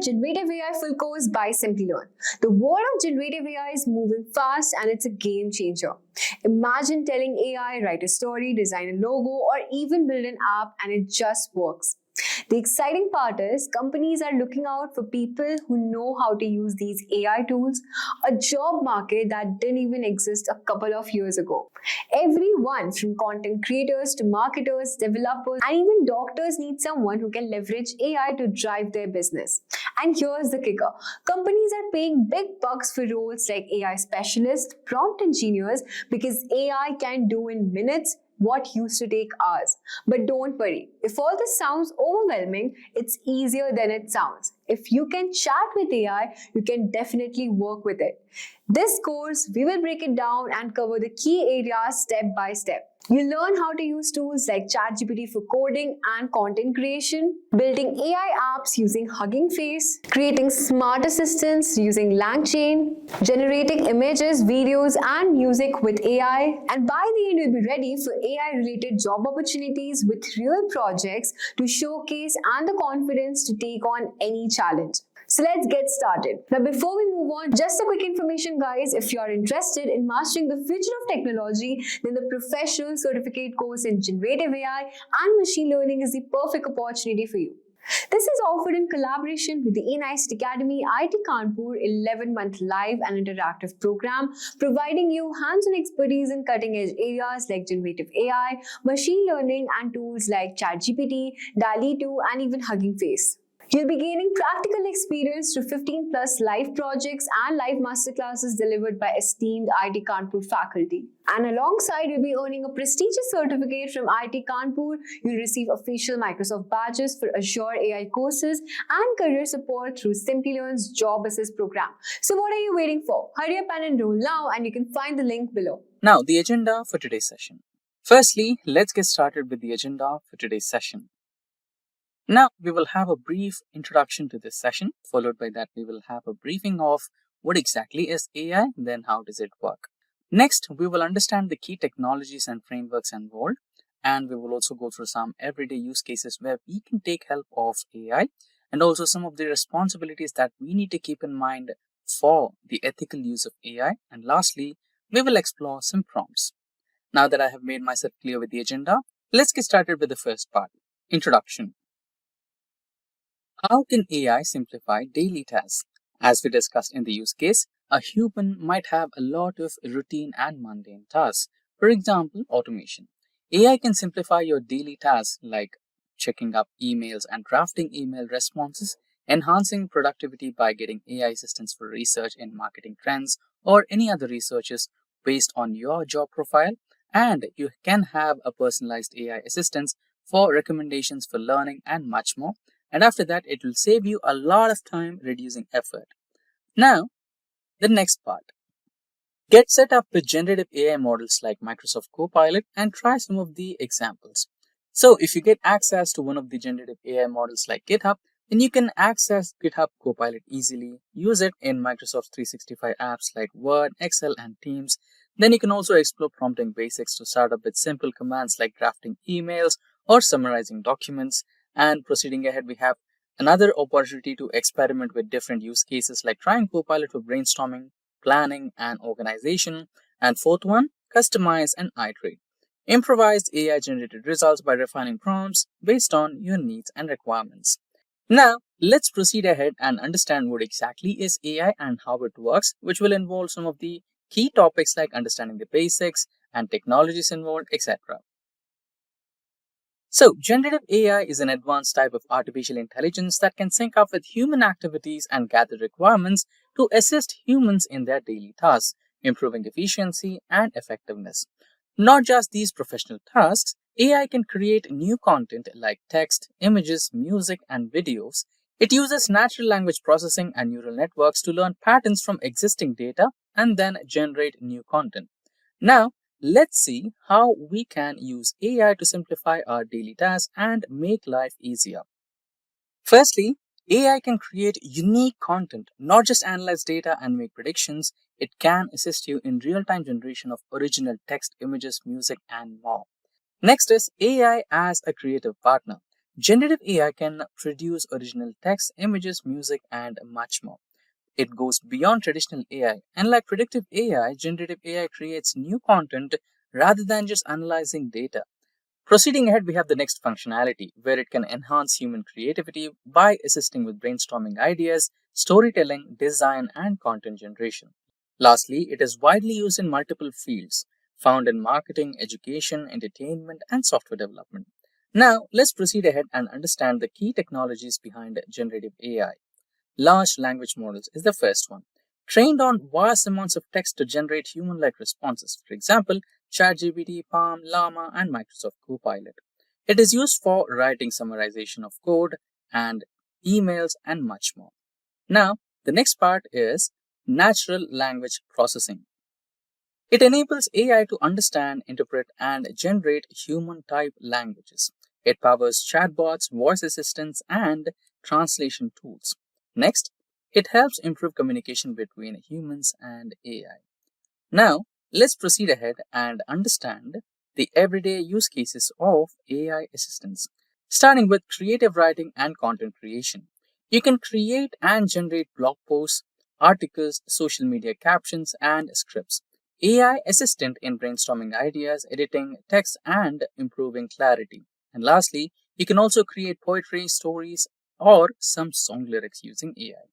Generative AI Full Course by Simplilearn. The world of generative AI is moving fast and it's a game changer. Imagine telling AI, write a story, design a logo, or even build an app and it just works. The exciting part is companies are looking out for people who know how to use these AI tools, a job market that didn't even exist a couple of years ago. Everyone from content creators to marketers, developers, and even doctors need someone who can leverage AI to drive their business. And here's the kicker. Companies are paying big bucks for roles like AI specialists, prompt engineers, because AI can do in minutes what used to take hours. But don't worry, if all this sounds overwhelming, it's easier than it sounds. If you can chat with AI, you can definitely work with it. This course, we will break it down and cover the key areas step by step. You learn how to use tools like ChatGPT for coding and content creation, building AI apps using Hugging Face, creating smart assistants using LangChain, generating images, videos, and music with AI. And by the end, you'll be ready for AI-related job opportunities with real projects to showcase and the confidence to take on any challenge. So let's get started. Now before we move on, just a quick information guys, if you are interested in mastering the future of technology, then the professional certificate course in generative AI and machine learning is the perfect opportunity for you. This is offered in collaboration with the NICT Academy IIT Kanpur 11-month live and interactive program, providing you hands-on expertise in cutting-edge areas like generative AI, machine learning, and tools like ChatGPT, DALL-E 2, and even Hugging Face. You'll be gaining practical experience through 15 plus live projects and live masterclasses delivered by esteemed IIT Kanpur faculty. And alongside, you'll be earning a prestigious certificate from IIT Kanpur. You'll receive official Microsoft badges for Azure AI courses and career support through Simplilearn's Job Assist program. So what are you waiting for? Hurry up and enroll now, and you can find the link below. Now, the agenda for today's session. Firstly, let's get started with the agenda for today's session. Now, we will have a brief introduction to this session. Followed by that, we will have a briefing of what exactly is AI, then how does it work. Next, we will understand the key technologies and frameworks involved, and we will also go through some everyday use cases where we can take help of AI, and also some of the responsibilities that we need to keep in mind for the ethical use of AI. And lastly, we will explore some prompts. Now that I have made myself clear with the agenda, let's get started with the first part, introduction. How can AI simplify daily tasks? As we discussed in the use case, a human might have a lot of routine and mundane tasks. For example, automation. AI can simplify your daily tasks like checking up emails and drafting email responses, enhancing productivity by getting AI assistance for research in marketing trends or any other researches based on your job profile, and you can have a personalized AI assistance for recommendations for learning and much more. And after that, it will save you a lot of time, reducing effort. Now, the next part. Get set up with generative AI models like Microsoft Copilot and try some of the examples. So if you get access to one of the generative AI models like GitHub, then you can access GitHub Copilot easily, use it in Microsoft 365 apps like Word, Excel, and Teams. Then you can also explore prompting basics to start up with simple commands like drafting emails or summarizing documents. And proceeding ahead, we have another opportunity to experiment with different use cases like trying Copilot for brainstorming, planning, and organization. And fourth one, customize and iterate. Improvise AI-generated results by refining prompts based on your needs and requirements. Now, let's proceed ahead and understand what exactly is AI and how it works, which will involve some of the key topics like understanding the basics and technologies involved, etc. So, generative AI is an advanced type of artificial intelligence that can sync up with human activities and gather requirements to assist humans in their daily tasks, improving efficiency and effectiveness. Not just these professional tasks, AI can create new content like text, images, music, and videos. It uses natural language processing and neural networks to learn patterns from existing data and then generate new content. Now, let's see how we can use AI to simplify our daily tasks and make life easier. Firstly, AI can create unique content, not just analyze data and make predictions. It can assist you in real-time generation of original text, images, music, and more. Next is AI as a creative partner. Generative AI can produce original text, images, music, and much more. It goes beyond traditional AI. Unlike predictive AI, generative AI creates new content rather than just analyzing data. Proceeding ahead, we have the next functionality where it can enhance human creativity by assisting with brainstorming ideas, storytelling, design, and content generation. Lastly, it is widely used in multiple fields, found in marketing, education, entertainment, and software development. Now, let's proceed ahead and understand the key technologies behind generative AI. Large language models is the first one, trained on vast amounts of text to generate human like responses. For example, ChatGPT, Palm, Llama, and Microsoft Copilot. It is used for writing summarization of code and emails and much more. Now, the next part is natural language processing. It enables AI to understand, interpret, and generate human type languages. It powers chatbots, voice assistants, and translation tools. Next, it helps improve communication between humans and AI. Now, let's proceed ahead and understand the everyday use cases of AI assistants, starting with creative writing and content creation. You can create and generate blog posts, articles, social media captions, and scripts. AI assistant in brainstorming ideas, editing text, and improving clarity. And lastly, you can also create poetry, stories, or some song lyrics using AI.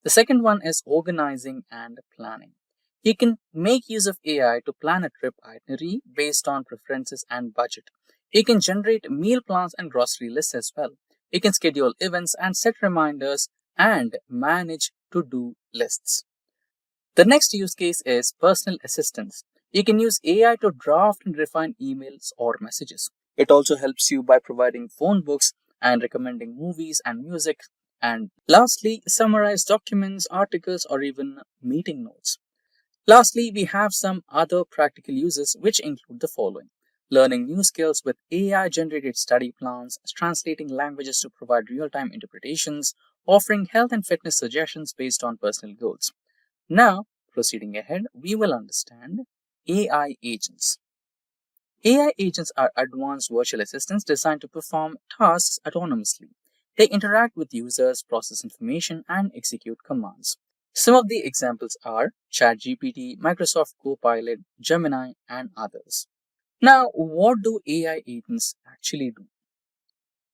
The second one is organizing and planning. You can make use of AI to plan a trip itinerary based on preferences and budget. You can generate meal plans and grocery lists as well. You can schedule events and set reminders and manage to-do lists. The next use case is personal assistance. You can use AI to draft and refine emails or messages. It also helps you by providing phone books and recommending movies and music. And lastly, summarize documents, articles, or even meeting notes. Lastly, we have some other practical uses which include the following. Learning new skills with AI generated study plans, translating languages to provide real time interpretations, offering health and fitness suggestions based on personal goals. Now, proceeding ahead, we will understand AI agents. AI agents are advanced virtual assistants designed to perform tasks autonomously. They interact with users, process information, and execute commands. Some of the examples are ChatGPT, Microsoft Copilot, Gemini, and others. Now, what do AI agents actually do?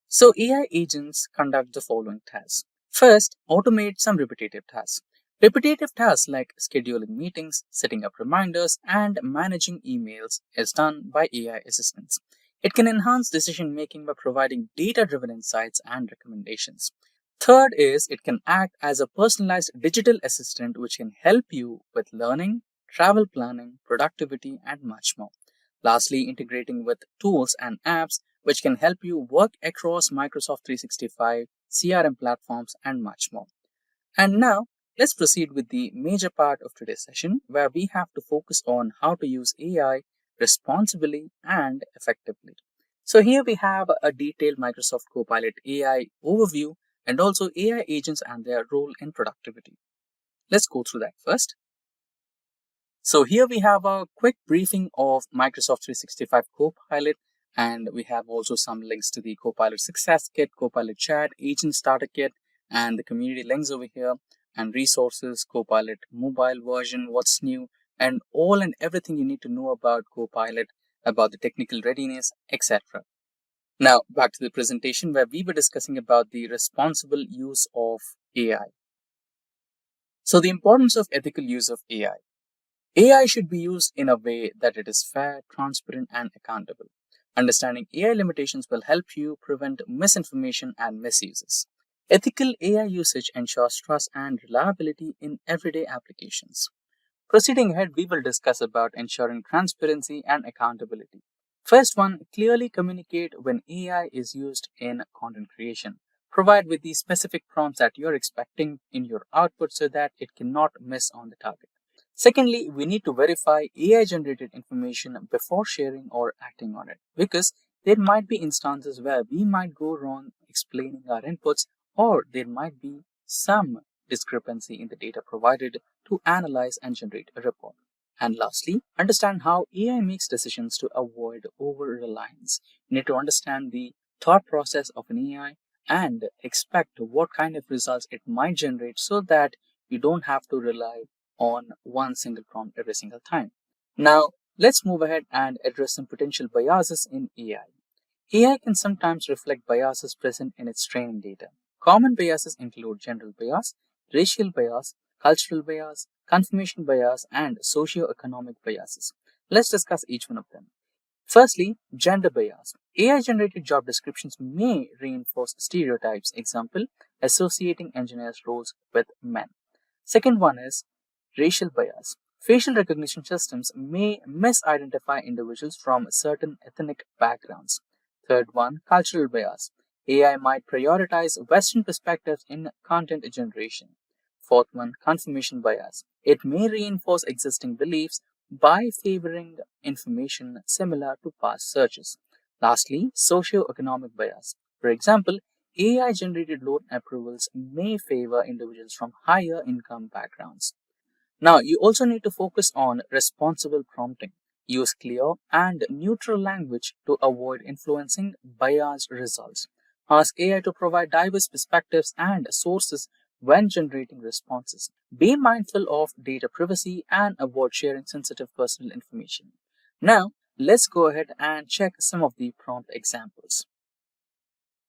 So AI agents conduct the following tasks. First, automate some repetitive tasks. Repetitive tasks like scheduling meetings, setting up reminders, and managing emails is done by AI assistants. It can enhance decision making by providing data driven insights and recommendations. Third is it can act as a personalized digital assistant which can help you with learning, travel planning, productivity, and much more. Lastly, integrating with tools and apps which can help you work across Microsoft 365, CRM platforms, and much more. And now, let's proceed with the major part of today's session where we have to focus on how to use AI responsibly and effectively. So, here we have a detailed Microsoft Copilot AI overview and also AI agents and their role in productivity. Let's go through that first. So here we have a quick briefing of Microsoft 365 Copilot, and we have also some links to the Copilot Success Kit, Copilot Chat, Agent Starter Kit, and the community links over here, and resources, Copilot mobile version, what's new, and all and everything you need to know about Copilot, about the technical readiness, etc. Now back to the presentation where we were discussing about the responsible use of AI. So the importance of ethical use of AI. AI should be used in a way that it is fair, transparent, and accountable. Understanding AI limitations will help you prevent misinformation and misuses. Ethical AI usage ensures trust and reliability in everyday applications. Proceeding ahead, we will discuss about ensuring transparency and accountability. First one, clearly communicate when AI is used in content creation. Provide with the specific prompts that you're expecting in your output so that it cannot miss on the target. Secondly, we need to verify AI generated information before sharing or acting on it because there might be instances where we might go wrong explaining our inputs or there might be some discrepancy in the data provided to analyze and generate a report. And lastly, understand how AI makes decisions to avoid over reliance. You need to understand the thought process of an AI and expect what kind of results it might generate so that you don't have to rely on one single prompt every single time. Now, let's move ahead and address some potential biases in AI. AI can sometimes reflect biases present in its training data. Common biases include general bias, racial bias, cultural bias, confirmation bias, and socio-economic biases. Let's discuss each one of them. Firstly, gender bias. AI generated job descriptions may reinforce stereotypes, example, associating engineers' roles with men. Second one is racial bias. Facial recognition systems may misidentify individuals from certain ethnic backgrounds. Third one, cultural bias. AI might prioritize Western perspectives in content generation. Fourth one, confirmation bias. It may reinforce existing beliefs by favoring information similar to past searches. Lastly, socio-economic bias. For example, AI generated loan approvals may favor individuals from higher income backgrounds. Now, you also need to focus on responsible prompting. Use clear and neutral language to avoid influencing biased results. Ask AI to provide diverse perspectives and sources when generating responses. Be mindful of data privacy and avoid sharing sensitive personal information. Now, let's go ahead and check some of the prompt examples.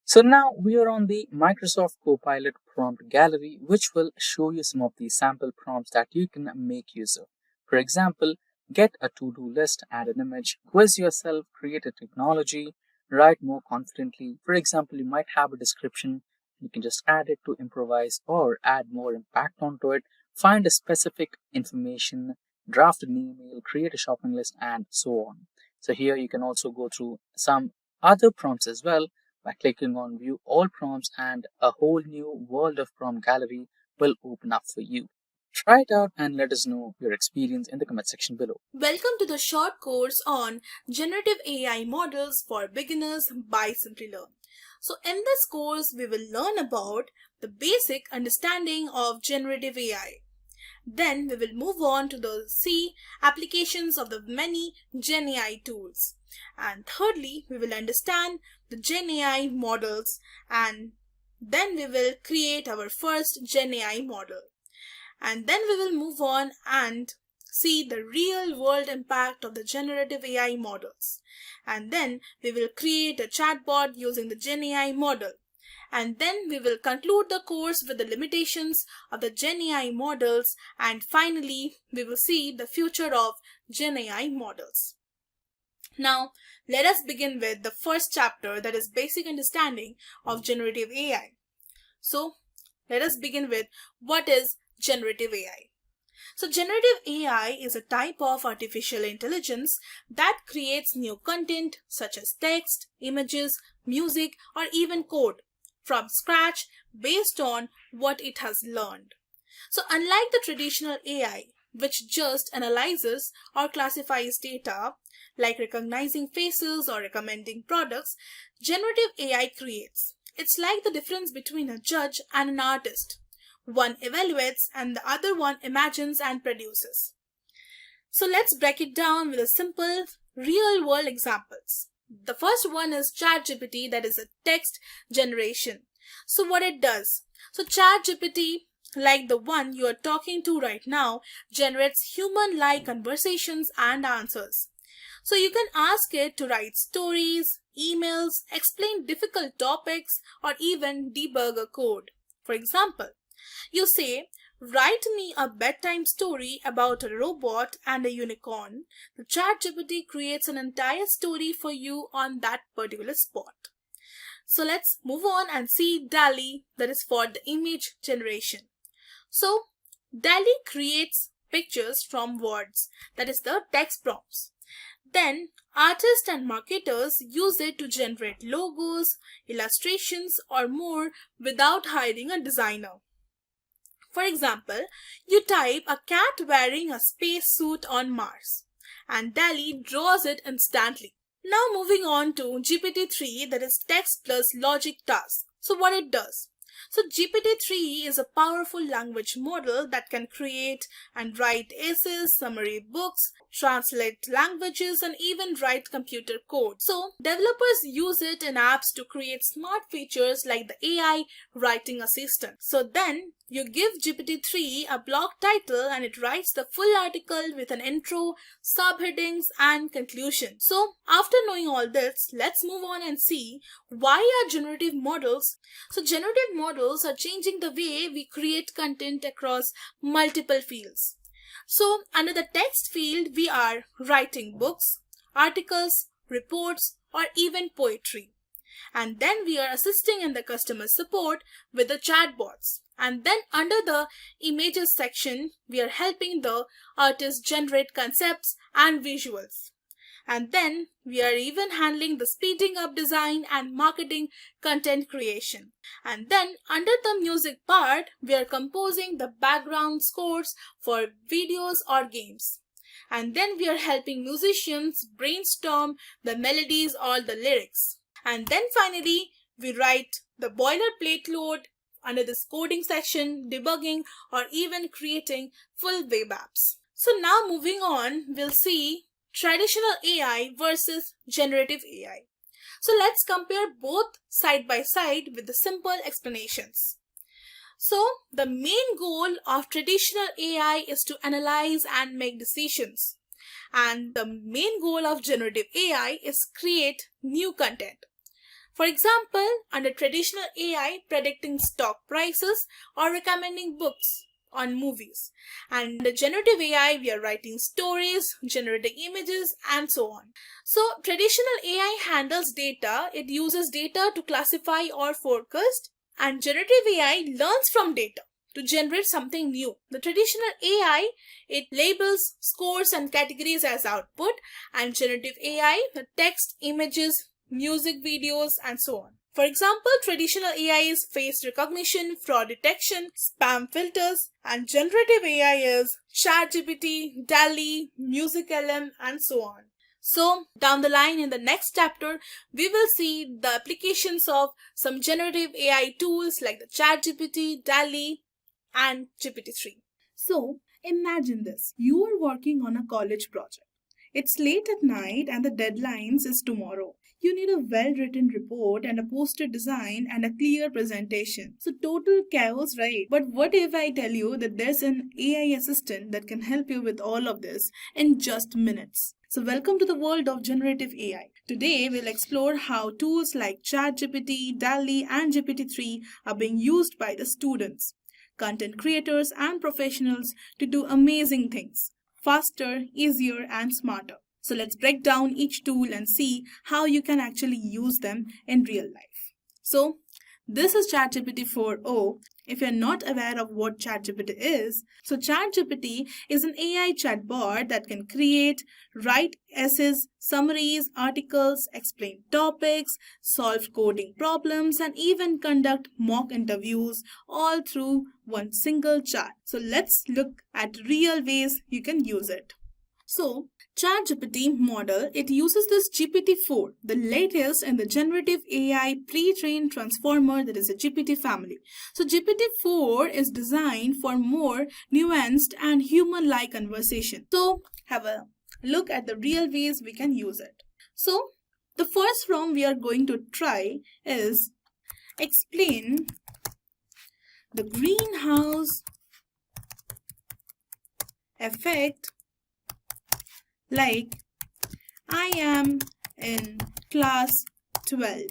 So now we are on the Microsoft Copilot prompt gallery, which will show you some of the sample prompts that you can make use of. For example, get a to-do list, add an image, quiz yourself, create a technology, write more confidently. For example, you might have a description, you can just add it to improvise or add more impact onto it, find a specific information, draft an email, create a shopping list, and so on. So here you can also go through some other prompts as well by clicking on View All Prompts, and a whole new world of prompt gallery will open up for you. Try it out and let us know your experience in the comment section below. Welcome to the short course on Generative AI Models for Beginners by Simplilearn. So in this course, we will learn about the basic understanding of Generative AI. Then we will move on to the C applications of the many GenAI tools. And thirdly, we will understand the GenAI models, and then we will create our first GenAI model. And then we will move on and see the real world impact of the generative AI models. And then we will create a chatbot using the GenAI model. And then we will conclude the course with the limitations of the GenAI models, and finally we will see the future of GenAI models. Now, let us begin with the first chapter, that is basic understanding of generative AI. So, let us begin with what is generative AI. So generative AI is a type of artificial intelligence that creates new content such as text, images, music, or even code from scratch based on what it has learned. So unlike the traditional AI, which just analyzes or classifies data, like recognizing faces or recommending products, generative AI creates. It's like the difference between a judge and an artist. One evaluates and the other one imagines and produces. So let's break it down with a simple real world examples. The first one is ChatGPT, that is a text generation. So what it does? So ChatGPT, like the one you are talking to right now, generates human-like conversations and answers. So you can ask it to write stories, emails, explain difficult topics, or even debug a code. For example, you say, write me a bedtime story about a robot and a unicorn. The ChatGPT creates an entire story for you on that particular spot. So let's move on and see DALL-E, that is for the image generation. So DALL-E creates pictures from words, that is the text prompts. Then artists and marketers use it to generate logos, illustrations, or more without hiring a designer. For example, you type a cat wearing a space suit on Mars, and DALL-E draws it instantly. Now moving on to GPT-3, that is text plus logic task. So what it does? So GPT-3 is a powerful language model that can create and write essays, summary books, translate languages, and even write computer code. So developers use it in apps to create smart features like the AI writing assistant. So then you give GPT-3 a blog title and it writes the full article with an intro, subheadings, and conclusion. So after knowing all this, let's move on and see why are generative models. So generative models are changing the way we create content across multiple fields. So under the text field, we are writing books, articles, reports, or even poetry. And then we are assisting in the customer support with the chatbots. And then under the images section, we are helping the artist generate concepts and visuals. And then we are even handling the speeding up design and marketing content creation. And then under the music part, we are composing the background scores for videos or games. And then we are helping musicians brainstorm the melodies or the lyrics. And then finally, we write the boilerplate code under this coding section, debugging, or even creating full web apps. So now moving on, we'll see traditional AI versus generative AI. So let's compare both side by side with the simple explanations. So the main goal of traditional AI is to analyze and make decisions. And the main goal of generative AI is create new content. For example, under traditional AI, predicting stock prices or recommending books on movies. And the generative AI, we are writing stories, generating images, and so on. So traditional AI handles data. It uses data to classify or forecast, and generative AI learns from data to generate something new. The traditional AI, it labels, scores, and categories as output, and generative AI, the text, images, music videos, and so on. For example, traditional AI is face recognition, fraud detection, spam filters, and generative AI is ChatGPT, DALL-E, Music LLM, and so on. So down the line in the next chapter, we will see the applications of some generative AI tools like the ChatGPT, DALL-E, and GPT-3. So imagine this. You are working on a college project. It's late at night and the deadlines is tomorrow. You need a well-written report and a poster design and a clear presentation. So total chaos, right? But what if I tell you that there's an AI assistant that can help you with all of this in just minutes? So welcome to the world of generative AI. Today we'll explore how tools like ChatGPT, DALL-E, and GPT-3 are being used by the students, content creators, and professionals to do amazing things faster, easier, and smarter. So let's break down each tool and see how you can actually use them in real life. So this is ChatGPT 4.0. If you're not aware of what ChatGPT is, so ChatGPT is an AI chatbot that can create, write essays, summaries, articles, explain topics, solve coding problems, and even conduct mock interviews all through one single chat. So let's look at real ways you can use it. So ChatGPT model, it uses this GPT-4, the latest in the generative AI pre-trained transformer that is a GPT family. So GPT-4 is designed for more nuanced and human-like conversation. So have a look at the real ways we can use it. So the first prompt we are going to try is explain the greenhouse effect like I am in class 12.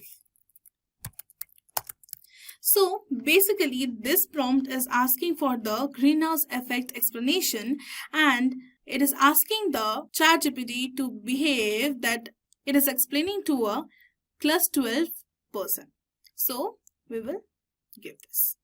So basically this prompt is asking for the greenhouse effect explanation, and it is asking the ChatGPT to behave that it is explaining to a class 12 person. So we will give this.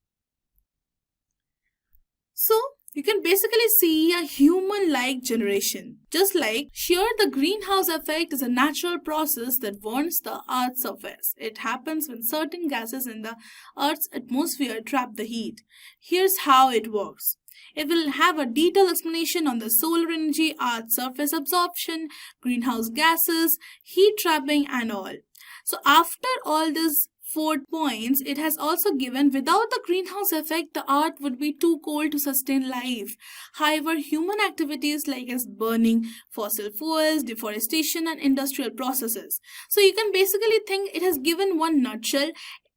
So you can basically see a human-like generation. Just like here, the greenhouse effect is a natural process that warms the Earth's surface. It happens when certain gases in the Earth's atmosphere trap the heat. Here's how it works. It will have a detailed explanation on the solar energy, Earth's surface absorption, greenhouse gases, heat trapping, and all. So after all this 4 points, it has also given, without the greenhouse effect, the earth would be too cold to sustain life. However, human activities like as burning fossil fuels, deforestation and industrial processes. So you can basically think it has given one nutshell,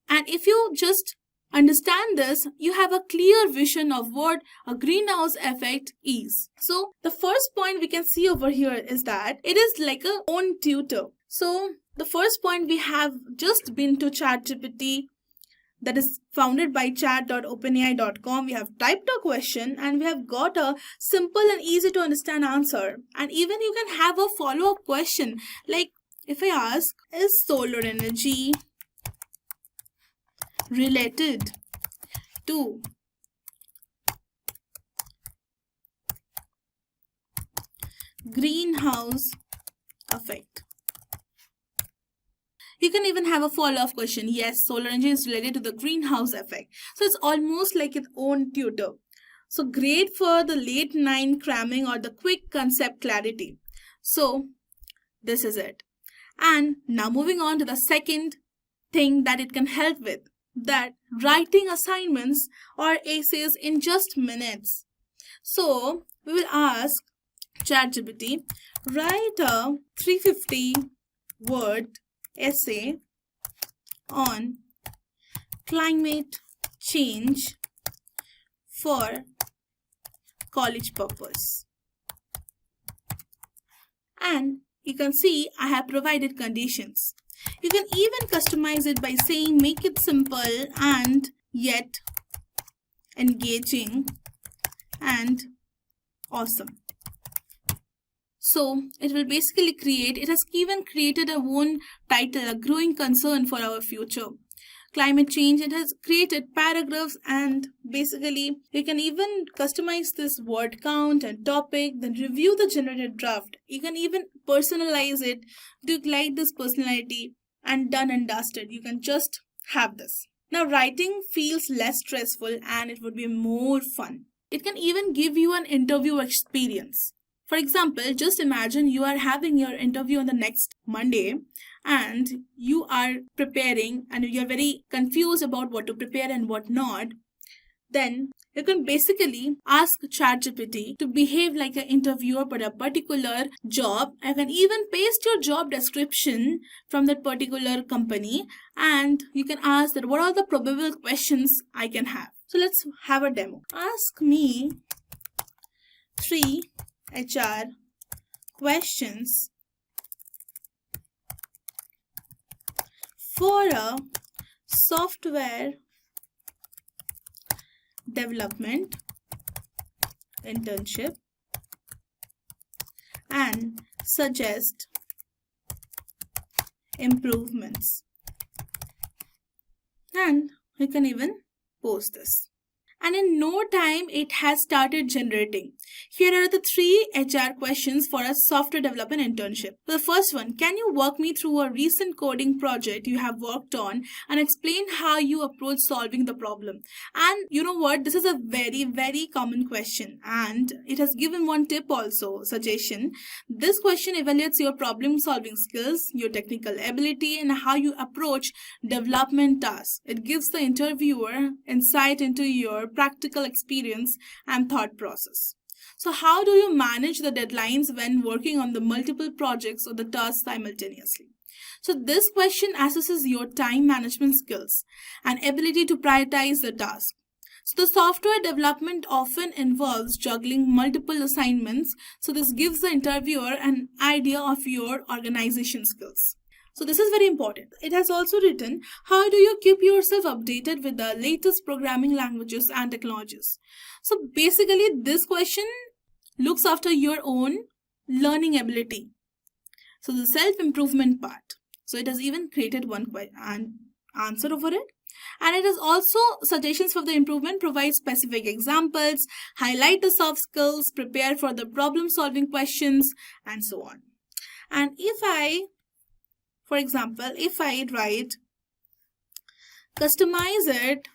and if you just understand this, you have a clear vision of what a greenhouse effect is. So the first point we can see over here is that it is like a own tutor. So the first point, we have just been to ChatGPT, that is founded by chat.openai.com. We have typed a question and we have got a simple and easy to understand answer. And even you can have a follow-up question, like if I ask, is solar energy related to greenhouse effect? You can even have a follow-up question. Yes, solar energy is related to the greenhouse effect. So it's almost like its own tutor. So great for the late night cramming or the quick concept clarity. So this is it. And now moving on to the second thing that it can help with, that writing assignments or essays in just minutes. So we will ask ChatGPT, write a 350-word essay on climate change for college purpose. And you can see I have provided conditions. You can even customize it by saying make it simple and yet engaging and awesome. So it will basically create, it has even created a own title, a growing concern for our future. Climate change, it has created paragraphs, and basically you can even customize this word count and topic, then review the generated draft. You can even personalize it. Do you like this personality? And done and dusted. You can just have this. Now writing feels less stressful and it would be more fun. It can even give you an interview experience. For example, just imagine you are having your interview on the next Monday and you are preparing and you are very confused about what to prepare and what not. Then you can basically ask ChatGPT to behave like an interviewer for a particular job. I can even paste your job description from that particular company and you can ask that what are the probable questions I can have. So let's have a demo. Ask me 3 HR questions for a software development internship and suggest improvements. And you can even post this. And in no time, it has started generating. Here are the 3 HR questions for a software development internship. The first one, can you walk me through a recent coding project you have worked on and explain how you approach solving the problem? And you know what? This is a very, very common question. And it has given one tip also, suggestion. This question evaluates your problem solving skills, your technical ability, and how you approach development tasks. It gives the interviewer insight into your practical experience and thought process. So how do you manage the deadlines when working on the multiple projects or the tasks simultaneously? So this question assesses your time management skills and ability to prioritize the task. So the software development often involves juggling multiple assignments. So this gives the interviewer an idea of your organization skills. So this is very important. It has also written, how do you keep yourself updated with the latest programming languages and technologies? So basically this question looks after your own learning ability. So the self-improvement part. So it has even created one answer over it. And it has also suggestions for the improvement, provide specific examples, highlight the soft skills, prepare for the problem-solving questions, and so on. And if I, for example, if I write, customize it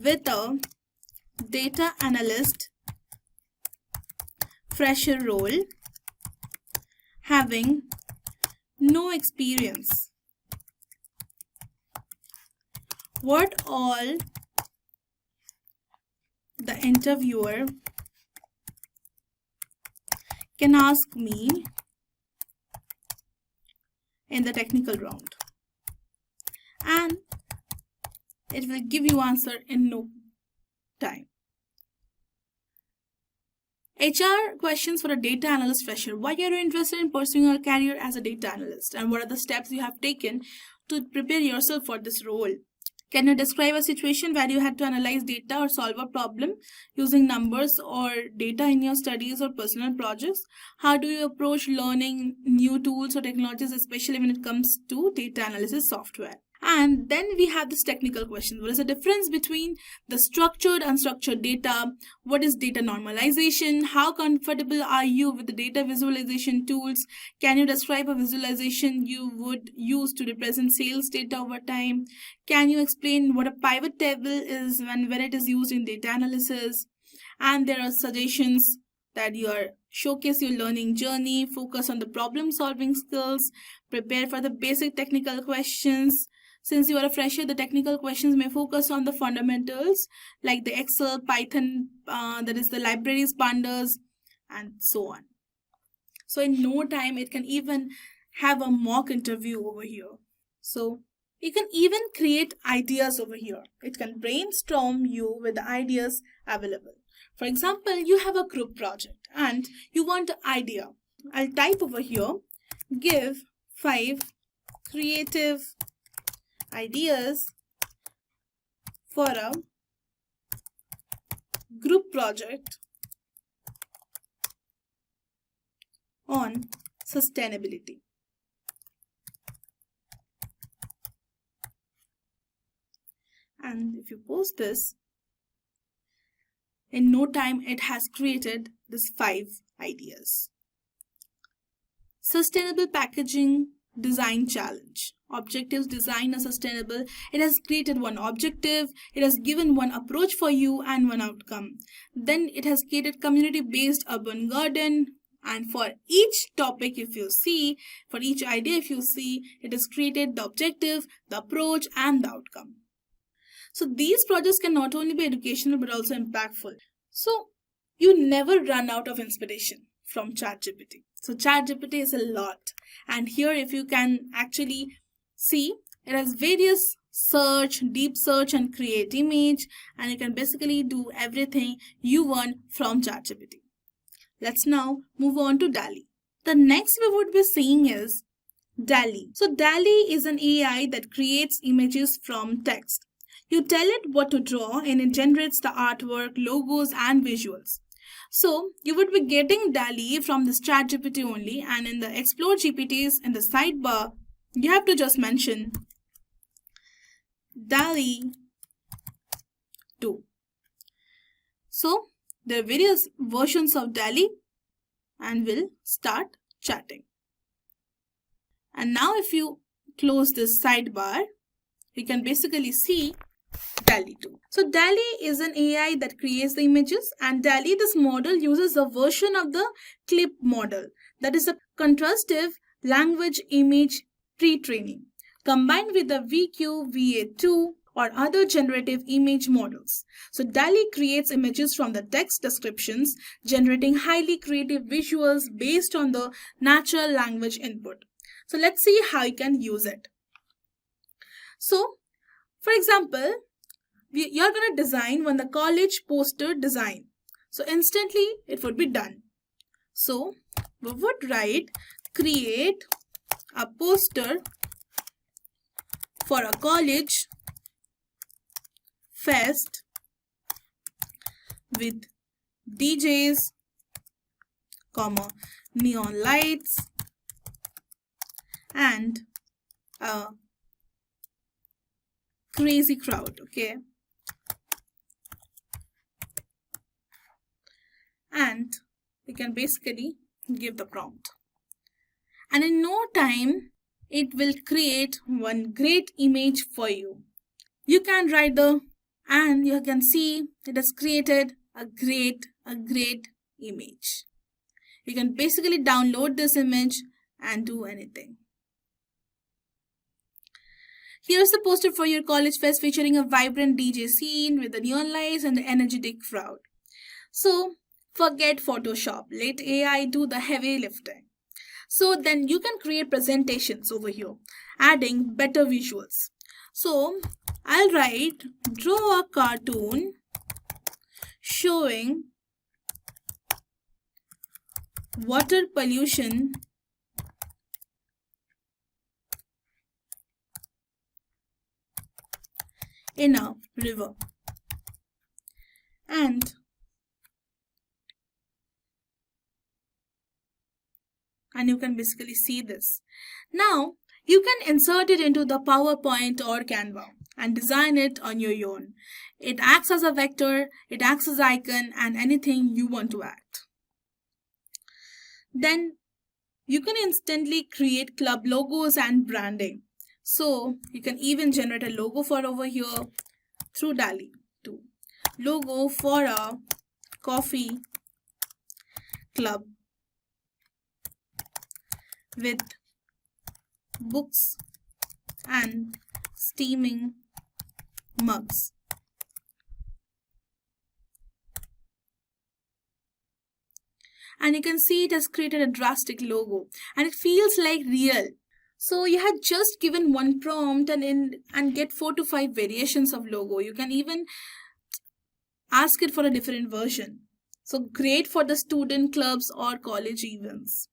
with a data analyst fresher role, having no experience. What all the interviewer can ask me in the technical round, and it will give you answer in no time. HR questions for a data analyst fresher. Why are you interested in pursuing a career as a data analyst, and what are the steps you have taken to prepare yourself for this role? Can you describe a situation where you had to analyze data or solve a problem using numbers or data in your studies or personal projects? How do you approach learning new tools or technologies, especially when it comes to data analysis software? And then we have this technical question. What is the difference between the structured and unstructured data? What is data normalization? How comfortable are you with the data visualization tools? Can you describe a visualization you would use to represent sales data over time? Can you explain what a pivot table is when it is used in data analysis? And there are suggestions that you are showcase your learning journey, focus on the problem solving skills, prepare for the basic technical questions. Since you are a fresher, the technical questions may focus on the fundamentals like the Excel, Python, that is the libraries, pandas, and so on. So in no time, it can even have a mock interview over here. So you can even create ideas over here. It can brainstorm you with the ideas available. For example, you have a group project and you want an idea. I'll type over here, give 5 creative ideas for a group project on sustainability. And if you post this, in no time it has created this 5 ideas. Sustainable packaging design challenge. Objectives design a sustainable. It has created one objective, it has given one approach for you and one outcome. Then it has created community based urban garden, and for each topic if you see, for each idea if you see, it has created the objective, the approach and the outcome. So these projects can not only be educational but also impactful. So you never run out of inspiration from ChatGPT. So ChatGPT is a lot, and here if you can actually see, it has various search, deep search and create image, and you can basically do everything you want from ChatGPT. Let's now move on to DALL-E. The next we would be seeing is DALL-E. So DALL-E is an AI that creates images from text. You tell it what to draw and it generates the artwork, logos and visuals. So you would be getting DALL-E from this ChatGPT only, and in the Explore GPTs in the sidebar, you have to just mention DALL-E 2. So there are various versions of DALL-E, and we'll start chatting. And now if you close this sidebar, you can basically see DALL-E 2. So DALL-E is an AI that creates the images, and DALL-E, this model uses a version of the CLIP model, that is a contrastive language image pre-training, combined with the VQ-VA2 or other generative image models. So DALL-E creates images from the text descriptions, generating highly creative visuals based on the natural language input. So let's see how you can use it. So for example, you're going to design the college poster design. So instantly it would be done. So we would write create a poster for a college fest with DJs, neon lights and a crazy crowd, okay? And you can basically give the prompt. And in no time, it will create one great image for you. You can write and you can see it has created a great image. You can basically download this image and do anything. Here's the poster for your college fest featuring a vibrant DJ scene with the neon lights and the energetic crowd. So forget Photoshop, let AI do the heavy lifting. So then you can create presentations over here, adding better visuals. So I'll write, draw a cartoon showing water pollution in a river. And you can basically see this. Now you can insert it into the PowerPoint or Canva and design it on your own. It acts as a vector, it acts as an icon, and anything you want to add. Then you can instantly create club logos and branding. So you can even generate a logo for over here through DALL-E 2. Logo for a coffee club with books and steaming mugs. And you can see it has created a drastic logo and it feels like real. So you had just given one prompt and get 4 to 5 variations of logo. You can even ask it for a different version. So great for the student clubs or college events.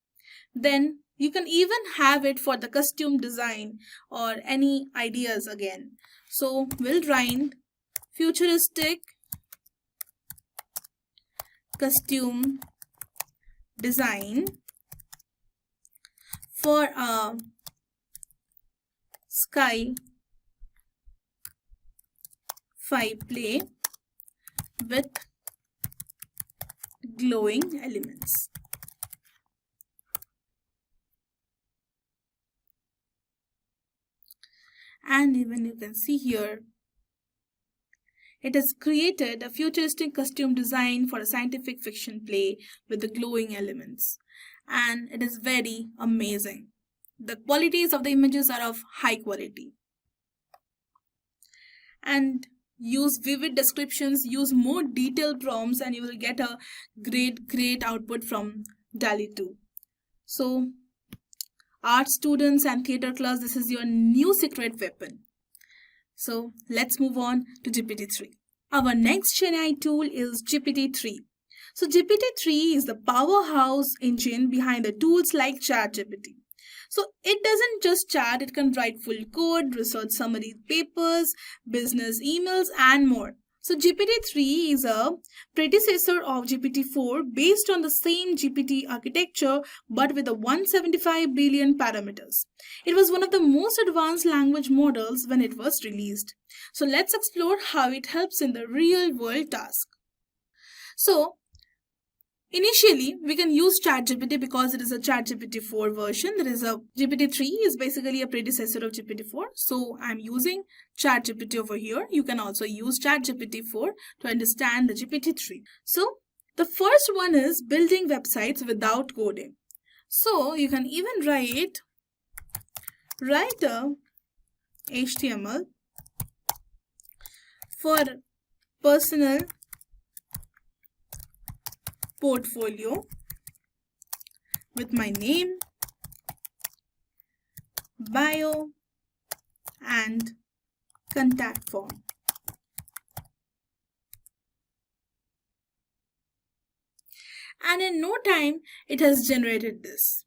Then you can even have it for the costume design or any ideas again. So we'll write futuristic costume design for a sci-fi play with glowing elements. And even you can see here, it has created a futuristic costume design for a scientific fiction play with the glowing elements. And it is very amazing. The qualities of the images are of high quality. And use vivid descriptions, use more detailed prompts, and you will get a great output from DALL-E 2. So art students and theater class, this is your new secret weapon. So let's move on to GPT-3. Our next GenAI tool is GPT-3. So GPT-3 is the powerhouse engine behind the tools like ChatGPT. So it doesn't just chat, it can write full code, research summary papers, business emails, and more. So GPT-3 is a predecessor of GPT-4 based on the same GPT architecture but with a 175 billion parameters. It was one of the most advanced language models when it was released. So let's explore how it helps in the real world task. So initially, we can use ChatGPT because it is a ChatGPT 4 version. There is a GPT-3 is basically a predecessor of GPT-4. So I'm using ChatGPT over here. You can also use ChatGPT 4 to understand the GPT-3. So the first one is building websites without coding. So you can even write a HTML for personal portfolio with my name, bio, and contact form. And in no time, it has generated this.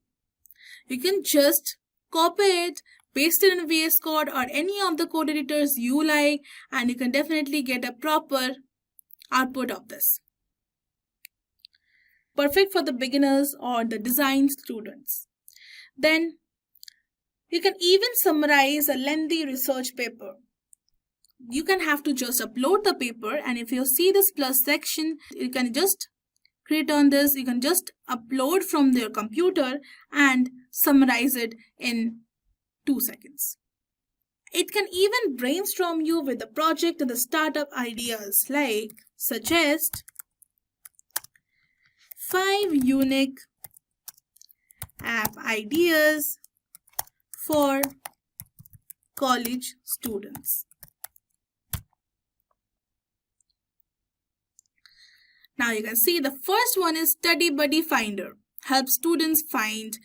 You can just copy it, paste it in VS Code or any of the code editors you like, and you can definitely get a proper output of this. Perfect for the beginners or the design students. Then you can even summarize a lengthy research paper. You can have to just upload the paper, and if you see this plus section, you can just click on this. You can just upload from your computer and summarize it in 2 seconds. It can even brainstorm you with the project and the startup ideas, like suggest 5 unique app ideas for college students. Now you can see the first one is Study Buddy Finder. Helps students find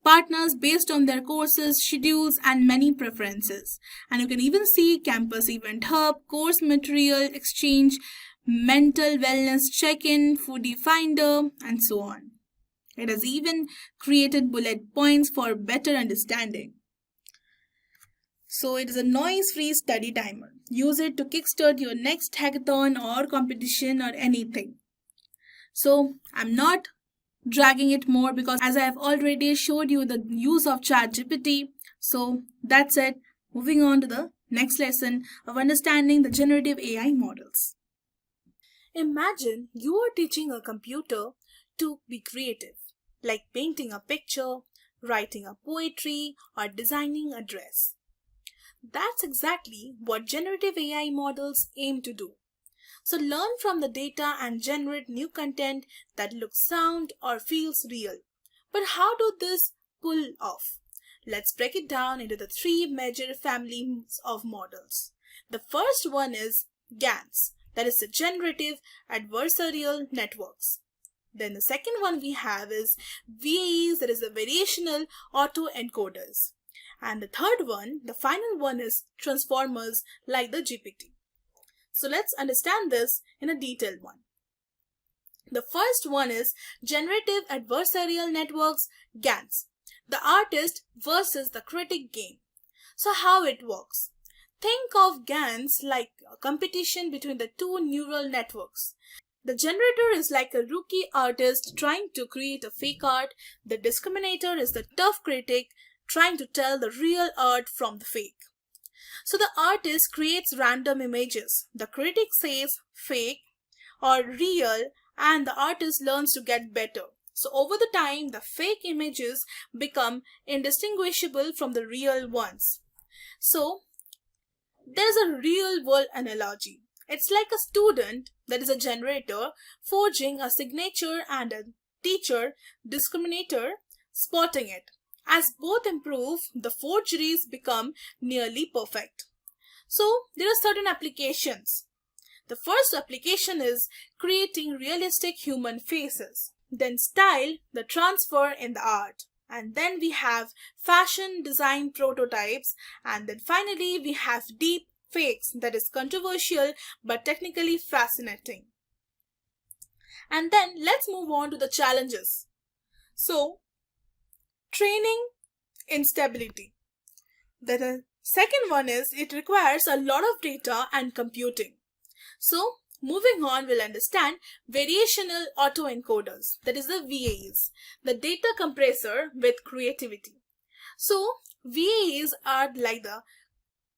partners based on their courses, schedules, and many preferences. And you can even see Campus Event Hub, Course Material Exchange, Mental Wellness Check-in, Foodie Finder, and so on. It has even created bullet points for better understanding. So it is a noise-free study timer. Use it to kickstart your next hackathon or competition or anything. So I'm not dragging it more because as I have already showed you the use of ChatGPT. So that's it. Moving on to the next lesson of understanding the generative AI models. Imagine you are teaching a computer to be creative, like painting a picture, writing a poetry, or designing a dress. That's exactly what generative AI models aim to do. So learn from the data and generate new content that looks sound or feels real. But how do this pull off? Let's break it down into the three major families of models. The first one is GANs, that is the Generative Adversarial Networks. Then the second one we have is VAEs, that is the Variational Autoencoders. And the third one, the final one, is transformers like the GPT. So let's understand this in a detailed one. The first one is Generative Adversarial Networks, GANs, the artist versus the critic game. So how it works? Think of GANs like a competition between the two neural networks. The generator is like a rookie artist trying to create a fake art. The discriminator is the tough critic trying to tell the real art from the fake. So the artist creates random images. The critic says fake or real, and the artist learns to get better. So over the time, the fake images become indistinguishable from the real ones. So there's a real world analogy. It's like a student, that is a generator, forging a signature and a teacher, discriminator, spotting it. As both improve, the forgeries become nearly perfect. So there are certain applications. The first application is creating realistic human faces. Then style, the transfer in the art. And then we have fashion design prototypes. And then finally we have deep fakes, that is controversial but technically fascinating. And then let's move on to the challenges. So training instability. The second one is it requires a lot of data and computing. So moving on, we'll understand variational autoencoders, that is the VAEs, the data compressor with creativity. So VAEs are like the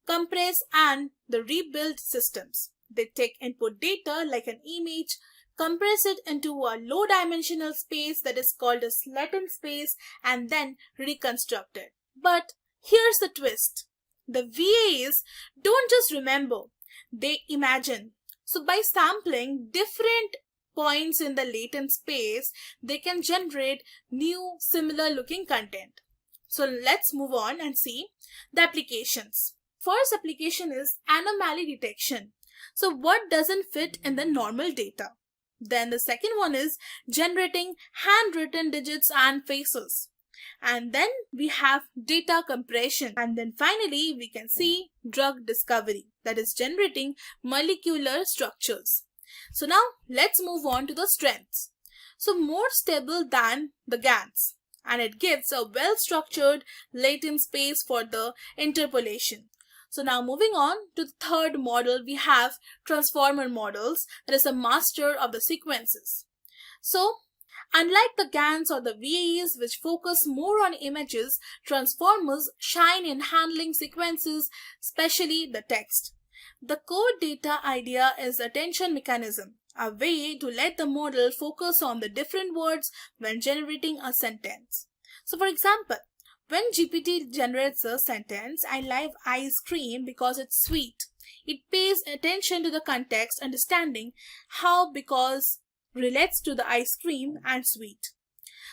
compress and the rebuild systems. They take input data like an image, compress it into a low dimensional space that is called a latent space, and then reconstruct it. But here's the twist. The VAs don't just remember, they imagine. So by sampling different points in the latent space, they can generate new similar looking content. So let's move on and see the applications. First application is anomaly detection. So what doesn't fit in the normal data? Then the second one is generating handwritten digits and faces. And then we have data compression. And then finally we can see drug discovery, that is generating molecular structures. So now let's move on to the strengths. So more stable than the GANs, and it gives a well-structured latent space for the interpolation. So now moving on to the third model, we have transformer models, that is a master of the sequences. So unlike the GANs or the VAEs, which focus more on images, transformers shine in handling sequences, especially the text. The core data idea is attention mechanism, a way to let the model focus on the different words when generating a sentence. So for example, when GPT generates a sentence, I like ice cream because it's sweet. It pays attention to the context, understanding how because relates to the ice cream and sweet.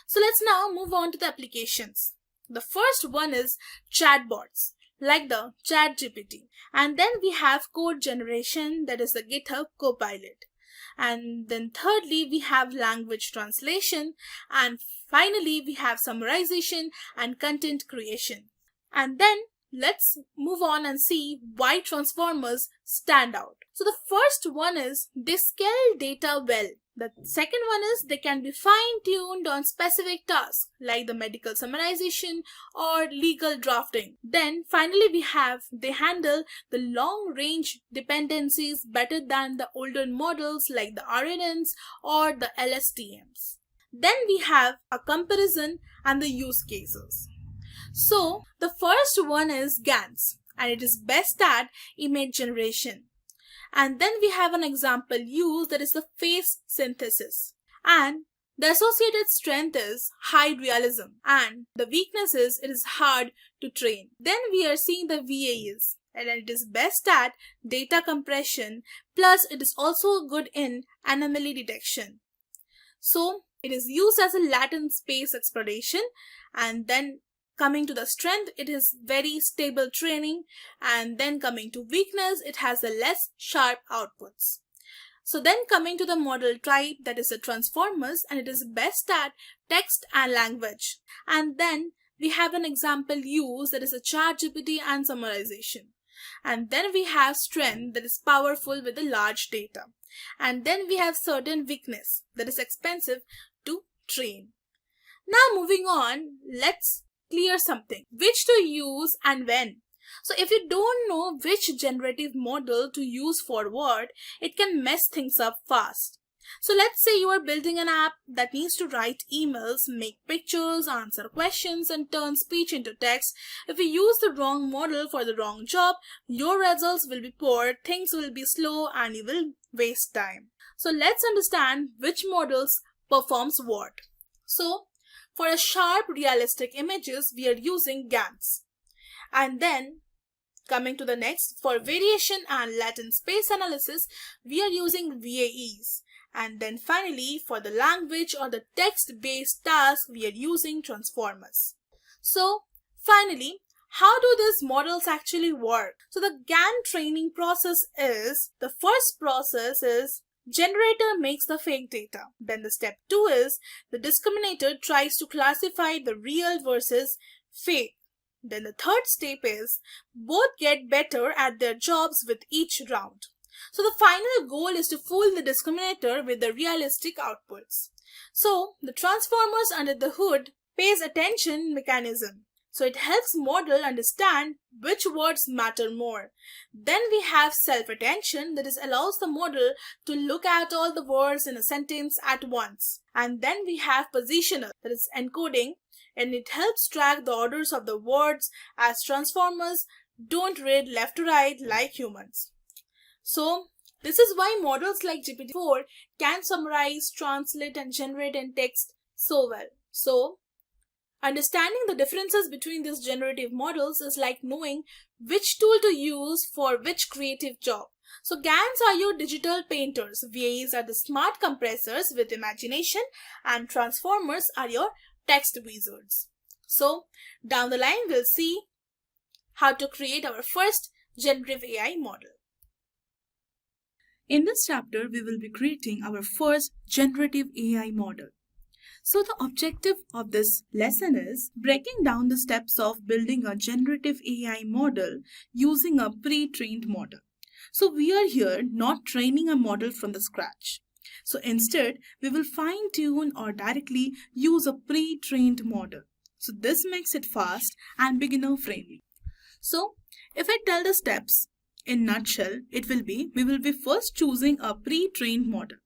So let's now move on to the applications. The first one is chatbots. like the ChatGPT. And then we have code generation, that is the GitHub Copilot. And then thirdly, we have language translation. And finally, we have summarization and content creation. And then let's move on and see why transformers stand out. So the first one is they scale data well. The second one is they can be fine-tuned on specific tasks like the medical summarization or legal drafting. Then finally they handle the long-range dependencies better than the older models like the RNNs or the LSTMs. Then we have a comparison and the use cases. So the first one is GANs, and it is best at image generation. And then we have an example use, that is the face synthesis. And the associated strength is high realism, and the weakness is it is hard to train. Then we are seeing the VAs, and it is best at data compression, plus it is also good in anomaly detection. So it is used as a latent space exploration. And then coming to the strength, it is very stable training, and then coming to weakness, it has a less sharp outputs. So then coming to the model type, that is the transformers, and it is best at text and language. And then we have an example use, that is a ChatGPT and summarization. And then we have strength, that is powerful with the large data. And then we have certain weakness, that is expensive to train. Now moving on, let's clear something, which to use and when. So if you don't know which generative model to use for what, it can mess things up fast. So let's say you are building an app that needs to write emails, make pictures, answer questions, and turn speech into text. If you use the wrong model for the wrong job, your results will be poor, things will be slow, and you will waste time. So let's understand which models performs what. So for a sharp realistic images, we are using GANs. And then coming to the next, for variation and latent space analysis, we are using VAEs. And then finally, for the language or the text-based task, we are using transformers. So finally, how do these models actually work? So the GAN training process is, the first process is generator makes the fake data. Then the step 2 is the discriminator tries to classify the real versus fake. Then the third step is both get better at their jobs with each round. So the final goal is to fool the discriminator with the realistic outputs. So the transformers under the hood pays attention mechanism. So it helps model understand which words matter more. Then we have self-attention, that is allows the model to look at all the words in a sentence at once. And then we have positioner, that is encoding, and it helps track the orders of the words as transformers don't read left to right like humans. So this is why models like GPT-4 can summarize, translate, and generate in text so well. So understanding the differences between these generative models is like knowing which tool to use for which creative job. So GANs are your digital painters, VAs are the smart compressors with imagination, and transformers are your text wizards. So down the line we'll see how to create our first generative AI model. In this chapter, we will be creating our first generative AI model. So the objective of this lesson is breaking down the steps of building a generative AI model using a pre-trained model. So we are here not training a model from the scratch. So instead, we will fine-tune or directly use a pre-trained model. So this makes it fast and beginner-friendly. So if I tell the steps in nutshell, it will be, we will be first choosing a pre-trained model.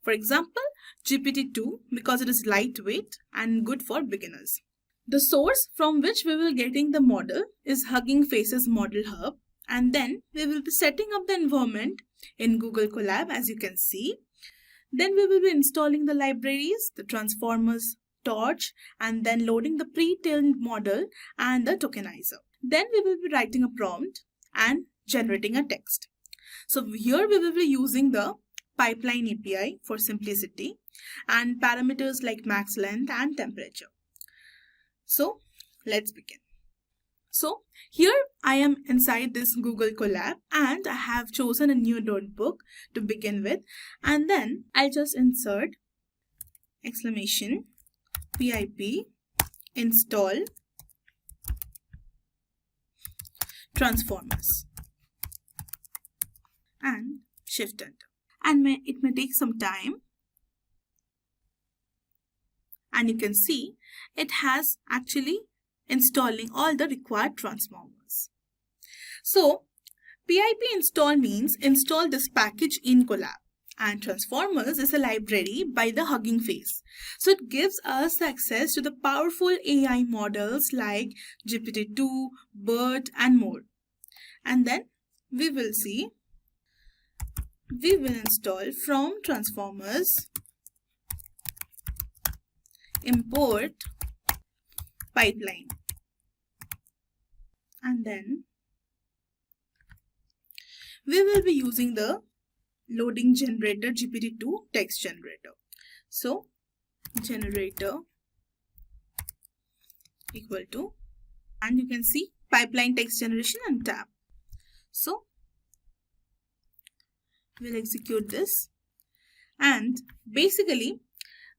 For example, GPT-2 because it is lightweight and good for beginners. The source from which we will getting the model is Hugging Face's Model Hub, and then we will be setting up the environment in Google Colab as you can see. Then we will be installing the libraries, the transformers, torch, and then loading the pre-trained model and the tokenizer. Then we will be writing a prompt and generating a text. So here we will be using the pipeline API for simplicity and parameters like max length and temperature. So let's begin. So here I am inside this Google Colab and I have chosen a new notebook to begin with, and then I'll just insert exclamation pip install transformers and shift enter. And it may take some time, and you can see it has actually installing all the required transformers. So pip install means install this package in Colab, and transformers is a library by the Hugging Face. So it gives us access to the powerful AI models like GPT-2, BERT and more. And then we will install from transformers import pipeline, and then we will be using the loading generator GPT-2 text generator. So generator equal to, and you can see pipeline text generation and tab. So we'll execute this, and basically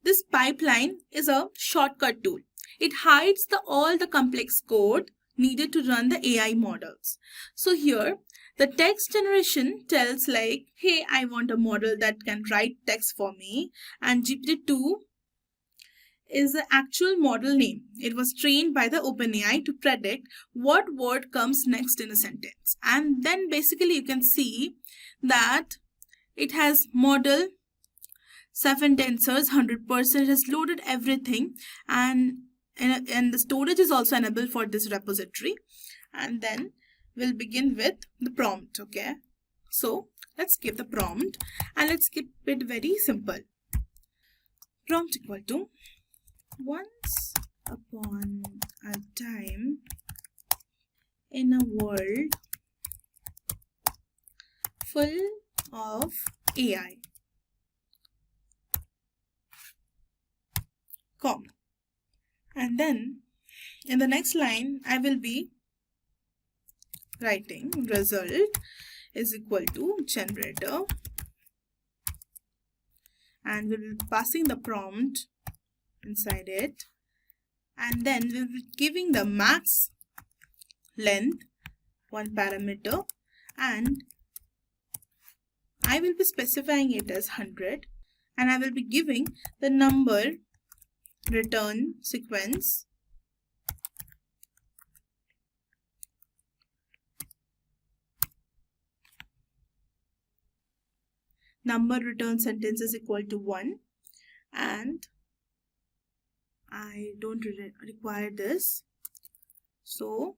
this pipeline is a shortcut tool. It hides all the complex code needed to run the AI models. So here the text generation tells like, hey, I want a model that can write text for me, and GPT-2 is the actual model name. It was trained by the OpenAI to predict what word comes next in a sentence. And then basically you can see that it has model 7 tensors, 100%. It has loaded everything, and the storage is also enabled for this repository. And then we'll begin with the prompt. Okay, so let's give the prompt, and let's keep it very simple. Prompt equal to, once upon a time in a world full of AI, comma, and then in the next line I will be writing result is equal to generator, and we will be passing the prompt inside it, and then we'll be giving the max length, one parameter, and I will be specifying it as 100, and I will be giving the number return sequence, number return sentence is equal to 1, and I don't really require this, so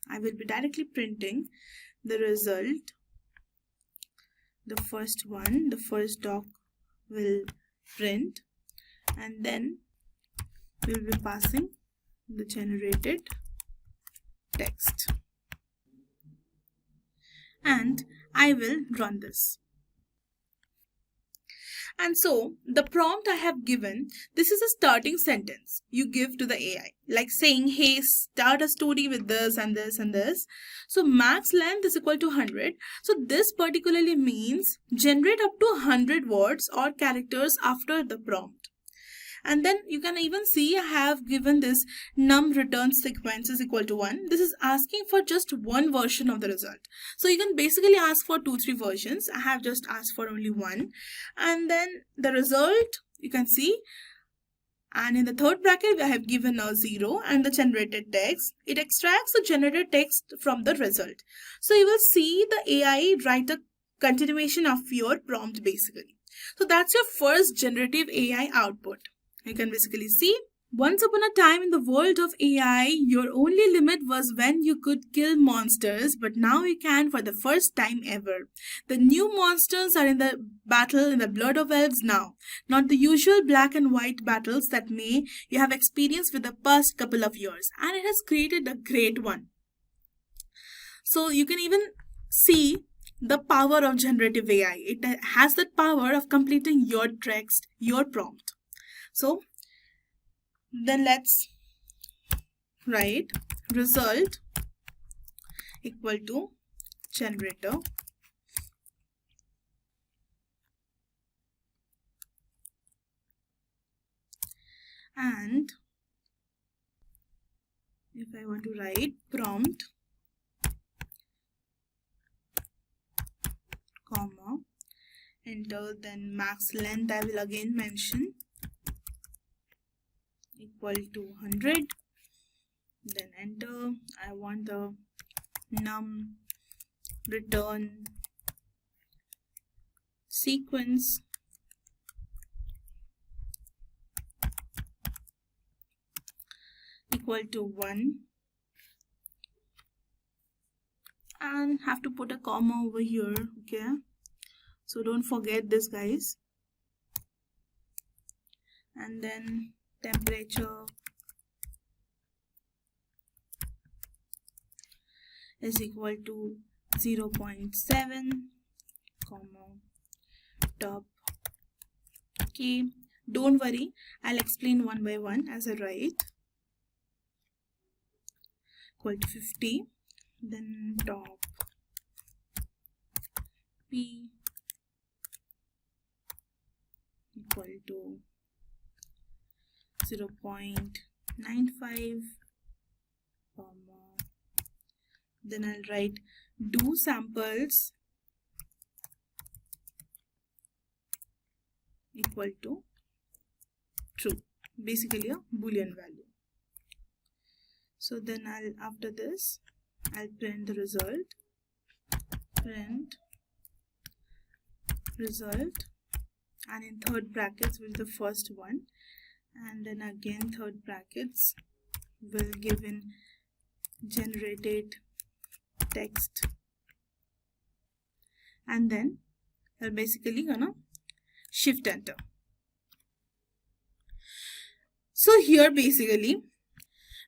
I will be directly printing the result. The first one, the first doc will print, and then we will be passing the generated text, and I will run this. And so the prompt I have given, this is a starting sentence you give to the AI, like saying, hey, start a story with this and this and this. So max length is equal to 100. So this particularly means generate up to 100 words or characters after the prompt. And then you can even see I have given this num return sequence is equal to 1. This is asking for just one version of the result. So you can basically ask for 2-3 versions. I have just asked for only one. And then the result you can see, and in the third bracket I have given a 0 and the generated text. It extracts the generated text from the result. So you will see the AI write a continuation of your prompt basically. So that's your first generative AI output. You can basically see, once upon a time in the world of AI, your only limit was when you could kill monsters, but now you can for the first time ever. The new monsters are in the battle in the blood of elves now, not the usual black and white battles that you have experienced with the past couple of years, and it has created a great one. So you can even see the power of generative AI. It has that power of completing your text, your prompt. So then let's write result equal to generator, and if I want to write prompt comma enter, then max length I will again mention equal to 100, then enter. I want the num return sequence equal to 1, and have to put a comma over here, okay? So don't forget this, guys. And then temperature is equal to 0.7 comma top k. Don't worry, I'll explain one by one as I write. Equal to 50, then top p equal to 0.95 comma, then I'll write do samples equal to true, basically a boolean value. So then after this I'll print the result, print result, and in third brackets will be the first one, and then again third brackets will give in generated text, and then I'll basically gonna shift enter. So here basically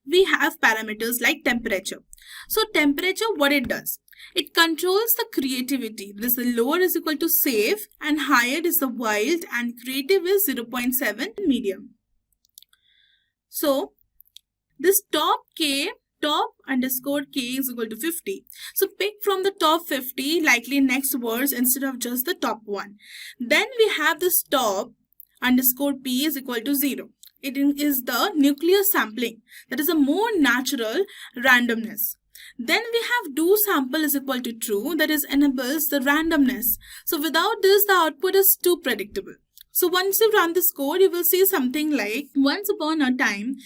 we have parameters like temperature. So temperature, what it does, it controls the creativity. This is lower is equal to safe and higher is the wild, and creative is 0.7 medium. So this top underscore k is equal to 50. So pick from the top 50 likely next words instead of just the top one. Then we have this top underscore p is equal to 0. It is the nuclear sampling, that is a more natural randomness. Then we have do sample is equal to true, that is enables the randomness. So without this the output is too predictable. So once you run this code, you will see something like once upon a time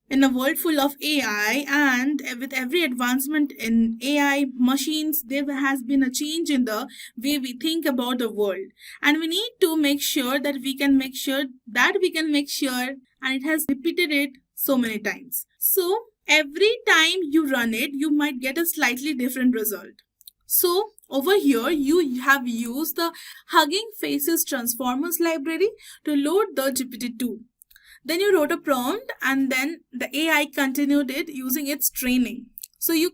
in a world full of AI, and with every advancement in AI machines, there has been a change in the way we think about the world. And we need to make sure that we can make sure, and it has repeated it so many times. So every time you run it, you might get a slightly different result. So over here, you have used the Hugging Faces Transformers library to load the GPT-2. Then you wrote a prompt, and then the AI continued it using its training. So you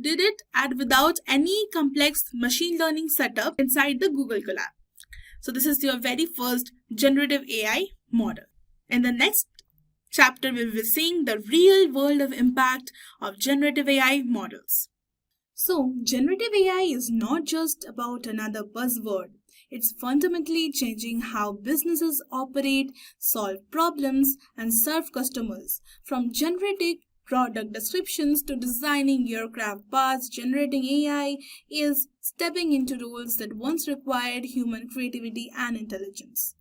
did it without any complex machine learning setup inside the Google Colab. So this is your very first generative AI model. In the next chapter, we will be seeing the real world of impact of generative AI models. So generative AI is not just about another buzzword. It's fundamentally changing how businesses operate, solve problems, and serve customers. From generating product descriptions to designing aircraft parts, generating AI is stepping into roles that once required human creativity and intelligence.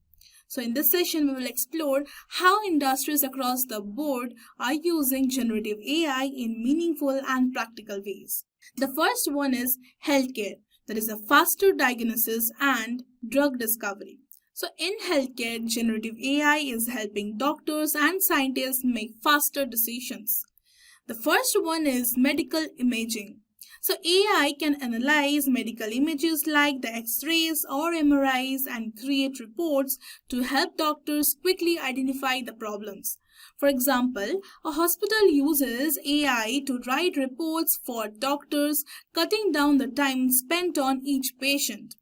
So in this session, we will explore how industries across the board are using generative AI in meaningful and practical ways. The first one is healthcare. That is a faster diagnosis and drug discovery. So in healthcare, generative AI is helping doctors and scientists make faster decisions. The first one is medical imaging. So AI can analyze medical images like the X-rays or MRIs and create reports to help doctors quickly identify the problems. For example, a hospital uses AI to write reports for doctors, cutting down the time spent on each patient.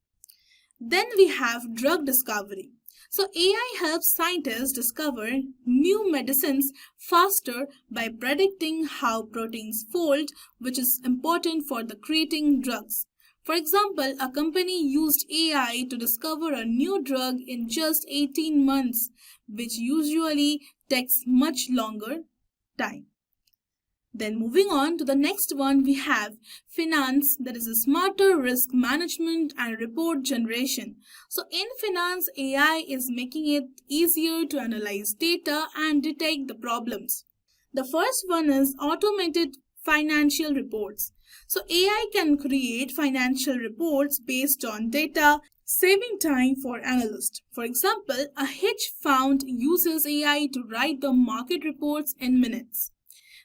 Then we have drug discovery. So AI helps scientists discover new medicines faster by predicting how proteins fold, which is important for the creating drugs. For example, a company used AI to discover a new drug in just 18 months, which usually takes much longer time. Then moving on to the next one, we have finance, that is a smarter risk management and report generation. So in finance, AI is making it easier to analyze data and detect the problems. The first one is automated financial reports. So AI can create financial reports based on data, saving time for analysts. For example, a hedge fund uses AI to write the market reports in minutes.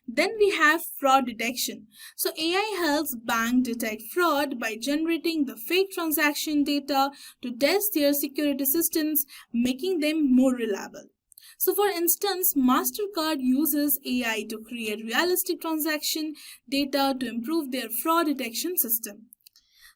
Then we have fraud detection. So AI helps banks detect fraud by generating the fake transaction data to test their security systems, making them more reliable. So for instance, MasterCard uses AI to create realistic transaction data to improve their fraud detection system.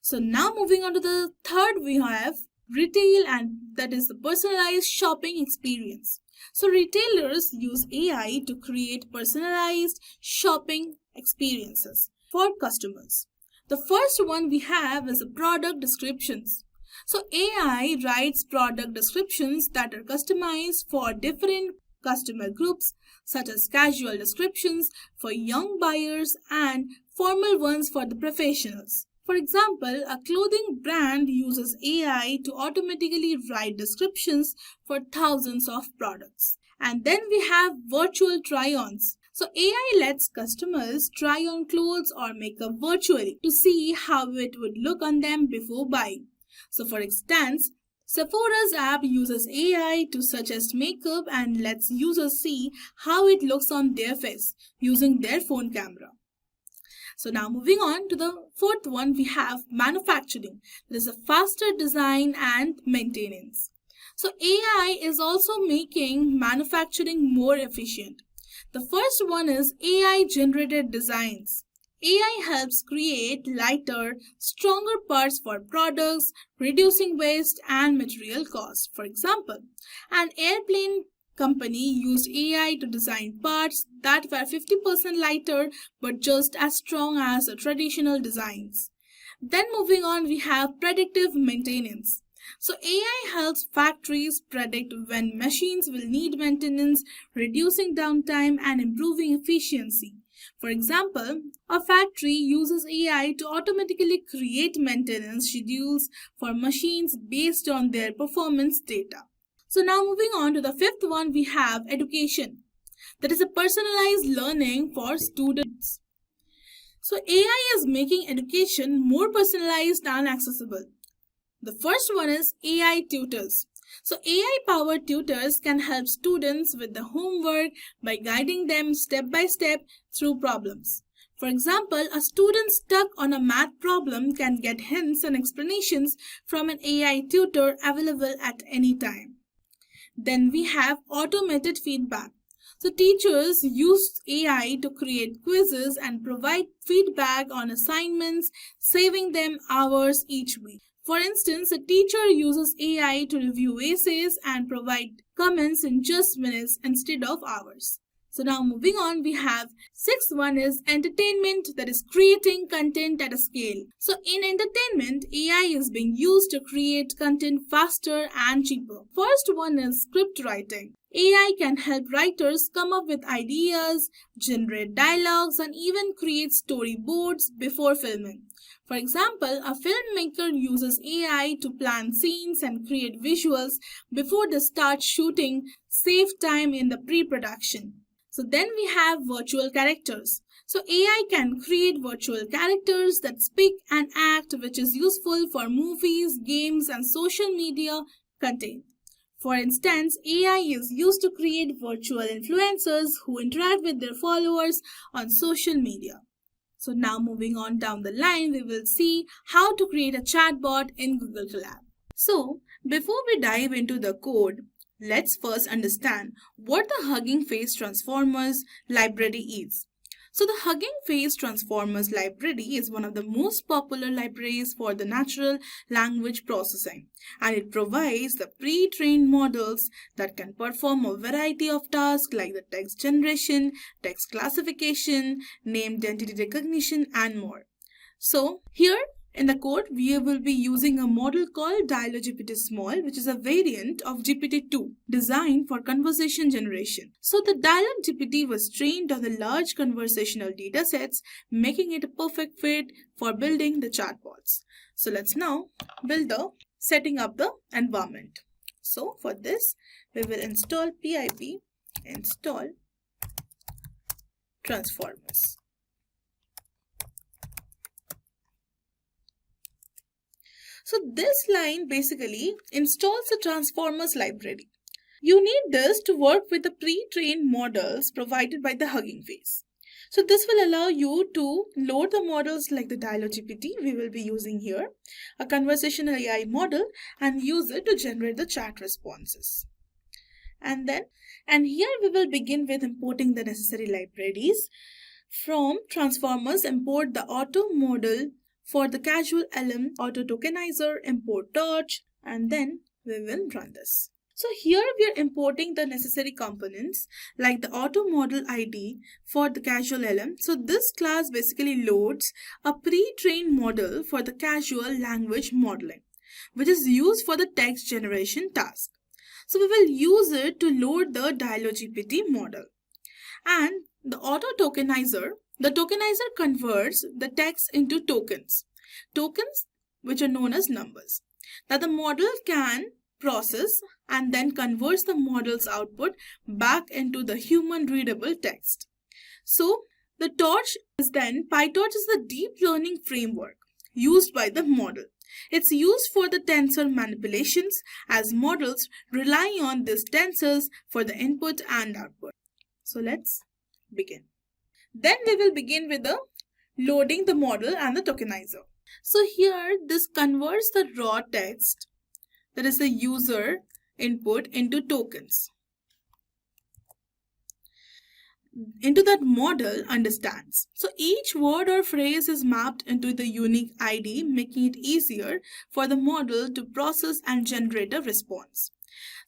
So now moving on to the third, we have retail, and that is the personalized shopping experience. So retailers use AI to create personalized shopping experiences for customers. The first one we have is product descriptions. So AI writes product descriptions that are customized for different customer groups, such as casual descriptions for young buyers and formal ones for the professionals. For example, a clothing brand uses AI to automatically write descriptions for thousands of products. And then we have virtual try-ons. So AI lets customers try on clothes or makeup virtually to see how it would look on them before buying. So for instance, Sephora's app uses AI to suggest makeup and lets users see how it looks on their face using their phone camera. So now moving on to the fourth one, we have manufacturing. There is a faster design and maintenance. So AI is also making manufacturing more efficient. The first one is AI generated designs. AI helps create lighter, stronger parts for products, reducing waste and material costs. For example, an airplane company used AI to design parts that were 50% lighter but just as strong as the traditional designs. Then moving on, we have predictive maintenance. So AI helps factories predict when machines will need maintenance, reducing downtime and improving efficiency. For example, a factory uses AI to automatically create maintenance schedules for machines based on their performance data. So now moving on to the fifth one, we have education. That is a personalized learning for students. So AI is making education more personalized and accessible. The first one is AI tutors. So AI-powered tutors can help students with the homework by guiding them step by step through problems. For example, a student stuck on a math problem can get hints and explanations from an AI tutor available at any time. Then we have automated feedback. So teachers use AI to create quizzes and provide feedback on assignments, saving them hours each week. For instance, a teacher uses AI to review essays and provide comments in just minutes instead of hours. So now moving on, we have sixth one is entertainment, that is creating content at a scale. So in entertainment, AI is being used to create content faster and cheaper. First one is script writing. AI can help writers come up with ideas, generate dialogues, and even create storyboards before filming. For example, a filmmaker uses AI to plan scenes and create visuals before they start shooting, save time in the pre-production. So then we have virtual characters. So AI can create virtual characters that speak and act, which is useful for movies, games, and social media content. For instance, AI is used to create virtual influencers who interact with their followers on social media. So now moving on down the line, we will see how to create a chatbot in Google Colab. So before we dive into the code, let's first understand what the Hugging Face Transformers library is. So the Hugging Face Transformers library is one of the most popular libraries for the natural language processing, and it provides the pre-trained models that can perform a variety of tasks like the text generation, text classification, named entity recognition, and more. So here in the code, we will be using a model called Dialog GPT Small, which is a variant of GPT-2 designed for conversation generation. So the Dialog GPT was trained on the large conversational datasets, making it a perfect fit for building the chatbots. So let's now build the setting up the environment. So for this, we will install pip install transformers. So this line basically installs the transformers library. You need this to work with the pre-trained models provided by the Hugging Face. So this will allow you to load the models like the Dialog GPT we will be using here, a conversational AI model, and use it to generate the chat responses. And here we will begin with importing the necessary libraries. From transformers, import the auto model. For the casual LM auto tokenizer, import torch, and then we will run this. So here we are importing the necessary components like the auto model ID for the casual LM. So this class basically loads a pre-trained model for the casual language modeling, which is used for the text generation task. So we will use it to load the Dialog GPT model. And the auto tokenizer, the tokenizer converts the text into tokens which are known as numbers, that the model can process and then converts the model's output back into the human readable text. So the torch is then, PyTorch is the deep learning framework used by the model. It's used for the tensor manipulations as models rely on these tensors for the input and output. So let's begin. Then we will begin with the loading the model and the tokenizer. So here this converts the raw text, that is the user input, into tokens. Into that model understands. So each word or phrase is mapped into the unique ID, making it easier for the model to process and generate a response.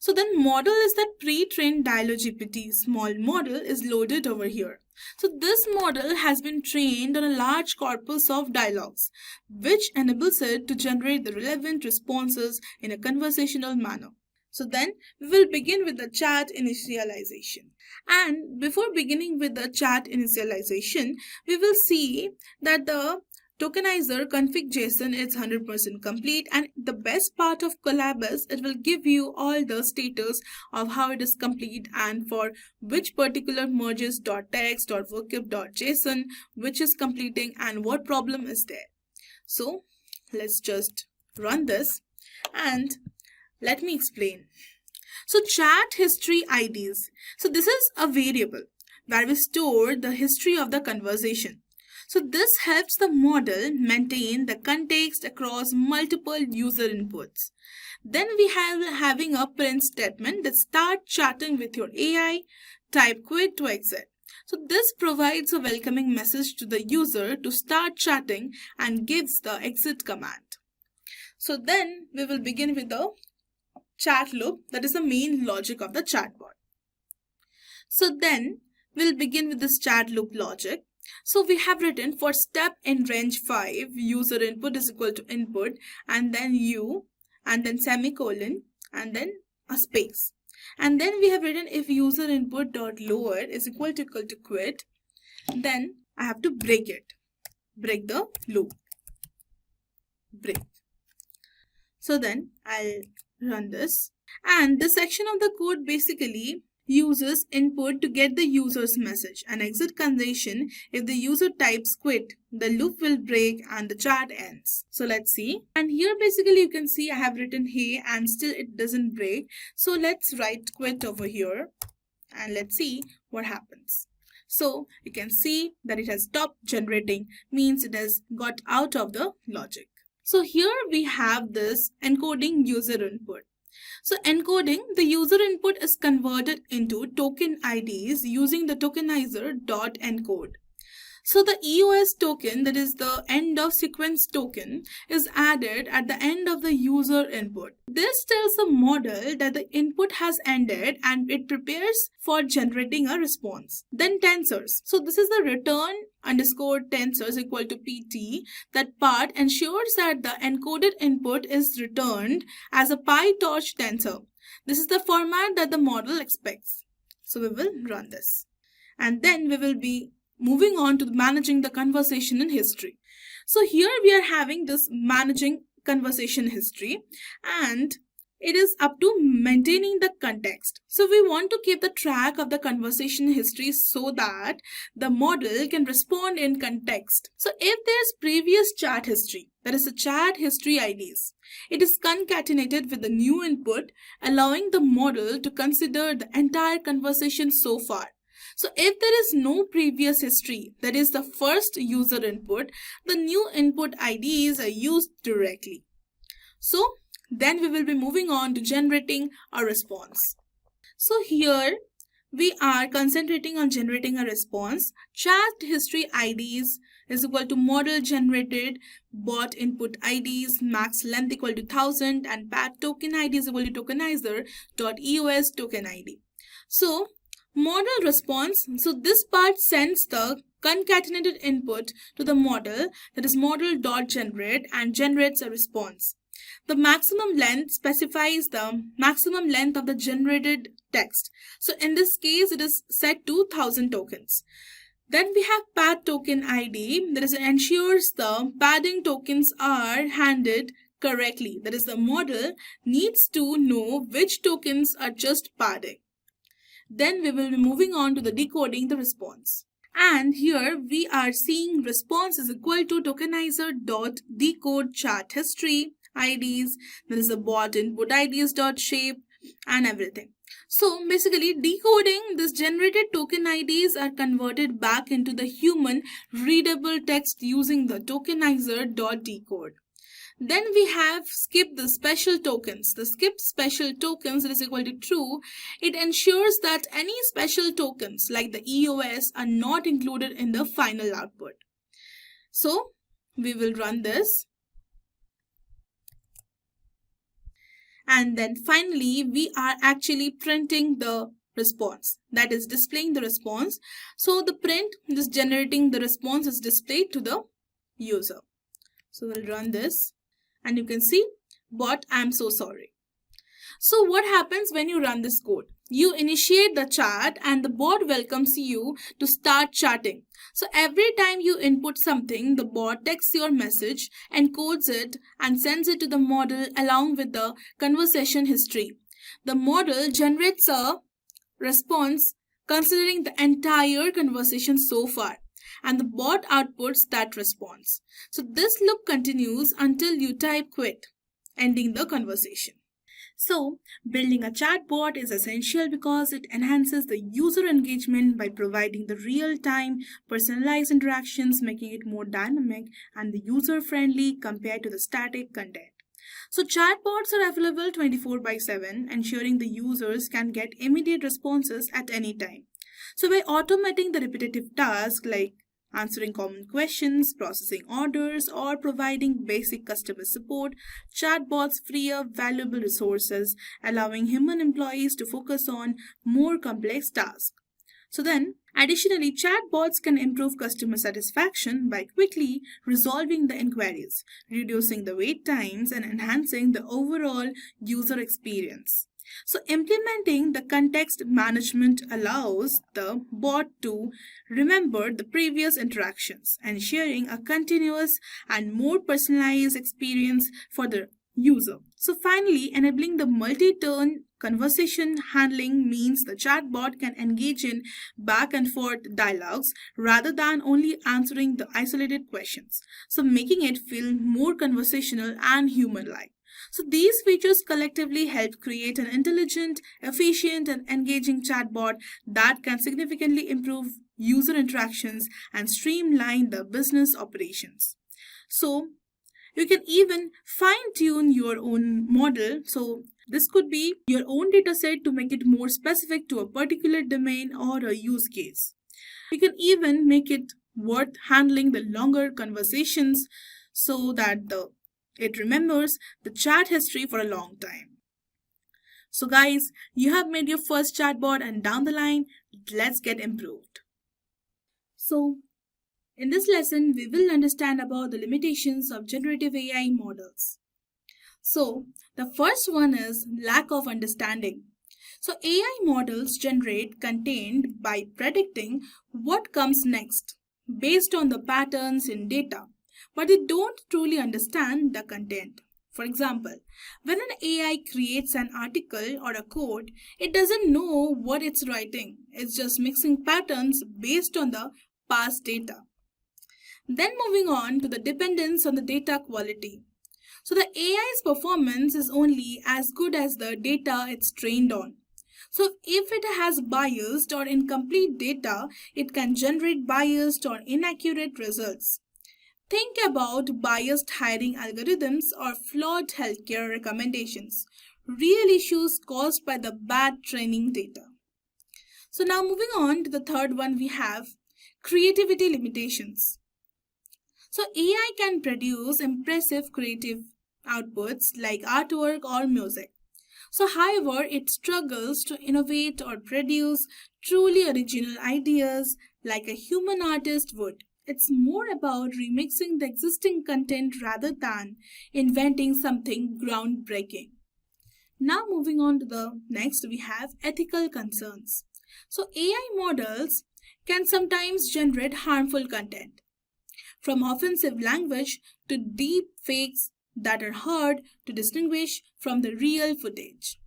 So then model is that pre-trained Dialog GPT small model is loaded over here. So this model has been trained on a large corpus of dialogues, which enables it to generate the relevant responses in a conversational manner. So then we will begin with the chat initialization. And before beginning with the chat initialization, we will see that the tokenizer config.json is 100% complete, and the best part of Collab is it will give you all the status of how it is complete and for which particular merges.text.vocab.json which is completing and what problem is there. So let's just run this and let me explain. So chat history IDs. So this is a variable where we store the history of the conversation. So this helps the model maintain the context across multiple user inputs. Then we have having a print statement that start chatting with your AI, type quit to exit. So this provides a welcoming message to the user to start chatting and gives the exit command. So then we will begin with the chat loop, that is the main logic of the chatbot. So then we'll begin with this chat loop logic. So we have written for step in range 5, user input is equal to input, and then u, and then semicolon, and then a space. And then we have written if user input dot lower is equal to quit, then I have to break it. Break the loop. Break. So then I'll run this. And this section of the code basically uses input to get the user's message and exit condition. If the user types quit, the loop will break and the chat ends. So let's see. And here basically you can see I have written hey and still it doesn't break. So let's write quit over here and let's see what happens. So you can see that it has stopped generating, means it has got out of the logic. So here we have this encoding user input. So encoding, the user input is converted into token IDs using the tokenizer .encode. So the EOS token, that is the end of sequence token, is added at the end of the user input. This tells the model that the input has ended and it prepares for generating a response. Then tensors. So this is the return underscore tensors equal to PT. That part ensures that the encoded input is returned as a PyTorch tensor. This is the format that the model expects. So we will run this. And then we will be moving on to managing the conversation in history. So here we are having this managing conversation history, and it is up to maintaining the context. So we want to keep the track of the conversation history so that the model can respond in context. So if there's previous chat history, that is the chat history IDs, it is concatenated with the new input, allowing the model to consider the entire conversation so far. So if there is no previous history, that is the first user input, the new input IDs are used directly. So then we will be moving on to generating a response. So here we are concentrating on generating a response. Chat history IDs is equal to model generated, bot input IDs, max length equal to 1000, and pat token ID is equal to tokenizer.eos token ID. So model response, so this part sends the concatenated input to the model, that is model.generate, and generates a response. The maximum length specifies the maximum length of the generated text. So in this case, it is set to 1000 tokens. Then we have pad token ID, that is ensures the padding tokens are handed correctly. That is, the model needs to know which tokens are just padding. Then we will be moving on to the decoding the response. And here we are seeing response is equal to tokenizer.decode chat history IDs, there is a bot input IDs dot shape and everything. So basically decoding this generated token IDs are converted back into the human readable text using the tokenizer.decode. Then we have skip the special tokens. The skip special tokens is equal to true. It ensures that any special tokens like the EOS are not included in the final output. So we will run this. And then finally, we are actually printing the response, that is displaying the response. So the print, this generating the response, is displayed to the user. So we'll run this. And you can see, bot, I'm so sorry. So what happens when you run this code? You initiate the chat and the bot welcomes you to start chatting. So every time you input something, the bot takes your message, encodes it, and sends it to the model along with the conversation history. The model generates a response considering the entire conversation so far, and the bot outputs that response. So this loop continues until you type quit, ending the conversation. So building a chatbot is essential because it enhances the user engagement by providing the real-time personalized interactions, making it more dynamic and the user-friendly compared to the static content. So chatbots are available 24/7, ensuring the users can get immediate responses at any time. So by automating the repetitive tasks like answering common questions, processing orders, or providing basic customer support, chatbots free up valuable resources, allowing human employees to focus on more complex tasks. So then, additionally, chatbots can improve customer satisfaction by quickly resolving the inquiries, reducing the wait times, and enhancing the overall user experience. So implementing the context management allows the bot to remember the previous interactions, ensuring a continuous and more personalized experience for the user. So finally, enabling the multi-turn conversation handling means the chatbot can engage in back and forth dialogues rather than only answering the isolated questions, so making it feel more conversational and human-like. So these features collectively help create an intelligent, efficient, and engaging chatbot that can significantly improve user interactions and streamline the business operations. So you can even fine-tune your own model. So this could be your own dataset to make it more specific to a particular domain or a use case. You can even make it worth handling the longer conversations so that it remembers the chat history for a long time. So guys, you have made your first chatbot and down the line, let's get improved. So in this lesson, we will understand about the limitations of generative AI models. So the first one is lack of understanding. So AI models generate content by predicting what comes next based on the patterns in data, but they don't truly understand the content. For example, when an AI creates an article or a code, it doesn't know what it's writing. It's just mixing patterns based on the past data. Then moving on to the dependence on the data quality. So the AI's performance is only as good as the data it's trained on. So if it has biased or incomplete data, it can generate biased or inaccurate results. Think about biased hiring algorithms or flawed healthcare recommendations, real issues caused by the bad training data. So now moving on to the third one, we have creativity limitations. So AI can produce impressive creative outputs like artwork or music. So however, it struggles to innovate or produce truly original ideas like a human artist would. It's more about remixing the existing content rather than inventing something groundbreaking. Now moving on to the next, we have ethical concerns. So AI models can sometimes generate harmful content, from offensive language to deep fakes that are hard to distinguish from the real footage.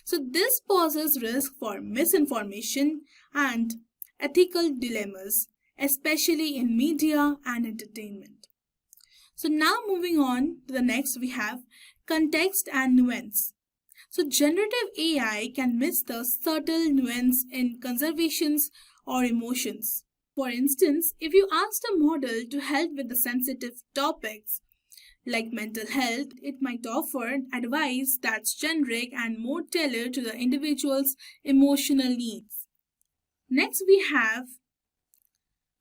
So this poses risk for misinformation and ethical dilemmas, especially in media and entertainment. So now moving on to the next, we have context and nuance. So generative AI can miss the subtle nuance in conservations or emotions. For instance, if you asked a model to help with the sensitive topics like mental health, it might offer advice that's generic and more tailored to the individual's emotional needs. Next, we have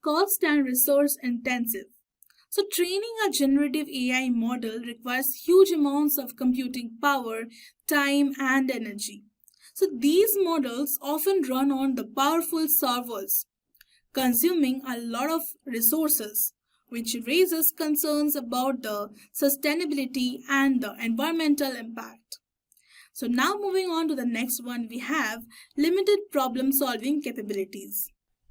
cost and resource intensive. So training a generative AI model requires huge amounts of computing power, time, and energy. So these models often run on the powerful servers, consuming a lot of resources, which raises concerns about the sustainability and the environmental impact. So now moving on to the next one, we have limited problem solving capabilities.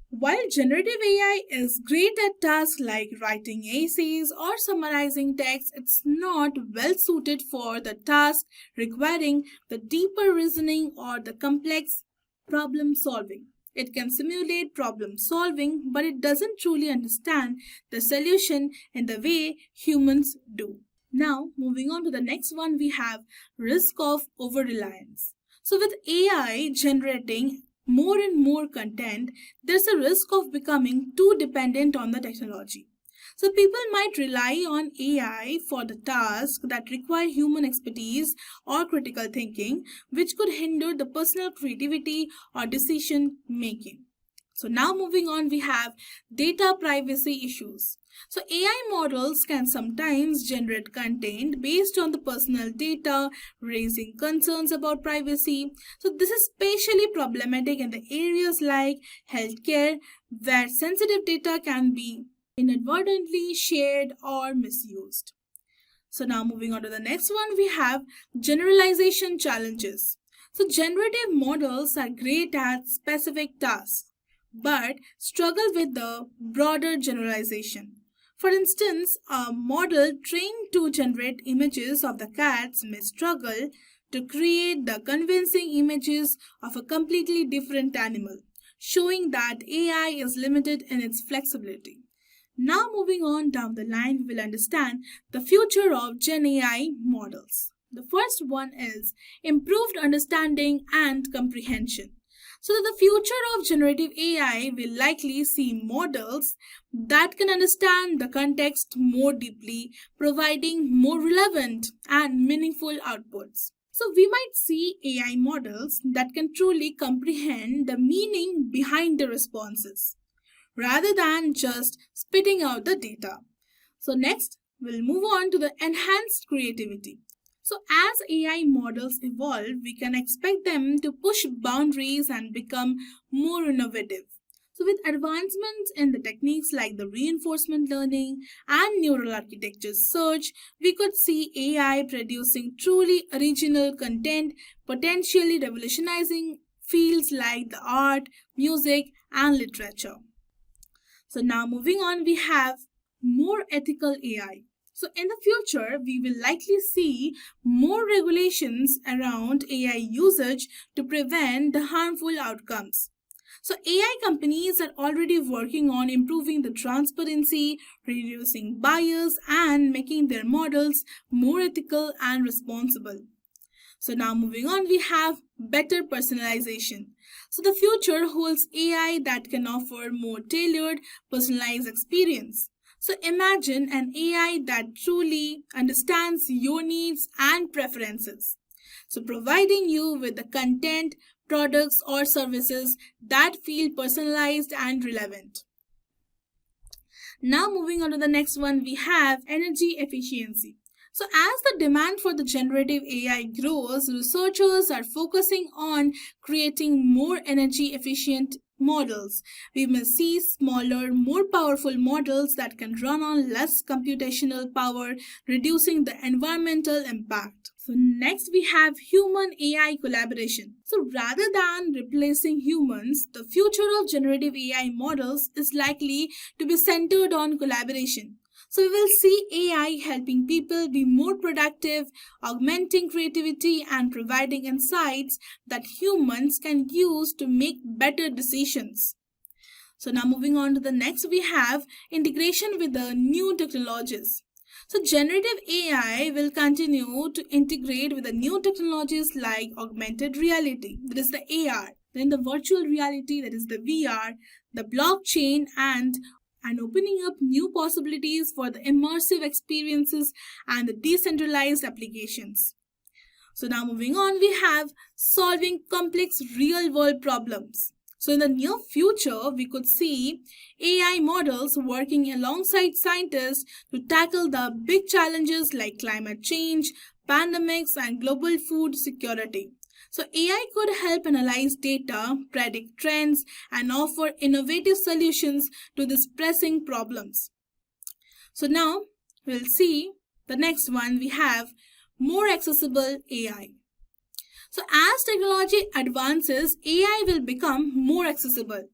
While generative AI is great at tasks like writing essays or summarizing text, it's not well suited for the task requiring the deeper reasoning or the complex problem solving. It can simulate problem solving, but it doesn't truly understand the solution in the way humans do. Now, moving on to the next one, we have risk of over reliance. So, with AI generating more and more content, there's a risk of becoming too dependent on the technology. So people might rely on AI for the tasks that require human expertise or critical thinking, which could hinder the personal creativity or decision making. So now moving on, we have data privacy issues. So AI models can sometimes generate content based on the personal data, raising concerns about privacy. So this is especially problematic in the areas like healthcare, where sensitive data can be inadvertently shared or misused. So now moving on to the next one, we have generalization challenges. So generative models are great at specific tasks, but struggle with the broader generalization. For instance, a model trained to generate images of the cats may struggle to create the convincing images of a completely different animal, showing that AI is limited in its flexibility. Now moving on down the line, we will understand the future of Gen AI models. The first one is improved understanding and comprehension. So that the future of generative AI will likely see models that can understand the context more deeply, providing more relevant and meaningful outputs. So we might see AI models that can truly comprehend the meaning behind the responses, rather than just spitting out the data. So next, we'll move on to the enhanced creativity. So as AI models evolve, we can expect them to push boundaries and become more innovative. So with advancements in the techniques like the reinforcement learning and neural architecture search, we could see AI producing truly original content, potentially revolutionizing fields like the art, music, and literature. So now moving on, we have more ethical AI. So in the future, we will likely see more regulations around AI usage to prevent the harmful outcomes. So AI companies are already working on improving the transparency, reducing bias, and making their models more ethical and responsible. So now moving on, we have better personalization. So the future holds AI that can offer more tailored, personalized experience. So imagine an AI that truly understands your needs and preferences. So providing you with the content, products or services that feel personalized and relevant. Now moving on to the next one, we have energy efficiency. So as the demand for the generative AI grows, researchers are focusing on creating more energy efficient models. We may see smaller, more powerful models that can run on less computational power, reducing the environmental impact. So next we have human AI collaboration. So rather than replacing humans, the future of generative AI models is likely to be centered on collaboration. So we will see AI helping people be more productive, augmenting creativity and providing insights that humans can use to make better decisions. So now moving on to the next, we have integration with the new technologies. So generative AI will continue to integrate with the new technologies like augmented reality, that is the AR, then the virtual reality, that is the VR, the blockchain, and opening up new possibilities for the immersive experiences and the decentralized applications. So now moving on, we have solving complex real-world problems. So in the near future, we could see AI models working alongside scientists to tackle the big challenges like climate change, pandemics, and global food security. So AI could help analyze data, predict trends, and offer innovative solutions to these pressing problems. So now we'll see the next one, we have more accessible AI. So as technology advances, AI will become more accessible.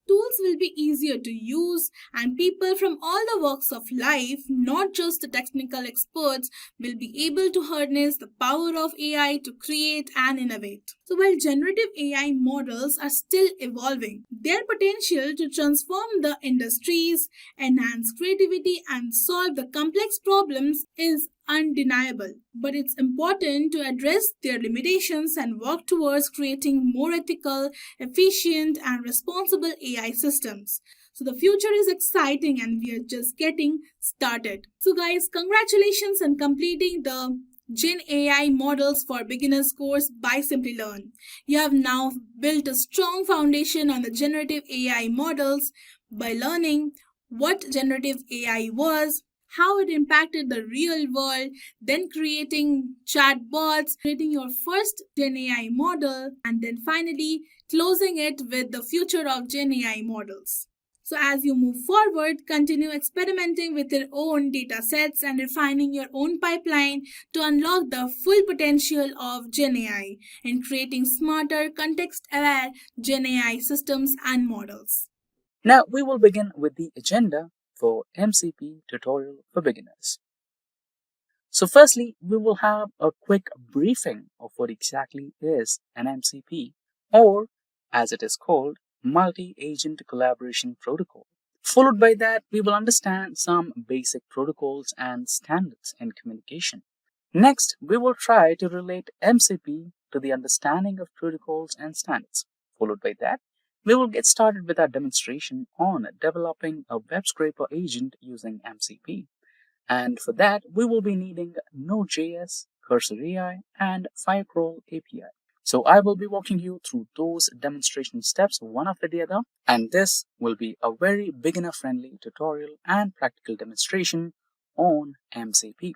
Tools will be easier to use, and people from all the walks of life, not just the technical experts, will be able to harness the power of AI to create and innovate. So while generative AI models are still evolving, their potential to transform the industries, enhance creativity, and solve the complex problems is undeniable. But it's important to address their limitations and work towards creating more ethical, efficient, and responsible AI systems. So the future is exciting and we are just getting started. So guys, congratulations on completing the Gen AI Models for Beginners course by Simplilearn. You have now built a strong foundation on the generative AI models by learning what generative AI was, how it impacted the real world, then creating chatbots, creating your first Gen AI model, and then finally closing it with the future of Gen AI models. So as you move forward, continue experimenting with your own data sets and refining your own pipeline to unlock the full potential of Gen AI in creating smarter, context-aware Gen AI systems and models. Now we will begin with the agenda for MCP tutorial for beginners. So firstly, we will have a quick briefing of what exactly is an MCP, or as it is called, Multi-Agent Collaboration Protocol. Followed by that, we will understand some basic protocols and standards in communication. Next, we will try to relate MCP to the understanding of protocols and standards. Followed by that, we will get started with our demonstration on developing a web scraper agent using MCP. And for that, we will be needing Node.js, Cursor AI, and Firecrawl API. So I will be walking you through those demonstration steps one after the other, and this will be a very beginner-friendly tutorial and practical demonstration on MCP.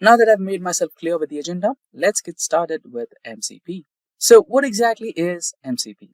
Now that I've made myself clear with the agenda, let's get started with MCP. So what exactly is MCP?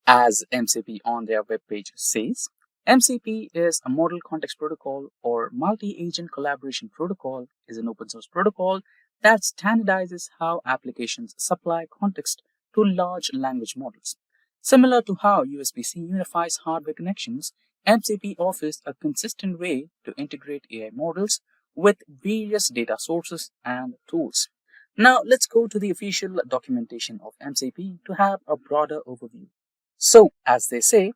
As MCP on their webpage says, MCP is a Model Context Protocol or Multi-Agent Collaboration Protocol, is an open source protocol that standardizes how applications supply context to large language models. Similar to how USB-C unifies hardware connections, MCP offers a consistent way to integrate AI models with various data sources and tools. Now let's go to the official documentation of MCP to have a broader overview. So, as they say,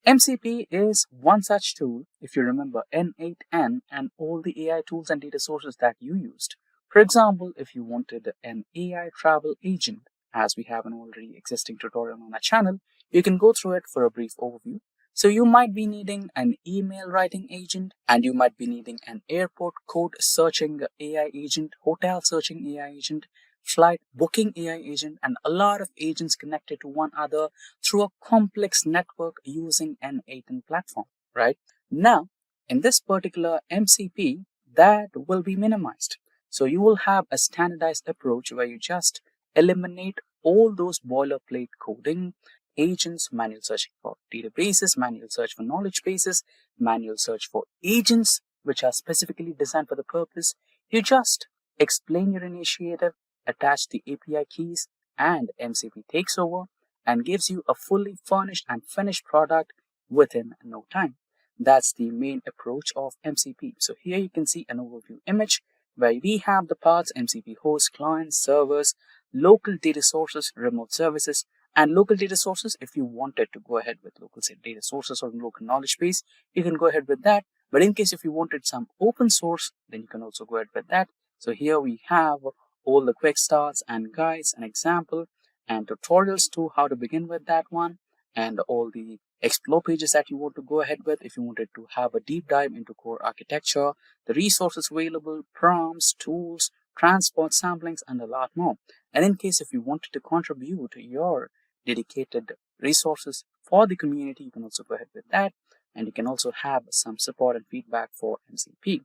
MCP is one such tool if you remember N8N and all the AI tools and data sources that you used. For example, if you wanted an AI travel agent, as we have an already existing tutorial on our channel, you can go through it for a brief overview. So you might be needing an email writing agent, and you might be needing an airport code searching AI agent, hotel searching AI agent, flight booking AI agent, and a lot of agents connected to one another through a complex network using an N8N platform, right? Now, in this particular MCP, that will be minimized. So you will have a standardized approach where you just eliminate all those boilerplate coding, agents, manual searching for databases, manual search for knowledge bases, manual search for agents, which are specifically designed for the purpose. You just explain your initiative, attach the API keys, and MCP takes over and gives you a fully furnished and finished product within no time. That's the main approach of MCP. So here you can see an overview image where we have the parts MCP host, clients, servers, local data sources, remote services, and local data sources. If you wanted to go ahead with local data sources or local knowledge base, you can go ahead with that. But in case if you wanted some open source, then you can also go ahead with that. So here we have all the quick starts and guides and example and tutorials to how to begin with that one, and all the explore pages that you want to go ahead with if you wanted to have a deep dive into core architecture, the resources available, prompts, tools, transport samplings, and a lot more. And in case if you wanted to contribute your dedicated resources for the community, you can also go ahead with that, and you can also have some support and feedback for MCP.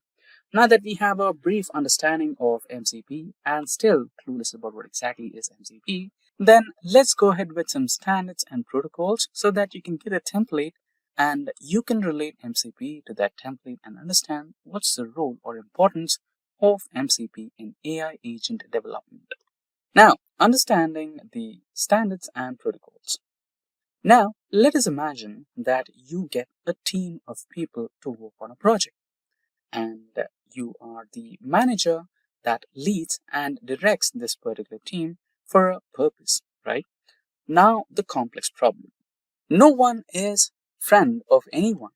Now that we have a brief understanding of MCP and still clueless about what exactly is MCP, then let's go ahead with some standards and protocols so that you can get a template and you can relate MCP to that template and understand what's the role or importance of MCP in AI agent development. Now, understanding the standards and protocols. Now, let us imagine that you get a team of people to work on a project, and you are the manager that leads and directs this particular team for a purpose, right? Now, the complex problem. No one is friend of anyone.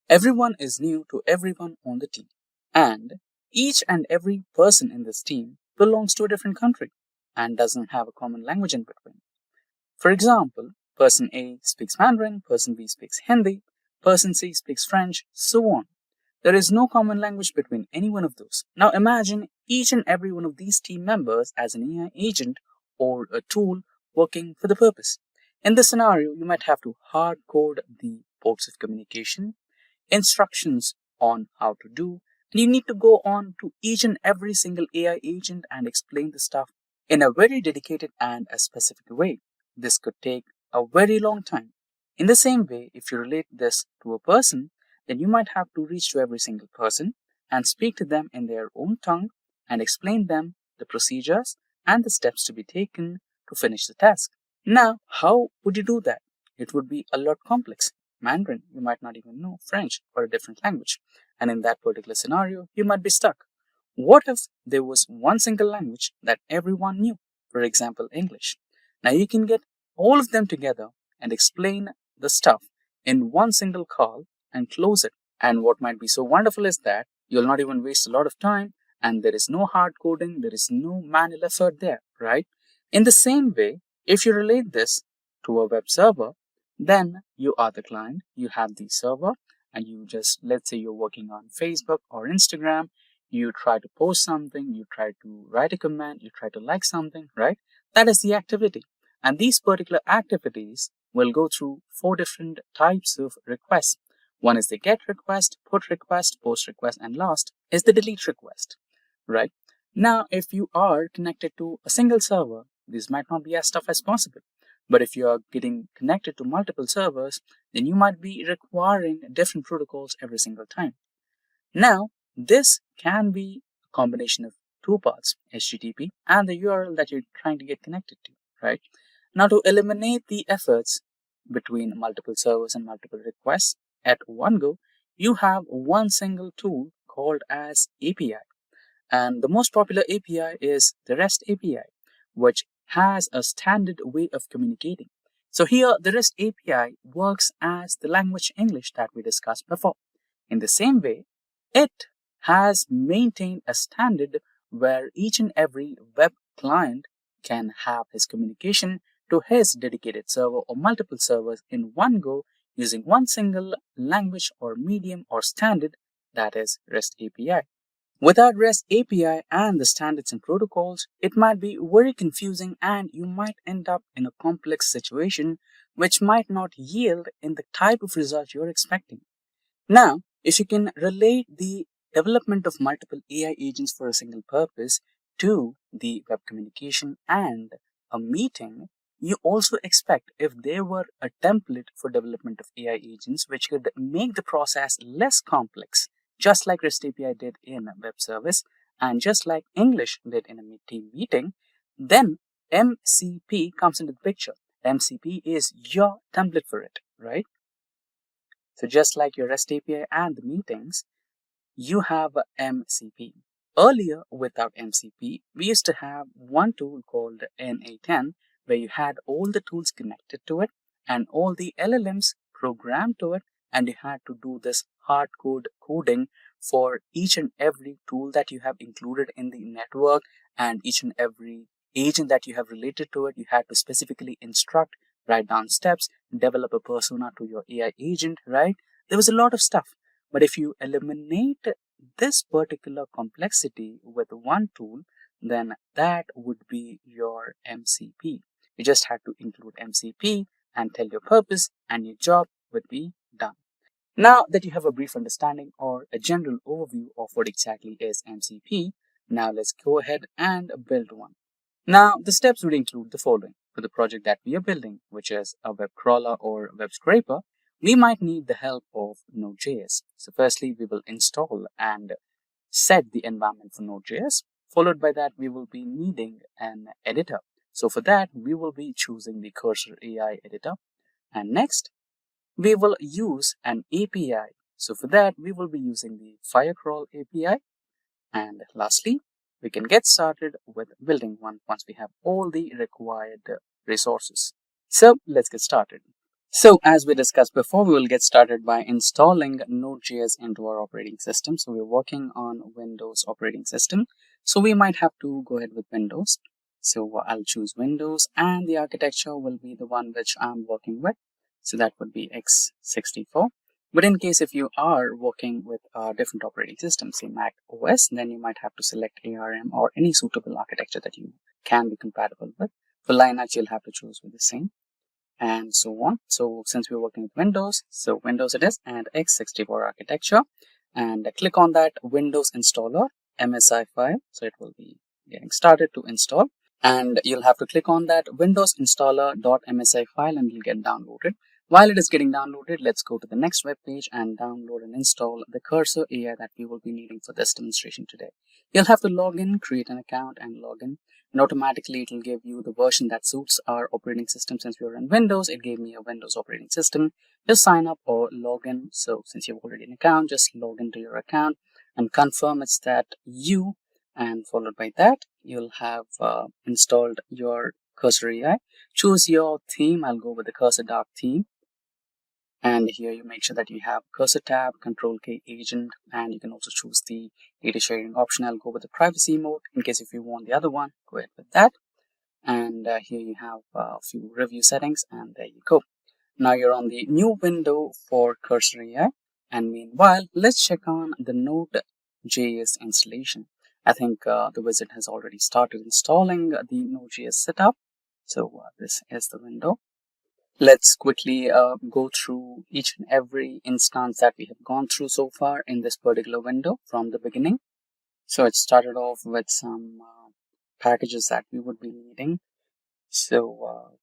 Everyone is new to everyone on the team. And each and every person in this team belongs to a different country and doesn't have a common language in between. For example, person A speaks Mandarin, person B speaks Hindi, person C speaks French, so on. There is no common language between any one of those. Now imagine each and every one of these team members as an AI agent or a tool working for the purpose. In this scenario, you might have to hard code the ports of communication, instructions on how to do, and you need to go on to each and every single AI agent and explain the stuff in a very dedicated and a specific way. This could take a very long time. In the same way, if you relate this to a person, then you might have to reach to every single person and speak to them in their own tongue and explain them the procedures and the steps to be taken to finish the task. Now, how would you do that? It would be a lot complex. Mandarin, you might not even know French or a different language. And in that particular scenario, you might be stuck. What if there was one single language that everyone knew? For example, English. Now you can get all of them together and explain the stuff in one single call and close it. And what might be so wonderful is that you'll not even waste a lot of time, and there is no hard coding, there is no manual effort there, right? In the same way, if you relate this to a web server, then you are the client, you have the server, and you just, let's say you're working on Facebook or Instagram, You try to post something, you try to write a comment, you try to like something, right? That is the activity. And these particular activities will go through 4 different types of requests. One is the get request, put request, post request, and last is the delete request, right? Now, if you are connected to a single server, this might not be as tough as possible. But if you are getting connected to multiple servers, then you might be requiring different protocols every single time. Now, this can be a combination of 2 parts, HTTP and the URL that you're trying to get connected to, right? Now, to eliminate the efforts between multiple servers and multiple requests at one go, you have one single tool called as API. And the most popular API is the REST API, which has a standard way of communicating. So here, the REST API works as the language English that we discussed before. In the same way, it has maintained a standard where each and every web client can have his communication to his dedicated server or multiple servers in one go using one single language or medium or standard, that is REST API. Without REST API and the standards and protocols, it might be very confusing and you might end up in a complex situation which might not yield in the type of result you're expecting. Now, if you can relate the development of multiple AI agents for a single purpose to the web communication and a meeting, you also expect if there were a template for development of AI agents which could make the process less complex, just like REST API did in a web service and just like English did in a team meeting, then MCP comes into the picture. MCP is your template for it, right? So just like your REST API and the meetings, you have a MCP. Earlier, without MCP, we used to have one tool called NA10, where you had all the tools connected to it and all the LLMs programmed to it, and you had to do this hard coding for each and every tool that you have included in the network and each and every agent that you have related to it. You had to specifically instruct, write down steps, develop a persona to your AI agent, right? There was a lot of stuff. But if you eliminate this particular complexity with one tool, then that would be your MCP. You just had to include MCP and tell your purpose, and your job would be done. Now that you have a brief understanding or a general overview of what exactly is MCP, now let's go ahead and build one. Now, the steps would include the following. For the project that we are building, which is a web crawler or web scraper, we might need the help of Node.js. So firstly, we will install and set the environment for Node.js. Followed by that, we will be needing an editor. So for that, we will be choosing the Cursor AI editor. And next, we will use an API. So for that, we will be using the Firecrawl API. And lastly, we can get started with building one once we have all the required resources. So let's get started. So as we discussed before, we will get started by installing Node.js into our operating system. So we're working on Windows operating system. So we might have to go ahead with Windows. So I'll choose Windows and the architecture will be the one which I'm working with. So that would be x64. But in case if you are working with a different operating system, say Mac OS, then you might have to select ARM or any suitable architecture that you can be compatible with. For Linux, you'll have to choose with the same and so on. So since we're working with Windows, so Windows it is and x64 architecture. And click on that Windows installer MSI file. So it will be getting started to install. And you'll have to click on that Windows installer.msi file and it'll get downloaded. While it is getting downloaded, let's go to the next web page and download and install the Cursor AI that we will be needing for this demonstration today. You'll have to log in, create an account and log in. And automatically it will give you the version that suits our operating system. Since we are in Windows, it gave me a Windows operating system. Just sign up or log in. So since you have already an account, just log into your account and confirm it's that you, and followed by that, you'll have installed your Cursor AI. Choose your theme. I'll go with the Cursor Dark theme. And here you make sure that you have Cursor tab, Control K agent, and you can also choose the data sharing option. I'll go with the privacy mode. In case if you want the other one, go ahead with that. And here you have a few review settings, and there you go. Now you're on the new window for Cursor AI. And meanwhile, let's check on the Node Node.js installation. I think the wizard has already started installing the Node.js setup. So this is the window. Let's quickly go through each and every instance that we have gone through so far in this particular window from the beginning. So it started off with some packages that we would be needing. So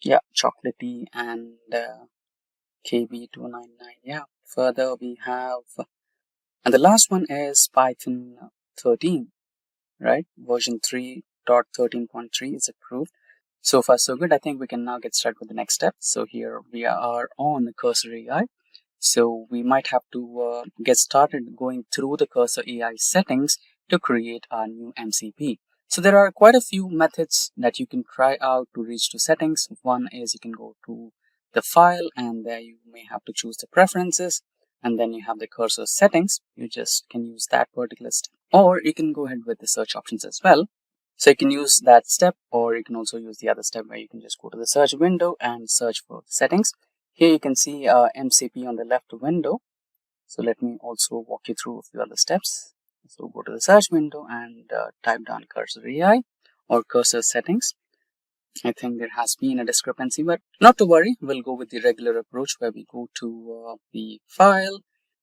yeah, chocolatey and KB299. Yeah, further we have, and the last one is Python 13, right? Version 3.13.3 is approved. So far, so good. I think we can now get started with the next step. So here we are on the Cursor AI. So we might have to get started going through the Cursor AI settings to create our new MCP. So there are quite a few methods that you can try out to reach to settings. One is you can go to the file and there you may have to choose the preferences, and then you have the cursor settings. You just can use that particular step, or you can go ahead with the search options as well. So you can use that step, or you can also use the other step where you can just go to the search window and search for the settings. Here you can see MCP on the left window. So let me also walk you through a few other steps. So go to the search window and type down Cursor AI or Cursor settings. I think there has been a discrepancy, but not to worry. We'll go with the regular approach where we go to the file,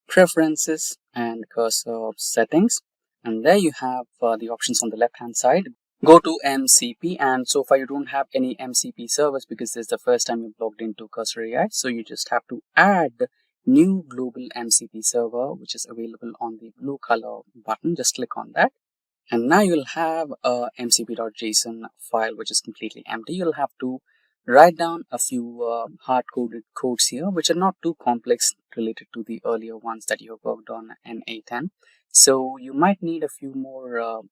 preferences, and cursor settings. And there you have the options on the left hand side. Go to MCP, and so far you don't have any MCP servers because this is the first time you've logged into Cursor AI. So you just have to add new global MCP server, which is available on the blue color button. Just click on that. And now you'll have a mcp.json file which is completely empty. You'll have to write down a few hard-coded codes here, which are not too complex related to the earlier ones that you have worked on in A10. So you might need a few more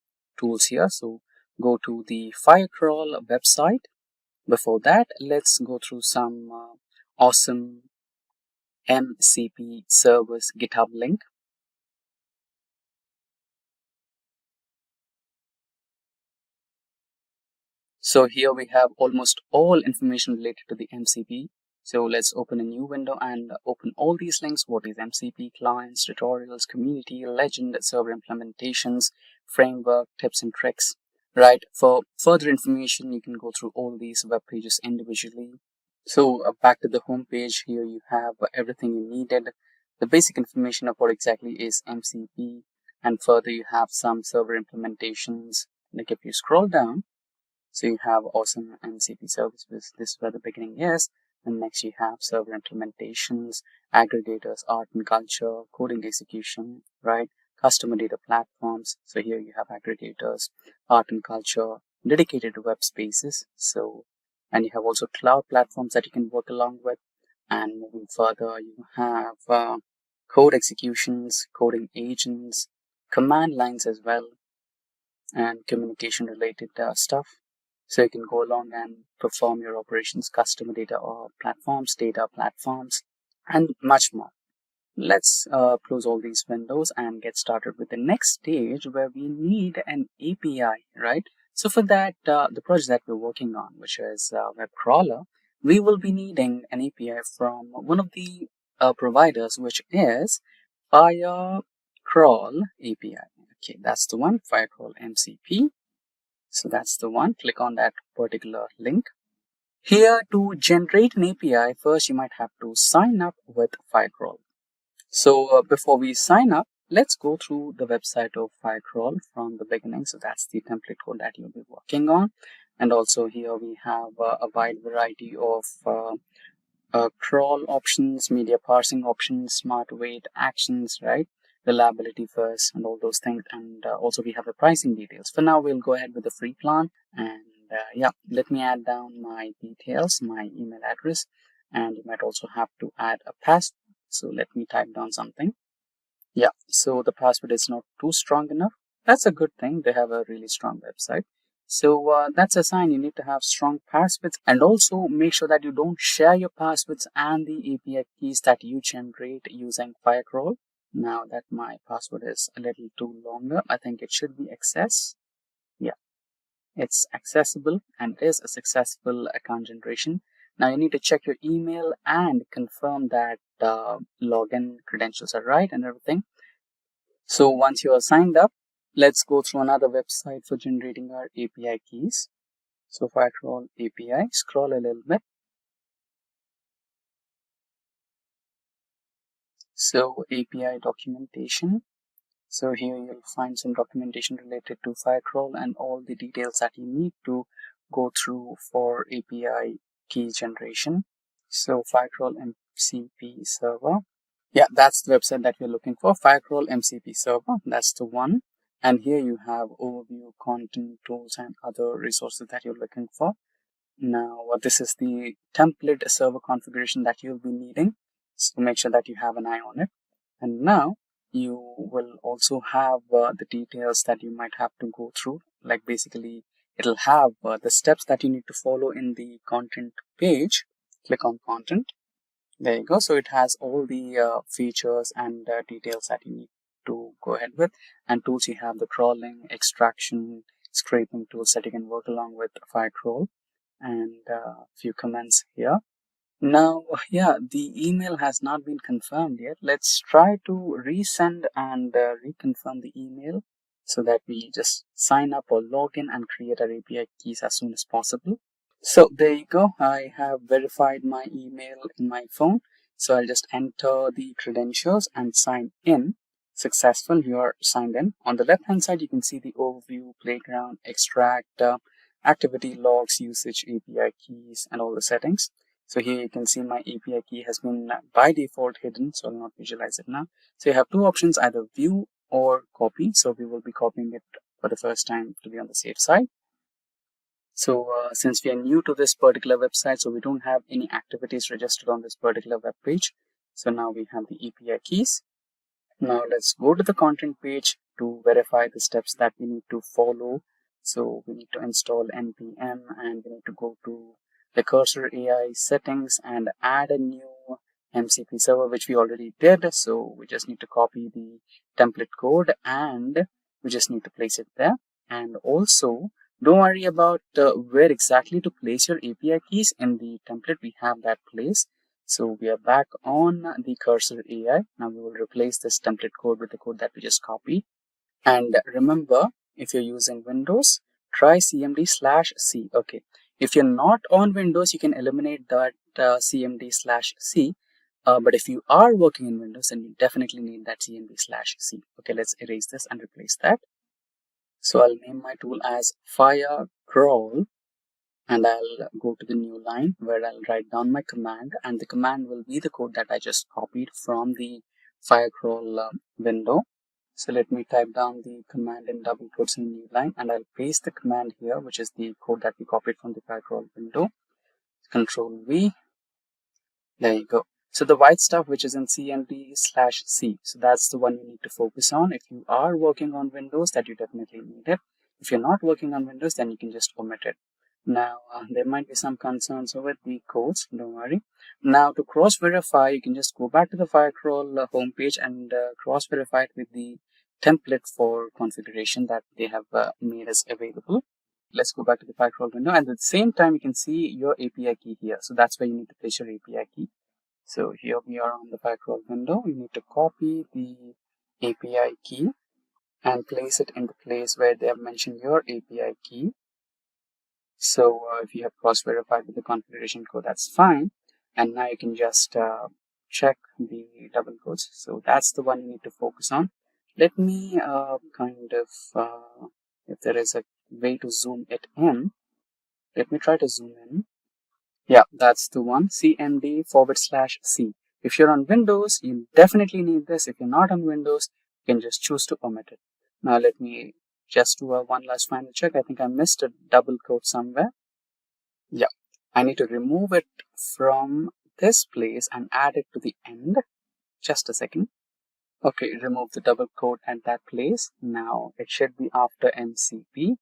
tools here. So go to the Firecrawl website. Before that, let's go through some awesome MCP servers GitHub link. So here we have almost all information related to the MCP. So let's open a new window and open all these links. What is MCP, clients, tutorials, community, legend, server implementations, framework, tips and tricks, right? For further information, you can go through all these web pages individually. So back to the home page, here you have everything you needed. The basic information of what exactly is MCP, and further you have some server implementations. Like if you scroll down, so you have awesome MCP services. This is where the beginning is. And next you have server implementations, aggregators, art and culture, coding execution, right? Customer data platforms. So here you have aggregators, art and culture, dedicated web spaces. So, and you have also cloud platforms that you can work along with. And moving further, you have code executions, coding agents, command lines as well, and communication related stuff. So you can go along and perform your operations, customer data or platforms, data platforms, and much more. Let's close all these windows and get started with the next stage where we need an API, right? So for that, the project that we're working on, which is web crawler, we will be needing an API from one of the providers, which is Firecrawl API. Okay, that's the one, Firecrawl MCP. So that's the one. Click on that particular link. Here, to generate an API, first you might have to sign up with Firecrawl. So before we sign up, let's go through the website of Firecrawl from the beginning. So that's the template code that you'll be working on. And also here we have a wide variety of crawl options, media parsing options, smart weight actions, right? Reliability first and all those things. And also we have the pricing details. For now, we'll go ahead with the free plan. And yeah, let me add down my details, my email address, and you might also have to add a password. So let me type down something. Yeah, so the password is not too strong enough. That's a good thing. They have a really strong website. So that's a sign you need to have strong passwords, and also make sure that you don't share your passwords and the API keys that you generate using Firecrawl. Now that my password is a little too longer, I think it should be access. Yeah, it's accessible and it is a successful account generation. Now you need to check your email and confirm that login credentials are right and everything. So once you are signed up, let's go through another website for generating our API keys. So if I scroll API, scroll a little bit. So API documentation. So here you'll find some documentation related to Firecrawl and all the details that you need to go through for API key generation. So Firecrawl MCP server. Yeah, that's the website that we're looking for. Firecrawl MCP server. That's the one. And here you have overview, content, tools, and other resources that you're looking for. Now, this is the template server configuration that you'll be needing. So make sure that you have an eye on it. And now you will also have the details that you might have to go through. Like basically, it'll have the steps that you need to follow in the content page. Click on content. There you go. So it has all the features and details that you need to go ahead with. And tools, you have the crawling, extraction, scraping tools that you can work along with Firecrawl, and a few comments here. Now, yeah, the email has not been confirmed yet. Let's try to resend and reconfirm the email so that we just sign up or log in and create our API keys as soon as possible. So there you go. I have verified my email in my phone. So I'll just enter the credentials and sign in. Successful, you are signed in. On the left hand side, you can see the overview, playground, extract, activity logs, usage, API keys, and all the settings. So here you can see my API key has been by default hidden, so I'll not visualize it now. So you have two options, either view or copy. So we will be copying it for the first time to be on the safe side. So since we are new to this particular website, so we don't have any activities registered on this particular web page. So now we have the API keys. Now let's go to the content page to verify the steps that we need to follow. So we need to install npm and we need to go to the Cursor AI settings and add a new MCP server, which we already did. So we just need to copy the template code and we just need to place it there. And also, don't worry about where exactly to place your API keys in the template. We have that place. So we are back on the Cursor AI. Now we will replace this template code with the code that we just copied. And remember, if you're using Windows, try cmd/c. Okay. If you're not on Windows, you can eliminate that cmd/c. But if you are working in Windows, then you definitely need that cmd/c. Okay, let's erase this and replace that. So I'll name my tool as Firecrawl. And I'll go to the new line where I'll write down my command, and the command will be the code that I just copied from the Firecrawl window. So let me type down the command in double quotes in the new line, and I'll paste the command here, which is the code that we copied from the Firecrawl window. Control V. There you go. So the white stuff, which is in cmd/c, so that's the one you need to focus on. If you are working on Windows, that you definitely need it. If you're not working on Windows, then you can just omit it. Now, there might be some concerns with the codes, don't worry. Now, to cross-verify, you can just go back to the Firecrawl homepage and cross-verify it with the template for configuration that they have made us available. Let's go back to the Firecrawl window, and at the same time, you can see your API key here. So that's where you need to place your API key. So here we are on the Firecrawl window. You need to copy the API key and place it in the place where they have mentioned your API key. So if you have cross-verified with the configuration code, that's fine. And now you can just check the double quotes. So that's the one you need to focus on. Let me if there is a way to zoom it in, let me try to zoom in. Yeah, that's the one, cmd/c. If you're on Windows, you definitely need this. If you're not on Windows, you can just choose to omit it. Now let me just do one last final check. I think I missed a double quote somewhere. Yeah, I need to remove it from this place and add it to the end. Just a second. Okay, remove the double quote at that place. Now it should be after MCP.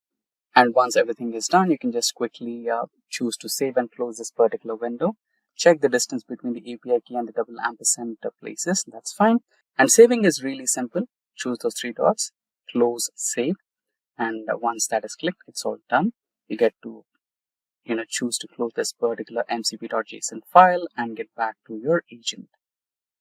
And once everything is done, you can just quickly choose to save and close this particular window. Check the distance between the API key and the double ampersand places. That's fine. And saving is really simple. Choose those three dots, close, save. And once that is clicked, it's all done. You get to choose to close this particular mcp.json file and get back to your agent.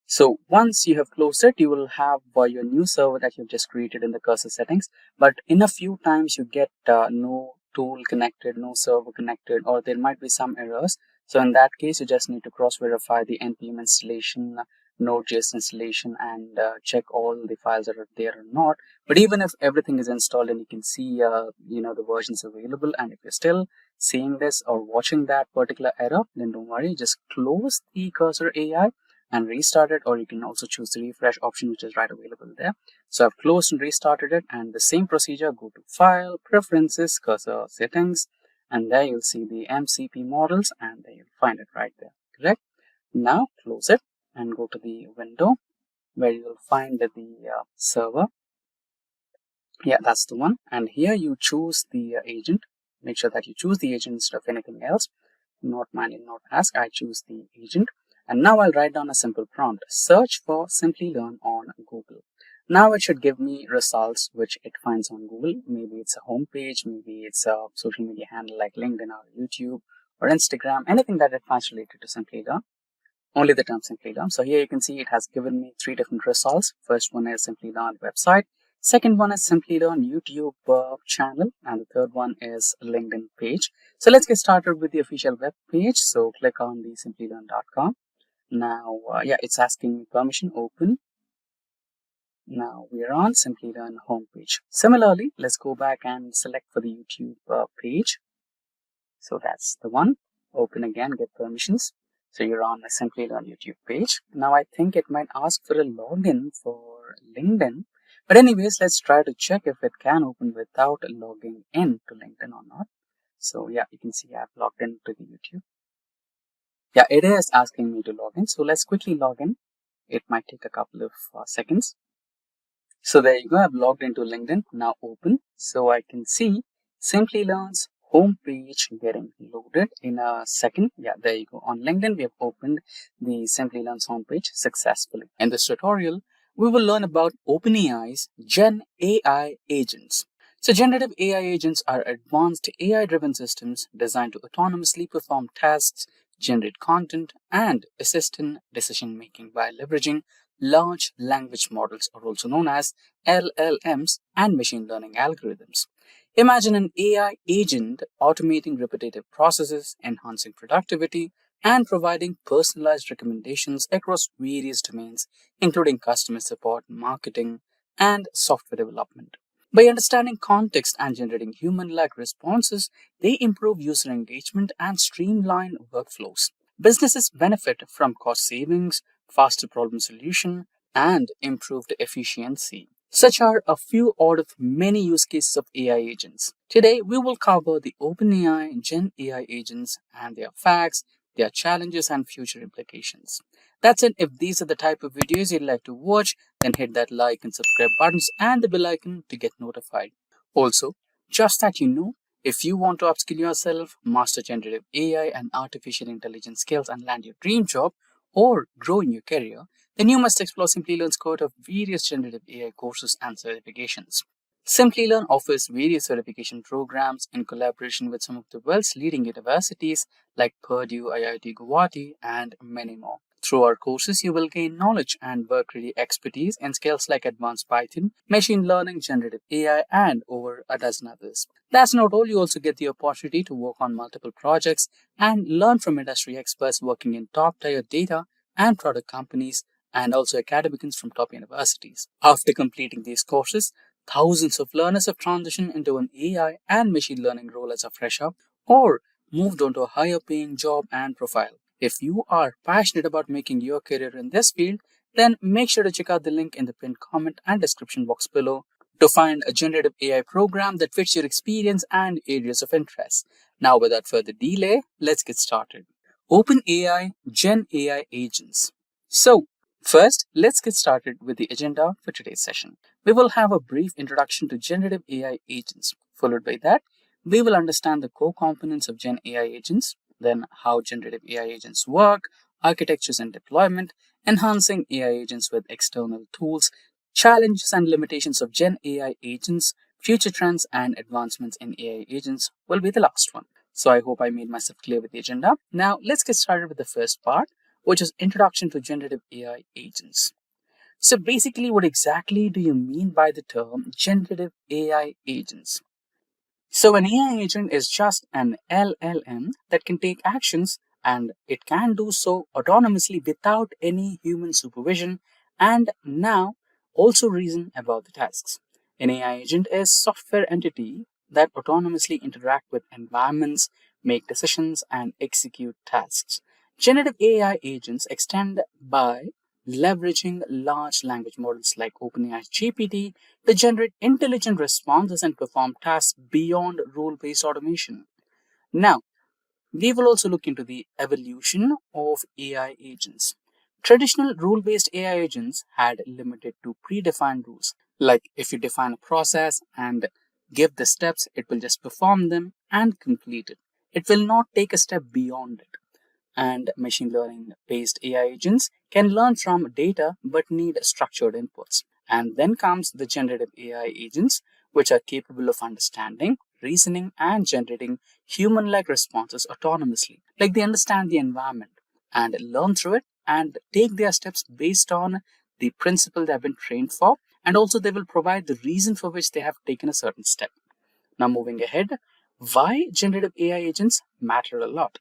So once you have closed it, you will have your new server that you've just created in the cursor settings. But in a few times you get no tool connected, no server connected, or there might be some errors. So in that case, you just need to cross verify the npm installation, Node.js installation, and check all the files that are there or not. But even if everything is installed and you can see, the versions available, and if you're still seeing this or watching that particular error, then don't worry, just close the cursor AI and restart it, or you can also choose the refresh option, which is right available there. So I've closed and restarted it, and the same procedure, go to File, Preferences, Cursor Settings, and there you'll see the MCP models, and there you'll find it right there, correct? Now close it and go to the window where you'll find the server. Yeah, that's the one. And here you choose the agent. Make sure that you choose the agent instead of anything else. Not manual, not ask. I choose the agent. And now I'll write down a simple prompt. Search for Simplilearn on Google. Now it should give me results which it finds on Google. Maybe it's a home page, maybe it's a social media handle like LinkedIn or YouTube or Instagram, anything that it finds related to Simplilearn. Only the term Simplilearn. So here you can see it has given me 3 different results. First one is Simplilearn website. Second one is Simplilearn YouTube channel, and the third one is LinkedIn page. So let's get started with the official web page. So click on the simplilearn.com. Now, it's asking me permission, open. Now we are on Simplilearn homepage. Similarly, let's go back and select for the YouTube page. So that's the one. Open again, get permissions. So you're on the Simplilearn YouTube page. Now I think it might ask for a login for LinkedIn. But anyways, let's try to check if it can open without logging in to LinkedIn or not. So yeah, you can see I've logged into the YouTube. Yeah, it is asking me to log in. So let's quickly log in. It might take a couple of seconds. So there you go. I've logged into LinkedIn. Now open. So I can see Simplilearn's homepage getting loaded in a second. Yeah, there you go. On LinkedIn, we have opened the Simplilearn's homepage successfully. In this tutorial, we will learn about OpenAI's Gen AI agents. So generative AI agents are advanced AI-driven systems designed to autonomously perform tasks, generate content, and assist in decision-making by leveraging large language models, are also known as LLMs, and machine learning algorithms. Imagine an AI agent automating repetitive processes, enhancing productivity, and providing personalized recommendations across various domains, including customer support, marketing, and software development. By understanding context and generating human-like responses, they improve user engagement and streamline workflows. Businesses benefit from cost savings, faster problem solution, and improved efficiency. Such are a few out of many use cases of AI agents. Today, we will cover the OpenAI Gen AI agents and their facts, their challenges, and future implications. That's it. If these are the type of videos you'd like to watch, then hit that like and subscribe buttons and the bell icon to get notified. Also, just that you know, if you want to upskill yourself, master generative AI and artificial intelligence skills, and land your dream job or grow in your career, then you must explore Simplilearn's cohort of various generative AI courses and certifications. Simplilearn offers various certification programs in collaboration with some of the world's leading universities like Purdue, IIT Guwahati, and many more. Through our courses, you will gain knowledge and work-ready expertise in skills like advanced Python, machine learning, generative AI, and over a dozen others. That's not all, you also get the opportunity to work on multiple projects and learn from industry experts working in top-tier data and product companies, and also academics from top universities. After completing these courses, thousands of learners have transitioned into an AI and machine learning role as a fresher or moved on to a higher paying job and profile. If you are passionate about making your career in this field, then make sure to check out the link in the pinned comment and description box below to find a generative AI program that fits your experience and areas of interest. Now, without further delay, let's get started. OpenAI Gen AI agents. So, first, let's get started with the agenda for today's session. We will have a brief introduction to generative AI agents. Followed by that, we will understand the core components of Gen AI agents, then how generative AI agents work, architectures and deployment, enhancing AI agents with external tools, challenges and limitations of Gen AI agents, future trends and advancements in AI agents will be the last one. So I hope I made myself clear with the agenda. Now let's get started with the first part, which is Introduction to Generative AI Agents. So basically, what exactly do you mean by the term generative AI agents? So an AI agent is just an LLM that can take actions, and it can do so autonomously without any human supervision, and now also reason about the tasks. An AI agent is software entity that autonomously interact with environments, make decisions, and execute tasks. Generative AI agents extend by leveraging large language models like OpenAI GPT to generate intelligent responses and perform tasks beyond rule based automation. Now, we will also look into the evolution of AI agents. Traditional rule based AI agents had limited to predefined rules. Like if you define a process and give the steps, it will just perform them and complete it. It will not take a step beyond it. And machine learning based AI agents can learn from data but need structured inputs. And then comes the generative AI agents, which are capable of understanding, reasoning, and generating human like responses autonomously. Like they understand the environment and learn through it and take their steps based on the principle they have been trained for. And also, they will provide the reason for which they have taken a certain step. Now, moving ahead, why generative AI agents matter a lot?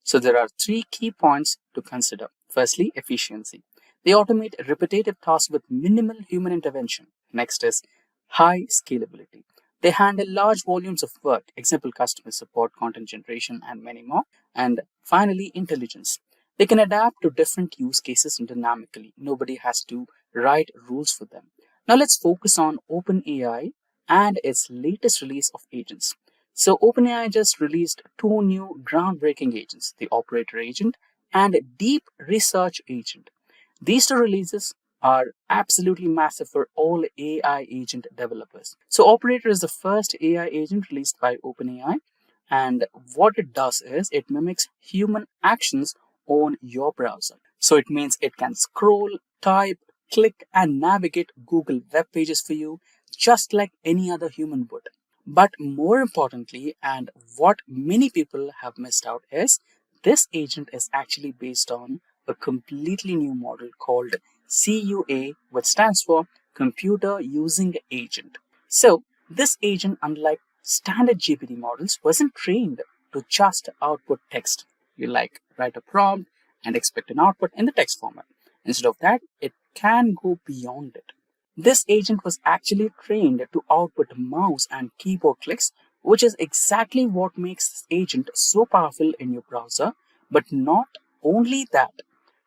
So there are three key points to consider. Firstly, efficiency. They automate repetitive tasks with minimal human intervention. Next is high scalability. They handle large volumes of work, example customer support, content generation, and many more. And finally, intelligence. They can adapt to different use cases dynamically. Nobody has to write rules for them. Now let's focus on OpenAI and its latest release of agents. So OpenAI just released two new groundbreaking agents, the Operator Agent and Deep Research Agent. These two releases are absolutely massive for all AI agent developers. So Operator is the first AI agent released by OpenAI, and what it does is it mimics human actions on your browser. So it means it can scroll, type, click, and navigate Google web pages for you just like any other human would. But more importantly, and what many people have missed out is this agent is actually based on a completely new model called CUA, which stands for Computer Using Agent. So, this agent, unlike standard GPT models, wasn't trained to just output text. You like write a prompt and expect an output in the text format. Instead of that, it can go beyond it. This agent was actually trained to output mouse and keyboard clicks, which is exactly what makes this agent so powerful in your browser. But not only that,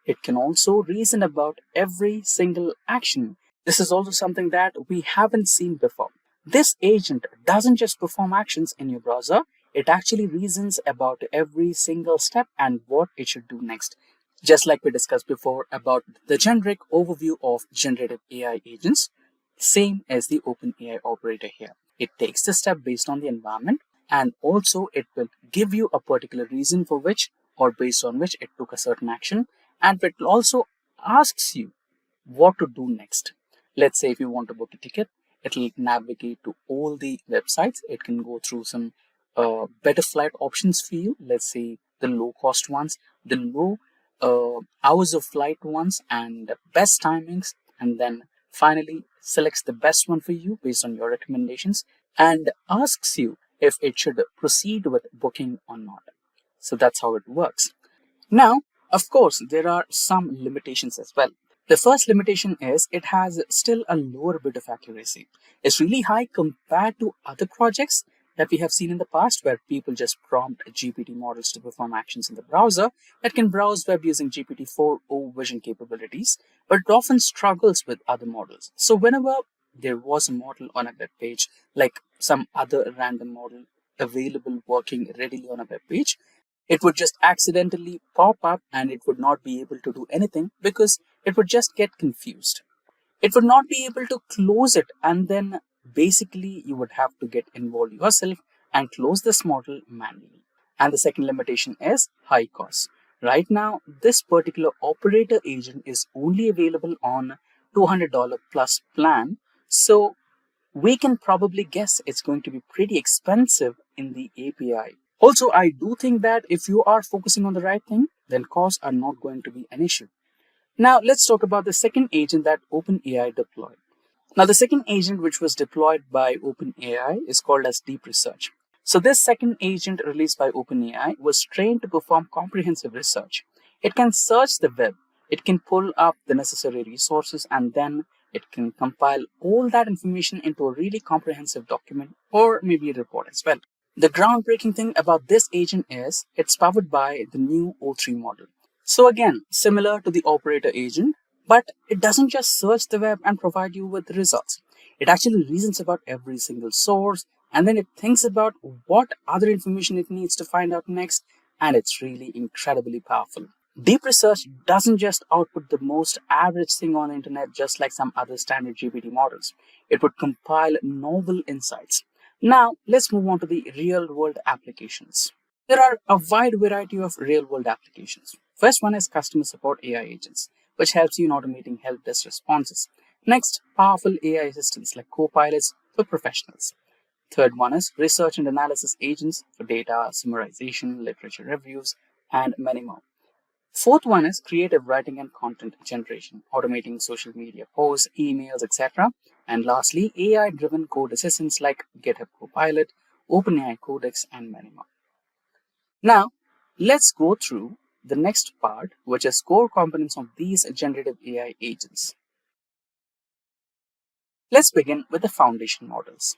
it can also reason about every single action. This is also something that we haven't seen before. This agent doesn't just perform actions in your browser, it actually reasons about every single step and what it should do next. Just like we discussed before about the generic overview of generative AI agents, same as the OpenAI operator here. It takes the step based on the environment, and also it will give you a particular reason for which or based on which it took a certain action, and it also asks you what to do next. Let's say if you want to book a ticket, it'll navigate to all the websites. It can go through some better flight options for you. Let's say the low cost ones, the low hours of flight ones, and best timings, and then finally selects the best one for you based on your recommendations and asks you if it should proceed with booking or not. So that's how it works. Now, of course, there are some limitations as well. The first limitation is it has still a lower bit of accuracy. It's really high compared to other projects that we have seen in the past where people just prompt GPT models to perform actions in the browser that can browse web using GPT-4o vision capabilities, but it often struggles with other models. So whenever there was a model on a web page, like some other random model available working readily on a web page, it would just accidentally pop up and it would not be able to do anything because it would just get confused. It would not be able to close it, and then basically you would have to get involved yourself and close this model manually. And the second limitation is high cost. Right now, this particular operator agent is only available on $200 plus plan. So we can probably guess it's going to be pretty expensive in the API. Also, I do think that if you are focusing on the right thing, then costs are not going to be an issue. Now, let's talk about the second agent that OpenAI deployed. Now, the second agent which was deployed by OpenAI is called as Deep Research. So, this second agent released by OpenAI was trained to perform comprehensive research. It can search the web, it can pull up the necessary resources, and then it can compile all that information into a really comprehensive document or maybe a report as well. The groundbreaking thing about this agent is it's powered by the new O3 model. So again, similar to the operator agent, but it doesn't just search the web and provide you with the results. It actually reasons about every single source and then it thinks about what other information it needs to find out next, and it's really incredibly powerful. Deep research doesn't just output the most average thing on the internet just like some other standard GPT models. It would compile novel insights. Now, let's move on to the real world applications. There are a wide variety of real world applications. First one is customer support AI agents, which helps you in automating help desk responses. Next, powerful AI assistants like co-pilots for professionals. Third one is research and analysis agents for data summarization, literature reviews, and many more. Fourth one is creative writing and content generation, automating social media posts, emails, etc. And lastly, AI-driven code assistants like GitHub Copilot, OpenAI Codex, and many more. Now, let's go through the next part, which is core components of these generative AI agents. Let's begin with the foundation models.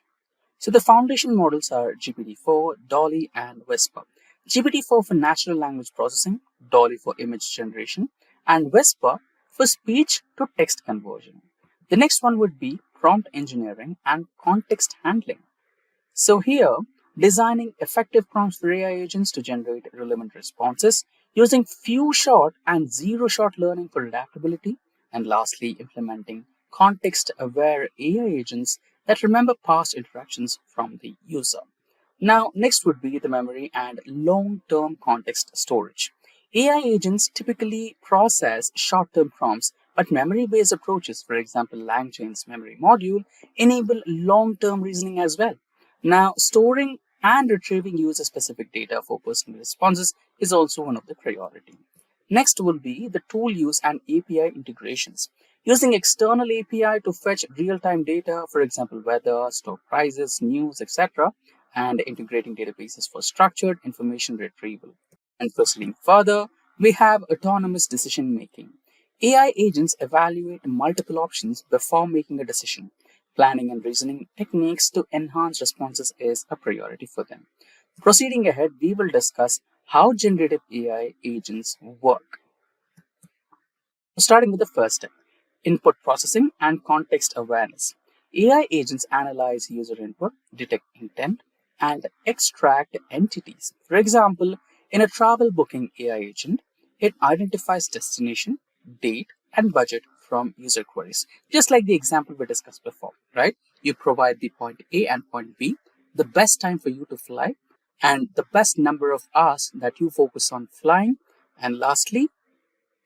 So the foundation models are GPT-4, Dolly, and Whisper. GPT-4 for natural language processing, Dolly for image generation, and Whisper for speech to text conversion. The next one would be prompt engineering and context handling. So here, designing effective prompts for AI agents to generate relevant responses, using few shot and zero shot learning for adaptability, and lastly, implementing context-aware AI agents that remember past interactions from the user. Now, next would be the memory and long-term context storage. AI agents typically process short-term prompts, but memory-based approaches, for example, LangChain's memory module, enable long-term reasoning as well. Now, storing and retrieving user-specific data for personal responses is also one of the priority. Next will be the tool use and API integrations. Using external API to fetch real-time data, for example, weather, stock prices, news, etc., and integrating databases for structured information retrieval. And proceeding further, we have autonomous decision making. AI agents evaluate multiple options before making a decision. Planning and reasoning techniques to enhance responses is a priority for them. Proceeding ahead, we will discuss how generative AI agents work. Starting with the first step, input processing and context awareness. AI agents analyze user input, detect intent, and extract entities. For example, in a travel booking AI agent, it identifies destination, date, and budget from user queries. Just like the example we discussed before, right? You provide the point A and point B, the best time for you to fly, and the best number of hours that you focus on flying, and lastly,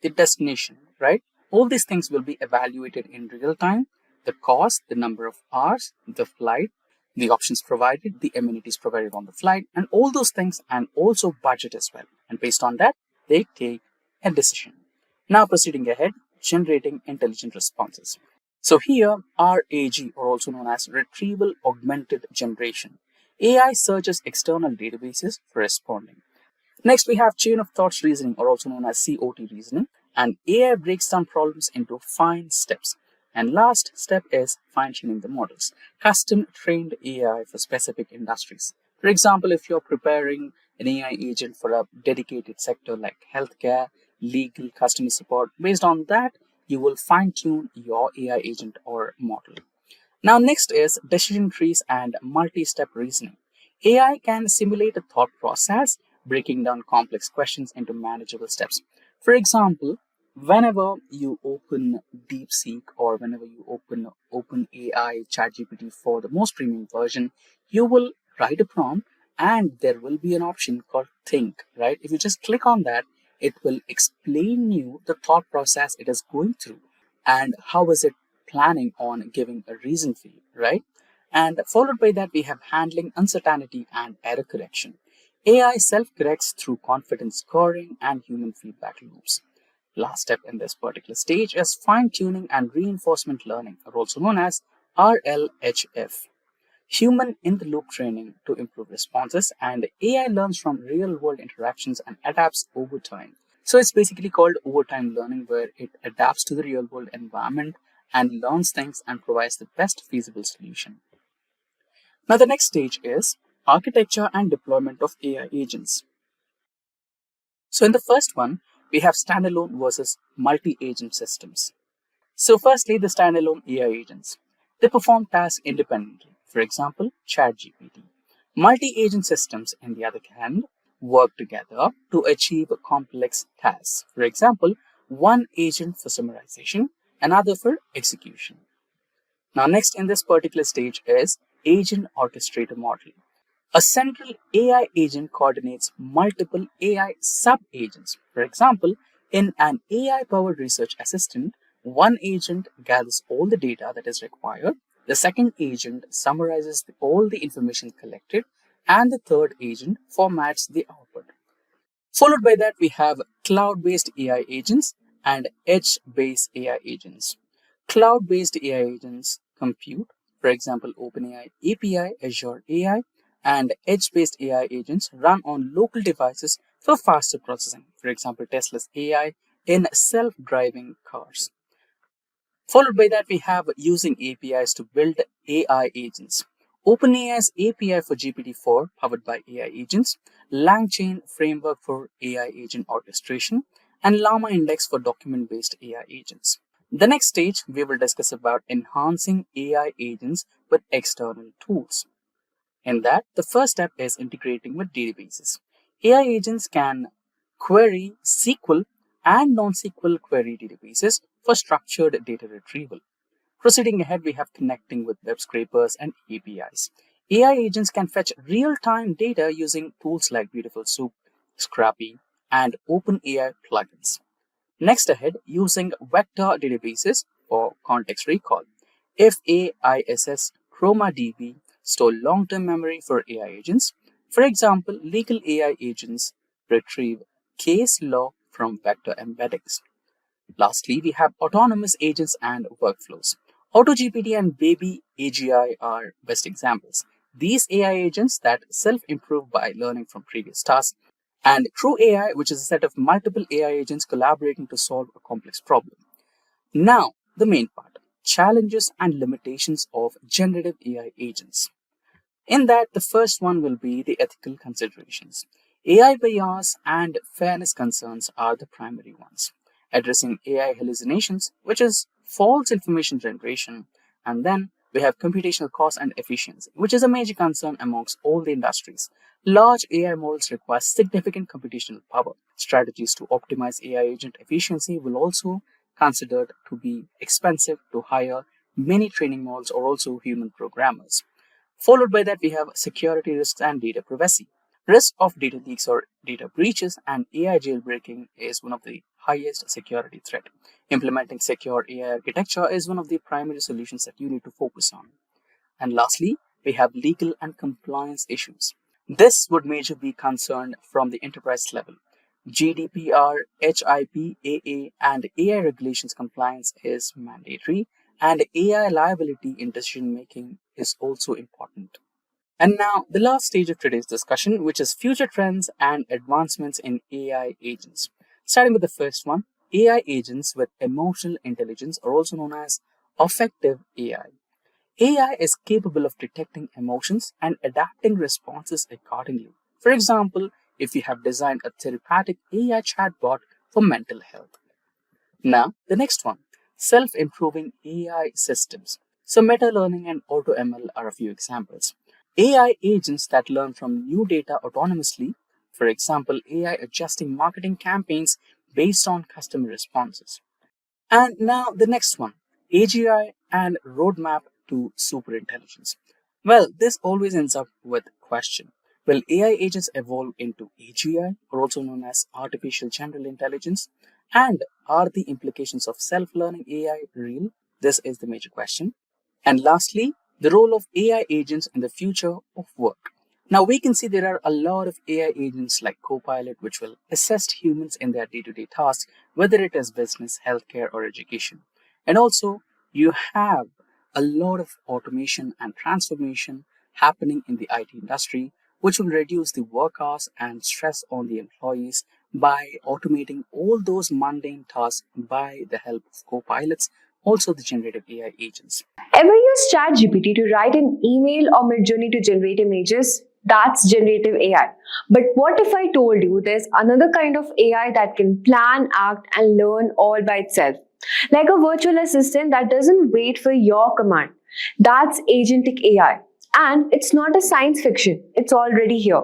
the destination, right? All these things will be evaluated in real time. The cost, the number of hours, the flight, the options provided, the amenities provided on the flight, and all those things, and also budget as well. And based on that, they take a decision. Now proceeding ahead, generating intelligent responses. So here, RAG, or also known as Retrieval Augmented Generation. AI searches external databases for responding. Next, we have chain of thoughts reasoning, or also known as COT reasoning, and AI breaks down problems into fine steps. And last step is fine-tuning the models, custom trained AI for specific industries. For example, if you're preparing an AI agent for a dedicated sector like healthcare, legal, customer support, based on that, you will fine-tune your AI agent or model. Now, next is decision trees and multi-step reasoning. AI can simulate a thought process, breaking down complex questions into manageable steps. For example, whenever you open DeepSeek or whenever you open OpenAI ChatGPT for the most premium version, you will write a prompt and there will be an option called Think, right? If you just click on that, it will explain you the thought process it is going through and how is it planning on giving a reason for you, right? And followed by that, we have handling uncertainty and error correction. AI self-corrects through confidence scoring and human feedback loops. Last step in this particular stage is fine-tuning and reinforcement learning, or also known as RLHF. Human in the loop training to improve responses, and AI learns from real world interactions and adapts over time. So it's basically called overtime learning, where it adapts to the real world environment and learns things and provides the best feasible solution. Now, the next stage is architecture and deployment of AI agents. So, in the first one, we have standalone versus multi agent systems. So, firstly, the standalone AI agents. They perform tasks independently. For example, ChatGPT. Multi-agent systems, on the other hand, work together to achieve complex tasks. For example, one agent for summarization, another for execution. Now, next in this particular stage is agent orchestrator model. A central AI agent coordinates multiple AI sub-agents. For example, in an AI-powered research assistant, one agent gathers all the data that is required, the second agent summarizes all the information collected, and the third agent formats the output. Followed by that, we have cloud-based AI agents and edge-based AI agents. Cloud-based AI agents compute, for example, OpenAI API, Azure AI, and edge-based AI agents run on local devices for faster processing. For example, Tesla's AI in self-driving cars. Followed by that, we have using APIs to build AI agents. OpenAI's API for GPT-4 powered by AI agents, LangChain framework for AI agent orchestration, and Llama Index for document-based AI agents. The next stage, we will discuss about enhancing AI agents with external tools. In that, the first step is integrating with databases. AI agents can query SQL and non-SQL query databases for structured data retrieval. Proceeding ahead, we have connecting with web scrapers and APIs. AI agents can fetch real-time data using tools like Beautiful Soup, Scrappy, and OpenAI plugins. Next ahead, using vector databases for context recall. FAISS ChromaDB store long-term memory for AI agents. For example, legal AI agents retrieve case law from vector embeddings. Lastly, we have autonomous agents and workflows. AutoGPT and Baby AGI are best examples. These AI agents that self-improve by learning from previous tasks, and True AI, which is a set of multiple AI agents collaborating to solve a complex problem. Now, the main part, challenges and limitations of generative AI agents. In that, the first one will be the ethical considerations. AI bias and fairness concerns are the primary ones. Addressing AI hallucinations, which is false information generation, and then we have computational cost and efficiency, which is a major concern amongst all the industries. Large AI models require significant computational power. Strategies to optimize AI agent efficiency will also considered to be expensive to hire many training models or also human programmers. Followed by that, we have security risks and data privacy. Risk of data leaks or data breaches and AI jailbreaking is one of the highest security threat. Implementing secure AI architecture is one of the primary solutions that you need to focus on. And lastly, we have legal and compliance issues. This would majorly be concerned from the enterprise level. GDPR, HIPAA, and AI regulations compliance is mandatory, and AI liability in decision making is also important. And now, the last stage of today's discussion, which is future trends and advancements in AI agents. Starting with the first one, AI agents with emotional intelligence are also known as affective AI. AI is capable of detecting emotions and adapting responses accordingly. For example, if you have designed a therapeutic AI chatbot for mental health. Now, the next one, self-improving AI systems. So meta learning and auto ML are a few examples. AI agents that learn from new data autonomously, for example, AI adjusting marketing campaigns based on customer responses. And now the next one, AGI and roadmap to superintelligence. Well, this always ends up with question. Will AI agents evolve into AGI, or also known as artificial general intelligence? And are the implications of self-learning AI real? This is the major question. And lastly, the role of AI agents in the future of work. Now we can see there are a lot of AI agents like Copilot which will assist humans in their day-to-day tasks, whether it is business, healthcare, or education. And also, you have a lot of automation and transformation happening in the IT industry, which will reduce the work hours and stress on the employees by automating all those mundane tasks by the help of Copilots, also the generative AI agents. Ever use ChatGPT to write an email or Midjourney to generate images? That's generative AI. But what if I told you there's another kind of AI that can plan, act, and learn all by itself? Like a virtual assistant that doesn't wait for your command. That's agentic AI. And it's not a science fiction, it's already here.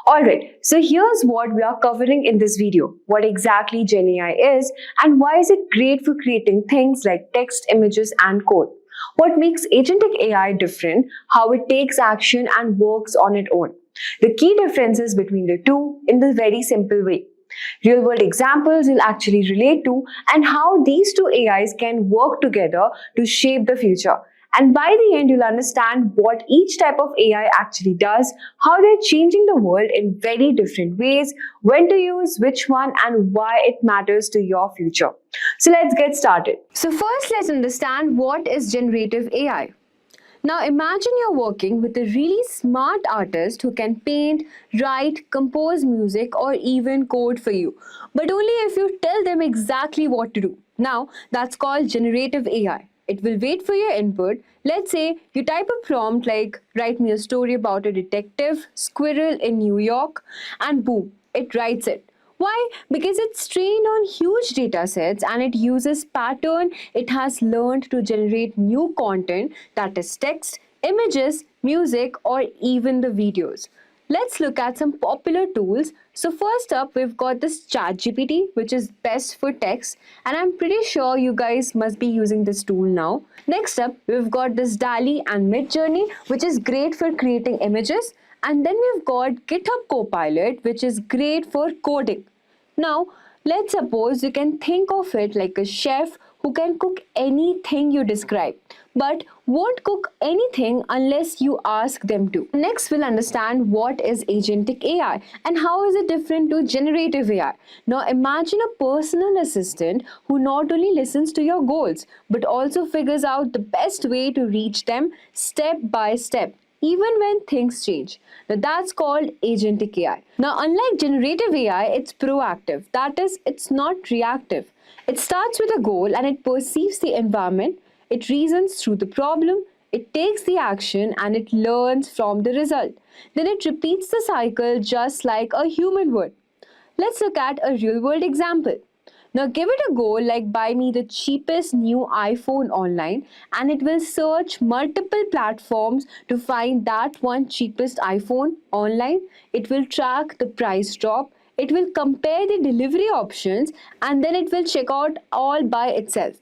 Alright, so here's what we are covering in this video. What exactly GenAI is and why is it great for creating things like text, images, and code. What makes agentic AI different, how it takes action and works on its own. The key differences between the two in the very simple way. Real world examples you'll actually relate to and how these two AIs can work together to shape the future. And by the end, you'll understand what each type of AI actually does, how they're changing the world in very different ways, when to use which one, and why it matters to your future. So let's get started. So first, let's understand what is generative AI. Now imagine you're working with a really smart artist who can paint, write, compose music, or even code for you, but only if you tell them exactly what to do. Now that's called generative AI. It will wait for your input. Let's say you type a prompt like write me a story about a detective squirrel in New York, and boom, it writes it. Why? Because it's trained on huge data sets and it uses pattern. It has learned to generate new content, that is text, images, music, or even the videos. Let's look at some popular tools. So first up, we've got this ChatGPT, which is best for text, and I'm pretty sure you guys must be using this tool now. Next up, we've got this DALL-E and Midjourney, which is great for creating images. And then we've got GitHub Copilot, which is great for coding. Now, let's suppose you can think of it like a chef who can cook anything you describe, but won't cook anything unless you ask them to. Next, we'll understand what is agentic AI and how is it different to generative AI. Now, imagine a personal assistant who not only listens to your goals, but also figures out the best way to reach them step by step, even when things change. Now that's called agentic AI. Now, unlike generative AI, it's proactive. That is, it's not reactive. It starts with a goal and it perceives the environment, it reasons through the problem, it takes the action and it learns from the result. Then it repeats the cycle just like a human would. Let's look at a real world example. Now give it a go like buy me the cheapest new iPhone online and it will search multiple platforms to find that one cheapest iPhone online. It will track the price drop. It will compare the delivery options and then it will check out all by itself.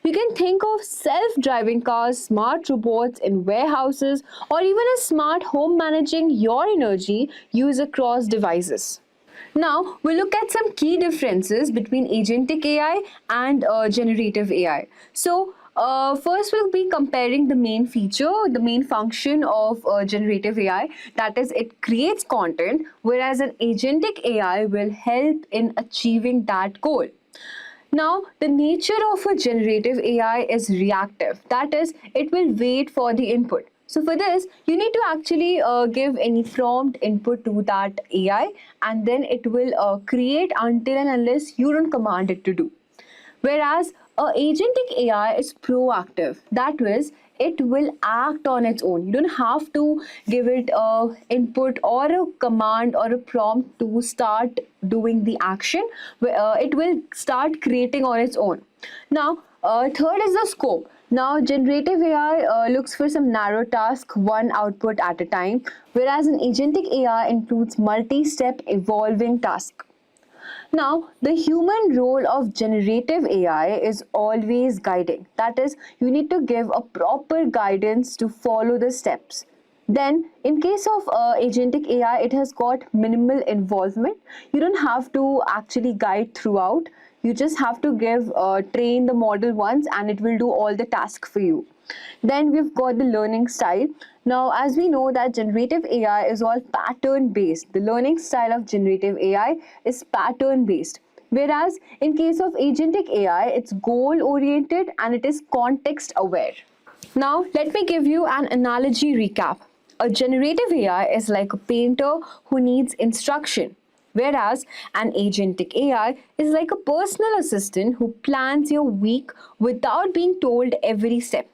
You can think of self-driving cars, smart robots in warehouses, or even a smart home managing your energy use across devices. Now, we'll look at some key differences between agentic AI and generative AI. So, first we'll be comparing the main feature, the main function of generative AI, that is, it creates content, whereas an agentic AI will help in achieving that goal. Now, the nature of a generative AI is reactive. That is, it will wait for the input. So for this, you need to actually give any prompt input to that AI and then it will create until and unless you don't command it to do. Whereas agentic AI is proactive. That is, it will act on its own. You don't have to give it a input or a command or a prompt to start doing the action. It will start creating on its own. Now, third is the scope. Now, generative AI looks for some narrow task, one output at a time, whereas an agentic AI includes multi-step evolving task. Now, the human role of generative AI is always guiding. That is, you need to give a proper guidance to follow the steps. Then, in case of agentic AI, it has got minimal involvement. You don't have to actually guide throughout. You just have to train the model once and it will do all the tasks for you. Then we've got the learning style. Now, as we know that generative AI is all pattern based, the learning style of generative AI is pattern based. Whereas in case of agentic AI, it's goal oriented and it is context aware. Now, let me give you an analogy recap. A generative AI is like a painter who needs instruction, whereas an agentic AI is like a personal assistant who plans your week without being told every step.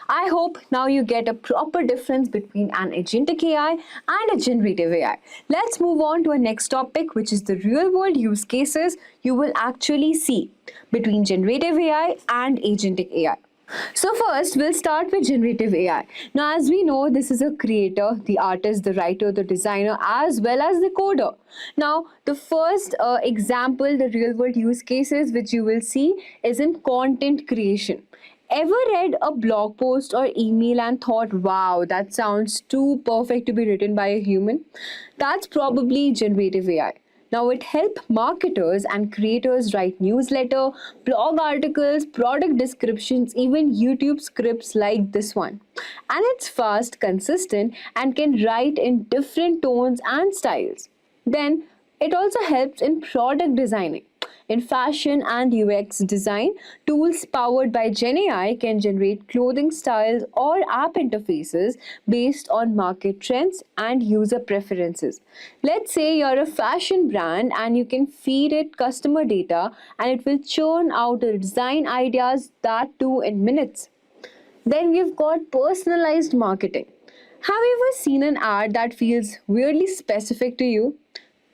I hope now you get a proper difference between an agentic AI and a generative AI. Let's move on to our next topic, which is the real world use cases you will actually see between generative AI and agentic AI. So first, we'll start with generative AI. Now, as we know, this is a creator, the artist, the writer, the designer, as well as the coder. Now, the first example, the real world use cases which you will see is in content creation. Ever read a blog post or email and thought, wow, that sounds too perfect to be written by a human? That's probably generative AI. Now it helps marketers and creators write newsletter, blog articles, product descriptions, even YouTube scripts like this one. And it's fast, consistent, and can write in different tones and styles. Then it also helps in product designing. In fashion and UX design, tools powered by GenAI can generate clothing styles or app interfaces based on market trends and user preferences. Let's say you're a fashion brand and you can feed it customer data and it will churn out the design ideas that too in minutes. Then we've got personalized marketing. Have you ever seen an ad that feels weirdly specific to you?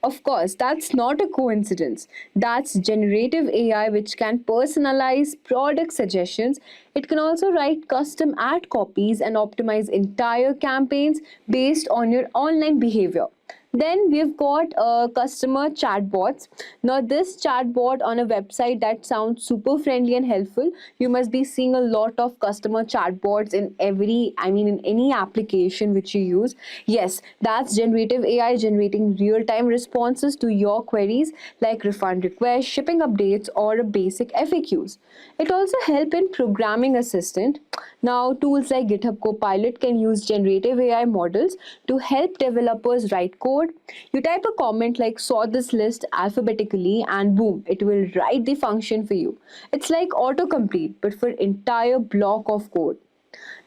Of course, that's not a coincidence. That's generative AI, which can personalize product suggestions. It can also write custom ad copies and optimize entire campaigns based on your online behavior. Then we've got customer chatbots. Now, this chatbot on a website that sounds super friendly and helpful. You must be seeing a lot of customer chatbots in in any application which you use. Yes, that's generative AI generating real-time responses to your queries like refund requests, shipping updates, or a basic FAQs. It also helps in programming assistant. Now, tools like GitHub Copilot can use generative AI models to help developers write code. You type a comment like sort this list alphabetically and boom, it will write the function for you. It's like autocomplete but for entire block of code.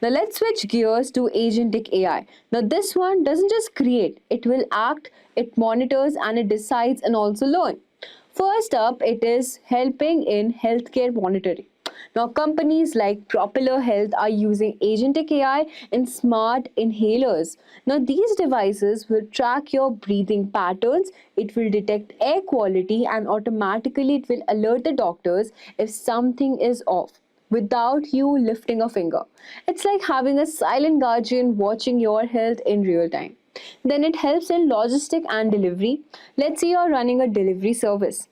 Now let's switch gears to agentic AI. Now this one doesn't just create, it will act, it monitors and it decides and also learn. First up, it is helping in healthcare monitoring. Now, companies like Propeller Health are using agentic AI in smart inhalers. Now, these devices will track your breathing patterns, it will detect air quality, and automatically it will alert the doctors if something is off without you lifting a finger. It's like having a silent guardian watching your health in real time. Then it helps in logistic and delivery. Let's say you're running a delivery service.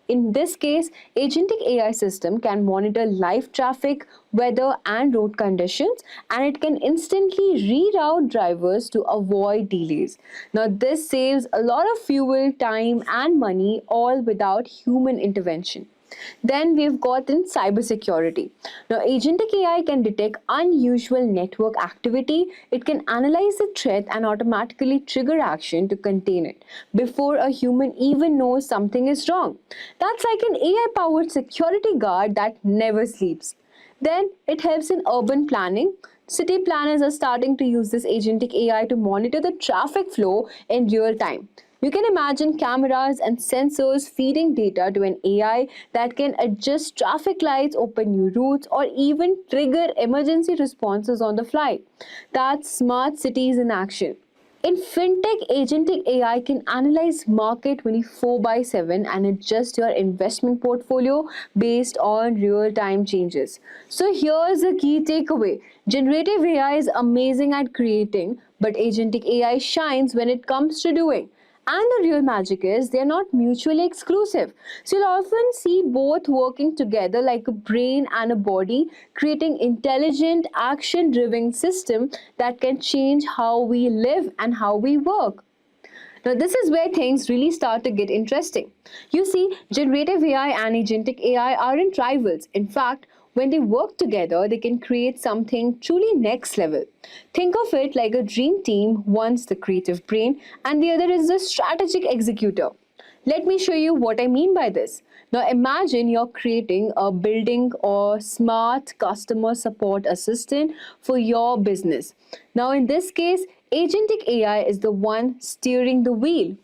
In this case, agentic AI system can monitor live traffic, weather and road conditions, and it can instantly reroute drivers to avoid delays. Now this saves a lot of fuel, time and money all without human intervention. Then we've got in cybersecurity. Now, agentic AI can detect unusual network activity. It can analyze the threat and automatically trigger action to contain it before a human even knows something is wrong. That's like an AI-powered security guard that never sleeps. Then it helps in urban planning. City planners are starting to use this agentic AI to monitor the traffic flow in real time. You can imagine cameras and sensors feeding data to an AI that can adjust traffic lights, open new routes, or even trigger emergency responses on the fly. That's smart cities in action. In fintech, agentic AI can analyze market 24 by 7 and adjust your investment portfolio based on real-time changes. So here's the key takeaway. Generative AI is amazing at creating, but agentic AI shines when it comes to doing. And the real magic is they're not mutually exclusive. So you'll often see both working together like a brain and a body, creating intelligent, action-driven system that can change how we live and how we work. Now, this is where things really start to get interesting. You see, generative AI and agentic AI aren't rivals. In fact, When they work together, they can create something truly next level. Think of it like a dream team, one's the creative brain and the other is the strategic executor. Let me show you what I mean by this. Now imagine you're creating a building or smart customer support assistant for your business. Now in this case, Agentic AI is the one steering the wheel.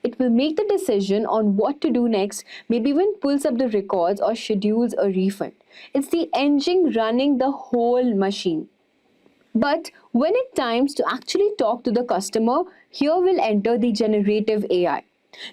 It will make the decision on what to do next, maybe even pulls up the records or schedules a refund. It's the engine running the whole machine. But when it's time to actually talk to the customer, here will enter the generative AI.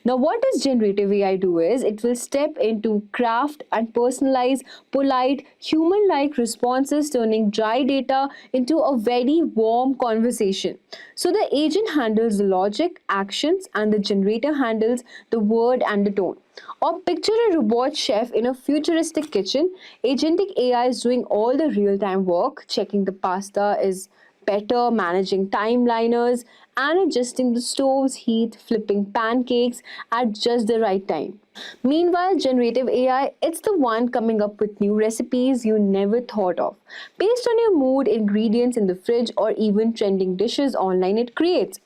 Now, what does generative AI do is it will step into craft and personalize polite, human like responses, turning dry data into a very warm conversation. So, the agent handles the logic, actions, and the generator handles the word and the tone. Or picture a robot chef in a futuristic kitchen. Agentic AI is doing all the real time work, checking the pasta is better, managing timeliners, and adjusting the stove's heat, flipping pancakes at just the right time. Meanwhile, generative AI, it's the one coming up with new recipes you never thought of. Based on your mood, ingredients in the fridge, or even trending dishes online, it creates.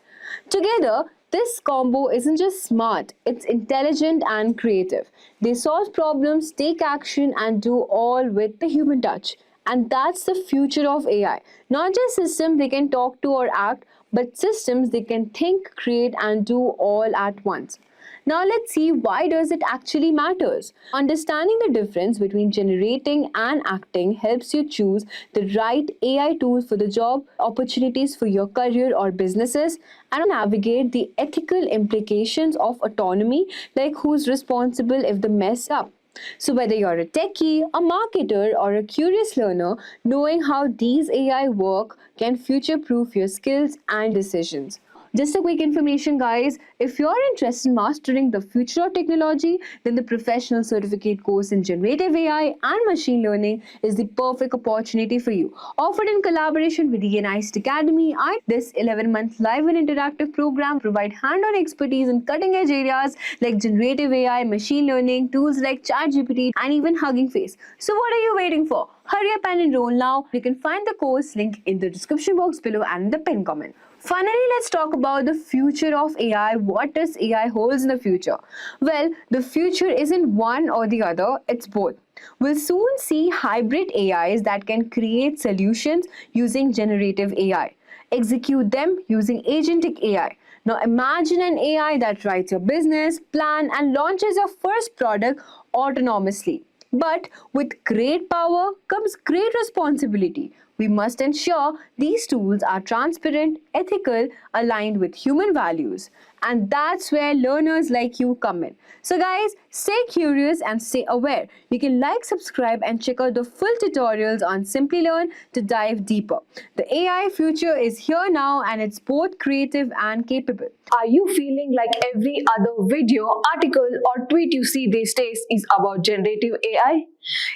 Together, this combo isn't just smart, it's intelligent and creative. They solve problems, take action, and do all with the human touch. And that's the future of AI. Not just systems they can talk to or act, but systems they can think, create, and do all at once. Now let's see why does it actually matters. Understanding the difference between generating and acting helps you choose the right AI tool for the job, opportunities for your career or businesses, and navigate the ethical implications of autonomy, like who's responsible if the mess up. So whether you're a techie, a marketer, or a curious learner, knowing how these AI work can future-proof your skills and decisions. Just a quick information, guys. If you're interested in mastering the future of technology, then the professional certificate course in generative AI and machine learning is the perfect opportunity for you. Offered in collaboration with the Genai Academy, this 11-month live and interactive program provide hand-on expertise in cutting-edge areas like generative AI, machine learning, tools like ChatGPT, and even Hugging Face. So what are you waiting for? Hurry up and enroll now. You can find the course link in the description box below and in the pinned comment. Finally, let's talk about the future of AI. What does AI holds in the future? Well, the future isn't one or the other, it's both. We'll soon see hybrid AIs that can create solutions using generative AI, execute them using agentic AI. Now imagine an AI that writes your business plan and launches your first product autonomously. But with great power comes great responsibility. We must ensure these tools are transparent, ethical, aligned with human values. And that's where learners like you come in. So guys, stay curious and stay aware. You can like, subscribe, and check out the full tutorials on Simplilearn to dive deeper. The AI future is here now and it's both creative and capable. Are you feeling like every other video, article, or tweet you see these days is about generative AI?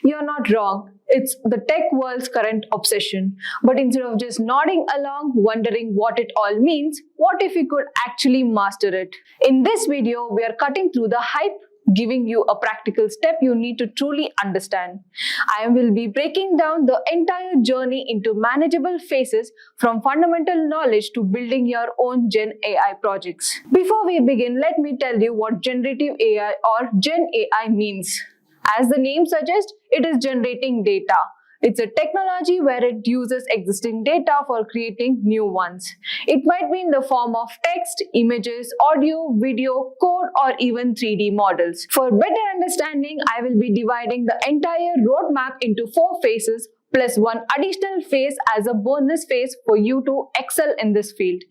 You're not wrong. It's the tech world's current obsession. But instead of just nodding along, wondering what it all means, what if we could actually master it? In this video, we are cutting through the hype, giving you a practical step you need to truly understand. I will be breaking down the entire journey into manageable phases from fundamental knowledge to building your own Gen AI projects. Before we begin, let me tell you what generative AI or Gen AI means. As the name suggests, it is generating data. It's a technology where it uses existing data for creating new ones. It might be in the form of text, images, audio, video, code, or even 3D models. For better understanding, I will be dividing the entire roadmap into 4 phases plus one additional phase as a bonus phase for you to excel in this field.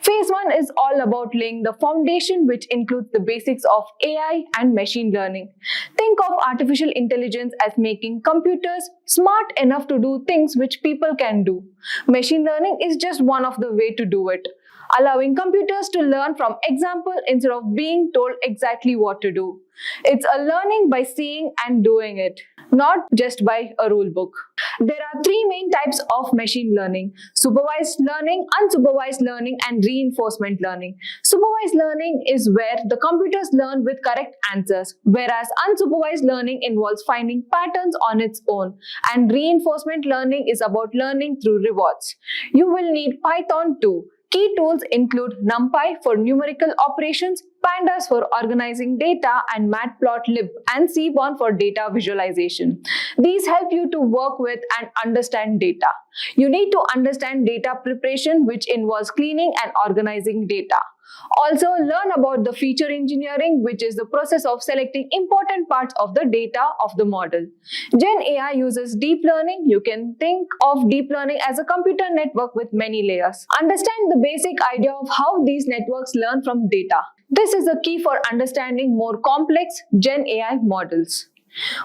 Phase 1 is all about laying the foundation, which includes the basics of AI and machine learning. Think of artificial intelligence as making computers smart enough to do things which people can do. Machine learning is just one of the ways to do it. allowing computers to learn from example instead of being told exactly what to do. It's a learning by seeing and doing it, not just by a rule book. There are three main types of machine learning: supervised learning, unsupervised learning, and reinforcement learning. Supervised learning is where the computers learn with correct answers, whereas unsupervised learning involves finding patterns on its own, and reinforcement learning is about learning through rewards. You will need Python too. Key tools include NumPy for numerical operations, Pandas for organizing data, and Matplotlib and Seaborn for data visualization. These help you to work with and understand data. You need to understand data preparation, which involves cleaning and organizing data. Also, learn about the feature engineering, which is the process of selecting important parts of the data of the model. Gen AI uses deep learning. You can think of deep learning as a computer network with many layers. Understand the basic idea of how these networks learn from data. This is a key for understanding more complex Gen AI models.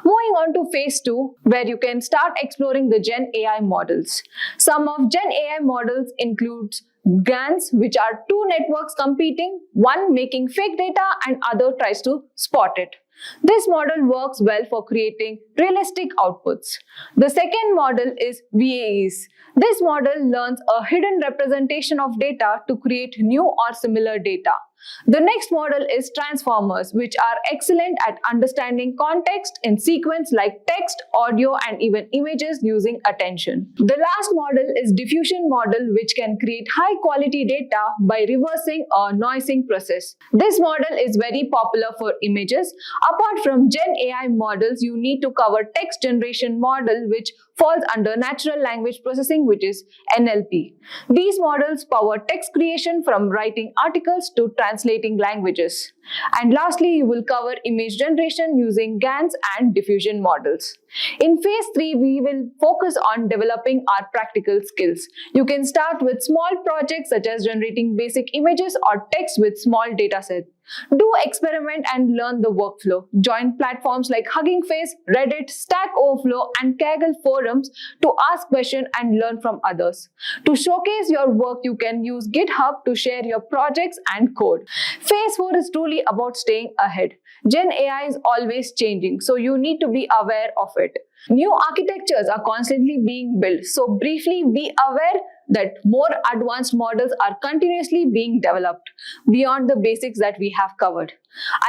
Moving on to phase 2, where you can start exploring the Gen AI models. Some of Gen AI models include GANs, which are two networks competing, one making fake data and other tries to spot it. This model works well for creating realistic outputs. The second model is VAEs. This model learns a hidden representation of data to create new or similar data. The next model is transformers, which are excellent at understanding context in sequence like text, audio, and even images using attention. The last model is diffusion model, which can create high quality data by reversing a noising process. This model is very popular for images. Apart from Gen AI models, you need to cover text generation model, which falls under natural language processing, which is NLP. These models power text creation from writing articles to translating languages. And lastly, you will cover image generation using GANs and diffusion models. In phase 3, we will focus on developing our practical skills. You can start with small projects such as generating basic images or text with small datasets. Do experiment and learn the workflow. Join platforms like Hugging Face, Reddit, Stack Overflow, and Kaggle forums to ask questions and learn from others. To showcase your work, you can use GitHub to share your projects and code. Phase 4 is truly about staying ahead. Gen AI is always changing, so you need to be aware of it. New architectures are constantly being built, so briefly be aware that more advanced models are continuously being developed beyond the basics that we have covered.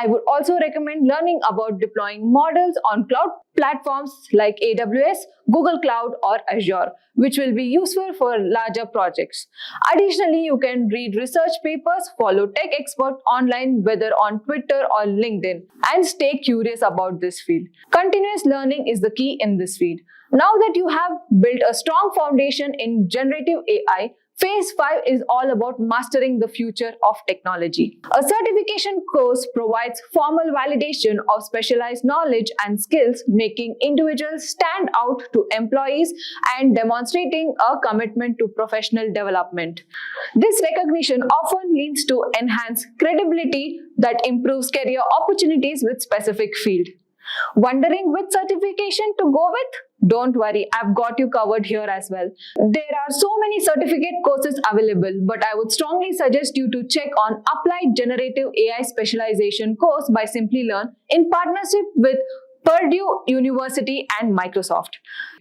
I would also recommend learning about deploying models on cloud platforms like AWS, Google Cloud, or Azure, which will be useful for larger projects. Additionally, you can read research papers, follow tech experts online, whether on Twitter or LinkedIn, and stay curious about this field. Continuous learning is the key in this field. Now that you have built a strong foundation in generative AI, phase 5 is all about mastering the future of technology. A certification course provides formal validation of specialized knowledge and skills, making individuals stand out to employees and demonstrating a commitment to professional development. This recognition often leads to enhanced credibility that improves career opportunities with specific field. Wondering which certification to go with? Don't worry, I've got you covered here as well. There are so many certificate courses available, but I would strongly suggest you to check on Applied Generative AI Specialization course by Simplilearn in partnership with Purdue University and Microsoft.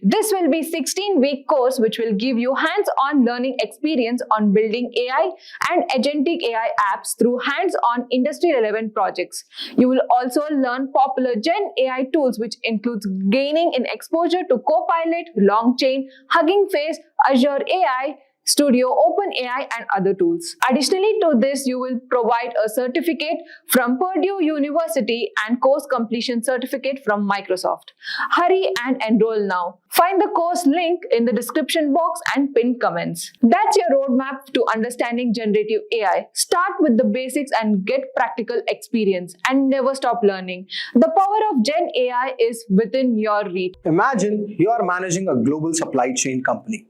This will be a 16-week course which will give you hands-on learning experience on building AI and Agentic AI apps through hands-on industry-relevant projects. You will also learn popular Gen AI tools, which includes gaining in exposure to Copilot, LangChain, Hugging Face, Azure AI Studio, OpenAI, and other tools. Additionally to this, you will provide a certificate from Purdue University and course completion certificate from Microsoft. Hurry and enroll now. Find the course link in the description box and pinned comments. That's your roadmap to understanding generative AI. Start with the basics and get practical experience, and never stop learning. The power of Gen AI is within your reach. Imagine you are managing a global supply chain company,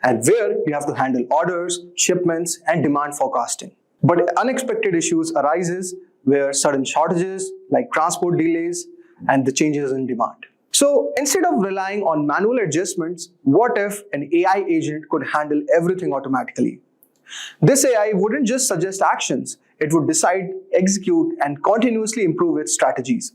and where you have to handle orders, shipments, and demand forecasting. But unexpected issues arises where sudden shortages like transport delays and the changes in demand. So instead of relying on manual adjustments, what if an AI agent could handle everything automatically? This AI wouldn't just suggest actions, it would decide, execute, and continuously improve its strategies.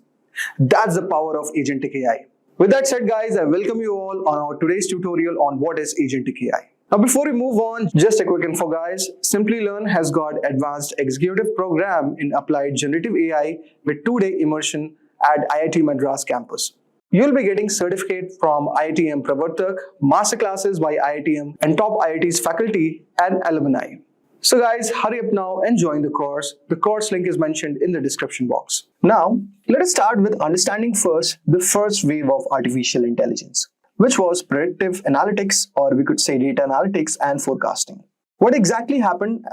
That's the power of Agentic AI. With that said, guys, I welcome you all on our today's tutorial on what is Agentic AI. Now, before we move on, just a quick info, guys. Simplilearn has got advanced executive program in applied generative AI with 2-day immersion at IIT Madras campus. You'll be getting certificate from IITM Pravartak, masterclasses by IITM, and top IIT's faculty and alumni. So guys, hurry up now and join the course. The course link is mentioned in the description box. Now, let us start with understanding first the first wave of artificial intelligence, which was predictive analytics, or we could say data analytics and forecasting. What exactly happened?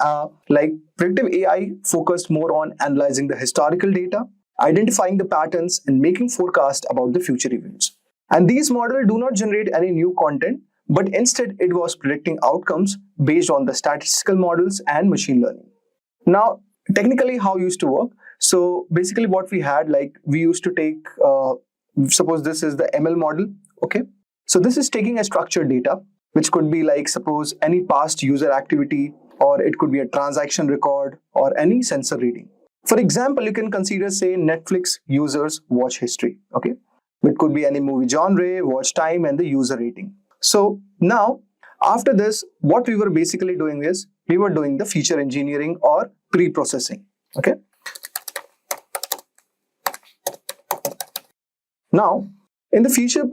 Predictive AI focused more on analyzing the historical data, identifying the patterns, and making forecasts about the future events. And these models do not generate any new content, but instead it was predicting outcomes based on the statistical models and machine learning. Now, technically how it used to work? So basically what we had, we used to take, suppose this is the ML model, okay? So this is taking a structured data, which could be suppose any past user activity, or it could be a transaction record, or any sensor reading. For example, you can consider, say, Netflix users' watch history, okay? It could be any movie genre, watch time, and the user rating. So now, after this, what we were basically doing is, we were doing the feature engineering or pre-processing, okay? Now, in the feature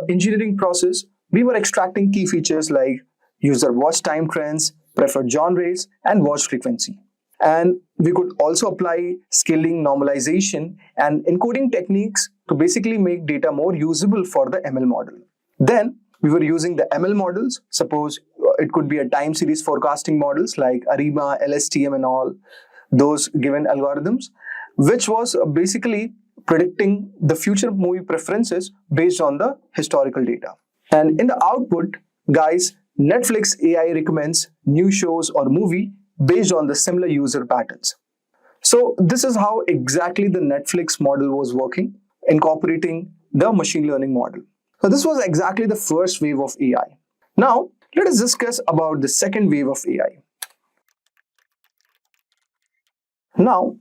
engineering process, we were extracting key features like user watch time trends, preferred genres, and watch frequency. And we could also apply scaling, normalization, and encoding techniques to basically make data more usable for the ML model. Then, we were using the ML models. Suppose it could be a time series forecasting models like ARIMA, LSTM, and all those given algorithms, which was basically predicting the future movie preferences based on the historical data. And in the output, guys, Netflix AI recommends new shows or movie based on the similar user patterns. So this is how exactly the Netflix model was working, incorporating the machine learning model. So this was exactly the first wave of AI. Now, let us discuss about the second wave of AI. Now,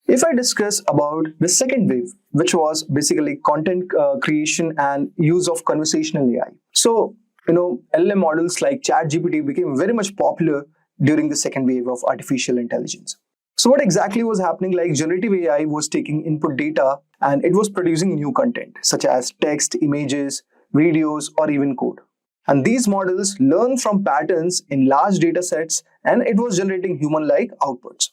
if I discuss about the second wave, which was basically content creation and use of conversational AI. So, LLM models like ChatGPT became very much popular during the second wave of artificial intelligence. So what exactly was happening? Generative AI was taking input data and it was producing new content such as text, images, videos, or even code. And these models learn from patterns in large data sets, and it was generating human-like outputs.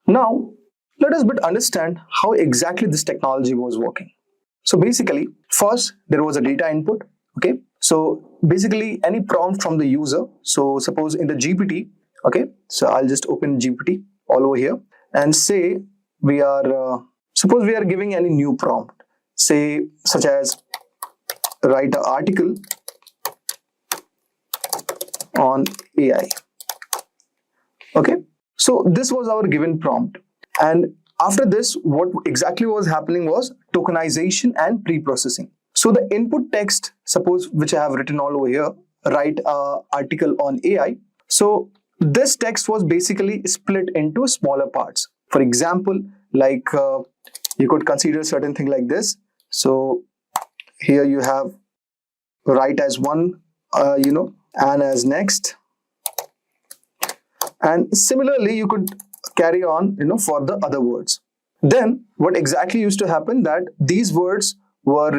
Now, let us understand how exactly this technology was working. So basically, first there was a data input, okay? So basically any prompt from the user. So suppose in the GPT, okay? So I'll just open GPT all over here and say suppose we are giving any new prompt, say such as write an article on AI, okay? So this was our given prompt. And after this, what exactly was happening was tokenization and pre-processing. So the input text, suppose which I have written all over here, write an article on AI. So this text was basically split into smaller parts. For example, you could consider certain thing like this. So here you have write as one, and as next. And similarly, you could carry on, for the other words. Then what exactly used to happen that these words were,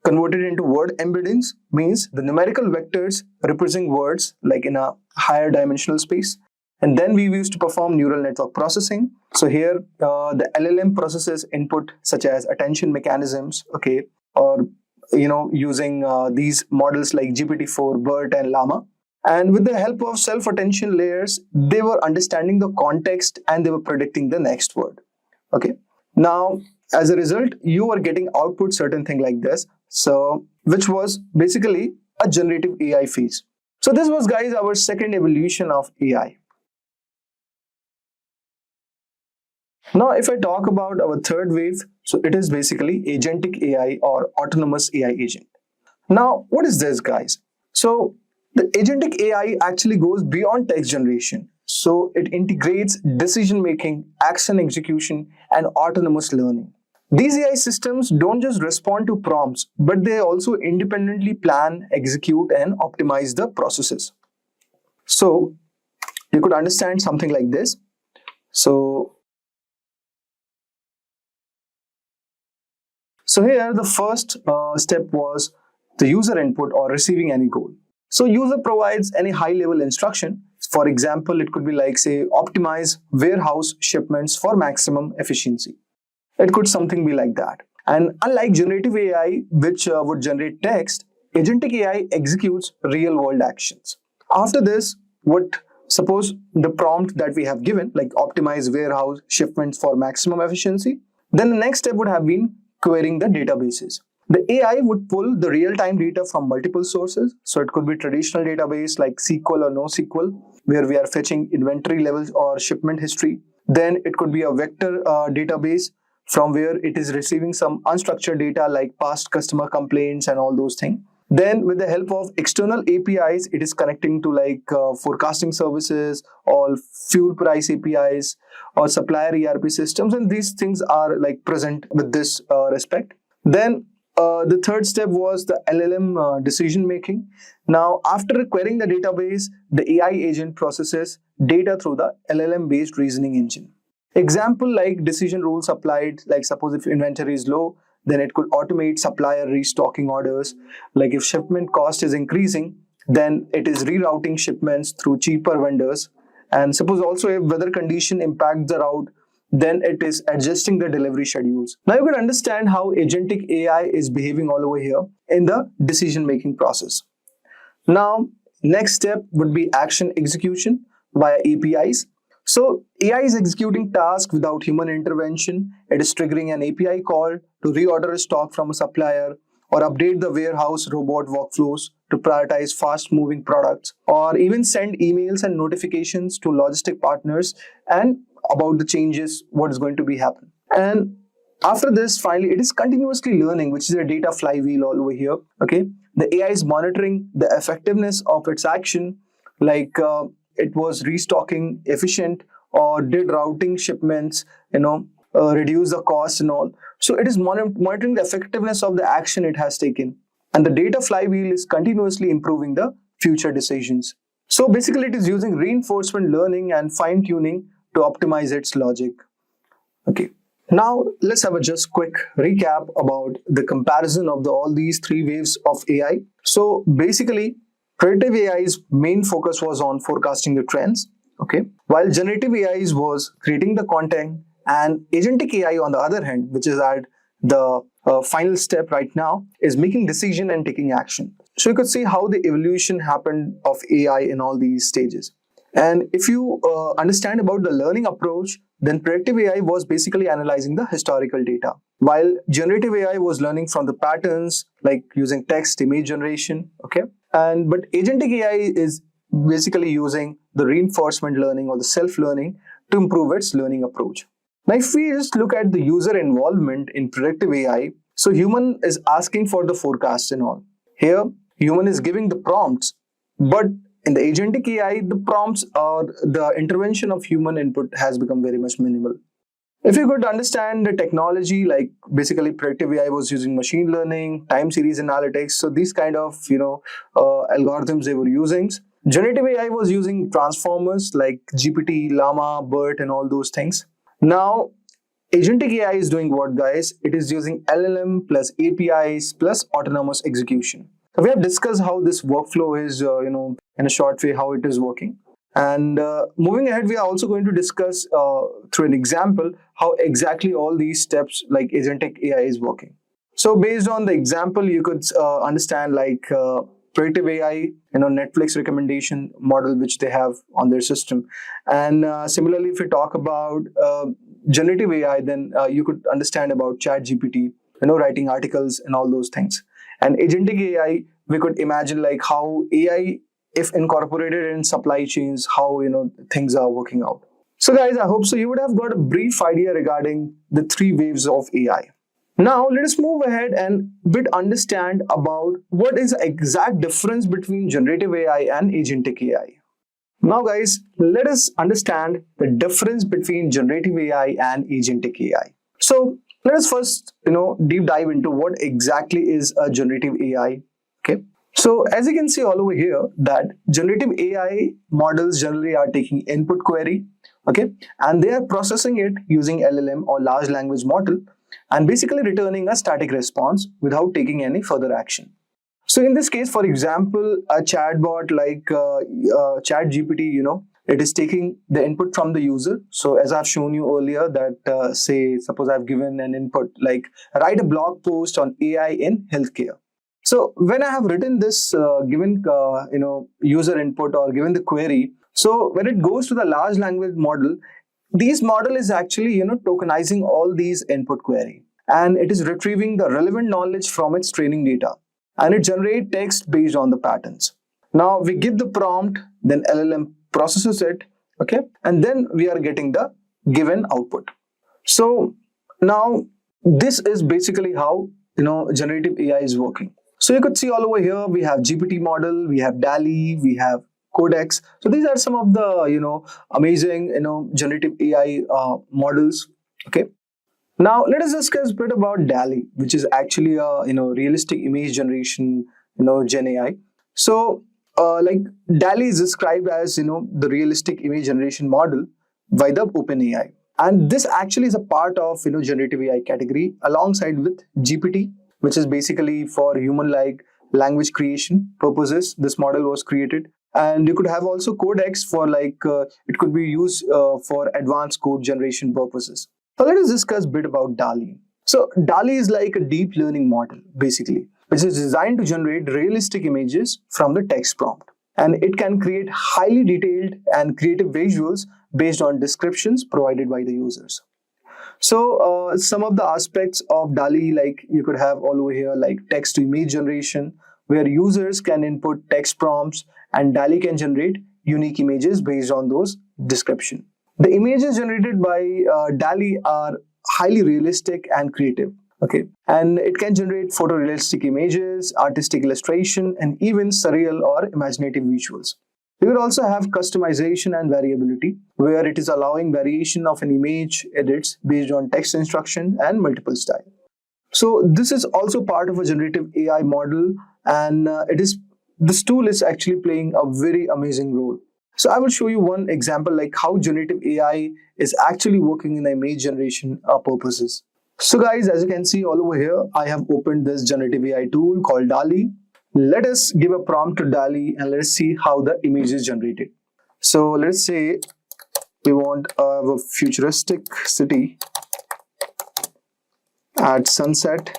converted into word embeddings, means the numerical vectors representing words in a higher dimensional space. And then we used to perform neural network processing. So here the LLM processes input such as attention mechanisms, okay, or using these models like GPT-4, BERT, and Llama. And with the help of self-attention layers, they were understanding the context and they were predicting the next word. Okay. Now, as a result, you are getting output certain thing like this. So, which was basically a generative AI phase. So this was, guys, our second evolution of AI. Now, if I talk about our third wave, so it is basically agentic AI or autonomous AI agent. Now, what is this, guys? So the agentic AI actually goes beyond text generation. So it integrates decision making, action execution, and autonomous learning. These AI systems don't just respond to prompts, but they also independently plan, execute, and optimize the processes. So you could understand something like this. So here the first step was the user input or receiving any goal. So user provides any high level instruction. For example, it could be like say optimize warehouse shipments for maximum efficiency. It could something be like that. And unlike generative AI, which would generate text, agentic AI executes real world actions. After this, what suppose the prompt that we have given, like optimize warehouse shipments for maximum efficiency, then the next step would have been querying the databases. The AI would pull the real-time data from multiple sources. So it could be traditional database like SQL or NoSQL, where we are fetching inventory levels or shipment history. Then it could be a vector database from where it is receiving some unstructured data like past customer complaints and all those things. Then with the help of external APIs, it is connecting to like forecasting services or fuel price APIs or supplier ERP systems, and these things are like present with this respect. Then the third step was the LLM decision making. Now, after querying the database, the AI agent processes data through the LLM based reasoning engine. Example like decision rules applied, like suppose if inventory is low, then it could automate supplier restocking orders. Like if shipment cost is increasing, then it is rerouting shipments through cheaper vendors. And suppose also if weather condition impacts the route, then it is adjusting the delivery schedules. Now you can understand how agentic AI is behaving all over here in the decision-making process. Now, next step would be action execution via APIs. So AI is executing tasks without human intervention. It is triggering an API call to reorder a stock from a supplier or update the warehouse robot workflows to prioritize fast-moving products, or even send emails and notifications to logistic partners and about the changes, what is going to be happen. And after this, finally, it is continuously learning, which is a data flywheel all over here. Okay, the AI is monitoring the effectiveness of its action, like it was restocking efficient or did routing shipments, reduce the cost and all. So it is monitoring the effectiveness of the action it has taken. And the data flywheel is continuously improving the future decisions. So basically it is using reinforcement learning and fine tuning to optimize its logic. Okay. Now let's have a just quick recap about the comparison of all these three waves of AI. So basically, predictive AI's main focus was on forecasting the trends, okay, while generative AI was creating the content, and agentic AI on the other hand, which is at the final step right now, is making decision and taking action. So you could see how the evolution happened of AI in all these stages. And if you understand about the learning approach, then predictive AI was basically analyzing the historical data, while generative AI was learning from the patterns like using text, image generation, okay? But agentic AI is basically using the reinforcement learning or the self-learning to improve its learning approach. Now, if we just look at the user involvement in predictive AI, so human is asking for the forecast and all. Here, human is giving the prompts, but in the agentic AI, the prompts or the intervention of human input has become very much minimal. If you could understand the technology, like basically predictive AI was using machine learning, time series analytics, so these kind of algorithms they were using. Generative AI was using transformers like GPT, Llama, BERT, and all those things. Now, agentic AI is doing what, guys? It is using LLM plus APIs plus autonomous execution. So we have discussed how this workflow is, in a short way, how it is working. And moving ahead, we are also going to discuss through an example how exactly all these steps like agentic AI is working. So based on the example, you could understand like predictive AI, Netflix recommendation model which they have on their system. And similarly, if we talk about generative AI, then you could understand about ChatGPT, writing articles and all those things. And agentic AI, we could imagine like how AI, if incorporated in supply chains, how things are working out. So guys, I hope so you would have got a brief idea regarding the three waves of AI. Now let us move ahead and bit understand about what is the exact difference between generative AI and agentic AI. Now guys, let us understand the difference between generative AI and agentic AI. So let us first, deep dive into what exactly is a generative AI. Okay. So as you can see all over here that generative AI models generally are taking input query, okay, and they are processing it using LLM or large language model and basically returning a static response without taking any further action. So in this case, for example, a chatbot like ChatGPT, it is taking the input from the user. So as I've shown you earlier that suppose I've given an input like write a blog post on AI in healthcare. So when I have written this given user input or given the query, so when it goes to the large language model, this model is actually tokenizing all these input query, and it is retrieving the relevant knowledge from its training data, and it generates text based on the patterns. Now we give the prompt, then LLM processes it, okay, and then we are getting the given output. So now this is basically how generative AI is working. So you could see all over here we have GPT model, we have DALI, we have Codex. So these are some of the amazing generative AI models. Okay. Now let us discuss a bit about DALI, which is actually a realistic image generation Gen AI. So like DALI is described as the realistic image generation model by the OpenAI, and this actually is a part of generative AI category alongside with GPT, which is basically for human-like language creation purposes. This model was created, and you could have also Codex for it could be used for advanced code generation purposes. So let us discuss a bit about DALI. So DALI is like a deep learning model, basically, which is designed to generate realistic images from the text prompt. And it can create highly detailed and creative visuals based on descriptions provided by the users. So some of the aspects of DALI, like you could have all over here, like text to image generation, where users can input text prompts and DALI can generate unique images based on those description. The images generated by DALI are highly realistic and creative. Okay, and it can generate photorealistic images, artistic illustration, and even surreal or imaginative visuals. We will also have customization and variability, where it is allowing variation of an image edits based on text instruction and multiple style. So this is also part of a generative AI model, and this tool is actually playing a very amazing role. So I will show you one example like how generative AI is actually working in the image generation purposes. So guys, as you can see all over here, I have opened this generative AI tool called DALI. Let us give a prompt to DALI and let's see how the image is generated. So let's say we want a futuristic city at sunset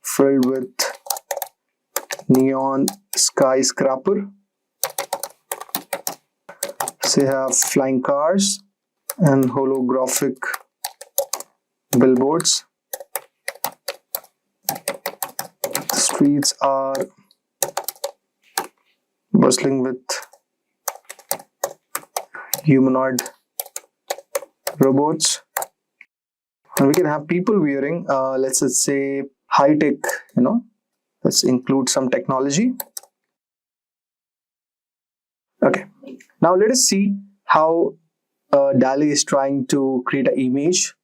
filled with neon skyscraper. Say have flying cars and holographic billboards. The streets are bustling with humanoid robots, and we can have people wearing let's just say high-tech, let's include some technology. Okay, now let us see how DALI is trying to create an image.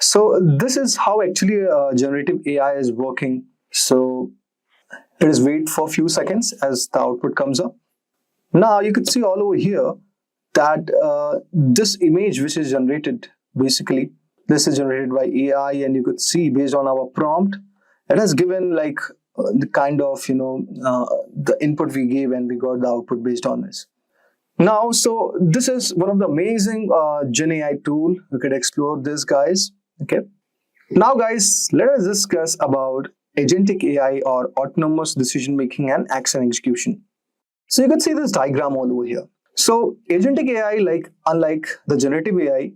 So this is how actually generative AI is working. So let us wait for a few seconds as the output comes up. Now you can see all over here that this image which is generated, basically this is generated by AI, and you could see based on our prompt, it has given like the kind of the input we gave, and we got the output based on this. Now, so this is one of the amazing Gen AI tool. You could explore this, guys. Okay. Now, guys, let us discuss about agentic AI or autonomous decision making and action execution. So you can see this diagram all over here. So agentic AI, unlike the generative AI,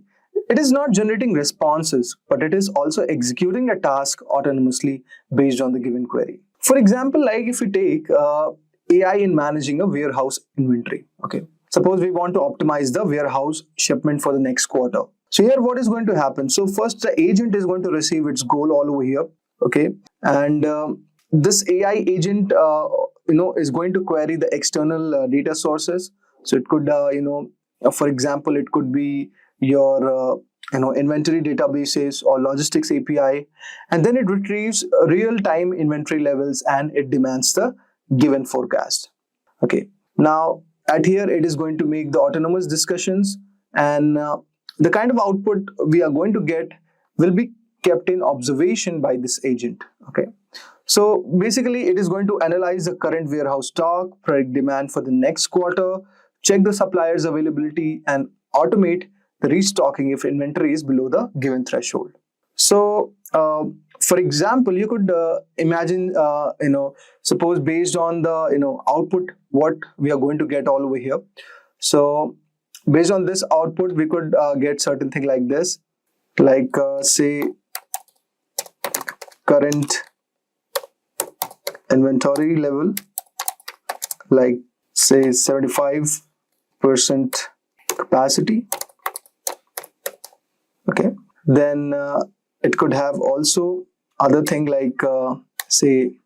it is not generating responses, but it is also executing a task autonomously based on the given query. For example, like if we take AI in managing a warehouse inventory. Okay. Suppose we want to optimize the warehouse shipment for the next quarter. So here what is going to happen? So first the agent is going to receive its goal all over here, okay? And this AI agent, is going to query the external data sources. So it could, for example, it could be your, inventory databases or logistics API, and then it retrieves real-time inventory levels and it demands the given forecast. Okay. Now at here it is going to make the autonomous discussions, and the kind of output we are going to get will be kept in observation by this agent. Okay. So basically it is going to analyze the current warehouse stock, predict demand for the next quarter, check the supplier's availability, and automate the restocking if inventory is below the given threshold. So for example, you could imagine, suppose based on the output what we are going to get all over here. So based on this output we could get certain thing like this, like say current inventory level, like say 75% capacity. Okay, then it could have also other thing like say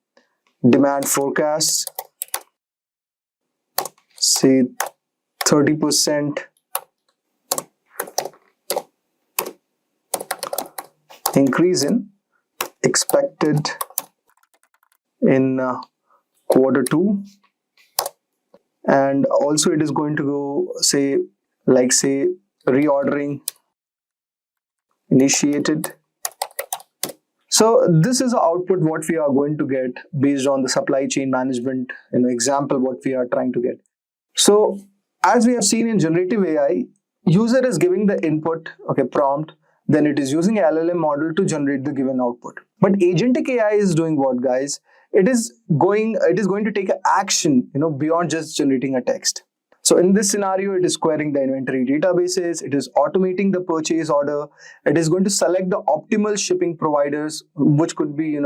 demand forecast, say 30% increase in expected in quarter 2, and also it is going to go say reordering initiated. So this is the output what we are going to get based on the supply chain management example what we are trying to get. So as we have seen in generative AI, user is giving the input, okay, prompt, then it is using a LLM model to generate the given output. But agentic AI is doing what, guys? It is going to take action, beyond just generating a text. So in this scenario, it is querying the inventory databases, it is automating the purchase order, it is going to select the optimal shipping providers, which could be,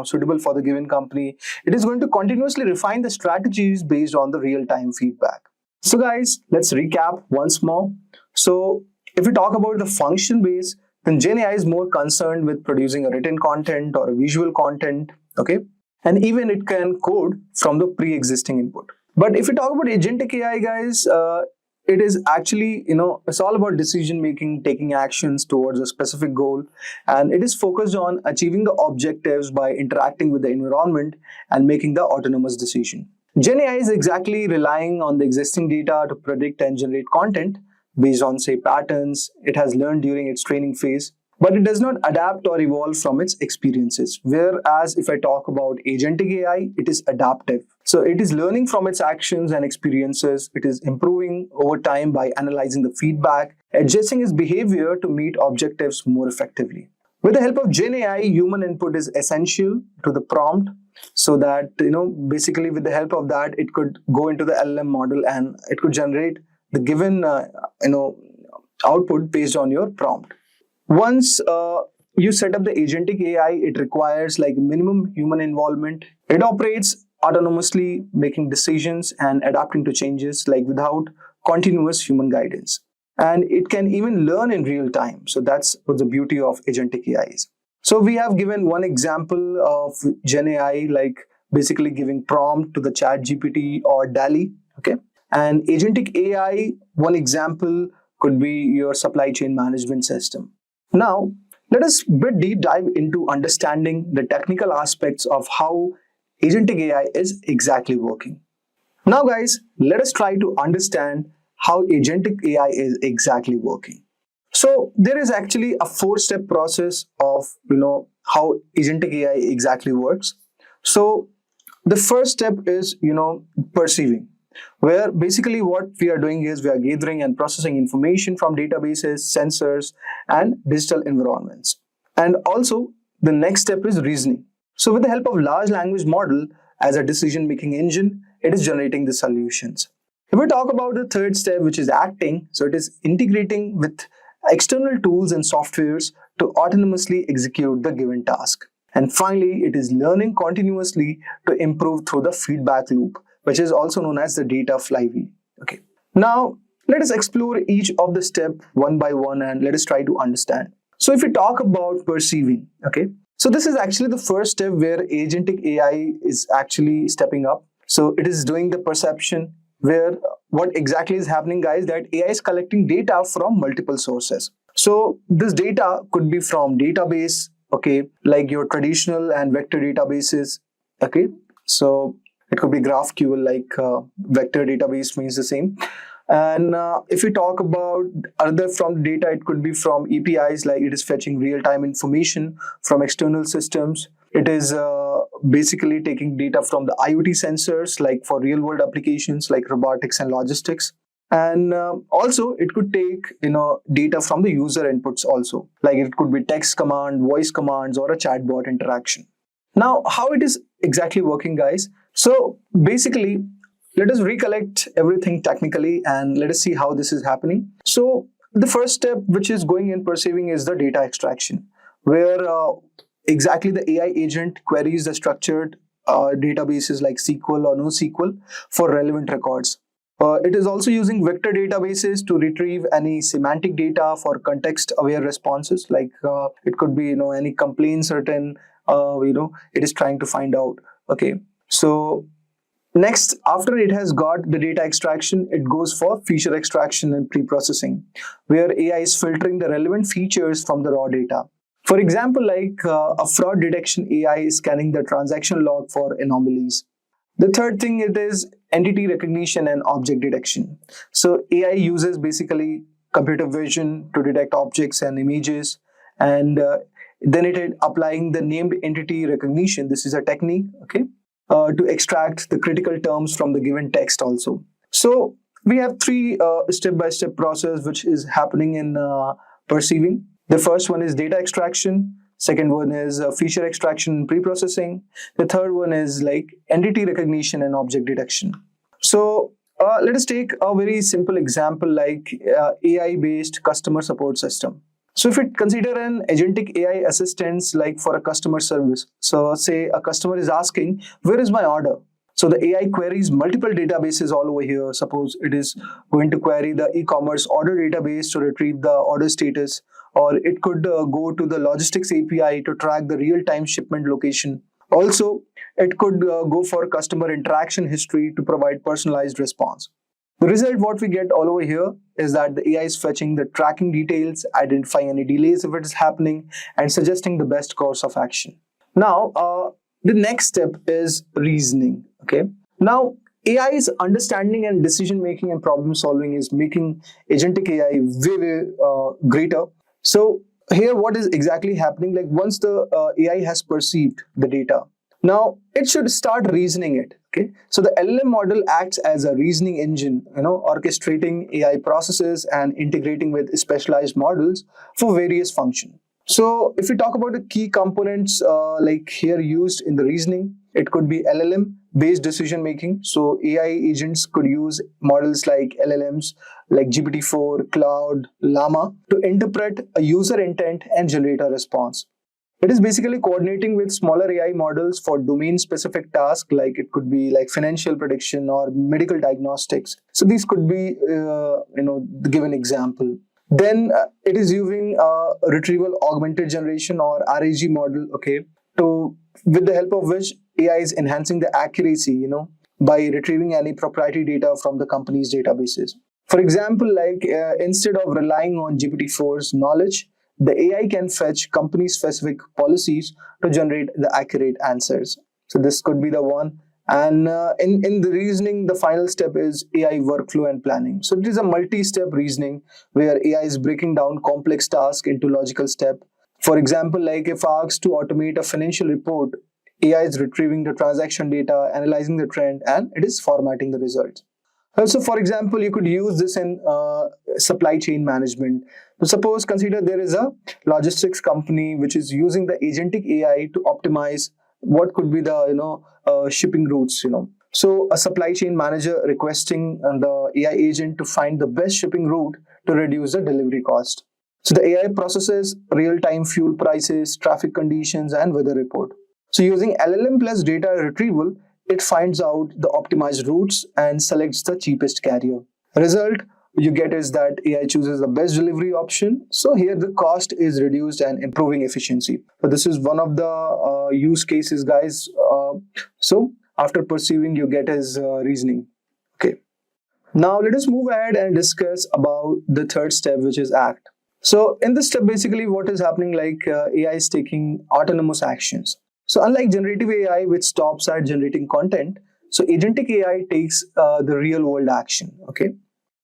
suitable for the given company. It is going to continuously refine the strategies based on the real-time feedback. So guys, let's recap once more. So if we talk about the function base, then GenAI is more concerned with producing a written content or a visual content, okay? And even it can code from the pre-existing input. But if we talk about agentic AI, guys, it is actually, it's all about decision making, taking actions towards a specific goal, and it is focused on achieving the objectives by interacting with the environment and making the autonomous decision. GenAI is exactly relying on the existing data to predict and generate content based on, say, patterns it has learned during its training phase. But it does not adapt or evolve from its experiences. Whereas if I talk about agentic AI, it is adaptive. So it is learning from its actions and experiences. It is improving over time by analyzing the feedback, adjusting its behavior to meet objectives more effectively. With the help of GenAI, human input is essential to the prompt, so that, basically with the help of that, it could go into the LLM model and it could generate the given, output based on your prompt. Once you set up the agentic AI, it requires like minimum human involvement. It operates autonomously, making decisions and adapting to changes like without continuous human guidance. And it can even learn in real time. So that's what the beauty of agentic AI is. So we have given one example of Gen AI, like basically giving prompt to the ChatGPT or DALI, okay? And agentic AI, one example could be your supply chain management system. Now, let us deep dive into understanding the technical aspects of how agentic AI is exactly working. Now, guys, let us try to understand how agentic AI is exactly working. So there is actually a 4-step process of how agentic AI exactly works. So the first step is perceiving, where basically what we are doing is we are gathering and processing information from databases, sensors, and digital environments. And also the next step is reasoning. So with the help of large language model as a decision-making engine, it is generating the solutions. If we talk about the third step, which is acting, so it is integrating with external tools and softwares to autonomously execute the given task. And finally, it is learning continuously to improve through the feedback loop, which is also known as the data flywheel. Okay. Now, let us explore each of the steps one by one and let us try to understand. So if we talk about perceiving, okay, so this is actually the first step where agentic AI is actually stepping up. So it is doing the perception, where what exactly is happening, guys, that AI is collecting data from multiple sources. So this data could be from database, okay, like your traditional and vector databases, okay. So it could be GraphQL, like vector database means the same. And if we talk about other from data, it could be from APIs, like it is fetching real-time information from external systems. It is basically taking data from the IoT sensors, like for real-world applications like robotics and logistics. And also it could take data from the user inputs also, like it could be text command, voice commands, or a chatbot interaction. Now, how it is exactly working, guys? So basically, let us recollect everything technically and let us see how this is happening. So the first step which is going in perceiving is the data extraction, where exactly the AI agent queries the structured databases like SQL or NoSQL for relevant records. It is also using vector databases to retrieve any semantic data for context-aware responses, like it could be any complaints certain it is trying to find out. Okay, so next, after it has got the data extraction, it goes for feature extraction and pre-processing, where AI is filtering the relevant features from the raw data. For example, like a fraud detection AI is scanning the transaction log for anomalies. The third thing, it is entity recognition and object detection. So AI uses basically computer vision to detect objects and images, and then it is applying the named entity recognition. This is a technique, okay, to extract the critical terms from the given text also. So we have three step-by-step process which is happening in perceiving. The first one is data extraction. Second one is feature extraction and pre-processing. The third one is like entity recognition and object detection. So let us take a very simple example like AI-based customer support system. So if we consider an agentic AI assistant like for a customer service, so say a customer is asking, where is my order? So the AI queries multiple databases all over here. Suppose it is going to query the e-commerce order database to retrieve the order status, or it could go to the logistics API to track the real-time shipment location. Also, it could go for customer interaction history to provide personalized response. The result what we get all over here is that the AI is fetching the tracking details, identifying any delays if it is happening, and suggesting the best course of action. Now, the next step is reasoning. Okay. Now, AI's understanding and decision making and problem solving is making agentic AI way greater. So here, what is exactly happening? Like once the AI has perceived the data, now it should start reasoning it. Okay, so the LLM model acts as a reasoning engine, orchestrating AI processes and integrating with specialized models for various functions. So if we talk about the key components like here used in the reasoning, it could be LLM based decision making. So AI agents could use models like LLMs like GPT-4, Claude, Llama to interpret a user intent and generate a response. It is basically coordinating with smaller AI models for domain-specific tasks, like it could be like financial prediction or medical diagnostics. So these could be, the given example. Then it is using retrieval augmented generation or RAG model, okay, with the help of which AI is enhancing the accuracy, by retrieving any proprietary data from the company's databases. For example, like instead of relying on GPT-4's knowledge, the AI can fetch company-specific policies to generate the accurate answers. So this could be the one. And in the reasoning, the final step is AI workflow and planning. So it is a multi-step reasoning where AI is breaking down complex tasks into logical steps. For example, like if asked to automate a financial report, AI is retrieving the transaction data, analyzing the trend, and it is formatting the results. Also, for example, you could use this in supply chain management. So suppose consider there is a logistics company which is using the agentic AI to optimize what could be the shipping routes. So a supply chain manager requesting the AI agent to find the best shipping route to reduce the delivery cost. So the AI processes real-time fuel prices, traffic conditions, and weather report. So using LLM plus data retrieval, it finds out the optimized routes and selects the cheapest carrier. Result, you get is that AI chooses the best delivery option. So here the cost is reduced and improving efficiency. So this is one of the use cases, guys. So after perceiving, you get his reasoning. Okay. Now let us move ahead and discuss about the third step, which is act. So in this step, basically what is happening, like AI is taking autonomous actions. So unlike generative AI, which stops at generating content, so agentic AI takes the real world action. Okay.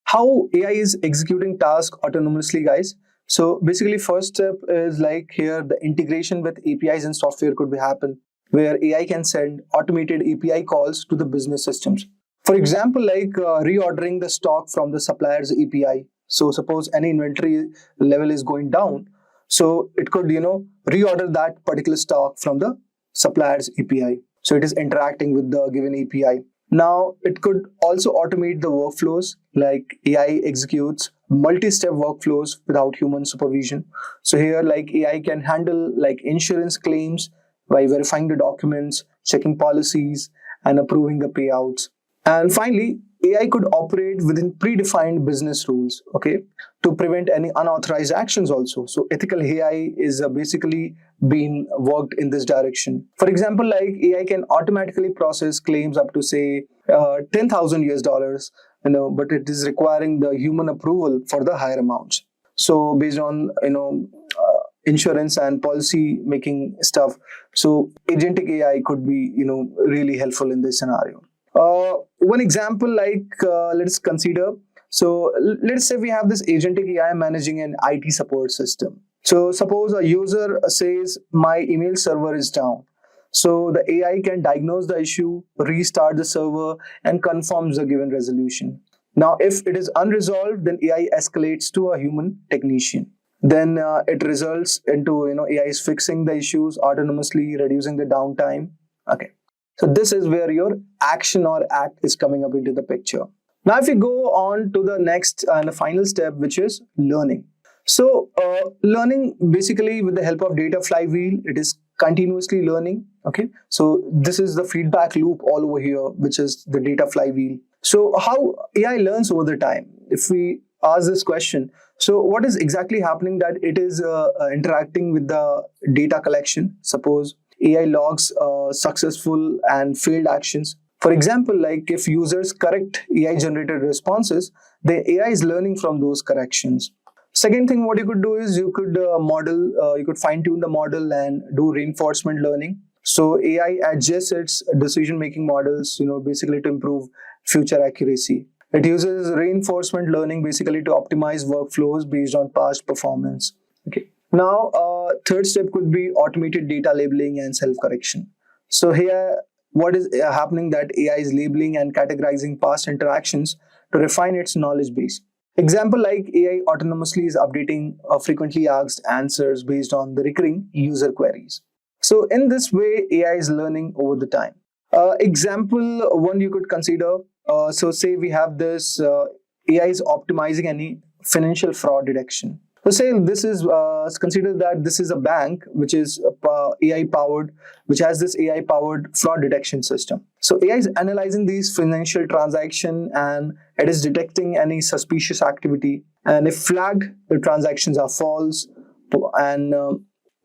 How AI is executing tasks autonomously, guys? So basically first step is like here the integration with APIs and software could be happen, where AI can send automated API calls to the business systems. For example, like reordering the stock from the supplier's API. So suppose any inventory level is going down, so it could, reorder that particular stock from the supplier's API. So it is interacting with the given API. Now it could also automate the workflows, like AI executes multi-step workflows without human supervision. So here like AI can handle like insurance claims by verifying the documents, checking policies, and approving the payouts. And finally, AI could operate within predefined business rules, okay, to prevent any unauthorized actions also. So ethical AI is basically being worked in this direction. For example, like AI can automatically process claims up to say 10,000 US dollars, but it is requiring the human approval for the higher amounts. So based on, insurance and policy making stuff, so agentic AI could be, really helpful in this scenario. One example, like let's consider. So let's say we have this agentic AI managing an IT support system. So suppose a user says my email server is down. So the AI can diagnose the issue, restart the server, and confirms the given resolution. Now, if it is unresolved, then AI escalates to a human technician. Then it results into AI is fixing the issues autonomously, reducing the downtime. Okay. So this is where your action or act is coming up into the picture. Now, if we go on to the next and the final step, which is learning. So learning basically with the help of data flywheel, it is continuously learning. Okay. So this is the feedback loop all over here, which is the data flywheel. So how AI learns over the time? If we ask this question, so what is exactly happening that it is interacting with the data collection. Suppose AI logs successful and failed actions. For example, like if users correct AI generated responses, the AI is learning from those corrections. Second thing, what you could do is you could you could fine tune the model and do reinforcement learning. So AI adjusts its decision making models, basically to improve future accuracy. It uses reinforcement learning basically to optimize workflows based on past performance. Okay. Now, third step could be automated data labeling and self-correction. So here, what is happening that AI is labeling and categorizing past interactions to refine its knowledge base. Example like AI autonomously is updating frequently asked answers based on the recurring user queries. So in this way, AI is learning over the time. Example one you could consider. So say we have this AI is optimizing any financial fraud detection. So say this is consider that this is a bank which is AI powered, which has this AI powered fraud detection system. So AI is analyzing these financial transaction and it is detecting any suspicious activity. And if flagged, the transactions are false, and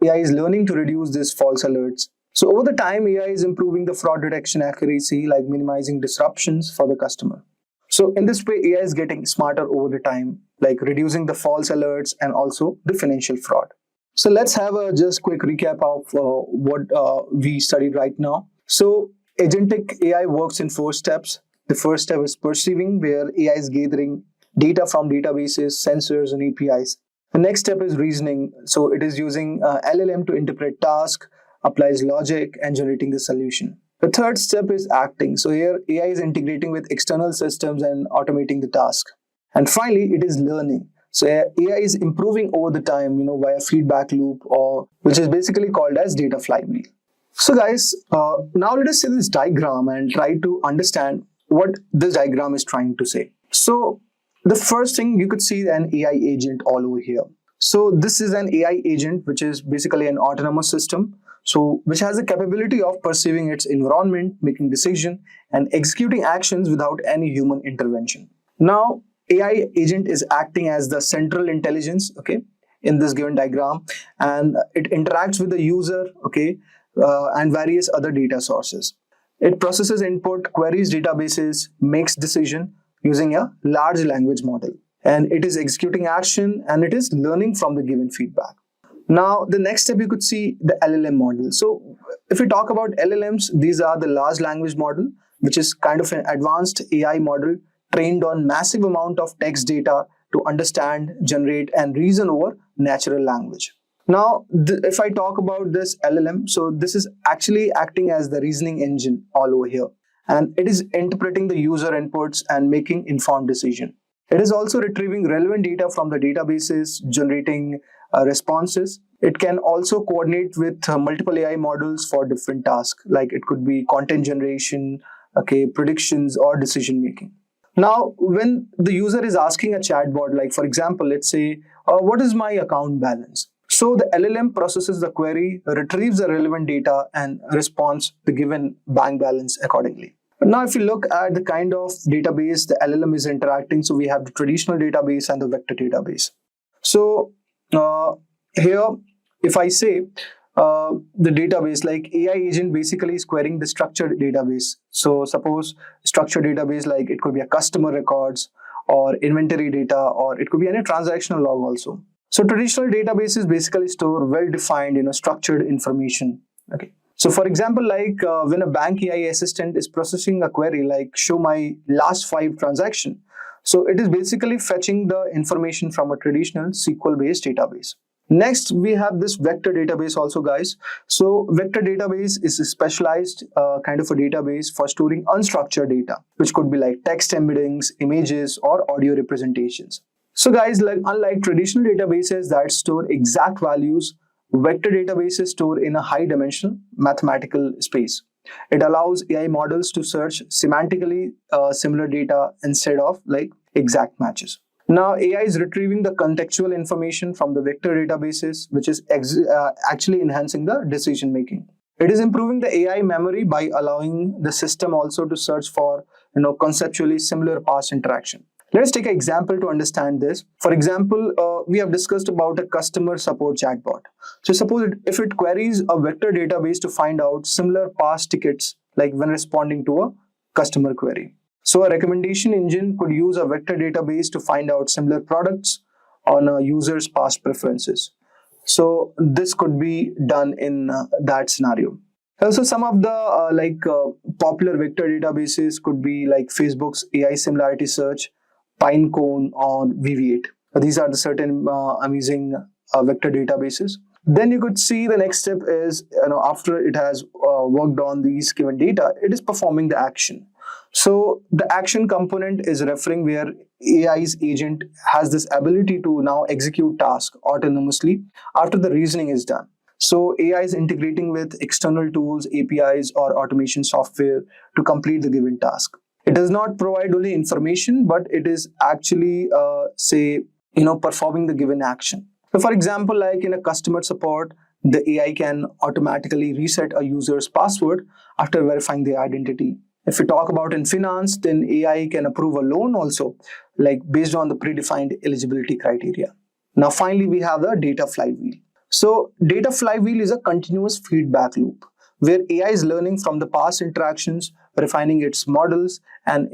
AI is learning to reduce these false alerts. So over the time, AI is improving the fraud detection accuracy, like minimizing disruptions for the customer. So in this way, AI is getting smarter over the time, like reducing the false alerts and also the financial fraud. So let's have a just quick recap of what we studied right now. So agentic AI works in 4 steps. The first step is perceiving, where AI is gathering data from databases, sensors, and APIs. The next step is reasoning. So it is using LLM to interpret tasks, applies logic, and generating the solution. The third step is acting. So here AI is integrating with external systems and automating the task. And finally, it is learning. So AI is improving over the time, via feedback loop, or which is basically called as data flywheel. So guys, now let us see this diagram and try to understand what this diagram is trying to say. So the first thing, you could see an AI agent all over here. So this is an AI agent, which is basically an autonomous system. So which has the capability of perceiving its environment, making decisions, and executing actions without any human intervention. Now, AI agent is acting as the central intelligence, okay, in this given diagram, and it interacts with the user, okay, and various other data sources. It processes input, queries databases, makes decision using a large language model, and it is executing action and it is learning from the given feedback. Now, the next step you could see the LLM model. So, if we talk about LLMs, these are the large language model, which is kind of an advanced AI model trained on massive amount of text data to understand, generate, and reason over natural language. Now, if I talk about this LLM, so this is actually acting as the reasoning engine all over here, and it is interpreting the user inputs and making informed decision. It is also retrieving relevant data from the databases, generating responses. It can also coordinate with multiple AI models for different tasks, like it could be content generation, okay, predictions, or decision making. Now, when the user is asking a chatbot, like for example, let's say, what is my account balance? So the LLM processes the query, retrieves the relevant data, and responds the given bank balance accordingly. Now, if you look at the kind of database the LLM is interacting, so we have the traditional database and the vector database. So here, if I say the database, like AI agent basically is querying the structured database. So suppose structured database, like it could be a customer records or inventory data, or it could be any transactional log also. So traditional databases basically store well-defined, structured information. Okay. So for example, like when a bank AI assistant is processing a query like show my last 5 transactions, so it is basically fetching the information from a traditional SQL-based database. Next, we have this vector database also, guys. So vector database is a specialized kind of a database for storing unstructured data, which could be like text embeddings, images, or audio representations. So guys, like unlike traditional databases that store exact values, vector databases store in a high-dimensional mathematical space. It allows AI models to search semantically similar data instead of like exact matches. Now, AI is retrieving the contextual information from the vector databases, which is actually enhancing the decision making. It is improving the AI memory by allowing the system also to search for conceptually similar past interaction. Let's take an example to understand this. For example, we have discussed about a customer support chatbot. So suppose if it queries a vector database to find out similar past tickets, like when responding to a customer query. So a recommendation engine could use a vector database to find out similar products on a user's past preferences. So this could be done in that scenario. Also, some of the popular vector databases could be like Facebook's AI similarity search, Pinecone, or VV8. These are the certain amazing vector databases. Then you could see the next step is, after it has worked on these given data, it is performing the action. So the action component is referring where AI's agent has this ability to now execute tasks autonomously after the reasoning is done. So AI is integrating with external tools, APIs, or automation software to complete the given task. It does not provide only information, but it is actually, performing the given action. So for example, like in a customer support, the AI can automatically reset a user's password after verifying their identity. If we talk about in finance, then AI can approve a loan also, like based on the predefined eligibility criteria. Now, finally, we have the data flywheel. So data flywheel is a continuous feedback loop where AI is learning from the past interactions, refining its models, and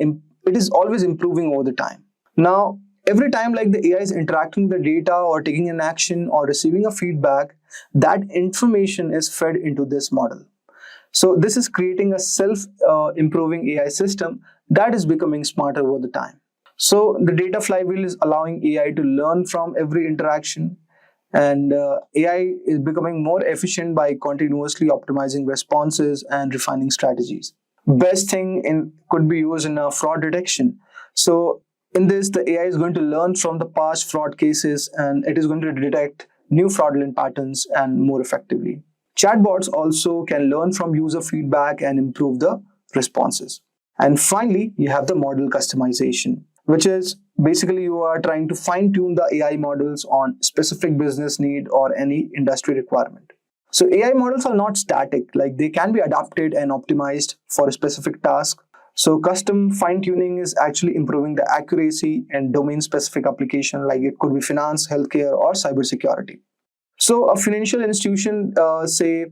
it is always improving over the time. Now, every time like the AI is interacting with the data or taking an action or receiving a feedback, that information is fed into this model. So this is creating a self-improving AI system that is becoming smarter over the time. So the data flywheel is allowing AI to learn from every interaction, and AI is becoming more efficient by continuously optimizing responses and refining strategies. Best thing could be used in fraud detection. So in this, the AI is going to learn from the past fraud cases, and it is going to detect new fraudulent patterns and more effectively. Chatbots also can learn from user feedback and improve the responses. And finally, you have the model customization, which is basically you are trying to fine-tune the AI models on specific business need or any industry requirement. So AI models are not static, like they can be adapted and optimized for a specific task. So custom fine-tuning is actually improving the accuracy and domain-specific application, like it could be finance, healthcare, or cybersecurity. So a financial institution, say,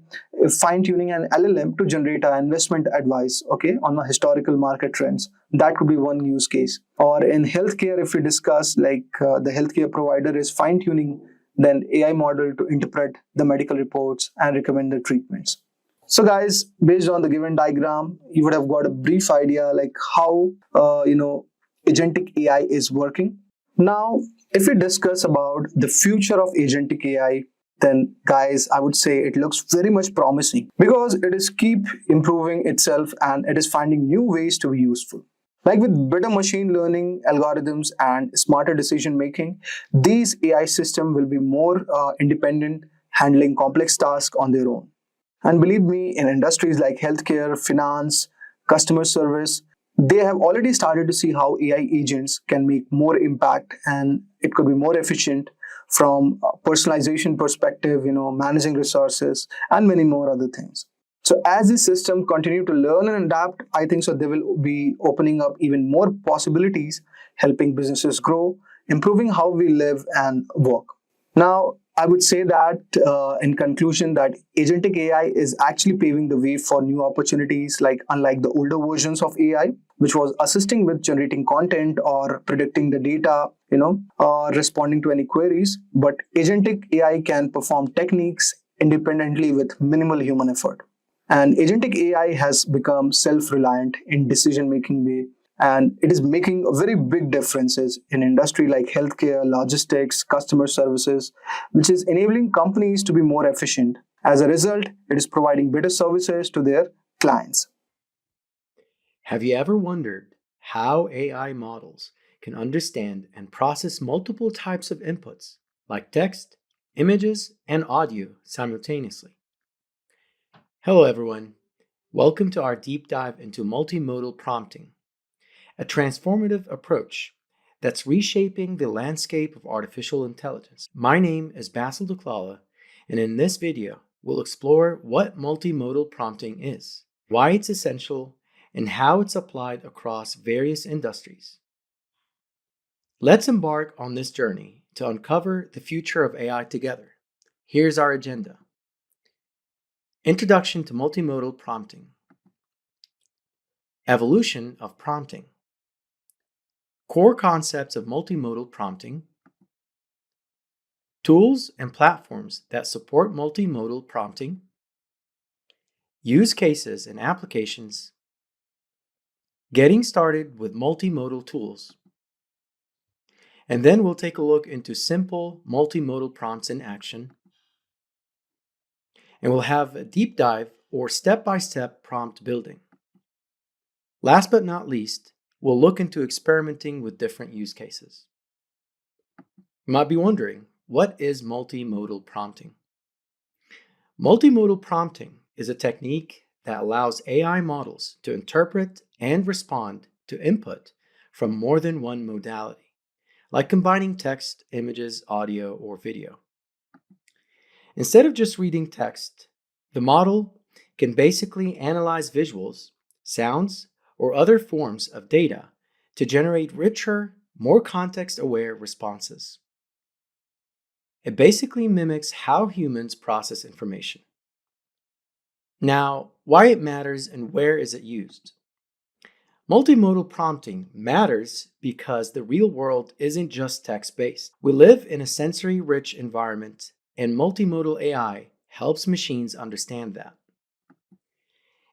fine-tuning an LLM to generate an investment advice, okay, on the historical market trends. That could be one use case. Or in healthcare, if we discuss, like the healthcare provider is fine-tuning then AI model to interpret the medical reports and recommend the treatments. So guys, based on the given diagram, you would have got a brief idea like how agentic AI is working. Now, if we discuss about the future of agentic AI, then guys, I would say it looks very much promising because it is keep improving itself and it is finding new ways to be useful. Like with better machine learning algorithms and smarter decision making, these AI systems will be more independent, handling complex tasks on their own. And believe me, in industries like healthcare, finance, customer service, they have already started to see how AI agents can make more impact and it could be more efficient from a personalization perspective, managing resources and many more other things. So as this system continue to learn and adapt, I think so they will be opening up even more possibilities, helping businesses grow, improving how we live and work. Now, I would say that in conclusion that agentic AI is actually paving the way for new opportunities, like unlike the older versions of AI, which was assisting with generating content or predicting the data, or responding to any queries. But agentic AI can perform techniques independently with minimal human effort. And agentic AI has become self-reliant in decision-making way, and it is making very big differences in industry like healthcare, logistics, customer services, which is enabling companies to be more efficient. As a result, it is providing better services to their clients. Have you ever wondered how AI models can understand and process multiple types of inputs, like text, images, and audio simultaneously? Hello, everyone. Welcome to our deep dive into multimodal prompting, a transformative approach that's reshaping the landscape of artificial intelligence. My name is Basil DeClala, and in this video, we'll explore what multimodal prompting is, why it's essential, and how it's applied across various industries. Let's embark on this journey to uncover the future of AI together. Here's our agenda. Introduction to multimodal prompting. Evolution of prompting. Core concepts of multimodal prompting. Tools and platforms that support multimodal prompting. Use cases and applications. Getting started with multimodal tools. And then we'll take a look into simple multimodal prompts in action. And we'll have a deep dive or step-by-step prompt building. Last but not least, we'll look into experimenting with different use cases. You might be wondering, what is multimodal prompting? Multimodal prompting is a technique that allows AI models to interpret and respond to input from more than one modality, like combining text, images, audio, or video. Instead of just reading text, the model can basically analyze visuals, sounds, or other forms of data to generate richer, more context-aware responses. It basically mimics how humans process information. Now, why it matters and where is it used? Multimodal prompting matters because the real world isn't just text-based. We live in a sensory-rich environment, and multimodal AI helps machines understand that.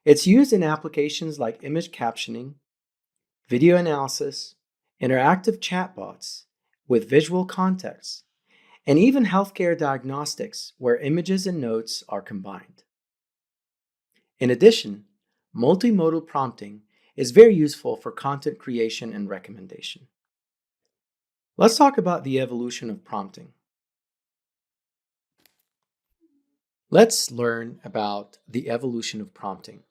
It's used in applications like image captioning, video analysis, interactive chatbots with visual context, and even healthcare diagnostics where images and notes are combined. In addition, multimodal prompting is very useful for content creation and recommendation. Let's talk about the evolution of prompting. Let's learn about the evolution of prompting,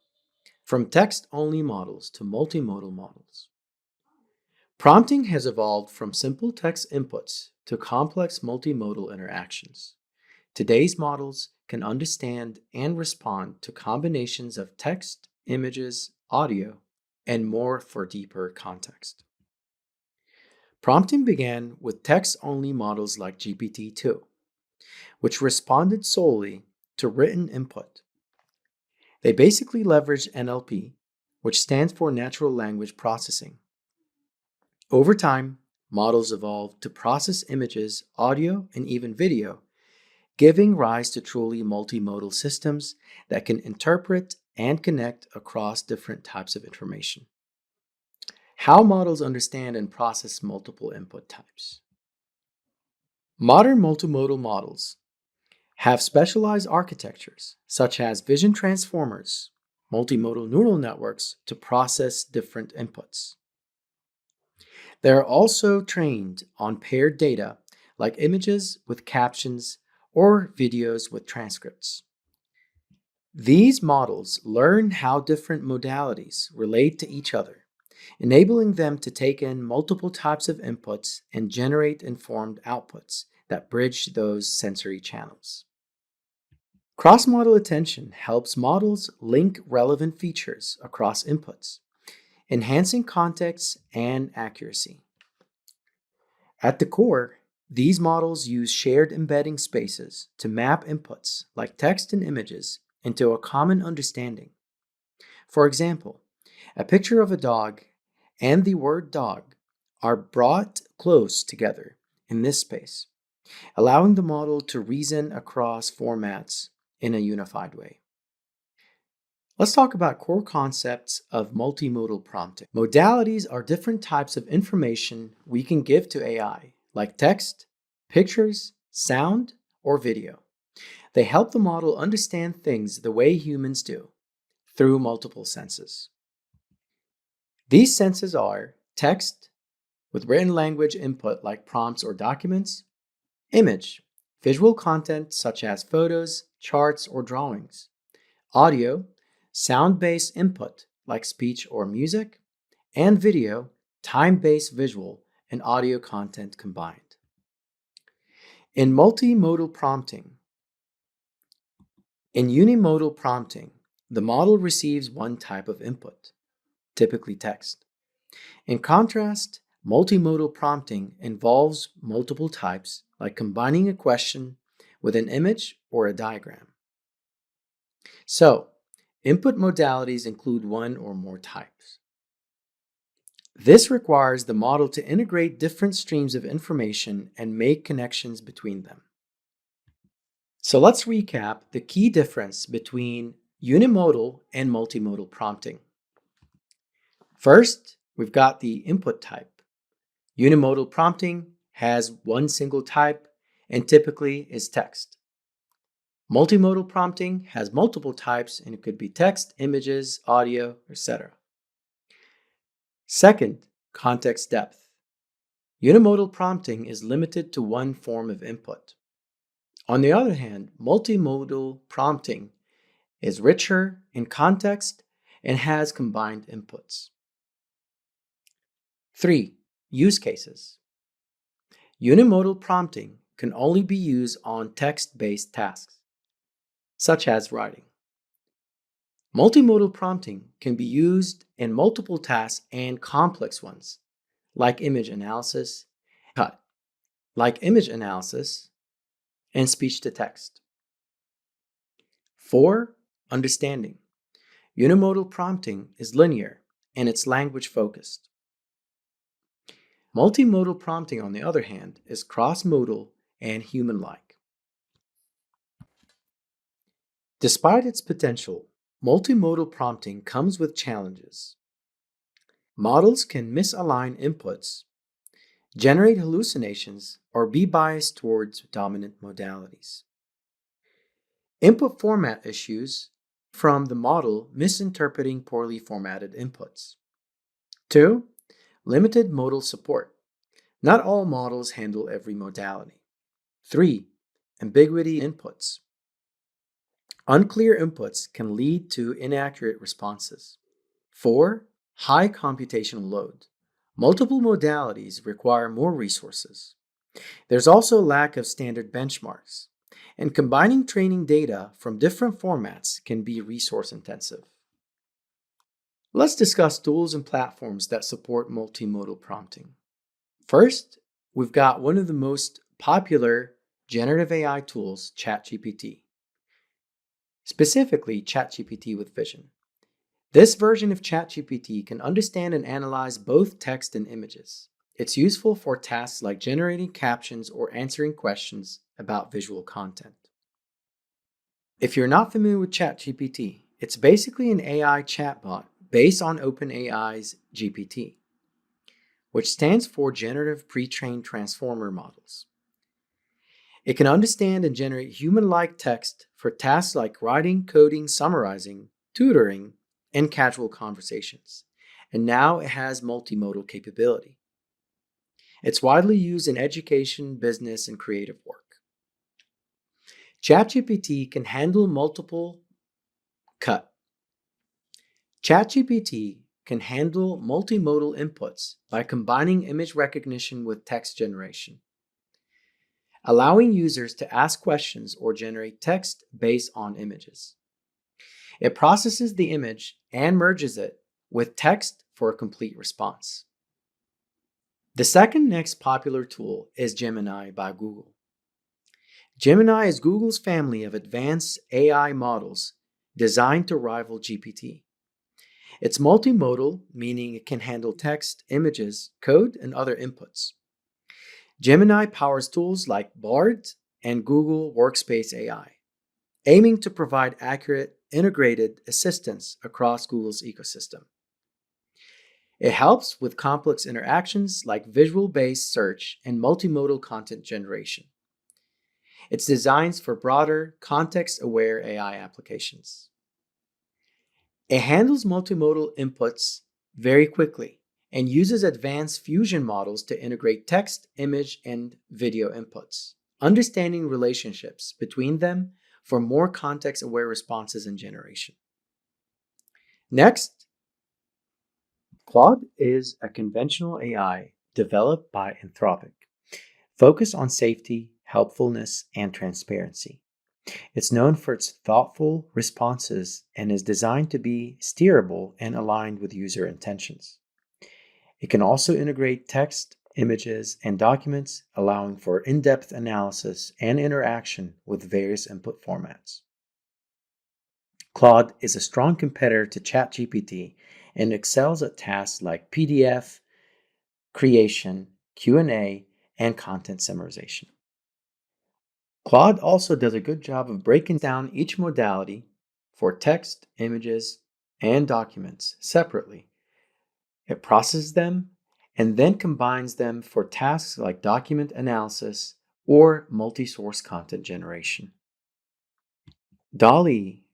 from text-only models to multimodal models. Prompting has evolved from simple text inputs to complex multimodal interactions. Today's models can understand and respond to combinations of text, images, audio, and more for deeper context. Prompting began with text-only models like GPT-2, which responded solely to written input. They basically leveraged NLP, which stands for Natural Language Processing. Over time, models evolved to process images, audio, and even video, giving rise to truly multimodal systems that can interpret and connect across different types of information. How models understand and process multiple input types. Modern multimodal models have specialized architectures, such as vision transformers, multimodal neural networks to process different inputs. They are also trained on paired data, like images with captions or videos with transcripts. These models learn how different modalities relate to each other, enabling them to take in multiple types of inputs and generate informed outputs that bridge those sensory channels. Cross-model attention helps models link relevant features across inputs, enhancing context and accuracy. At the core, these models use shared embedding spaces to map inputs like text and images into a common understanding. For example, a picture of a dog and the word dog are brought close together in this space, allowing the model to reason across formats in a unified way. Let's talk about core concepts of multimodal prompting. Modalities are different types of information we can give to AI, like text, pictures, sound, or video. They help the model understand things the way humans do, through multiple senses. These senses are text, with written language input like prompts or documents; image, visual content such as photos, charts, or drawings; audio, sound-based input like speech or music; and video, time-based visual and audio content combined. In multimodal prompting, in unimodal prompting, the model receives one type of input, typically text. In contrast, multimodal prompting involves multiple types, like combining a question with an image or a diagram. So, input modalities include one or more types. This requires the model to integrate different streams of information and make connections between them. So let's recap the key difference between unimodal and multimodal prompting. First, we've got the input type. Unimodal prompting has one single type and typically is text. Multimodal prompting has multiple types, and it could be text, images, audio, etc. Second, context depth. Unimodal prompting is limited to one form of input. On the other hand, multimodal prompting is richer in context and has combined inputs. 3. Use cases. Unimodal prompting can only be used on text-based tasks, such as writing. Multimodal prompting can be used in multiple tasks and complex ones, like image analysis, and speech to text. 4. Understanding. Unimodal prompting is linear and it's language focused. Multimodal prompting, on the other hand, is cross-modal and human-like. Despite its potential, multimodal prompting comes with challenges. Models can misalign inputs, generate hallucinations, or be biased towards dominant modalities. Input format issues from the model misinterpreting poorly formatted inputs. 2. Limited modal support. Not all models handle every modality. 3. Ambiguity inputs. Unclear inputs can lead to inaccurate responses. 4. High computational load. Multiple modalities require more resources. There's also a lack of standard benchmarks, and combining training data from different formats can be resource intensive. Let's discuss tools and platforms that support multimodal prompting. First, we've got one of the most popular generative AI tools, ChatGPT. Specifically, ChatGPT with Vision. This version of ChatGPT can understand and analyze both text and images. It's useful for tasks like generating captions or answering questions about visual content. If you're not familiar with ChatGPT, it's basically an AI chatbot based on OpenAI's GPT, which stands for Generative Pre-trained Transformer Models. It can understand and generate human-like text for tasks like writing, coding, summarizing, tutoring, and casual conversations. And now it has multimodal capability. It's widely used in education, business, and creative work. ChatGPT can handle multimodal inputs by combining image recognition with text generation, allowing users to ask questions or generate text based on images. It processes the image and merges it with text for a complete response. The second next popular tool is Gemini by Google. Gemini is Google's family of advanced AI models designed to rival GPT. It's multimodal, meaning it can handle text, images, code, and other inputs. Gemini powers tools like Bard and Google Workspace AI, aiming to provide accurate, integrated assistance across Google's ecosystem. It helps with complex interactions like visual-based search and multimodal content generation. It's designed for broader, context-aware AI applications. It handles multimodal inputs very quickly and uses advanced fusion models to integrate text, image, and video inputs, understanding relationships between them for more context-aware responses and generation. Next, Claude is a conventional AI developed by Anthropic, focused on safety, helpfulness, and transparency. It's known for its thoughtful responses and is designed to be steerable and aligned with user intentions. It can also integrate text, images, and documents, allowing for in-depth analysis and interaction with various input formats. Claude is a strong competitor to ChatGPT and excels at tasks like PDF creation, Q&A, and content summarization. Claude also does a good job of breaking down each modality for text, images, and documents separately. It processes them and then combines them for tasks like document analysis or multi-source content generation. DALL-E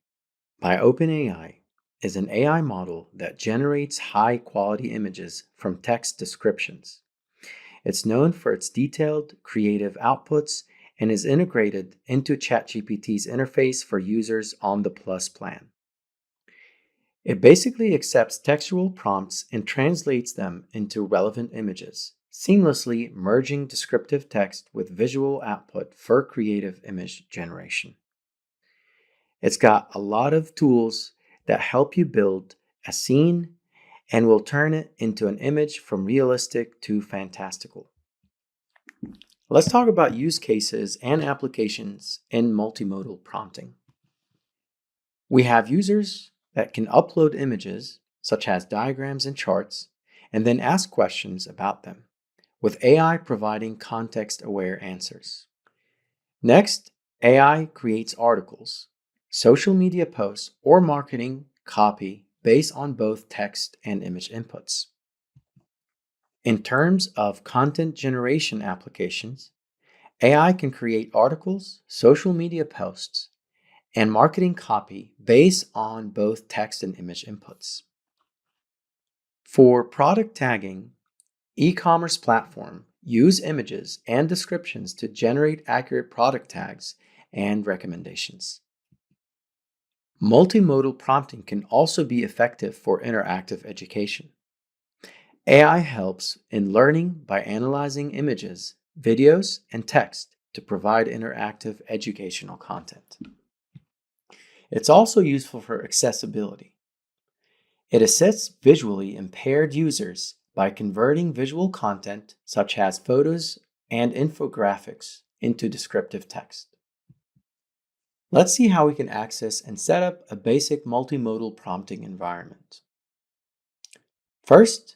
by OpenAI is an AI model that generates high-quality images from text descriptions. It's known for its detailed, creative outputs and is integrated into ChatGPT's interface for users on the Plus plan. It basically accepts textual prompts and translates them into relevant images, seamlessly merging descriptive text with visual output for creative image generation. It's got a lot of tools that help you build a scene and will turn it into an image from realistic to fantastical. Let's talk about use cases and applications in multimodal prompting. We have users that can upload images, such as diagrams and charts, and then ask questions about them, with AI providing context-aware answers. Next, AI creates articles, social media posts, or marketing copy based on both text and image inputs. In terms of content generation applications, AI can create articles, social media posts, and marketing copy based on both text and image inputs. For product tagging, e-commerce platforms use images and descriptions to generate accurate product tags and recommendations. Multimodal prompting can also be effective for interactive education. AI helps in learning by analyzing images, videos, and text to provide interactive educational content. It's also useful for accessibility. It assists visually impaired users by converting visual content such as photos and infographics into descriptive text. Let's see how we can access and set up a basic multimodal prompting environment. First,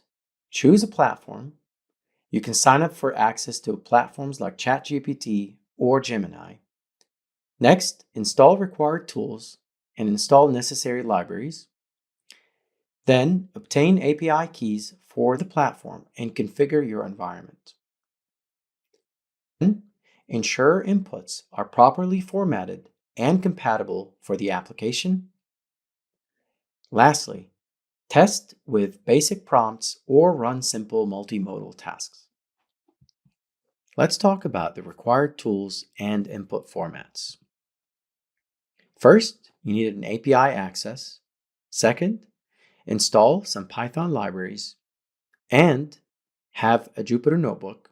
choose a platform. You can sign up for access to platforms like ChatGPT or Gemini. Next, install required tools and install necessary libraries. Then, obtain API keys for the platform and configure your environment. Then, ensure inputs are properly formatted and compatible for the application. Lastly, test with basic prompts or run simple multimodal tasks. Let's talk about the required tools and input formats. First, you need an API access. Second, install some Python libraries and have a Jupyter notebook.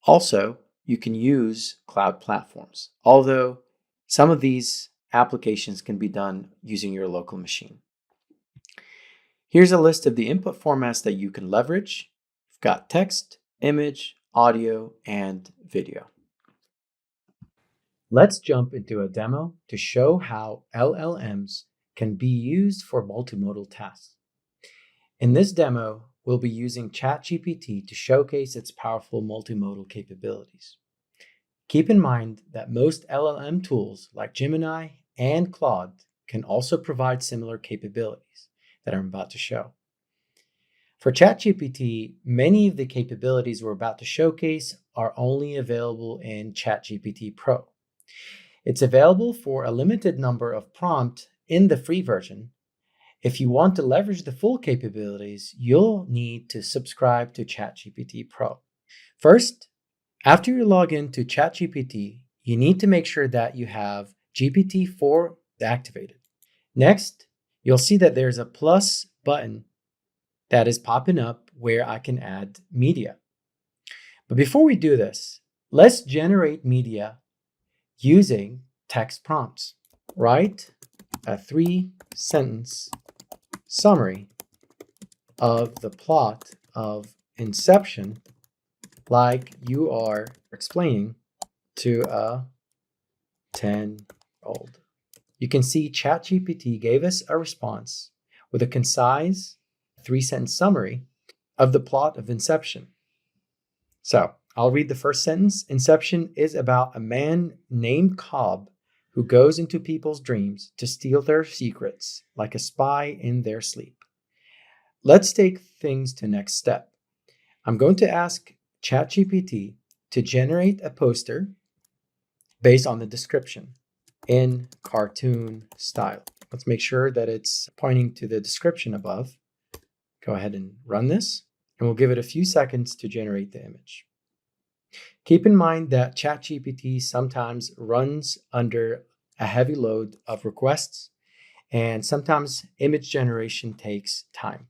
Also, you can use cloud platforms, although some of these applications can be done using your local machine. Here's a list of the input formats that you can leverage. We've got text, image, audio, and video. Let's jump into a demo to show how LLMs can be used for multimodal tasks. In this demo, we'll be using ChatGPT to showcase its powerful multimodal capabilities. Keep in mind that most LLM tools like Gemini and Claude can also provide similar capabilities that I'm about to show. For ChatGPT, many of the capabilities we're about to showcase are only available in ChatGPT Pro. It's available for a limited number of prompts in the free version. If you want to leverage the full capabilities, you'll need to subscribe to ChatGPT Pro. First, after you log into ChatGPT, you need to make sure that you have GPT-4 activated. Next, you'll see that there's a plus button that is popping up where I can add media. But before we do this, let's generate media using text prompts. Write a 3-sentence summary of the plot of Inception like you are explaining to a 10-year-old. You can see ChatGPT gave us a response with a concise 3-sentence summary of the plot of Inception. So I'll read the first sentence. Inception is about a man named Cobb who goes into people's dreams to steal their secrets like a spy in their sleep. Let's take things to the next step. I'm going to ask ChatGPT to generate a poster based on the description in cartoon style. Let's make sure that it's pointing to the description above. Go ahead and run this, and we'll give it a few seconds to generate the image. Keep in mind that ChatGPT sometimes runs under a heavy load of requests, and sometimes image generation takes time.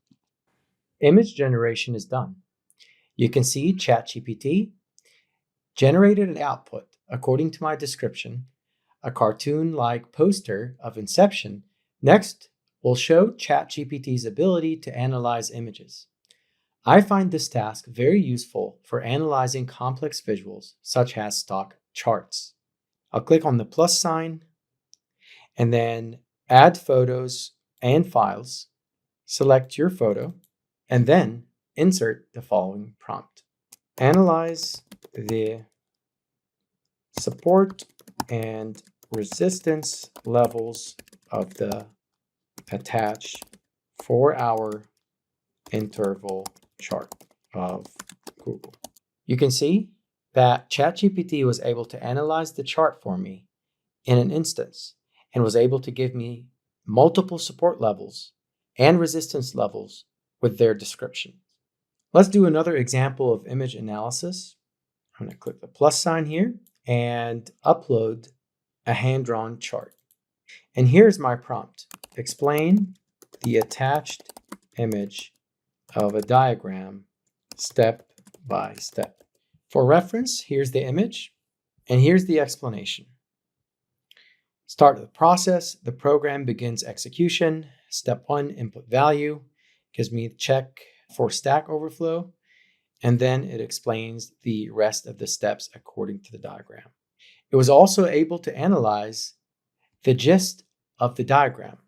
Image generation is done. You can see ChatGPT generated an output according to my description, a cartoon-like poster of Inception. Next, we'll show ChatGPT's ability to analyze images. I find this task very useful for analyzing complex visuals, such as stock charts. I'll click on the plus sign and then add photos and files, select your photo, and then insert the following prompt. Analyze the support and resistance levels of the attached 4-hour interval chart of Google. You can see that ChatGPT was able to analyze the chart for me in an instance and was able to give me multiple support levels and resistance levels with their description. Let's do another example of image analysis. I'm going to click the plus sign here and upload a hand-drawn chart. And here's my prompt. Explain the attached image of a diagram step by step. For reference, here's the image, and here's the explanation. Start the process. The program begins execution. step 1, input value, gives me the check for Stack Overflow, and then it explains the rest of the steps according to the diagram. It was also able to analyze the gist of the diagram.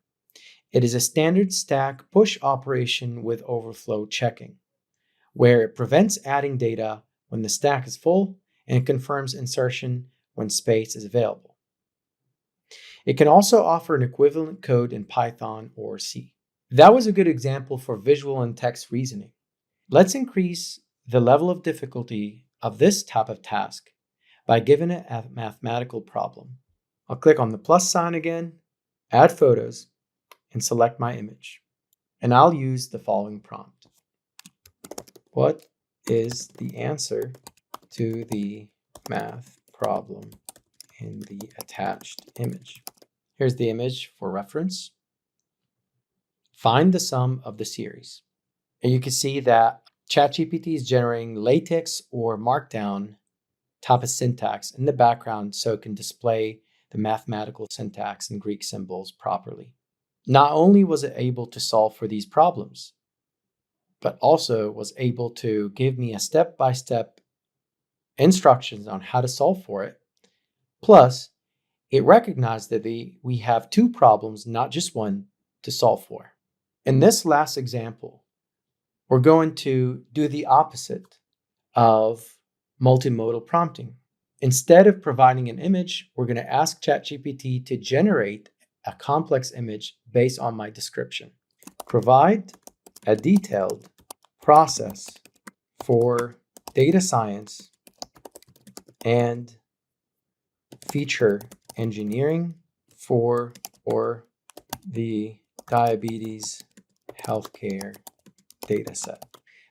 It is a standard stack push operation with overflow checking, where it prevents adding data when the stack is full and confirms insertion when space is available. It can also offer an equivalent code in Python or C. That was a good example for visual and text reasoning. Let's increase the level of difficulty of this type of task by giving it a mathematical problem. I'll click on the plus sign again, add photos, and select my image. And I'll use the following prompt. What is the answer to the math problem in the attached image? Here's the image for reference. Find the sum of the series. And you can see that ChatGPT is generating LaTeX or Markdown type of syntax in the background so it can display the mathematical syntax and Greek symbols properly. Not only was it able to solve for these problems, but also was able to give me a step-by-step instructions on how to solve for it. Plus, it recognized that we have two problems, not just one, to solve for. In this last example, we're going to do the opposite of multimodal prompting. Instead of providing an image, we're going to ask ChatGPT to generate a complex image based on my description. Provide a detailed process for data science and feature engineering for or the diabetes healthcare dataset.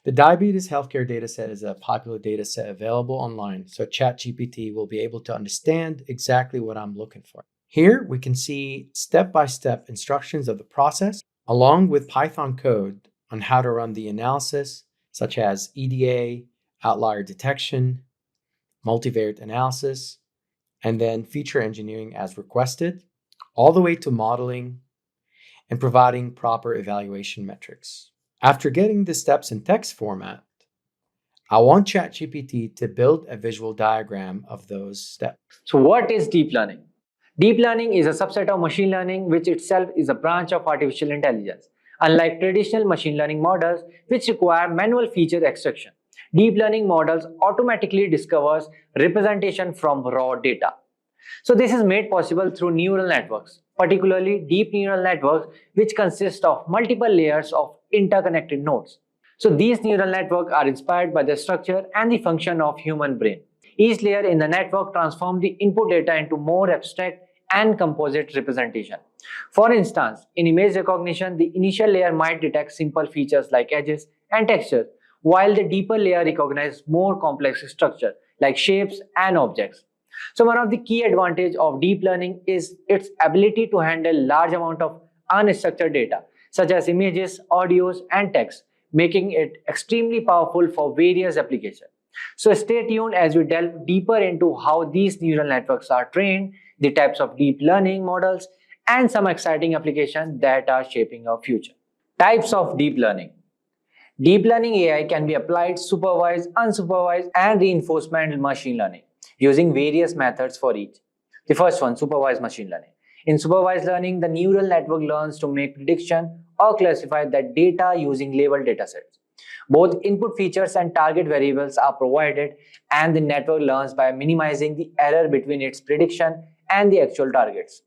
The diabetes healthcare dataset is a popular dataset available online, so ChatGPT will be able to understand exactly what I'm looking for. Here we can see step-by-step instructions of the process, along with Python code on how to run the analysis, such as EDA, outlier detection, multivariate analysis, and then feature engineering as requested, all the way to modeling and providing proper evaluation metrics. After getting the steps in text format, I want ChatGPT to build a visual diagram of those steps. So what is deep learning? Deep learning is a subset of machine learning, which itself is a branch of artificial intelligence. Unlike traditional machine learning models, which require manual feature extraction, deep learning models automatically discovers representation from raw data. So this is made possible through neural networks, particularly deep neural networks, which consist of multiple layers of interconnected nodes. So these neural networks are inspired by the structure and the function of human brain. Each layer in the network transforms the input data into more abstract and composite representation. For instance, in image recognition, the initial layer might detect simple features like edges and textures, while the deeper layer recognizes more complex structure like shapes and objects. So one of the key advantages of deep learning is its ability to handle large amount of unstructured data, such as images, audios, and text, making it extremely powerful for various applications. So stay tuned as we delve deeper into how these neural networks are trained, the types of deep learning models, and some exciting applications that are shaping our future. Types of deep learning. Deep learning AI can be applied supervised, unsupervised, and reinforcement machine learning, using various methods for each. The first one, supervised machine learning. In supervised learning, the neural network learns to make prediction or classify that data using labeled datasets. Both input features and target variables are provided, and the network learns by minimizing the error between its prediction and the actual targets.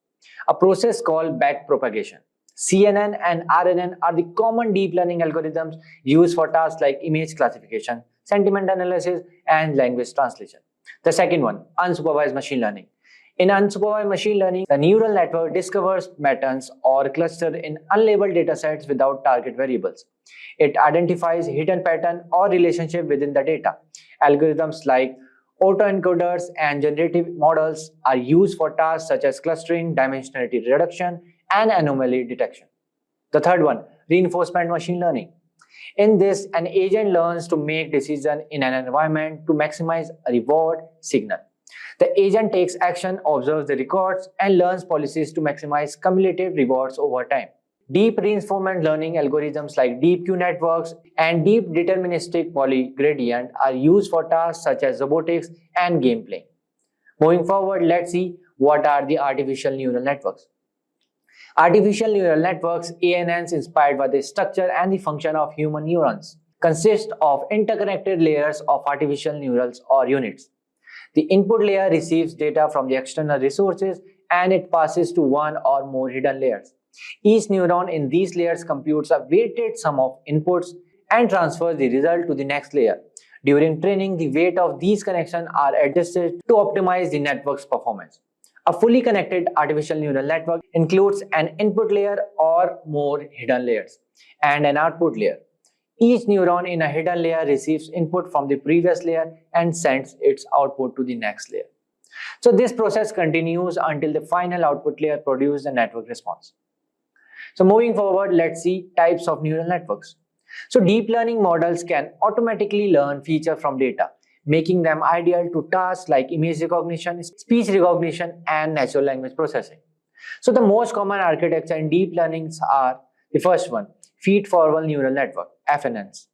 A process called backpropagation. CNN and RNN are the common deep learning algorithms used for tasks like image classification, sentiment analysis, and language translation. The second one, unsupervised machine learning. In unsupervised machine learning, the neural network discovers patterns or clusters in unlabeled datasets without target variables. It identifies hidden pattern or relationship within the data. Algorithms like autoencoders and generative models are used for tasks such as clustering, dimensionality reduction, and anomaly detection. The third one, reinforcement machine learning. In this, an agent learns to make decisions in an environment to maximize a reward signal. The agent takes action, observes the records, and learns policies to maximize cumulative rewards over time. Deep reinforcement learning algorithms like deep Q networks and deep deterministic polygradient are used for tasks such as robotics and gameplay. Moving forward, let's see what are the artificial neural networks. Artificial neural networks, ANNs, inspired by the structure and the function of human neurons, consist of interconnected layers of artificial neurals or units. The input layer receives data from the external resources and it passes to one or more hidden layers. Each neuron in these layers computes a weighted sum of inputs and transfers the result to the next layer. During training, the weight of these connections are adjusted to optimize the network's performance. A fully connected artificial neural network includes an input layer or more hidden layers and an output layer. Each neuron in a hidden layer receives input from the previous layer and sends its output to the next layer. So this process continues until the final output layer produces the network response. So moving forward, let's see types of neural networks. So deep learning models can automatically learn features from data, making them ideal to tasks like image recognition, speech recognition, and natural language processing. So the most common architecture in deep learnings are the first one, feed-forward neural network, FNNs.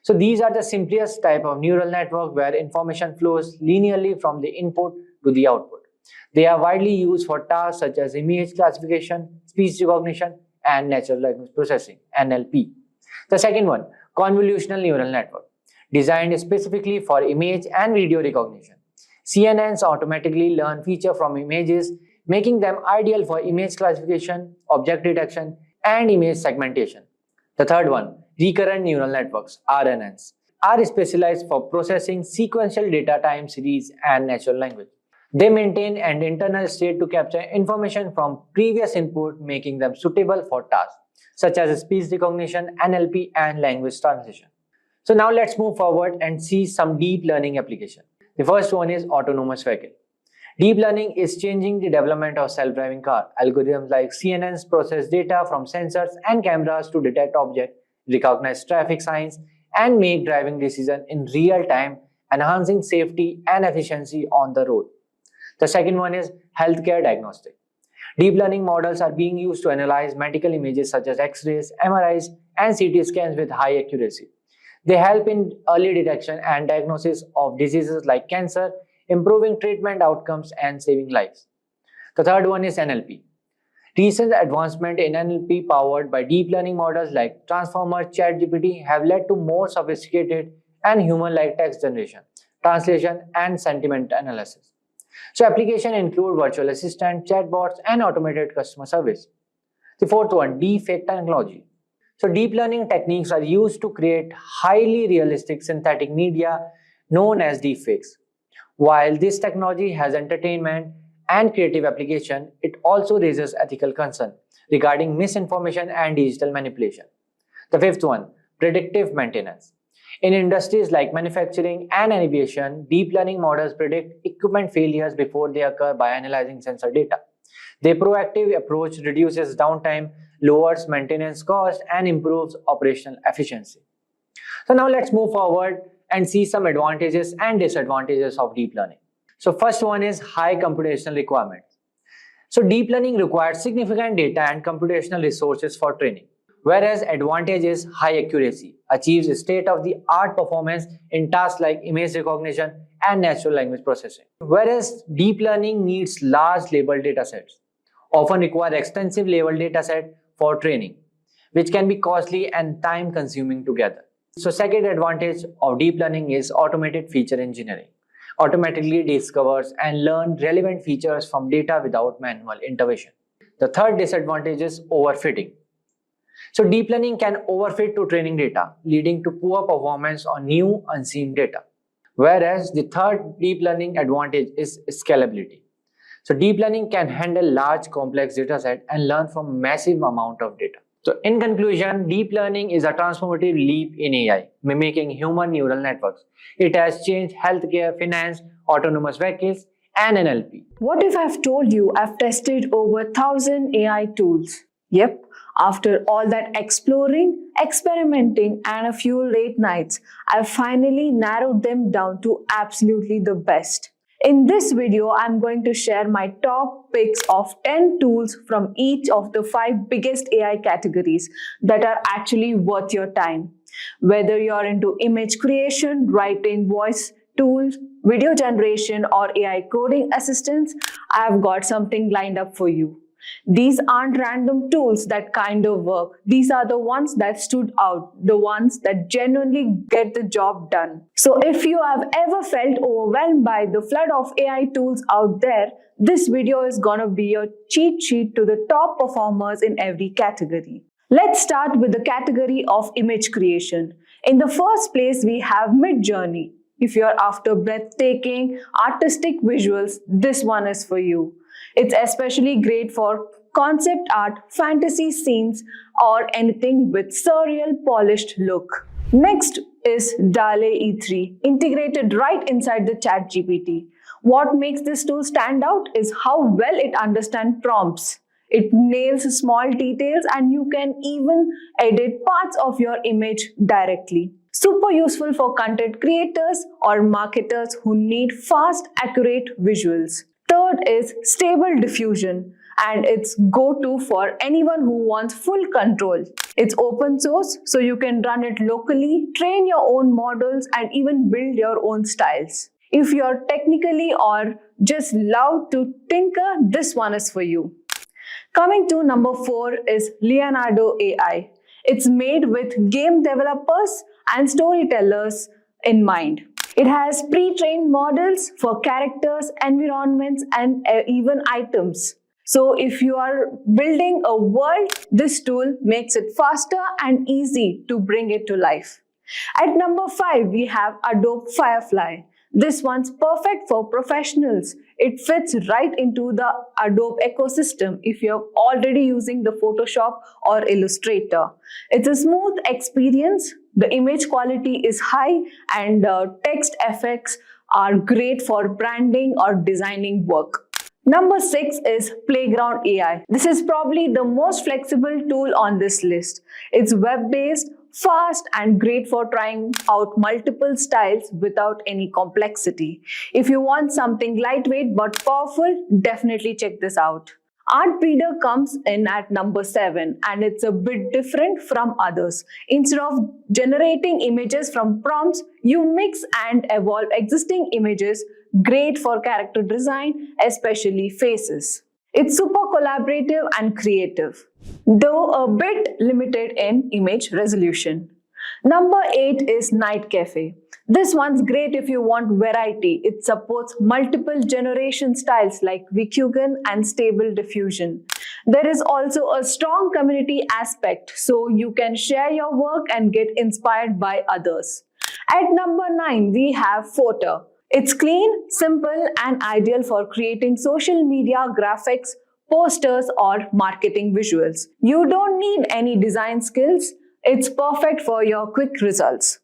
So these are the simplest type of neural network where information flows linearly from the input to the output. They are widely used for tasks such as image classification, speech recognition, and natural language processing, NLP. The second one, convolutional neural network, designed specifically for image and video recognition. CNNs automatically learn features from images, making them ideal for image classification, object detection, and image segmentation. The third one, recurrent neural networks, RNNs, are specialized for processing sequential data time series and natural language. They maintain an internal state to capture information from previous input, making them suitable for tasks such as speech recognition, NLP, and language translation. So now let's move forward and see some deep learning application. The first one is autonomous vehicle. Deep learning is changing the development of self-driving car. Algorithms like CNNs process data from sensors and cameras to detect objects, recognize traffic signs, and make driving decisions in real time, enhancing safety and efficiency on the road. The second one is healthcare diagnostic. Deep learning models are being used to analyze medical images such as X-rays, MRIs, and CT scans with high accuracy. They help in early detection and diagnosis of diseases like cancer, improving treatment outcomes and saving lives. The third one is NLP. Recent advancement in NLP powered by deep learning models like Transformer, ChatGPT have led to more sophisticated and human-like text generation, translation, and sentiment analysis. So applications include virtual assistant, chatbots, and automated customer service. The fourth one, deepfake technology. So deep learning techniques are used to create highly realistic synthetic media known as deepfakes. While this technology has entertainment and creative application, it also raises ethical concern regarding misinformation and digital manipulation. The fifth one, predictive maintenance. In industries like manufacturing and aviation, deep learning models predict equipment failures before they occur by analyzing sensor data. Their proactive approach reduces downtime, lowers maintenance cost, and improves operational efficiency. So now let's move forward and see some advantages and disadvantages of deep learning. So first one is high computational requirements. So deep learning requires significant data and computational resources for training. Whereas advantage is high accuracy, achieves state-of-the-art performance in tasks like image recognition and natural language processing. Whereas deep learning needs large labeled datasets, often require extensive labeled dataset for training, which can be costly and time-consuming together. So second advantage of deep learning is automated feature engineering. Automatically discovers and learns relevant features from data without manual intervention. The third disadvantage is overfitting. So deep learning can overfit to training data, leading to poor performance on new unseen data. Whereas the third deep learning advantage is scalability. So deep learning can handle large complex dataset and learn from massive amount of data. So in conclusion, deep learning is a transformative leap in AI, mimicking human neural networks. It has changed healthcare, finance, autonomous vehicles, and NLP. What if I've told you I've tested over 1,000 AI tools? Yep, after all that exploring, experimenting, and a few late nights, I've finally narrowed them down to absolutely the best. In this video, I'm going to share my top picks of 10 tools from each of the 5 biggest AI categories that are actually worth your time. Whether you're into image creation, writing, voice tools, video generation, or AI coding assistance, I've got something lined up for you. These aren't random tools that kind of work. These are the ones that stood out, the ones that genuinely get the job done. So if you have ever felt overwhelmed by the flood of AI tools out there, this video is gonna be your cheat sheet to the top performers in every category. Let's start with the category of image creation. In the first place, we have Midjourney. If you're after breathtaking, artistic visuals, this one is for you. It's especially great for concept art, fantasy scenes, or anything with surreal polished look. Next is Llm E3, integrated right inside the ChatGPT. What makes this tool stand out is how well it understands prompts. It nails small details and you can even edit parts of your image directly. Super useful for content creators or marketers who need fast, accurate visuals. Third is Stable Diffusion, and it's go-to for anyone who wants full control. It's open source, so you can run it locally, train your own models, and even build your own styles. If you're technically or just love to tinker, this one is for you. Coming to number 4 is Leonardo AI. It's made with game developers and storytellers in mind. It has pre-trained models for characters, environments, and even items. So if you are building a world, this tool makes it faster and easy to bring it to life. At number 5, we have Adobe Firefly. This one's perfect for professionals. It fits right into the Adobe ecosystem if you're already using the Photoshop or Illustrator. It's a smooth experience. The image quality is high and text effects are great for branding or designing work. Number 6 is Playground AI. This is probably the most flexible tool on this list. It's web-based, fast, and great for trying out multiple styles without any complexity. If you want something lightweight but powerful, definitely check this out. Artbreeder comes in at number 7 and it's a bit different from others. Instead of generating images from prompts, you mix and evolve existing images, great for character design, especially faces. It's super collaborative and creative, though a bit limited in image resolution. Number 8 is Night Cafe. This one's great if you want variety. It supports multiple generation styles like VQGAN and Stable Diffusion. There is also a strong community aspect, so you can share your work and get inspired by others. At number 9, we have Photo. It's clean, simple, and ideal for creating social media graphics, posters, or marketing visuals. You don't need any design skills. It's perfect for your quick results.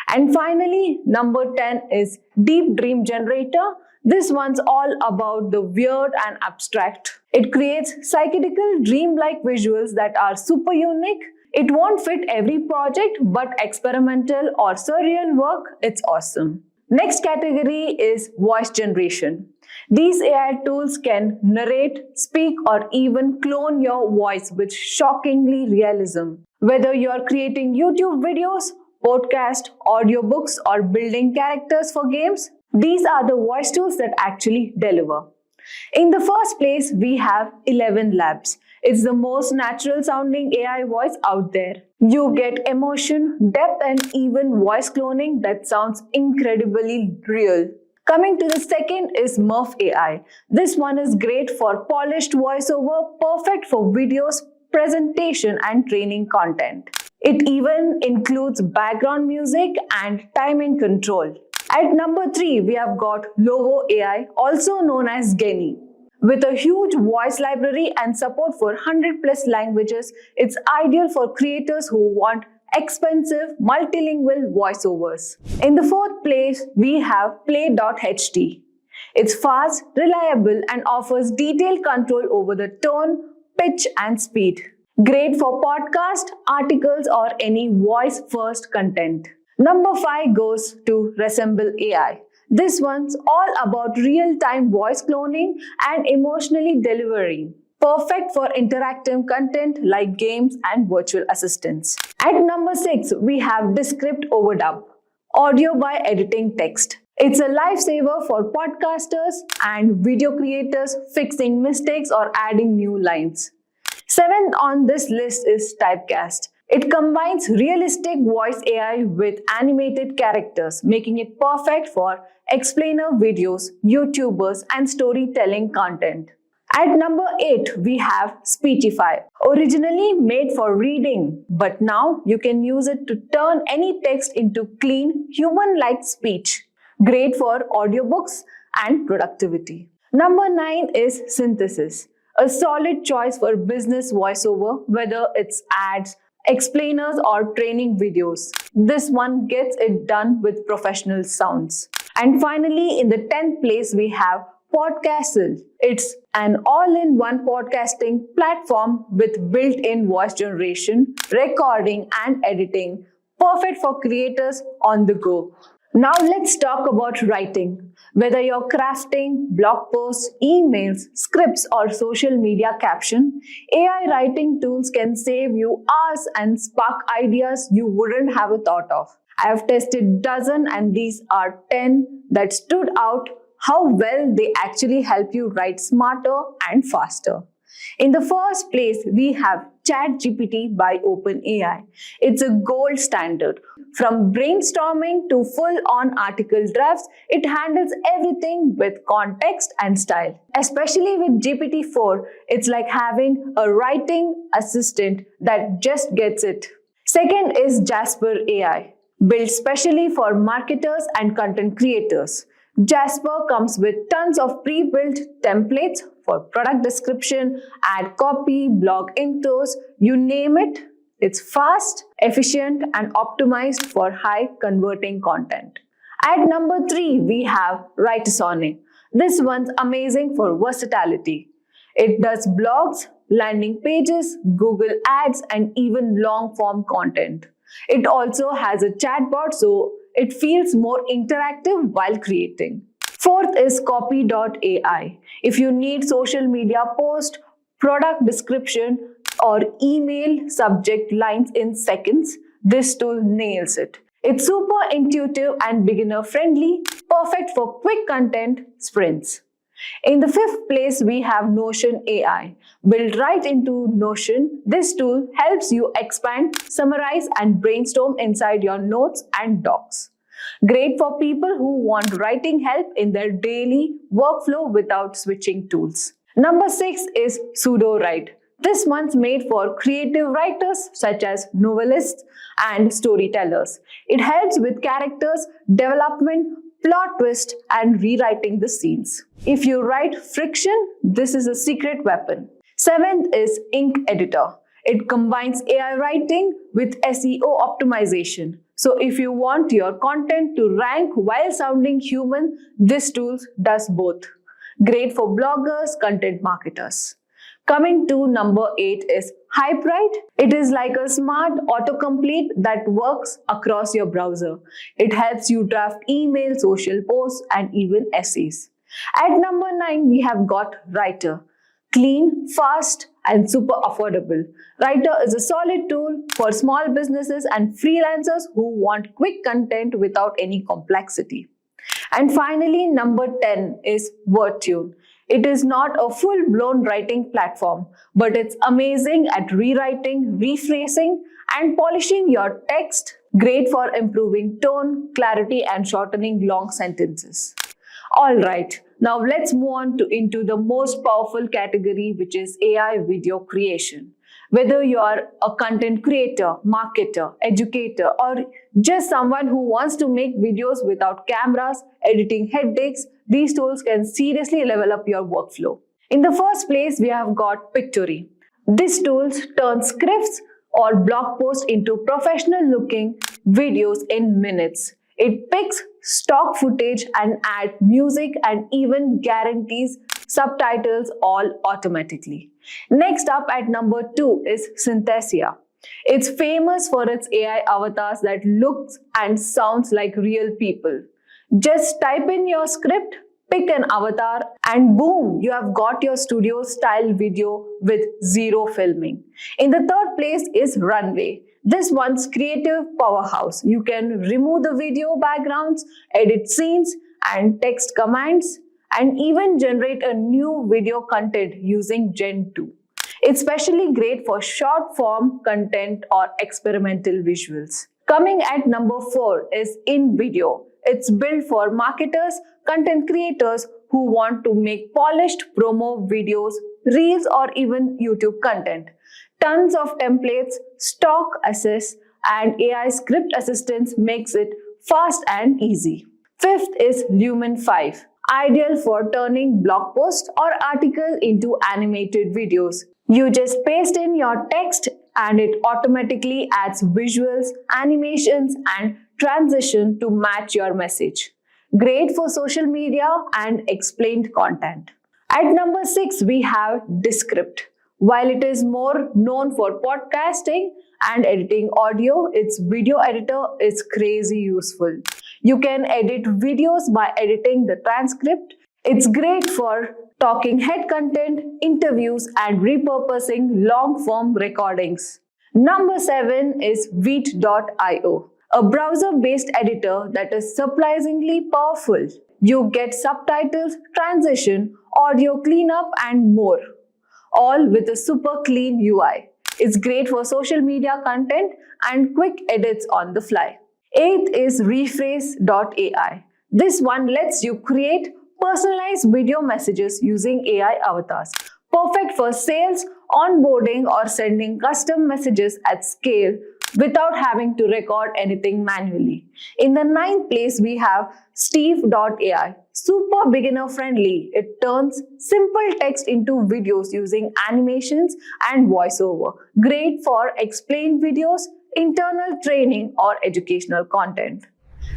And finally, number 10 is Deep Dream Generator. This one's all about the weird and abstract. It creates psychedelic dream-like visuals that are super unique. It won't fit every project, but experimental or surreal work, it's awesome. Next category is voice generation. These AI tools can narrate, speak, or even clone your voice with shockingly realism. Whether you're creating YouTube videos, podcasts, audiobooks, or building characters for games, these are the voice tools that actually deliver. In the first place, we have 11 Labs. It's the most natural sounding AI voice out there. You get emotion, depth, and even voice cloning that sounds incredibly real. Coming to the second is Murph AI. This one is great for polished voiceover, perfect for videos, presentation, and training content. It even includes background music and timing control. At number 3, we have got Logo AI, also known as Genai. With a huge voice library and support for 100+ languages, it's ideal for creators who want expensive multilingual voiceovers. In the fourth place, we have Play.ht. It's fast, reliable, and offers detailed control over the tone, pitch, and speed. Great for podcasts, articles, or any voice-first content. Number 5 goes to Resemble AI. This one's all about real-time voice cloning and emotionally delivering. Perfect for interactive content like games and virtual assistants. At number 6, we have Descript Overdub, audio by editing text. It's a lifesaver for podcasters and video creators fixing mistakes or adding new lines. 7th on this list is Typecast. It combines realistic voice AI with animated characters, making it perfect for explainer videos, YouTubers, and storytelling content. At number 8, we have Speechify, originally made for reading, but now you can use it to turn any text into clean, human-like speech. Great for audiobooks and productivity. Number 9 is Synthesis, a solid choice for business voiceover, whether it's ads, explainers, or training videos. This one gets it done with professional sounds. And finally, in the 10th place, we have Podcastle. It's an all-in-one podcasting platform with built-in voice generation, recording, and editing, perfect for creators on the go. Now let's talk about writing. Whether you're crafting blog posts, emails, scripts, or social media caption, AI writing tools can save you hours and spark ideas you wouldn't have a thought of. I have tested dozens and these are 10 that stood out how well they actually help you write smarter and faster. In the first place, we have ChatGPT by OpenAI. It's a gold standard. From brainstorming to full-on article drafts, it handles everything with context and style. Especially with GPT-4, it's like having a writing assistant that just gets it. Second is Jasper AI, built specially for marketers and content creators. Jasper comes with tons of pre-built templates for product description, ad copy, blog intros, you name it. It's fast, efficient, and optimized for high converting content. At number 3, we have Writersonic. This one's amazing for versatility. It does blogs, landing pages, Google Ads, and even long-form content. It also has a chatbot, so it feels more interactive while creating. Fourth is Copy.ai. If you need social media post, product description, or email subject lines in seconds, this tool nails it. It's super intuitive and beginner friendly, perfect for quick content sprints. In the 5th place, we have Notion AI. Built right into Notion, this tool helps you expand, summarize, and brainstorm inside your notes and docs. Great for people who want writing help in their daily workflow without switching tools. Number 6 is Pseudo-Write. This one's made for creative writers such as novelists and storytellers. It helps with characters, development, plot twist, and rewriting the scenes. If you write friction, this is a secret weapon. 7th is Ink Editor. It combines AI writing with SEO optimization. So if you want your content to rank while sounding human, this tool does both. Great for bloggers, content marketers. Coming to number 8 is HypeWrite. It is like a smart autocomplete that works across your browser. It helps you draft emails, social posts, and even essays. At number 9, we have got Writer. Clean, fast, and super affordable. Writer is a solid tool for small businesses and freelancers who want quick content without any complexity. And finally, number 10 is WordTune. It is not a full-blown writing platform, but it's amazing at rewriting, rephrasing, and polishing your text. Great for improving tone, clarity, and shortening long sentences. Alright, now let's move on into the most powerful category, which is AI video creation. Whether you are a content creator, marketer, educator, or just someone who wants to make videos without cameras, editing headaches, these tools can seriously level up your workflow. In the first place, we have got Pictory. This tool turns scripts or blog posts into professional-looking videos in minutes. It picks stock footage and adds music and even guarantees subtitles all automatically. Next up at number 2 is Synthesia. It's famous for its AI avatars that looks and sounds like real people. Just type in your script, pick an avatar, and boom, you have got your studio style video with zero filming. In the third place is Runway. This one's creative powerhouse. You can remove the video backgrounds, edit scenes and text commands, and even generate a new video content using Gen 2. It's especially great for short form content or experimental visuals. Coming at number 4 is InVideo. It's built for marketers, content creators who want to make polished promo videos, reels, or even YouTube content. Tons of templates, stock assets, and AI script assistance makes it fast and easy. Fifth is Lumen 5, ideal for turning blog posts or article into animated videos. You just paste in your text and it automatically adds visuals, animations, and transition to match your message. Great for social media and explained content. At number 6, we have Descript. While it is more known for podcasting and editing audio, its video editor is crazy useful. You can edit videos by editing the transcript. It's great for talking head content, interviews, and repurposing long-form recordings. Number 7 is Wheat.io, a browser-based editor that is surprisingly powerful. You get subtitles, transition, audio cleanup, and more, all with a super clean UI. It's great for social media content and quick edits on the fly. 8th is Rephrase.ai. This one lets you create personalized video messages using AI avatars. Perfect for sales, onboarding, or sending custom messages at scale without having to record anything manually. In the 9th place, we have Steve.ai. Super beginner friendly. It turns simple text into videos using animations and voiceover. Great for explained videos, internal training, or educational content.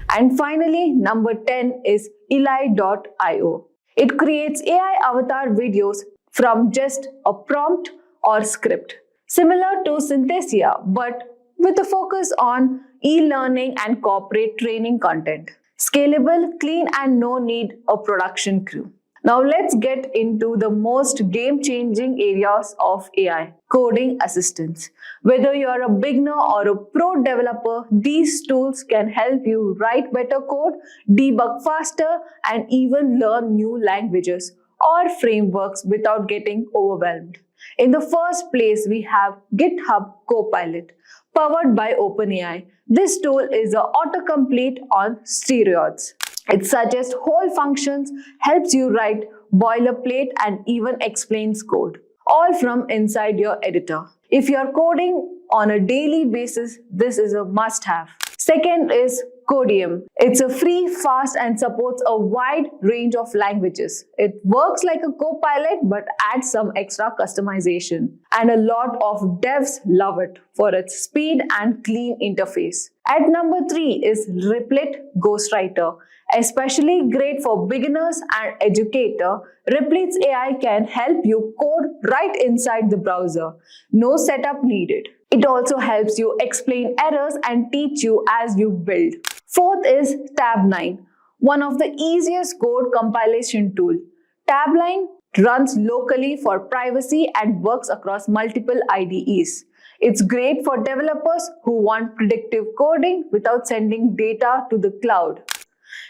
And finally, number 10 is Eli.io. It creates AI avatar videos from just a prompt or script, similar to Synthesia, but with a focus on e-learning and corporate training content. Scalable, clean, and no need a production crew. Now let's get into the most game-changing areas of AI, coding assistance. Whether you're a beginner or a pro developer, these tools can help you write better code, debug faster, and even learn new languages or frameworks without getting overwhelmed. In the first place, we have GitHub Copilot, powered by OpenAI. This tool is an autocomplete on steroids. It suggests whole functions, helps you write boilerplate, and even explains code, all from inside your editor. If you're coding on a daily basis, this is a must-have. Second is Codium. It's a free, fast, and supports a wide range of languages. It works like a copilot but adds some extra customization. And a lot of devs love it for its speed and clean interface. At number 3 is Replit Ghostwriter. Especially great for beginners and educator, Replit's AI can help you code right inside the browser. No setup needed. It also helps you explain errors and teach you as you build. Fourth is Tabline, one of the easiest code compilation tool. Tabline runs locally for privacy and works across multiple IDEs. It's great for developers who want predictive coding without sending data to the cloud.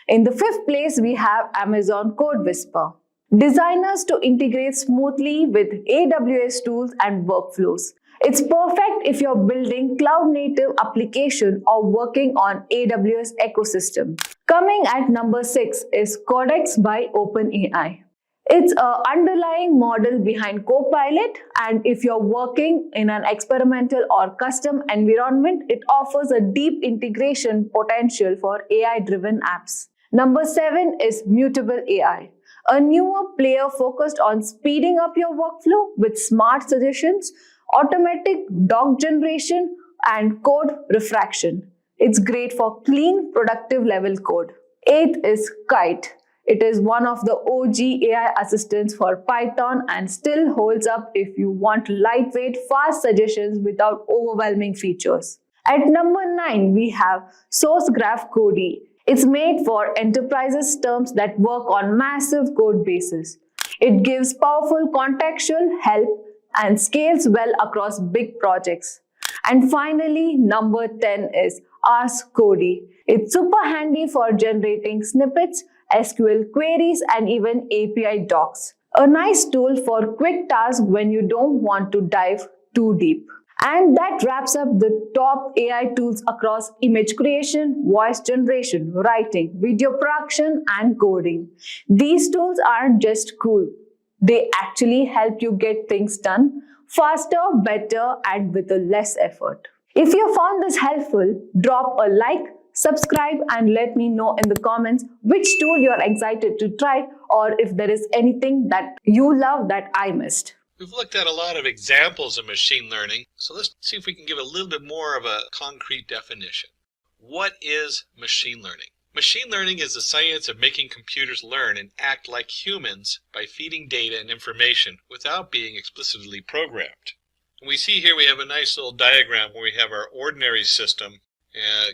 In the 5th place, we have Amazon Code Whisper. Designers to integrate smoothly with AWS tools and workflows. It's perfect if you're building cloud-native application or working on AWS ecosystem. Coming at number 6 is Codex by OpenAI. It's an underlying model behind Copilot, and if you're working in an experimental or custom environment, it offers a deep integration potential for AI-driven apps. Number 7 is Mutable AI, a newer player focused on speeding up your workflow with smart suggestions, automatic doc generation, and code refraction. It's great for clean, productive level code. 8th is Kite. It is one of the OG AI assistants for Python and still holds up if you want lightweight, fast suggestions without overwhelming features. At number 9, we have SourceGraph Cody. It's made for enterprises terms that work on massive code bases. It gives powerful contextual help and scales well across big projects. And finally, number 10 is Ask Cody. It's super handy for generating snippets, SQL queries, and even API docs. A nice tool for quick tasks when you don't want to dive too deep. And that wraps up the top AI tools across image creation, voice generation, writing, video production, and coding. These tools aren't just cool. They actually help you get things done faster, better, and with a less effort. If you found this helpful, drop a like, subscribe, and let me know in the comments which tool you're excited to try or if there is anything that you love that I missed. We've looked at a lot of examples of machine learning, so let's see if we can give a little bit more of a concrete definition. What is machine learning? Machine learning is the science of making computers learn and act like humans by feeding data and information without being explicitly programmed. And we see here we have a nice little diagram where we have our ordinary system.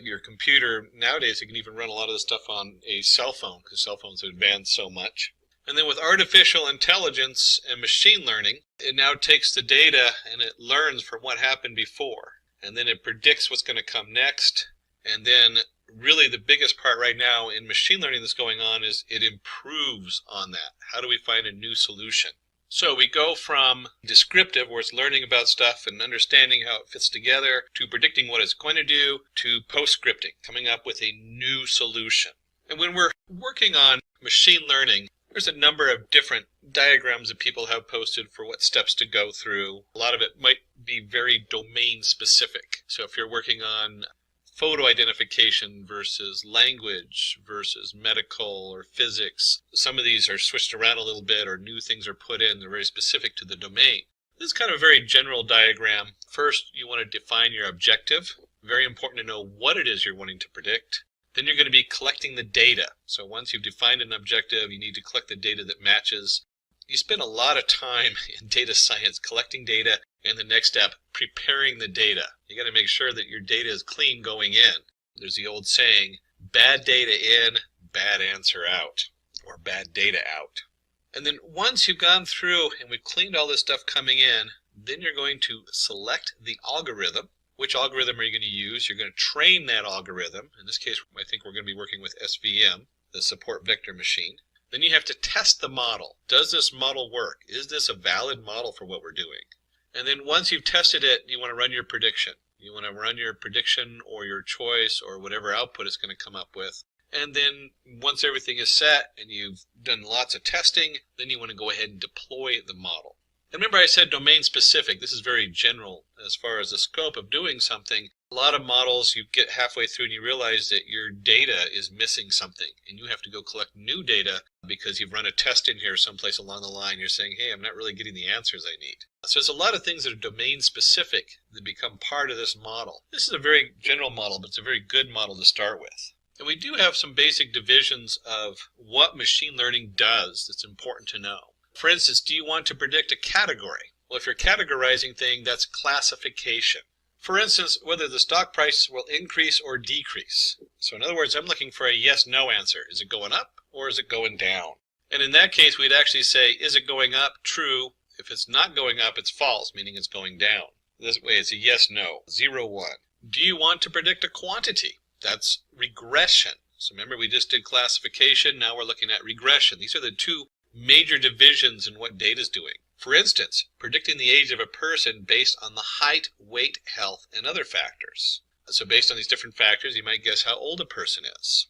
Your computer, nowadays you can even run a lot of this stuff on a cell phone because cell phones have advanced so much. And then with artificial intelligence and machine learning, it now takes the data and it learns from what happened before. And then it predicts what's going to come next. And then really the biggest part right now in machine learning that's going on is it improves on that. How do we find a new solution? So we go from descriptive, where it's learning about stuff and understanding how it fits together, to predicting what it's going to do, to post-scripting, coming up with a new solution. And when we're working on machine learning, there's a number of different diagrams that people have posted for what steps to go through. A lot of it might be very domain specific. So if you're working on photo identification versus language versus medical or physics, some of these are switched around a little bit or new things are put in. They're very specific to the domain. This is kind of a very general diagram. First, you want to define your objective. Very important to know what it is you're wanting to predict. Then you're going to be collecting the data. So once you've defined an objective, you need to collect the data that matches. You spend a lot of time in data science collecting data, and the next step, preparing the data. You got to make sure that your data is clean going in. There's the old saying, bad data in, bad answer out, or bad data out. And then once you've gone through and we've cleaned all this stuff coming in, then you're going to select the algorithm. Which algorithm are you going to use? You're going to train that algorithm. In this case, I think we're going to be working with SVM, the support vector machine. Then you have to test the model. Does this model work? Is this a valid model for what we're doing? And then once you've tested it, you want to run your prediction. You want to run your prediction or your choice or whatever output it's going to come up with. And then once everything is set and you've done lots of testing, then you want to go ahead and deploy the model. And remember I said domain specific. This is very general as far as the scope of doing something. A lot of models, you get halfway through and you realize that your data is missing something and you have to go collect new data because you've run a test in here someplace along the line. You're saying, hey, I'm not really getting the answers I need. So there's a lot of things that are domain specific that become part of this model. This is a very general model, but it's a very good model to start with. And we do have some basic divisions of what machine learning does that's important to know. For instance, do you want to predict a category? Well, if you're categorizing things, that's classification. For instance, whether the stock price will increase or decrease. So in other words, I'm looking for a yes-no answer. Is it going up or is it going down? And in that case, we'd actually say, is it going up? True. If it's not going up, it's false, meaning it's going down. This way, it's a yes-no, 0, 1. Do you want to predict a quantity? That's regression. So remember, we just did classification. Now we're looking at regression. These are the two major divisions in what data is doing. For instance, predicting the age of a person based on the height, weight, health, and other factors. So based on these different factors, you might guess how old a person is.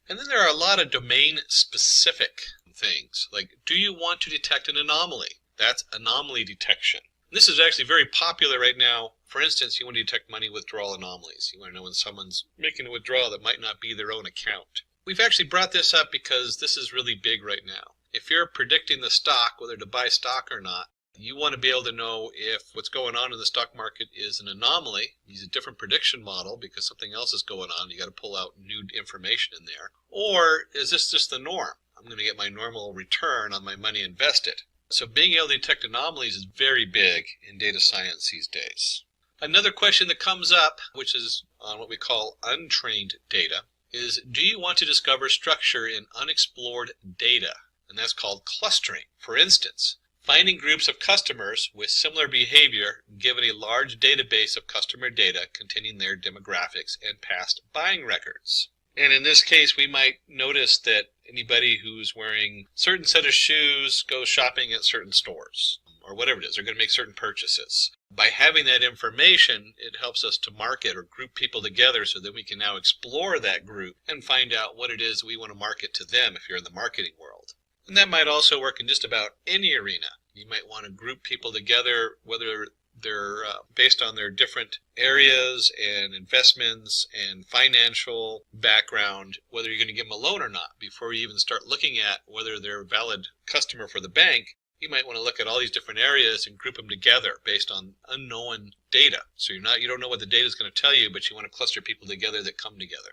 And then there are a lot of domain-specific things, like do you want to detect an anomaly? That's anomaly detection. And this is actually very popular right now. For instance, you want to detect money withdrawal anomalies. You want to know when someone's making a withdrawal that might not be their own account. We've actually brought this up because this is really big right now. If you're predicting the stock, whether to buy stock or not, you want to be able to know if what's going on in the stock market is an anomaly. Use a different prediction model because something else is going on. You got to pull out new information in there. Or is this just the norm? I'm going to get my normal return on my money invested. So being able to detect anomalies is very big in data science these days. Another question that comes up, which is on what we call untrained data, is, do you want to discover structure in unexplored data? And that's called clustering. For instance, finding groups of customers with similar behavior given a large database of customer data containing their demographics and past buying records. And in this case, we might notice that anybody who's wearing a certain set of shoes goes shopping at certain stores, or whatever it is, they're going to make certain purchases. By having that information, it helps us to market or group people together so that we can now explore that group and find out what it is we want to market to them if you're in the marketing world. And that might also work in just about any arena. You might want to group people together, whether they're based on their different areas and investments and financial background, whether you're going to give them a loan or not. Before you even start looking at whether they're a valid customer for the bank, you might want to look at all these different areas and group them together based on unknown data. So you don't know what the data is going to tell you, but you want to cluster people together that come together.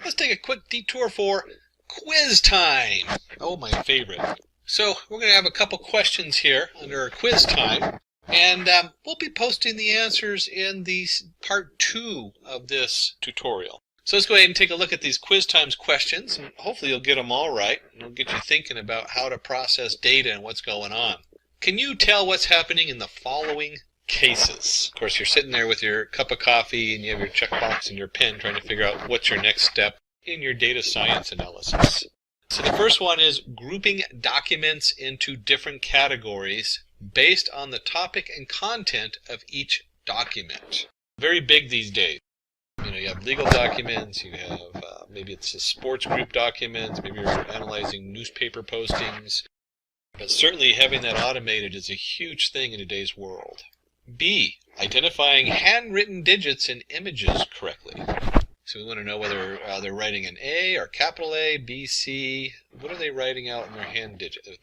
Let's take a quick detour for quiz time. Oh, my favorite. So we're going to have a couple questions here under our quiz time. And we'll be posting the answers in the part 2 of this tutorial. So let's go ahead and take a look at these quiz times questions, and hopefully you'll get them all right, and it'll get you thinking about how to process data and what's going on. Can you tell what's happening in the following cases? Of course, you're sitting there with your cup of coffee, and you have your checkbox and your pen trying to figure out what's your next step in your data science analysis. So the first one is grouping documents into different categories based on the topic and content of each document. Very big these days. You have legal documents, you have maybe it's a sports group documents, maybe you're analyzing newspaper postings. But certainly having that automated is a huge thing in today's world. B, identifying handwritten digits in images correctly. So we want to know whether they're writing an A or capital A, B, C. What are they writing out in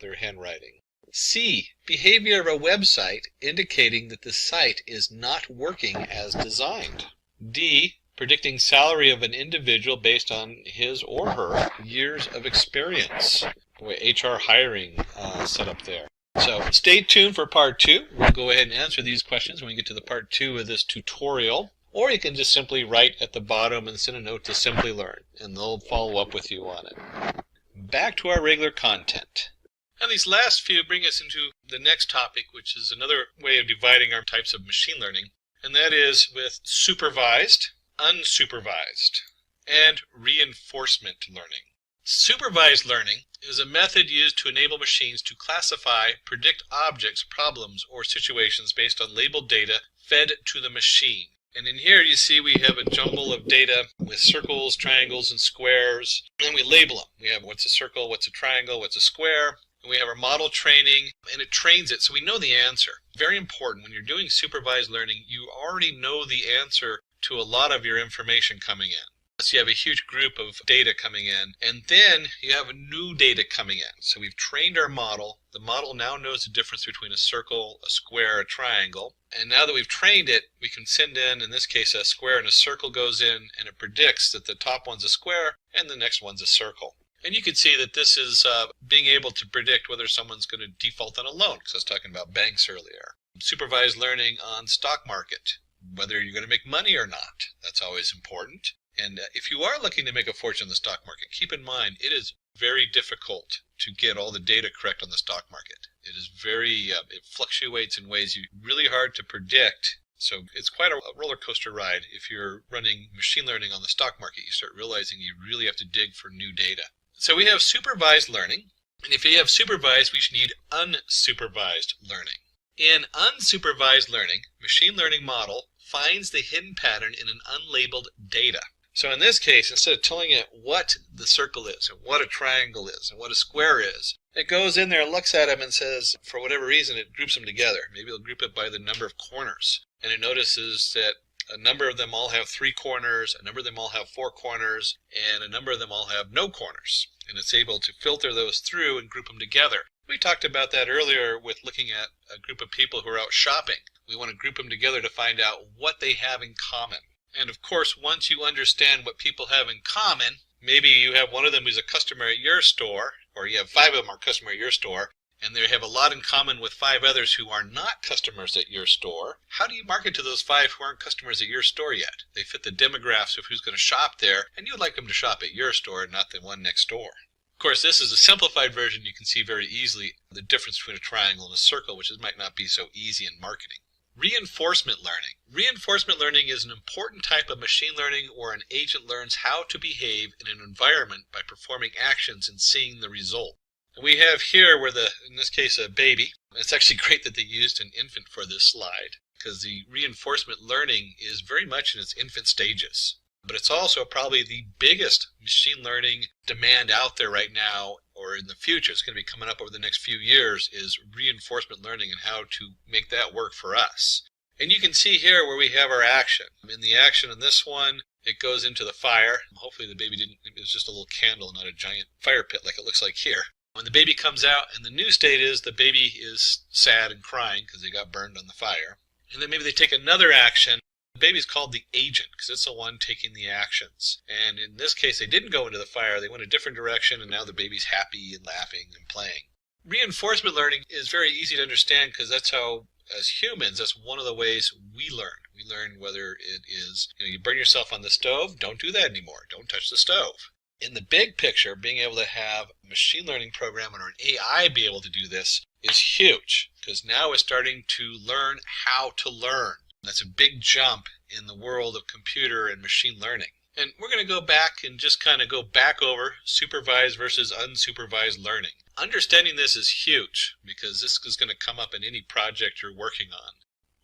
their handwriting? C, behavior of a website indicating that the site is not working as designed. D, predicting salary of an individual based on his or her years of experience. Boy, HR hiring set up there. So stay tuned for part 2. We'll go ahead and answer these questions when we get to the part 2 of this tutorial. Or you can just simply write at the bottom and send a note to Simplilearn, and they'll follow up with you on it. Back to our regular content. And these last few bring us into the next topic, which is another way of dividing our types of machine learning, and that is with supervised, unsupervised, and reinforcement learning. Supervised learning is a method used to enable machines to classify, predict objects, problems, or situations based on labeled data fed to the machine. And in here you see we have a jumble of data with circles, triangles, and squares, and we label them. We have what's a circle, what's a triangle, what's a square, and we have our model training, and it trains it so we know the answer. Very important, when you're doing supervised learning, you already know the answer to a lot of your information coming in. So you have a huge group of data coming in, and then you have new data coming in. So we've trained our model. The model now knows the difference between a circle, a square, a triangle. And now that we've trained it, we can send in this case, a square and a circle goes in, and it predicts that the top one's a square and the next one's a circle. And you can see that this is being able to predict whether someone's going to default on a loan, because I was talking about banks earlier. Supervised learning on stock market, whether you're going to make money or not. That's always important. And if you are looking to make a fortune in the stock market, keep in mind it is very difficult to get all the data correct on the stock market. It is it fluctuates in ways really hard to predict. So it's quite a roller coaster ride. If you're running machine learning on the stock market, you start realizing you really have to dig for new data. So we have supervised learning. And if you have supervised, we should need unsupervised learning. In unsupervised learning, machine learning model finds the hidden pattern in an unlabeled data. So in this case, instead of telling it what the circle is and what a triangle is and what a square is, it goes in there and looks at them and says, for whatever reason, it groups them together. Maybe it'll group it by the number of corners. And it notices that a number of them all have 3 corners, a number of them all have 4 corners, and a number of them all have no corners. And it's able to filter those through and group them together. We talked about that earlier with looking at a group of people who are out shopping. We want to group them together to find out what they have in common. And of course, once you understand what people have in common, maybe you have one of them who's a customer at your store, or you have 5 of them are customer at your store, and they have a lot in common with 5 others who are not customers at your store, how do you market to those 5 who aren't customers at your store yet? They fit the demographics of who's going to shop there, and you'd like them to shop at your store, not the one next door. Of course, this is a simplified version. You can see very easily the difference between a triangle and a circle, which might not be so easy in marketing. Reinforcement learning. Reinforcement learning is an important type of machine learning where an agent learns how to behave in an environment by performing actions and seeing the result. And we have here where in this case, a baby. It's actually great that they used an infant for this slide because the reinforcement learning is very much in its infant stages. But it's also probably the biggest machine learning demand out there right now, or in the future. It's going to be coming up over the next few years, is reinforcement learning and how to make that work for us. And you can see here where we have our action. In the action in this one, it goes into the fire. Hopefully the baby it was just a little candle, not a giant fire pit like it looks like here. When the baby comes out, and the new state is the baby is sad and crying because they got burned on the fire. And then maybe they take another action. The baby's called the agent because it's the one taking the actions. And in this case, they didn't go into the fire. They went a different direction, and now the baby's happy and laughing and playing. Reinforcement learning is very easy to understand because that's how, as humans, that's one of the ways we learn. We learn whether it is, you burn yourself on the stove, don't do that anymore. Don't touch the stove. In the big picture, being able to have a machine learning program or an AI be able to do this is huge because now it's starting to learn how to learn. That's a big jump in the world of computer and machine learning. And we're going to go back and just kind of go back over supervised versus unsupervised learning. Understanding this is huge because this is going to come up in any project you're working on.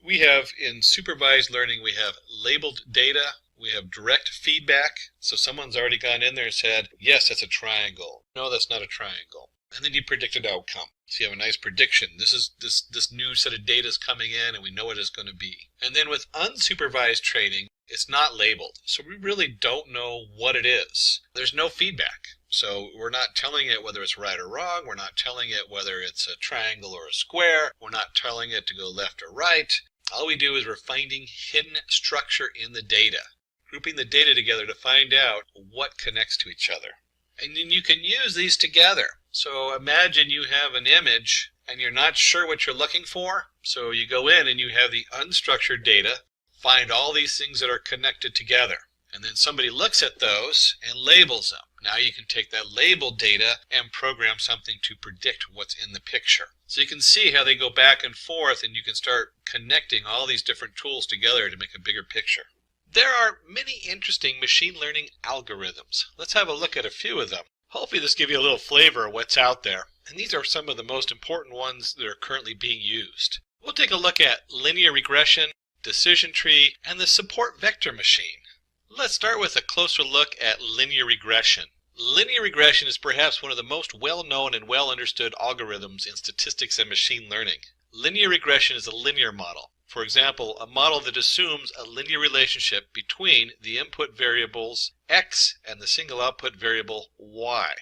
We have in supervised learning, we have labeled data. We have direct feedback. So someone's already gone in there and said, yes, that's a triangle. No, that's not a triangle. And then you predict an outcome. So you have a nice prediction. This new set of data is coming in and we know what it's going to be. And then with unsupervised training, it's not labeled. So we really don't know what it is. There's no feedback. So we're not telling it whether it's right or wrong. We're not telling it whether it's a triangle or a square. We're not telling it to go left or right. All we do is we're finding hidden structure in the data, grouping the data together to find out what connects to each other. And then you can use these together. So imagine you have an image and you're not sure what you're looking for. So you go in and you have the unstructured data, find all these things that are connected together. And then somebody looks at those and labels them. Now you can take that labeled data and program something to predict what's in the picture. So you can see how they go back and forth and you can start connecting all these different tools together to make a bigger picture. There are many interesting machine learning algorithms. Let's have a look at a few of them. Hopefully this gives you a little flavor of what's out there. And these are some of the most important ones that are currently being used. We'll take a look at linear regression, decision tree, and the support vector machine. Let's start with a closer look at linear regression. Linear regression is perhaps one of the most well-known and well-understood algorithms in statistics and machine learning. Linear regression is a linear model. For example, a model that assumes a linear relationship between the input variables x and the single output variable y.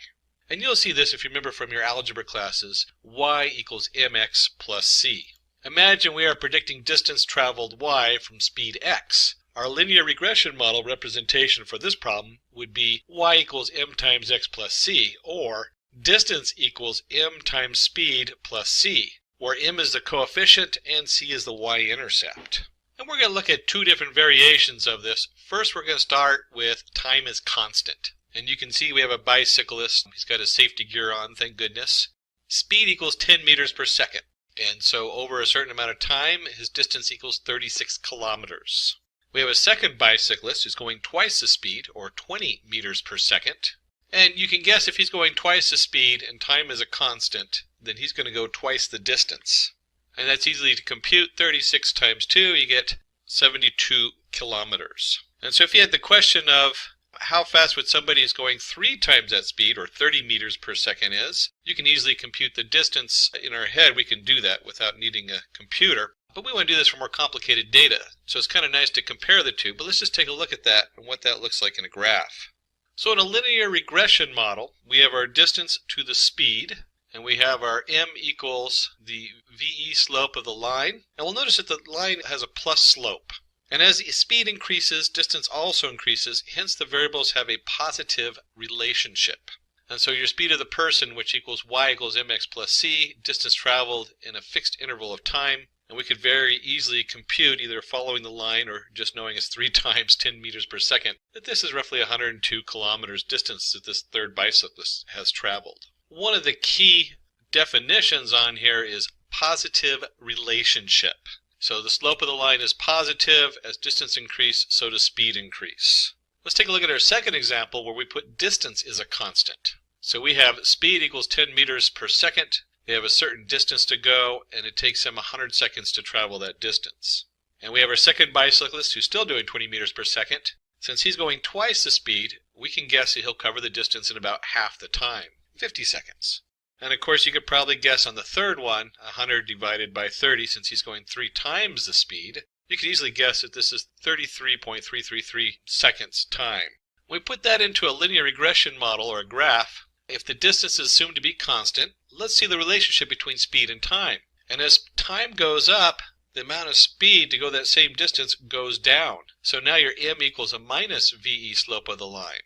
And you'll see this if you remember from your algebra classes, y equals mx plus c. Imagine we are predicting distance traveled y from speed x. Our linear regression model representation for this problem would be y equals m times x plus c, or distance equals m times speed plus c, where m is the coefficient and c is the y-intercept. And we're going to look at two different variations of this. First, we're going to start with time is constant. And you can see we have a bicyclist. He's got his safety gear on, thank goodness. Speed equals 10 meters per second. And so over a certain amount of time, his distance equals 36 kilometers. We have a second bicyclist who's going twice the speed, or 20 meters per second. And you can guess if he's going twice the speed and time is a constant, then he's going to go twice the distance. And that's easily to compute. 36 times 2, you get 72 kilometers. And so if you had the question of how fast would somebody who's going 3 times that speed, or 30 meters per second is, you can easily compute the distance in our head. We can do that without needing a computer. But we want to do this for more complicated data. So it's kind of nice to compare the two. But let's just take a look at that and what that looks like in a graph. So in a linear regression model, we have our distance to the speed, and we have our m equals the VE slope of the line. And we'll notice that the line has a plus slope. And as the speed increases, distance also increases, hence the variables have a positive relationship. And so your speed of the person, which equals y equals mx plus c, distance traveled in a fixed interval of time. And we could very easily compute, either following the line or just knowing it's 3 times 10 meters per second, that this is roughly 102 kilometers distance that this third bicyclist has traveled. One of the key definitions on here is positive relationship. So the slope of the line is positive. As distance increase, so does speed increase. Let's take a look at our second example where we put distance is a constant. So we have speed equals 10 meters per second. They have a certain distance to go, and it takes them 100 seconds to travel that distance. And we have our second bicyclist who's still doing 20 meters per second. Since he's going twice the speed, we can guess that he'll cover the distance in about half the time, 50 seconds. And of course you could probably guess on the third one, 100 divided by 30, since he's going 3 times the speed, you could easily guess that this is 33.333 seconds time. When we put that into a linear regression model or a graph, if the distance is assumed to be constant, let's see the relationship between speed and time. And as time goes up, the amount of speed to go that same distance goes down. So now your m equals a minus VE slope of the line.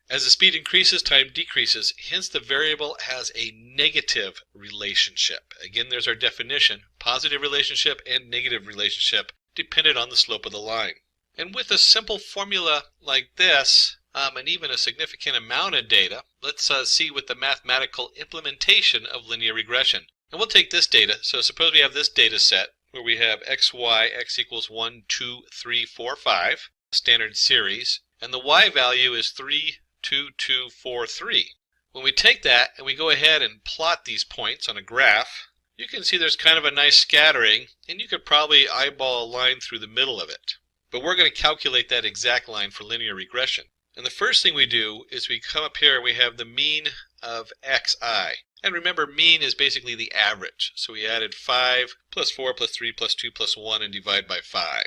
As the speed increases, time decreases, hence the variable has a negative relationship. Again, there's our definition, positive relationship and negative relationship dependent on the slope of the line. And with a simple formula like this, and even a significant amount of data, let's see with the mathematical implementation of linear regression. And we'll take this data. So suppose we have this data set where we have x, y, x equals 1, 2, 3, 4, 5, standard series, and the y value is 3, 2, 2, 4, 3. When we take that and we go ahead and plot these points on a graph, you can see there's kind of a nice scattering, and you could probably eyeball a line through the middle of it. But we're going to calculate that exact line for linear regression. And the first thing we do is we come up here and we have the mean of xi. And remember, mean is basically the average. So we added 5 plus 4 plus 3 plus 2 plus 1 and divide by 5.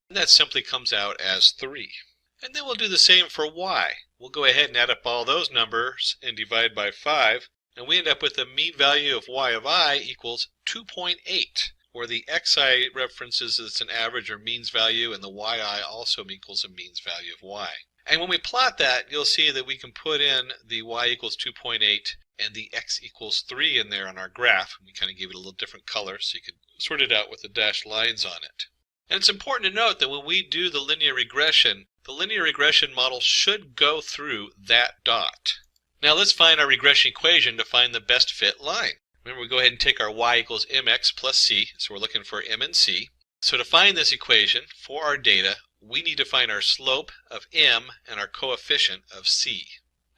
And that simply comes out as 3. And then we'll do the same for y. We'll go ahead and add up all those numbers and divide by 5. And we end up with the mean value of y of I equals 2.8, where the xi references it's an average or means value, and the yi also equals a means value of y. And when we plot that, you'll see that we can put in the y equals 2.8 and the x equals 3 in there on our graph. And we kind of gave it a little different color so you could sort it out with the dashed lines on it. And it's important to note that when we do the linear regression model should go through that dot. Now let's find our regression equation to find the best fit line. Remember, we go ahead and take our y equals mx plus c, so we're looking for m and c. So to find this equation for our data, we need to find our slope of m and our coefficient of c.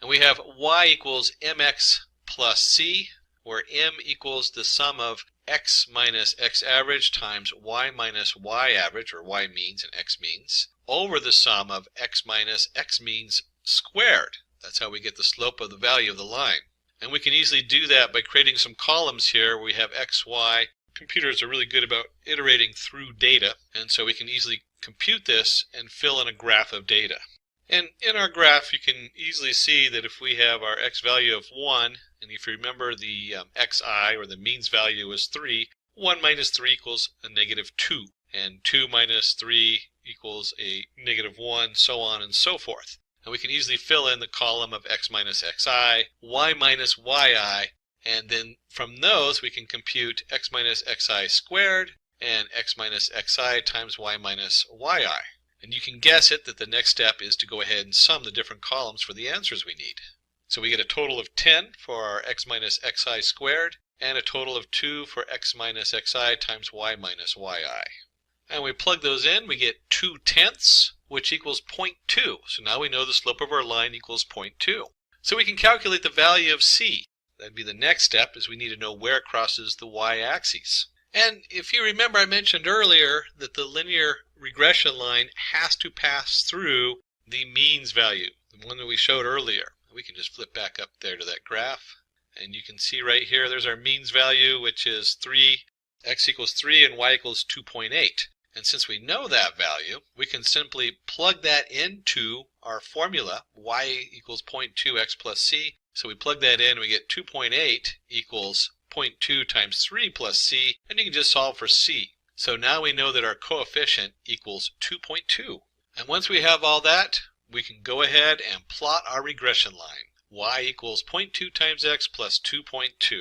And we have y equals mx plus c, where m equals the sum of x minus x average times y minus y average, or y means and x means, over the sum of x minus x means squared. That's how we get the slope of the value of the line. And we can easily do that by creating some columns here where we have x, y. Computers are really good about iterating through data, and so we can easily compute this and fill in a graph of data. And in our graph, you can easily see that if we have our x value of 1, and if you remember the xi, or the means value, is 3, 1 minus 3 equals a negative 2, and 2 minus 3 equals a negative 1, so on and so forth. And we can easily fill in the column of x minus xi, y minus yi, and then from those we can compute x minus xi squared and x minus xi times y minus yi. And you can guess it that the next step is to go ahead and sum the different columns for the answers we need. So we get a total of 10 for our x minus xi squared, and a total of 2 for x minus xi times y minus yi. And we plug those in, we get 2/10, which equals 0.2. So now we know the slope of our line equals 0.2. So we can calculate the value of c. That'd be the next step, is we need to know where it crosses the y-axis. And if you remember, I mentioned earlier that the linear regression line has to pass through the means value, the one that we showed earlier. We can just flip back up there to that graph, and you can see right here there's our means value, which is 3, x equals 3 and y equals 2.8. And since we know that value, we can simply plug that into our formula, y equals 0.2x plus c. So we plug that in, and we get 2.8 equals 0.2 times 3 plus c, and you can just solve for c. So now we know that our coefficient equals 2.2. And once we have all that, we can go ahead and plot our regression line. y equals 0.2 times x plus 2.2.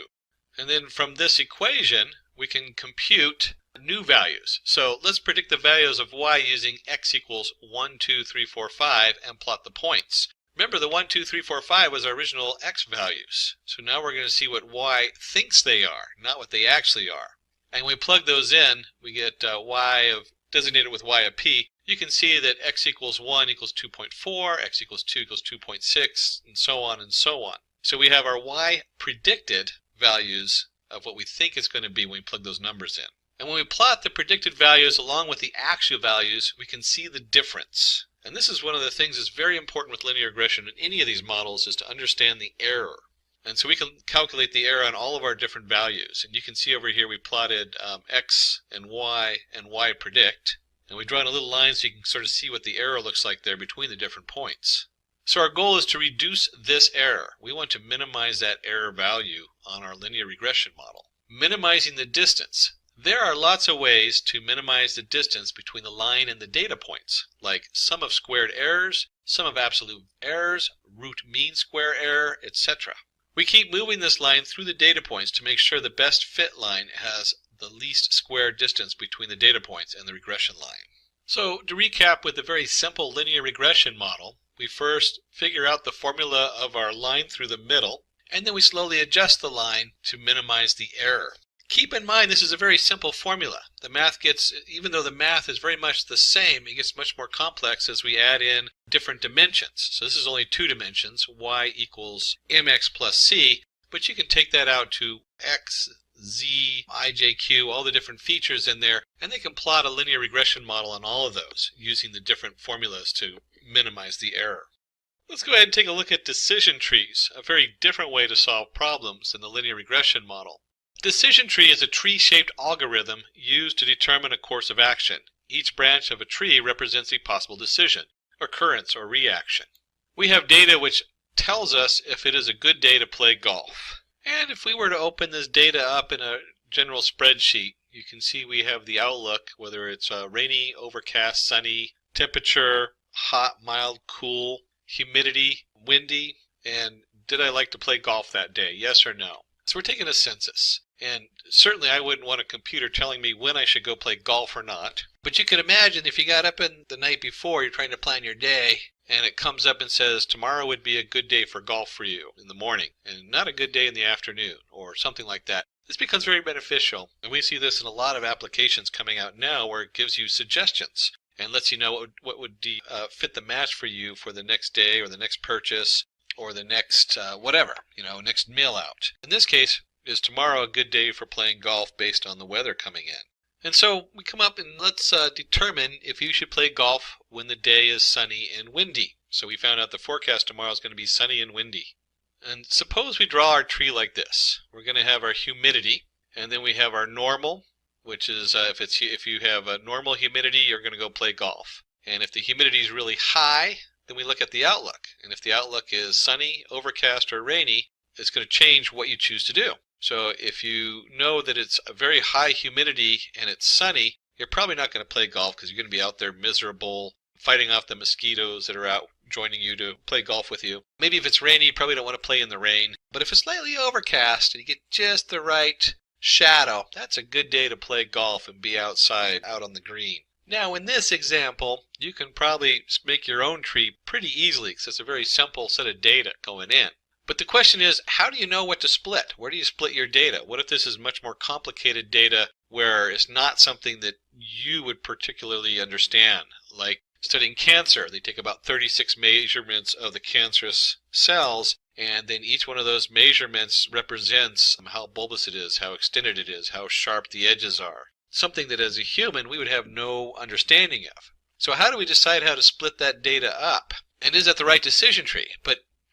And then from this equation, we can compute new values. So let's predict the values of y using x equals 1, 2, 3, 4, 5 and plot the points. Remember, the 1, 2, 3, 4, 5 was our original x values. So now we're going to see what y thinks they are, not what they actually are. And when we plug those in, we get y of designated with y of p. You can see that x equals 1 equals 2.4, x equals 2 equals 2.6, and so on and so on. So we have our y predicted values of what we think it's going to be when we plug those numbers in. And when we plot the predicted values along with the actual values, we can see the difference. And this is one of the things that's very important with linear regression in any of these models, is to understand the error. And so we can calculate the error on all of our different values. And you can see over here we plotted x and y predict. And we draw in a little line so you can sort of see what the error looks like there between the different points. So our goal is to reduce this error. We want to minimize that error value on our linear regression model. Minimizing the distance. There are lots of ways to minimize the distance between the line and the data points, like sum of squared errors, sum of absolute errors, root mean square error, etc. We keep moving this line through the data points to make sure the best fit line has the least square distance between the data points and the regression line. So to recap with a very simple linear regression model, we first figure out the formula of our line through the middle, and then we slowly adjust the line to minimize the error. Keep in mind this is a very simple formula. The math gets, even though the math is very much the same, it gets much more complex as we add in different dimensions. So this is only 2 dimensions, y equals mx plus c, but you can take that out to x, z, ijk, all the different features in there, and they can plot a linear regression model on all of those using the different formulas to minimize the error. Let's go ahead and take a look at decision trees, a very different way to solve problems in the linear regression model. Decision tree is a tree-shaped algorithm used to determine a course of action. Each branch of a tree represents a possible decision, occurrence, or reaction. We have data which tells us if it is a good day to play golf. And if we were to open this data up in a general spreadsheet, you can see we have the outlook, whether it's rainy, overcast, sunny, temperature, hot, mild, cool, humidity, windy, and did I like to play golf that day, yes or no? So we're taking a census. And certainly I wouldn't want a computer telling me when I should go play golf or not. But you can imagine if you got up in the night before, you're trying to plan your day, and it comes up and says tomorrow would be a good day for golf for you in the morning, and not a good day in the afternoon, or something like that. This becomes very beneficial, and we see this in a lot of applications coming out now where it gives you suggestions and lets you know what would fit the match for you for the next day or the next purchase or the next whatever, next meal out. In this case, is tomorrow a good day for playing golf based on the weather coming in? And so we come up and let's determine if you should play golf when the day is sunny and windy. So we found out the forecast tomorrow is going to be sunny and windy. And suppose we draw our tree like this. We're going to have our humidity, and then we have our normal, which is if you have a normal humidity, you're going to go play golf. And if the humidity is really high, then we look at the outlook. And if the outlook is sunny, overcast, or rainy, it's going to change what you choose to do. So if you know that it's a very high humidity and it's sunny, you're probably not going to play golf because you're going to be out there miserable, fighting off the mosquitoes that are out joining you to play golf with you. Maybe if it's rainy, you probably don't want to play in the rain. But if it's slightly overcast and you get just the right shadow, that's a good day to play golf and be outside, out on the green. Now in this example, you can probably make your own tree pretty easily because it's a very simple set of data going in. But the question is, how do you know what to split? Where do you split your data? What if this is much more complicated data where it's not something that you would particularly understand? Like studying cancer, they take about 36 measurements of the cancerous cells, and then each one of those measurements represents how bulbous it is, how extended it is, how sharp the edges are. Something that as a human we would have no understanding of. So how do we decide how to split that data up? And is that the right decision tree?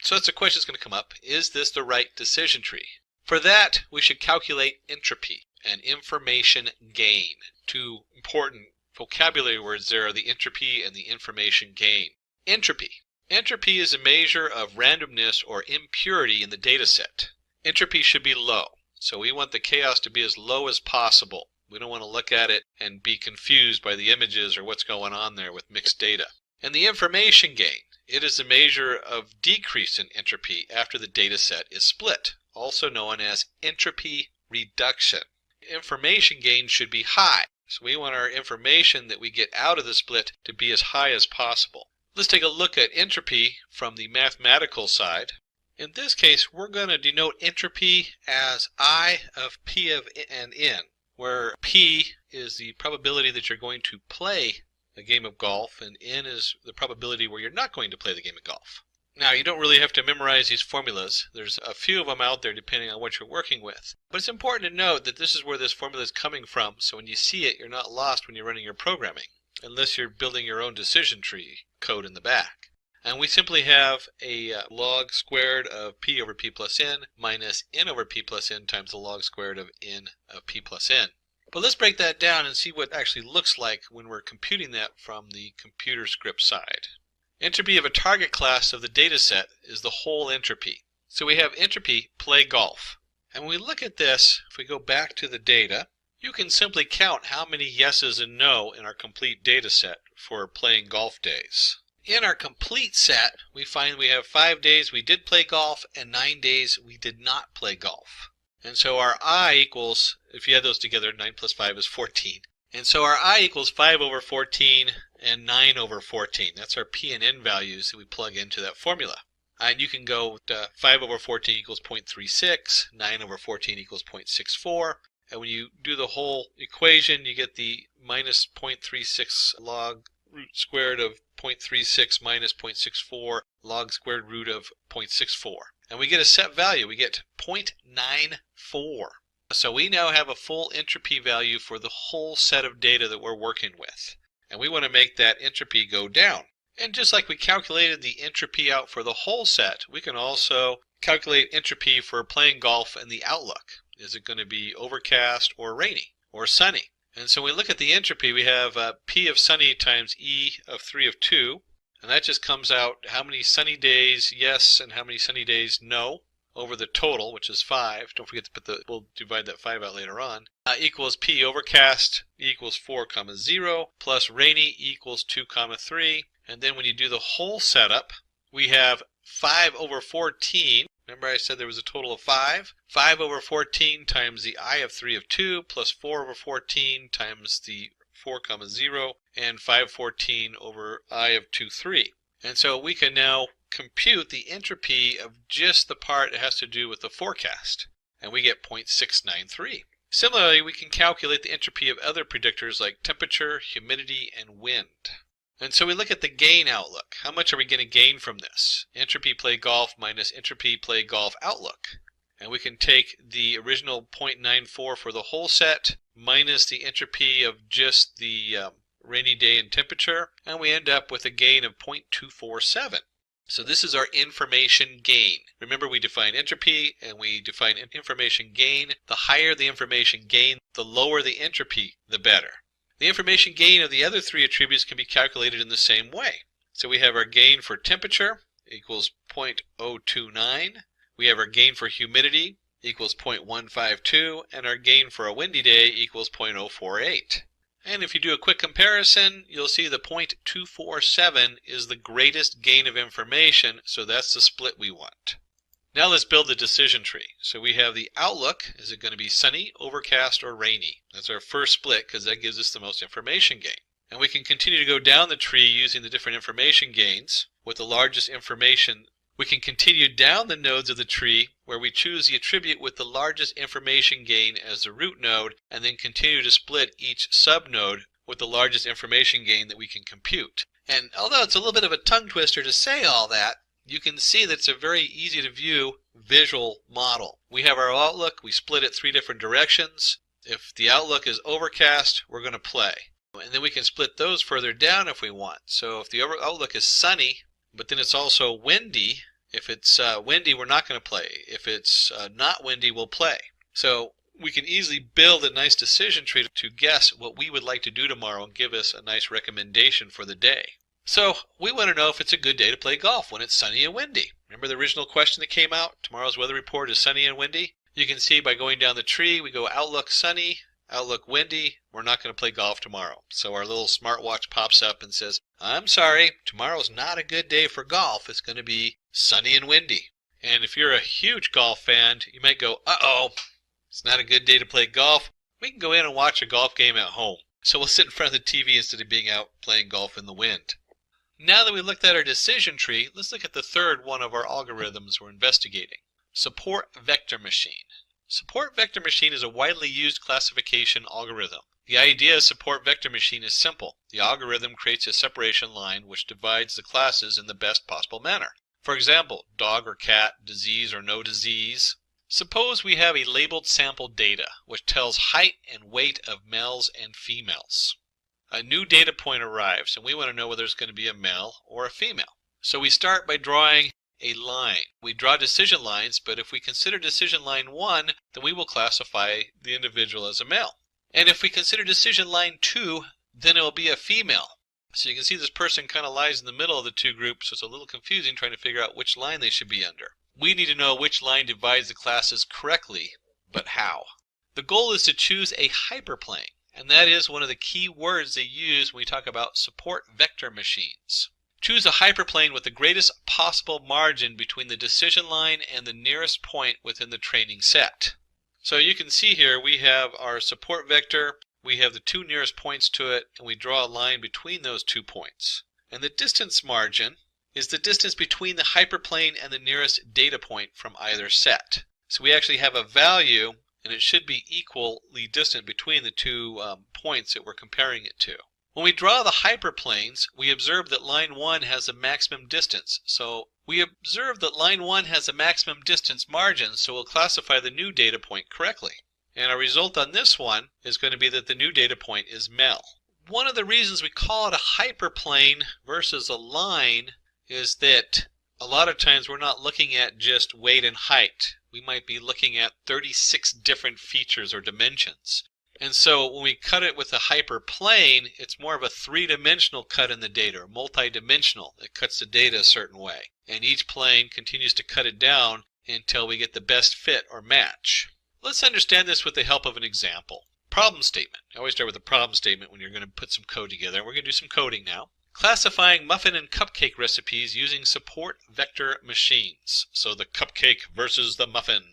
So that's a question that's going to come up. Is this the right decision tree? For that, we should calculate entropy and information gain. Two important vocabulary words there are the entropy and the information gain. Entropy. Entropy is a measure of randomness or impurity in the data set. Entropy should be low. So we want the chaos to be as low as possible. We don't want to look at it and be confused by the images or what's going on there with mixed data. And the information gain It is the measure of decrease in entropy after the data set is split, also known as entropy reduction. Information gain should be high, so we want our information that we get out of the split to be as high as possible. Let's take a look at entropy from the mathematical side. In this case, we're going to denote entropy as I of P of and N, where P is the probability that you're going to play a game of golf, and N is the probability where you're not going to play the game of golf. Now, you don't really have to memorize these formulas. There's a few of them out there depending on what you're working with. But it's important to note that this is where this formula is coming from, so when you see it, you're not lost when you're running your programming, unless you're building your own decision tree code in the back. And we simply have a log squared of P over P plus N minus N over P plus N times the log squared of N of P plus N. But let's break that down and see what it actually looks like when we're computing that from the computer script side. Entropy of a target class of the data set is the whole entropy. So we have entropy play golf. And when we look at this, if we go back to the data, you can simply count how many yeses and no in our complete data set for playing golf days. In our complete set, we find we have 5 days we did play golf and 9 days we did not play golf. And so our I equals, if you add those together, 9 plus 5 is 14. And so our I equals 5 over 14 and 9 over 14. That's our P and N values that we plug into that formula. And you can go 5 over 14 equals 0.36, 9 over 14 equals 0.64. And when you do the whole equation, you get the minus 0.36 log root squared of 0.36 minus 0.64 log squared root of 0.64. And we get a set value. We get 0.94. So we now have a full entropy value for the whole set of data that we're working with. And we want to make that entropy go down. And just like we calculated the entropy out for the whole set, we can also calculate entropy for playing golf and the outlook. Is it going to be overcast or rainy or sunny? And so when we look at the entropy, we have P of sunny times E of 3 of 2. And that just comes out how many sunny days yes and how many sunny days no over the total, which is 5. Don't forget to put we'll divide that 5 out later on. Equals P overcast equals 4, 0 plus rainy equals 2, 3. And then when you do the whole setup, we have 5 over 14. Remember I said there was a total of 5? 5 over 14 times the I of 3 of 2 plus 4 over 14 times the 4, 0 and 514 over I of 2, 3. And so we can now compute the entropy of just the part that has to do with the forecast. And we get 0.693. Similarly, we can calculate the entropy of other predictors like temperature, humidity, and wind. And so we look at the gain outlook. How much are we going to gain from this? Entropy play golf minus entropy play golf outlook. And we can take the original 0.94 for the whole set minus the entropy of just the rainy day and temperature, and we end up with a gain of 0.247. So this is our information gain. Remember, we define entropy and we define information gain. The higher the information gain, the lower the entropy, the better. The information gain of the other 3 attributes can be calculated in the same way. So we have our gain for temperature equals 0.029. We have our gain for humidity equals 0.152, and our gain for a windy day equals 0.048. And if you do a quick comparison, you'll see the 0.247 is the greatest gain of information, so that's the split we want. Now let's build the decision tree. So we have the outlook. Is it going to be sunny, overcast, or rainy? That's our first split because that gives us the most information gain. And we can continue to go down the tree using the different information gains with the largest information. We can continue down the nodes of the tree where we choose the attribute with the largest information gain as the root node and then continue to split each subnode with the largest information gain that we can compute. And although it's a little bit of a tongue twister to say all that, you can see that it's a very easy to view visual model. We have our outlook, we split it 3 different directions. If the outlook is overcast, we're going to play. And then we can split those further down if we want. So if the outlook is sunny, but then it's also windy, if it's windy, we're not going to play. If it's not windy, we'll play. So we can easily build a nice decision tree to guess what we would like to do tomorrow and give us a nice recommendation for the day. So we want to know if it's a good day to play golf when it's sunny and windy. Remember the original question that came out? Tomorrow's weather report is sunny and windy. You can see by going down the tree, we go outlook sunny, outlook windy, we're not going to play golf tomorrow. So our little smartwatch pops up and says, I'm sorry, tomorrow's not a good day for golf. It's going to be sunny and windy. And if you're a huge golf fan, you might go, uh-oh, it's not a good day to play golf. We can go in and watch a golf game at home. So we'll sit in front of the TV instead of being out playing golf in the wind. Now that we looked at our decision tree, let's look at the third one of our algorithms we're investigating. Support vector machine. Support vector machine is a widely used classification algorithm. The idea of support vector machine is simple. The algorithm creates a separation line which divides the classes in the best possible manner. For example, dog or cat, disease or no disease. Suppose we have a labeled sample data which tells height and weight of males and females. A new data point arrives and we want to know whether it's going to be a male or a female. So we start by drawing a line. We draw decision lines, but if we consider decision line 1, then we will classify the individual as a male. And if we consider decision line 2, then it will be a female. So you can see this person kind of lies in the middle of the two groups, so it's a little confusing trying to figure out which line they should be under. We need to know which line divides the classes correctly, but how? The goal is to choose a hyperplane, and that is one of the key words they use when we talk about support vector machines. Choose a hyperplane with the greatest possible margin between the decision line and the nearest point within the training set. So you can see here we have our support vector, we have the two nearest points to it, and we draw a line between those 2 points. And the distance margin is the distance between the hyperplane and the nearest data point from either set. So we actually have a value, and it should be equally distant between the two points that we're comparing it to. When we draw the hyperplanes, we observe that line 1 has a maximum distance. So we observe that line 1 has a maximum distance margin, so we'll classify the new data point correctly. And our result on this one is going to be that the new data point is male. One of the reasons we call it a hyperplane versus a line is that a lot of times we're not looking at just weight and height. We might be looking at 36 different features or dimensions. And so when we cut it with a hyperplane, it's more of a three-dimensional cut in the data, or multi-dimensional. It cuts the data a certain way. And each plane continues to cut it down until we get the best fit or match. Let's understand this with the help of an example. Problem statement. I always start with a problem statement when you're going to put some code together. We're going to do some coding now. Classifying muffin and cupcake recipes using support vector machines. So the cupcake versus the muffin.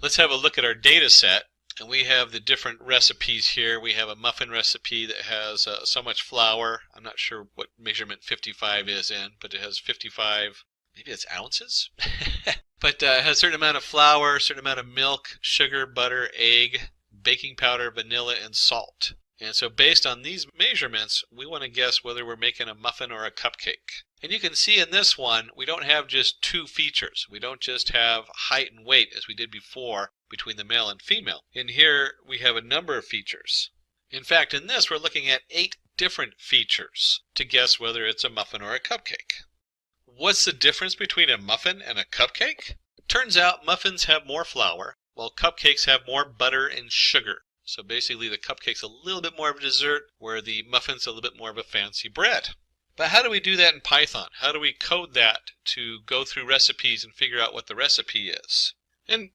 Let's have a look at our data set. And we have the different recipes here. We have a muffin recipe that has so much flour. I'm not sure what measurement 55 is in, but it has 55, maybe it's ounces? But it has a certain amount of flour, a certain amount of milk, sugar, butter, egg, baking powder, vanilla, and salt. And so based on these measurements, we want to guess whether we're making a muffin or a cupcake. And you can see in this one, we don't have just two features. We don't just have height and weight as we did before between the male and female. In here, we have a number of features. In fact, in this, we're looking at 8 different features to guess whether it's a muffin or a cupcake. What's the difference between a muffin and a cupcake? Turns out muffins have more flour, while cupcakes have more butter and sugar. So basically the cupcake's a little bit more of a dessert, where the muffin's a little bit more of a fancy bread. But how do we do that in Python? How do we code that to go through recipes and figure out what the recipe is? And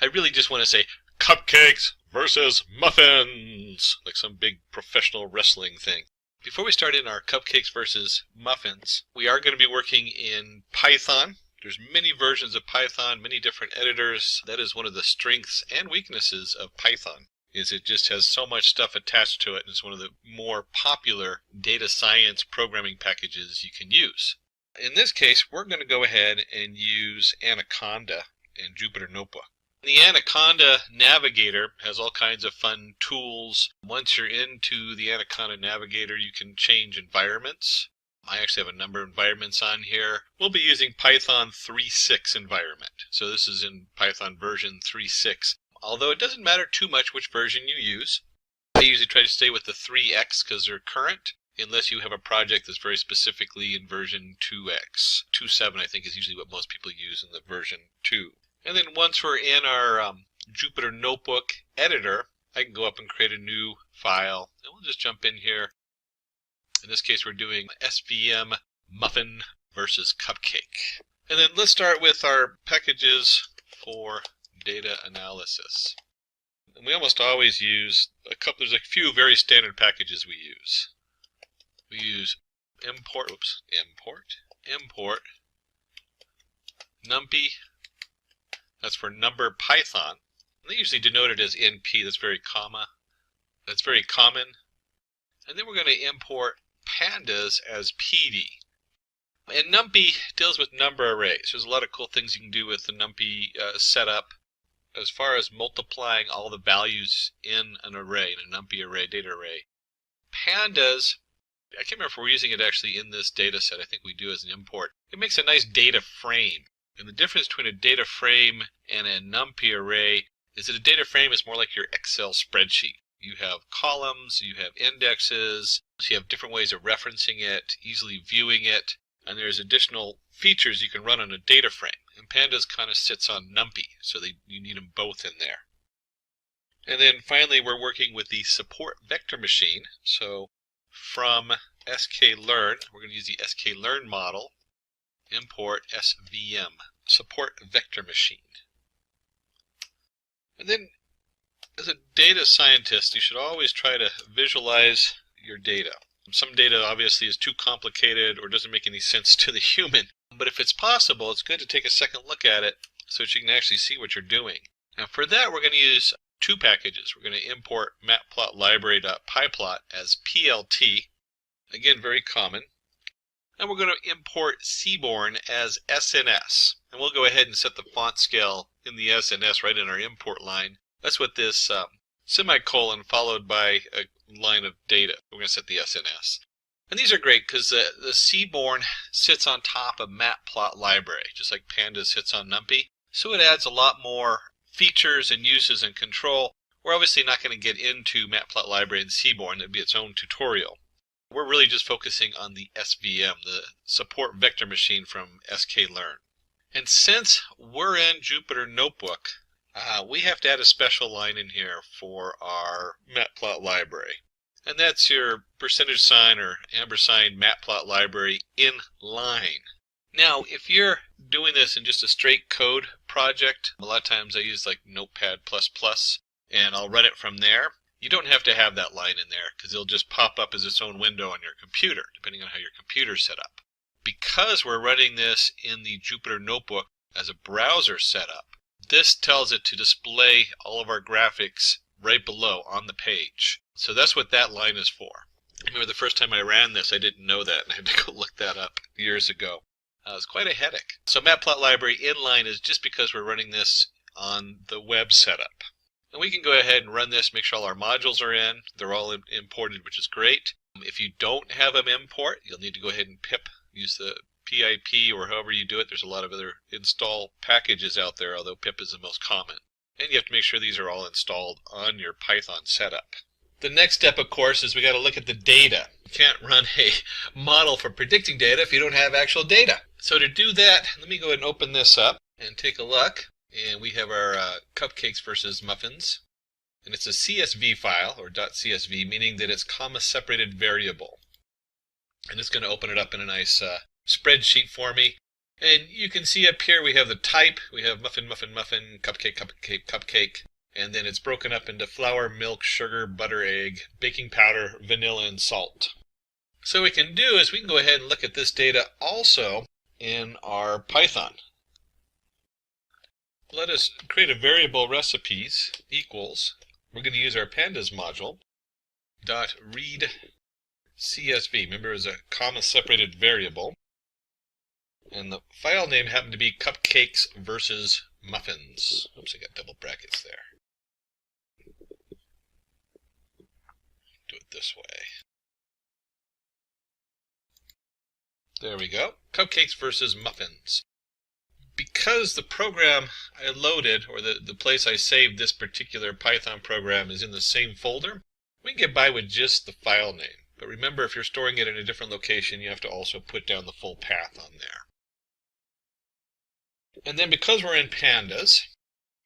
I really just want to say cupcakes versus muffins, like some big professional wrestling thing. Before we start in our cupcakes versus muffins, we are going to be working in Python. There's many versions of Python, many different editors. That is one of the strengths and weaknesses of Python, is it just has so much stuff attached to it, and it's one of the more popular data science programming packages you can use. In this case, we're going to go ahead and use Anaconda and Jupyter Notebook. The Anaconda Navigator has all kinds of fun tools. Once you're into the Anaconda Navigator, you can change environments. I actually have a number of environments on here. We'll be using Python 3.6 environment. So this is in Python version 3.6. Although it doesn't matter too much which version you use. I usually try to stay with the 3x because they're current, unless you have a project that's very specifically in version 2x. 2.7 I think is usually what most people use in the version 2. And then once we're in our Jupyter Notebook editor, I can go up and create a new file. And we'll just jump in here. In this case, we're doing SVM muffin versus cupcake. And then let's start with our packages for data analysis. And we almost always use there's a few very standard packages we use. We use import numpy, that's for number Python. And they usually denote it as NP, that's very common. And then we're going to import pandas as PD. And NumPy deals with number arrays. There's a lot of cool things you can do with the NumPy setup as far as multiplying all the values in an array, in a NumPy array, data array. Pandas, I can't remember if we're using it actually in this data set. I think we do as an import. It makes a nice data frame. And the difference between a data frame and a NumPy array is that a data frame is more like your Excel spreadsheet. You have columns, you have indexes, so you have different ways of referencing it, easily viewing it, and there's additional features you can run on a data frame. And Pandas kind of sits on NumPy, so you need them both in there. And then finally, we're working with the support vector machine. So from sklearn, we're going to use the sklearn model, import svm, support vector machine. And then as a data scientist, you should always try to visualize your data. Some data obviously is too complicated or doesn't make any sense to the human. But if it's possible, it's good to take a second look at it so that you can actually see what you're doing. Now for that, we're going to use two packages. We're going to import matplotlibary.pyplot as PLT. Again, very common. And we're going to import Seaborn as SNS. And we'll go ahead and set the font scale in the SNS right in our import line. That's what this semicolon followed by a line of data. We're going to set the SNS. And these are great because the Seaborn sits on top of matplotlibary, just like Pandas sits on NumPy. So it adds a lot more features and uses and control. We're obviously not going to get into matplotlibary and Seaborn. That'd be its own tutorial. We're really just focusing on the SVM, the support vector machine from sklearn. And since we're in Jupyter Notebook, we have to add a special line in here for our matplotlibary. And that's your percentage sign or ampersand matplotlibary in line. Now, if you're doing this in just a straight code project, a lot of times I use like Notepad++, and I'll run it from there. You don't have to have that line in there because it'll just pop up as its own window on your computer, depending on how your computer's set up. Because we're running this in the Jupyter Notebook as a browser setup, this tells it to display all of our graphics right below on the page. So that's what that line is for. I remember the first time I ran this, I didn't know that, and I had to go look that up years ago. It was quite a headache. So matplotlibary inline is just because we're running this on the web setup. And we can go ahead and run this, make sure all our modules are in. They're all imported, which is great. If you don't have them import, you'll need to go ahead and pip, use the PIP or however you do it. There's a lot of other install packages out there, although pip is the most common. And you have to make sure these are all installed on your Python setup. The next step, of course, is we got to look at the data. You can't run a model for predicting data if you don't have actual data. So to do that, let me go ahead and open this up and take a look. And we have our cupcakes versus muffins. And it's a CSV file, or .csv, meaning that it's comma-separated variable. And it's going to open it up in a nice spreadsheet for me. And you can see up here we have the type. We have muffin, muffin, muffin, cupcake, cupcake, cupcake. And then it's broken up into flour, milk, sugar, butter, egg, baking powder, vanilla, and salt. So what we can do is we can go ahead and look at this data also in our Python. Let us create a variable recipes equals, we're going to use our pandas module, .read CSV. Remember, it's a comma-separated variable. And the file name happened to be cupcakes versus muffins. Oops, I got double brackets there. Do it this way. There we go. Cupcakes versus muffins. Because the program I loaded, or the place I saved this particular Python program is in the same folder, we can get by with just the file name. But remember, if you're storing it in a different location, you have to also put down the full path on there. And then because we're in pandas,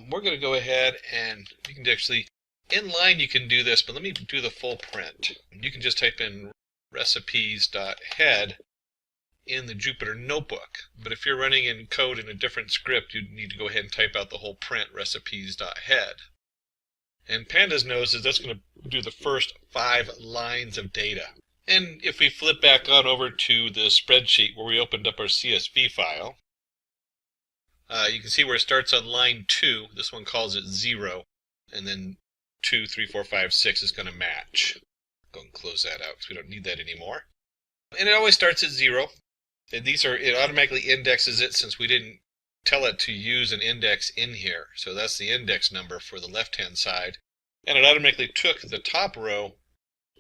we're going to go ahead and you can actually, inline you can do this, but let me do the full print. You can just type in recipes.head in the Jupyter Notebook. But if you're running in code in a different script, you need to go ahead and type out the whole print recipes.head. And Pandas knows that that's going to do the first 5 lines of data. And if we flip back on over to the spreadsheet where we opened up our CSV file, you can see where it starts on line 2. This one calls it 0, and then 2, 3, 4, 5, 6 is going to match. Go and close that out because we don't need that anymore. And it always starts at 0. And it automatically indexes it since we didn't tell it to use an index in here. So that's the index number for the left-hand side. And it automatically took the top row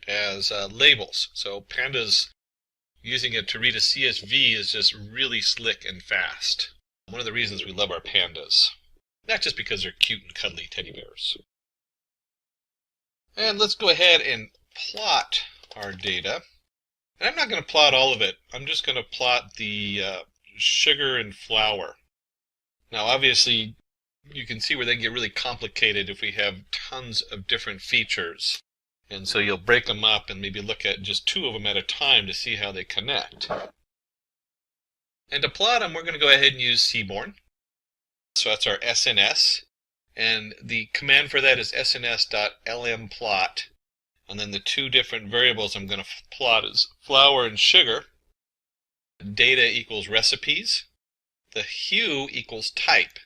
as labels. So Pandas using it to read a CSV is just really slick and fast. One of the reasons we love our pandas. Not just because they're cute and cuddly teddy bears. And let's go ahead and plot our data. And I'm not going to plot all of it. I'm just going to plot the sugar and flour. Now obviously you can see where they get really complicated if we have tons of different features. And so you'll break them up and maybe look at just 2 of them at a time to see how they connect. And to plot them, we're going to go ahead and use Seaborn. So that's our SNS. And the command for that is sns.lmplot. And then the 2 different variables I'm going to plot is flour and sugar. Data equals recipes. The hue equals type.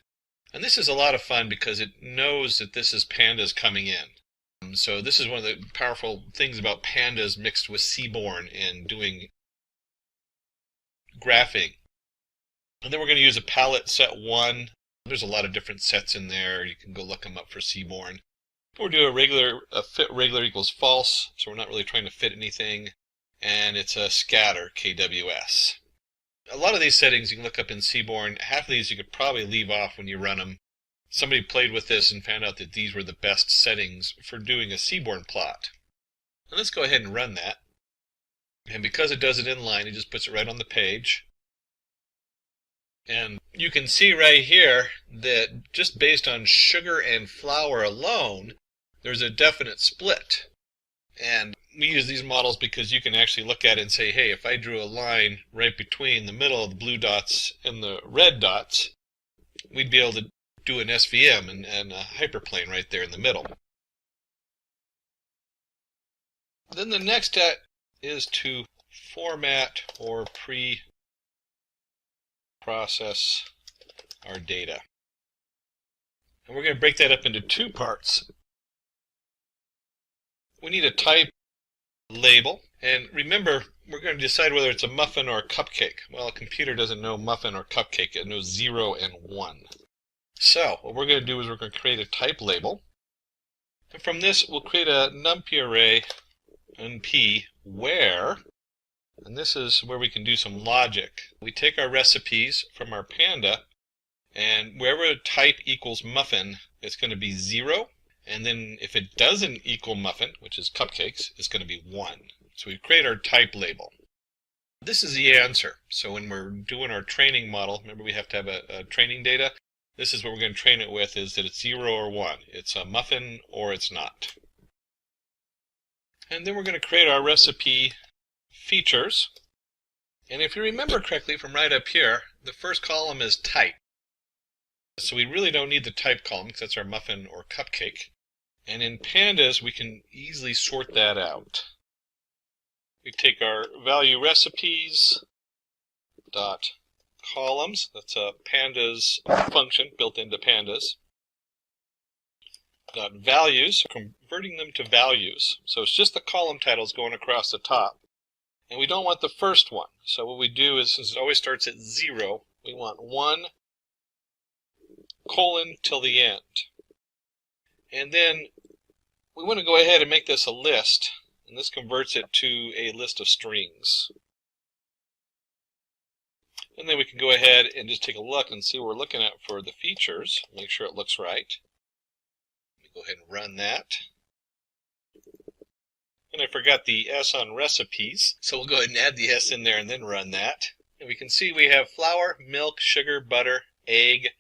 And this is a lot of fun because it knows that this is pandas coming in. So this is one of the powerful things about pandas mixed with Seaborn and doing graphing. And then we're going to use a palette set 1. There's a lot of different sets in there. You can go look them up for Seaborn. We'll do a fit regular equals false, so we're not really trying to fit anything. And it's a scatter, KWS. A lot of these settings you can look up in Seaborn. Half of these you could probably leave off when you run them. Somebody played with this and found out that these were the best settings for doing a Seaborn plot. And let's go ahead and run that. And because it does it inline, it just puts it right on the page. And you can see right here that just based on sugar and flour alone, there's a definite split. And we use these models because you can actually look at it and say, hey, if I drew a line right between the middle of the blue dots and the red dots, we'd be able to do an SVM and a hyperplane right there in the middle. Then the next step is to format or pre-process our data. And we're going to break that up into 2 parts. We need a type label. And remember, we're going to decide whether it's a muffin or a cupcake. Well, a computer doesn't know muffin or cupcake. It knows 0 and 1. So what we're going to do is we're going to create a type label. And from this, we'll create a numpy array, np, where, and this is where we can do some logic. We take our recipes from our panda, and wherever type equals muffin, it's going to be 0. And then if it doesn't equal muffin, which is cupcakes, it's going to be 1. So we create our type label. This is the answer. So when we're doing our training model, remember we have to have a training data. This is what we're going to train it with, is that it's 0 or 1. It's a muffin or it's not. And then we're going to create our recipe features. And if you remember correctly from right up here, the first column is type. So we really don't need the type column because that's our muffin or cupcake. And in pandas, we can easily sort that out. We take our value recipes dot columns. That's a pandas function built into pandas. Dot values, converting them to values. So it's just the column titles going across the top. And we don't want the first one. So what we do is, since it always starts at 0, we want 1 colon till the end. And then we want to go ahead and make this a list. And this converts it to a list of strings. And then we can go ahead and just take a look and see what we're looking at for the features. Make sure it looks right. Let me go ahead and run that. And I forgot the S on recipes, so we'll go ahead and add the S in there and then run that. And we can see we have flour, milk, sugar, butter, egg,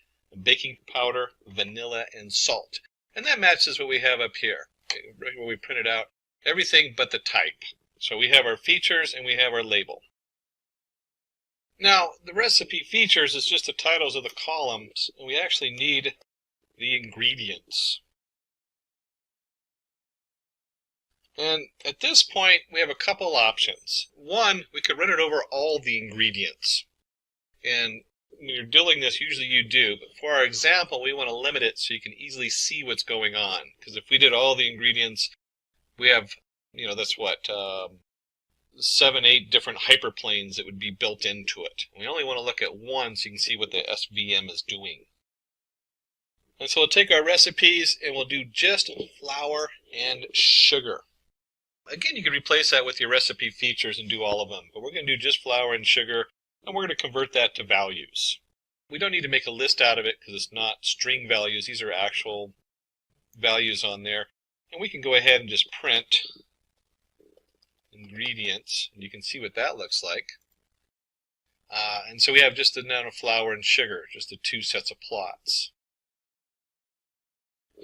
baking powder, vanilla, and salt. And that matches what we have up here, right where we printed out everything but the type. So we have our features and we have our label. Now, the recipe features is just the titles of the columns, and we actually need the ingredients. And at this point, we have a couple options. One, we could run it over all the ingredients. And when you're doing this, usually you do. But for our example, we want to limit it so you can easily see what's going on. Because if we did all the ingredients, we have, that's what, 7, 8 different hyperplanes that would be built into it. We only want to look at one so you can see what the SVM is doing. And so we'll take our recipes and we'll do just flour and sugar. Again, you can replace that with your recipe features and do all of them, but we're going to do just flour and sugar, and we're going to convert that to values. We don't need to make a list out of it because it's not string values. These are actual values on there. And we can go ahead and just print ingredients, and you can see what that looks like. And so we have just the amount of flour and sugar, just the 2 sets of plots.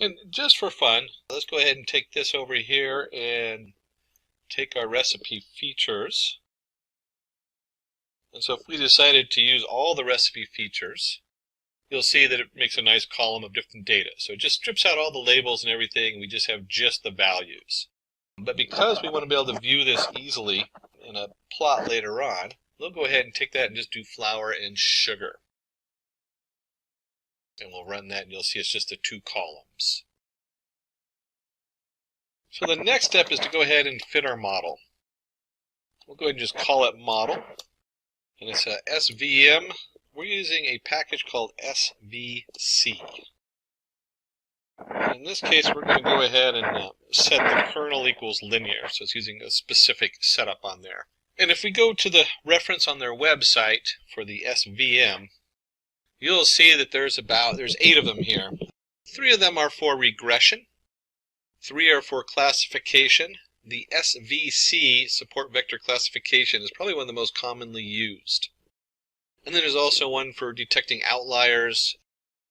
And just for fun, let's go ahead and take this over here and take our recipe features. And so if we decided to use all the recipe features, you'll see that it makes a nice column of different data. So it just strips out all the labels and everything, and we just have just the values. But because we want to be able to view this easily in a plot later on, we'll go ahead and take that and just do flour and sugar. And we'll run that and you'll see it's just the 2 columns. So the next step is to go ahead and fit our model. We'll go ahead and just call it model. And it's a SVM. We're using a package called SVC. And in this case, we're going to go ahead and set the kernel equals linear. So it's using a specific setup on there. And if we go to the reference on their website for the SVM, you'll see that there's 8 of them here. 3 of them are for regression. 3 are for classification. The SVC, support vector classification, is probably one of the most commonly used. And then there's also one for detecting outliers,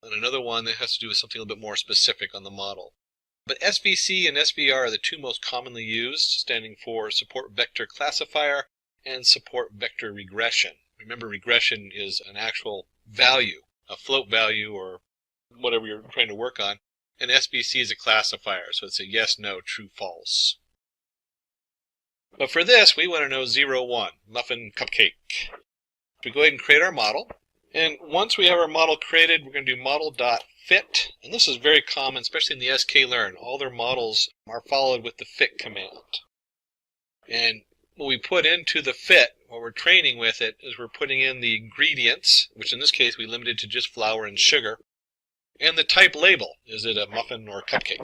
and another one that has to do with something a little bit more specific on the model. But SVC and SVR are the 2 most commonly used, standing for support vector classifier and support vector regression. Remember, regression is an actual value, a float value or whatever you're trying to work on. And SVC is a classifier, so it's a yes, no, true, false. But for this, we want to know 0, 1, muffin, cupcake. We go ahead and create our model. And once we have our model created, we're going to do model.fit. And this is very common, especially in the sklearn. All their models are followed with the fit command. And what we put into the fit, what we're training with it, is we're putting in the ingredients, which in this case we limited to just flour and sugar. And the type label, is it a muffin or a cupcake?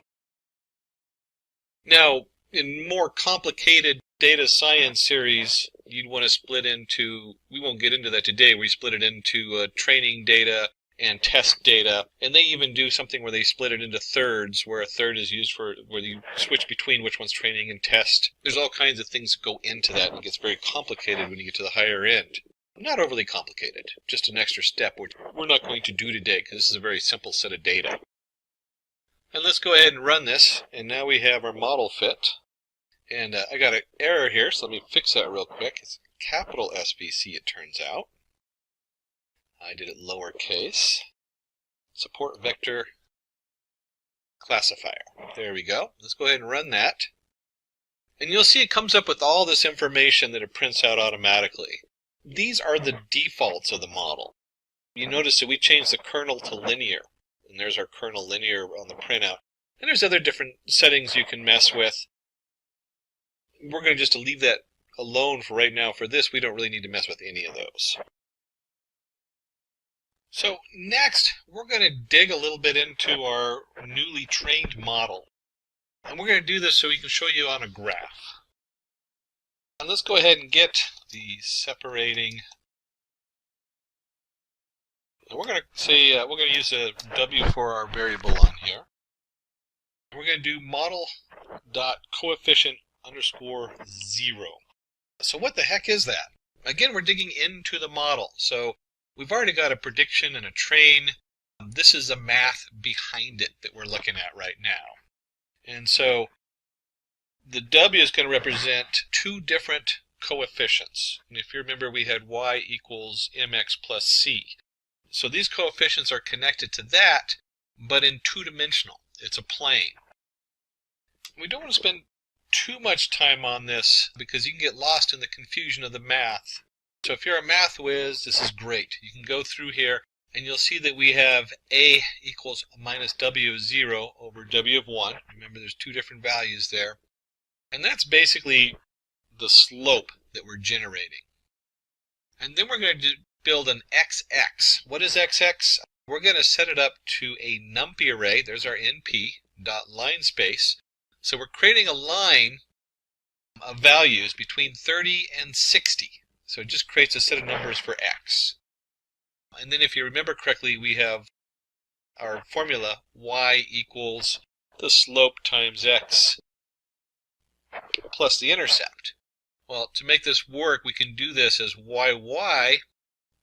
Now, in more complicated data science series, you'd want to split into, we won't get into that today, we split it into training data and test data. And they even do something where they split it into thirds, where a third is used for, where you switch between which one's training and test. There's all kinds of things that go into that, and it gets very complicated when you get to the higher end. Not overly complicated, just an extra step which we're not going to do today because this is a very simple set of data. And let's go ahead and run this, and now we have our model fit. And I got an error here, so let me fix that real quick. It's capital SVC, it turns out. I did it lowercase. Support vector classifier. There we go. Let's go ahead and run that. And you'll see it comes up with all this information that it prints out automatically. These are the defaults of the model. You notice that we changed the kernel to linear, and there's our kernel linear on the printout. And there's other different settings you can mess with. We're going to just leave that alone for right now. For this, we don't really need to mess with any of those. So next, we're going to dig a little bit into our newly trained model. And we're going to do this so we can show you on a graph. And let's go ahead and get the separating. And we're going to say we're going to use a W for our variable on here. And we're going to do model.coefficient _0. So what the heck is that? Again, we're digging into the model. So we've already got a prediction and a train. This is the math behind it that we're looking at right now. And so the W is going to represent 2 different coefficients. And if you remember, we had y equals mx plus c. So these coefficients are connected to that, but in 2-dimensional. It's a plane. We don't want to spend too much time on this because you can get lost in the confusion of the math. So if you're a math whiz, this is great. You can go through here and you'll see that we have A equals minus W of 0 over W of 1. Remember, there's two different values there. And that's basically the slope that we're generating. And then we're going to build an XX. What is XX? We're going to set it up to a numpy array. There's our NP dot line space. So we're creating a line of values between 30 and 60. So it just creates a set of numbers for X. And then if you remember correctly, we have our formula y equals the slope times X plus the intercept. Well, to make this work, we can do this as yy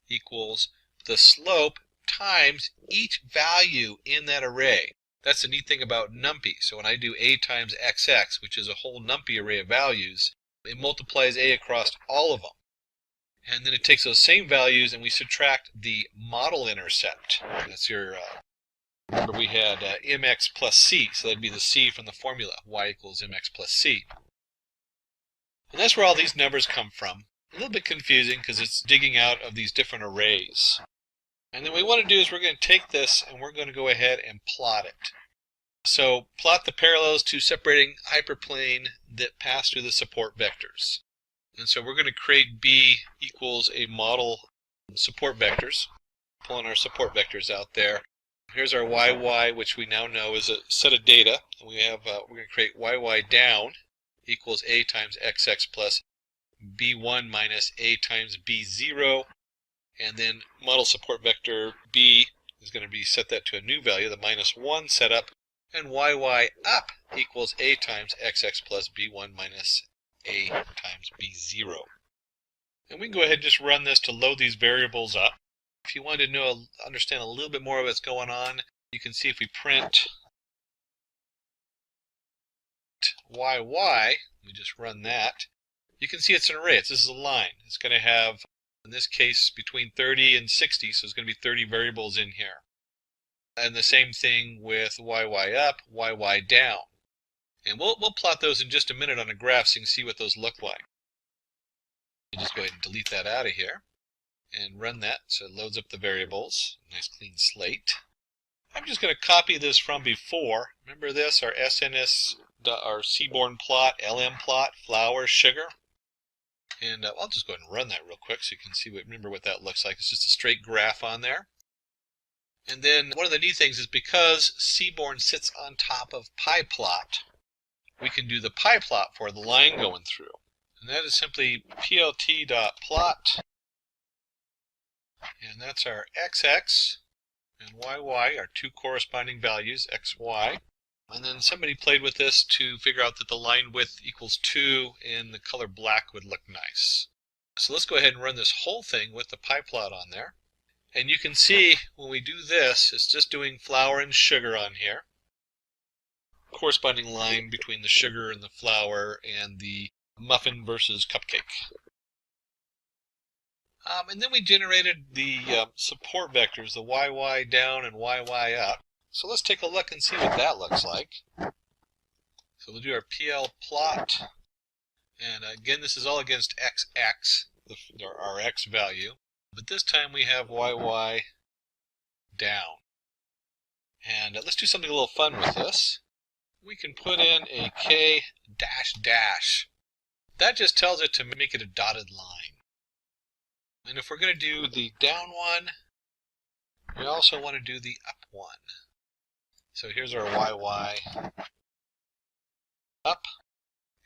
equals the slope times each value in that array. That's the neat thing about numpy. So when I do a times xx, which is a whole numpy array of values, it multiplies a across all of them. And then it takes those same values and we subtract the model intercept. That's your, remember we had mx plus c, so that'd be the c from the formula, y equals mx plus c. And that's where all these numbers come from. A little bit confusing because it's digging out of these different arrays. And then what we want to do is we're going to take this and we're going to go ahead and plot it. So plot the parallels to separating hyperplane that pass through the support vectors. And so we're going to create B equals a model support vectors, pulling our support vectors out there. Here's our YY, which we now know is a set of data. And we have we're going to create YY down equals A times XX plus B1 minus A times B0. And then model support vector B is going to be set that to a new value, the -1 setup. And YY up equals A times XX plus B1 minus A times B0. And we can go ahead and just run this to load these variables up. If you want to understand a little bit more of what's going on, you can see if we print YY, we just run that, you can see it's an array. This is a line. It's going to have, in this case, between 30 and 60, so it's going to be 30 variables in here. And the same thing with YY up, YY down. And we'll plot those in just a minute on a graph so you can see what those look like. You just go ahead and delete that out of here and run that so it loads up the variables. Nice clean slate. I'm just going to copy this from before. Remember this, our SNS, our seaborn plot, LM plot, flour, sugar. And I'll just go ahead and run that real quick so you can see remember what that looks like. It's just a straight graph on there. And then one of the neat things is because seaborn sits on top of pyplot, we can do the pyplot for the line going through. And that is simply plt.plot. And that's our XX and YY, our two corresponding values, XY. And then somebody played with this to figure out that the line width equals 2 and the color black would look nice. So let's go ahead and run this whole thing with the pyplot on there. And you can see when we do this, it's just doing flour and sugar on here. Corresponding line between the sugar and the flour and the muffin versus cupcake. And then we generated the support vectors, the YY down and YY up. So let's take a look and see what that looks like. So we'll do our PL plot. And again, this is all against XX, our X value. But this time we have YY down. And let's do something a little fun with this. We can put in a K dash dash. That just tells it to make it a dotted line. And if we're going to do the down one, we also want to do the up one. So here's our YY up.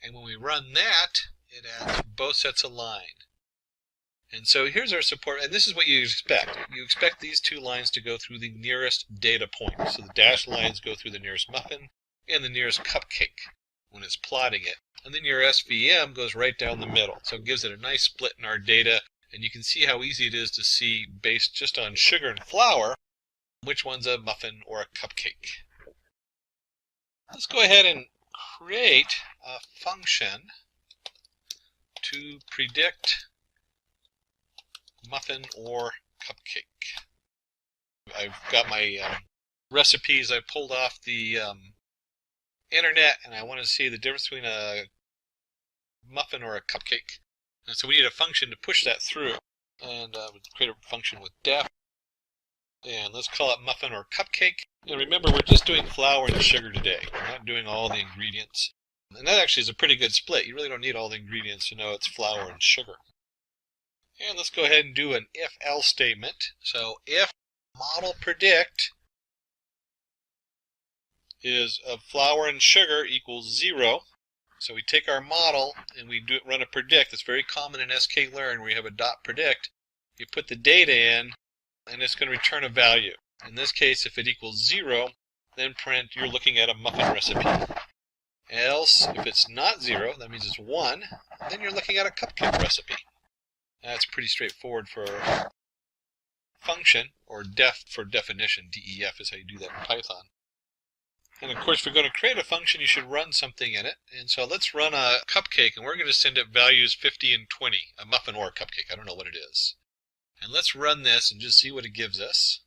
And when we run that, it adds both sets of line. And so here's our support, and this is what you expect. You expect these two lines to go through the nearest data point. So the dashed lines go through the nearest muffin and the nearest cupcake when it's plotting it. And then your SVM goes right down the middle. So it gives it a nice split in our data, and you can see how easy it is to see, based just on sugar and flour, which one's a muffin or a cupcake. Let's go ahead and create a function to predict muffin or cupcake. I've got my recipes. I pulled off the internet and I want to see the difference between a muffin or a cupcake. And so we need a function to push that through. And we'll create a function with def. And let's call it muffin or cupcake. And remember, we're just doing flour and sugar today. We're not doing all the ingredients. And that actually is a pretty good split. You really don't need all the ingredients to know it's flour and sugar. And let's go ahead and do an if-else statement. So if model predict is of flour and sugar equals 0. So we take our model and we run a predict. It's very common in sklearn where you have a dot predict. You put the data in and it's going to return a value. In this case, if it equals 0, then print you're looking at a muffin recipe. Else, if it's not 0, that means it's 1, then you're looking at a cupcake recipe. That's pretty straightforward for function, or def for definition. DEF is how you do that in Python. And of course, if you're going to create a function, you should run something in it. And so let's run a cupcake, and we're going to send it values 50 and 20, a muffin or a cupcake. I don't know what it is. And let's run this and just see what it gives us.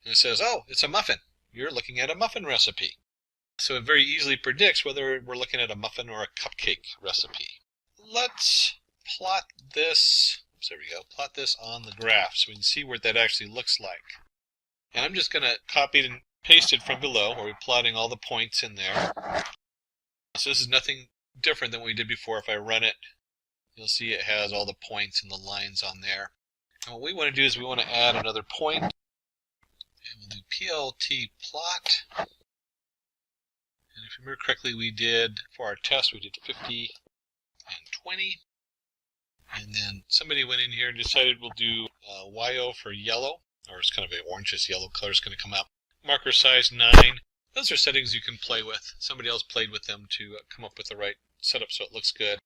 And it says, oh, it's a muffin. You're looking at a muffin recipe. So it very easily predicts whether we're looking at a muffin or a cupcake recipe. Let's plot this. There we go. Plot this on the graph so we can see what that actually looks like. And I'm just going to copy it and paste it from below where we're plotting all the points in there. So this is nothing different than what we did before. If I run it, you'll see it has all the points and the lines on there. And what we want to do is we want to add another point. And we'll do plt plot. And if you remember correctly, we did, for our test, we did 50 and 20. And then somebody went in here and decided we'll do YO for yellow, or it's kind of an orangish yellow color is going to come out. Marker size 9. Those are settings you can play with. Somebody else played with them to come up with the right setup so it looks good.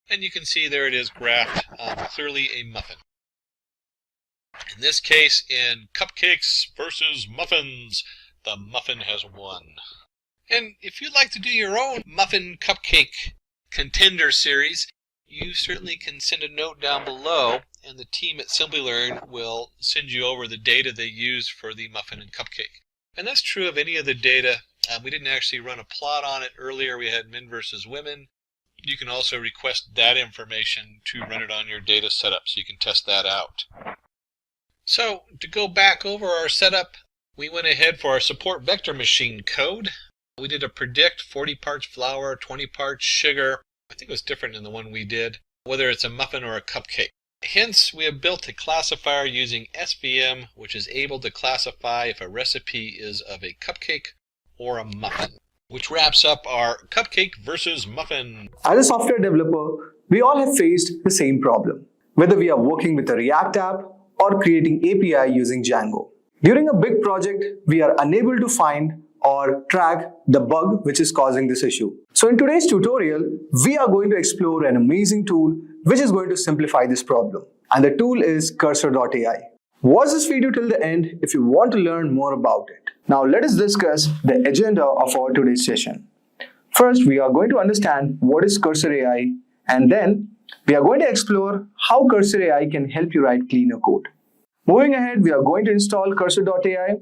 And you can see there it is graphed, clearly a muffin. In this case, in cupcakes versus muffins, the muffin has won. And if you'd like to do your own muffin cupcake contender series, you certainly can send a note down below, and the team at Simplilearn will send you over the data they use for the muffin and cupcake. And that's true of any of the data. We didn't actually run a plot on it earlier. We had men versus women. You can also request that information to run it on your data setup so you can test that out. So to go back over our setup, we went ahead for our support vector machine code. We did a predict 40 parts flour, 20 parts sugar. I think it was different than the one we did, whether it's a muffin or a cupcake. Hence, we have built a classifier using SVM, which is able to classify if a recipe is of a cupcake or a muffin, which wraps up our cupcake versus muffin. As a software developer, we all have faced the same problem, whether we are working with a React app or creating API using Django. During a big project, we are unable to find or track the bug which is causing this issue. So in today's tutorial, we are going to explore an amazing tool which is going to simplify this problem. And the tool is Cursor.ai. Watch this video till the end if you want to learn more about it. Now let us discuss the agenda of our today's session. First, we are going to understand what is Cursor AI, and then we are going to explore how Cursor AI can help you write cleaner code. Moving ahead, we are going to install Cursor.ai.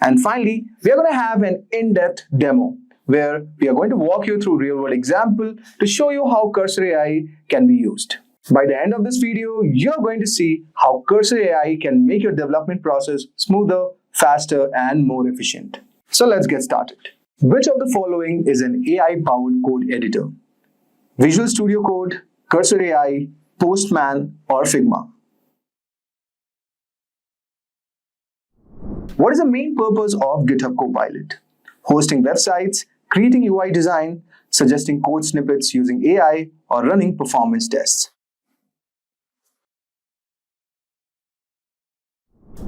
And finally, we are going to have an in-depth demo where we are going to walk you through real-world example to show you how Cursor AI can be used. By the end of this video, you're going to see how Cursor AI can make your development process smoother, faster, and more efficient. So let's get started. Which of the following is an AI-powered code editor? Visual Studio Code, Cursor AI, Postman, or Figma? What is the main purpose of GitHub Copilot? Hosting websites, creating UI design, suggesting code snippets using AI, or running performance tests.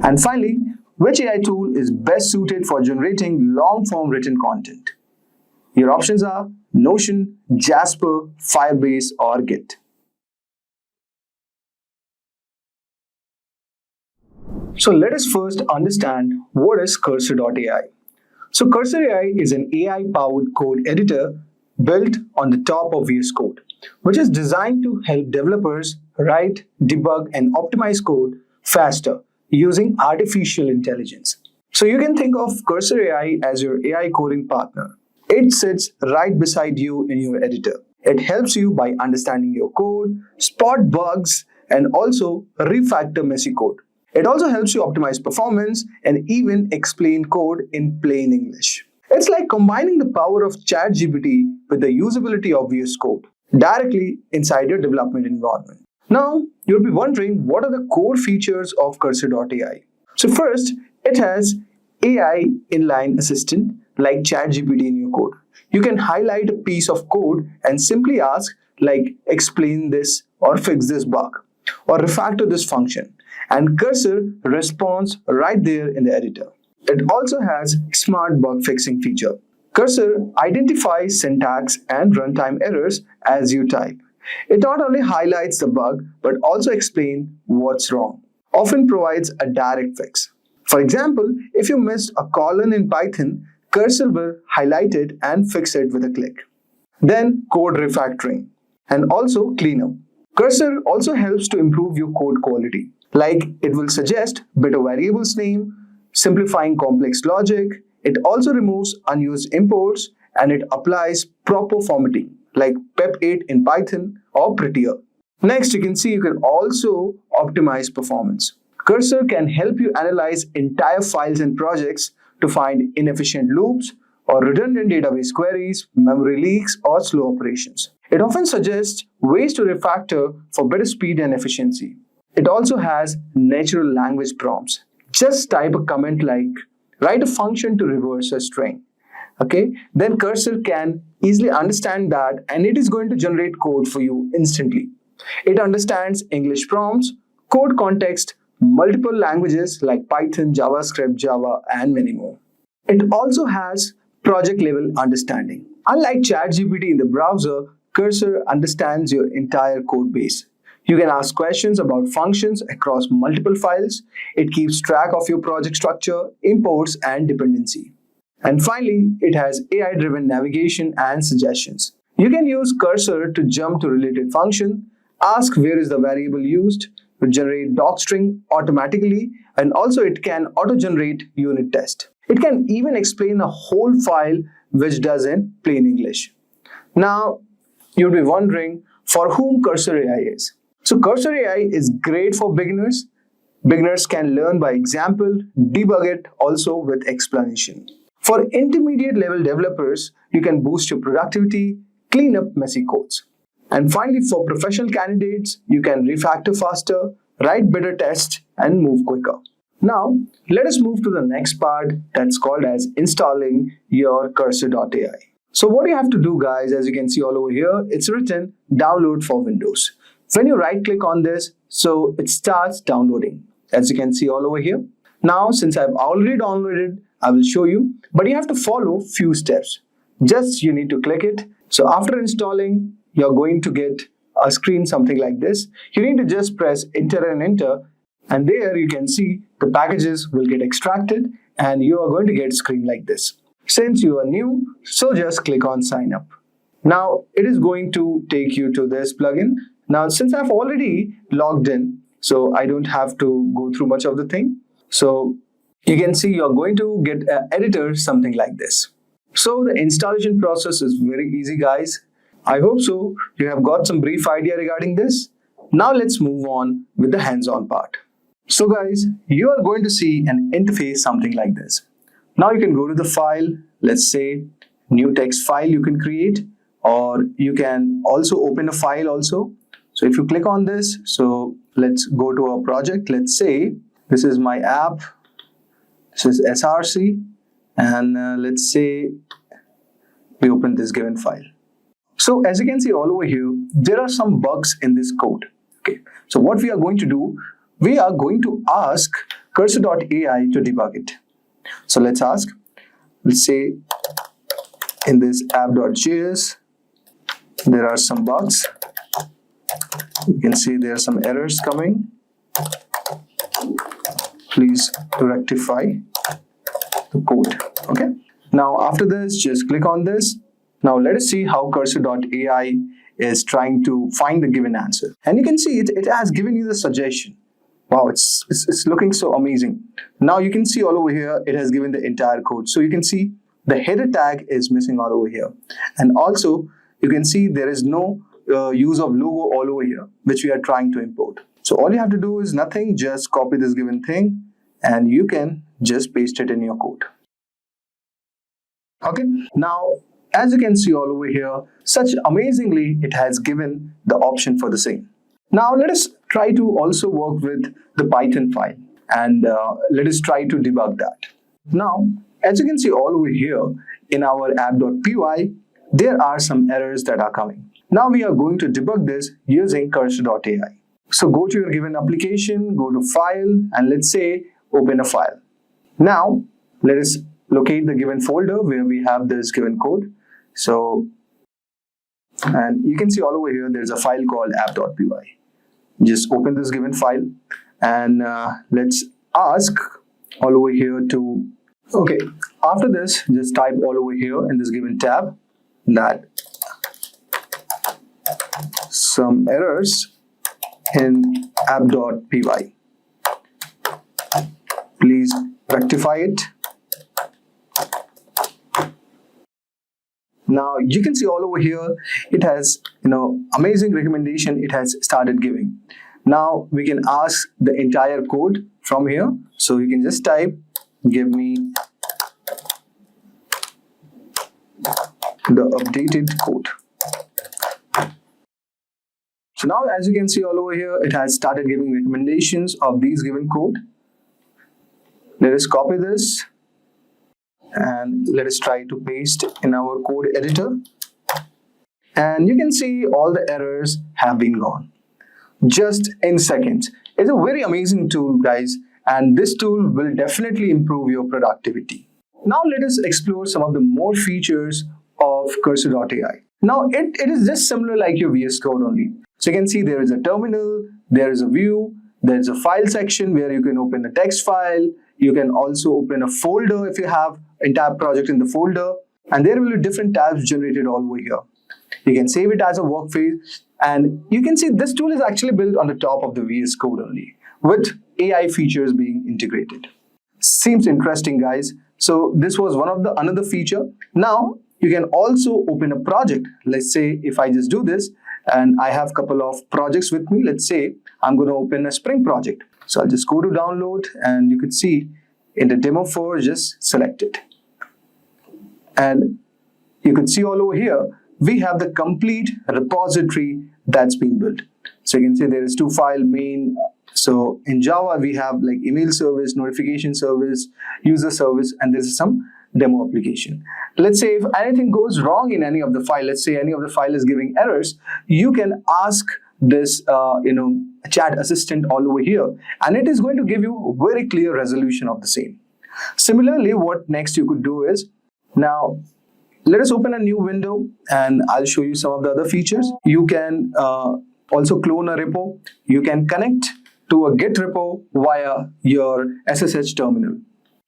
And finally, which AI tool is best suited for generating long-form written content? Your options are Notion, Jasper, Firebase, or Git. So let us first understand what is Cursor.ai. So Cursor AI is an AI-powered code editor built on the top of VS Code, which is designed to help developers write, debug, and optimize code faster using artificial intelligence. So you can think of Cursor AI as your AI coding partner. It sits right beside you in your editor. It helps you by understanding your code, spot bugs, and also refactor messy code. It also helps you optimize performance and even explain code in plain English. It's like combining the power of ChatGPT with the usability of VS Code directly inside your development environment. Now, you'll be wondering what are the core features of Cursor.ai. So first, it has AI inline assistant like ChatGPT in your code. You can highlight a piece of code and simply ask like explain this or fix this bug or refactor this function, and Cursor responds right there in the editor. It also has smart bug fixing feature. Cursor identifies syntax and runtime errors as you type. It not only highlights the bug but also explains what's wrong, often provides a direct fix. For example, if you missed a colon in Python, Cursor will highlight it and fix it with a click. Then code refactoring and also cleanup. Cursor also helps to improve your code quality. Like it will suggest better variables name, simplifying complex logic. It also removes unused imports and it applies proper formatting like PEP8 in Python or Prettier. Next, you can see you can also optimize performance. Cursor can help you analyze entire files and projects to find inefficient loops or redundant database queries, memory leaks, or slow operations. It often suggests ways to refactor for better speed and efficiency. It also has natural language prompts. Just type a comment like, write a function to reverse a string. Okay, then Cursor can easily understand that and it is going to generate code for you instantly. It understands English prompts, code context, multiple languages like Python, JavaScript, Java, and many more. It also has project level understanding. Unlike ChatGPT in the browser, Cursor understands your entire code base. You can ask questions about functions across multiple files. It keeps track of your project structure, imports, and dependency. And finally, it has AI-driven navigation and suggestions. You can use Cursor to jump to related function, ask where is the variable used, to generate docstring automatically, and also it can auto-generate unit test. It can even explain a whole file which does in plain English. Now, you'll be wondering for whom Cursor AI is. So Cursor AI is great for beginners. Beginners can learn by example, debug it also with explanation. For intermediate level developers, you can boost your productivity, clean up messy codes. And finally, for professional candidates, you can refactor faster, write better tests, and move quicker. Now, let us move to the next part that's called as installing your Cursor.ai. So what you have to do, guys, as you can see all over here, it's written download for Windows. When you right click on this, so it starts downloading, as you can see all over here. Now, since I've already downloaded, I will show you, but you have to follow few steps. Just you need to click it. So after installing, you're going to get a screen something like this. You need to just press enter and enter, and there you can see the packages will get extracted and you are going to get a screen like this. Since you are new, so just click on sign up. Now it is going to take you to this plugin. Now since I've already logged in, so I don't have to go through much of the thing. So you can see you're going to get an editor something like this. So the installation process is very easy, guys. I hope so you have got some brief idea regarding this. Now let's move on with the hands-on part. So guys, you are going to see an interface something like this. Now you can go to the file, let's say new text file you can create, or you can also open a file also. So if you click on this, so let's go to our project. Let's say this is my app, this is SRC, and let's say we open this given file. So as you can see all over here, there are some bugs in this code. Okay. So what we are going to do, we are going to ask Cursor.ai to debug it. So let's ask, let's say in this app.js, there are some bugs. You can see there are some errors coming. Please rectify the code. Okay. Now after this, just click on this. Now let us see how Cursor.ai is trying to find the given answer. And you can see it has given you the suggestion. Wow, it's looking so amazing. Now you can see all over here, it has given the entire code. So you can see the header tag is missing all over here. And also, you can see there is no use of logo all over here, which we are trying to import. So all you have to do is nothing, just copy this given thing and you can just paste it in your code. Okay, now as you can see all over here, such amazingly it has given the option for the same. Now let us try to also work with the Python file and let us try to debug that. Now, as you can see all over here in our app.py, there are some errors that are coming. Now we are going to debug this using cursor.ai. So go to your given application, go to file, and let's say open a file. Now let us locate the given folder where we have this given code. So, and you can see all over here there's a file called app.py. Just open this given file and let's ask all over here to, okay, after this just type all over here in this given tab that some errors in app.py. Please rectify it. Now you can see all over here it has amazing recommendation it has started giving. Now we can ask the entire code from here. So you can just type give me the updated code. So now as you can see all over here it has started giving recommendations of these given code. Let us copy this and let us try to paste in our code editor. And you can see all the errors have been gone just in seconds. It's a very amazing tool, guys, and this tool will definitely improve your productivity. Now let us explore some of the more features of cursor.ai. Now it is just similar like your VS Code only. So you can see there is a terminal, there is a view, there's a file section where you can open a text file. You can also open a folder if you have entire project in the folder, and there will be different tabs generated all over here. You can save it as a workspace, and you can see this tool is actually built on the top of the VS Code only, with AI features being integrated. Seems interesting, guys. So this was one of the another feature. Now you can also open a project. Let's say if I just do this, and I have a couple of projects with me. Let's say I'm going to open a Spring project. So I'll just go to download and you could see in the demo 4, just select it. And you could see all over here, we have the complete repository that's been built. So you can see there is 2 file main. So in Java, we have like email service, notification service, user service, and there's some demo application. Let's say if anything goes wrong in any of the file, let's say any of the file is giving errors, you can ask this chat assistant all over here, and it is going to give you a very clear resolution of the same. Similarly, what next you could do is, now let us open a new window and I'll show you some of the other features. You can also clone a repo. You can connect to a Git repo via your SSH terminal.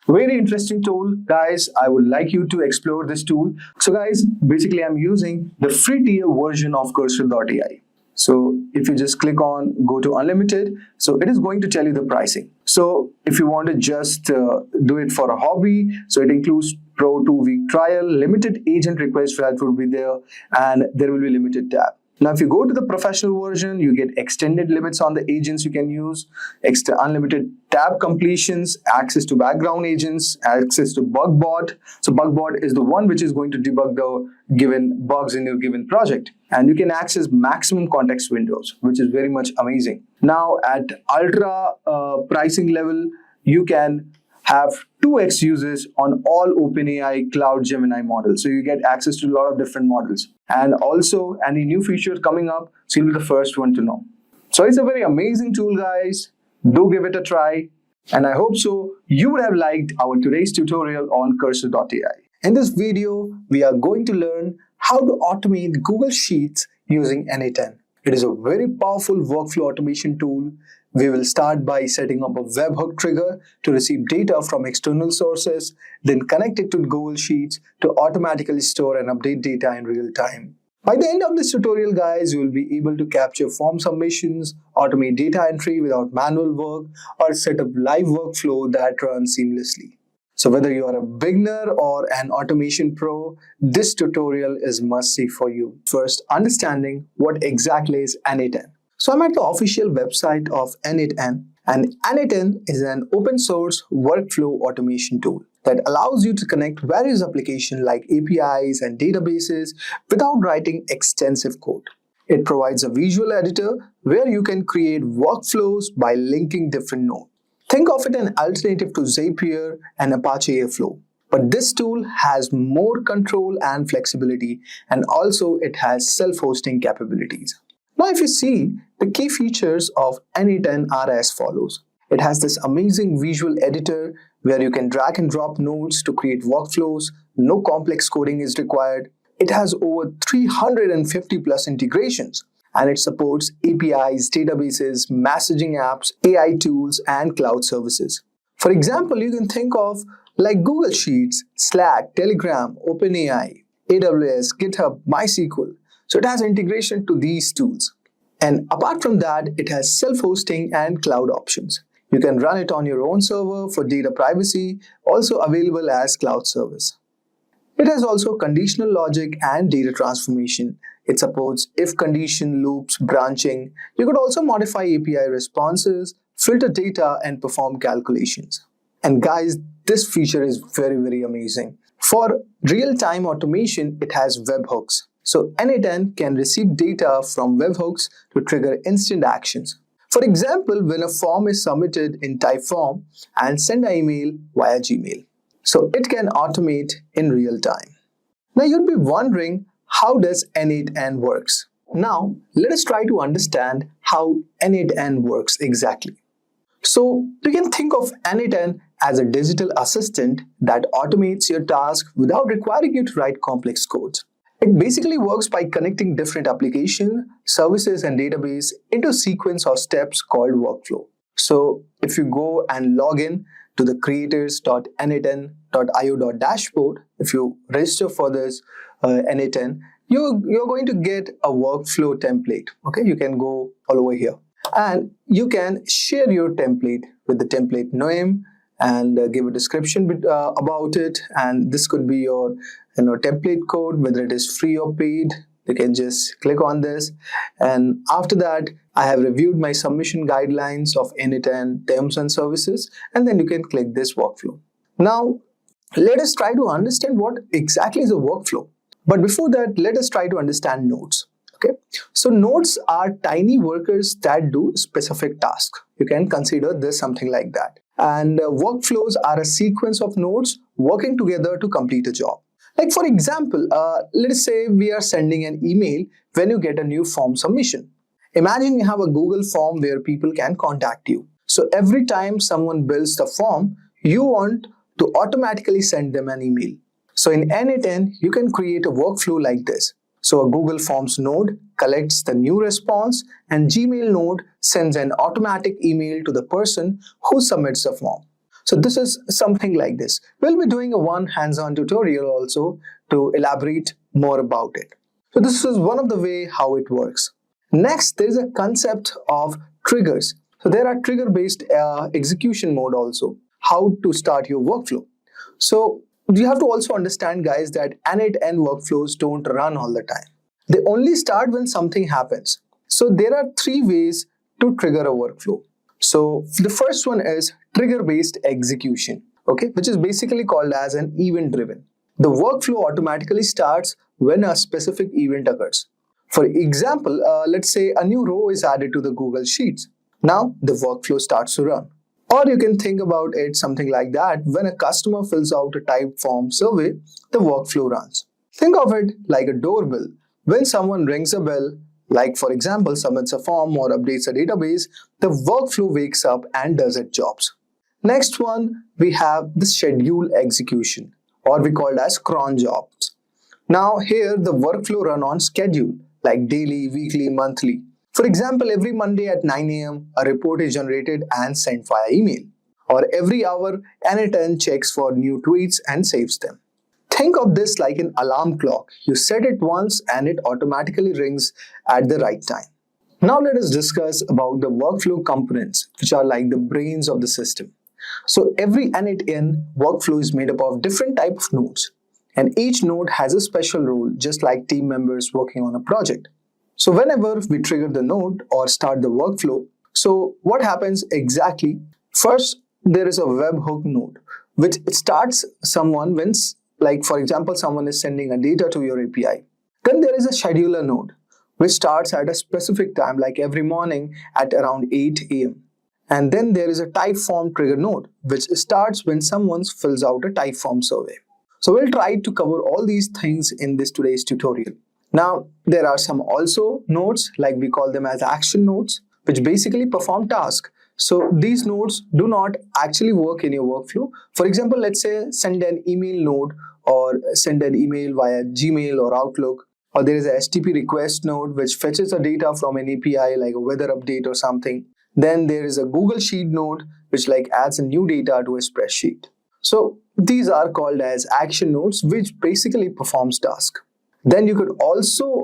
Very interesting tool, guys. I would like you to explore this tool. So guys, basically I'm using the free tier version of cursor.ai. So if you just click on go to unlimited, so it is going to tell you the pricing. So if you want to just do it for a hobby, so it includes pro 2-week trial, limited agent request that would be there, and there will be limited tab. Now, if you go to the professional version, you get extended limits on the agents you can use, unlimited tab completions, access to background agents, access to BugBot. So BugBot is the one which is going to debug the given bugs in your given project. And you can access maximum context windows, which is very much amazing. Now, at ultra pricing level, you can have 2x uses on all OpenAI Cloud Gemini models. So you get access to a lot of different models. And also any new features coming up, so you'll be the first one to know. So it's a very amazing tool, guys. Do give it a try. And I hope so you would have liked our today's tutorial on cursor.ai. In this video, we are going to learn how to automate Google Sheets using NA10. It is a very powerful workflow automation tool. We will start by setting up a webhook trigger to receive data from external sources, then connect it to Google Sheets to automatically store and update data in real time. By the end of this tutorial, guys, you will be able to capture form submissions, automate data entry without manual work, or set up live workflow that runs seamlessly. So whether you are a beginner or an automation pro, this tutorial is must-see for you. First, understanding what exactly is n8n. So I'm at the official website of n8n, and n8n is an open source workflow automation tool that allows you to connect various applications like APIs and databases without writing extensive code. It provides a visual editor where you can create workflows by linking different nodes. Think of it an alternative to Zapier and Apache Airflow. But this tool has more control and flexibility, and also it has self-hosting capabilities. Now if you see, the key features of n8n are as follows. It has this amazing visual editor where you can drag and drop nodes to create workflows. No complex coding is required. It has over 350 plus integrations, and it supports APIs, databases, messaging apps, AI tools, and cloud services. For example, you can think of like Google Sheets, Slack, Telegram, OpenAI, AWS, GitHub, MySQL. So it has integration to these tools. And apart from that, it has self-hosting and cloud options. You can run it on your own server for data privacy, also available as cloud service. It has also conditional logic and data transformation. It supports if condition, loops, branching. You could also modify API responses, filter data, and perform calculations. And guys, this feature is very amazing. For real-time automation, it has webhooks. So n8n can receive data from webhooks to trigger instant actions. For example, when a form is submitted in Typeform and send an email via Gmail. So it can automate in real time. Now you'll be wondering, how does n8n works? Now let us try to understand how n8n works exactly. So you can think of n8n as a digital assistant that automates your task without requiring you to write complex codes. It basically works by connecting different applications, services, and database into a sequence of steps called workflow. So if you go and log in to the creators.n8n.io.dashboard, if you register for this n8n, you're going to get a workflow template. Okay, you can go all over here, and you can share your template with the template name and give a description about it. And this could be your template code, whether it is free or paid. You can just click on this, and after that I have reviewed my submission guidelines of n8n terms and services, and then you can click this workflow. Now let us try to understand what exactly is a workflow. But before that, let us try to understand nodes. Okay, so nodes are tiny workers that do specific tasks. You can consider this something like that. And workflows are a sequence of nodes working together to complete a job. Like for example, let us say we are sending an email when you get a new form submission. Imagine you have a Google form where people can contact you. So every time someone builds the form, you want to automatically send them an email. So in n8n, you can create a workflow like this. So a Google Forms node collects the new response, and Gmail node sends an automatic email to the person who submits the form. So this is something like this. We'll be doing a one hands-on tutorial also to elaborate more about it. So this is one of the way how it works. Next, there is a concept of triggers. So there are trigger-based execution mode also, how to start your workflow. So you have to also understand, guys, that n8n workflows don't run all the time. They only start when something happens. So there are three ways to trigger a workflow. So the first one is trigger-based execution, okay, which is basically called as an event-driven. The workflow automatically starts when a specific event occurs. For example, let's say a new row is added to the Google Sheets. Now the workflow starts to run. Or you can think about it something like that. When a customer fills out a type form survey, the workflow runs. Think of it like a doorbell. When someone rings a bell, like for example submits a form or updates a database, the workflow wakes up and does its jobs. Next one, we have the schedule execution, or we call it as cron jobs. Now here the workflow run on schedule, like daily, weekly, monthly. For example, every Monday at 9 a.m. a report is generated and sent via email. Or every hour, n8n checks for new tweets and saves them. Think of this like an alarm clock. You set it once and it automatically rings at the right time. Now let us discuss about the workflow components, which are like the brains of the system. So every N8N workflow is made up of different type of nodes, and each node has a special role, just like team members working on a project. So whenever we trigger the node or start the workflow, so what happens exactly? First, there is a webhook node, which starts someone when, like for example, someone is sending a data to your API. Then there is a scheduler node, which starts at a specific time, like every morning at around 8 a.m. And then there is a typeform trigger node, which starts when someone fills out a typeform survey. So we'll try to cover all these things in this today's tutorial. Now, there are some also nodes, like we call them as action nodes, which basically perform tasks. So these nodes do not actually work in your workflow. For example, let's say send an email node or send an email via Gmail or Outlook, or there is a HTTP request node which fetches the data from an API like a weather update or something. Then there is a Google Sheet node which like adds a new data to a spreadsheet. So these are called as action nodes, which basically performs task. Then you could also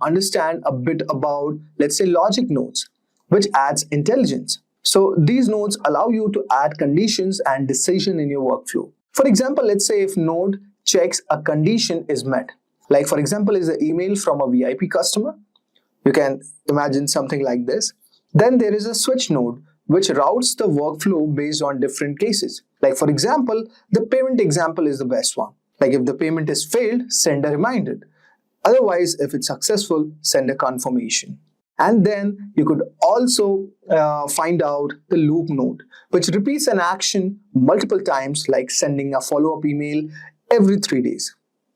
understand a bit about, let's say, logic nodes, which adds intelligence. So these nodes allow you to add conditions and decision in your workflow. For example, let's say if node checks a condition is met, like for example is an email from a VIP customer, you can imagine something like this. Then there is a switch node, which routes the workflow based on different cases. Like for example, the payment example is the best one. Like if the payment is failed, send a reminder. Otherwise, if it's successful, send a confirmation. And then you could also find out the loop node, which repeats an action multiple times, like sending a follow-up email every 3 days.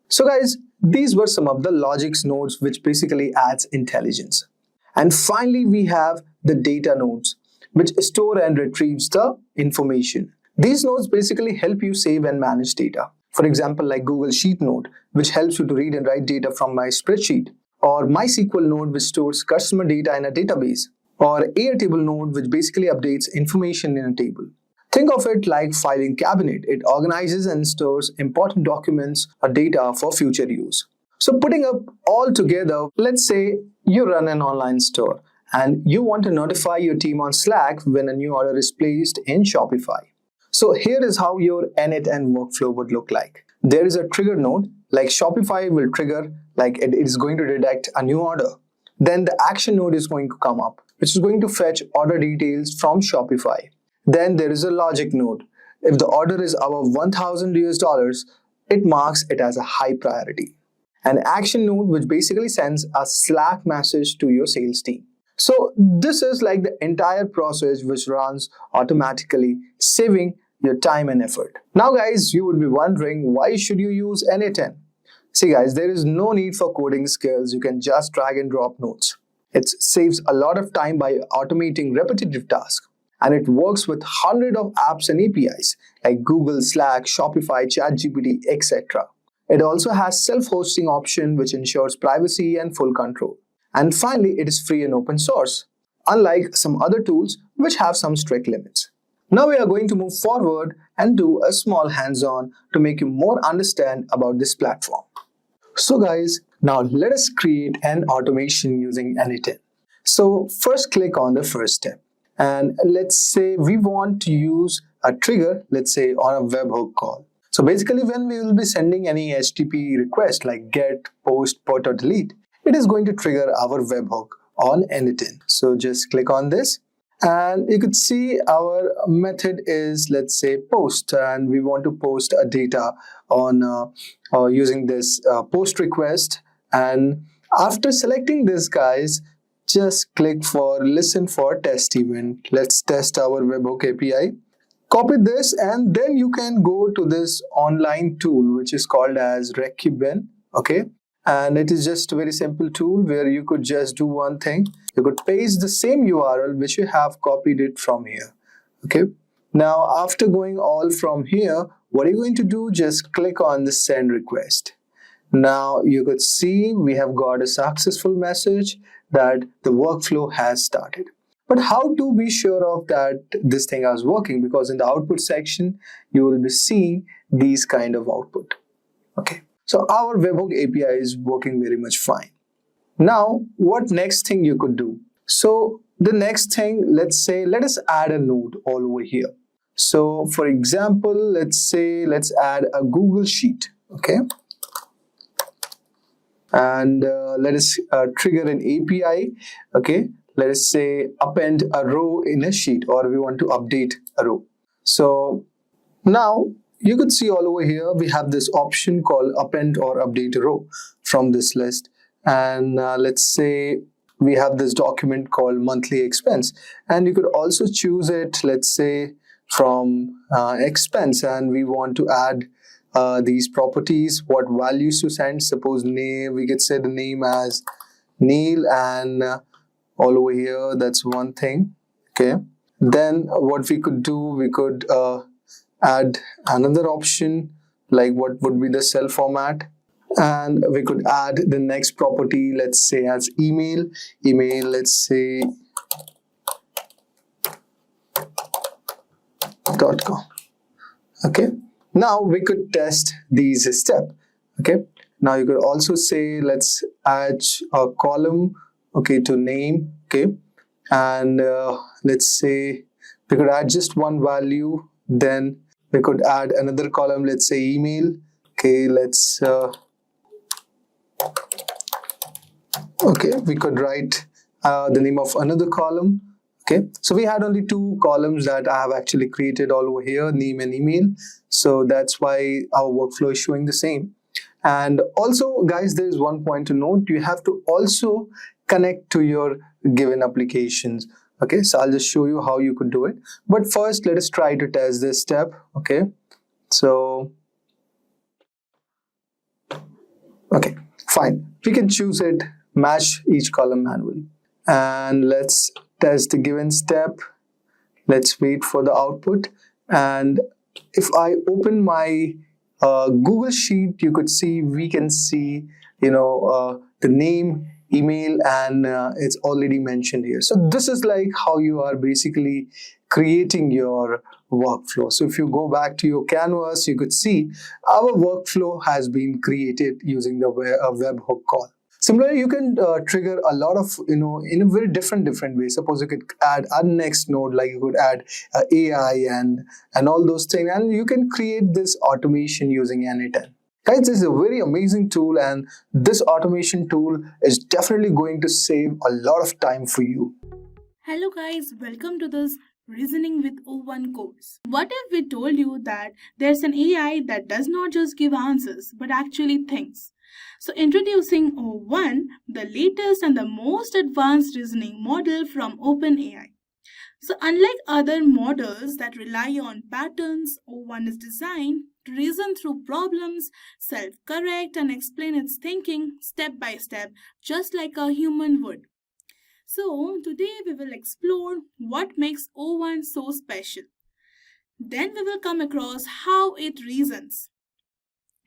So guys, these were some of the logics nodes, which basically adds intelligence. And finally, we have the data nodes, which store and retrieves the information. These nodes basically help you save and manage data. For example, like Google Sheet node, which helps you to read and write data from my spreadsheet, or MySQL node, which stores customer data in a database, or Airtable node, which basically updates information in a table. Think of it like filing cabinet. It organizes and stores important documents or data for future use. So putting up all together, let's say you run an online store and you want to notify your team on Slack when a new order is placed in Shopify. So here is how your N8N workflow would look like. There is a trigger node, like Shopify will trigger, like it is going to detect a new order. Then the action node is going to come up, which is going to fetch order details from Shopify. Then there is a logic node. If the order is above $1,000, it marks it as a high priority. An action node, which basically sends a Slack message to your sales team. So this is like the entire process which runs automatically, saving your time and effort. Now guys, you would be wondering, why should you use N8N? See guys, there is no need for coding skills. You can just drag and drop nodes. It saves a lot of time by automating repetitive tasks. And it works with hundreds of apps and APIs like Google, Slack, Shopify, ChatGPT, etc. It also has self-hosting option, which ensures privacy and full control. And finally, it is free and open source, unlike some other tools which have some strict limits. Now we are going to move forward and do a small hands-on to make you more understand about this platform. So guys, now let us create an automation using N8N. So first click on the first step. And let's say we want to use a trigger, let's say on a webhook call. So basically when we will be sending any HTTP request like get, post, put or delete, it is going to trigger our webhook on N8N. So just click on this and you could see our method is, let's say, post, and we want to post a data on using this post request. And after selecting this, guys, just click for listen for test event. Let's test our webhook API. Copy this and then you can go to this online tool which is called as Recubin. Okay. And it is just a very simple tool where you could just do one thing. You could paste the same URL which you have copied it from here. Okay. Now, after going all from here, what are you going to do? Just click on the send request. Now, you could see we have got a successful message that the workflow has started. But how to be sure of that this thing is working? Because in the output section, you will be seeing these kind of output. Okay. So our webhook API is working very much fine. Now, what next thing you could do? So the next thing, let's say, let us add a node all over here. So for example, let's add a Google Sheet, okay? And let us trigger an API, okay? Let us say append a row in a sheet, or we want to update a row. So now you could see all over here, we have this option called append or update a row from this list. And let's say we have this document called monthly expense, and you could also choose it, let's say from expense, and we want to add these properties, what values to send. Suppose name, we could say the name as Neil, and all over here, that's one thing, okay? Then what we could do, we could add another option, like what would be the cell format, and we could add the next property, let's say as email, let's say .com, okay? Now we could test these steps, okay? Now you could also say, let's add a column, okay, to name, okay? And let's say we could add just one value, then we could add another column, let's say email, okay? Let's okay, we could write the name of another column, okay? So we had only two columns that I have actually created all over here, name and email. So that's why our workflow is showing the same. And also, guys, there is one point to note. You have to also connect to your given applications. Okay, so I'll just show you how you could do it. But first, let us try to test this step. Okay, so, okay, fine. We can choose it, match each column manually. And let's test the given step. Let's wait for the output. And if I open my Google Sheet, you could see, we can see, the name, email, and it's already mentioned here. So this is like how you are basically creating your workflow. So if you go back to your canvas, you could see our workflow has been created using the webhook call. Similarly, you can trigger a lot of, in a very different ways. Suppose you could add a next node, like you could add AI and all those things, and you can create this automation using N8N. Guys, this is a very amazing tool, and this automation tool is definitely going to save a lot of time for you. Hello guys, welcome to this Reasoning with O1 course. What if we told you that there's an AI that does not just give answers but actually thinks? So introducing O1, the latest and the most advanced reasoning model from OpenAI. So unlike other models that rely on patterns, O1 is designed to reason through problems, self-correct, and explain its thinking step by step, just like a human would. So today we will explore what makes O1 so special. Then we will come across how it reasons.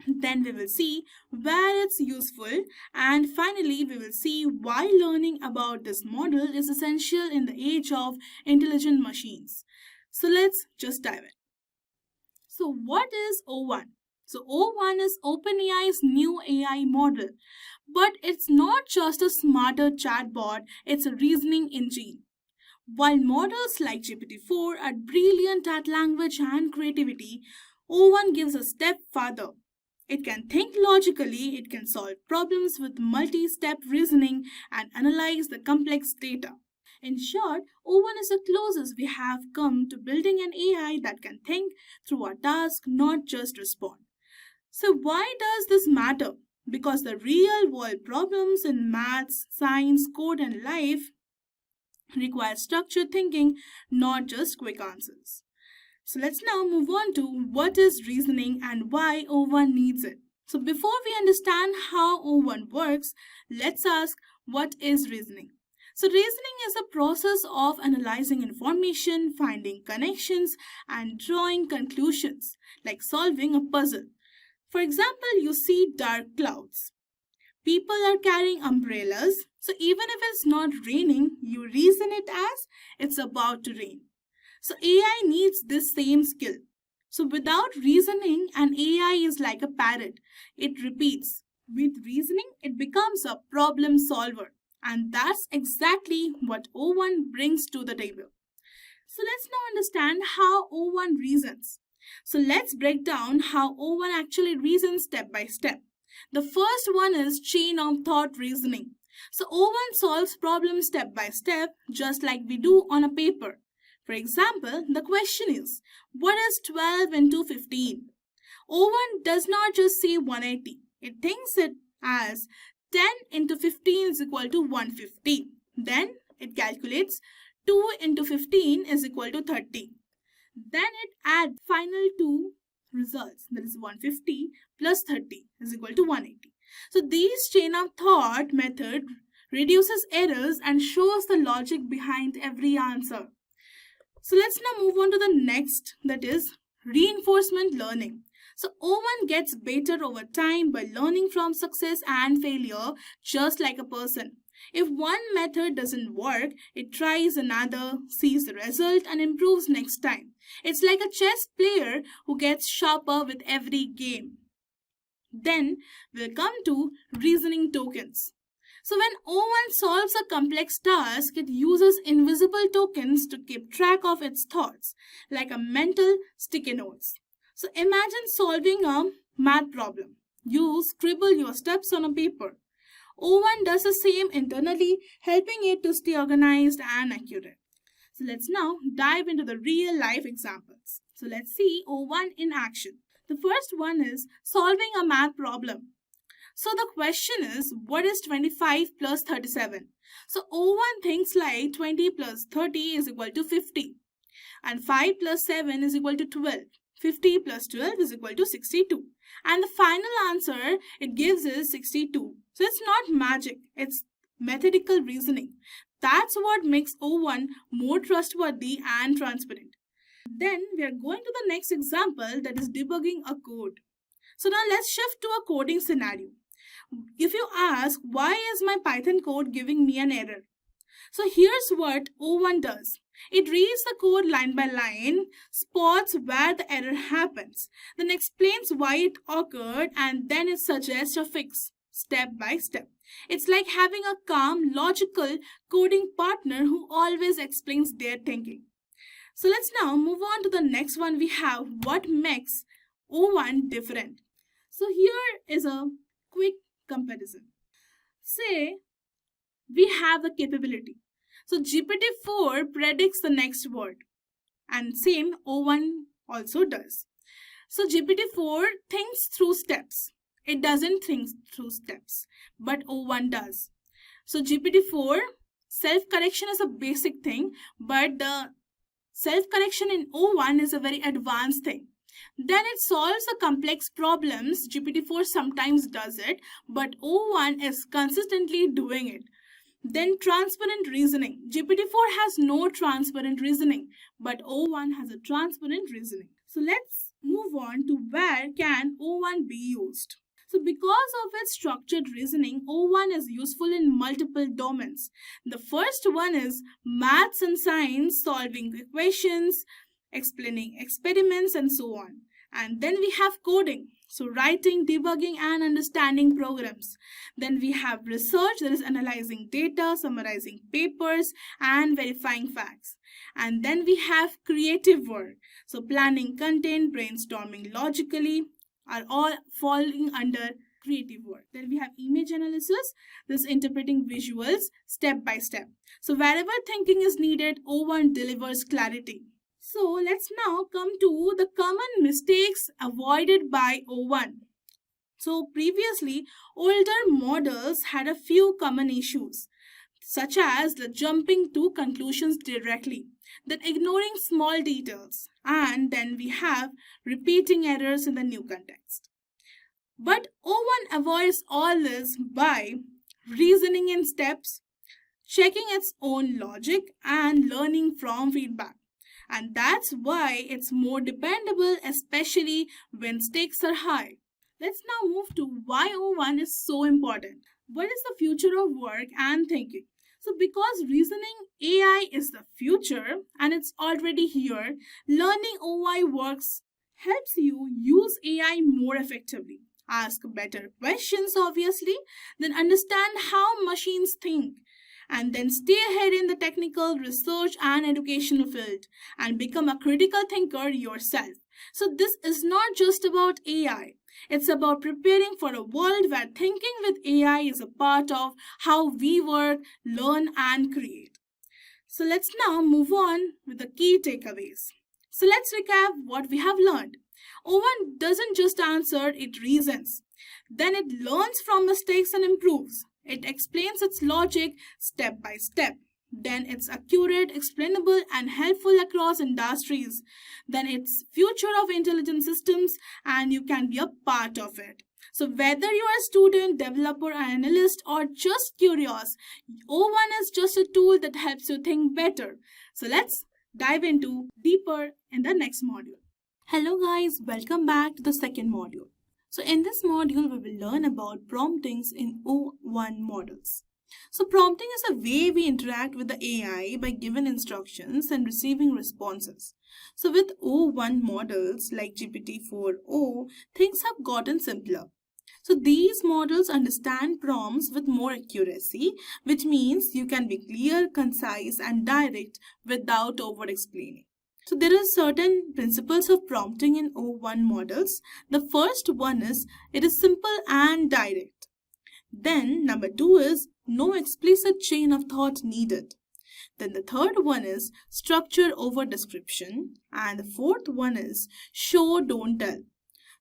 Then we will see where it's useful, and finally we will see why learning about this model is essential in the age of intelligent machines. So let's just dive in. So what is O1? So O1 is OpenAI's new AI model, but it's not just a smarter chatbot, it's a reasoning engine. While models like GPT-4 are brilliant at language and creativity, O1 gives a step further. It can think logically, it can solve problems with multi-step reasoning and analyze the complex data. In short, O1 is the closest we have come to building an AI that can think through a task, not just respond. So why does this matter? Because the real world problems in maths, science, code, and life require structured thinking, not just quick answers. So let's now move on to what is reasoning and why O1 needs it. So before we understand how O1 works, let's ask, what is reasoning? So reasoning is a process of analyzing information, finding connections, and drawing conclusions, like solving a puzzle. For example, you see dark clouds. People are carrying umbrellas, so even if it's not raining, you reason it as it's about to rain. So AI needs this same skill. So without reasoning, an AI is like a parrot. It repeats. With reasoning, it becomes a problem solver. And that's exactly what O1 brings to the table. So let's now understand how O1 reasons. So let's break down how O1 actually reasons step by step. The first one is chain of thought reasoning. So O1 solves problems step by step, just like we do on a paper. For example, the question is, what is 12 into 15? O1 does not just say 180. It thinks it as 10 into 15 is equal to 150. Then it calculates 2 into 15 is equal to 30. Then it adds final two results, that is 150 plus 30 is equal to 180. So this chain of thought method reduces errors and shows the logic behind every answer. So let's now move on to the next, that is reinforcement learning. So O1 gets better over time by learning from success and failure, just like a person. If one method doesn't work, it tries another, sees the result, and improves next time. It's like a chess player who gets sharper with every game. Then we'll come to reasoning tokens. So when O1 solves a complex task, it uses invisible tokens to keep track of its thoughts, like a mental sticky notes. So imagine solving a math problem. You scribble your steps on a paper. O1 does the same internally, helping it to stay organized and accurate. So let's now dive into the real life examples. So let's see O1 in action. The first one is solving a math problem. So the question is, what is 25 plus 37? So O1 thinks like 20 plus 30 is equal to 50. And 5 plus 7 is equal to 12. 50 plus 12 is equal to 62. And the final answer it gives is 62. So it's not magic, it's methodical reasoning. That's what makes O1 more trustworthy and transparent. Then we are going to the next example, that is debugging a code. So now let's shift to a coding scenario. If you ask, why is my Python code giving me an error? So here's what O1 does. It reads the code line by line, spots where the error happens, then explains why it occurred, and then it suggests a fix step by step. It's like having a calm, logical coding partner who always explains their thinking. So let's now move on to the next one. We have what makes O1 different. So here is a quick comparison. Say we have the capability. So GPT-4 predicts the next word, and same O1 also does. So GPT-4 thinks through steps. It doesn't think through steps, but O1 does. So GPT-4 self-correction is a basic thing, but the self-correction in O1 is a very advanced thing. Then it solves the complex problems. GPT-4 sometimes does it, but O1 is consistently doing it. Then transparent reasoning. GPT-4 has no transparent reasoning, but O1 has a transparent reasoning. So let's move on to where can O1 be used. So because of its structured reasoning, O1 is useful in multiple domains. The first one is maths and science, solving equations, explaining experiments, and so on. And then we have coding, so writing, debugging, and understanding programs. Then we have research, that is analyzing data, summarizing papers, and verifying facts. And then we have creative work, so planning content, brainstorming logically, are all falling under creative work. Then we have image analysis, this interpreting visuals step by step. So wherever thinking is needed, O1 delivers clarity. So let's now come to the common mistakes avoided by O1. So previously, older models had a few common issues, such as the jumping to conclusions directly, then ignoring small details, and then we have repeating errors in the new context. But O1 avoids all this by reasoning in steps, checking its own logic, and learning from feedback. And that's why it's more dependable, especially when stakes are high. Let's now move to why O1 is so important. What is the future of work and thinking? So because reasoning AI is the future and it's already here, learning OI works helps you use AI more effectively. Ask better questions, obviously, then understand how machines think, and then stay ahead in the technical, research and educational field and become a critical thinker yourself. So this is not just about AI. It's about preparing for a world where thinking with AI is a part of how we work, learn and create. So let's now move on with the key takeaways. So let's recap what we have learned. O1 doesn't just answer, it reasons. Then it learns from mistakes and improves. It explains its logic step by step. Then it's accurate, explainable, and helpful across industries. Then it's future of intelligent systems, and you can be a part of it. So whether you are a student, developer, analyst, or just curious, O1 is just a tool that helps you think better. So let's dive into deeper in the next module. Hello guys, welcome back to the second module. So in this module, we will learn about promptings in O1 models. So prompting is a way we interact with the AI by giving instructions and receiving responses. So with O1 models like GPT-4o, things have gotten simpler. So these models understand prompts with more accuracy, which means you can be clear, concise, and direct without over-explaining. So there are certain principles of prompting in O1 models. The first one is it is simple and direct. Then number 2 is no explicit chain of thought needed. Then the third one is structure over description. And the fourth one is show, don't tell.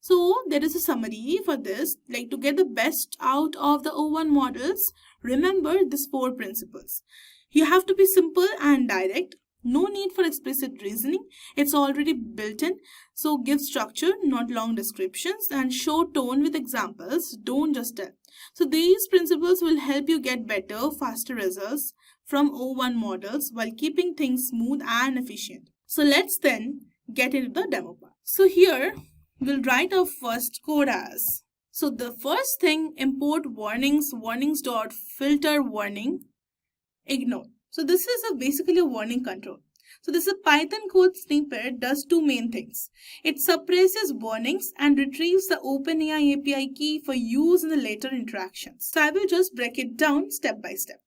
So there is a summary for this. Like to get the best out of the O1 models, remember these 4 principles. You have to be simple and direct. No need for explicit reasoning. It's already built in. So give structure, not long descriptions, and show tone with examples. Don't just tell. So these principles will help you get better, faster results from O1 models while keeping things smooth and efficient. So let's then get into the demo part. So here we'll write our first code as. So the first thing, import warnings, warnings.filter warning, ignore. So this is basically a warning control. So this is a Python code snippet does 2 main things. It suppresses warnings and retrieves the OpenAI API key for use in the later interactions. So I will just break it down step by step.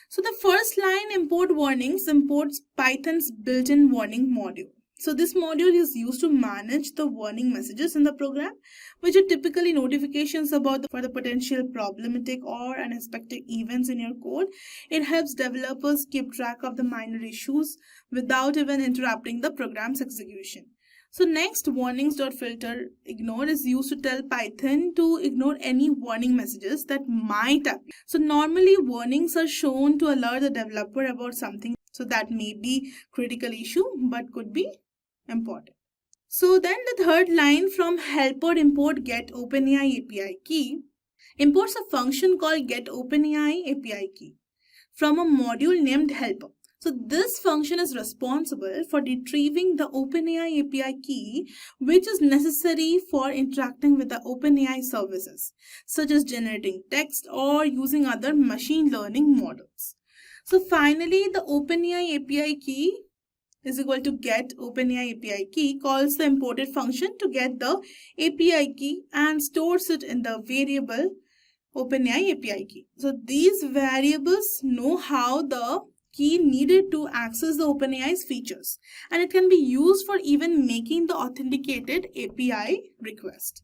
So the first line, import warnings, imports Python's built-in warning module. So this module is used to manage the warning messages in the program, which are typically notifications about for the potential problematic or unexpected events in your code. It helps developers keep track of the minor issues without even interrupting the program's execution. So next, warnings.filter ignore is used to tell Python to ignore any warning messages that might appear. So normally warnings are shown to alert the developer about something. So that may be critical issue but could be important. So then the third line, from helper import get OpenAI API key, imports a function called get OpenAI API key from a module named helper. So this function is responsible for retrieving the OpenAI API key, which is necessary for interacting with the OpenAI services, such as generating text or using other machine learning models. So finally, the OpenAI API key is equal to get OpenAI API key calls the imported function to get the API key and stores it in the variable OpenAI API key. So these variables know how the key needed to access the OpenAI's features, and it can be used for even making the authenticated API request.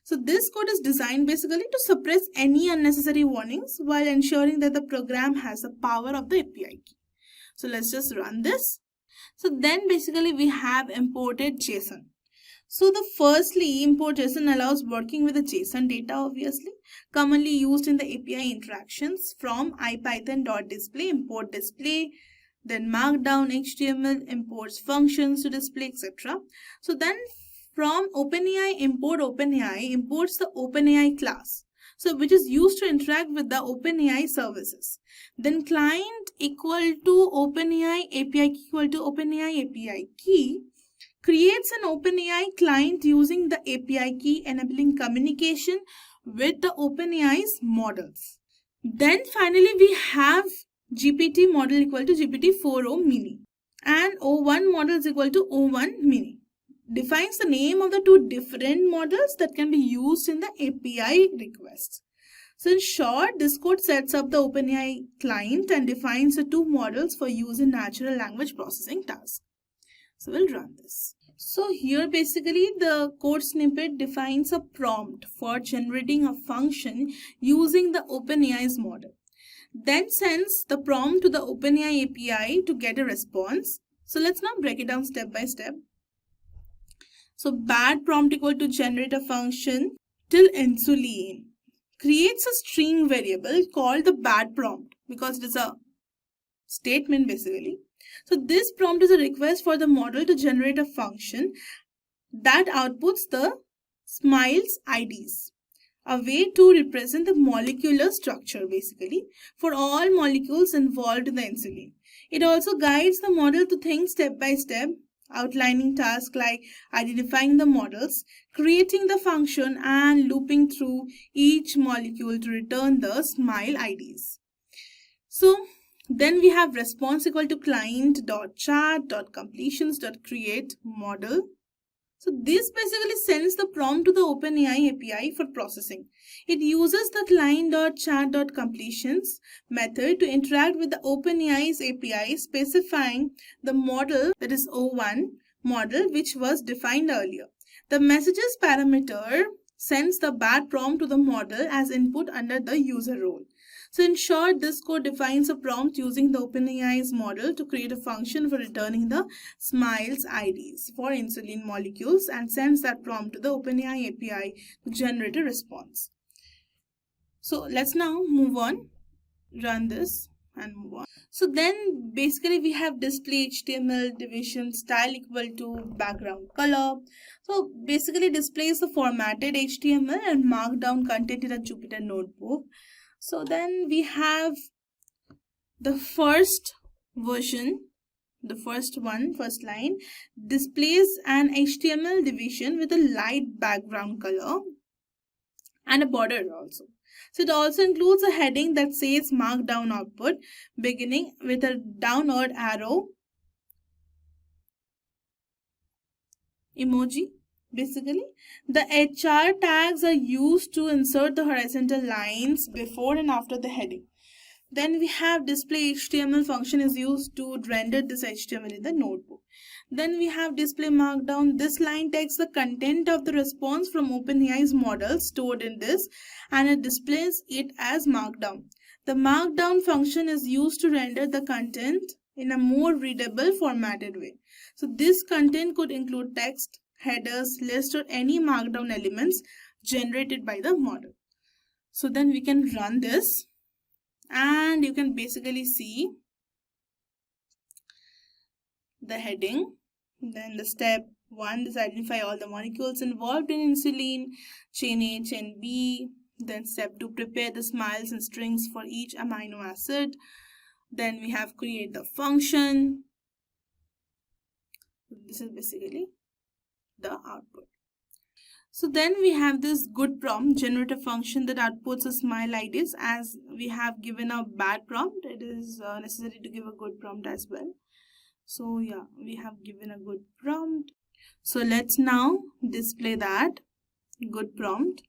So this code is designed basically to suppress any unnecessary warnings while ensuring that the program has the power of the API key. So let's just run this. So then basically we have imported JSON. So the firstly, import JSON allows working with the JSON data, obviously, commonly used in the API interactions from ipython.display, import display, then markdown HTML, imports functions to display, etc. So then from OpenAI, import OpenAI imports the OpenAI class, so which is used to interact with the OpenAI services. Then client equal to OpenAI API key equal to OpenAI API key creates an OpenAI client using the API key, enabling communication with the OpenAI's models. Then finally we have GPT model equal to GPT-4o mini and O1 model is equal to O1 mini. Defines the name of the 2 different models that can be used in the API request. So in short, this code sets up the OpenAI client and defines the two models for use in natural language processing tasks. So we'll run this. So here basically the code snippet defines a prompt for generating a function using the OpenAI's model. Then sends the prompt to the OpenAI API to get a response. So let's now break it down step by step. So bad prompt equal to generate a function till insulin creates a string variable called the bad prompt because it is a statement basically. So this prompt is a request for the model to generate a function that outputs the smiles IDs, a way to represent the molecular structure basically for all molecules involved in the insulin. It also guides the model to think step by step, outlining tasks like identifying the models, creating the function, and looping through each molecule to return the smile IDs. So then we have response equal to client.chat.completions.create model. So this basically sends the prompt to the OpenAI API for processing. It uses the client.chat.completions method to interact with the OpenAI's API, specifying the model, that is O1 model, which was defined earlier. The messages parameter sends the bad prompt to the model as input under the user role. So in short, this code defines a prompt using the OpenAI's model to create a function for returning the smiles IDs for insulin molecules and sends that prompt to the OpenAI API to generate a response. So let's now move on, run this and move on. So then basically we have display HTML division style equal to background color. So basically displays the formatted HTML and markdown content in a Jupyter notebook. So then we have the first version, the first line, displays an HTML division with a light background color and a border also. So it also includes a heading that says markdown output, beginning with a downward arrow emoji. Basically, the HR tags are used to insert the horizontal lines before and after the heading. Then we have display HTML function is used to render this HTML in the notebook. Then we have display markdown. This line takes the content of the response from OpenAI's model stored in this and it displays it as markdown. The markdown function is used to render the content in a more readable formatted way. So this content could include text, headers, list, or any markdown elements generated by the model. So then we can run this and you can basically see the heading. Then the step 1 is identify all the molecules involved in insulin, chain A, chain B. Then step 2, prepare the smiles and strings for each amino acid. Then we have create the function. This is basically the output. So then we have this good prompt, generate a function that outputs a smile IDs. As we have given a bad prompt, it is necessary to give a good prompt as well. So yeah, we have given a good prompt. So let's now display that good prompt.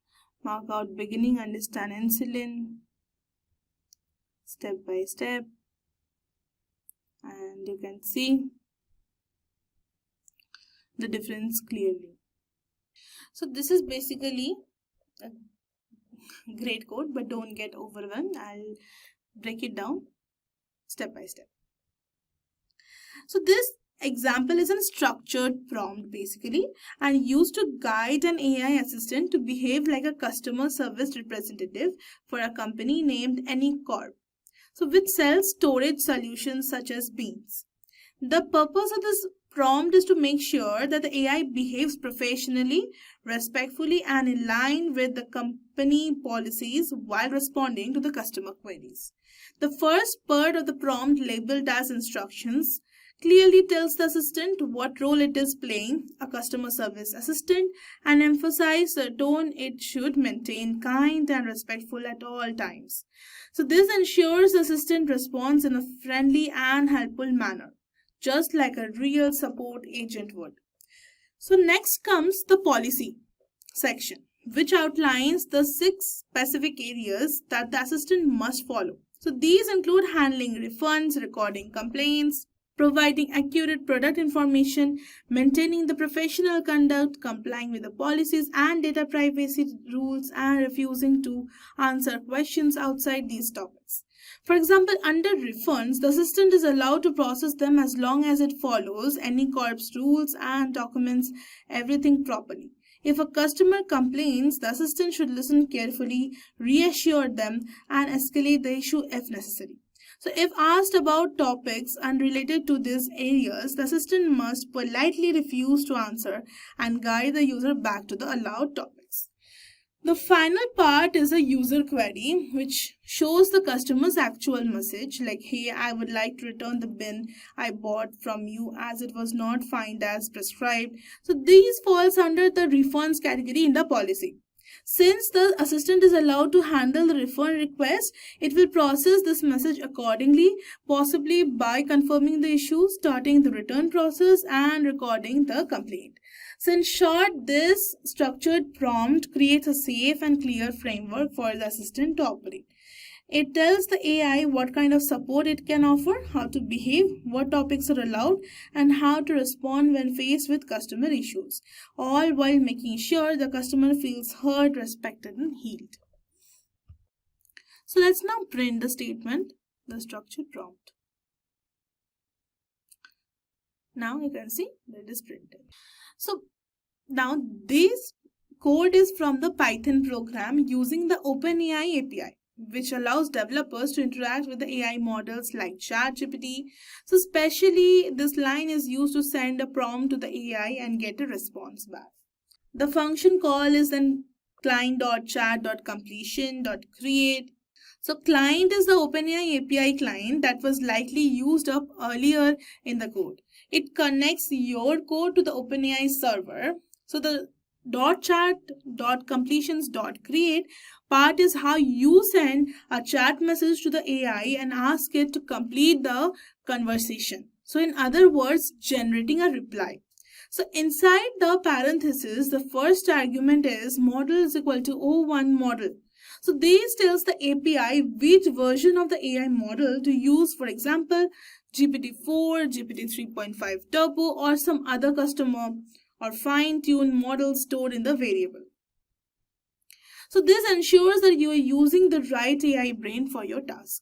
Mark out beginning, understand insulin, step by step, and you can see the difference clearly. So this is basically a great code, but don't get overwhelmed. I'll break it down step by step. So this example is a structured prompt basically and used to guide an AI assistant to behave like a customer service representative for a company named Anycorp, so which sells storage solutions such as beans. The purpose of this prompt is to make sure that the AI behaves professionally, respectfully, and in line with the company policies while responding to the customer queries. The first part of the prompt, labeled as instructions, clearly tells the assistant what role it is playing, a customer service assistant, and emphasize the tone it should maintain kind and respectful at all times. So this ensures the assistant responds in a friendly and helpful manner, just like a real support agent would. So next comes the policy section. which outlines the 6 specific areas that the assistant must follow. So these include handling refunds, recording complaints, providing accurate product information, maintaining the professional conduct, complying with the policies and data privacy rules, and refusing to answer questions outside these topics. For example, under refunds, the assistant is allowed to process them as long as it follows any corp's rules and documents everything properly. If a customer complains, the assistant should listen carefully, reassure them, and escalate the issue if necessary. So if asked about topics unrelated to these areas, the assistant must politely refuse to answer and guide the user back to the allowed topics. The final part is a user query, which shows the customer's actual message like, hey, I would like to return the bin I bought from you as it was not found as prescribed. So these falls under the refunds category in the policy. Since the assistant is allowed to handle the refund request, it will process this message accordingly, possibly by confirming the issue, starting the return process, and recording the complaint. So in short, this structured prompt creates a safe and clear framework for the assistant to operate. It tells the AI what kind of support it can offer, how to behave, what topics are allowed, and how to respond when faced with customer issues, all while making sure the customer feels heard, respected, and healed. So let's now print the statement, the structured prompt. Now you can see that it is printed. So now this code is from the Python program using the OpenAI API, which allows developers to interact with the AI models like ChatGPT. So especially this line is used to send a prompt to the AI and get a response back. The function call is then client.chat.completion.create. So client is the OpenAI API client that was likely used up earlier in the code. It connects your code to the OpenAI server. So the .chat.completions.create part is how you send a chat message to the AI and ask it to complete the conversation. So in other words, generating a reply. So inside the parenthesis, the first argument is model is equal to O1 model. So this tells the API which version of the AI model to use, for example, GPT-4, GPT 3.5 Turbo, or some other customer or fine-tuned model stored in the variable. So this ensures that you are using the right AI brain for your task.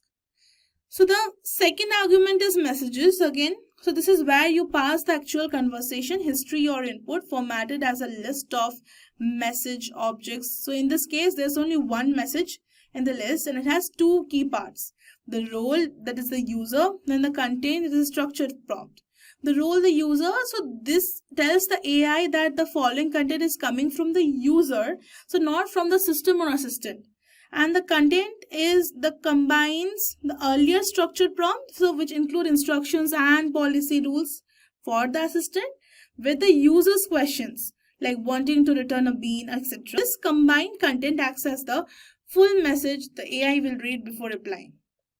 So the second argument is messages again. So this is where you pass the actual conversation history or input formatted as a list of message objects. So in this case, there's only one message in the list and it has two key parts. The role, that is the user, then the content, it is a structured prompt. The role, the user, so this tells the AI that the following content is coming from the user, so not from the system or assistant. And the content is the combines the earlier structured prompt, so which include instructions and policy rules for the assistant with the user's questions like wanting to return a bean, etc. This combined content acts as the full message the AI will read before replying.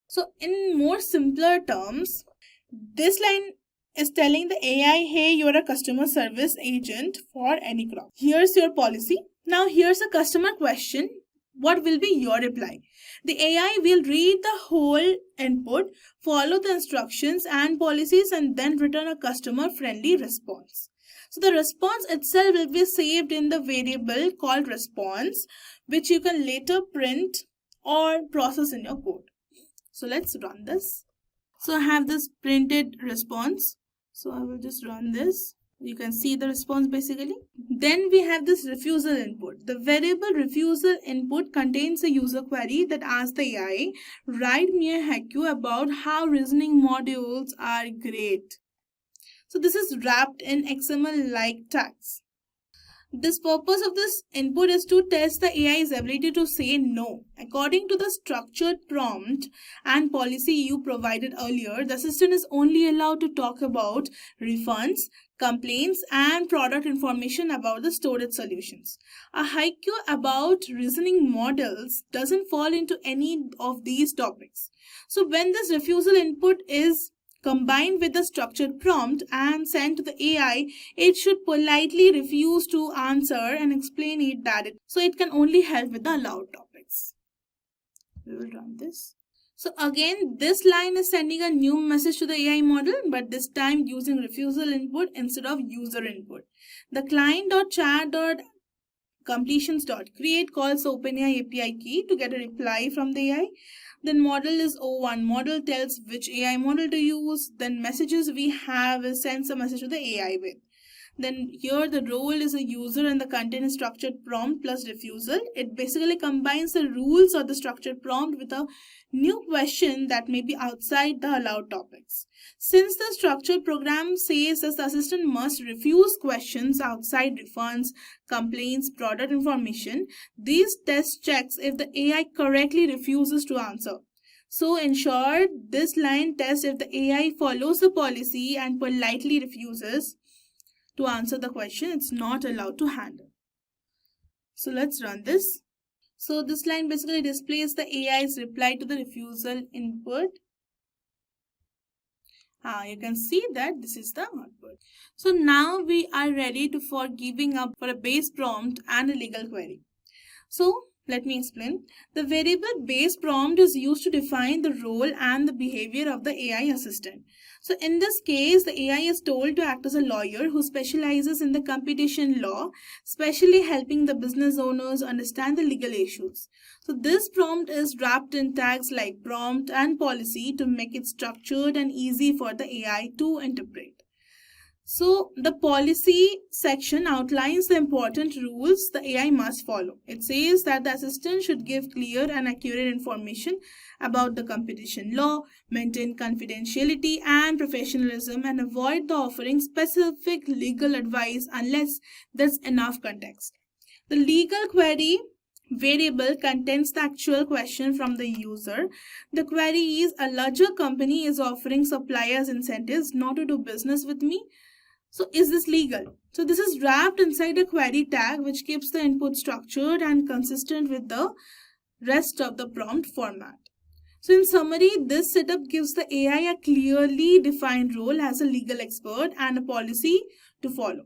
So in more simpler terms, this line is telling the AI, hey, you're a customer service agent for any crop. Here's your policy. Now here's a customer question. What will be your reply? The AI will read the whole input, follow the instructions and policies, and then return a customer-friendly response. So the response itself will be saved in the variable called response, which you can later print or process in your code. So let's run this. So I have this printed response. So I will just run this. You can see the response basically. Then we have this refusal input. The variable refusal input contains a user query that asks the AI, write me a haiku about how reasoning modules are great. So this is wrapped in XML-like tags. This purpose of this input is to test the AI's ability to say no. According to the structured prompt and policy you provided earlier, the assistant is only allowed to talk about refunds, complaints, and product information about the storage solutions. A haiku about reasoning models doesn't fall into any of these topics. So when this refusal input is combined with the structured prompt and sent to the AI, it should politely refuse to answer and explain it that so it can only help with the allowed topics. We will run this. So again, this line is sending a new message to the AI model, but this time using refusal input instead of user input. The client.chat.completions.create calls OpenAI API key to get a reply from the AI. Then model is O1. Model tells which AI model to use. Then messages we have is sends a message to the AI with. Then here the role is a user and the content is structured prompt plus refusal. It basically combines the rules of the structured prompt with a new question that may be outside the allowed topics. Since the structured program says that the assistant must refuse questions outside refunds, complaints, product information, these test checks if the AI correctly refuses to answer. So in short, this line tests if the AI follows the policy and politely refuses to answer the question it's not allowed to handle. So let's run this. So this line basically displays the AI's reply to the refusal input. You can see that this is the output. So now we are ready for giving up for a base prompt and a legal query. So let me explain. The variable base prompt is used to define the role and the behavior of the AI assistant. So in this case, the AI is told to act as a lawyer who specializes in the competition law, especially helping the business owners understand the legal issues. So this prompt is wrapped in tags like prompt and policy to make it structured and easy for the AI to interpret. So the policy section outlines the important rules the AI must follow. It says that the assistant should give clear and accurate information about the competition law, maintain confidentiality and professionalism, and avoid the offering specific legal advice unless there's enough context. The legal query variable contains the actual question from the user. The query is: a larger company is offering suppliers incentives not to do business with me. So is this legal? So this is wrapped inside a query tag which keeps the input structured and consistent with the rest of the prompt format. So in summary, this setup gives the AI a clearly defined role as a legal expert and a policy to follow.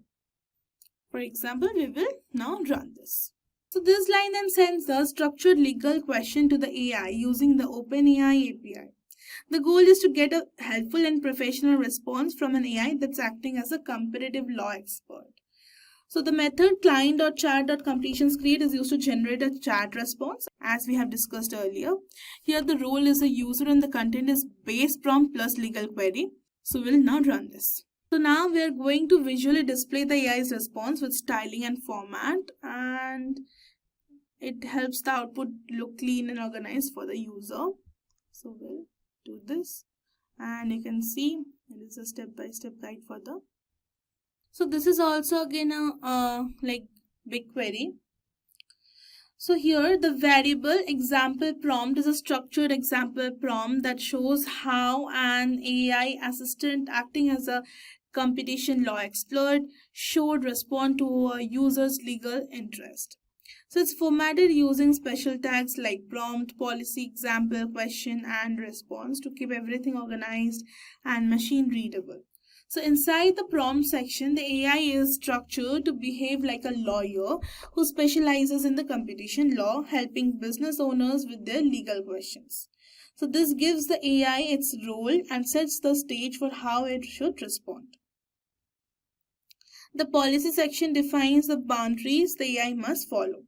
For example, we will now run this. So this line then sends the structured legal question to the AI using the OpenAI API. The goal is to get a helpful and professional response from an AI that's acting as a competitive law expert. So the method client.chat.completions.create is used to generate a chat response as we have discussed earlier. Here the role is a user and the content is base prompt plus legal query. So we'll now run this. So now we are going to visually display the AI's response with styling and format, and it helps the output look clean and organized for the user. So we'll do this, and you can see it is a step-by-step guide for the. So this is also again a like BigQuery. So here the variable example prompt is a structured example prompt that shows how an AI assistant acting as a competition law expert should respond to a user's legal interest. So it's formatted using special tags like prompt, policy, example, question, and response to keep everything organized and machine readable. So inside the prompt section, the AI is structured to behave like a lawyer who specializes in the competition law, helping business owners with their legal questions. So this gives the AI its role and sets the stage for how it should respond. The policy section defines the boundaries the AI must follow.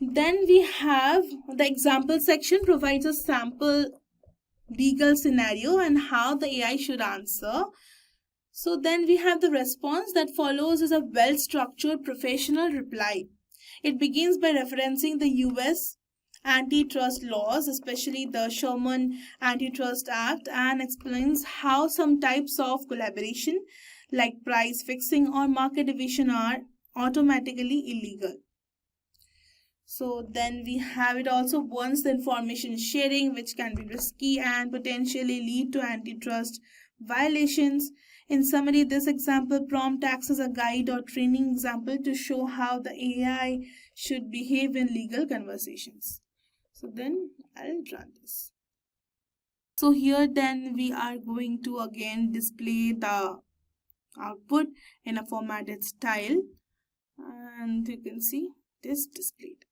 Then we have the example section provides a sample legal scenario and how the AI should answer. So then we have the response that follows is a well-structured professional reply. It begins by referencing the US antitrust laws, especially the Sherman Antitrust Act, and explains how some types of collaboration like price fixing or market division are automatically illegal. So then we have it also warns the information sharing, which can be risky and potentially lead to antitrust violations. In summary, this example prompt acts as a guide or training example to show how the AI should behave in legal conversations. So then I'll run this. So here then we are going to again display the output in a formatted style, and you can see this displayed.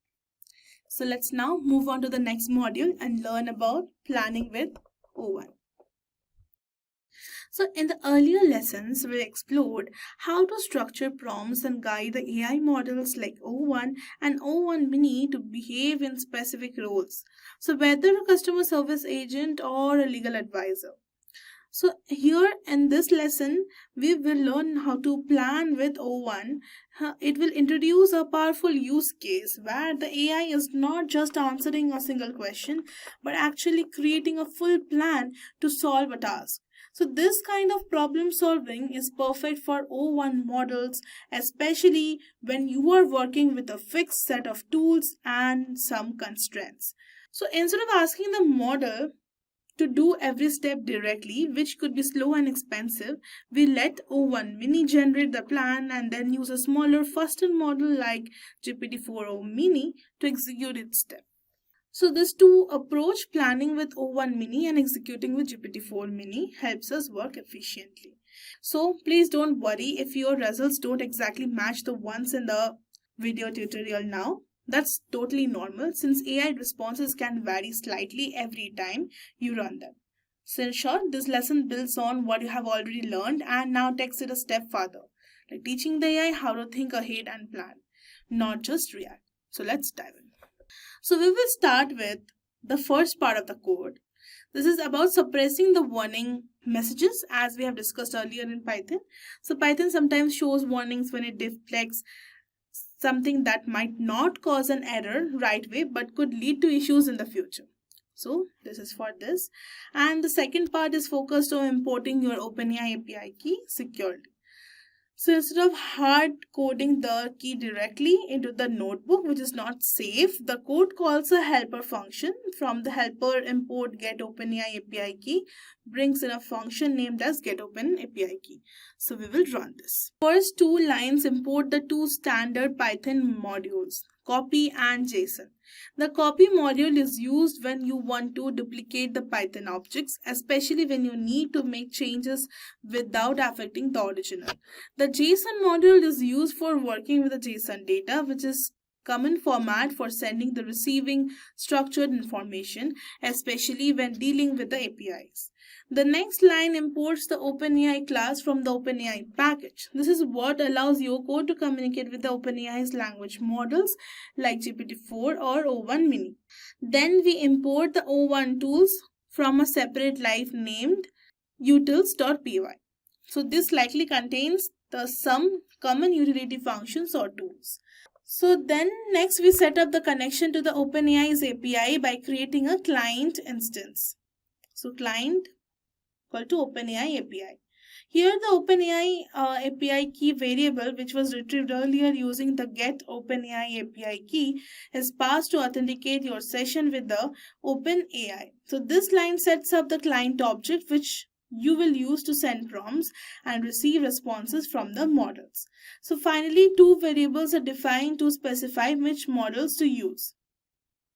So let's now move on to the next module and learn about planning with O1. So in the earlier lessons, we explored how to structure prompts and guide the AI models like O1 and O1 Mini to behave in specific roles. So whether a customer service agent or a legal advisor. So here in this lesson, we will learn how to plan with O1. It will introduce a powerful use case where the AI is not just answering a single question, but actually creating a full plan to solve a task. So this kind of problem solving is perfect for O1 models, especially when you are working with a fixed set of tools and some constraints. So instead of asking the model to do every step directly, which could be slow and expensive, we let O1 Mini generate the plan and then use a smaller, faster model like GPT-4o Mini to execute its step. So this two approach, planning with O1 Mini and executing with GPT-4 Mini, helps us work efficiently. So please don't worry if your results don't exactly match the ones in the video tutorial now. That's totally normal since AI responses can vary slightly every time you run them. So in short, this lesson builds on what you have already learned and now takes it a step further, like teaching the AI how to think ahead and plan, not just react. So let's dive in. So we will start with the first part of the code. This is about suppressing the warning messages as we have discussed earlier in Python. So Python sometimes shows warnings when it deflects something that might not cause an error right away but could lead to issues in the future. So this is for this. And the second part is focused on importing your OpenAI API key securely. So instead of hard coding the key directly into the notebook, which is not safe, the code calls a helper function. From the helper import getOpenAI API key, brings in a function named as getOpenAPI key. So we will run this. First two lines import the two standard Python modules, copy and JSON. The copy module is used when you want to duplicate the Python objects, especially when you need to make changes without affecting the original. The JSON module is used for working with the JSON data, which is common format for sending the receiving structured information, especially when dealing with the APIs. The next line imports the OpenAI class from the OpenAI package. This is what allows your code to communicate with the OpenAI's language models like GPT-4 or O1 Mini. Then we import the O1 tools from a separate live named utils.py. So this likely contains some common utility functions or tools. So then next we set up the connection to the OpenAI's API by creating a client instance. So client equal to OpenAI API. Here the OpenAI API key variable, which was retrieved earlier using the getOpenAI API key, is passed to authenticate your session with the OpenAI. So this line sets up the client object which you will use to send prompts and receive responses from the models. So finally, two variables are defined to specify which models to use.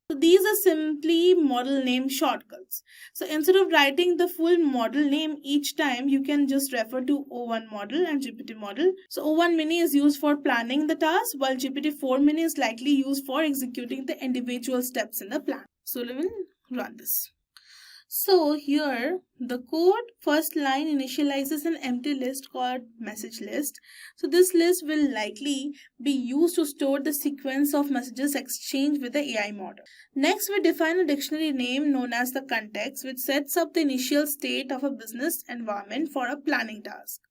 So these are simply model name shortcuts. So instead of writing the full model name each time, you can just refer to O1 model and GPT model. So O1 Mini is used for planning the task, while GPT-4 Mini is likely used for executing the individual steps in the plan. So we will run this. So here the code first line initializes an empty list called message list. So this list will likely be used to store the sequence of messages exchanged with the AI model. Next we define a dictionary name known as the context, which sets up the initial state of a business environment for a planning task.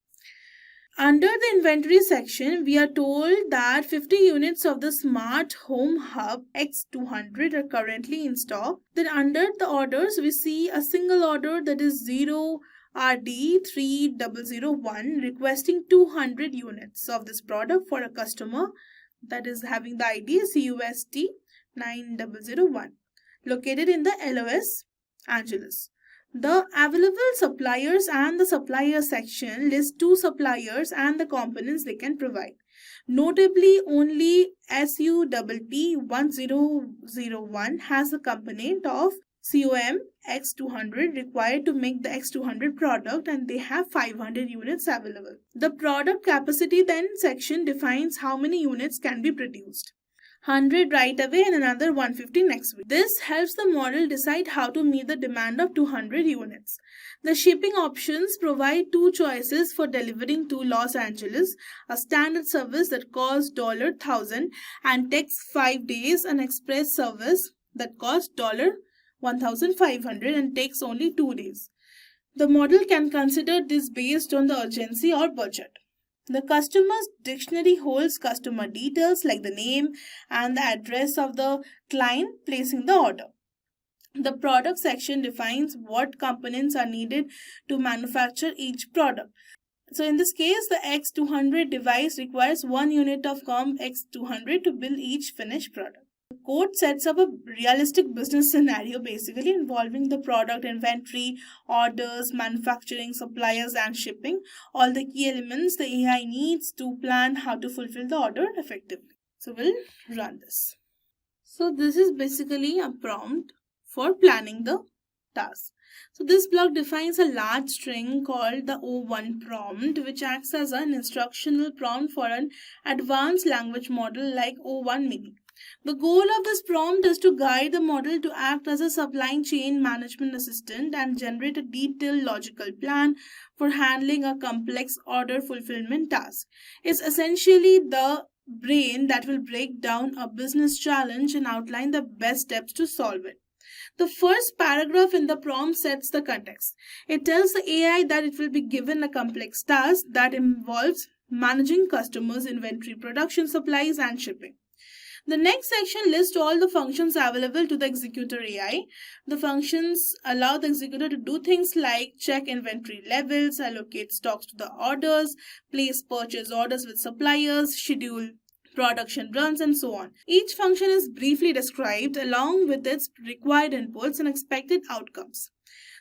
Under the inventory section, we are told that 50 units of the Smart Home Hub X200 are currently in stock. Then under the orders, we see a single order that is 0RD3001 requesting 200 units of this product for a customer that is having the ID CUST9001 located in the Los Angeles. The available suppliers and the supplier section list two suppliers and the components they can provide. Notably, only SUPP1001 has a component of COM X200 required to make the X200 product, and they have 500 units available. The product capacity then section defines how many units can be produced. 100 right away and another 150 next week. This helps the model decide how to meet the demand of 200 units. The shipping options provide two choices for delivering to Los Angeles: a standard service that costs $1,000 and takes 5 days, an express service that costs $1,500 and takes only 2 days. The model can consider this based on the urgency or budget. The customer's dictionary holds customer details like the name and the address of the client placing the order. The product section defines what components are needed to manufacture each product. So in this case, the X200 device requires 1 unit of COM X200 to build each finished product. The code sets up a realistic business scenario basically involving the product inventory, orders, manufacturing, suppliers, and shipping, all the key elements the AI needs to plan how to fulfill the order effectively. So we'll run this. So this is basically a prompt for planning the task. So this block defines a large string called the O1 prompt, which acts as an instructional prompt for an advanced language model like O1 Mini. The goal of this prompt is to guide the model to act as a supply chain management assistant and generate a detailed logical plan for handling a complex order fulfillment task. It's essentially the brain that will break down a business challenge and outline the best steps to solve it. The first paragraph in the prompt sets the context. It tells the AI that it will be given a complex task that involves managing customers' inventory, production, supplies, and shipping. The next section lists all the functions available to the executor AI. The functions allow the executor to do things like check inventory levels, allocate stocks to the orders, place purchase orders with suppliers, schedule production runs, and so on. Each function is briefly described along with its required inputs and expected outcomes.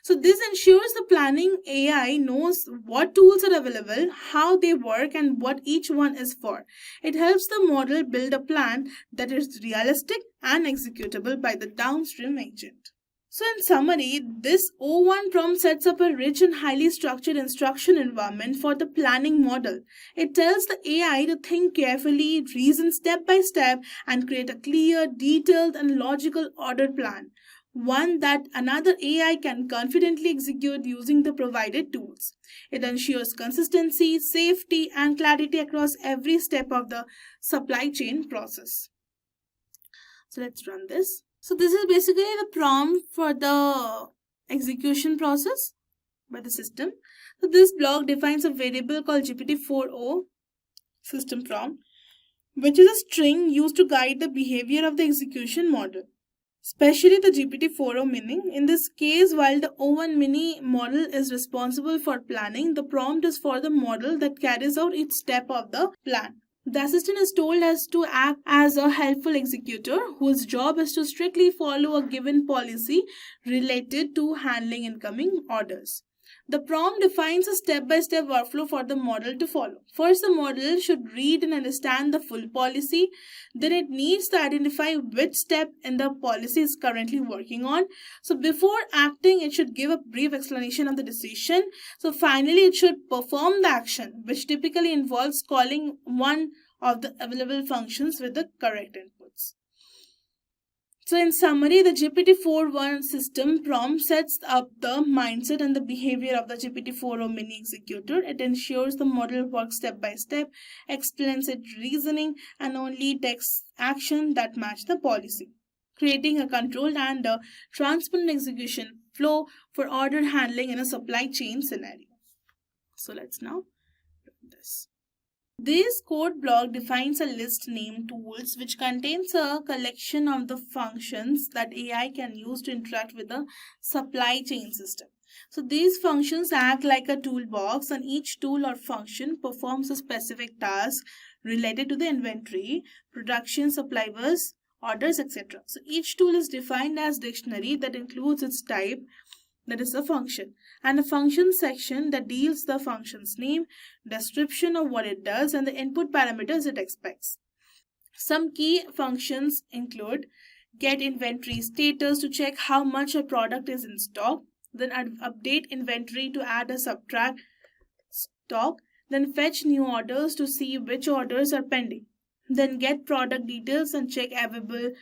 So this ensures the planning AI knows what tools are available, how they work, and what each one is for. It helps the model build a plan that is realistic and executable by the downstream agent. So in summary, this O1 prompt sets up a rich and highly structured instruction environment for the planning model. It tells the AI to think carefully, reason step by step, and create a clear, detailed, and logical order plan, one that another AI can confidently execute using the provided tools. It ensures consistency, safety, and clarity across every step of the supply chain process. So let's run this. So this is basically the prompt for the execution process by the system. So this block defines a variable called GPT-4o system prompt, which is a string used to guide the behavior of the execution model, especially the GPT-4o Mini. In this case, while the O1 Mini model is responsible for planning, the prompt is for the model that carries out each step of the plan. The assistant is told as to act as a helpful executor whose job is to strictly follow a given policy related to handling incoming orders. The prompt defines a step-by-step workflow for the model to follow. First, the model should read and understand the full policy. Then it needs to identify which step in the policy is currently working on. So before acting, it should give a brief explanation of the decision. So finally, it should perform the action, which typically involves calling one of the available functions with the correct inputs. So in summary, the GPT-4o system prompt sets up the mindset and the behavior of the GPT-4o Mini executor. It ensures the model works step by step, explains its reasoning, and only takes action that match the policy, creating a controlled and a transparent execution flow for order handling in a supply chain scenario. So let's now do this. This code block defines a list name tools which contains a collection of the functions that AI can use to interact with the supply chain system. So these functions act like a toolbox, and each tool or function performs a specific task related to the inventory, production, suppliers, orders, etc. So each tool is defined as dictionary that includes its type, that is the function, and a function section that deals the function's name, description of what it does, and the input parameters it expects. Some key functions include get inventory status to check how much a product is in stock, then update inventory to add or subtract stock, then fetch new orders to see which orders are pending, then get product details and check available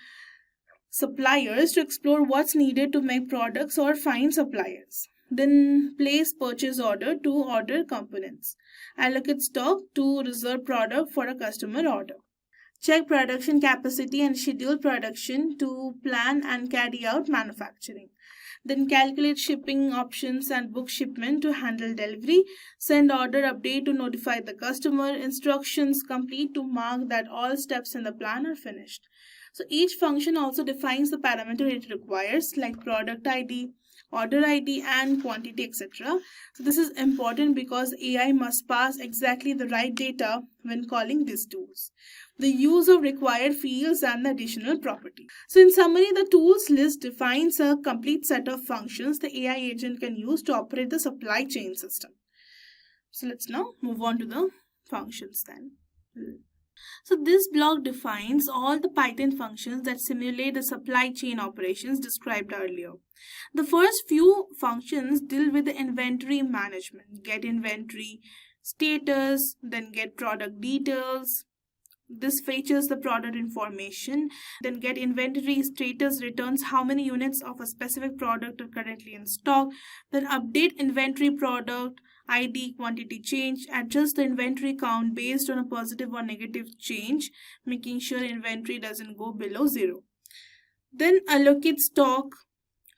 suppliers to explore what's needed to make products or find suppliers. Then place purchase order to order components. Allocate stock to reserve product for a customer order. Check production capacity and schedule production to plan and carry out manufacturing. Then calculate shipping options and book shipment to handle delivery. Send order update to notify the customer. Instructions complete to mark that all steps in the plan are finished. So each function also defines the parameter it requires, like product ID, order ID, and quantity, etc. So this is important because AI must pass exactly the right data when calling these tools. The use of required fields and the additional property. So in summary, the tools list defines a complete set of functions the AI agent can use to operate the supply chain system. So let's now move on to the functions then. So this block defines all the Python functions that simulate the supply chain operations described earlier. The first few functions deal with the inventory management, get inventory status, then get product details. This fetches the product information, then get inventory status returns how many units of a specific product are currently in stock, then update inventory product ID quantity change, adjust the inventory count based on a positive or negative change, making sure inventory doesn't go below 0. Then allocate stock,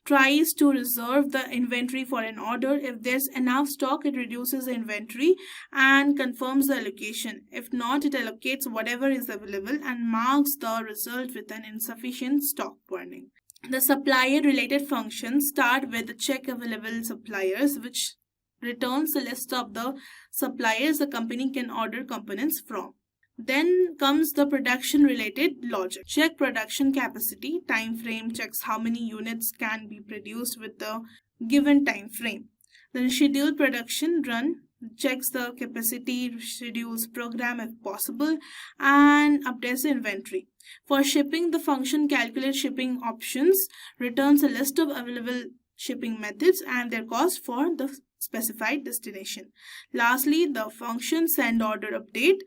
tries to reserve the inventory for an order. If there's enough stock, it reduces the inventory and confirms the allocation. If not, it allocates whatever is available and marks the result with an insufficient stock warning. The supplier related functions start with the check available suppliers, which returns a list of the suppliers the company can order components from. Then comes the production related logic. Check production capacity, time frame checks how many units can be produced with the given time frame. Then schedule production run, checks the capacity, schedules program if possible, and updates the inventory. For shipping, the function calculates shipping options, returns a list of available shipping methods and their cost for the specified destination. Lastly, the function send order update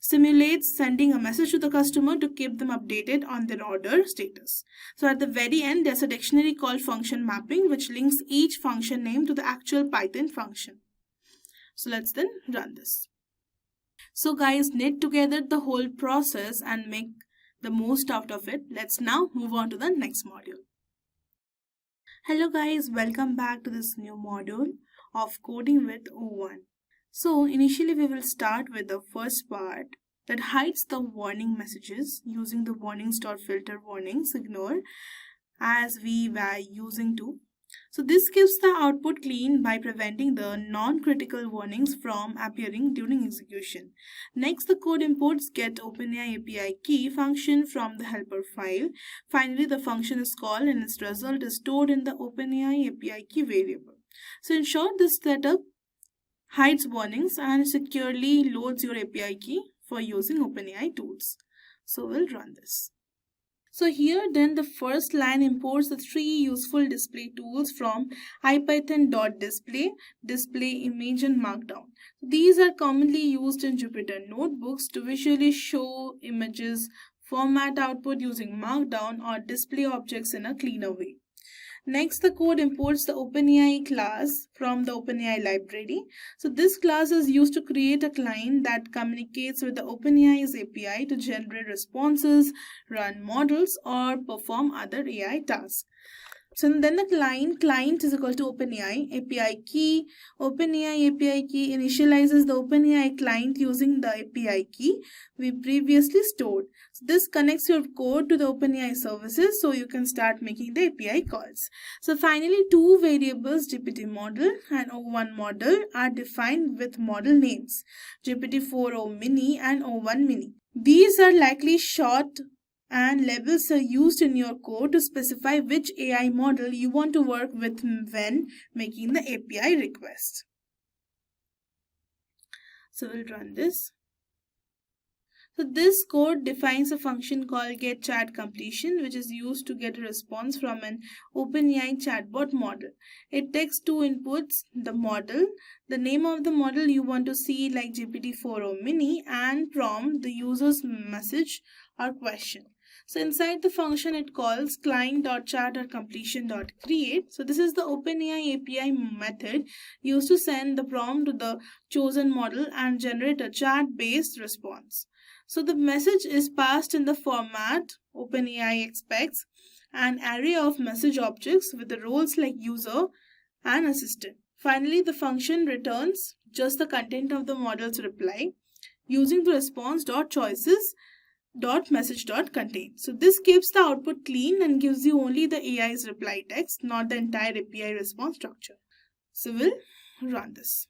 simulates sending a message to the customer to keep them updated on their order status. So at the very end, there's a dictionary called function mapping, which links each function name to the actual Python function. So let's then run this. So guys, knit together the whole process and make the most out of it. Let's now move on to the next module. Hello guys, welcome back to this new module of coding with O1. So initially we will start with the first part that hides the warning messages using the warnings.filter warnings ignore as we were using to. So this keeps the output clean by preventing the non-critical warnings from appearing during execution. Next, the code imports get OpenAI API key function from the helper file. Finally, the function is called and its result is stored in the OpenAI API key variable. So in short, this setup hides warnings and securely loads your API key for using OpenAI tools. So we'll run this. So here then the first line imports the 3 useful display tools from ipython.display, display image and markdown. These are commonly used in Jupyter notebooks to visually show images, format output using markdown or display objects in a cleaner way. Next, the code imports the OpenAI class from the OpenAI library. So this class is used to create a client that communicates with the OpenAI's API to generate responses, run models, or perform other AI tasks. So then the client is equal to OpenAI API key. OpenAI API key initializes the OpenAI client using the API key we previously stored. So this connects your code to the OpenAI services so you can start making the API calls. So finally, 2 variables GPT model and O1 model are defined with model names GPT-4o mini and O1 mini. These are likely short and labels are used in your code to specify which AI model you want to work with when making the API request. So we'll run this. So this code defines a function called getChatCompletion, which is used to get a response from an OpenAI chatbot model. It takes two inputs, the model, the name of the model you want to see like GPT-4o mini, and prompt, the user's message or question. So inside the function it calls client.chat.completion.create. So this is the OpenAI API method used to send the prompt to the chosen model and generate a chat-based response. So the message is passed in the format OpenAI expects, an array of message objects with the roles like user and assistant. Finally, the function returns just the content of the model's reply using the response.choices.message.contain. So this keeps the output clean and gives you only the AI's reply text, not the entire API response structure. So we'll run this.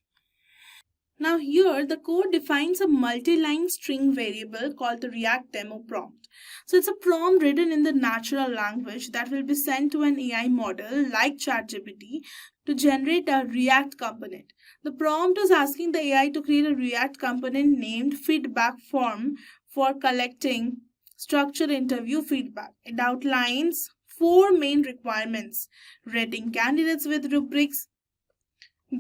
Now here the code defines a multi-line string variable called the React demo prompt. So it's a prompt written in the natural language that will be sent to an AI model like ChatGPT to generate a React component. The prompt is asking the AI to create a React component named feedback form for collecting structured interview feedback. It outlines 4 main requirements: rating candidates with rubrics,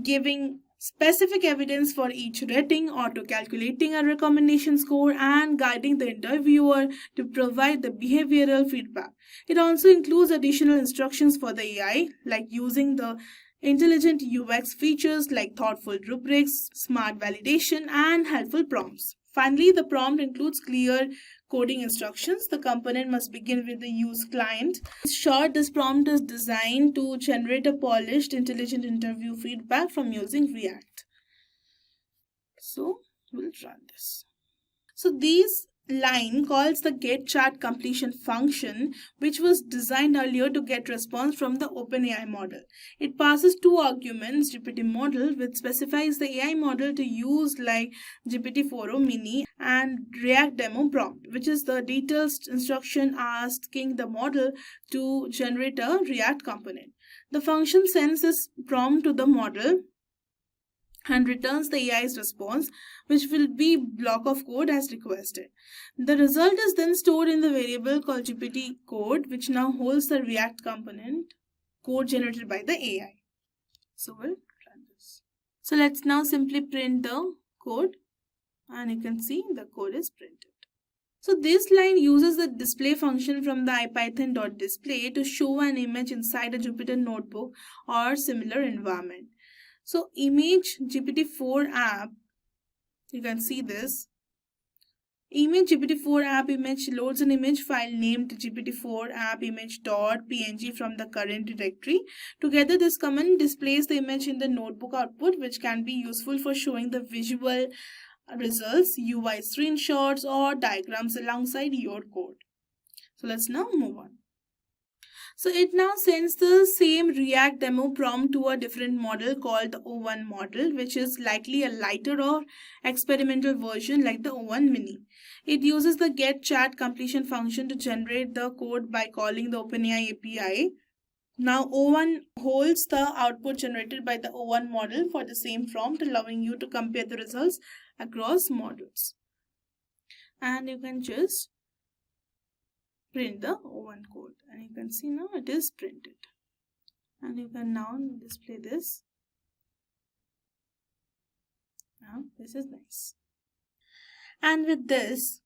giving specific evidence for each rating, auto-calculating a recommendation score, and guiding the interviewer to provide the behavioral feedback. It also includes additional instructions for the AI, like using the intelligent UX features like thoughtful rubrics, smart validation, and helpful prompts. Finally, the prompt includes clear coding instructions. The component must begin with the use client. In short, this prompt is designed to generate a polished, intelligent interview feedback from using React. So we'll run this. So this line calls the getChatCompletion function, which was designed earlier to get response from the OpenAI model. It passes 2 arguments, GPT model, which specifies the AI model to use like GPT-4o mini, and React demo prompt, which is the detailed instruction asking the model to generate a React component. The function sends this prompt to the model and returns the AI's response, which will be block of code as requested. The result is then stored in the variable called GPT code, which now holds the React component code generated by the AI. So we'll run this. So let's now simply print the code, and you can see the code is printed. So this line uses the display function from the ipython.display to show an image inside a Jupyter notebook or similar environment. So image GPT-4 app, you can see this. Image GPT-4 app image loads an image file named GPT-4 app image.png from the current directory. Together, this command displays the image in the notebook output, which can be useful for showing the visual results, UI screenshots, or diagrams alongside your code. So let's now move on. So it now sends the same React demo prompt to a different model called the O1 model, which is likely a lighter or experimental version like the O1 mini. It uses the getChatCompletion function to generate the code by calling the OpenAI API. Now O1 holds the output generated by the O1 model for the same prompt, allowing you to compare the results across models. And you can just print the O1 code, and you can see now it is printed, and you can now display this. Now this is nice. And with this,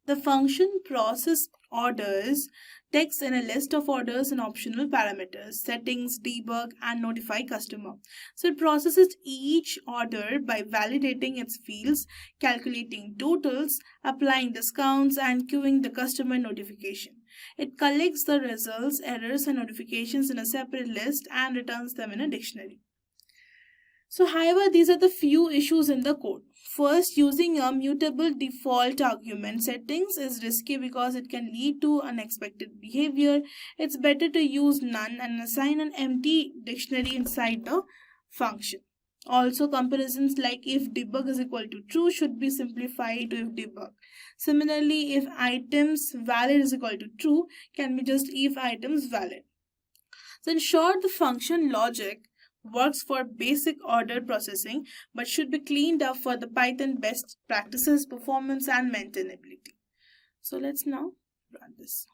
the function process orders text in a list of orders and optional parameters, settings, debug, and notify customer. So it processes each order by validating its fields, calculating totals, applying discounts, and queuing the customer notification. It collects the results, errors, and notifications in a separate list and returns them in a dictionary. So however, these are the few issues in the code. First, using a mutable default argument settings is risky because it can lead to unexpected behavior. It's better to use none and assign an empty dictionary inside the function. Also, comparisons like if debug is equal to true should be simplified to if debug. Similarly, if items valid is equal to true can be just if items valid. So in short, the function logic works for basic order processing but should be cleaned up for the Python best practices, performance and maintainability. So let's now run this.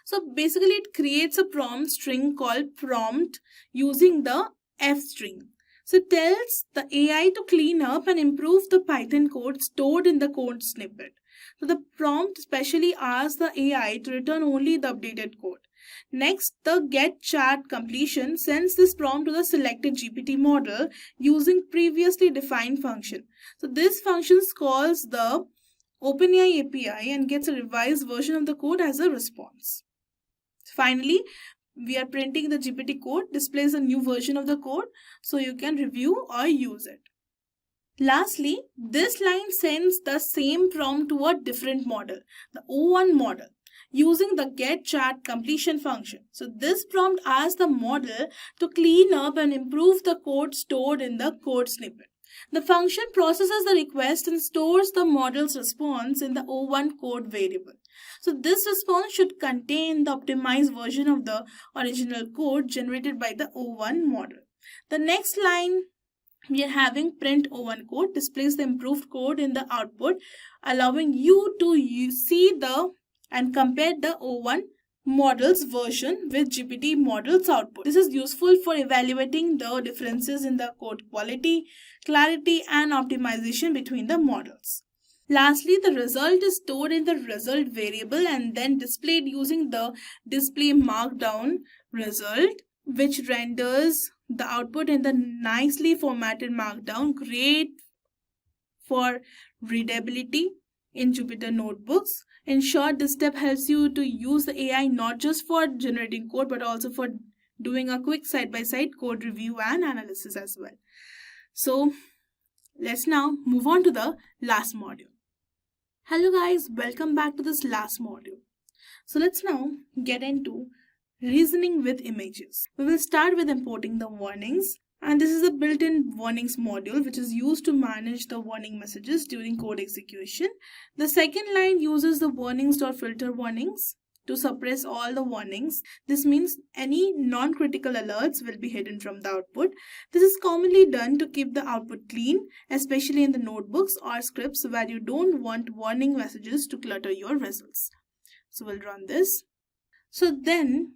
So basically it creates a prompt string called prompt using the F string. So it tells the AI to clean up and improve the Python code stored in the code snippet. So the prompt specially asks the AI to return only the updated code. Next, the get chat completion sends this prompt to the selected GPT model using previously defined function. So this function calls the OpenAI API and gets a revised version of the code as a response. Finally, we are printing the GPT code, displays a new version of the code so you can review or use it. Lastly, this line sends the same prompt to a different model, the O1 model, using the get chat completion function. So this prompt asks the model to clean up and improve the code stored in the code snippet. The function processes the request and stores the model's response in the O1 code variable. So this response should contain the optimized version of the original code generated by the O1 model. The next line we are having print O1 code displays the improved code in the output, allowing you to see and compare the O1 model's version with GPT model's output. This is useful for evaluating the differences in the code quality, clarity and optimization between the models. Lastly, the result is stored in the result variable and then displayed using the display markdown result, which renders the output in the nicely formatted markdown, great for readability in Jupyter notebooks. In short, this step helps you to use the AI not just for generating code but also for doing a quick side-by-side code review and analysis as well. So let's now move on to the last module. Hello guys, welcome back to this last module. So let's now get into reasoning with images. We will start with importing the warnings, and this is a built-in warnings module which is used to manage the warning messages during code execution. The second line uses the warnings.filter warnings to suppress all the warnings. This means any non-critical alerts will be hidden from the output. This is commonly done to keep the output clean, especially in the notebooks or scripts where you don't want warning messages to clutter your results. So we'll run this. So then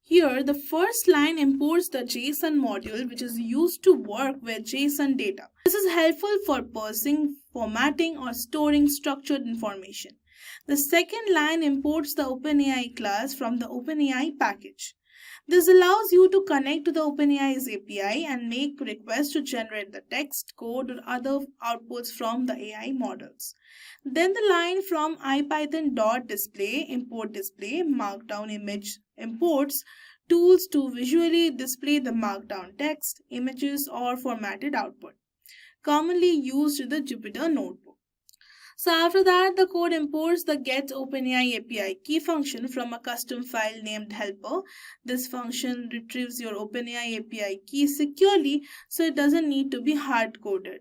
here the first line imports the JSON module which is used to work with JSON data. This is helpful for parsing, formatting or storing structured information. The second line imports the OpenAI class from the OpenAI package. This allows you to connect to the OpenAI's API and make requests to generate the text, code, or other outputs from the AI models. Then the line from ipython.display, import display, markdown image imports tools to visually display the markdown text, images, or formatted output, commonly used in the Jupyter notebook. So after that, the code imports the get OpenAI API key function from a custom file named helper. This function retrieves your OpenAI API key securely, so it doesn't need to be hard-coded.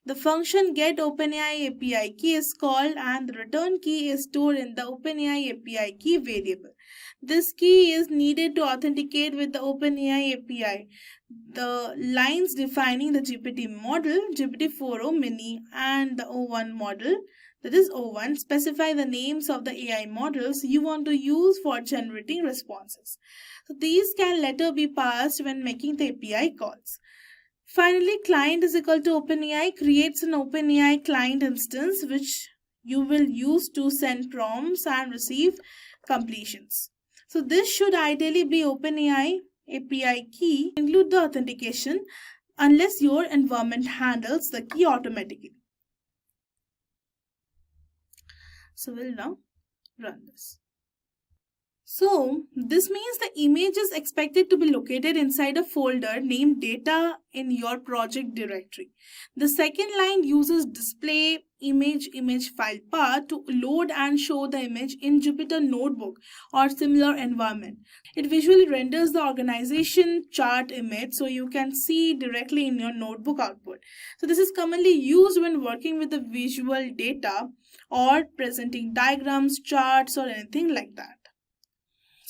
The function get OpenAI API key is called and the return key is stored in the OpenAI API key variable. This key is needed to authenticate with the OpenAI API. The lines defining the GPT model, GPT-4o mini and the O1 model, that is O1, specify the names of the AI models you want to use for generating responses. So these can later be passed when making the API calls. Finally, client is equal to OpenAI creates an OpenAI client instance which you will use to send prompts and receive completions. So this should ideally be OpenAI API key, include the authentication unless your environment handles the key automatically. So we'll now run this. So this means the image is expected to be located inside a folder named data in your project directory. The second line uses display image file path to load and show the image in Jupyter Notebook or similar environment. It visually renders the organization chart image so you can see directly in your notebook output. So this is commonly used when working with the visual data or presenting diagrams, charts or anything like that.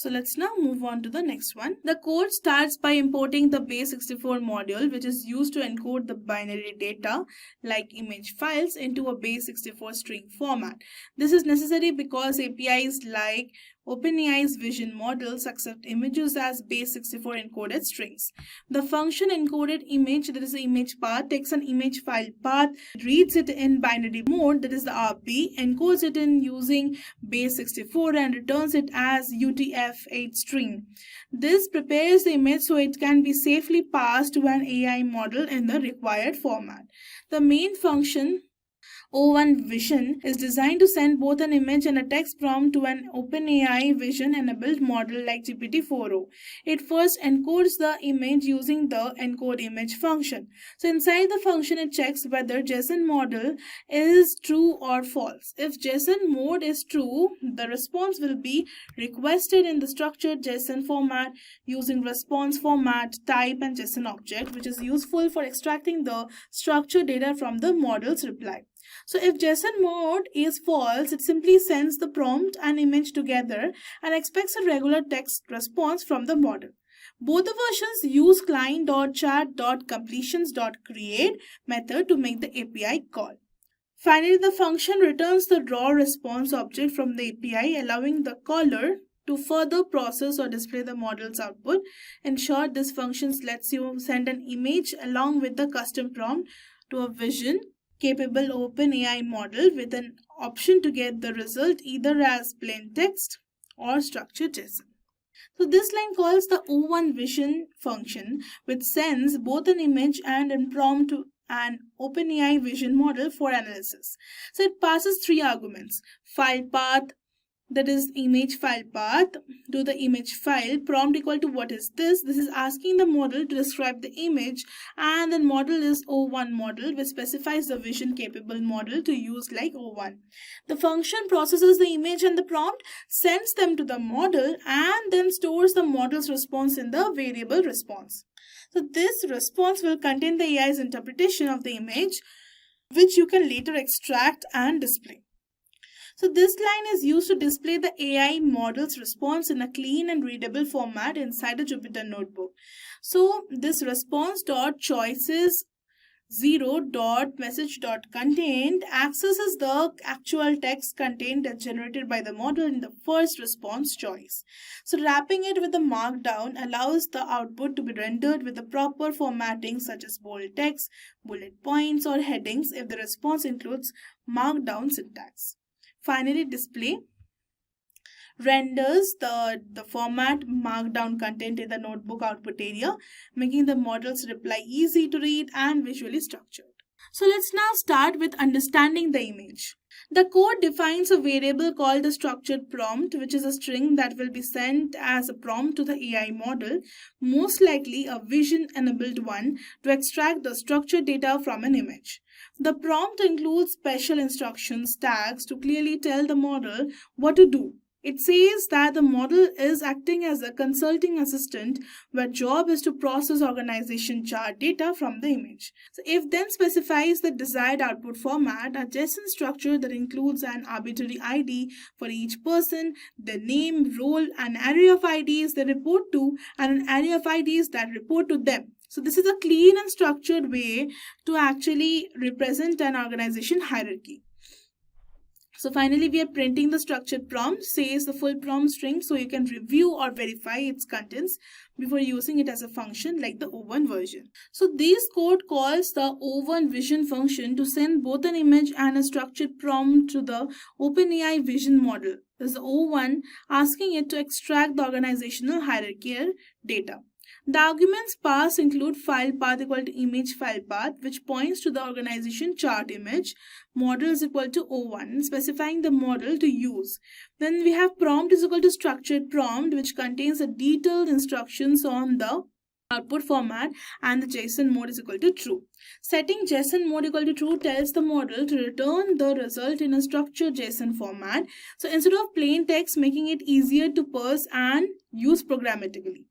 So let's now move on to the next one. The code starts by importing the base64 module, which is used to encode the binary data like image files into a base64 string format. This is necessary because APIs like OpenAI's vision models accept images as base64 encoded strings. The function encoded image, that is the image path, takes an image file path, reads it in binary mode, that is the RB, encodes it in using base64 and returns it as UTF-8 string. This prepares the image so it can be safely passed to an AI model in the required format. The main function O1 Vision is designed to send both an image and a text prompt to an OpenAI Vision enabled model like GPT-4o. It first encodes the image using the encode image function. So inside the function, it checks whether JSON model is true or false. If JSON mode is true, the response will be requested in the structured JSON format using response format, type, and JSON object, which is useful for extracting the structured data from the model's reply. So if JSON mode is false, it simply sends the prompt and image together and expects a regular text response from the model. Both the versions use client.chat.completions.create method to make the API call. Finally, the function returns the raw response object from the API, allowing the caller to further process or display the model's output. In short, this function lets you send an image along with the custom prompt to a vision capable OpenAI model with an option to get the result either as plain text or structured JSON. So this line calls the O1 Vision function, which sends both an image and a prompt to an OpenAI Vision model for analysis. So it passes three arguments: file path, that is image file path, to the image file, prompt equal to what is this. This is asking the model to describe the image, and then model is O1 model, which specifies the vision capable model to use like O1. The function processes the image and the prompt, sends them to the model, and then stores the model's response in the variable response. So this response will contain the AI's interpretation of the image, which you can later extract and display. So this line is used to display the AI model's response in a clean and readable format inside a Jupyter notebook. So this response.choices0.message.contained accesses the actual text contained and generated by the model in the first response choice. So wrapping it with the markdown allows the output to be rendered with the proper formatting such as bold text, bullet points, or headings if the response includes markdown syntax. Finally, display renders the format markdown content in the notebook output area, making the model's reply easy to read and visually structured. So let's now start with understanding the image. The code defines a variable called the structured prompt, which is a string that will be sent as a prompt to the AI model, most likely a vision-enabled one, to extract the structured data from an image. The prompt includes special instructions tags to clearly tell the model what to do. It says that the model is acting as a consulting assistant where job is to process organization chart data from the image. So if then specifies the desired output format, a JSON structure that includes an arbitrary ID for each person, their name, role, an array of IDs they report to, and an array of IDs that report to them. So this is a clean and structured way to actually represent an organization hierarchy. So finally, we are printing the structured prompt, says the full prompt string, so you can review or verify its contents before using it as a function like the O1 version. So this code calls the O1 Vision function to send both an image and a structured prompt to the OpenAI Vision model. This is the O1 asking it to extract the organizational hierarchical data. The arguments passed include file path equal to image file path, which points to the organization chart image, model is equal to O1, specifying the model to use. Then we have prompt is equal to structured prompt, which contains the detailed instructions on the output format, and the JSON mode is equal to true. Setting JSON mode equal to true tells the model to return the result in a structured JSON format. So instead of plain text, making it easier to parse and use programmatically.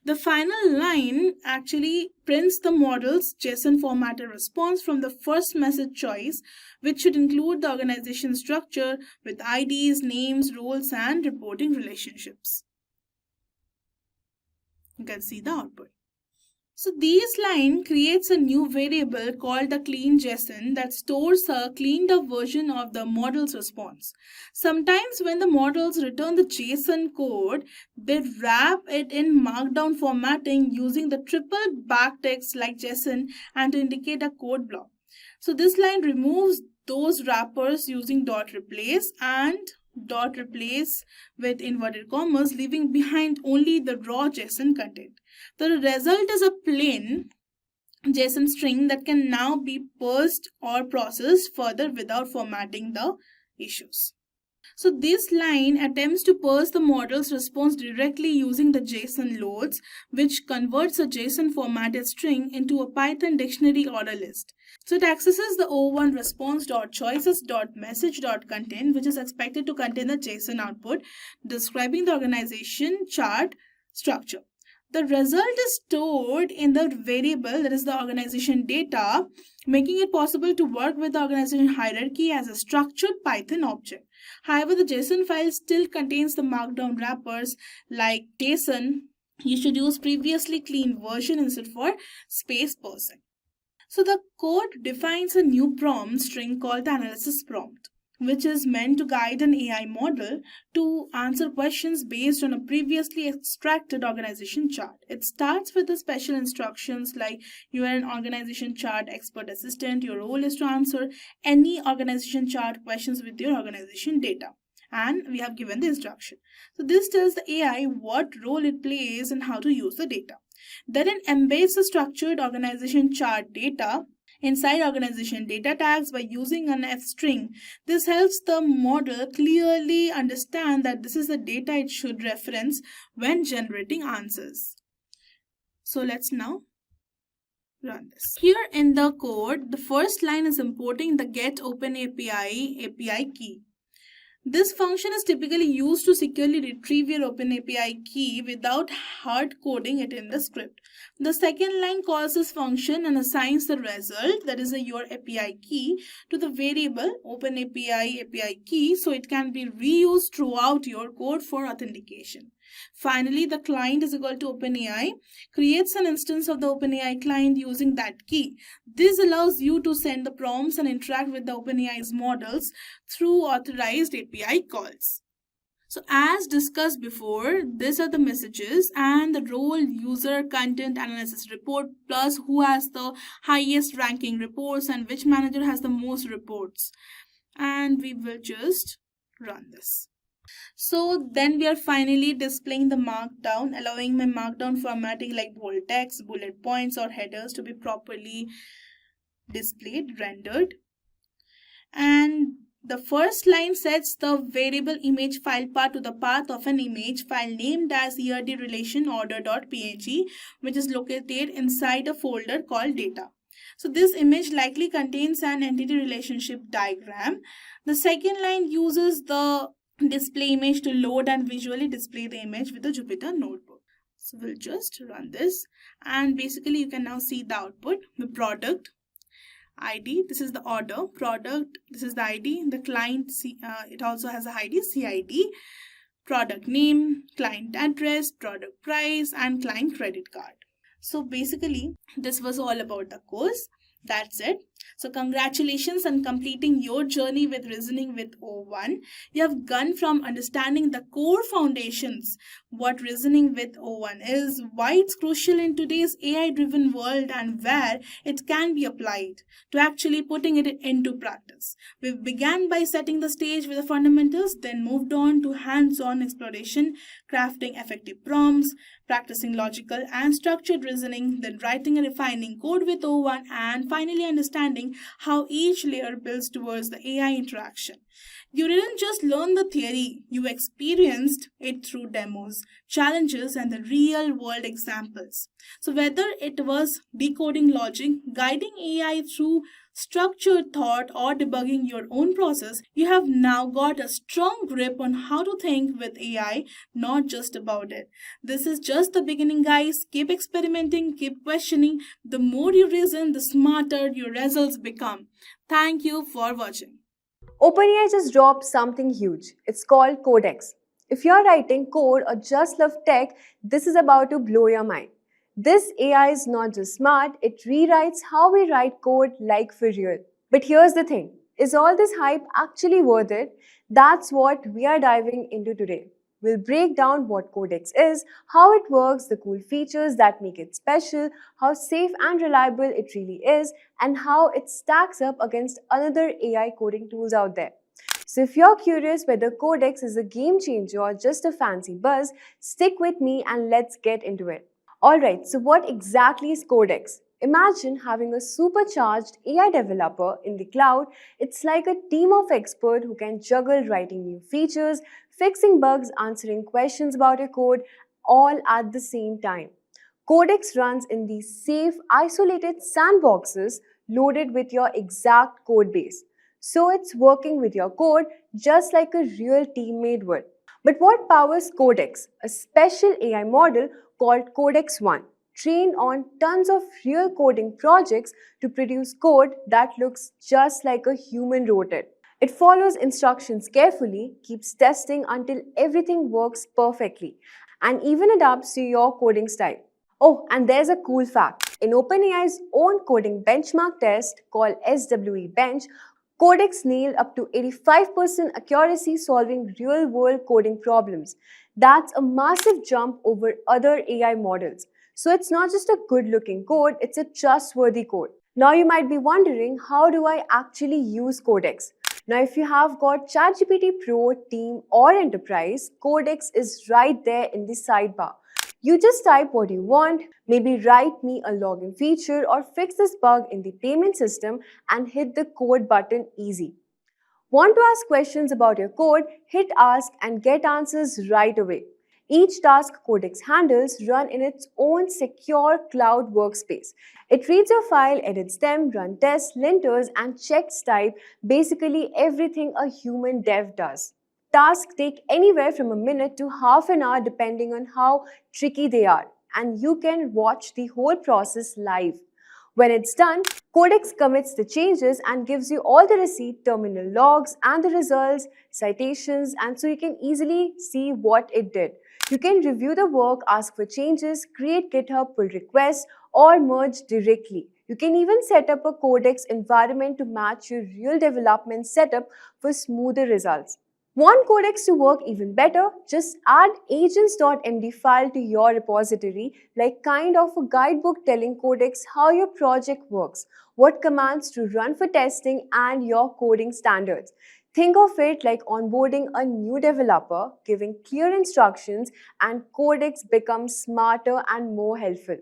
The final line actually prints the model's JSON formatted response from the first message choice, which should include the organization structure with IDs, names, roles, and reporting relationships. You can see the output. So this line creates a new variable called the clean JSON that stores a cleaned up version of the model's response. Sometimes when the models return the JSON code, they wrap it in markdown formatting using the triple backticks like JSON and to indicate a code block. So this line removes those wrappers using dot replace and dot replace with inverted commas, leaving behind only the raw JSON content. The result is a plain JSON string that can now be parsed or processed further without formatting the issues. So this line attempts to parse the model's response directly using the JSON loads, which converts a JSON formatted string into a Python dictionary order list. So it accesses the O1 response.choices.message.content, which is expected to contain the JSON output describing the organization chart structure. The result is stored in the variable that is the organization data, making it possible to work with the organization hierarchy as a structured Python object. However, the JSON file still contains the markdown wrappers like JSON. You should use previously clean version instead for space parsing. So the code defines a new prompt string called the analysis prompt, which is meant to guide an AI model to answer questions based on a previously extracted organization chart. It starts with the special instructions like you are an organization chart expert assistant. Your role is to answer any organization chart questions with your organization data. And we have given the instruction. So this tells the AI what role it plays and how to use the data. Then it embeds the structured organization chart data inside organization data tags by using an F string. This helps the model clearly understand that this is the data it should reference when generating answers. So let's now run this. Here in the code, the first line is importing the get OpenAPI API key. This function is typically used to securely retrieve your OpenAPI key without hard coding it in the script. The second line calls this function and assigns the result, that is your API key, to the variable OpenAPI API key so it can be reused throughout your code for authentication. Finally, the client is equal to OpenAI creates an instance of the OpenAI client using that key. This allows you to send the prompts and interact with the OpenAI's models through authorized API calls. So as discussed before, these are the messages and the role user content analysis report plus who has the highest ranking reports and which manager has the most reports. And we will just run this. So then we are finally displaying the markdown, allowing my markdown formatting like bold text, bullet points or headers to be properly displayed, rendered. And the first line sets the variable image file path to the path of an image file named as erdrelationorder.png, which is located inside a folder called data. So this image likely contains an entity relationship diagram. The second line uses the display image to load and visually display the image with the Jupyter notebook. So we'll just run this and basically you can now see the output, the product ID, this is the order, product, this is the ID, the client, it also has a ID, CID, product name, client address, product price and client credit card. So basically this was all about the course. That's it. So congratulations on completing your journey with reasoning with O1. You have gone from understanding the core foundations, what reasoning with O1 is, why it's crucial in today's AI-driven world and where it can be applied, to actually putting it into practice. We began by setting the stage with the fundamentals, then moved on to hands-on exploration, crafting effective prompts, practicing logical and structured reasoning, then writing and refining code with O1, and finally understanding how each layer builds towards the AI interaction. You didn't just learn the theory, you experienced it through demos, challenges, and the real-world examples. So whether it was decoding logic, guiding AI through structured thought, or debugging your own process, you have now got a strong grip on how to think with AI, not just about it. This is just the beginning, guys. Keep experimenting, keep questioning. The more you reason, the smarter your results become. Thank you for watching. OpenAI just dropped something huge. It's called Codex. If you're writing code or just love tech, this is about to blow your mind. This AI is not just smart, it rewrites how we write code like for real. But here's the thing, is all this hype actually worth it? That's what we are diving into today. We'll break down what Codex is, how it works, the cool features that make it special, how safe and reliable it really is, and how it stacks up against other AI coding tools out there. So if you're curious whether Codex is a game changer or just a fancy buzz, stick with me and let's get into it. Alright, so what exactly is Codex? Imagine having a supercharged AI developer in the cloud. It's like a team of experts who can juggle writing new features, fixing bugs, answering questions about your code, all at the same time. Codex runs in these safe, isolated sandboxes loaded with your exact code base. So it's working with your code just like a real teammate would. But what powers Codex? A special AI model called Codex 1, trained on tons of real coding projects to produce code that looks just like a human wrote it. It follows instructions carefully, keeps testing until everything works perfectly, and even adapts to your coding style. Oh, and there's a cool fact. In OpenAI's own coding benchmark test called SWE Bench, Codex nailed up to 85% accuracy solving real world coding problems. That's a massive jump over other AI models. So it's not just a good looking code, it's a trustworthy code. Now you might be wondering, how do I actually use Codex? Now if you have got ChatGPT Pro, Team or Enterprise, Codex is right there in the sidebar. You just type what you want, maybe write me a login feature or fix this bug in the payment system and hit the code button easy. Want to ask questions about your code? Hit ask and get answers right away. Each task Codex handles run in its own secure cloud workspace. It reads your file, edits them, runs tests, linters and checks type, basically everything a human dev does. Tasks take anywhere from a minute to half an hour depending on how tricky they are, and you can watch the whole process live. When it's done, Codex commits the changes and gives you all the receipt, terminal logs, and the results, citations, and so you can easily see what it did. You can review the work, ask for changes, create GitHub pull requests, or merge directly. You can even set up a Codex environment to match your real development setup for smoother results. Want Codex to work even better? Just add agents.md file to your repository, like kind of a guidebook telling Codex how your project works, what commands to run for testing, and your coding standards. Think of it like onboarding a new developer, giving clear instructions, and Codex becomes smarter and more helpful.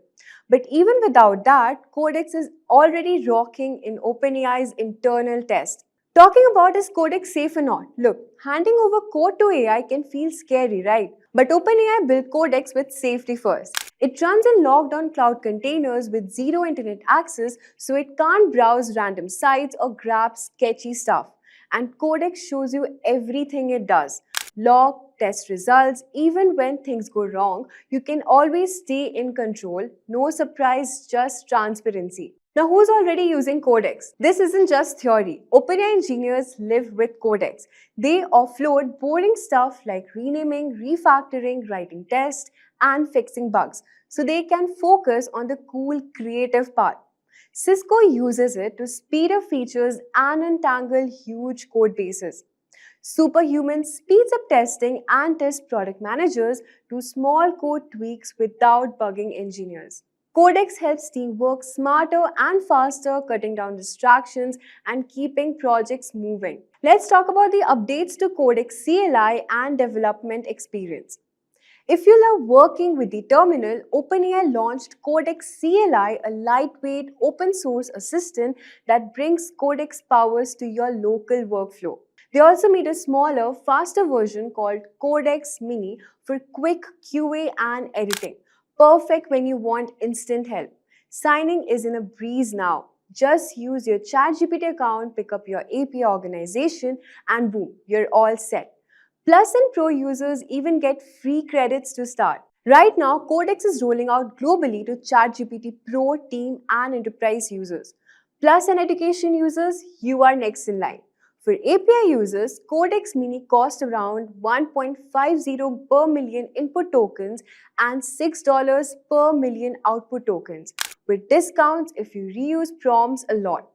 But even without that, Codex is already rocking in OpenAI's internal test. Talking about is Codex safe or not? Look, handing over code to AI can feel scary, right? But OpenAI built Codex with safety first. It runs in locked down cloud containers with zero internet access, so it can't browse random sites or grab sketchy stuff. And Codex shows you everything it does. Log, test results, even when things go wrong, you can always stay in control. No surprise, just transparency. Now, who's already using Codex? This isn't just theory. OpenAI engineers live with Codex. They offload boring stuff like renaming, refactoring, writing tests, and fixing bugs, so they can focus on the cool, creative part. Cisco uses it to speed up features and untangle huge code bases. Superhuman speeds up testing and test product managers do small code tweaks without bugging engineers. Codex helps team work smarter and faster, cutting down distractions and keeping projects moving. Let's talk about the updates to Codex CLI and development experience. If you love working with the terminal, OpenAI launched Codex CLI, a lightweight open source assistant that brings Codex powers to your local workflow. They also made a smaller, faster version called Codex Mini for quick QA and editing. Perfect when you want instant help. Signing is in a breeze now. Just use your ChatGPT account, pick up your API organization, and boom, you're all set. Plus and Pro users even get free credits to start. Right now, Codex is rolling out globally to ChatGPT Pro, Team, and Enterprise users. Plus and Education users, you are next in line. For API users, Codex Mini costs around 1.50 per million input tokens and $6 per million output tokens, with discounts if you reuse prompts a lot.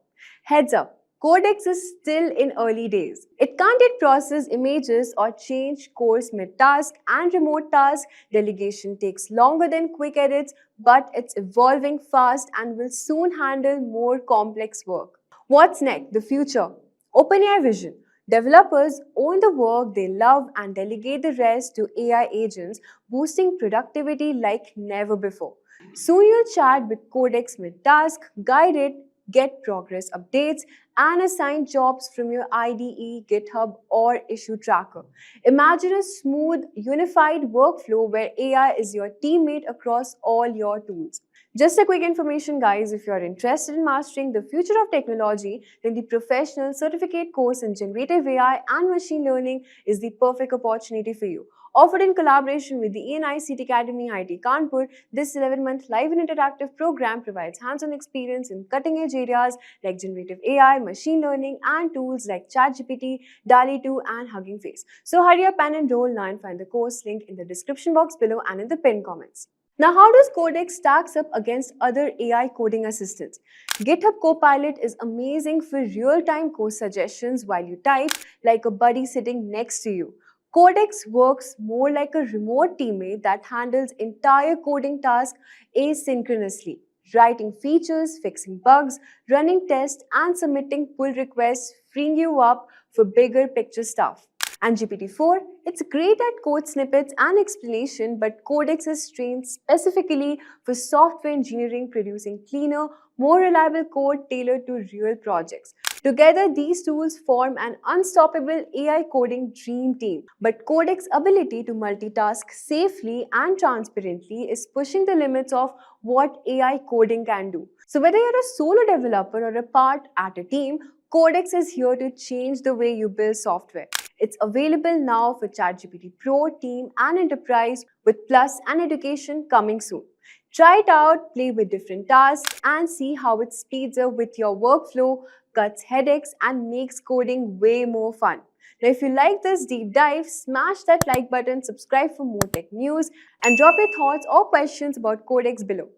Heads up, Codex is still in early days. It can't yet process images or change course mid-task, and remote task delegation takes longer than quick edits, but it's evolving fast and will soon handle more complex work. What's next? The future. OpenAI vision. Developers own the work they love and delegate the rest to AI agents, boosting productivity like never before. Soon you'll chat with Codex mid-task, guide it, get progress updates, and assign jobs from your IDE, GitHub, or issue tracker. Imagine a smooth, unified workflow where AI is your teammate across all your tools. Just a quick information, guys, if you are interested in mastering the future of technology, then the professional certificate course in generative AI and machine learning is the perfect opportunity for you. Offered in collaboration with the ENI Seat Academy IIT Kanpur, this 11-month live and interactive program provides hands-on experience in cutting-edge areas like generative AI, machine learning, and tools like ChatGPT, DALL-E 2, and Hugging Face. So hurry up and enroll now and find the course link in the description box below and in the pinned comments. Now, how does Codex stacks up against other AI coding assistants? GitHub Copilot is amazing for real-time code suggestions while you type, like a buddy sitting next to you. Codex works more like a remote teammate that handles entire coding tasks asynchronously, writing features, fixing bugs, running tests, and submitting pull requests, freeing you up for bigger picture stuff. And GPT-4, it's great at code snippets and explanation, but Codex is trained specifically for software engineering, producing cleaner, more reliable code tailored to real projects. Together, these tools form an unstoppable AI coding dream team. But Codex's ability to multitask safely and transparently is pushing the limits of what AI coding can do. So whether you're a solo developer or a part at a team, Codex is here to change the way you build software. It's available now for ChatGPT Pro, Team, and Enterprise, with Plus and Education coming soon. Try it out, play with different tasks, and see how it speeds up with your workflow, cuts headaches, and makes coding way more fun. Now, if you like this deep dive, smash that like button, subscribe for more tech news, and drop your thoughts or questions about Codex below.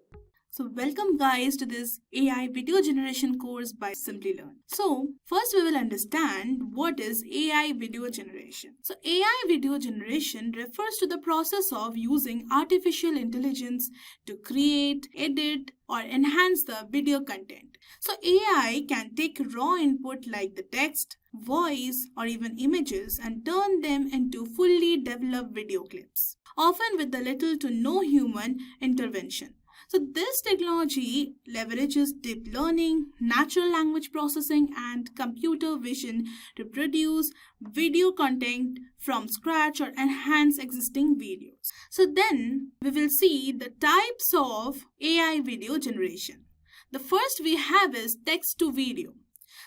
So welcome guys to this AI video generation course by Simplilearn. So first we will understand what is AI video generation. So AI video generation refers to the process of using artificial intelligence to create, edit, or enhance the video content. So AI can take raw input like the text, voice, or even images and turn them into fully developed video clips, often with the little to no human intervention. So this technology leverages deep learning, natural language processing, and computer vision to produce video content from scratch or enhance existing videos. So then we will see the types of AI video generation. The first we have is text to video.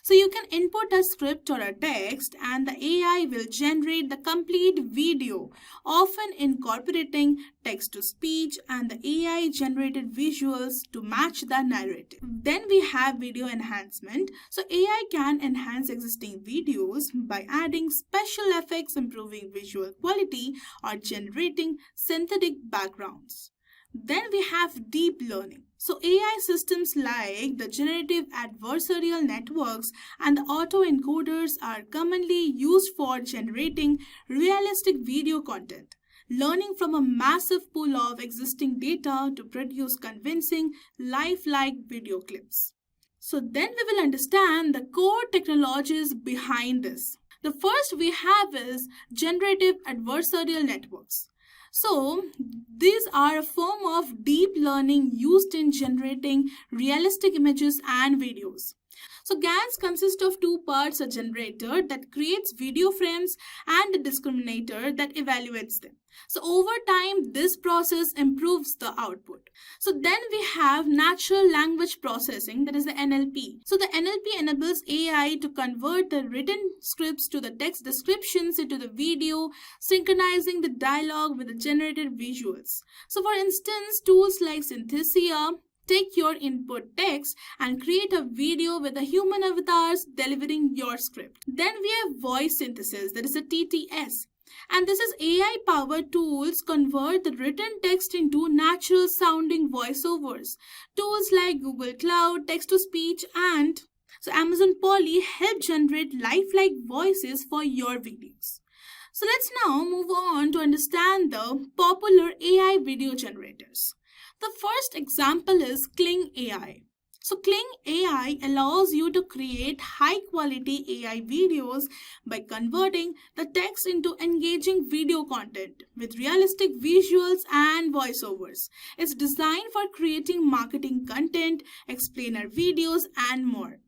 So you can input a script or a text and the AI will generate the complete video, often incorporating text to speech and the AI generated visuals to match the narrative. Then we have video enhancement. So AI can enhance existing videos by adding special effects, improving visual quality, or generating synthetic backgrounds. Then we have deep learning. So AI systems like the Generative Adversarial Networks and the autoencoders are commonly used for generating realistic video content, learning from a massive pool of existing data to produce convincing, lifelike video clips. So then we will understand the core technologies behind this. The first we have is Generative Adversarial Networks. So, these are a form of deep learning used in generating realistic images and videos. So, GANs consist of two parts: a generator that creates video frames and a discriminator that evaluates them. So, over time, this process improves the output. So, then we have natural language processing, that is the NLP. So, the NLP enables AI to convert the written scripts to the text descriptions into the video, synchronizing the dialogue with the generated visuals. So, for instance, tools like Synthesia, take your input text and create a video with the human avatars delivering your script. Then we have voice synthesis, that is a TTS. And this is AI-powered tools convert the written text into natural sounding voiceovers. Tools like Google Cloud, text-to-speech, and Amazon Polly help generate lifelike voices for your videos. So let's now move on to understand the popular AI video generators. The first example is Kling AI. So Kling AI allows you to create high quality AI videos by converting the text into engaging video content with realistic visuals and voiceovers. It's designed for creating marketing content, explainer videos, and more.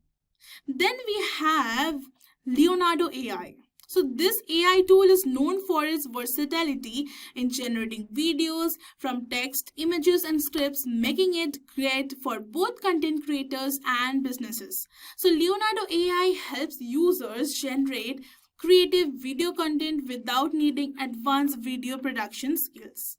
Then we have Leonardo AI. So this AI tool is known for its versatility in generating videos from text, images, and scripts, making it great for both content creators and businesses. So Leonardo AI helps users generate creative video content without needing advanced video production skills.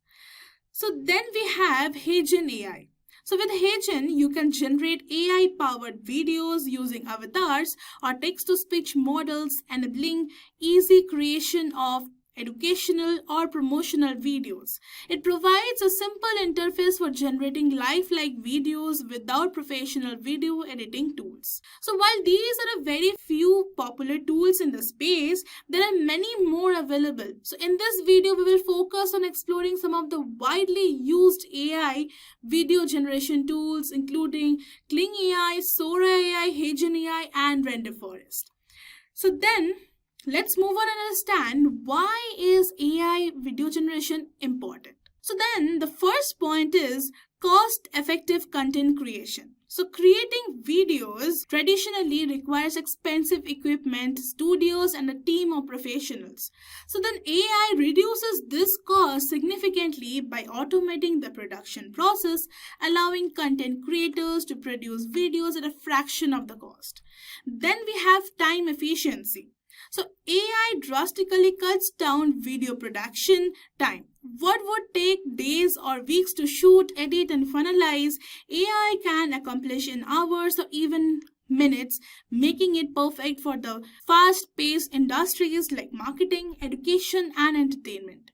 So then we have Agentic AI. So with Agentic, you can generate AI-powered videos using avatars or text-to-speech models, enabling easy creation of educational or promotional videos. It provides a simple interface for generating lifelike videos without professional video editing tools. So while these are a very few popular tools in the space, there are many more available. So in this video, we will focus on exploring some of the widely used AI video generation tools, including Kling AI, Sora AI, Agentic AI, and Render Forest. So then, let's move on and understand why is AI video generation important. So then the first point is cost-effective content creation. So creating videos traditionally requires expensive equipment, studios, and a team of professionals. So then AI reduces this cost significantly by automating the production process, allowing content creators to produce videos at a fraction of the cost. Then we have time efficiency. So AI drastically cuts down video production time. What would take days or weeks to shoot, edit, and finalize, AI can accomplish in hours or even minutes, making it perfect for the fast-paced industries like marketing, education, and entertainment.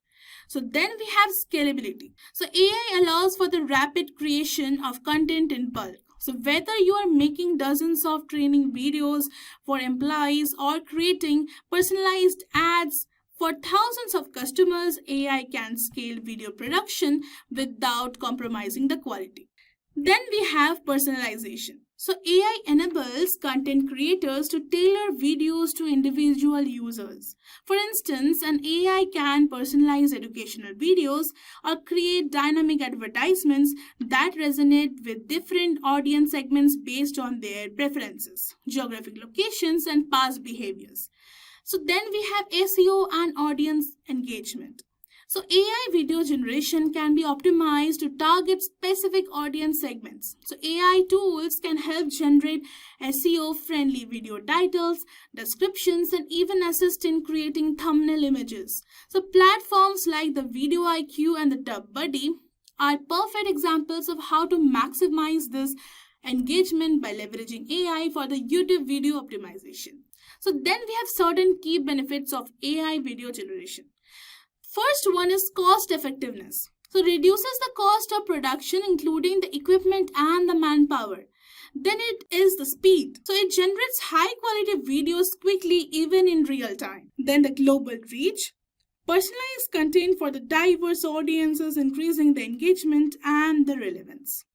So then we have scalability. So AI allows for the rapid creation of content in bulk. So whether you are making dozens of training videos for employees or creating personalized ads for thousands of customers, AI can scale video production without compromising the quality. Then we have personalization. So AI enables content creators to tailor videos to individual users. For instance, an AI can personalize educational videos or create dynamic advertisements that resonate with different audience segments based on their preferences, geographic locations, and past behaviors. So then we have SEO and audience engagement. So AI video generation can be optimized to target specific audience segments. So AI tools can help generate SEO-friendly video titles, descriptions, and even assist in creating thumbnail images. So platforms like the Video IQ and the TubBuddy are perfect examples of how to maximize this engagement by leveraging AI for the YouTube video optimization. So then we have certain key benefits of AI video generation. First one is cost effectiveness. So reduces the cost of production, including the equipment and the manpower. Then it is the speed. So it generates high quality videos quickly, even in real time. Then the global reach. Personalized content for the diverse audiences, increasing the engagement and the relevance.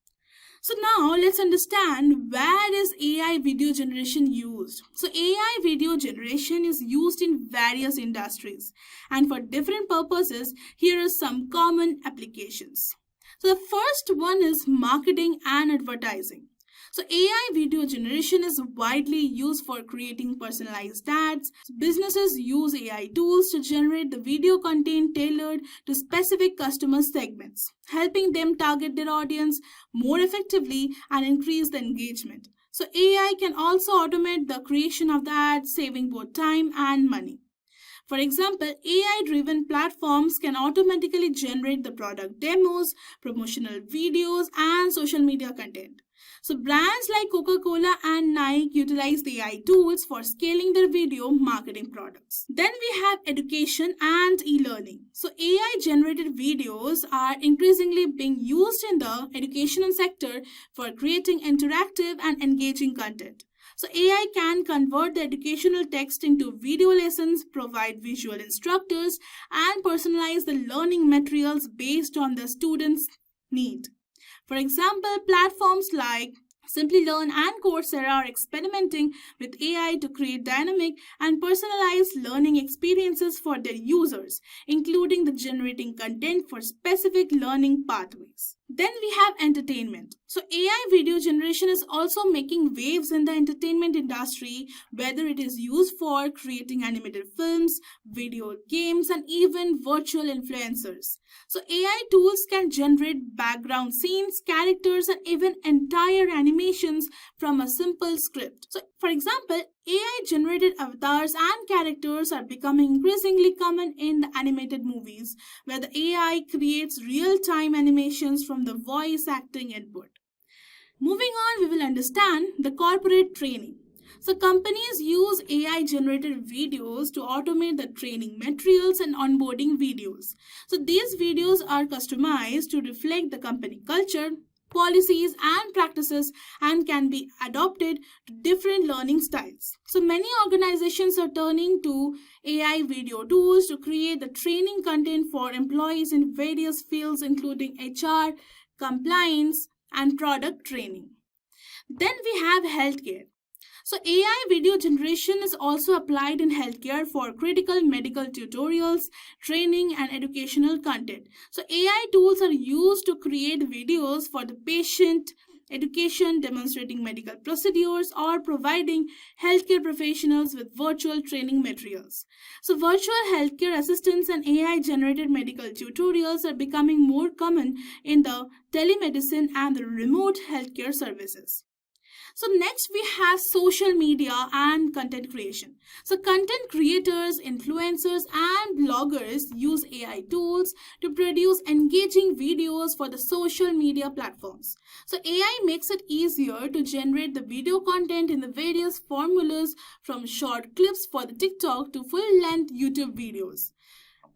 So now let's understand where is AI video generation used. So AI video generation is used in various industries, and for different purposes, here are some common applications. So the first one is marketing and advertising. So AI video generation is widely used for creating personalized ads. Businesses use AI tools to generate the video content tailored to specific customer segments, helping them target their audience more effectively and increase the engagement. So AI can also automate the creation of the ads, saving both time and money. For example, AI-driven platforms can automatically generate the product demos, promotional videos, and social media content. So brands like Coca-Cola and Nike utilize the AI tools for scaling their video marketing products. Then we have education and e-learning. So AI-generated videos are increasingly being used in the educational sector for creating interactive and engaging content. So AI can convert the educational text into video lessons, provide visual instructors, and personalize the learning materials based on the student's need. For example, platforms like Simplilearn and Coursera are experimenting with AI to create dynamic and personalized learning experiences for their users, including the generating content for specific learning pathways. Then we have entertainment. So AI video generation is also making waves in the entertainment industry, whether it is used for creating animated films, video games, and even virtual influencers. So AI tools can generate background scenes, characters, and even entire animations from a simple script. So for example, AI generated avatars and characters are becoming increasingly common in the animated movies, where the AI creates real-time animations from the voice acting input. Moving on, we will understand the corporate training. So companies use AI-generated videos to automate the training materials and onboarding videos. So these videos are customized to reflect the company culture, policies, and practices, and can be adopted to different learning styles. So many organizations are turning to AI video tools to create the training content for employees in various fields, including HR, compliance, and product training. Then we have healthcare. So AI video generation is also applied in healthcare for critical medical tutorials, training, and educational content. So AI tools are used to create videos for the patient education, demonstrating medical procedures, or providing healthcare professionals with virtual training materials. So virtual healthcare assistants and AI-generated medical tutorials are becoming more common in the telemedicine and the remote healthcare services. So next we have social media and content creation. So content creators, influencers, and bloggers use AI tools to produce engaging videos for the social media platforms. So AI makes it easier to generate the video content in the various formulas, from short clips for the TikTok to full-length YouTube videos.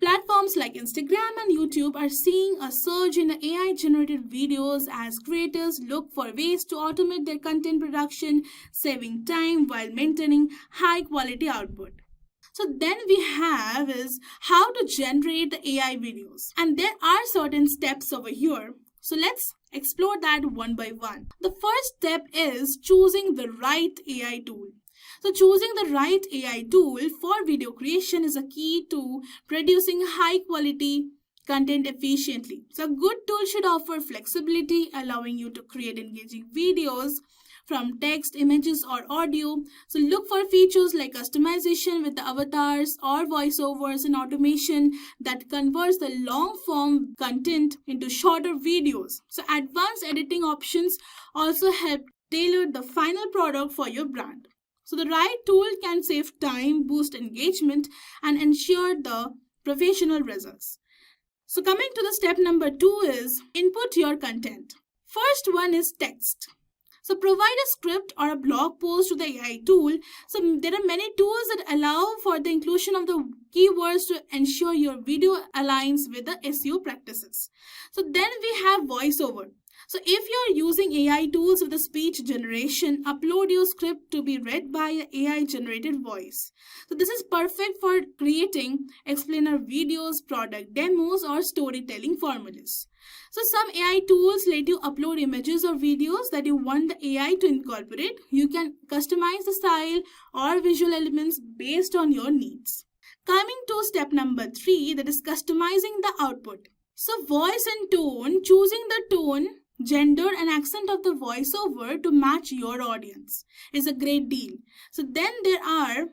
Platforms like Instagram and YouTube are seeing a surge in AI-generated videos as creators look for ways to automate their content production, saving time while maintaining high-quality output. So then we have is how to generate the AI videos. And there are certain steps over here. So let's explore that one by one. The first step is choosing the right AI tool. So choosing the right AI tool for video creation is a key to producing high quality content efficiently. So a good tool should offer flexibility, allowing you to create engaging videos from text, images, or audio. So look for features like customization with the avatars or voiceovers and automation that converts the long form content into shorter videos. So advanced editing options also help tailor the final product for your brand. So the right tool can save time, boost engagement, and ensure the professional results. So coming to the step number 2 is input your content. First one is text. So provide a script or a blog post to the AI tool. So there are many tools that allow for the inclusion of the keywords to ensure your video aligns with the SEO practices. So then we have voiceover. So if you're using AI tools with the speech generation, upload your script to be read by an AI generated voice. So this is perfect for creating explainer videos, product demos, or storytelling formulas. So some AI tools let you upload images or videos that you want the AI to incorporate. You can customize the style or visual elements based on your needs. Coming to step number 3, that is customizing the output. So voice and tone, choosing the tone, gender, and accent of the voiceover to match your audience is a great deal. So then there are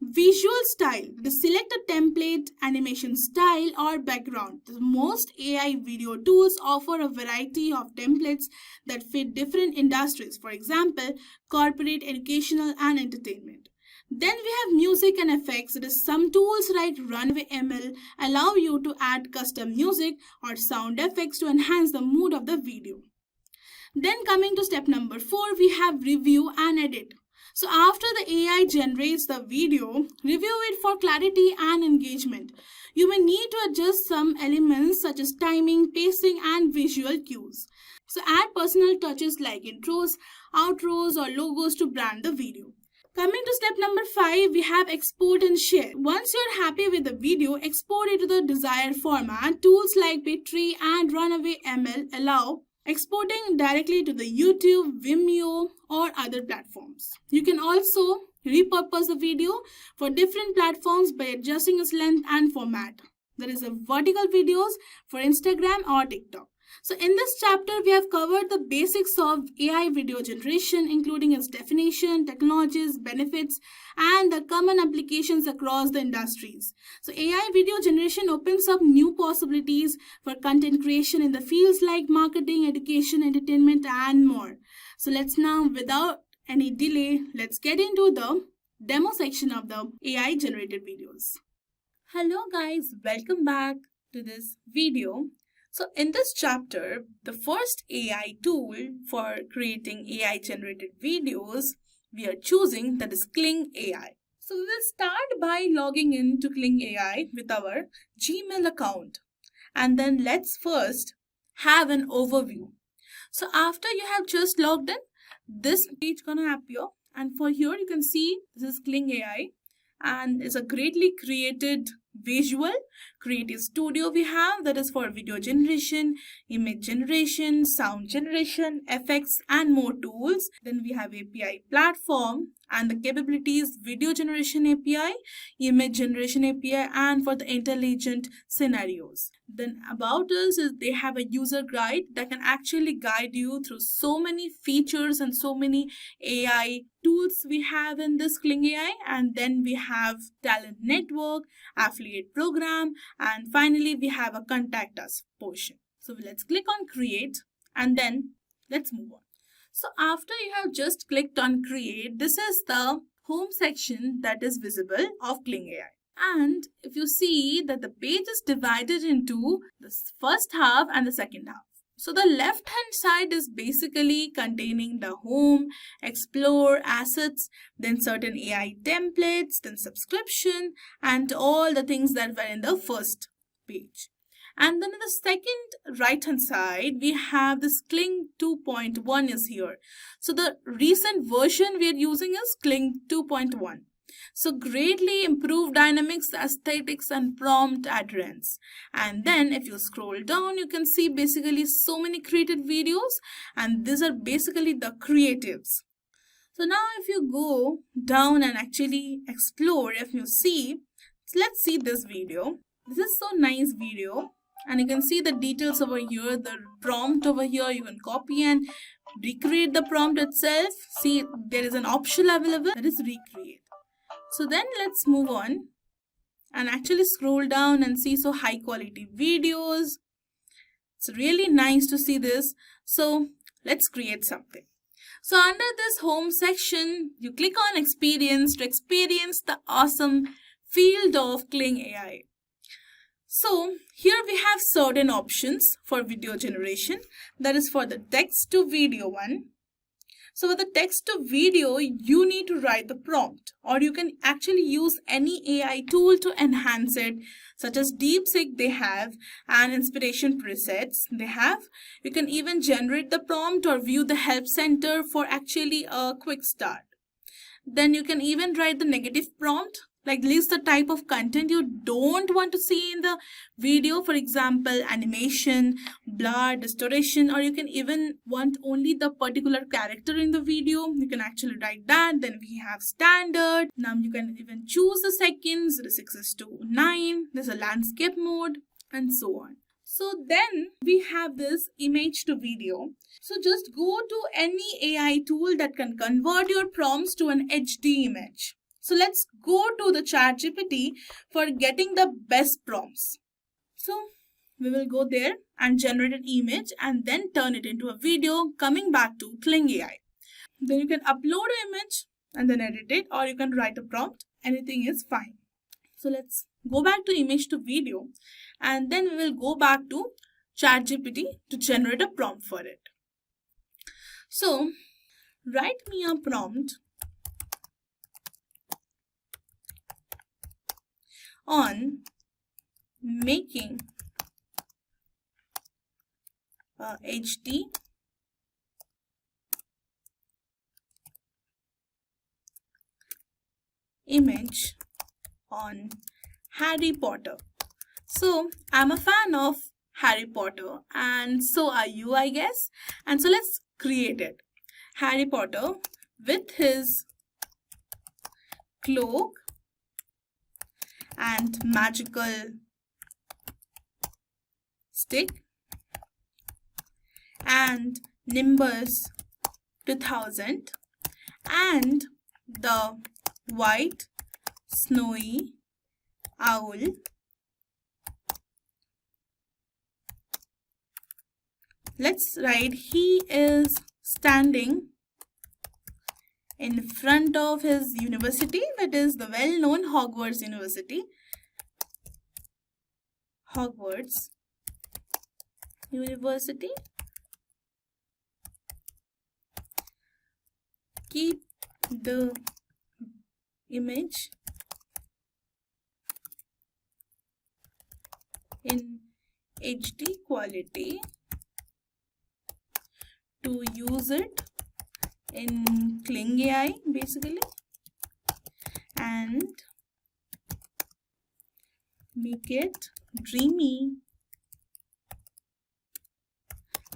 visual style. Select a template, animation style, or background. Most AI video tools offer a variety of templates that fit different industries, for example, corporate, educational, and entertainment. Then we have music and effects. It is some tools like Runway ML allow you to add custom music or sound effects to enhance the mood of the video. Then coming to step number 4, we have review and edit. So after the AI generates the video, review it for clarity and engagement. You may need to adjust some elements such as timing, pacing, and visual cues. So add personal touches like intros, outros, or logos to brand the video. Coming to step number 5, we have export and share. Once you're happy with the video, export it to the desired format. Tools like Bittree and Runway ML allow exporting directly to the YouTube, Vimeo, or other platforms. You can also repurpose the video for different platforms by adjusting its length and format. There is a vertical videos for Instagram or TikTok. So in this chapter, we have covered the basics of AI video generation, including its definition, technologies, benefits, and the common applications across the industries. So AI video generation opens up new possibilities for content creation in the fields like marketing, education, entertainment, and more. So let's now, without any delay, let's get into the demo section of the AI generated videos. Hello guys, welcome back to this video. So in this chapter, the first AI tool for creating AI generated videos we are choosing, that is Kling AI. So we will start by logging in to Kling AI with our Gmail account. And then let's first have an overview. So after you have just logged in, this page gonna appear. And for here you can see this is Kling AI. And it's a greatly created visual creative studio we have, that is for video generation, image generation, sound generation, effects, and more tools. Then we have API platform and the capabilities video generation API, image generation API, and for the intelligent scenarios. Then about us is they have a user guide that can actually guide you through so many features and so many AI tools we have in this Kling AI. And then we have talent network, affiliate program, and finally we have a contact us portion. So let's click on create and then let's move on. So after you have just clicked on create, this is the home section that is visible of Kling AI. And if you see that the page is divided into the first half and the second half. So the left hand side is basically containing the home, explore, assets, then certain AI templates, then subscription, and all the things that were in the first page. And then in the second right hand side, we have this Kling 2.1 is here. So the recent version we are using is Kling 2.1. So greatly improved dynamics, aesthetics, and prompt adherence. And then if you scroll down, you can see basically so many created videos, and these are basically the creatives. So now if you go down and actually explore, if you see, let's see this video. This is so nice video. And you can see the details over here, the prompt over here. You can copy and recreate the prompt itself. See, there is an option available, that is recreate. So then let's move on and actually scroll down and see so high quality videos. It's really nice to see this. So let's create something. So under this home section, you click on experience to experience the awesome field of Kling AI. So here we have certain options for video generation, that is for the text to video one. So for the text to video, you need to write the prompt, or you can actually use any AI tool to enhance it, such as DeepSeek they have, and inspiration presets they have. You can even generate the prompt or view the help center for actually a quick start. Then you can even write the negative prompt, like list the type of content you don't want to see in the video. For example, animation, blur, distortion, or you can even want only the particular character in the video. You can actually write that. Then we have standard. Now you can even choose the seconds, the 6:9. There's a landscape mode and so on. So then we have this image to video. So just go to any AI tool that can convert your prompts to an HD image. So let's go to the ChatGPT for getting the best prompts. So we will go there and generate an image and then turn it into a video, coming back to Kling AI. Then you can upload an image and then edit it, or you can write a prompt. Anything is fine. So let's go back to image to video, and then we will go back to ChatGPT to generate a prompt for it. So write me a prompt on making a HD image on Harry Potter. So I'm a fan of Harry Potter, and so are you, I guess. And so let's create it. Harry Potter with his cloak and magical stick and Nimbus 2000 and the white snowy owl let's write he is standing in front of his university, that is the well-known Hogwarts University. Hogwarts University. Keep the image in HD quality to use it in Kling AI basically, and make it dreamy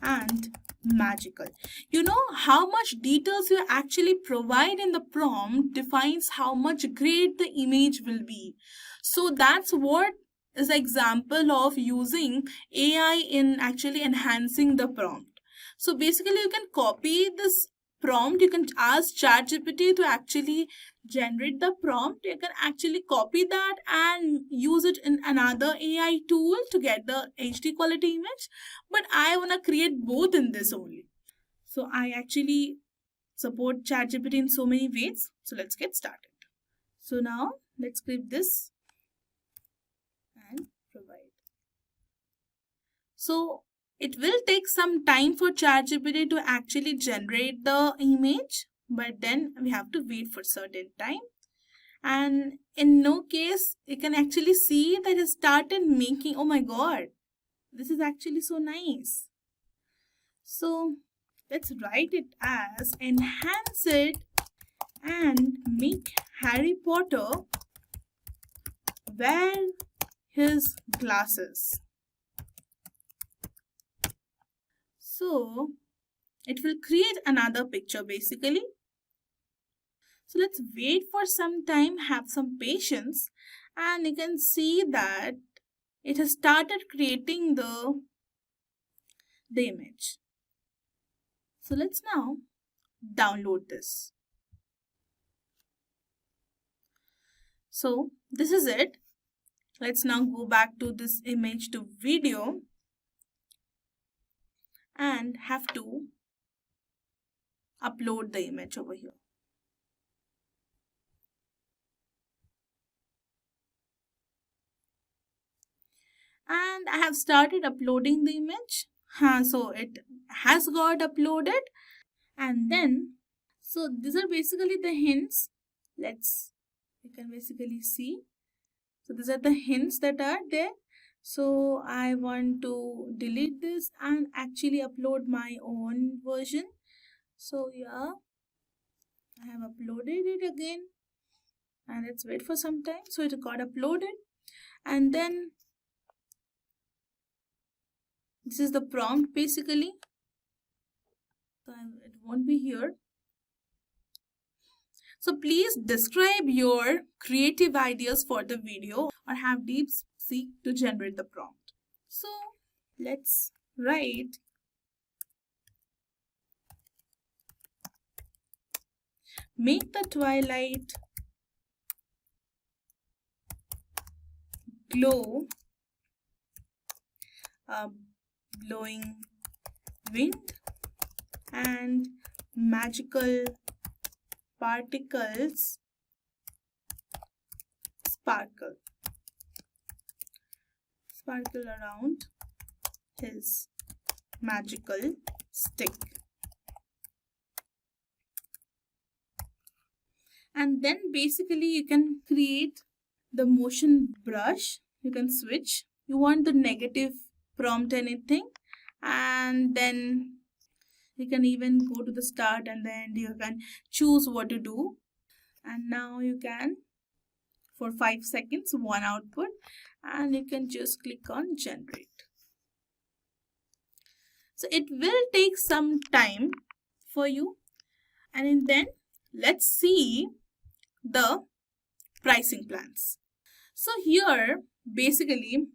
and magical. You know, how much details you actually provide in the prompt defines how much great the image will be. So that's what is an example of using AI in actually enhancing the prompt. So basically you can copy this prompt, you can ask ChatGPT to actually generate the prompt, you can actually copy that and use it in another AI tool to get the HD quality image, but I want to create both in this only. So I actually support ChatGPT in so many ways. So let's get started. So now let's click this and provide. So it will take some time for ChatGPT to actually generate the image, but then we have to wait for certain time. And in no case, you can actually see that it started making, oh my god, this is actually so nice. So let's write it as enhance it and make Harry Potter wear his glasses. So it will create another picture basically. So let's wait for some time, have some patience, and you can see that it has started creating the image. So let's now download this. So this is it. Let's now go back to this image to video and have to upload the image over here. And I have started uploading the image. So it has got uploaded, and then so these are basically the hints. You can basically see. So these are the hints that are there. So I want to delete this and actually upload my own version. So yeah, I have uploaded it again, and let's wait for some time. So it got uploaded, and then this is the prompt basically. So it won't be here. So please describe your creative ideas for the video or have DeepSeek to generate the prompt. So let's write make the twilight glow a blowing wind and magical particles sparkle around his magical stick. And then basically you can create the motion brush. You can switch. You want the negative prompt anything, and then you can even go to the start and then you can choose what to do. And now you can, for 5 seconds, one output, and you can just click on generate. So it will take some time for you, and then let's see the pricing plans. So here basically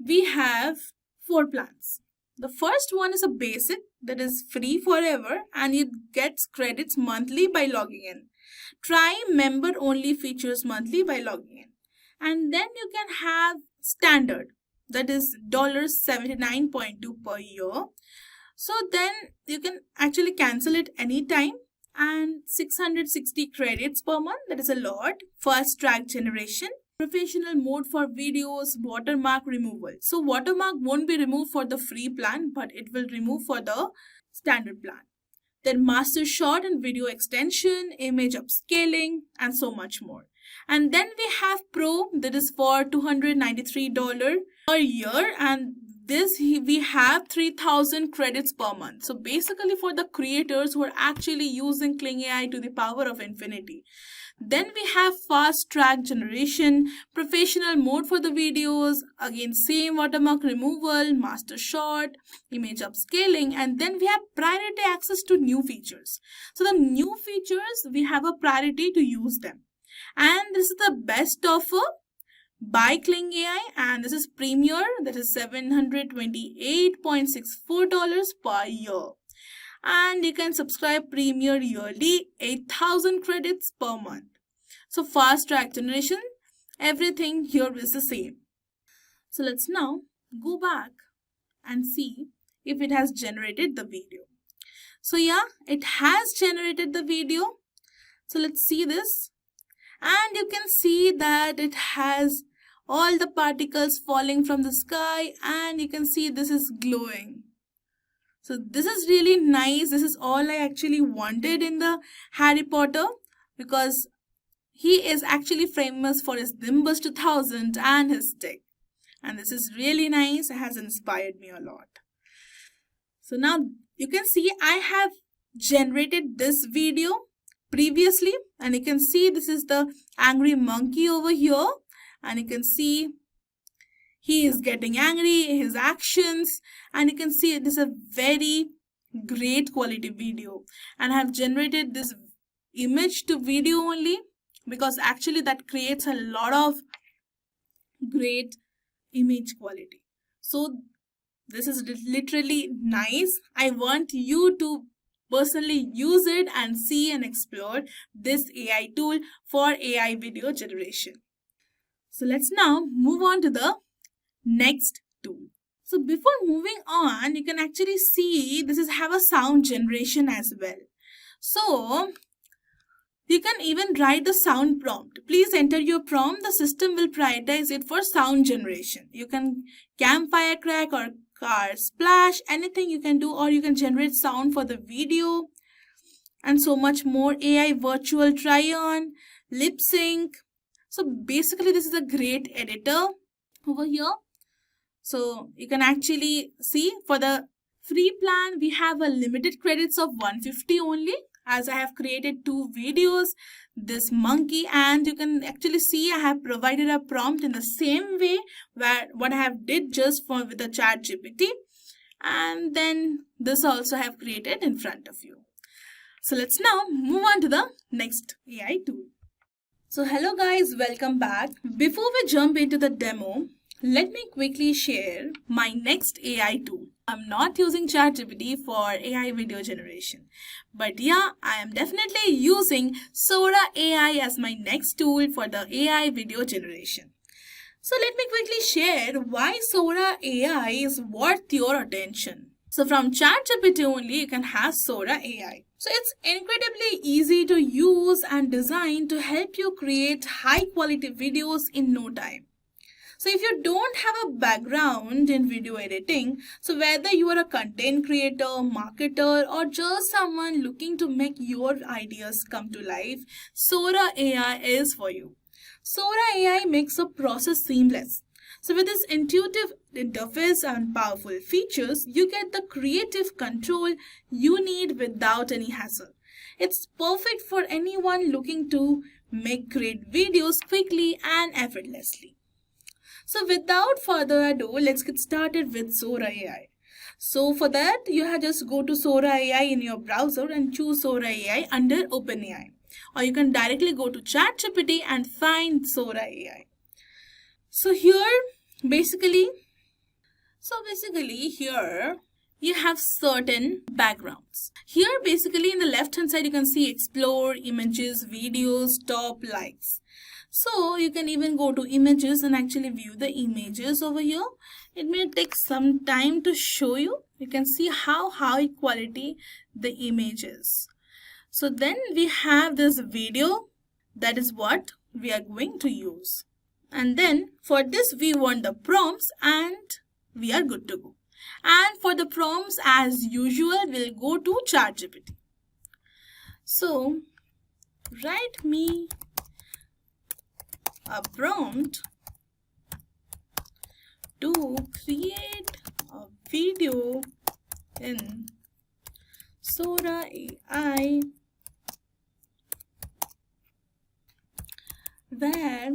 we have 4 plans. The first one is a basic, that is free forever, and it gets credits monthly by logging in. Try member only features monthly by logging in. And then you can have standard, that is $79.2 per year. So then you can actually cancel it anytime, and 660 credits per month, that is a lot. Fast track generation, professional mode for videos, watermark removal. So watermark won't be removed for the free plan, but it will remove for the standard plan. Then master shot and video extension, image upscaling, and so much more. And then we have pro, that is for $293 per year, and this we have 3000 credits per month. So basically for the creators who are actually using Kling AI to the power of infinity. Then we have fast track generation, professional mode for the videos, again same watermark removal, master shot, image upscaling, and then we have priority access to new features. So the new features, we have a priority to use them. And this is the best offer by Kling AI, and this is Premier, that is $728.64 per year. And you can subscribe Premier yearly, 8000 credits per month. So fast track generation, everything here is the same. So let's now go back and see if it has generated the video. So yeah, it has generated the video. So let's see this. And you can see that it has all the particles falling from the sky, and you can see this is glowing. So this is really nice. This is all I actually wanted in the Harry Potter, because he is actually famous for his Nimbus 2000 and his stick. And this is really nice. It has inspired me a lot. So now you can see I have generated this video previously, and you can see this is the angry monkey over here, and you can see he is getting angry, his actions, and you can see it is a very great quality video. And I have generated this image to video only, because actually that creates a lot of great image quality. So this is literally nice. I want you to personally use it and see and explore this AI tool for AI video generation. So let's now move on to the next tool. So before moving on, you can actually see this is have a sound generation as well. So you can even write the sound prompt. Please enter your prompt. The system will prioritize it for sound generation. You can campfire crack or car splash, anything you can do, or you can generate sound for the video and so much more. AI virtual try-on, lip sync. So basically this is a great editor over here. So you can actually see for the free plan, we have a limited credits of 150 only, as I have created 2 videos, this monkey, and you can actually see I have provided a prompt in the same way where what I have did just for with the ChatGPT, and then this also I have created in front of you. So let's now move on to the next AI tool. So hello guys, welcome back. Before we jump into the demo, let me quickly share my next AI tool. I'm not using ChatGPT for AI video generation, but yeah, I am definitely using Sora AI as my next tool for the AI video generation. So let me quickly share why Sora AI is worth your attention. So from ChatGPT only, you can have Sora AI. So it's incredibly easy to use and design to help you create high quality videos in no time. So if you don't have a background in video editing, so whether you are a content creator, marketer, or just someone looking to make your ideas come to life, Sora AI is for you. Sora AI makes the process seamless. So with this intuitive interface and powerful features, you get the creative control you need without any hassle. It's perfect for anyone looking to make great videos quickly and effortlessly. So without further ado, let's get started with Sora AI. So for that, you have just go to Sora AI in your browser and choose Sora AI under OpenAI. Or you can directly go to ChatGPT and find Sora AI. So basically here you have certain backgrounds. Here basically in the left hand side you can see explore, images, videos, top, likes. So you can even go to images and actually view the images over here. It may take some time to show you. You can see how high quality the image is. So then we have this video. That is what we are going to use. And then for this we want the prompts and we are good to go. And for the prompts as usual we'll go to ChatGPT. So write me a prompt to create a video in Sora AI where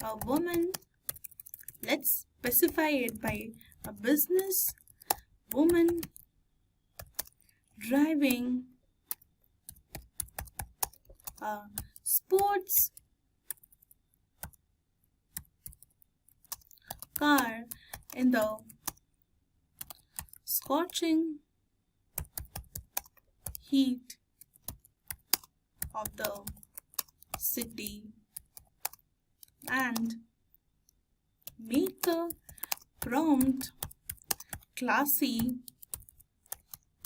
a woman, let's specify it by a business woman driving a sports car in the scorching heat of the city and make the prompt classy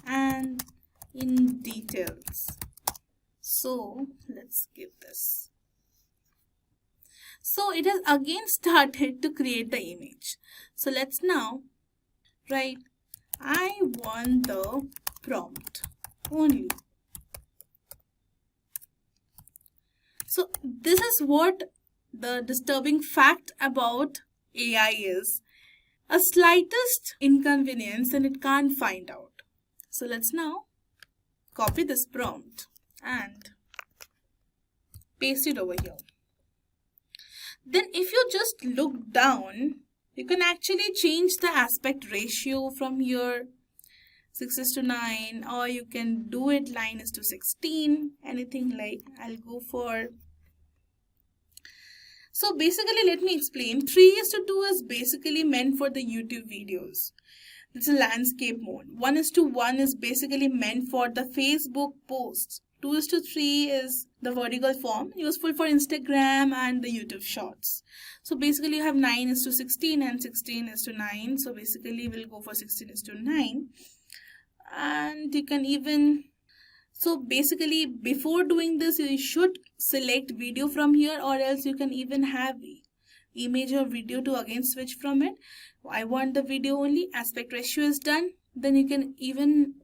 and in details. So let's give this. So it has again started to create the image. So let's now write I want the prompt only. So this is what the disturbing fact about AI is. A slightest inconvenience and it can't find out. So let's now copy this prompt and paste it over here. Then if you just look down, you can actually change the aspect ratio from here 6:9, or you can do it line is to 16, anything like I'll go for. So basically let me explain. 3:2 is basically meant for the YouTube videos. It's a landscape mode. 1:1 is basically meant for the Facebook posts. 2:3 is the vertical form, useful for Instagram and the YouTube shorts. So basically you have 9:16 and 16:9. So basically we'll go for 16:9. And you can even, so basically before doing this you should select video from here, or else you can even have image or video to again switch from it. I want the video only. Aspect ratio is done. Then you can even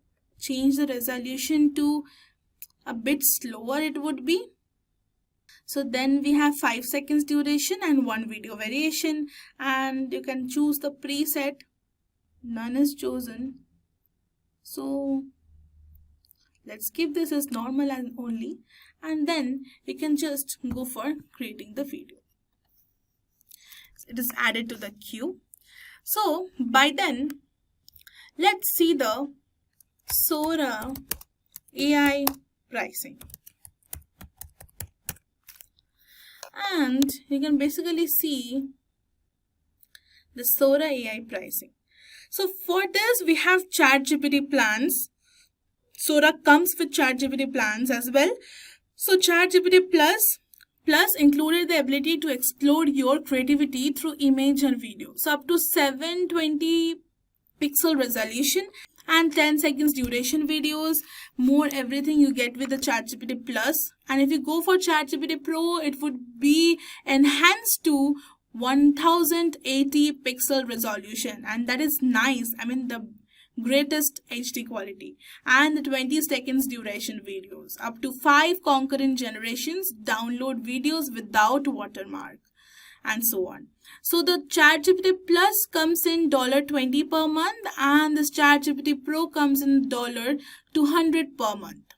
change the resolution to a bit slower it would be. So then we have 5 seconds duration and 1 video variation, and you can choose the preset. None is chosen. So let's keep this as normal and only, and then you can just go for creating the video. It is added to the queue. So by then, let's see the Sora AI pricing. And you can basically see the Sora AI pricing. So for this, we have ChatGPT plans. Sora comes with ChatGPT plans as well. So ChatGPT Plus included the ability to explore your creativity through image and video. So up to 720p pixel resolution and 10 seconds duration videos. More everything you get with the ChatGPT Plus. And if you go for ChatGPT Pro, it would be enhanced to 1080 pixel resolution, and that is nice. I mean, the greatest HD quality, and the 20 seconds duration videos, up to 5 concurrent generations, download videos without watermark, and so on. So the ChatGPT Plus comes in $20 per month, and this ChatGPT Pro comes in $200 per month.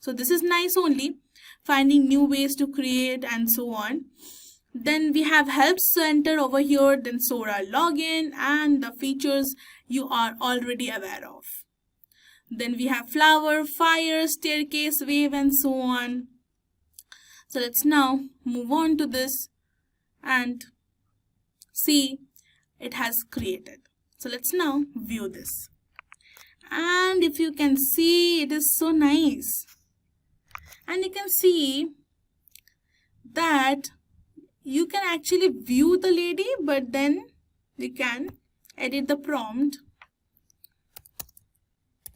So this is nice only, finding new ways to create and so on. Then we have Help Center over here, then Sora login, and the features you are already aware of. Then we have Flower, Fire, Staircase, Wave, and so on. So let's now move on to this and see it has created. So let's now view this. And if you can see, it is so nice. And you can see that you can actually view the lady, but then you can edit the prompt.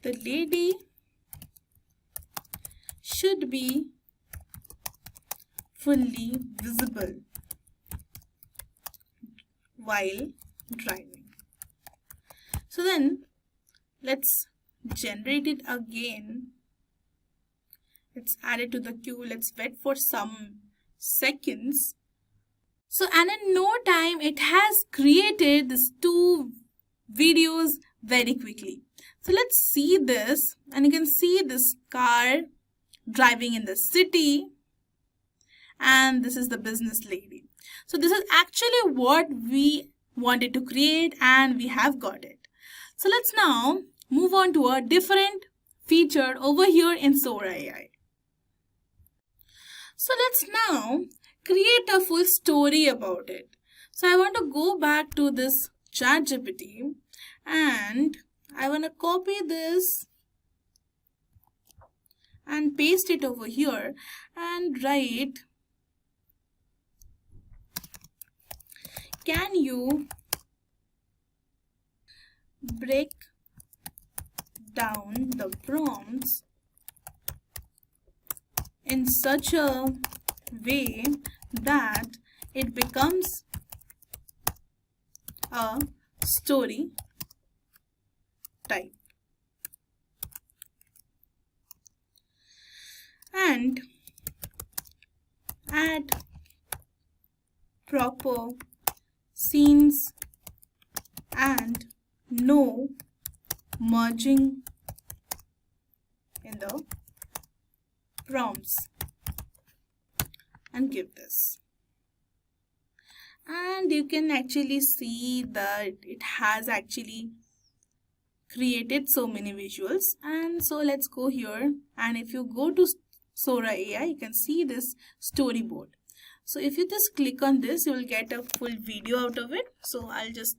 The lady should be fully visible while driving. So then let's generate it again. Let's add it to the queue. Let's wait for some seconds. So, and in no time, it has created these 2 videos very quickly. So let's see this, and you can see this car driving in the city, and this is the business lady. So this is actually what we wanted to create, and we have got it. So let's now move on to a different feature over here in Sora AI. So let's now create a full story about it. So I want to go back to this ChatGPT, and I want to copy this and paste it over here and write, can you break down the prompts in such a way that it becomes a story type, and add proper scenes and no merging in the prompts, and give this. And you can actually see that it has actually created so many visuals. And so let's go here, and if you go to Sora AI, you can see this storyboard. So if you just click on this, you will get a full video out of it. So I'll just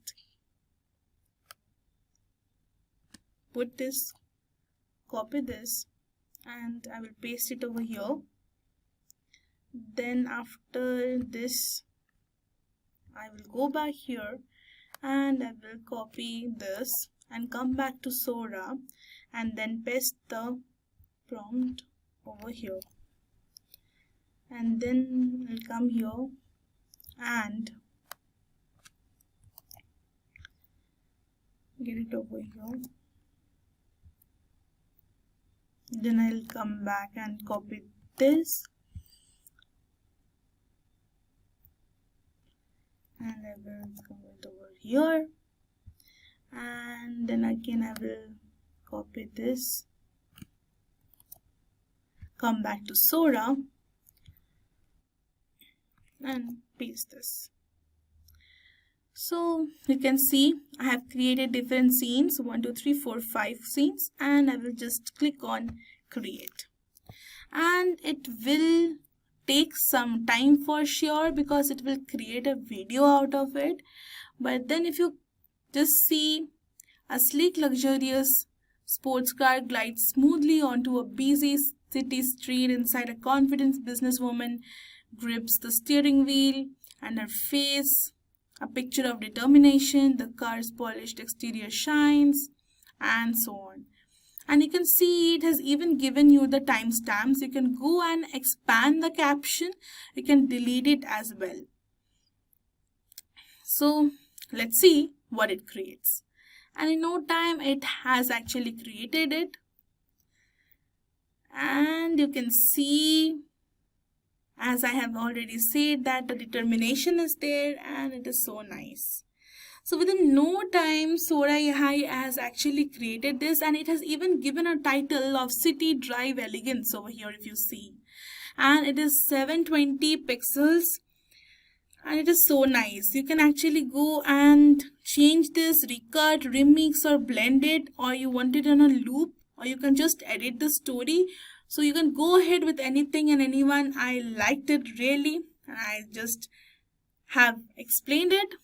put this, copy this, and I will paste it over here. Then after this, I will go back here and I will copy this and come back to Sora and then paste the prompt over here. And then I'll come here and get it over here. Then I'll come back and copy this. And I will come it over here, and then again I will copy this, come back to Sora and paste this. So you can see I have created different scenes, 1, 2, 3, 4, 5 scenes, and I will just click on create, and it will take some time for sure because it will create a video out of it. But then if you just see, a sleek luxurious sports car glides smoothly onto a busy city street. Inside, a confident businesswoman grips the steering wheel and her face a picture of determination, the car's polished exterior shines, and so on. And you can see it has even given you the timestamps. You can go and expand the caption. You can delete it as well. So let's see what it creates. And in no time, it has actually created it. And you can see, as I have already said, that the determination is there and it is so nice. So within no time, Sora AI has actually created this, and it has even given a title of City Drive Elegance over here if you see. And it is 720 pixels and it is so nice. You can actually go and change this, recut, remix or blend it, or you want it on a loop, or you can just edit the story. So you can go ahead with anything and anyone. I liked it really, and I just have explained it.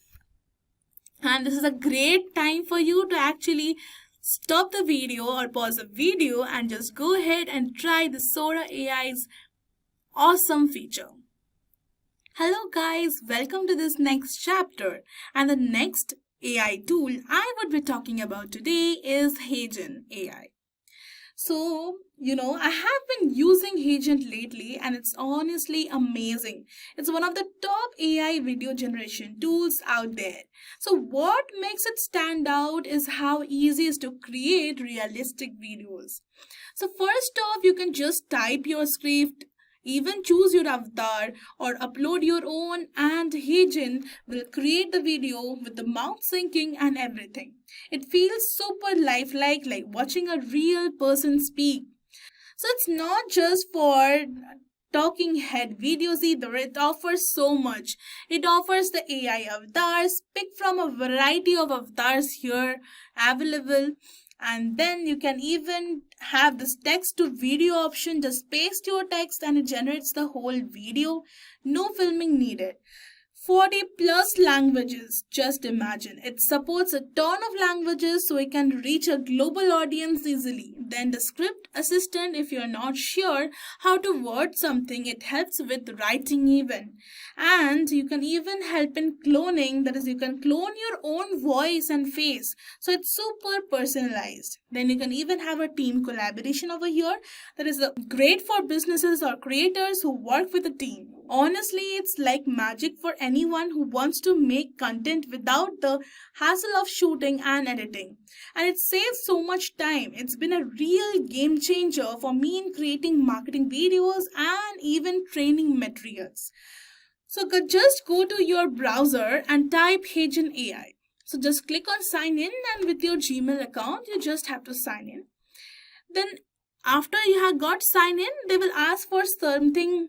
And this is a great time for you to actually stop the video or pause the video and just go ahead and try the Sora AI's awesome feature. Hello guys, welcome to this next chapter, and the next AI tool I would be talking about today is Agentic AI. So, I have been using Agent lately and it's honestly amazing. It's one of the top AI video generation tools out there. So what makes it stand out is how easy it is to create realistic videos. So first off, you can just type your script, even choose your avatar or upload your own, and Agent will create the video with the mouth syncing and everything. It feels super lifelike, like watching a real person speak. So it's not just for talking head videos either. It offers so much. It offers the AI avatars, pick from a variety of avatars here available. And then you can even have this text to video option. Just paste your text and it generates the whole video. No filming needed. 40 plus languages, just imagine. It supports a ton of languages so it can reach a global audience easily. Then the script assistant, if you're not sure how to word something, it helps with writing even. And you can even help in cloning, that is, you can clone your own voice and face. So it's super personalized. Then you can even have a team collaboration over here. That is great for businesses or creators who work with a team. Honestly, it's like magic for anyone who wants to make content without the hassle of shooting and editing. And it saves so much time. It's been a real game changer for me in creating marketing videos and even training materials. So just go to your browser and type Agentic AI. So just click on sign in, and with your Gmail account, you just have to sign in. Then after you have got sign in, they will ask for something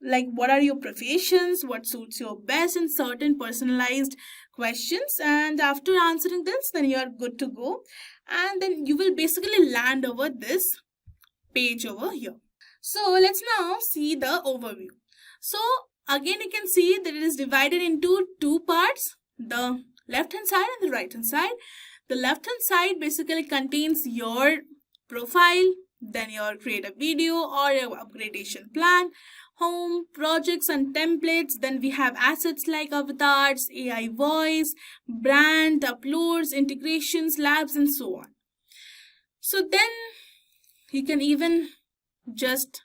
like what are your professions, what suits you best, and certain personalized questions. And after answering this, then you are good to go. And then you will basically land over this page over here. So let's now see the overview. So again, you can see that it is divided into two parts, the left hand side and the right hand side. The left hand side basically contains your profile, then your create a video or your upgradation plan, home, projects and templates. Then we have assets like avatars, AI voice, brand, uploads, integrations, labs, and so on. So then you can even just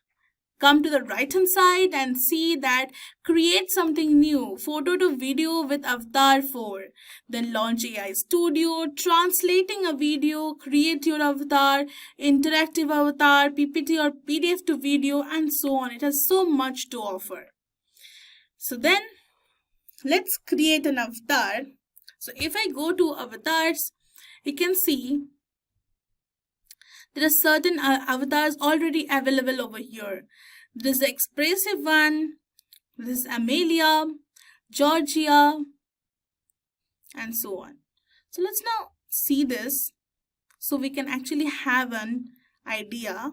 come to the right hand side and see that create something new, photo to video with Avatar 4. Then launch AI Studio, translating a video, create your avatar, interactive avatar, PPT or PDF to video, and so on. It has so much to offer. So then let's create an avatar. So if I go to avatars, you can see there are certain avatars already available over here. This is the expressive one, this is Amelia, Georgia, and so on. So let's now see this so we can actually have an idea.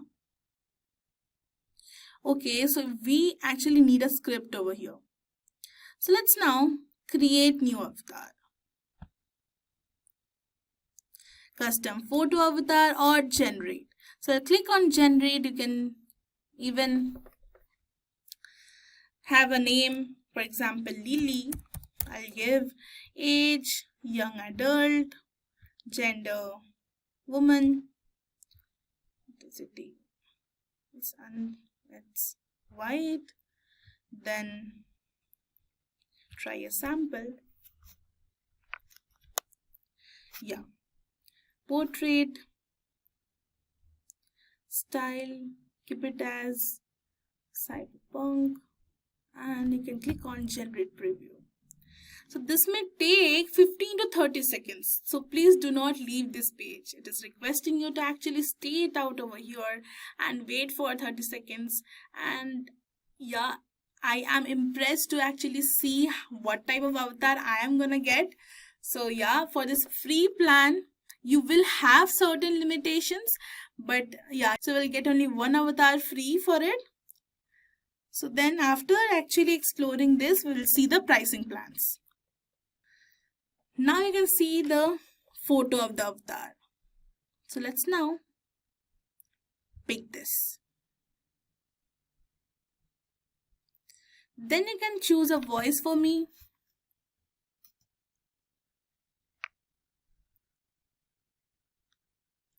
Okay, so we actually need a script over here. So let's now create new avatar. Custom photo avatar or generate. So I'll click on generate. You can even have a name, for example, Lily. I'll give age, young adult, gender, woman, ethnicity, it's white. Then try a sample. Yeah, portrait, style, keep it as cyberpunk, and you can click on generate preview. So this may take 15 to 30 seconds. So please do not leave this page. It is requesting you to actually stay it out over here and wait for 30 seconds. And yeah, I am impressed to actually see what type of avatar I am gonna get. So yeah, for this free plan, you will have certain limitations, but yeah, so we'll get only one avatar free for it. So then after actually exploring this, we will see the pricing plans. Now you can see the photo of the avatar. So let's now pick this. Then you can choose a voice for me.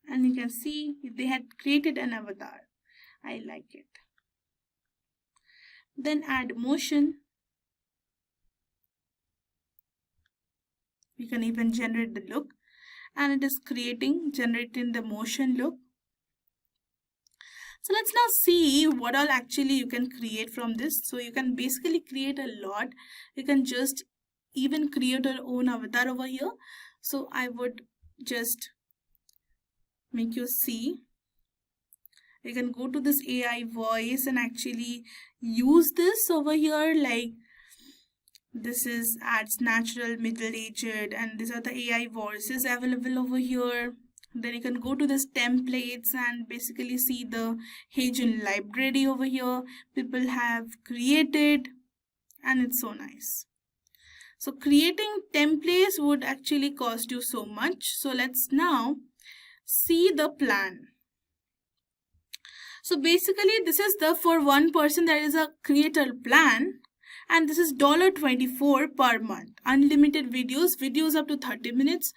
And you can see they had created an avatar. I like it. Then add motion. We can even generate the look, and it is generating the motion look. So let's now see what all actually you can create from this. So you can basically create a lot. You can just even create your own avatar over here. So I would just make you see. You can go to this AI voice and actually use this over here, like this is adds natural, middle-aged, and these are the AI voices available over here. Then you can go to this templates and basically see the Hagen library over here. People have created, and it's so nice. So creating templates would actually cost you so much. So let's now see the plan. So basically this is the for one person there is a creator plan, and this is $24 per month. Unlimited videos up to 30 minutes.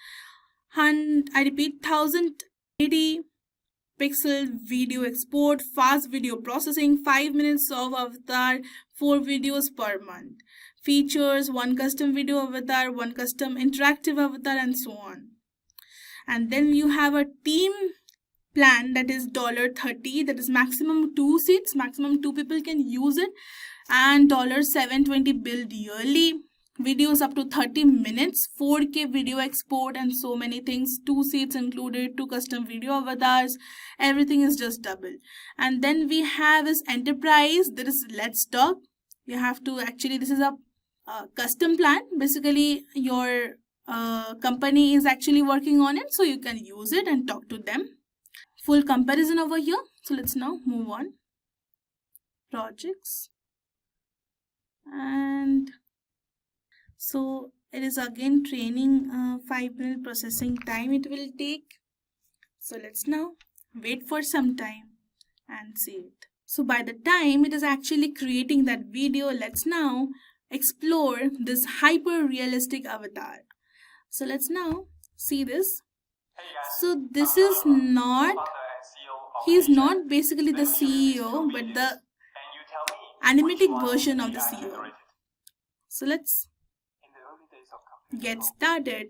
And I repeat, 1080 pixel video export, fast video processing, 5 minutes of avatar, 4 videos per month. Features, 1 custom video avatar, 1 custom interactive avatar, and so on. And then you have a team plan that is $30, that is maximum 2 seats, maximum 2 people can use it, and $720 billed yearly. Videos up to 30 minutes, 4K video export, and so many things. 2 seats included, 2 custom video avatars, everything is just double. And then we have this enterprise, there is Let's Talk. You have to actually, this is a custom plan. Basically your company is actually working on it, so you can use it and talk to them. Full comparison over here. So let's now move on. Projects. And so it is again training 5-minute processing time it will take. So let's now wait for some time and see it. So by the time it is actually creating that video, let's now explore this hyper realistic avatar. So let's now see this. So this is not, he is not basically the CEO, but the animatic version of the CEO. So let's get started.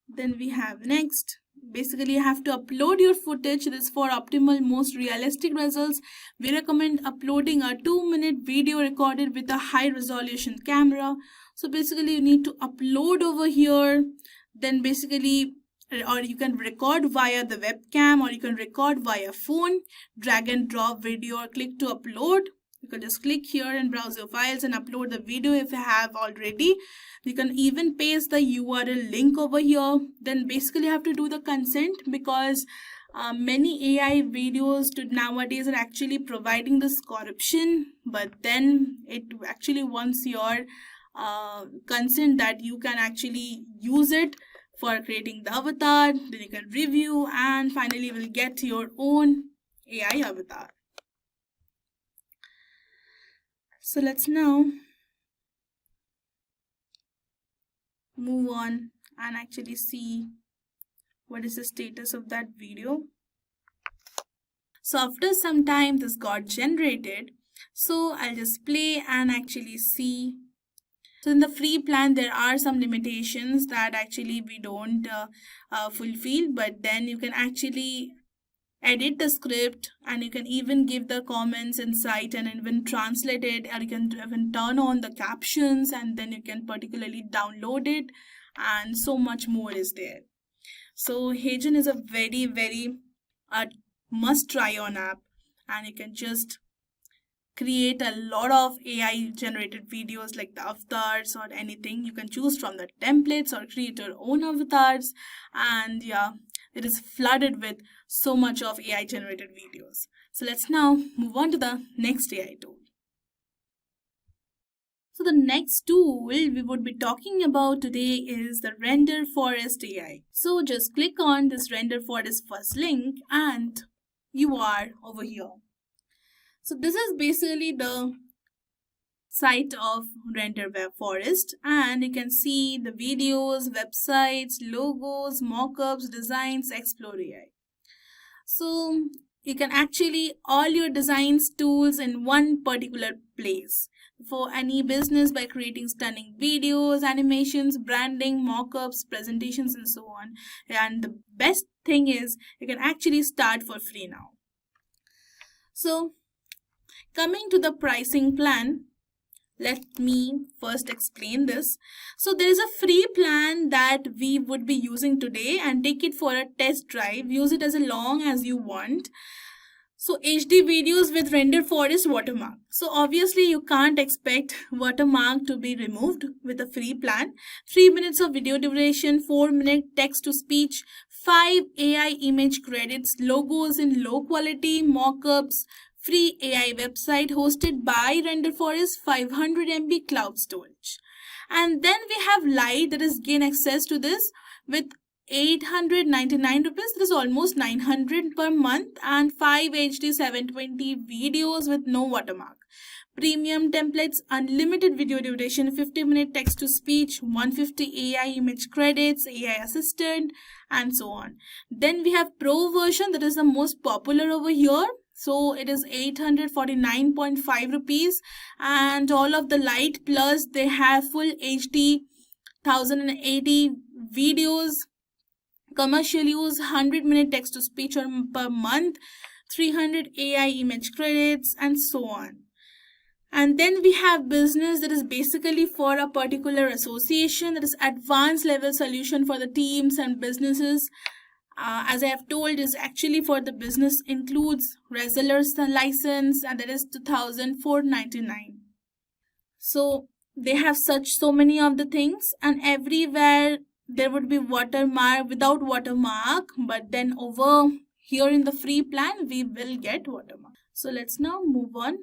Then we have next. Basically you have to upload your footage. This is for optimal most realistic results. We recommend uploading a 2-minute video recorded with a high resolution camera. So basically you need to upload over here. Then basically, or you can record via the webcam, or you can record via phone, drag and drop video, or click to upload. You can just click here and browse your files and upload the video if you have already. You can even paste the URL link over here. Then basically you have to do the consent, because many AI videos nowadays are actually providing this corruption, but then it actually wants your consent that you can actually use it for creating the avatar. Then you can review, and finally you will get your own AI avatar. So let's now move on and actually see what is the status of that video. So after some time this got generated. So I'll just play and actually see. So in the free plan, there are some limitations that actually we don't fulfill, but then you can actually edit the script and you can even give the comments inside and even translate it, or you can even turn on the captions and then you can particularly download it, and so much more is there. So Hagen is a very must try on app, and you can just create a lot of AI generated videos like the avatars or anything. You can choose from the templates or create your own avatars, and yeah, it is flooded with so much of AI generated videos. So let's now move on to the next AI tool. So the next tool we would be talking about today is the Render Forest AI. So just click on this Render Forest first link and you are over here. So this is basically the site of Render Web Forest, and you can see the videos, websites, logos, mockups, designs, Explore AI. So you can actually all your designs tools in one particular place for any business by creating stunning videos, animations, branding, mockups, presentations, and so on. And the best thing is you can actually start for free now. So coming to the pricing plan, let me first explain this. So there is a free plan that we would be using today, and take it for a test drive. Use it as long as you want. So HD videos with Render Forest watermark. So obviously you can't expect watermark to be removed with a free plan. 3 minutes of video duration, 4-minute text to speech, 5 AI image credits, logos in low quality, mockups, free AI website hosted by Render Forest, 500 MB cloud storage. And then we have Lite, that is gain access to this with 899 rupees. That is almost 900 per month, and 5 HD 720 videos with no watermark. Premium templates, unlimited video duration, 50-minute text to speech, 150 AI image credits, AI assistant, and so on. Then we have Pro version, that is the most popular over here. So it is 849.5 rupees, and all of the Lite Plus, they have full HD 1080 videos, commercial use, 100-minute text to speech per month, 300 AI image credits, and so on. And then we have business, that is basically for a particular association, that is advanced level solution for the teams and businesses. As I have told, is actually for the business, includes reseller's license, and that is 2,499. So they have so many of the things, and everywhere there would be watermark, without watermark, but then over here in the free plan we will get watermark. So let's now move on.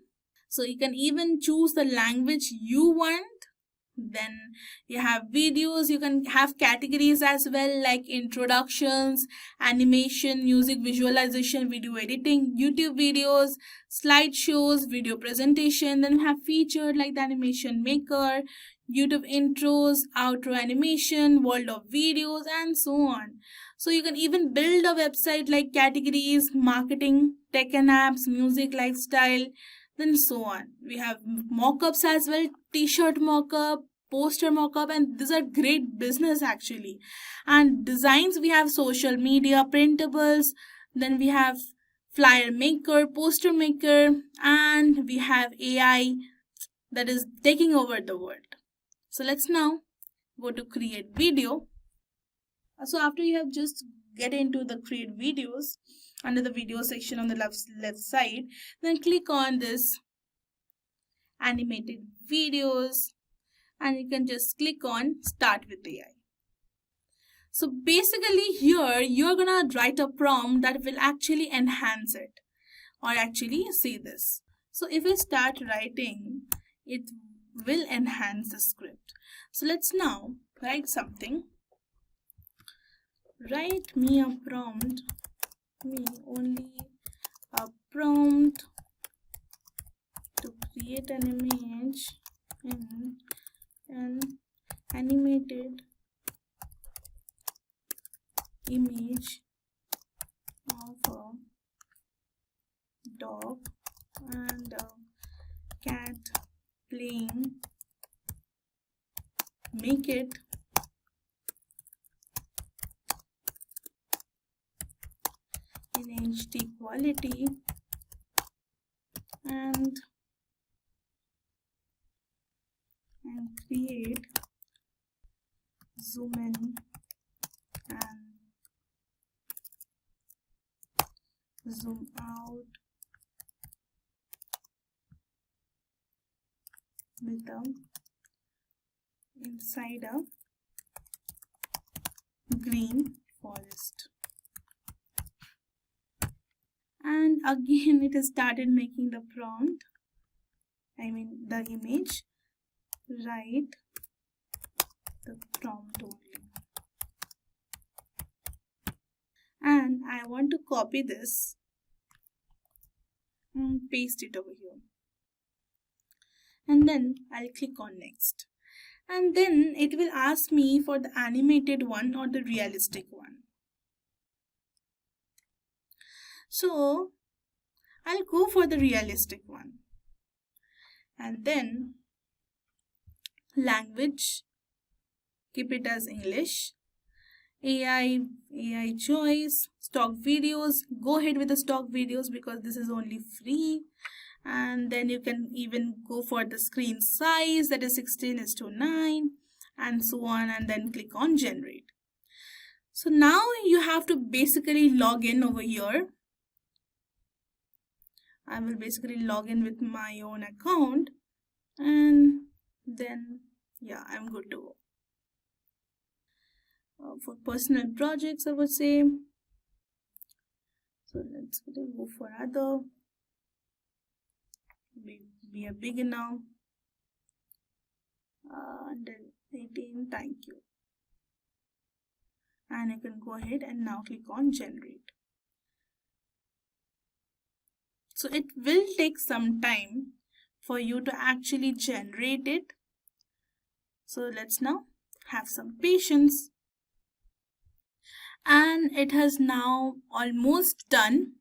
So you can even choose the language you want. Then you have videos, you can have categories as well, like introductions, animation, music, visualization, video editing, YouTube videos, slideshows, video presentation. Then we have featured like the animation maker, YouTube intros, outro animation, world of videos, and so on. So you can even build a website like categories, marketing, tech and apps, music, lifestyle, then so on. We have mockups as well, t-shirt mockup, poster mockup, and these are great business actually. And designs, we have social media, printables, then we have flyer maker, poster maker, and we have AI that is taking over the world. So let's now go to create video. So after you have just get into the create videos, under the video section on the left side, then click on this animated videos, and you can just click on start with AI. So basically here you're gonna write a prompt that will actually enhance it, or actually see this. So if I start writing, it will enhance the script. So let's now write something. Write me a prompt, only a prompt to create an image in an animated image of a dog and a cat playing, make it in HD quality and create zoom in and zoom out with the inside a green forest. And again it has started making the prompt, the image, write the prompt only. And I want to copy this and paste it over here. And then I'll click on next. And then it will ask me for the animated one or the realistic one. So I'll go for the realistic one. And then language, keep it as English. AI choice, stock videos, go ahead with the stock videos because this is only free. And then you can even go for the screen size, that is 16:9 and so on, and then click on generate. So now you have to basically log in over here. I will basically log in with my own account and then I'm good to go. For personal projects I would say, so let's go for other, be a beginner, until 18, thank you. And you can go ahead and now click on generate. So it will take some time for you to actually generate it. So let's now have some patience. And it has now almost done.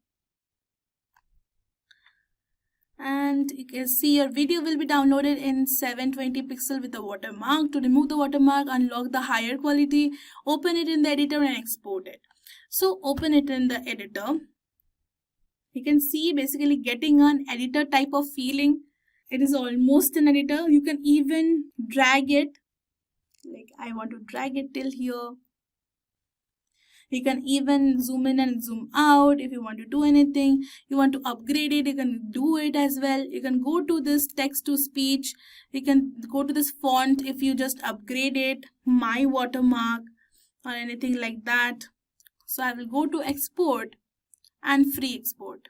And you can see your video will be downloaded in 720 pixel with a watermark. To remove the watermark, unlock the higher quality, open it in the editor and export it. So open it in the editor. You can see basically getting an editor type of feeling. It is almost an editor. You can even drag it. Like I want to drag it till here. You can even zoom in and zoom out if you want to do anything. You want to upgrade it, you can do it as well. You can go to this text to speech. You can go to this font if you just upgrade it, my watermark or anything like that. So I will go to export and free export.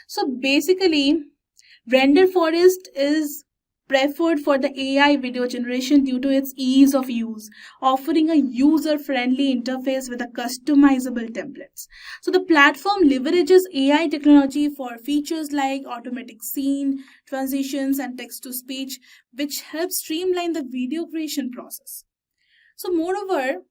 So basically, Render Forest is preferred for the AI video generation due to its ease of use, offering a user-friendly interface with a customizable templates. So the platform leverages AI technology for features like automatic scene, transitions, and text-to-speech, which helps streamline the video creation process. So moreover,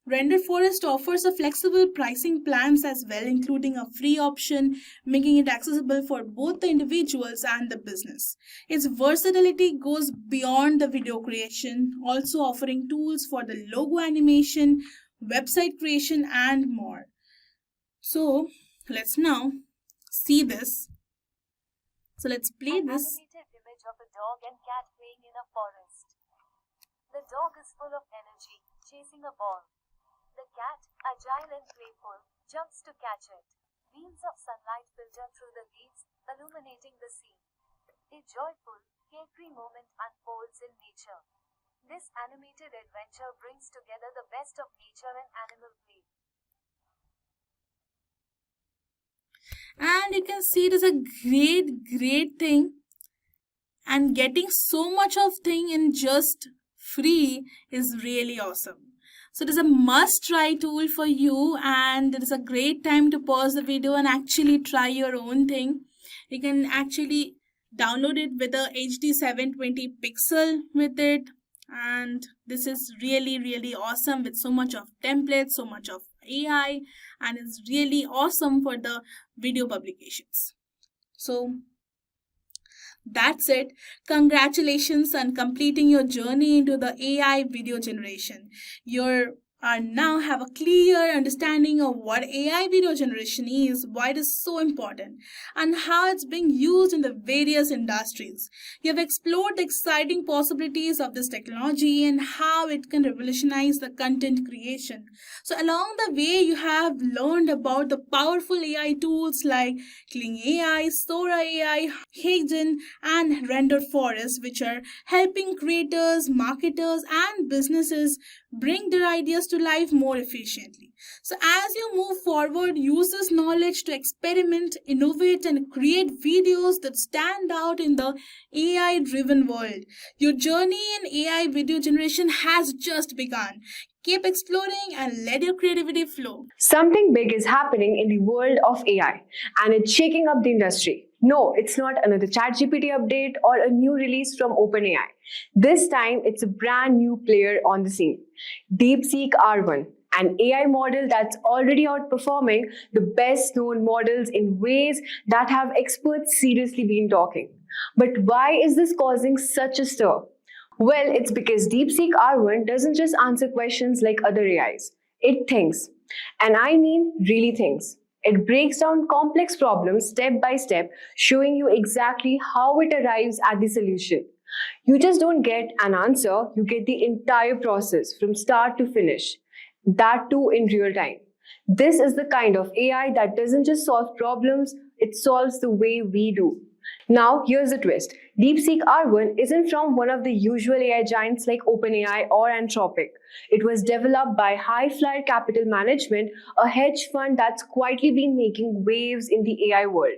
Render Forest offers a flexible pricing plans as well, including a free option, making it accessible for both the individuals and the business. Its versatility goes beyond the video creation, also offering tools for the logo animation, website creation, and more. So let's now see this. So let's play this. Animated image of a dog and cat playing in a forest. The dog is full of energy, chasing a ball. The cat, agile and playful, jumps to catch it. Beams of sunlight filter through the leaves, illuminating the scene. A joyful, carefree moment unfolds in nature. This animated adventure brings together the best of nature and animal play. And you can see it is a great thing. And getting so much of thing in just free is really awesome. So it is a must-try tool for you, and it is a great time to pause the video and actually try your own thing. You can actually download it with a HD 720 pixel with it, And this is really awesome with so much of templates, so much of AI, and it's really awesome for the video publications. So that's it. Congratulations on completing your journey into the AI video generation. You now have a clear understanding of what AI video generation is, why it is so important, and how it's being used in the various industries. You have explored the exciting possibilities of this technology and how it can revolutionize the content creation. So along the way, you have learned about the powerful AI tools like Kling AI, Sora AI, Hagen, and Render Forest, which are helping creators, marketers, and businesses bring their ideas to life more efficiently. So, as you move forward, use this knowledge to experiment, innovate, and create videos that stand out in the AI driven world. Your journey in AI video generation has just begun. Keep exploring and let your creativity flow. Something big is happening in the world of AI, and it's shaking up the industry. No, it's not another ChatGPT update or a new release from OpenAI. This time, it's a brand new player on the scene. DeepSeek R1, an AI model that's already outperforming the best known models in ways that have experts seriously been talking. But why is this causing such a stir? Well, it's because DeepSeek R1 doesn't just answer questions like other AIs. It thinks. And I mean really thinks. It breaks down complex problems step by step, showing you exactly how it arrives at the solution. You just don't get an answer, you get the entire process from start to finish. That too in real time. This is the kind of AI that doesn't just solve problems, it solves the way we do. Now, here's the twist. DeepSeek R1 isn't from one of the usual AI giants like OpenAI or Anthropic. It was developed by High Flyer Capital Management, a hedge fund that's quietly been making waves in the AI world.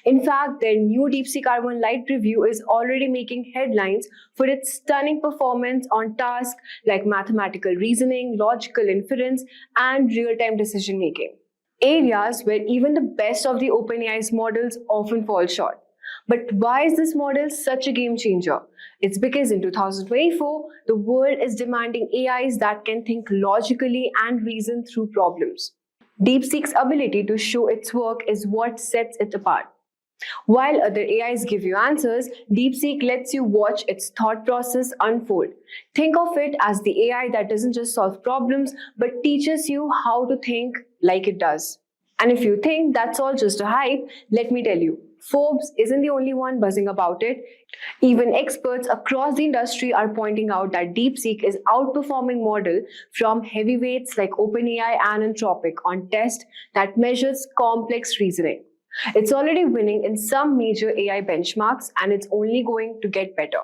In fact, their new DeepSeek R1 Lite preview is already making headlines for its stunning performance on tasks like mathematical reasoning, logical inference, and real-time decision making. Areas where even the best of the OpenAI's models often fall short. But why is this model such a game changer? It's because in 2024, the world is demanding AIs that can think logically and reason through problems. DeepSeek's ability to show its work is what sets it apart. While other AIs give you answers, DeepSeek lets you watch its thought process unfold. Think of it as the AI that doesn't just solve problems, but teaches you how to think like it does. And if you think that's all just a hype, let me tell you, Forbes isn't the only one buzzing about it. Even experts across the industry are pointing out that DeepSeek is outperforming model from heavyweights like OpenAI and Anthropic on tests that measures complex reasoning. It's already winning in some major AI benchmarks and it's only going to get better.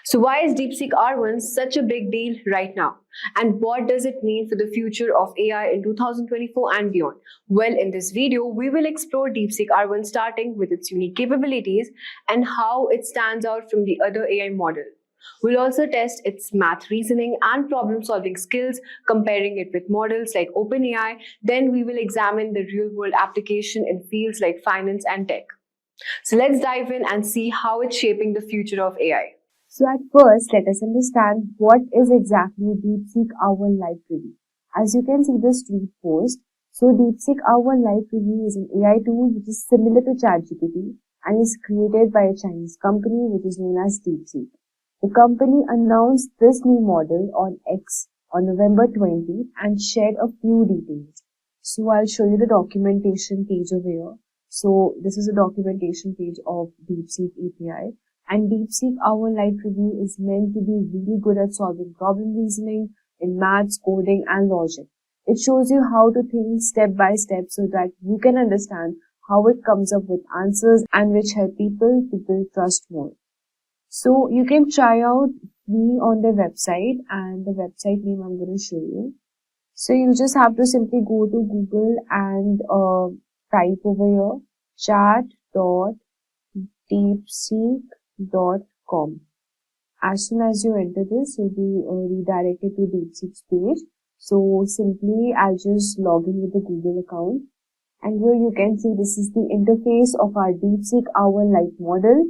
So why is DeepSeek R1 such a big deal right now? And what does it mean for the future of AI in 2024 and beyond? Well, in this video, we will explore DeepSeek R1 starting with its unique capabilities and how it stands out from the other AI model. We'll also test its math reasoning and problem-solving skills, comparing it with models like OpenAI. Then we will examine the real-world application in fields like finance and tech. So let's dive in and see how it's shaping the future of AI. So at first, let us understand what is exactly DeepSeek R1 Lite Preview. As you can see this tweet post, so DeepSeek R1 Lite Preview is an AI tool which is similar to ChatGPT and is created by a Chinese company which is known as DeepSeek. The company announced this new model on X on November 20 and shared a few details. So I'll show you the documentation page over here. So this is a documentation page of DeepSeek API. And DeepSeek R1 Lite Preview is meant to be really good at solving problem reasoning in maths, coding, and logic. It shows you how to think step by step so that you can understand how it comes up with answers and which help people to build trust more. So you can try out me on their website, and the website name I'm going to show you. So you just have to simply go to Google and type over here chat.deepseek.com. As soon as you enter this, you'll be redirected to DeepSeek's page. So simply I'll just log in with the Google account. And here you can see this is the interface of our DeepSeek R1 Lite model.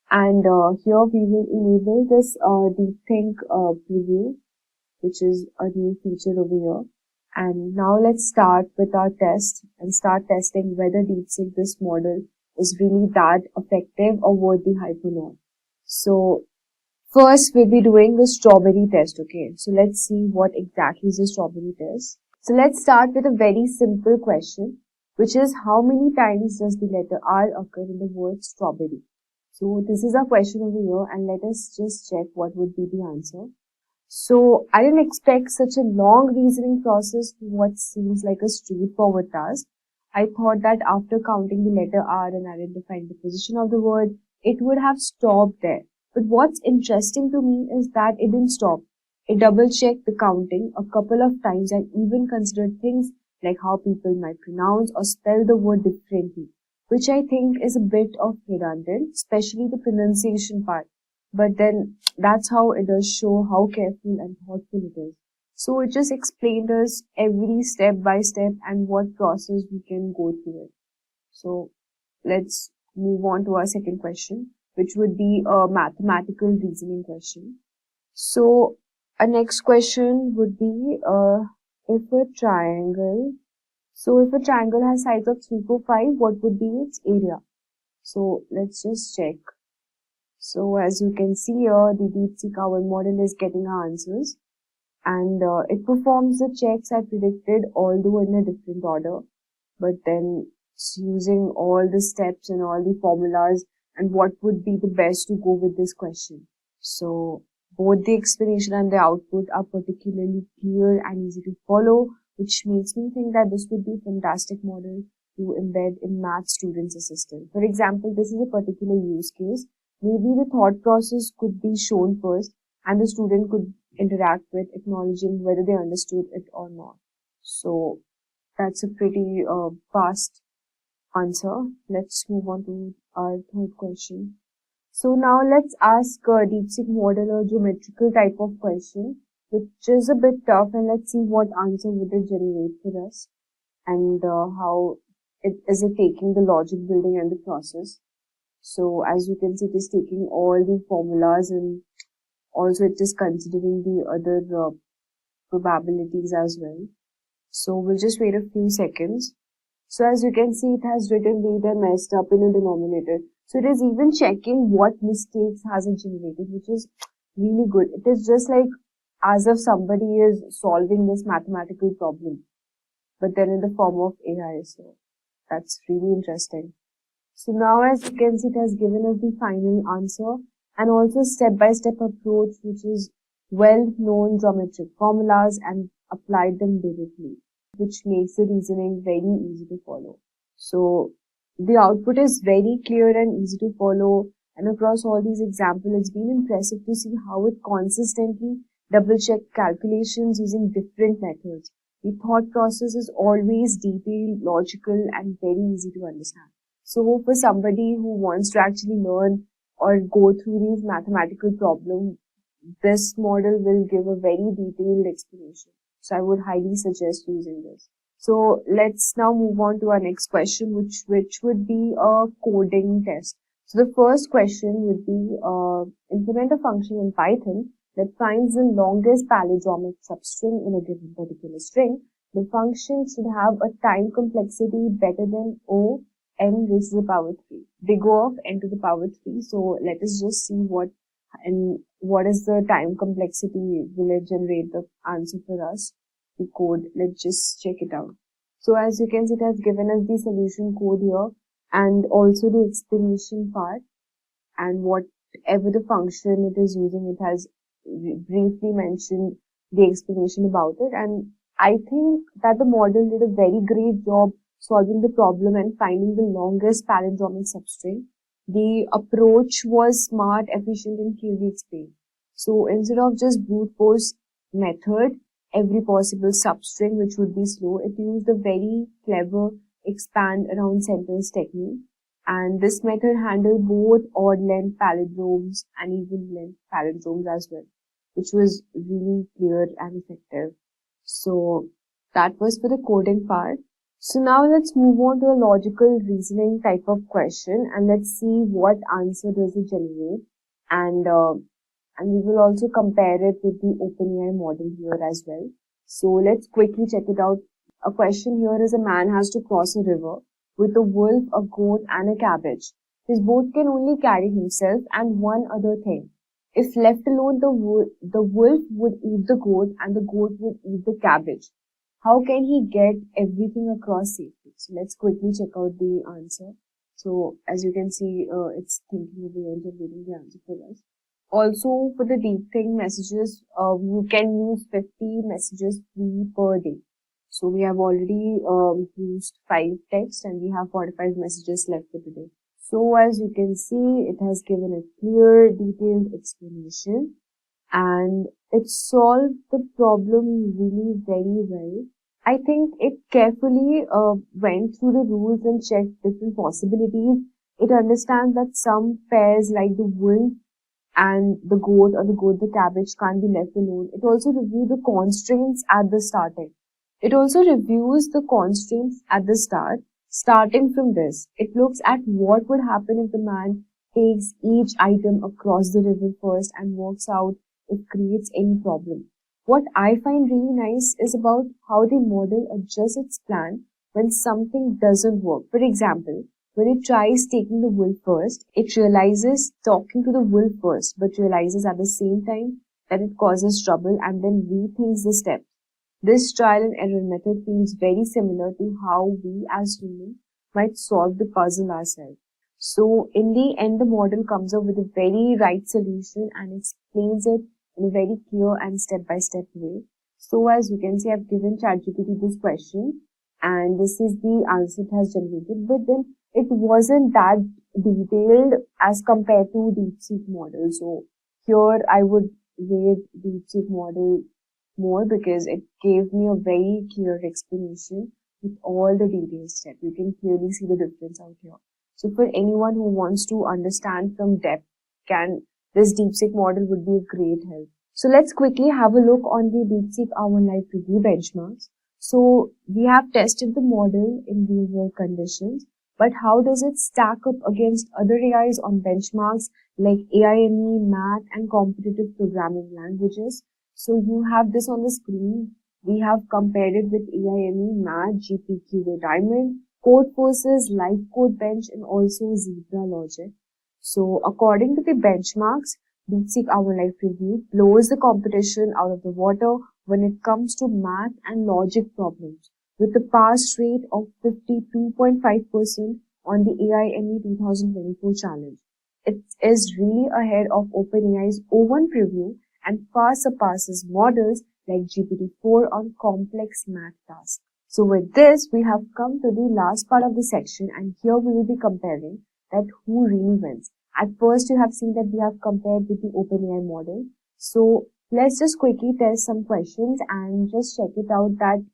And here we will enable this DeepThink preview, which is a new feature over here. And now let's start with our test and start testing whether DeepSeek, this model, is really that effective or worth the hype or not. So first we'll be doing the strawberry test, okay? So let's see what exactly is the strawberry test. So let's start with a very simple question, which is how many times does the letter R occur in the word strawberry? So this is our question over here, and let us just check what would be the answer. So I didn't expect such a long reasoning process for what seems like a straightforward task. I thought that after counting the letter R and identifying the position of the word, it would have stopped there. But what's interesting to me is that it didn't stop. It double-checked the counting a couple of times and even considered things like how people might pronounce or spell the word differently, which I think is a bit of redundant, especially the pronunciation part. But then that's how it does show how careful and thoughtful it is. So it just explained us every step by step and what process we can go through it. So let's move on to our second question, which would be a mathematical reasoning question. So our next question would be if a triangle has sides of 3, 4, 5, what would be its area? So let's just check. So as you can see here, the DeepSeek R1 model is getting our answers, and it performs the checks I predicted, although in a different order. But then it's using all the steps and all the formulas and what would be the best to go with this question. So both the explanation and the output are particularly clear and easy to follow, which makes me think that this would be a fantastic model to embed in math students' assistant. For example, this is a particular use case. Maybe the thought process could be shown first and the student could interact with acknowledging whether they understood it or not. So that's a pretty fast answer. Let's move on to our third question. So now let's ask a DeepSeek model a geometrical type of question, which is a bit tough, and let's see what answer would it generate for us and how it is taking the logic building and the process. So as you can see, it is taking all the formulas and also it is considering the other probabilities as well. So we'll just wait a few seconds. So as you can see, it has written data messed up in a denominator. So it is even checking what mistakes has it generated, which is really good. It is just like as if somebody is solving this mathematical problem, but then in the form of AI. So that's really interesting. So now as you can see, it has given us the final answer and also step-by-step approach, which is well-known geometric formulas and applied them directly, which makes the reasoning very easy to follow. So the output is very clear and easy to follow, and across all these examples, it's been impressive to see how it consistently double-checked calculations using different methods. The thought process is always detailed, logical, and very easy to understand. So for somebody who wants to actually learn or go through these mathematical problems, this model will give a very detailed explanation. So I would highly suggest using this. So let's now move on to our next question, which would be a coding test. So the first question would be implement a function in Python that finds the longest palindromic substring in a given particular string. The function should have a time complexity better than O n raised to the power 3. They go of n to the power 3. So let us just see what is the time complexity. Will it generate the answer for us? The code. Let's just check it out. So as you can see, it has given us the solution code here and also the explanation part, and whatever the function it is using, it has briefly mentioned the explanation about it. And I think that the model did a very great job solving the problem and finding the longest palindromic substring. The approach was smart, efficient, and clearly explained. So instead of just brute force method, every possible substring which would be slow, it used a very clever expand around centers technique. And this method handled both odd length palindromes and even length palindromes as well, which was really clear and effective. So that was for the coding part. So now let's move on to a logical reasoning type of question, and let's see what answer does it generate, and we will also compare it with the OpenAI model here as well. So let's quickly check it out. A question here is: a man has to cross a river with a wolf, a goat, and a cabbage. His boat can only carry himself and one other thing. If left alone, the wolf would eat the goat and the goat would eat the cabbage. How can he get everything across safely? So let's quickly check out the answer. So as you can see, it's thinking of the end of reading the answer for us. Also, for the deep think messages, you can use 50 messages free per day. So we have already used 5 texts and we have 45 messages left for today. So as you can see, it has given a clear, detailed explanation and it solved the problem really very well. I think it carefully went through the rules and checked different possibilities. It understands that some pairs like the wolf and the goat or the cabbage can't be left alone. It also reviewed the constraints at the starting. It also reviews the constraints at the start. Starting from this, it looks at what would happen if the man takes each item across the river first and works out if it creates any problem. What I find really nice is about how the model adjusts its plan when something doesn't work. For example, when it tries taking the wolf first, it realizes talking to the wolf first, but realizes at the same time that it causes trouble and then rethinks the steps. This trial and error method feels very similar to how we as humans might solve the puzzle ourselves. So in the end, the model comes up with a very right solution and explains it in a very clear and step-by-step way. So as you can see, I've given ChatGPT this question and this is the answer it has generated, but then it wasn't that detailed as compared to DeepSeek model. So here I would rate DeepSeek model more because it gave me a very clear explanation with all the details set. You can clearly see the difference out here. So for anyone who wants to understand from depth, this DeepSeek model would be a great help. So let's quickly have a look on the DeepSeek R1 live preview benchmarks. So we have tested the model in real world conditions, but how does it stack up against other AIs on benchmarks like AIME, math, and competitive programming languages? So you have this on the screen. We have compared it with AIME, math, GPQA Diamond, Codeforce's Live Code Bench, and also Zebra Logic. So according to the benchmarks, DeepSeek R1 Live Preview blows the competition out of the water when it comes to math and logic problems, with a pass rate of 52.5% on the AIME 2024 challenge. It is really ahead of OpenAI's O1 preview and far surpasses models like GPT-4 on complex math tasks. So with this, we have come to the last part of the section, and here we will be comparing that who really wins. At first, you have seen that we have compared with the OpenAI model. So let's just quickly test some questions and just check it out that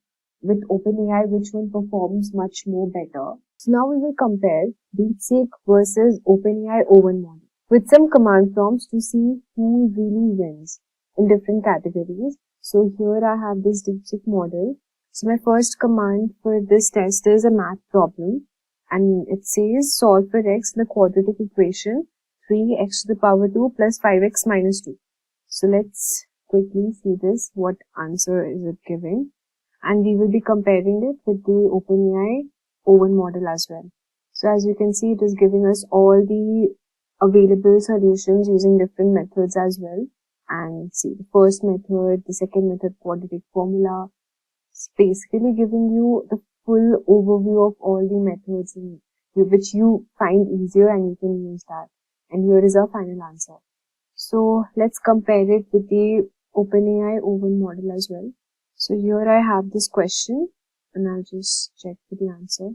with OpenAI, which one performs much more better. So now we will compare DeepSeek versus OpenAI O1 model with some command prompts to see who really wins in different categories. So here I have this DeepSeek model. So my first command for this test is a math problem, and it says solve for x the quadratic equation 3x to the power 2 plus 5x minus 2. So let's quickly see this, what answer is it giving, and we will be comparing it with the OpenAI O1 model as well. So as you can see, it is giving us all the available solutions using different methods as well. And see the first method, the second method, quadratic formula. It's basically giving you the full overview of all the methods which you find easier and you can use that. And here is our final answer. So let's compare it with the OpenAI O1 model as well. So here I have this question and I'll just check for the answer.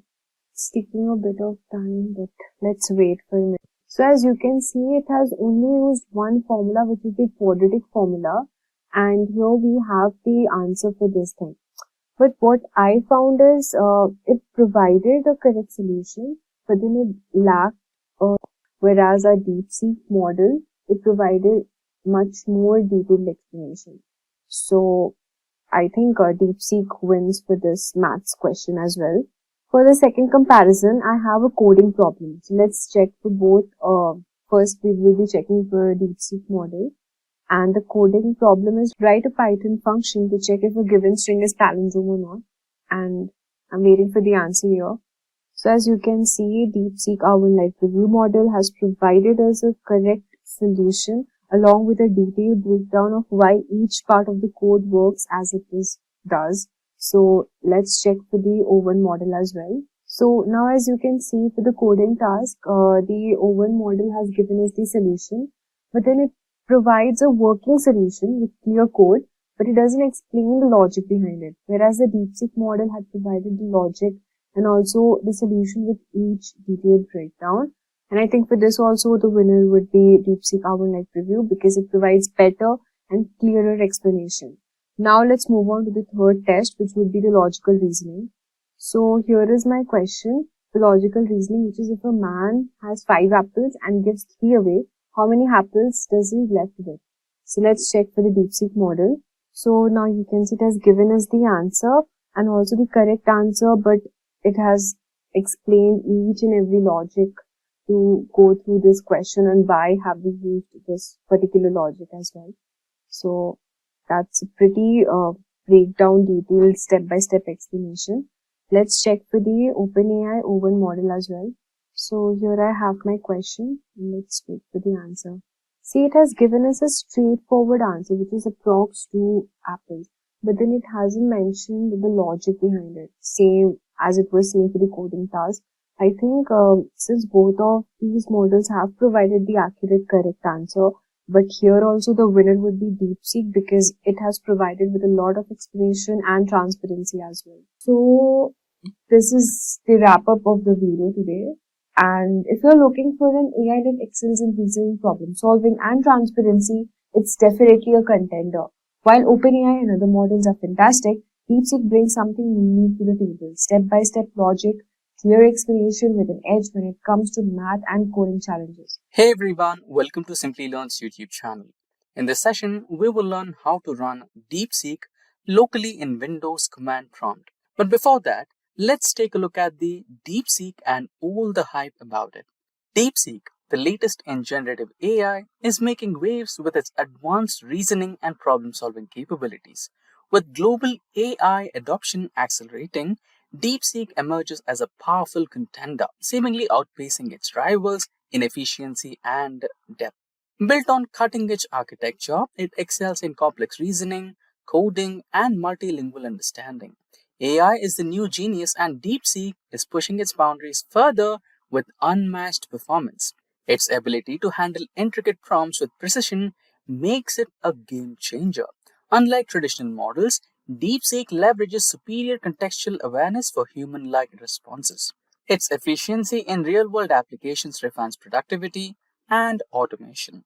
It's taking a bit of time, but let's wait for a minute. So as you can see, it has only used one formula, which is the quadratic formula, and here we have the answer for this thing. But what I found is it provided a correct solution, but then it lacked, whereas our DeepSeek model, it provided much more detailed explanation. So I think DeepSeek wins for this maths question as well. For the second comparison, I have a coding problem. So let's check for both. First, we will be checking for DeepSeek model. And the coding problem is write a Python function to check if a given string is palindrome or not. And I'm waiting for the answer here. So as you can see, DeepSeek R1 live preview model has provided us a correct solution along with a detailed breakdown of why each part of the code works as it does. So let's check for the O1 model as well. So now as you can see for the coding task, the O1 model has given us the solution, but then it provides a working solution with clear code, but it doesn't explain the logic behind it. Whereas the DeepSeek model had provided the logic and also the solution with each detailed breakdown. And I think for this also the winner would be DeepSeek R1 live preview because it provides better and clearer explanation. Now let's move on to the third test, which would be the logical reasoning. So here is my question, the logical reasoning, which is if a man has 5 apples and gives 3 away, how many apples does he left with? So let's check for the DeepSeek model. So now you can see it has given us the answer and also the correct answer, but it has explained each and every logic to go through this question and why have we used this particular logic as well. So that's a pretty breakdown, detailed step-by-step explanation. Let's check for the OpenAI O1 model as well. So here I have my question. Let's wait for the answer. See, it has given us a straightforward answer, which is approx 2 apples. But then it hasn't mentioned the logic behind it, same as it was same for the coding task. I think since both of these models have provided the accurate, correct answer, but here also the winner would be DeepSeek because it has provided with a lot of explanation and transparency as well. So this is the wrap up of the video today. And if you're looking for an AI that excels in reasoning, problem solving, and transparency, it's definitely a contender. While OpenAI and other models are fantastic, DeepSeek brings something unique to the table. Step-by-step logic, clear explanation with an edge when it comes to math and coding challenges. Hey everyone, welcome to Simplilearn's YouTube channel. In this session, we will learn how to run DeepSeek locally in Windows command prompt. But before that, let's take a look at the DeepSeek and all the hype about it. DeepSeek, the latest in generative AI, is making waves with its advanced reasoning and problem-solving capabilities. With global AI adoption accelerating, DeepSeek emerges as a powerful contender, seemingly outpacing its rivals in efficiency and depth. Built on cutting-edge architecture, it excels in complex reasoning, coding, and multilingual understanding. AI is the new genius, and DeepSeek is pushing its boundaries further with unmatched performance. Its ability to handle intricate prompts with precision makes it a game changer. Unlike traditional models, DeepSeek leverages superior contextual awareness for human-like responses. Its efficiency in real-world applications refines productivity and automation.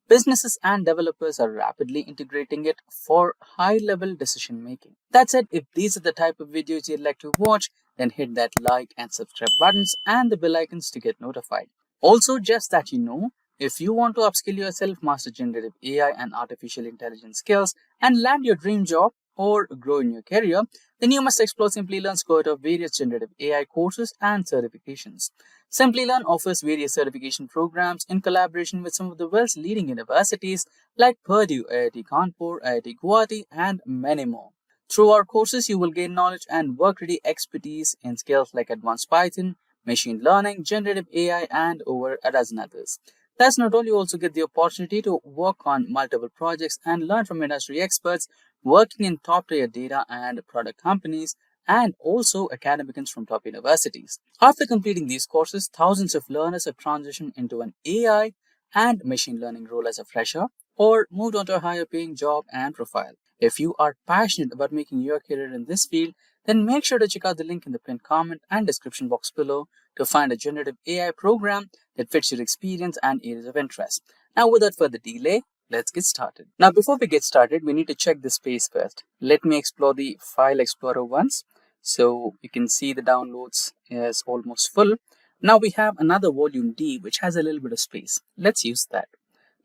Businesses and developers are rapidly integrating it for high-level decision-making. That said, if these are the type of videos you'd like to watch, then hit that like and subscribe buttons and the bell icons to get notified. Also, just that you know, if you want to upskill yourself, master generative AI and artificial intelligence skills, and land your dream job or grow in your career, then you must explore Simplilearn's cohort of various generative AI courses and certifications. Simplilearn offers various certification programs in collaboration with some of the world's leading universities like Purdue, IIT Kanpur, IIT Guwahati, and many more. Through our courses, you will gain knowledge and work-ready expertise in skills like advanced Python, machine learning, generative AI, and over a dozen others. That's not all, you also get the opportunity to work on multiple projects and learn from industry experts working in top-tier data and product companies, and also academics from top universities. After completing these courses, thousands of learners have transitioned into an AI and machine learning role as a fresher or moved on to a higher paying job and profile. If you are passionate about making your career in this field, then make sure to check out the link in the pinned comment and description box below to find a generative AI program that fits your experience and areas of interest. Now, without further delay, let's get started. Now, before we get started, we need to check the space first. Let me explore the file explorer once. So you can see the downloads is almost full. Now we have another volume D which has a little bit of space. Let's use that.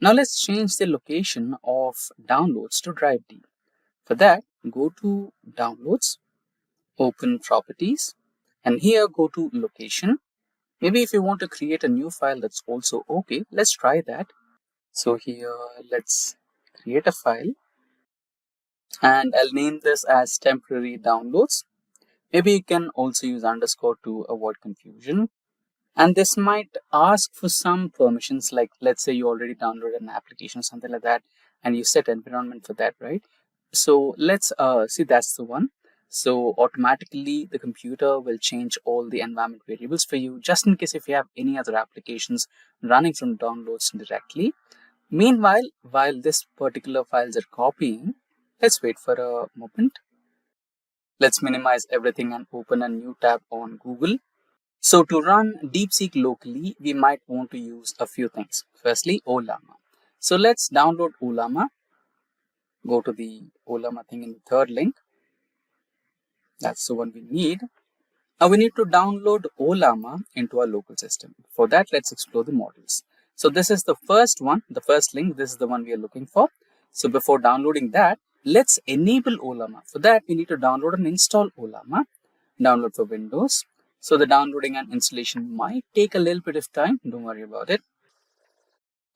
Now let's change the location of downloads to drive D. For that, go to downloads, open properties, And here go to location. Maybe if you want to create a new file, that's also okay. Let's try that. So here, let's create a file and I'll name this as temporary downloads. Maybe you can also use underscore to avoid confusion. And this might ask for some permissions, like let's say you already downloaded an application or something like that, and you set environment for that, right? So let's see, that's the one. So automatically the computer will change all the environment variables for you, just in case if you have any other applications running from downloads directly. Meanwhile, while this particular files are copying, let's wait for a moment. Let's minimize everything and open a new tab on Google. So to run DeepSeek locally, we might want to use a few things. Firstly, Llama. So let's download Llama. Go to the Llama thing in the third link. That's the one we need. Now we need to download Llama into our local system. For that, let's explore the models. So this is the first one, the first link. This is the one we are looking for. So before downloading that, let's enable Llama. For that, we need to download and install Llama. Download for Windows. So the downloading and installation might take a little bit of time. Don't worry about it.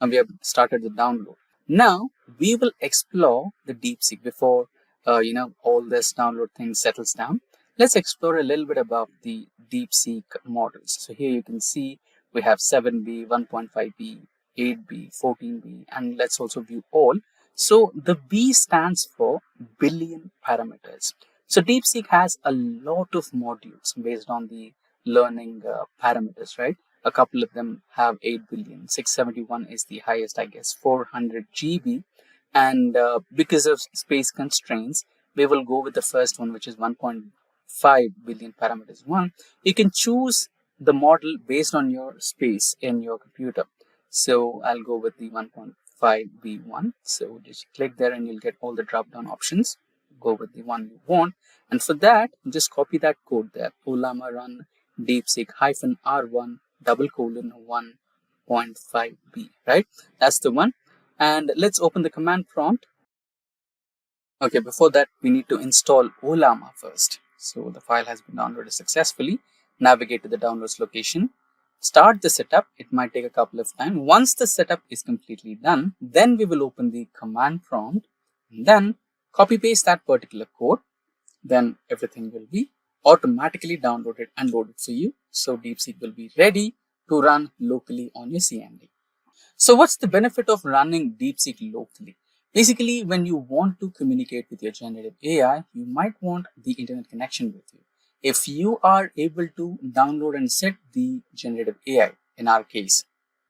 And we have started the download. Now we will explore the DeepSeek before all this download thing settles down. Let's explore a little bit about the DeepSeek models. So here you can see we have 7B, 1.5B, 8B, 14B, and let's also view all. So the B stands for billion parameters. So DeepSeek has a lot of modules based on the learning parameters, right? A couple of them have 8 billion, 671 is the highest, I guess, 400 GB. And because of space constraints, we will go with the first one, which is 1.5 billion parameters one. You can choose the model based on your space in your computer. So I'll go with the 1.5B1. So just click there and you'll get all the drop down options. Go with the one you want. And for that, just copy that code there. Llama run DeepSeek -R1 1.5B, right? That's the one. And let's open the command prompt. Okay, before that, we need to install Llama first. So the file has been downloaded successfully. Navigate to the downloads location. Start the setup. It might take a couple of time. Once the setup is completely done, then we will open the command prompt. And then copy paste that particular code. Then everything will be automatically downloaded and loaded for you. So DeepSeek will be ready to run locally on your CMD. So what's the benefit of running DeepSeek locally? Basically, when you want to communicate with your generative AI, you might want the internet connection with you. If you are able to download and set the generative AI, in our case,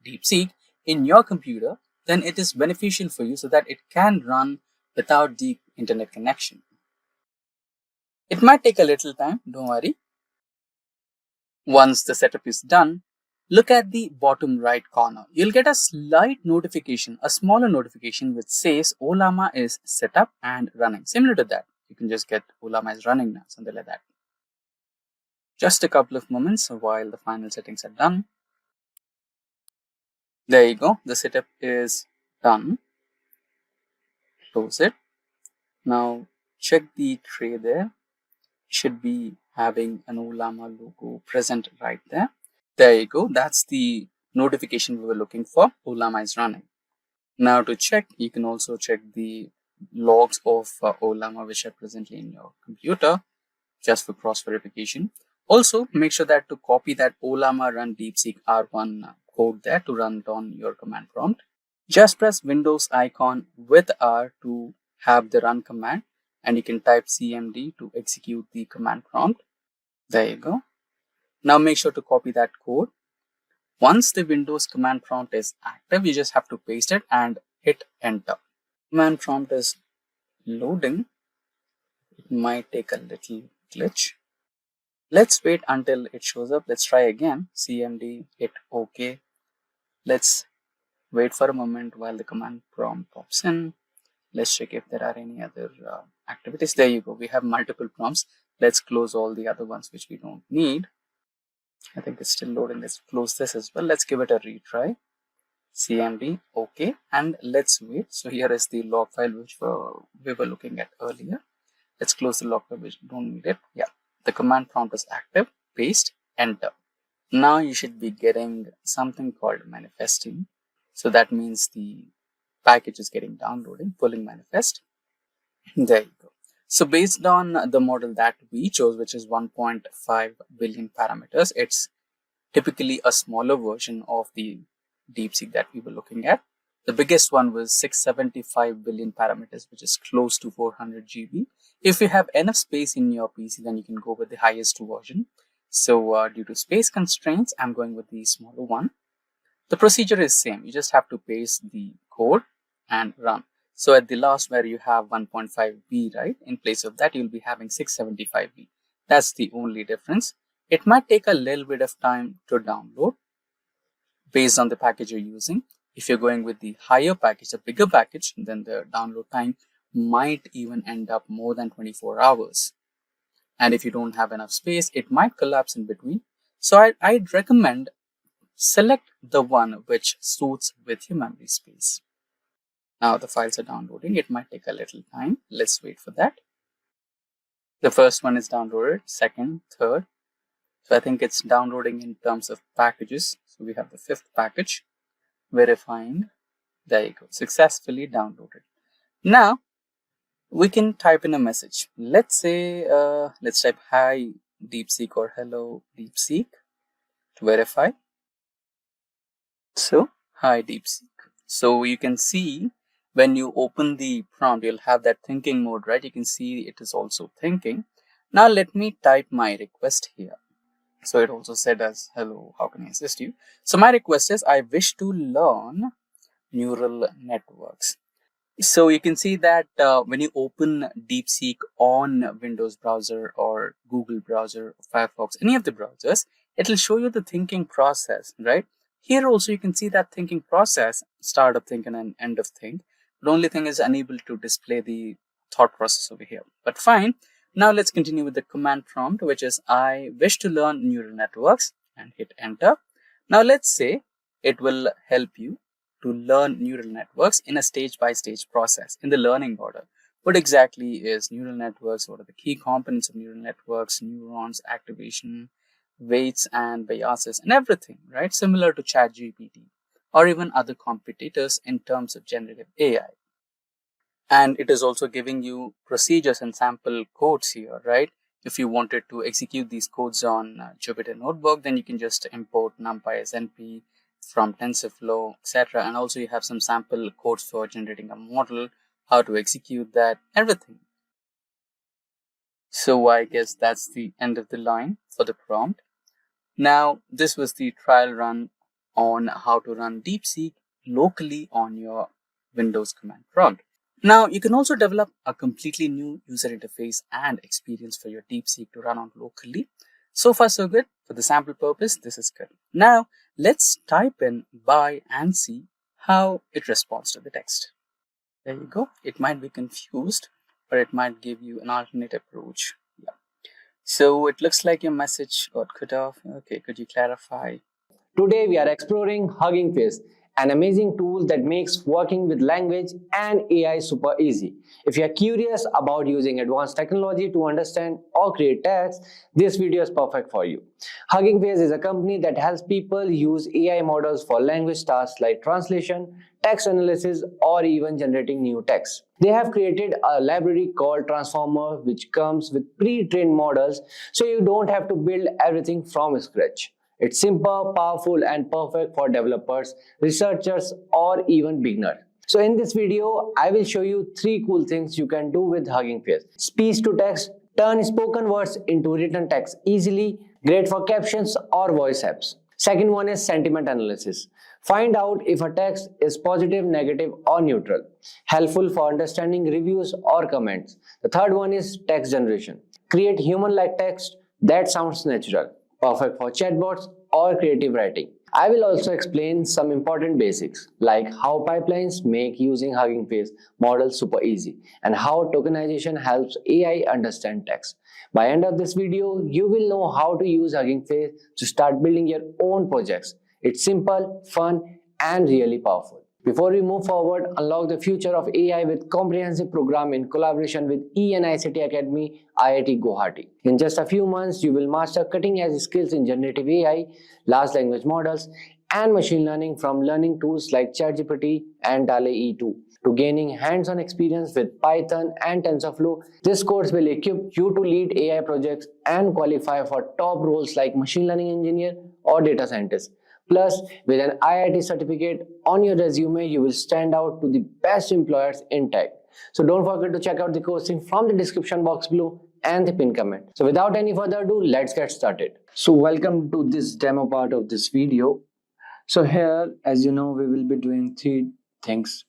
DeepSeek, in your computer, then it is beneficial for you so that it can run without the internet connection. It might take a little time, don't worry. Once the setup is done, look at the bottom right corner. You'll get a slight notification, a smaller notification which says Llama is set up and running. Similar to that, you can just get Llama is running now, something like that. Just a couple of moments while the final settings are done. There you go, the setup is done. Close it. Now check the tray there. Should be having an Llama logo present right there. There you go. That's the notification we were looking for. Llama is running. Now to check, you can also check the logs of Llama which are presently in your computer just for cross verification. Also, make sure that to copy that Llama run DeepSeek R1 code there to run it on your command prompt. Just press Windows icon with R to have the run command, and you can type CMD to execute the command prompt. There you go. Now make sure to copy that code. Once the Windows command prompt is active, you just have to paste it and hit enter. Command prompt is loading. It might take a little glitch. Let's wait until it shows up. Let's try again. CMD, hit OK. Let's wait for a moment while the command prompt pops in. Let's check if there are any other activities. There you go. We have multiple prompts. Let's close all the other ones which we don't need. I think it's still loading. Let's close this as well. Let's give it a retry. CMD, OK. And let's wait. So here is the log file which we were looking at earlier. Let's close the log file which we don't need it. Yeah, the command prompt is active. paste, enter. Now you should be getting something called manifesting. So that means the package is getting downloaded, pulling manifest. There you go. So based on the model that we chose, which is 1.5 billion parameters, it's typically a smaller version of the DeepSeek that we were looking at. The biggest one was 675 billion parameters, which is close to 400 GB. If you have enough space in your PC, then you can go with the highest version. So due to space constraints, I'm going with the smaller one. The procedure is same. You just have to paste the code and run. So at the last where you have 1.5B, right? In place of that, you'll be having 675B. That's the only difference. It might take a little bit of time to download based on the package you're using. If you're going with the higher package, a bigger package, then the download time might even end up more than 24 hours. And if you don't have enough space, it might collapse in between. So I'd recommend select the one which suits with your memory space. Now the files are downloading. It might take a little time. Let's wait for that. The first one is downloaded, second, third. So I think it's downloading in terms of packages. So we have the fifth package, verifying. There you go, successfully downloaded. Now we can type in a message. Let's say, let's type hi DeepSeek or hello DeepSeek to verify. So hi DeepSeek. So you can see when you open the prompt, you'll have that thinking mode, right? You can see it is also thinking. Now let me type my request here. So it also said as hello, how can I assist you? So my request is I wish to learn neural networks. So you can see that when you open DeepSeek on Windows browser or Google browser, Firefox, any of the browsers, it will show you the thinking process, right? Here also you can see that thinking process, start of think and end of think. The only thing is unable to display the thought process over here, but fine. Now let's continue with the command prompt, which is I wish to learn neural networks, and hit enter. Now let's say it will help you to learn neural networks in a stage-by-stage process in the learning order. What exactly is neural networks? What are the key components of neural networks? Neurons, activation, weights and biases and everything, right? Similar to ChatGPT or even other competitors in terms of generative AI. And it is also giving you procedures and sample codes here, right? If you wanted to execute these codes on Jupyter Notebook, then you can just import NumPy as NP from TensorFlow, etc. And also you have some sample codes for generating a model, how to execute that, everything. So I guess that's the end of the line for the prompt. Now, this was the trial run on how to run DeepSeek locally on your Windows command prompt. Now, you can also develop a completely new user interface and experience for your DeepSeek to run on locally. So far, so good. For the sample purpose, this is good. Now, let's type in buy and see how it responds to the text. There you go. It might be confused, but it might give you an alternate approach. Yeah. So it looks like your message got cut off. Okay, could you clarify? Today we are exploring Hugging Face, an amazing tool that makes working with language and AI super easy. If you are curious about using advanced technology to understand or create text, this video is perfect for you. Hugging Face is a company that helps people use AI models for language tasks like translation, text analysis, or even generating new text. They have created a library called Transformer, which comes with pre-trained models, so you don't have to build everything from scratch. It's simple, powerful, and perfect for developers, researchers, or even beginners. So in this video, I will show you 3 cool things you can do with Hugging Face. Speech to text, turn spoken words into written text easily, great for captions or voice apps. Second one is sentiment analysis. Find out if a text is positive, negative, or neutral. Helpful for understanding reviews or comments. The third one is text generation. Create human-like text that sounds natural. Perfect for chatbots or creative writing. I will also explain some important basics like how pipelines make using Hugging Face models super easy and how tokenization helps AI understand text. By end of this video, you will know how to use Hugging Face to start building your own projects. It's simple, fun, and really powerful. Before we move forward, unlock the future of AI with comprehensive program in collaboration with ENICT Academy, IIT Guwahati. In just a few months, you will master cutting-edge skills in generative AI, large language models, and machine learning, from learning tools like ChatGPT and DALL-E 2 to gaining hands-on experience with Python and TensorFlow. This course will equip you to lead AI projects and qualify for top roles like machine learning engineer or data scientist. Plus, with an IIT certificate on your resume, you will stand out to the best employers in tech. So don't forget to check out the course link from the description box below and the pinned comment. So without any further ado, let's get started. So welcome to this demo part of this video. So here, as you know, we will be doing three things.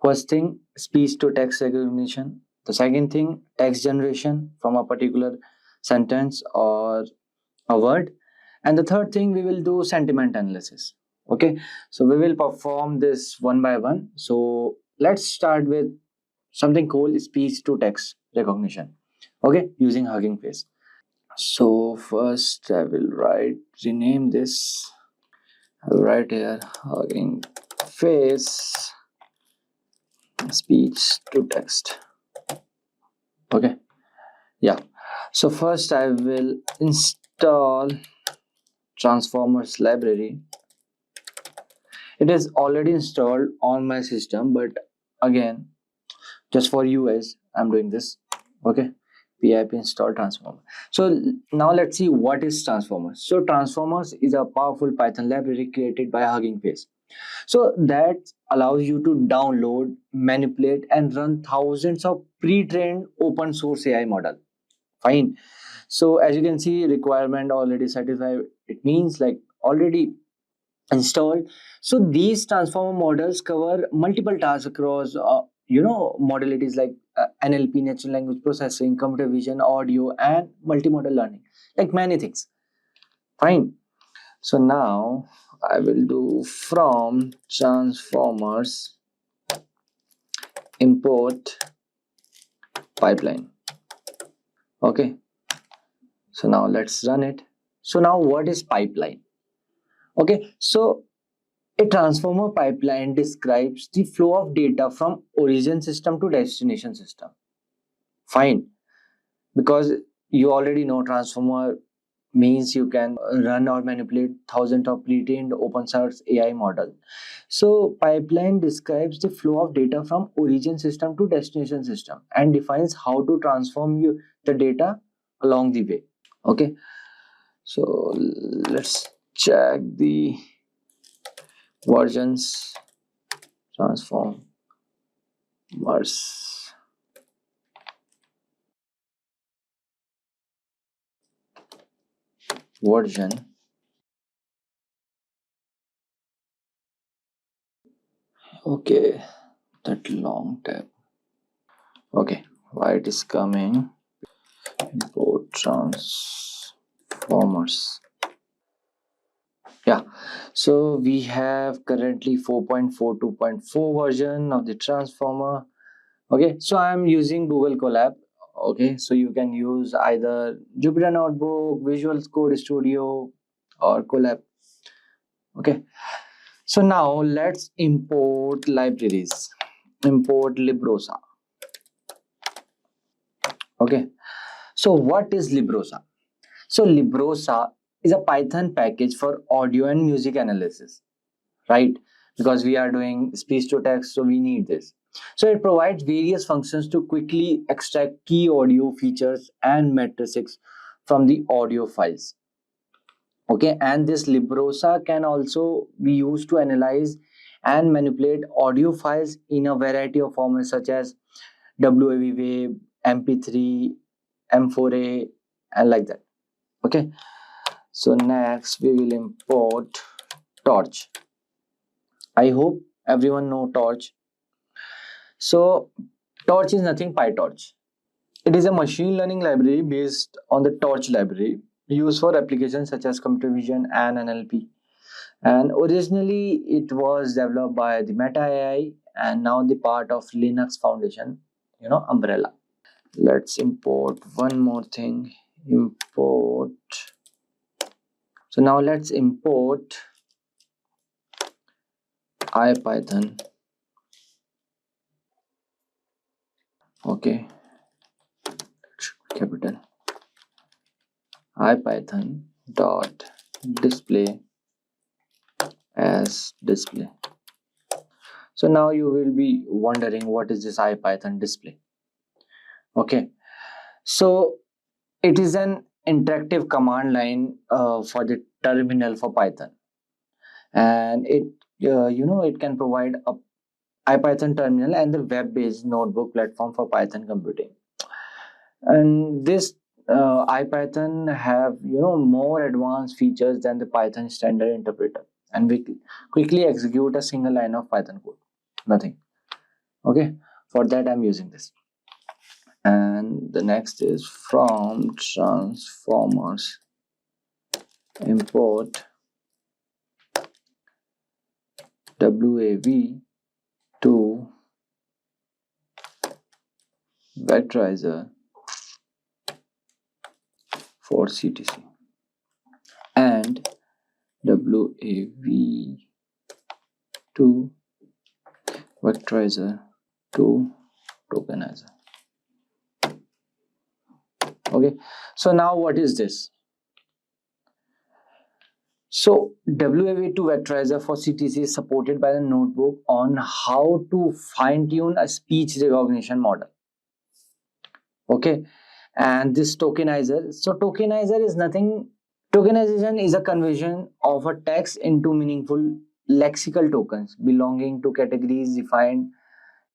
First thing, speech to text recognition. The second thing, text generation from a particular sentence or a word. And the third thing, we will do sentiment analysis. Okay, so we will perform this one by one. So let's start with something called speech to text recognition. Okay, using Hugging Face. So first I will rename this. I'll write here Hugging Face speech to text. Okay, yeah. So first I will install transformers library. It is already installed on my system, but again, just for you guys, I'm doing this. Okay, pip install transformer. So now let's see what is transformers. So transformers is a powerful Python library created by Hugging Face. So that allows you to download, manipulate, and run thousands of pre-trained open source AI model. Fine. So as you can see, requirement already satisfied. It means like already installed. So these transformer models cover multiple tasks across modalities like NLP, natural language processing, computer vision, audio, and multimodal learning, like many things. Fine. So now I will do from transformers import pipeline. Okay, so now let's run it. So now what is pipeline? Okay, so a transformer pipeline describes the flow of data from origin system to destination system. Fine, because you already know transformer means you can run or manipulate thousands of pre-trained open source AI model. So pipeline describes the flow of data from origin system to destination system and defines how to transform the data along the way. Okay, so let's check the versions transformers version. Okay, that long tab. Okay, why it is coming? Import transformers. Yeah, so we have currently 4.4 2.4 version of the transformer. Okay, so I'm using Google Colab. Okay, so you can use either Jupyter Notebook, Visual Code Studio, or Colab. Okay, so now let's import libraries. Import Librosa. Okay, so what is Librosa? So Librosa is a Python package for audio and music analysis, right? Because we are doing speech to text, so we need this. So it provides various functions to quickly extract key audio features and matrices from the audio files. Okay, and this Librosa can also be used to analyze and manipulate audio files in a variety of formats such as WAV wave, MP3, M4A, and like that. Okay, so next we will import Torch. I hope everyone know Torch. So Torch is nothing PyTorch. It is a machine learning library based on the Torch library used for applications such as computer vision and NLP. And originally it was developed by the Meta AI and now the part of Linux Foundation, umbrella. Let's import one more thing. Import. So now let's import IPython, okay, capital IPython dot display as display. So now you will be wondering what is this IPython display. Okay, so it is an interactive command line for the terminal for Python, and it it can provide a IPython terminal and the web-based notebook platform for Python computing. And this IPython have more advanced features than the Python standard interpreter, and we quickly execute a single line of Python code. Nothing. Okay, for that I'm using this. And the next is from transformers import WAV to vectorizer for CTC and WAV to vectorizer to tokenizer. Okay, so now what is this? So WAV2 vectorizer for CTC is supported by the notebook on how to fine-tune a speech recognition model. Okay, and this tokenizer. So tokenizer is nothing. Tokenization is a conversion of a text into meaningful lexical tokens belonging to categories defined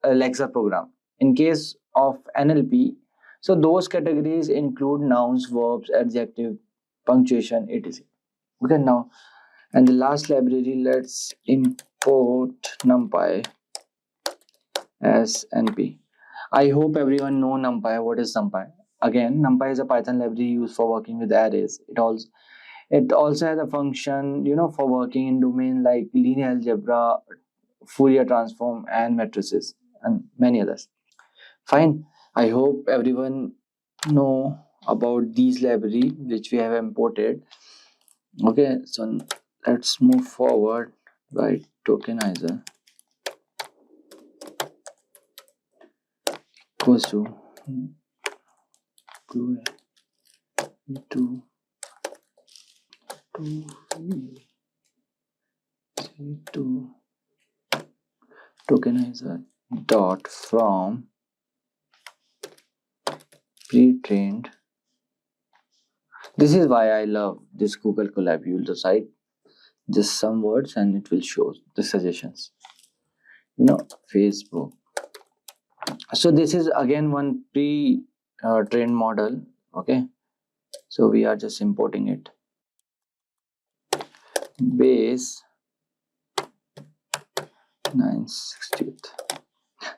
Lexa program. In case of NLP, so those categories include nouns, verbs, adjective, punctuation, etc. Okay, now, and the last library, let's import NumPy as NP. I hope everyone know NumPy. What is NumPy? Again, NumPy is a Python library used for working with arrays. It also has a function, for working in domain like linear algebra, Fourier transform, and matrices, and many others. Fine. I hope everyone know about these library which we have imported. Okay, so let's move forward by tokenizer equals to 2 to tokenizer dot from pre-trained. This is why I love this Google Colab. You will decide just some words and it will show the suggestions. Facebook. So this is again one pre-trained model. Okay, so we are just importing it. Base 968.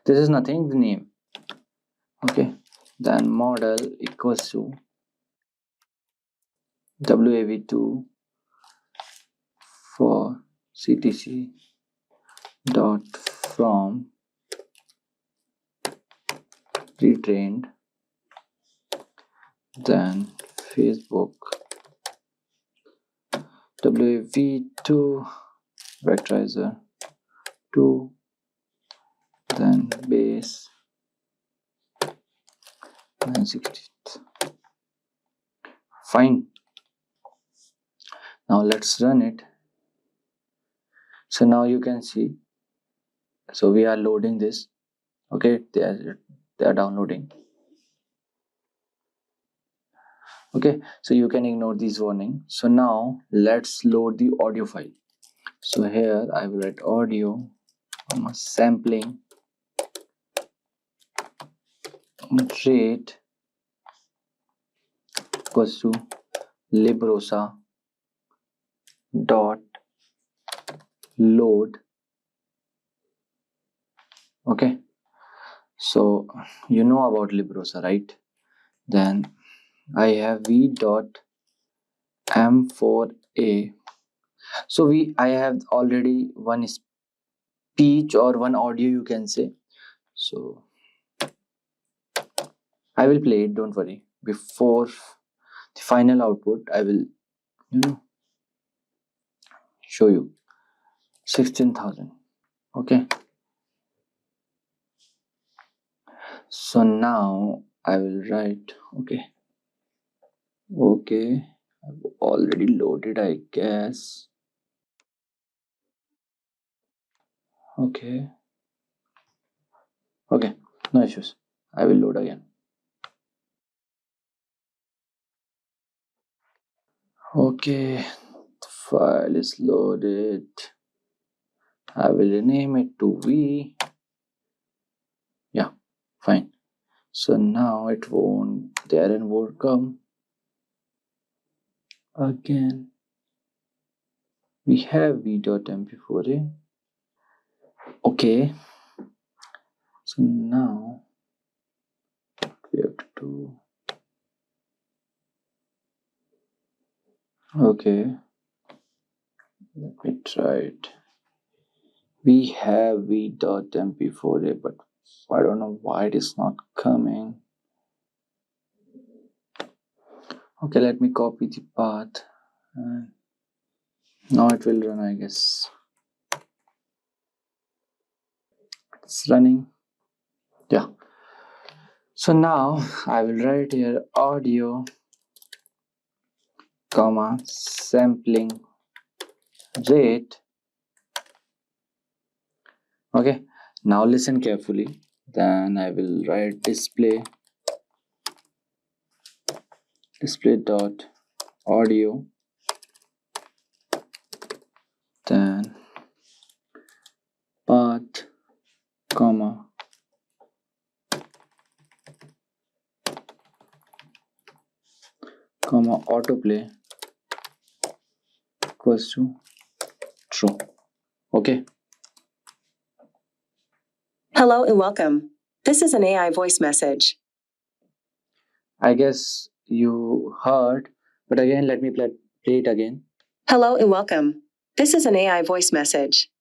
This is nothing, the name. Okay, then model equals to WAV2 for CTC dot from pre-trained, then Facebook WAV2 vectorizer 2, then base 960. Fine. Now let's run it. So now you can see. So we are loading this. Okay, they are downloading. Okay, so you can ignore these warning. So now let's load the audio file. So here I will write audio sampling rate equals to librosa dot load. Okay, so you know about librosa, right? Then I have v dot m4a. So I have already one speech or one audio, you can say. So I will play it, don't worry. Before the final output, I will show you 16,000. Okay, so now I will write. Okay, I've already loaded, I guess. Okay, no issues. I will load again. Okay, the file is loaded. I will rename it to V. Yeah, fine. So now the error won't come again. We have v.mp4a. Okay, so now we have to do. Okay, let me try it. We have v.mp4a, but I don't know why it is not coming. Okay, let me copy the path. Now it will run, I guess. It's running. Yeah. So now I will write here audio, comma, sampling rate. Okay, now listen carefully. Then I will write display dot audio, then path, comma, autoplay equals to true. Okay. Hello and welcome. This is an AI voice message. I guess you heard, but again, let me play it again. Hello and welcome. This is an AI voice message.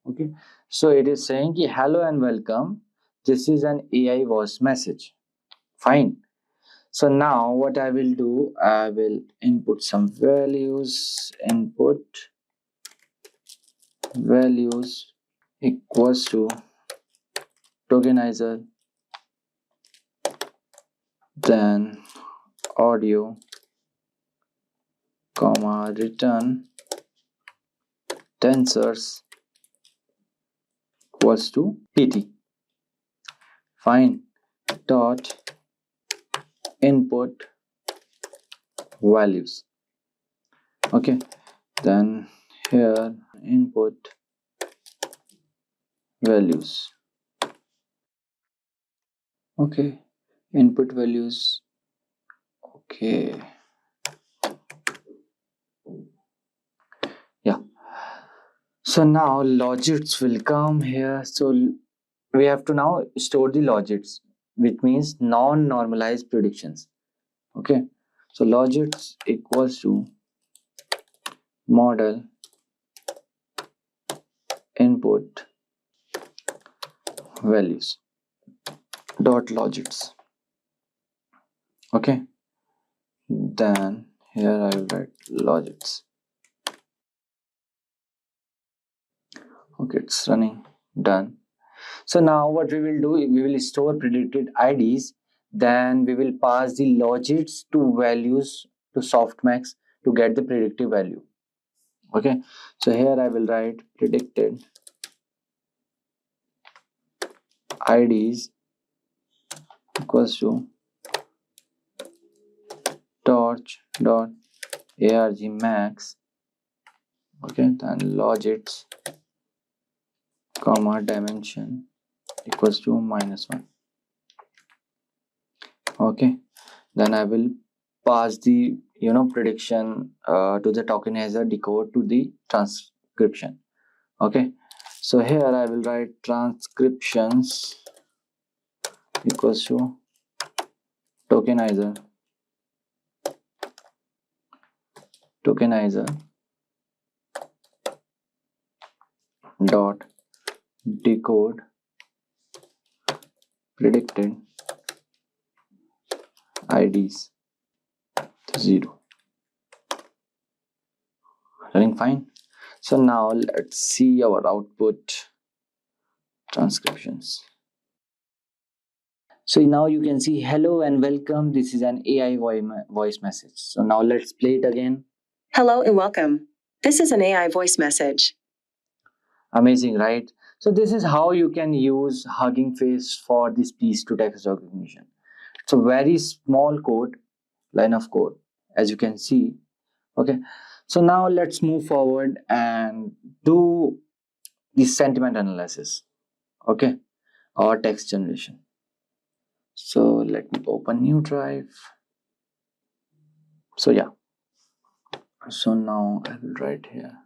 Okay, so it is saying ki, hello and welcome. This is an AI voice message. Fine. So now what I will do, I will input some values. Input values equals to tokenizer, then audio, comma, return tensors equals to pt. Fine. Dot input values. Okay, then here input values. Okay, input values. Okay, yeah. So now logits will come here. So we have to now store the logits, which means non-normalized predictions. Okay, so logits equals to model input values dot logits. Okay, then here I will write logits. Okay, it's running. Done. So now what we will do, we will store predicted IDs, then we will pass the logits to values to softmax to get the predictive value. Okay, so here I will write predicted IDs equals to torch dot arg max. Okay, then logits comma dimension equals to -1. Okay, then I will pass the prediction to the tokenizer decode to the transcription. Okay, so here I will write transcriptions equals to tokenizer dot decode predicted IDs to 0. Running fine. So now let's see our output transcriptions. So now you can see hello and welcome. This is an AI voice message. So now let's play it again. Hello and welcome. This is an AI voice message. Amazing, right? So this is how you can use Hugging Face for the speech to text recognition. It's a very small code, line of code, as you can see. Okay, so now let's move forward and do the sentiment analysis, okay, or text generation. So let me open new drive. So yeah, so now I will write here,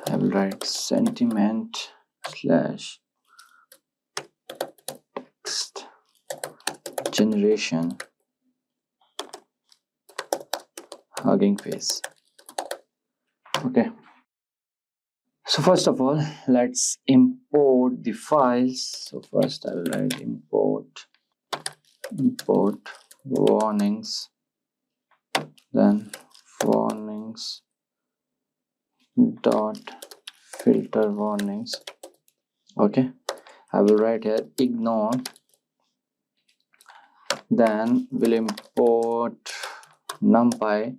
I will write sentiment slash text generation Hugging Face. Okay, so first of all, let's import the files. So first I will write import warnings, then warnings dot filter warnings. Okay, I will write here ignore, then we'll import numpy.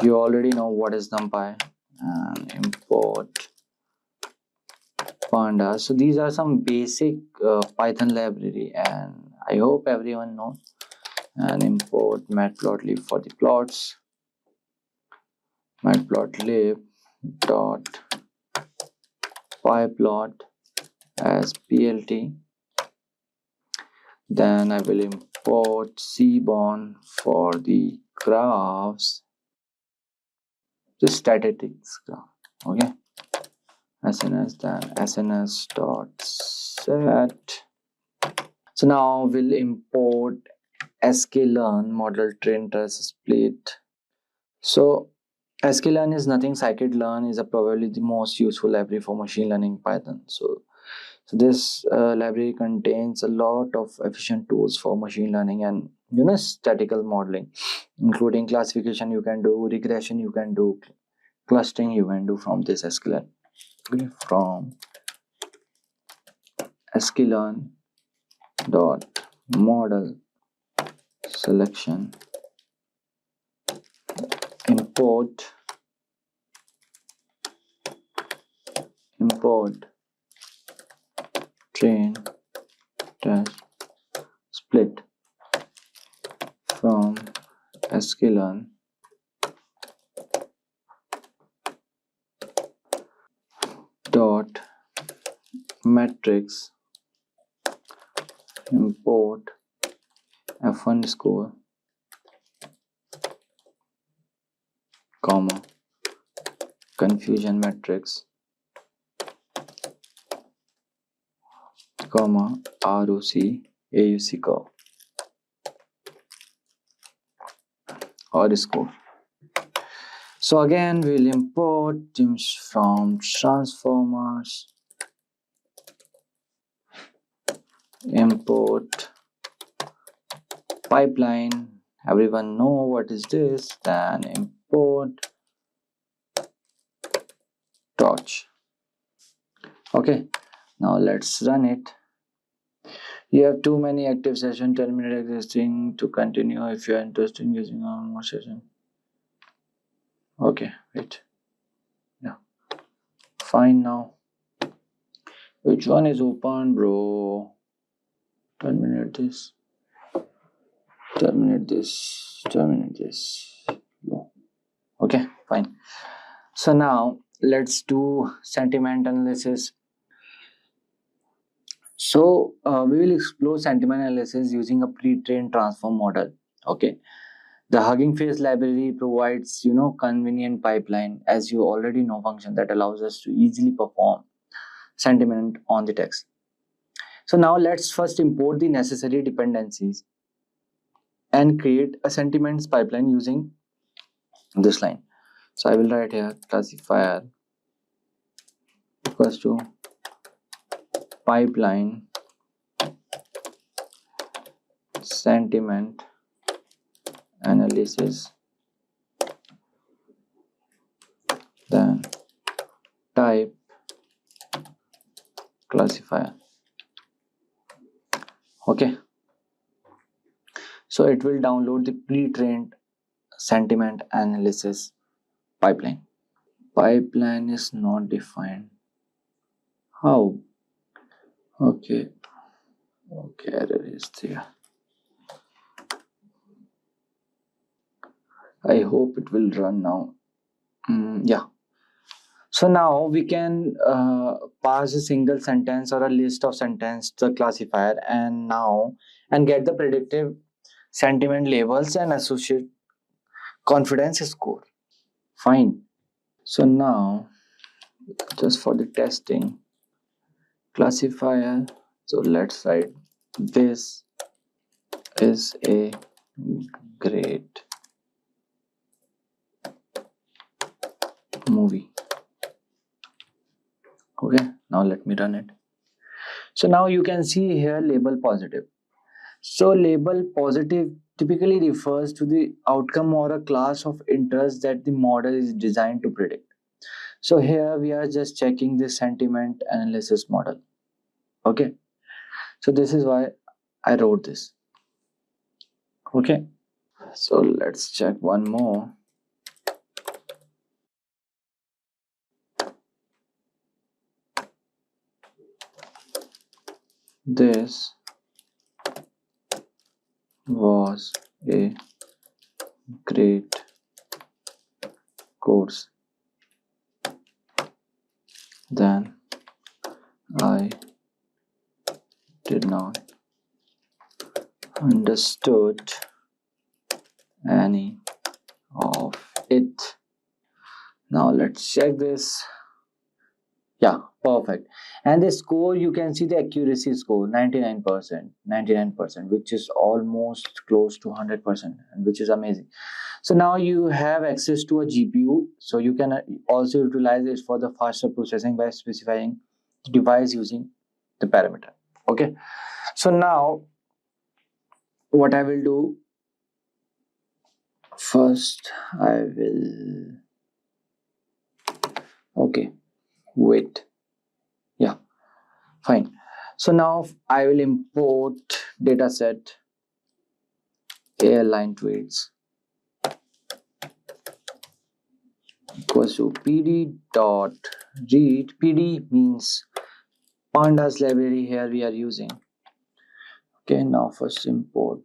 You already know what is numpy, and import panda. So these are some basic Python library, and I hope everyone knows. And import matplotlib for the plots, matplotlib dot pyplot as plt. Then I will import seaborn for the graphs, the statistics graph. Okay, sns, then sns dot set. So now we'll import sklearn model train trace split. So sklearn is nothing, scikit-learn is probably the most useful library for machine learning Python. So this library contains a lot of efficient tools for machine learning and statistical modeling, including classification you can do, regression you can do, clustering you can do from this sklearn. Okay, from sklearn dot model selection import train dash split from sklearn dot matrix import f1 score comma confusion matrix comma ROC AUC curve or score. So again we'll import teams from transformers, import pipeline, everyone know what is this, then import torch. Okay, now let's run it. You have too many active session, terminate existing to continue if you are interested in using one more session. Okay, wait. Yeah, fine. Now which one is open, bro? Terminate this, terminate this, terminate this. No. Okay, fine. So now let's do sentiment analysis. So we will explore sentiment analysis using a pre-trained transform model. Okay, the Hugging Face library provides convenient pipeline, as you already know, function that allows us to easily perform sentiment on the text. So now let's first import the necessary dependencies and create a sentiments pipeline using this line. So I will write here classifier equals to pipeline sentiment analysis, then classifier. Okay, so it will download the pre-trained sentiment analysis pipeline. Pipeline is not defined. How? Okay, error is there. I hope it will run now. Yeah. So now we can pass a single sentence or a list of sentence to the classifier and get the predictive sentiment labels and associate confidence score. Fine. So now just for the testing classifier, so let's write this is a great movie. Okay, now let me run it. So now you can see here label positive. So label positive typically refers to the outcome or a class of interest that the model is designed to predict. So here we are just checking the sentiment analysis model. Okay, so this is why I wrote this. Okay, so let's check one more. This was a great course. Then I did not understood any of it. Now let's check this. Yeah, perfect. And the score, you can see the accuracy score 99%, which is almost close to 100%, and which is amazing. So now you have access to a GPU, so you can also utilize it for the faster processing by specifying the device using the parameter. Okay, so now what I will do, first I will, okay, wait, yeah, fine. So now I will import dataset airline tweets equals to pd dot read. PD means pandas library here we are using. Okay, now first import,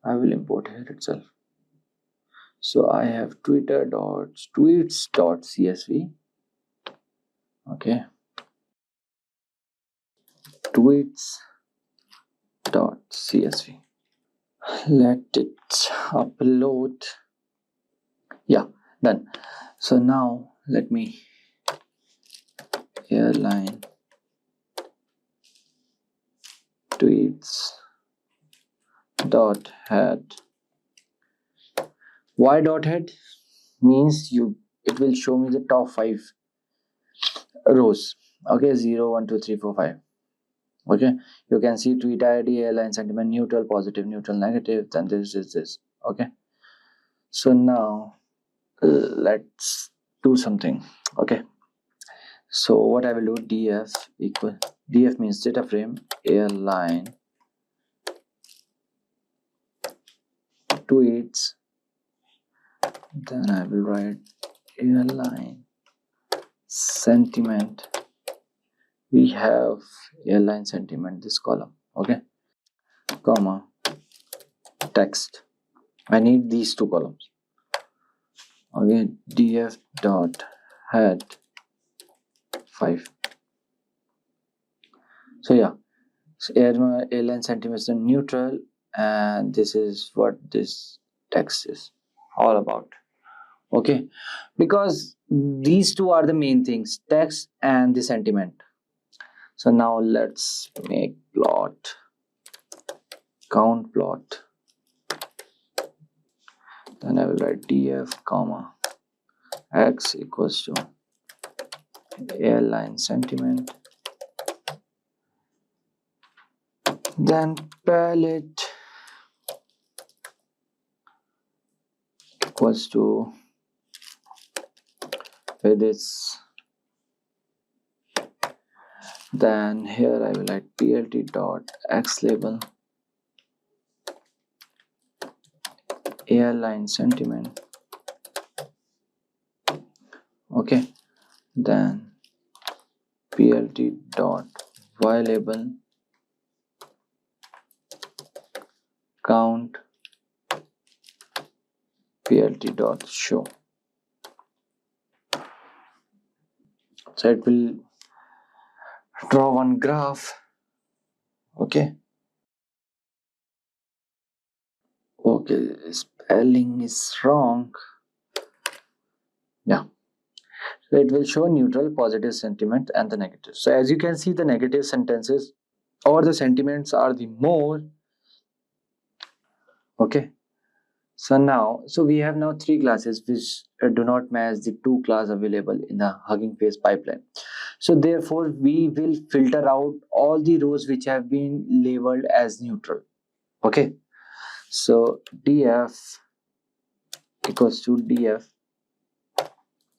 I will import here itself. So I have tweets.csv. Okay, tweets.csv. Let it upload. Yeah, done. So now let me airline tweets dot head. Why dot head? Means it will show me the top 5 rows. Okay, 0 1 2 3 4 5. Okay, you can see tweet ID, airline sentiment, neutral, positive, neutral, negative, then this is this. Okay, so now let's do something. Okay, so what I will do, df means data frame airline tweets, then I will write airline sentiment. We have airline sentiment, this column. Okay, comma text. I need these 2 columns. Okay, df dot head 5. So yeah, so airline sentiment is neutral, and this is what this text is all about. Okay, because these 2 are the main things, text and the sentiment. So now let's make plot, count plot. Then I will write df comma x equals to airline sentiment, then palette equals to with its Then here I will write plt.xlabel airline sentiment. Okay, then plt.ylabel count plt.show. So it will draw one graph. Okay, spelling is wrong. Yeah, so it will show neutral, positive sentiment and the negative. So as you can see, the negative sentences or the sentiments are the more. Okay, so we have now three classes which do not match the two class available in the Hugging Face pipeline. So therefore we will filter out all the rows which have been labeled as neutral. Okay, so df equals to df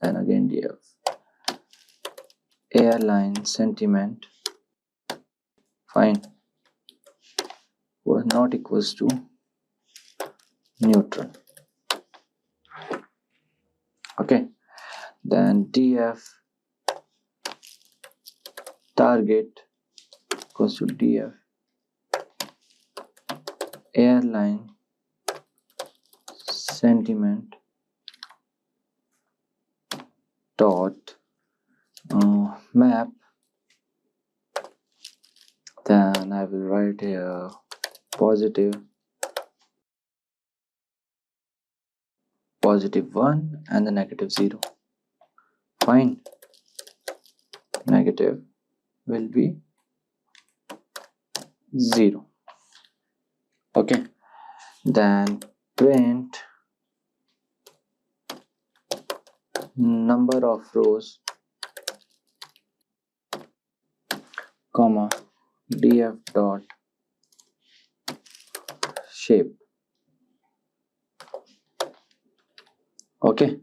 and again df airline sentiment, fine, was not equals to neutral. Okay, then df target equals to df airline sentiment dot map. Then I will write here positive 1 and the negative 0. Fine, negative will be 0. Okay, then print number of rows comma df dot shape. Okay,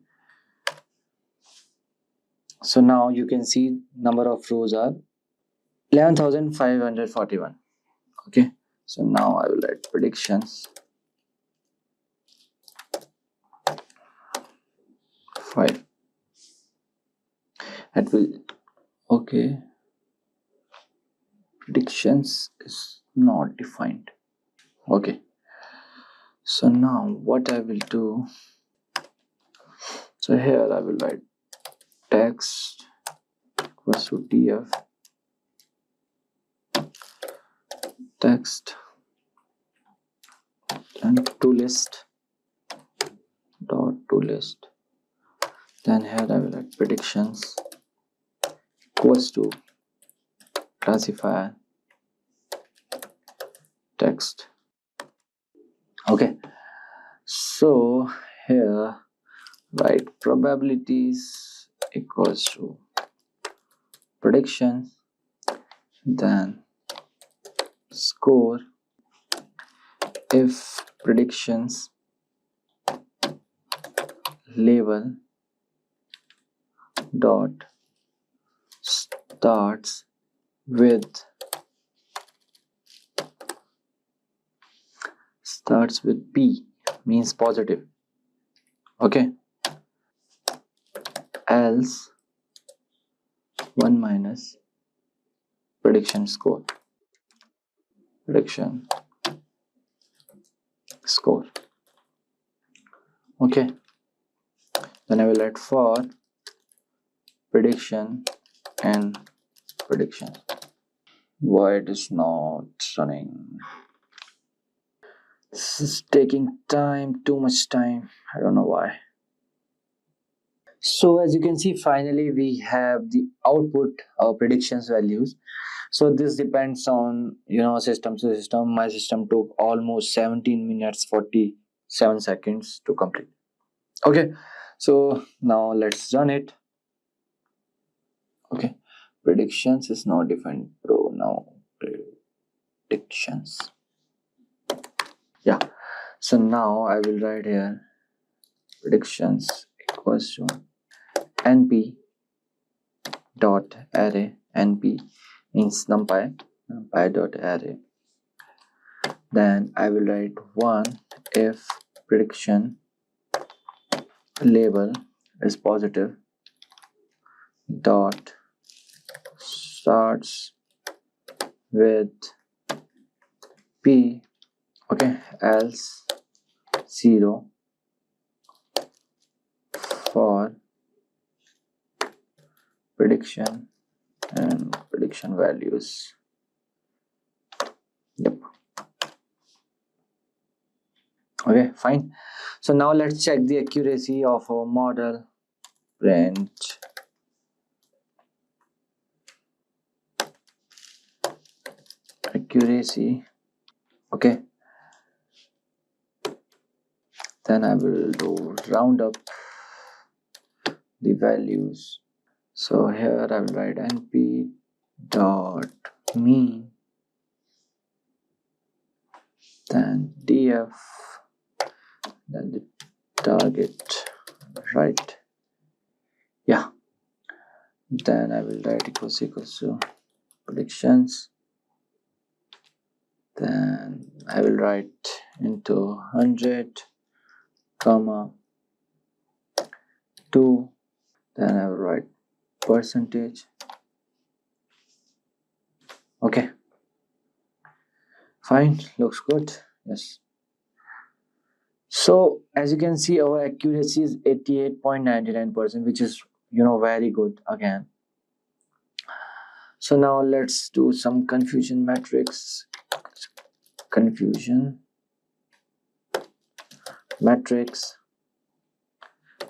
so now you can see number of rows are 11,541. Okay, so now I will write predictions 5. It will, okay, predictions is not defined. Okay, so now what I will do, so here I will write text equals to df text and to list dot to list. Then here I will write predictions equals to classifier text. Okay, so here write probabilities equals to predictions, then score if predictions label dot starts with P means positive. Okay, else 1 minus prediction score. Okay, then I will add for prediction and prediction. Why it is not running? This is taking time, too much time. I don't know why. So as you can see, finally we have the output of predictions values. So this depends on system to system. My system took almost 17 minutes 47 seconds to complete. Okay, so now let's run it. Okay, predictions is not defined, bro. Now predictions. Yeah, so now I will write here predictions equals to np dot array np means numpy.array. Then I will write 1 if prediction label is positive dot starts with p, okay, else 0 for prediction and prediction values. Yep. Okay, fine. So now let's check the accuracy of our model. Print accuracy. Okay, then I will do round up the values. So here I will write np dot mean, then df, then the target, right? Yeah, then I will write equals to predictions, then I will write into 100 comma 2, then I will write percentage. Okay, fine, looks good. Yes, so as you can see our accuracy is 88.99%, which is very good again. So now let's do some confusion matrix. Confusion matrix,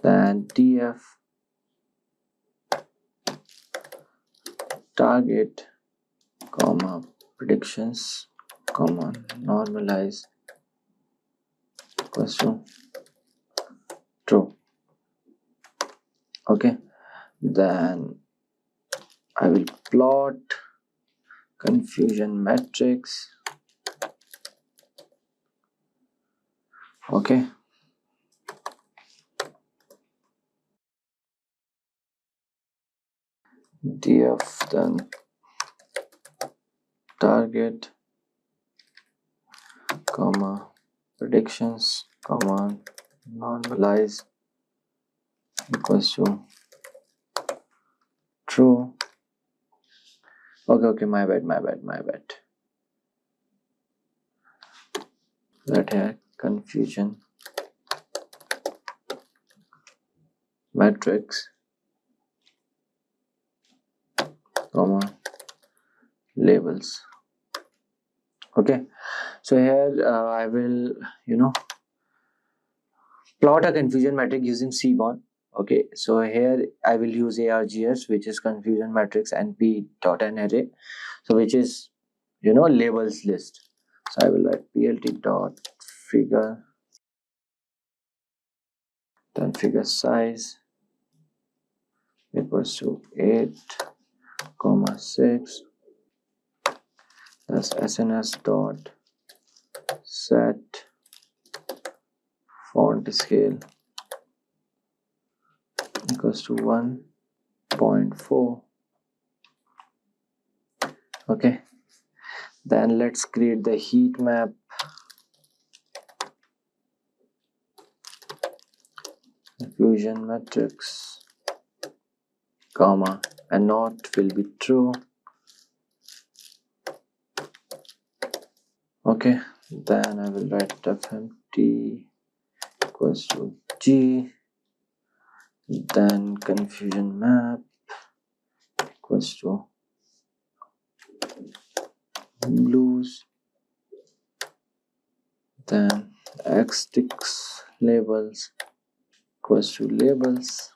then df target comma predictions comma normalize equals to true. Okay, then I will plot confusion matrix. Okay, df then target comma predictions comma normalize equals to true. Okay, my bad. That here confusion matrix comma labels. Okay, so here I will plot a confusion matrix using Seaborn. Okay, so here I will use ARGS, which is confusion matrix np.array, so which is labels list. So I will write plt dot figure, then figure size equals to 8,6. That's SNS dot set font scale equals to 1.4. Okay, then let's create the heat map. Confusion matrix comma and not will be true. Okay, then I will write fmt equals to g, then confusion map equals to blues, then x labels equals to labels,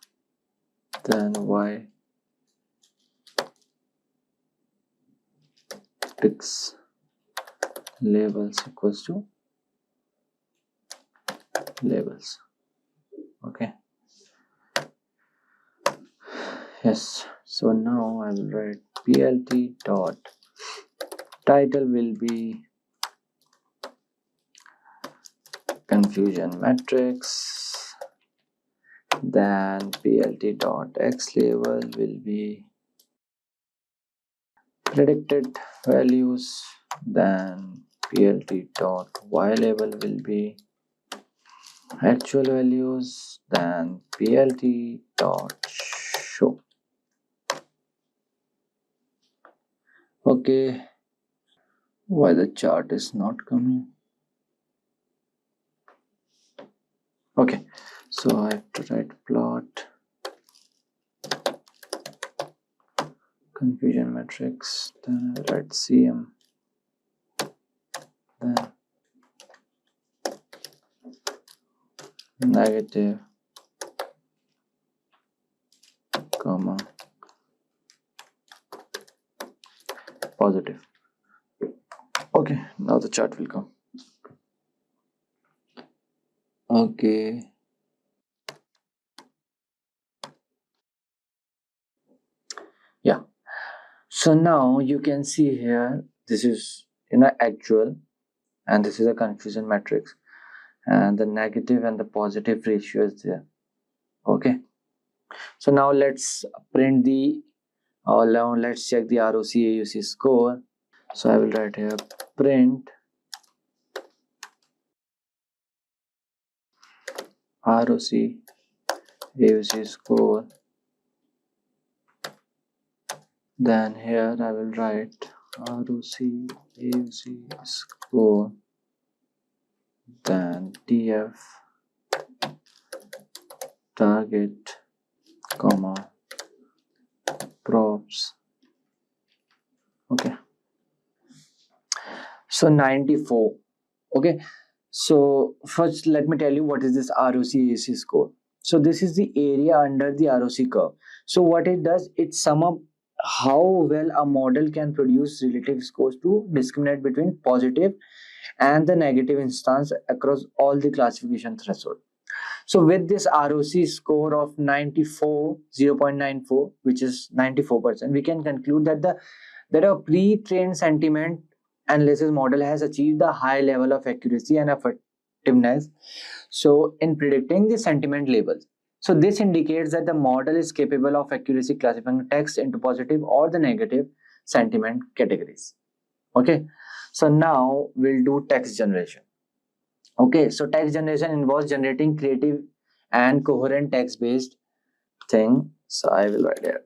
then y labels equals to labels. Okay, yes, so now I will write plt dot title will be confusion matrix, then plt dot x label will be predicted values, then plt dot y label will be actual values, then plt dot show. Okay, why the chart is not coming? Okay, so I have to write plot confusion matrix, then I write cm, then negative, comma, positive. Okay, now the chart will come. Okay, yeah, so now you can see here, this is actual, and this is a confusion matrix, and the negative and the positive ratio is there. Okay, so now let's print the now let's check the ROC AUC score. So I will write here print ROC AUC score, then here I will write ROC AUC score, then TF target, comma, props. Okay, so 94. Okay, so first let me tell you what is this ROC AUC score. So this is the area under the ROC curve. So what it does, it sum up how well a model can produce relative scores to discriminate between positive and the negative instance across all the classification threshold. So with this ROC score of 94, 0.94, which is 94%, we can conclude that a pre-trained sentiment analysis model has achieved a high level of accuracy and effectiveness. So in predicting the sentiment labels. So this indicates that the model is capable of accuracy classifying text into positive or the negative sentiment categories. Okay, so now we'll do text generation. Okay, so text generation involves generating creative and coherent text-based thing. So I will write here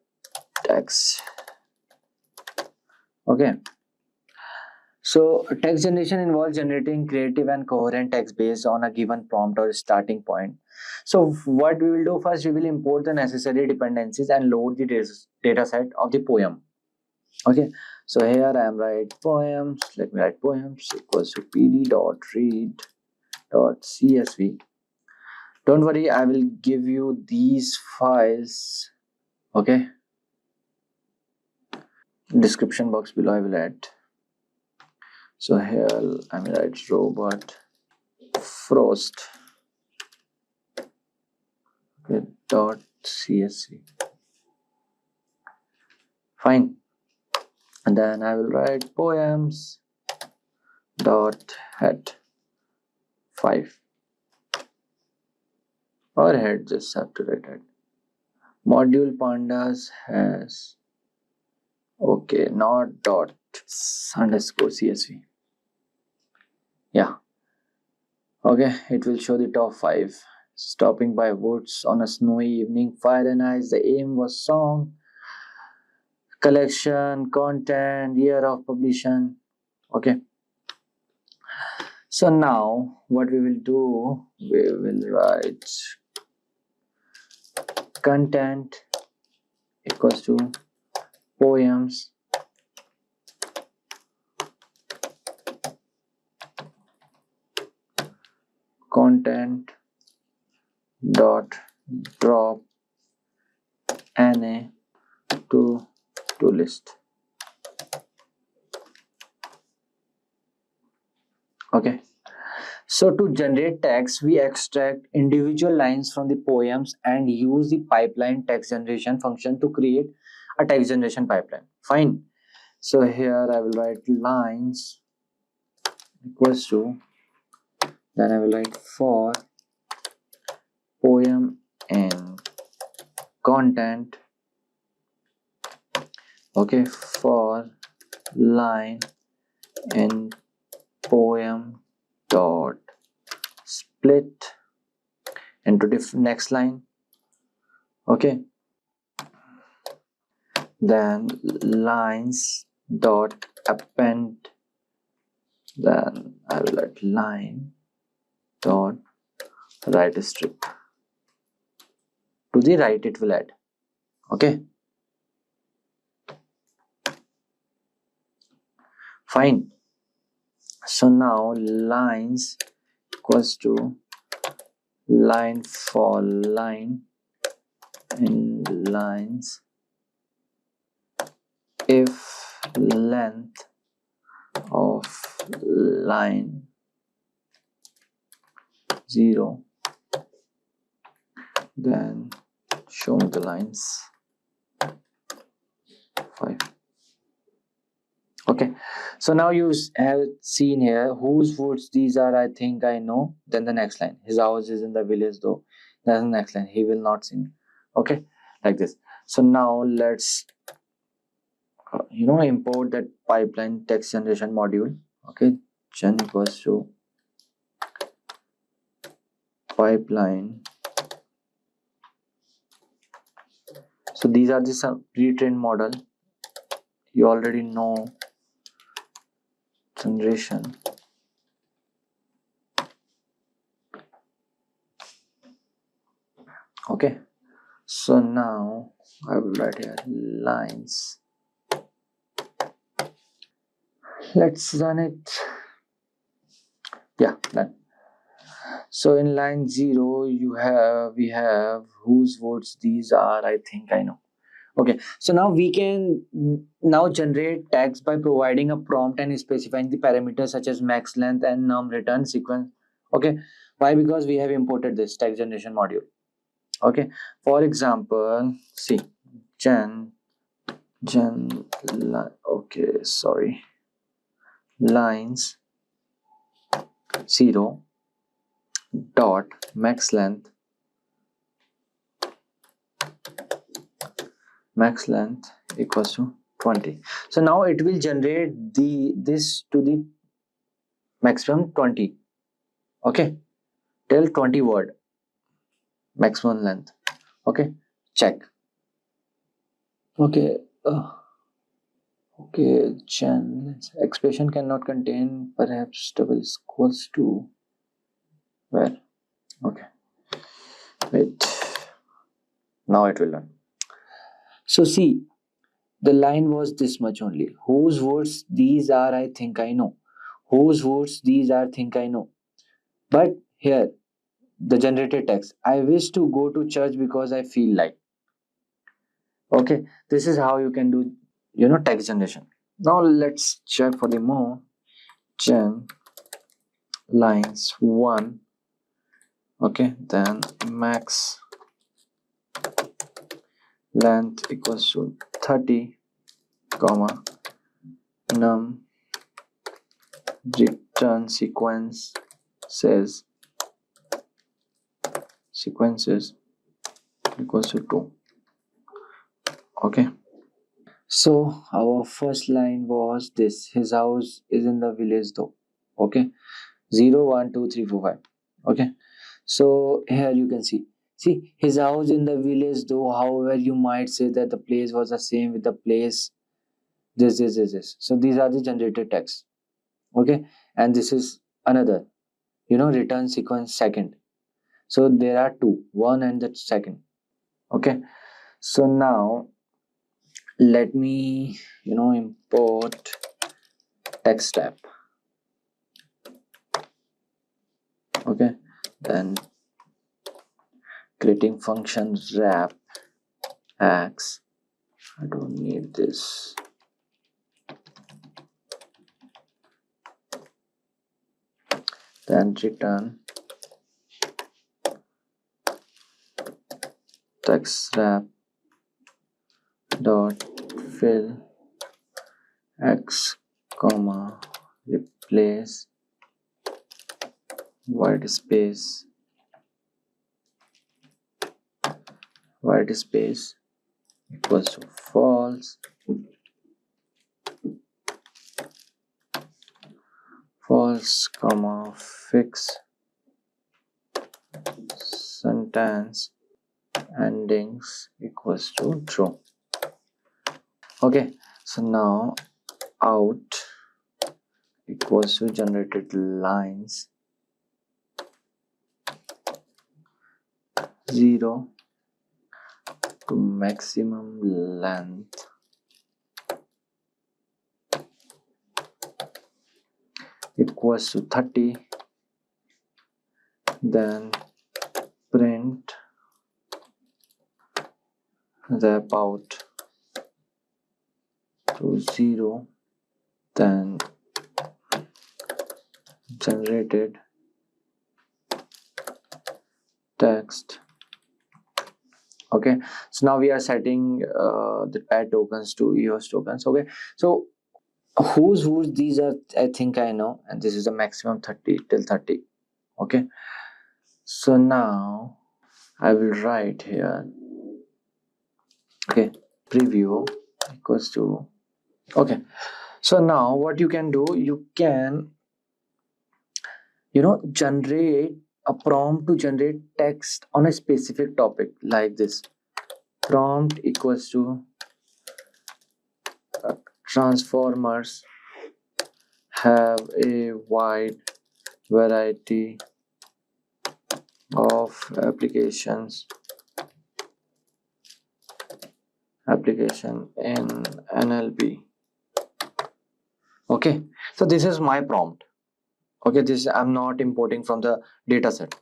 text. Okay, so text generation involves generating creative and coherent text based on a given prompt or starting point. So what we will do first, we will import the necessary dependencies and load the data set of the poem. Okay, so here I am write poems. Let me write poems equals to pd.read.csv. Don't worry, I will give you these files. Okay, description box below I will add. So here I will write robot frost with .csv. Fine, and then I will write poems dot head 5 or head, just have to write head. Module pandas has, okay, not dot underscore csv. Yeah, okay, it will show the top 5. Stopping by woods on a snowy evening, fire and ice. The aim was song, collection, content, year of publication. Okay, so now what we will do, we will write content equals to poems content dot drop na to list. Okay, so to generate text, we extract individual lines from the poems and use the pipeline text generation function to create a text generation pipeline. Fine, so here I will write lines equals to, then I will write for poem and content, okay, for line in poem dot split into next line. Okay, then lines dot append, then I will add line dot right strip. To the right it will add. Okay, fine. So now lines equals to line for line in lines if length of line 0, then show me the lines 5. Okay, so now you have seen here whose woods these are, I think I know. Then the next line, his house is in the village though. That's the next line, he will not sing. Okay, like this. So now let's import that pipeline text generation module. Okay, gen equals to pipeline. So these are the pre-trained model. You already know generation. Okay, so now I will write here lines. Let's run it. Yeah, done. So in line 0 we have whose votes these are, I think I know. Okay, so now we can now generate text by providing a prompt and specifying the parameters such as max length and num return sequence. Okay, why? Because we have imported this text generation module. Okay, for example, see lines 0 dot max length equals to 20. So now it will generate this to the maximum 20. Okay, till 20 word maximum length. Okay, check. Okay, okay, expression cannot contain perhaps double equals to where? Okay, wait, now it will run. So see, the line was this much only. Whose words these are, I think I know. Whose words these are, think I know. But here, the generated text, I wish to go to church because I feel like. Okay, this is how you can do, text generation. Now let's check for the more. Gen lines 1. Okay, then max length equals to 30, comma, num return sequences equals to 2. Okay, so our first line was this: his house is in the village though. Okay, 0 1 2 3 4 5. Okay, so here you can see his house in the village though. However, you might say that the place was the same with the place this. So these are the generated text. Okay, and this is another return sequence second. So there are two, one and the second. Okay, so now let me import text tab. Okay, then creating function wrap x. I don't need this. Then return text wrap dot fill x, comma, replace white space equals to false, false, fix sentence endings equals to true. Okay, so now out equals to generated lines 0 to maximum length equals to 30, then print wrap out to 0, then generated text. Okay, so now we are setting the pad tokens to EOS tokens. Okay, so whose these are, I think I know, and this is the maximum 30 till 30. Okay, so now I will write here, okay, preview equals to, okay, so now what you can do, you can generate a prompt to generate text on a specific topic like this. Prompt equals to transformers have a wide variety of application in NLP. Okay, so this is my prompt. Okay, this I'm not importing from the data set.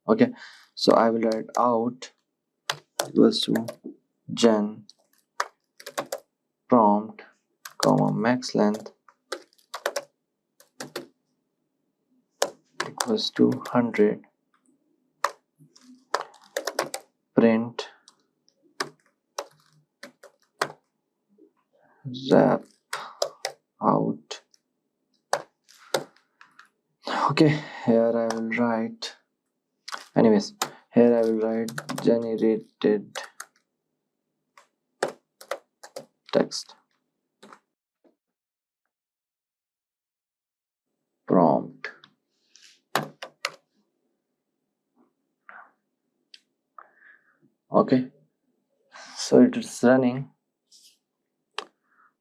Okay, so I will write out equals to gen prompt comma max length equals to 100, print wrap out. Okay, here I will write, anyways, here I will write generated text prompt. Okay, so it is running.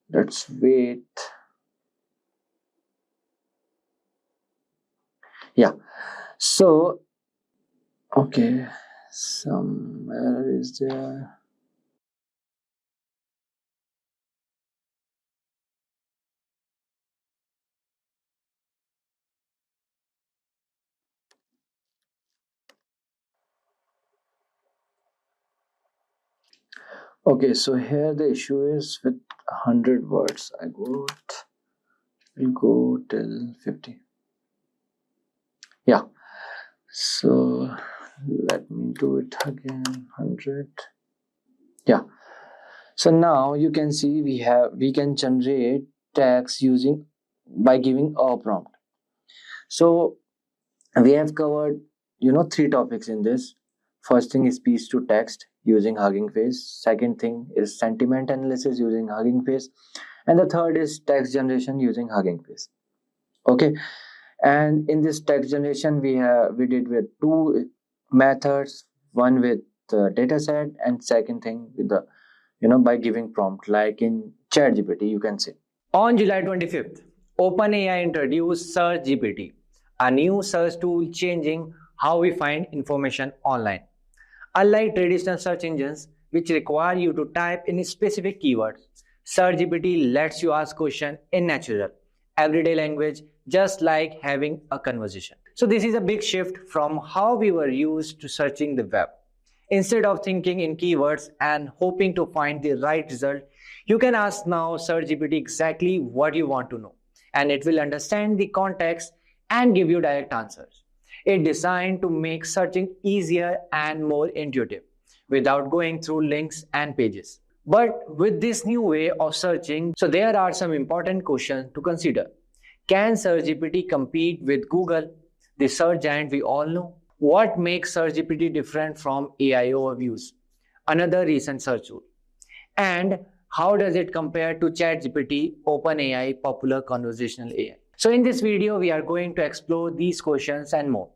Let's wait. Yeah, so okay, some error is there. Okay, so here the issue is with 100 words. Will go till 50. Yeah, so let me do it again. 100. Yeah, so now you can see we can generate text using by giving a prompt. So we have covered 3 topics in this. First thing is speech to text using Hugging Face. Second thing is sentiment analysis using Hugging Face, and the third is text generation using Hugging Face. Okay, and in this text generation we did with 2 methods, one with the data set and second thing with the by giving prompt like in ChatGPT, you can say. On July 25th, OpenAI introduced Search GPT, a new search tool changing how we find information online. Unlike traditional search engines, which require you to type in specific keywords, Search GPT lets you ask questions in natural, everyday language, just like having a conversation. So this is a big shift from how we were used to searching the web. Instead of thinking in keywords and hoping to find the right result, you can ask now Search GPT exactly what you want to know, and it will understand the context and give you direct answers. It's designed to make searching easier and more intuitive without going through links and pages. But with this new way of searching, so there are some important questions to consider. Can Search GPT compete with Google, the search giant we all know? What makes Search GPT different from AI overviews, another recent search tool? And how does it compare to ChatGPT, OpenAI popular conversational AI? So in this video, we are going to explore these questions and more.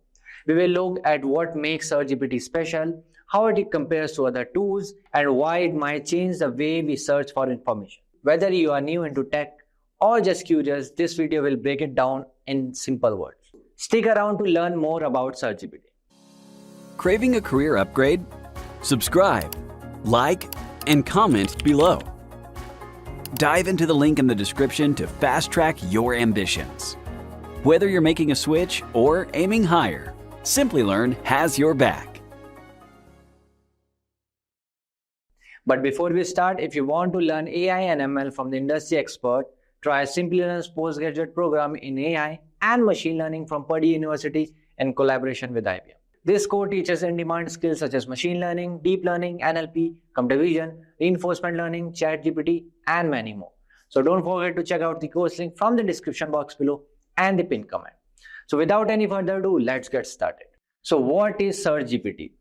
We will look at what makes Search GPT special, how it compares to other tools, and why it might change the way we search for information. Whether you are new into tech or just curious, this video will break it down in simple words. Stick around to learn more about Search GPT. Craving a career upgrade? Subscribe, like, and comment below. Dive into the link in the description to fast-track your ambitions. Whether you're making a switch or aiming higher, Simplilearn has your back. But before we start, if you want to learn AI and ML from the industry expert, try Simplilearn's postgraduate program in AI and machine learning from Purdue University in collaboration with IBM. This course teaches in-demand skills such as machine learning, deep learning, NLP, computer vision, reinforcement learning, ChatGPT, and many more. So don't forget to check out the course link from the description box below and the pinned comment. So without any further ado, let's get started. So what is Search GPT?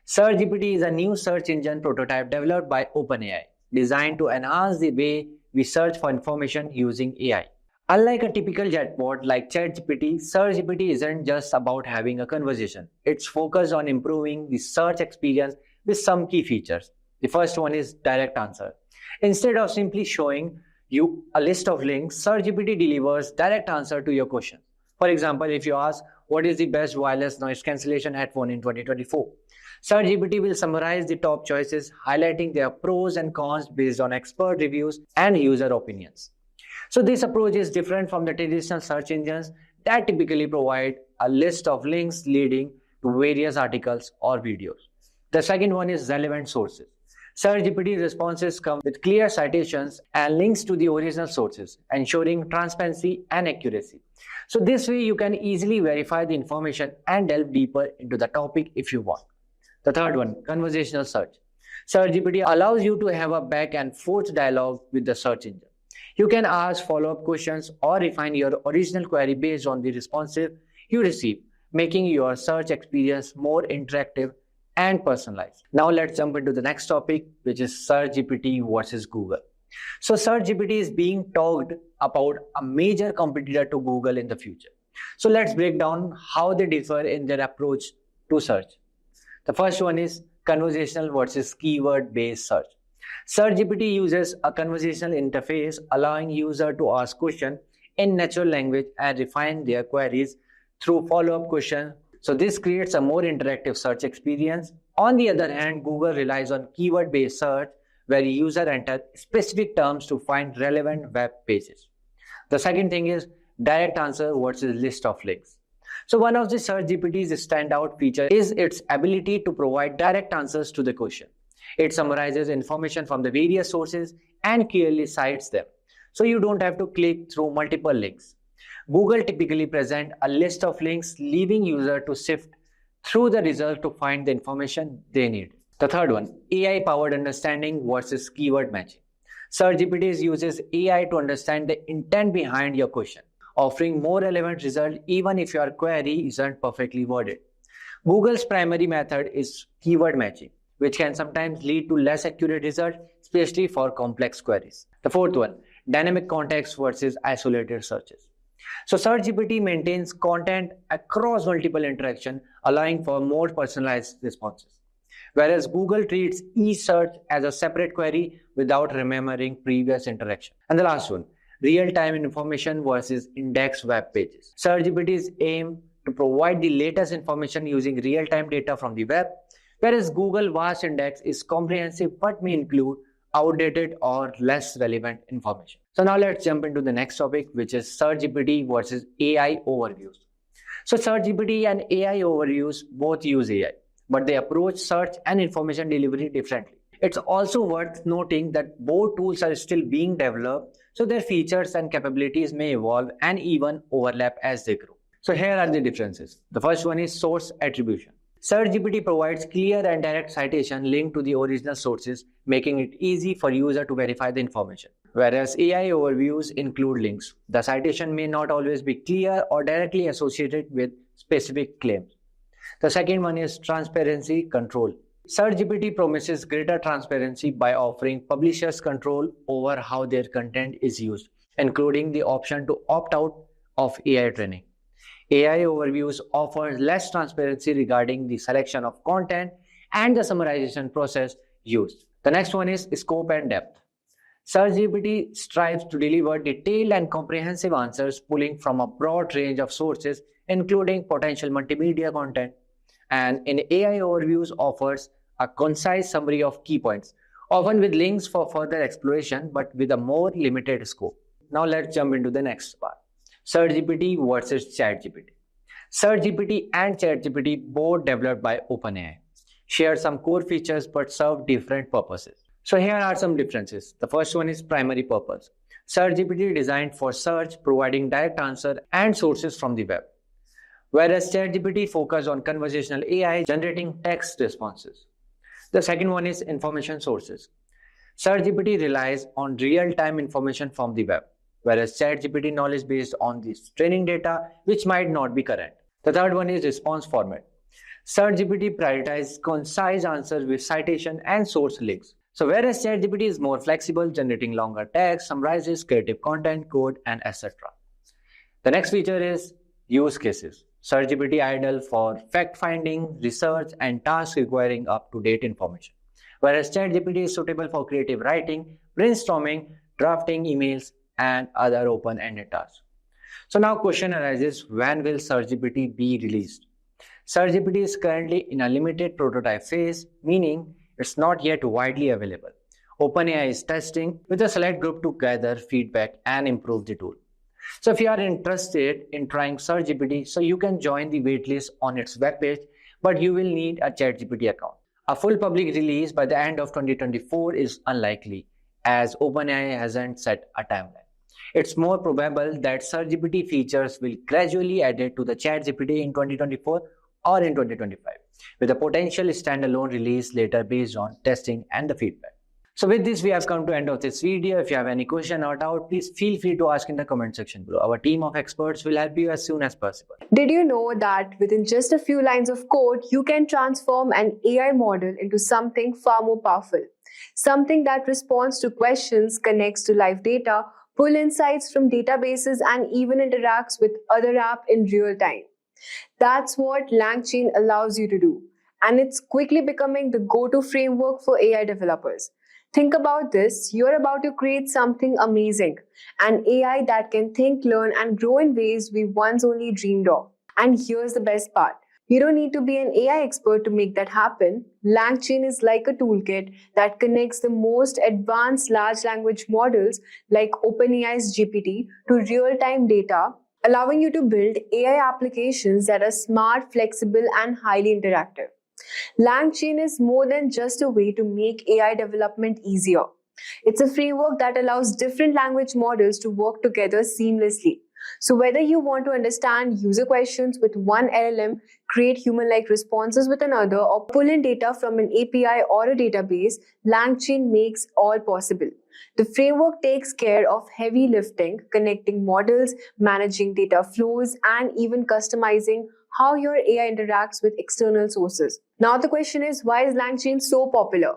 Search GPT is a new search engine prototype developed by OpenAI, designed to enhance the way we search for information using AI. Unlike a typical chatbot like ChatGPT, Search GPT isn't just about having a conversation. It's focused on improving the search experience with some key features. The first one is direct answer. Instead of simply showing you a list of links, Search GPT delivers direct answer to your question. For example, if you ask, what is the best wireless noise cancellation headphone in 2024? Search GPT will summarize the top choices, highlighting their pros and cons based on expert reviews and user opinions. So this approach is different from the traditional search engines that typically provide a list of links leading to various articles or videos. The second one is relevant sources. Search GPT responses come with clear citations and links to the original sources, ensuring transparency and accuracy. So this way you can easily verify the information and delve deeper into the topic if you want. The third one, conversational search. Search GPT allows you to have a back and forth dialogue with the search engine. You can ask follow-up questions or refine your original query based on the responses you receive, making your search experience more interactive and personalized. Now let's jump into the next topic, which is Search GPT versus Google. So Search GPT is being talked about a major competitor to Google in the future. So let's break down how they differ in their approach to search. The first one is conversational versus keyword-based search. Search GPT uses a conversational interface, allowing users to ask questions in natural language and refine their queries through follow-up questions. So this creates a more interactive search experience. On the other hand, Google relies on keyword-based search, where users enter specific terms to find relevant web pages. The second thing is direct answer versus list of links. So one of the Search GPT's standout features is its ability to provide direct answers to the question. It summarizes information from the various sources and clearly cites them, so you don't have to click through multiple links. Google typically presents a list of links, leaving users to sift through the results to find the information they need. The third one, AI-powered understanding versus keyword matching. Search GPT uses AI to understand the intent behind your question, offering more relevant results even if your query isn't perfectly worded. Google's primary method is keyword matching, which can sometimes lead to less accurate results, especially for complex queries. The fourth one, dynamic context versus isolated searches. So Search GPT maintains content across multiple interactions, allowing for more personalized responses, whereas Google treats each search as a separate query without remembering previous interaction. And the last one, real-time information versus indexed web pages. Search GPT's aim to provide the latest information using real-time data from the web, whereas Google Vast Index is comprehensive but may include outdated or less relevant information. So now let's jump into the next topic, which is Search GPT versus AI overviews. So Search GPT and AI overviews both use AI, but they approach search and information delivery differently. It's also worth noting that both tools are still being developed, so their features and capabilities may evolve and even overlap as they grow. So here are the differences. The first one is source attribution. Search GPT provides clear and direct citation linked to the original sources, making it easy for user to verify the information. Whereas AI overviews include links. The citation may not always be clear or directly associated with specific claims. The second one is transparency control. Search GPT promises greater transparency by offering publishers control over how their content is used, including the option to opt out of AI training. AI overviews offer less transparency regarding the selection of content and the summarization process used. The next one is scope and depth. Search GPT strives to deliver detailed and comprehensive answers pulling from a broad range of sources, including potential multimedia content. And in AI overviews offers a concise summary of key points, often with links for further exploration, but with a more limited scope. Now let's jump into the next part. Search GPT versus ChatGPT. Search GPT and ChatGPT, both developed by OpenAI, share some core features but serve different purposes. So here are some differences. The first one is primary purpose. Search GPT designed for search, providing direct answer and sources from the web, whereas ChatGPT focuses on conversational AI, generating text responses. The second one is information sources. Search GPT relies on real-time information from the web, whereas ChatGPT knowledge based on this training data, which might not be current. The third one is response format. Search GPT prioritizes concise answers with citation and source links. So whereas ChatGPT is more flexible, generating longer text, summarizes creative content, code, and etc. The next feature is use cases. Search GPT idle for fact-finding, research, and tasks requiring up-to-date information, whereas ChatGPT is suitable for creative writing, brainstorming, drafting emails, and other open-ended tasks. So now question arises, when will Search GPT be released? Search GPT is currently in a limited prototype phase, meaning it's not yet widely available. OpenAI is testing with a select group to gather feedback and improve the tool. So if you are interested in trying Search GPT, so you can join the waitlist on its webpage, but you will need a ChatGPT account. A full public release by the end of 2024 is unlikely, as OpenAI hasn't set a timeline. It's more probable that Search GPT features will gradually added to the ChatGPT in 2024 or in 2025, with a potential standalone release later based on testing and the feedback. So with this, we have come to the end of this video. If you have any question or doubt, please feel free to ask in the comment section below. Our team of experts will help you as soon as possible. Did you know that within just a few lines of code, you can transform an AI model into something far more powerful? Something that responds to questions, connects to live data, pulls insights from databases, and even interacts with other apps in real time. That's what LangChain allows you to do, and it's quickly becoming the go-to framework for AI developers. Think about this, you're about to create something amazing, an AI that can think, learn, and grow in ways we once only dreamed of. And here's the best part. You don't need to be an AI expert to make that happen. LangChain is like a toolkit that connects the most advanced large language models like OpenAI's GPT to real-time data, allowing you to build AI applications that are smart, flexible, and highly interactive. LangChain is more than just a way to make AI development easier. It's a framework that allows different language models to work together seamlessly. So whether you want to understand user questions with one LLM, create human-like responses with another, or pull in data from an API or a database, LangChain makes all possible. The framework takes care of heavy lifting, connecting models, managing data flows, and even customizing how your AI interacts with external sources. Now the question is, why is LangChain so popular?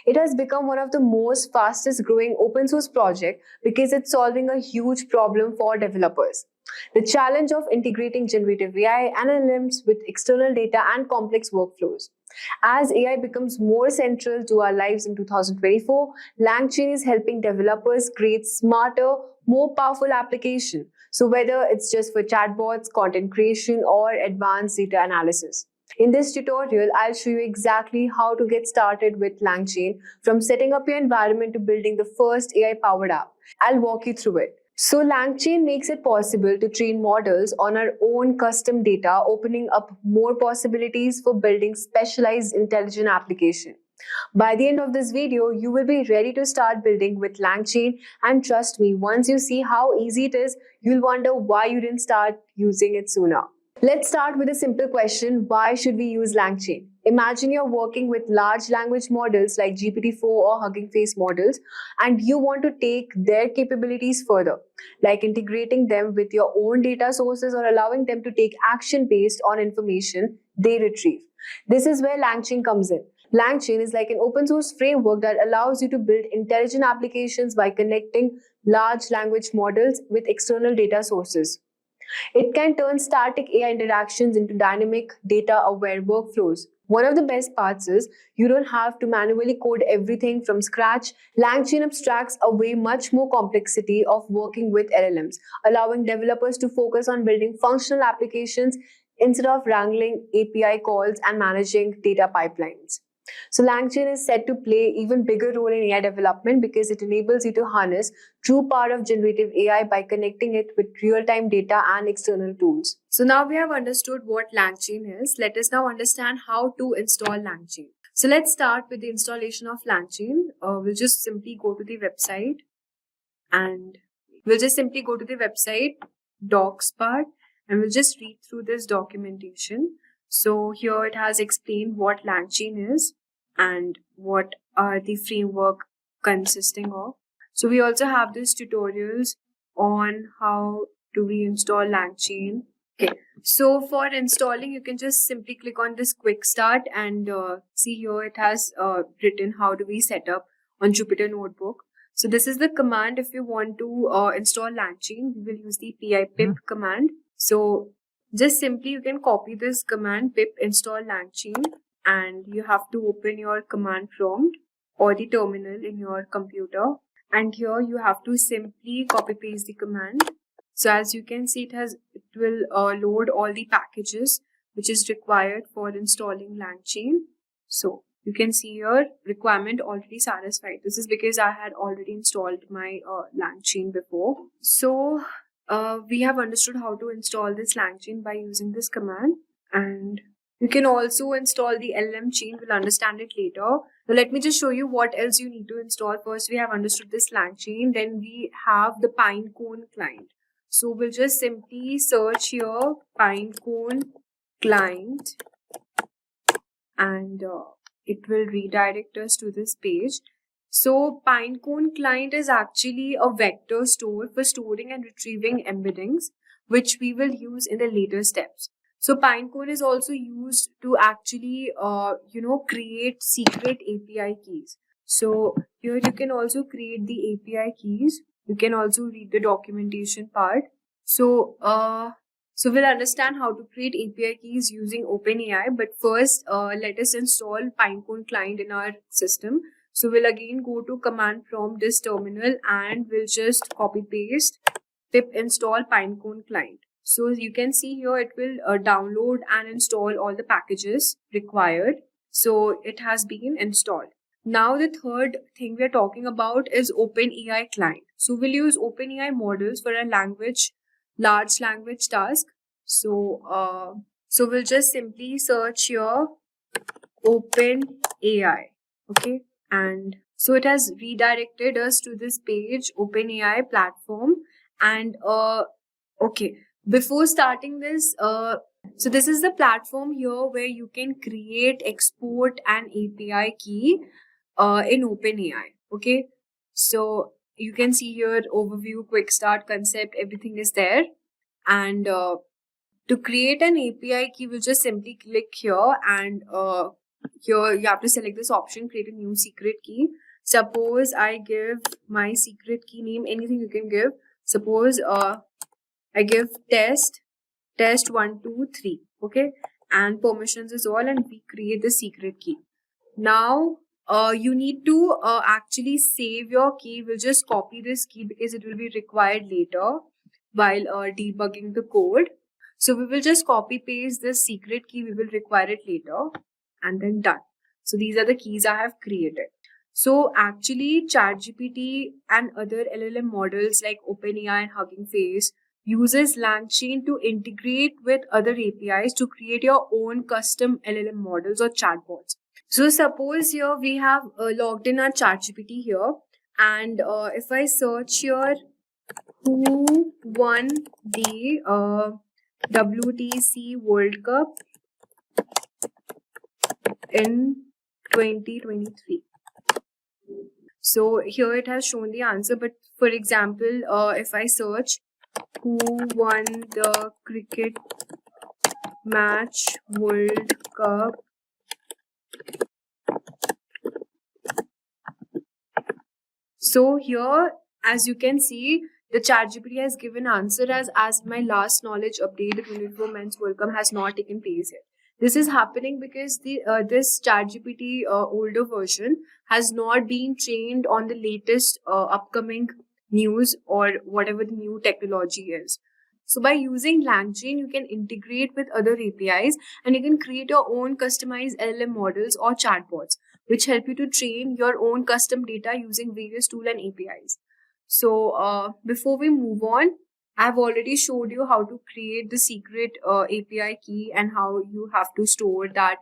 It has become one of the most fastest growing open source projects because it's solving a huge problem for developers. The challenge of integrating generative AI and LLMs with external data and complex workflows. As AI becomes more central to our lives in 2024, LangChain is helping developers create smarter, more powerful applications. So whether it's just for chatbots, content creation, or advanced data analysis. In this tutorial, I'll show you exactly how to get started with LangChain, from setting up your environment to building the first AI-powered app. I'll walk you through it. So LangChain makes it possible to train models on our own custom data, opening up more possibilities for building specialized intelligent applications. By the end of this video, you will be ready to start building with LangChain, and trust me, once you see how easy it is, you'll wonder why you didn't start using it sooner. Let's start with a simple question. Why should we use LangChain? Imagine you're working with large language models like GPT-4 or Hugging Face models, and you want to take their capabilities further, like integrating them with your own data sources or allowing them to take action based on information they retrieve. This is where LangChain comes in. LangChain is like an open source framework that allows you to build intelligent applications by connecting large language models with external data sources. It can turn static AI interactions into dynamic, data-aware workflows. One of the best parts is you don't have to manually code everything from scratch. LangChain abstracts away much more complexity of working with LLMs, allowing developers to focus on building functional applications instead of wrangling API calls and managing data pipelines. So LangChain is set to play even bigger role in AI development because it enables you to harness true power of generative AI by connecting it with real-time data and external tools. So now we have understood what LangChain is. Let us now understand how to install LangChain. So let's start with the installation of LangChain. We'll just simply go to the website docs part, and we'll just read through this documentation. So here it has explained what LangChain is and what are the framework consisting of. So we also have these tutorials on how do we install LangChain. Okay, so for installing, you can just simply click on this quick start and see here it has written how do we set up on Jupyter Notebook. So this is the command if you want to install LangChain. We will use the pip command. So just simply you can copy this command pip install LangChain, and you have to open your command prompt or the terminal in your computer, and here you have to simply copy paste the command. So as you can see, it will load all the packages which is required for installing LangChain. So you can see here requirement already satisfied. This is because I had already installed my LangChain before. So we have understood how to install this LangChain by using this command, and you can also install the LLM chain. We'll understand it later. Now let me just show you what else you need to install. First, we have understood this LangChain. Then we have the Pinecone client. So we'll just simply search here Pinecone client, and it will redirect us to this page. So Pinecone client is actually a vector store for storing and retrieving embeddings, which we will use in the later steps. So Pinecone is also used to actually, create secret API keys. So here you can also create the API keys. You can also read the documentation part. So we'll understand how to create API keys using OpenAI. But first, let us install Pinecone client in our system. So we'll again go to command prompt this terminal, and we'll just copy paste pip install Pinecone client. So you can see here it will download and install all the packages required. So it has been installed. Now the third thing we are talking about is OpenAI client. So we'll use OpenAI models for a large language task. So we'll just simply search here OpenAI. Okay, and so it has redirected us to this page, OpenAI platform. And okay, before starting this, so this is the platform here where you can create, export an API key in OpenAI. Okay, so you can see here overview, quick start, concept, everything is there. And to create an API key, we'll just simply click here, and here you have to select this option, create a new secret key. Suppose I give my secret key name, anything you can give. Suppose I give test 1, 2, 3. Okay, and permissions is all, and we create the secret key. Now you need to actually save your key. We'll just copy this key because it will be required later while debugging the code. So we will just copy paste this secret key. We will require it later, and then done. So these are the keys I have created. So actually ChatGPT and other LLM models like OpenAI and Hugging Face uses LangChain to integrate with other APIs to create your own custom LLM models or chatbots. So suppose here we have logged in our ChatGPT here, and if I search here who won the WTC World Cup in 2023. So here it has shown the answer, but for example, if I search who won the cricket match World Cup So here, as you can see, the ChatGPT has given answer as my last knowledge update, the 24 Men's World Cup has not taken place yet. This is happening because this ChatGPT older version has not been trained on the latest upcoming news or whatever the new technology is. So by using LangChain, you can integrate with other APIs and you can create your own customized LLM models or chatbots, which help you to train your own custom data using various tools and APIs. So before we move on, I've already showed you how to create the secret API key and how you have to store the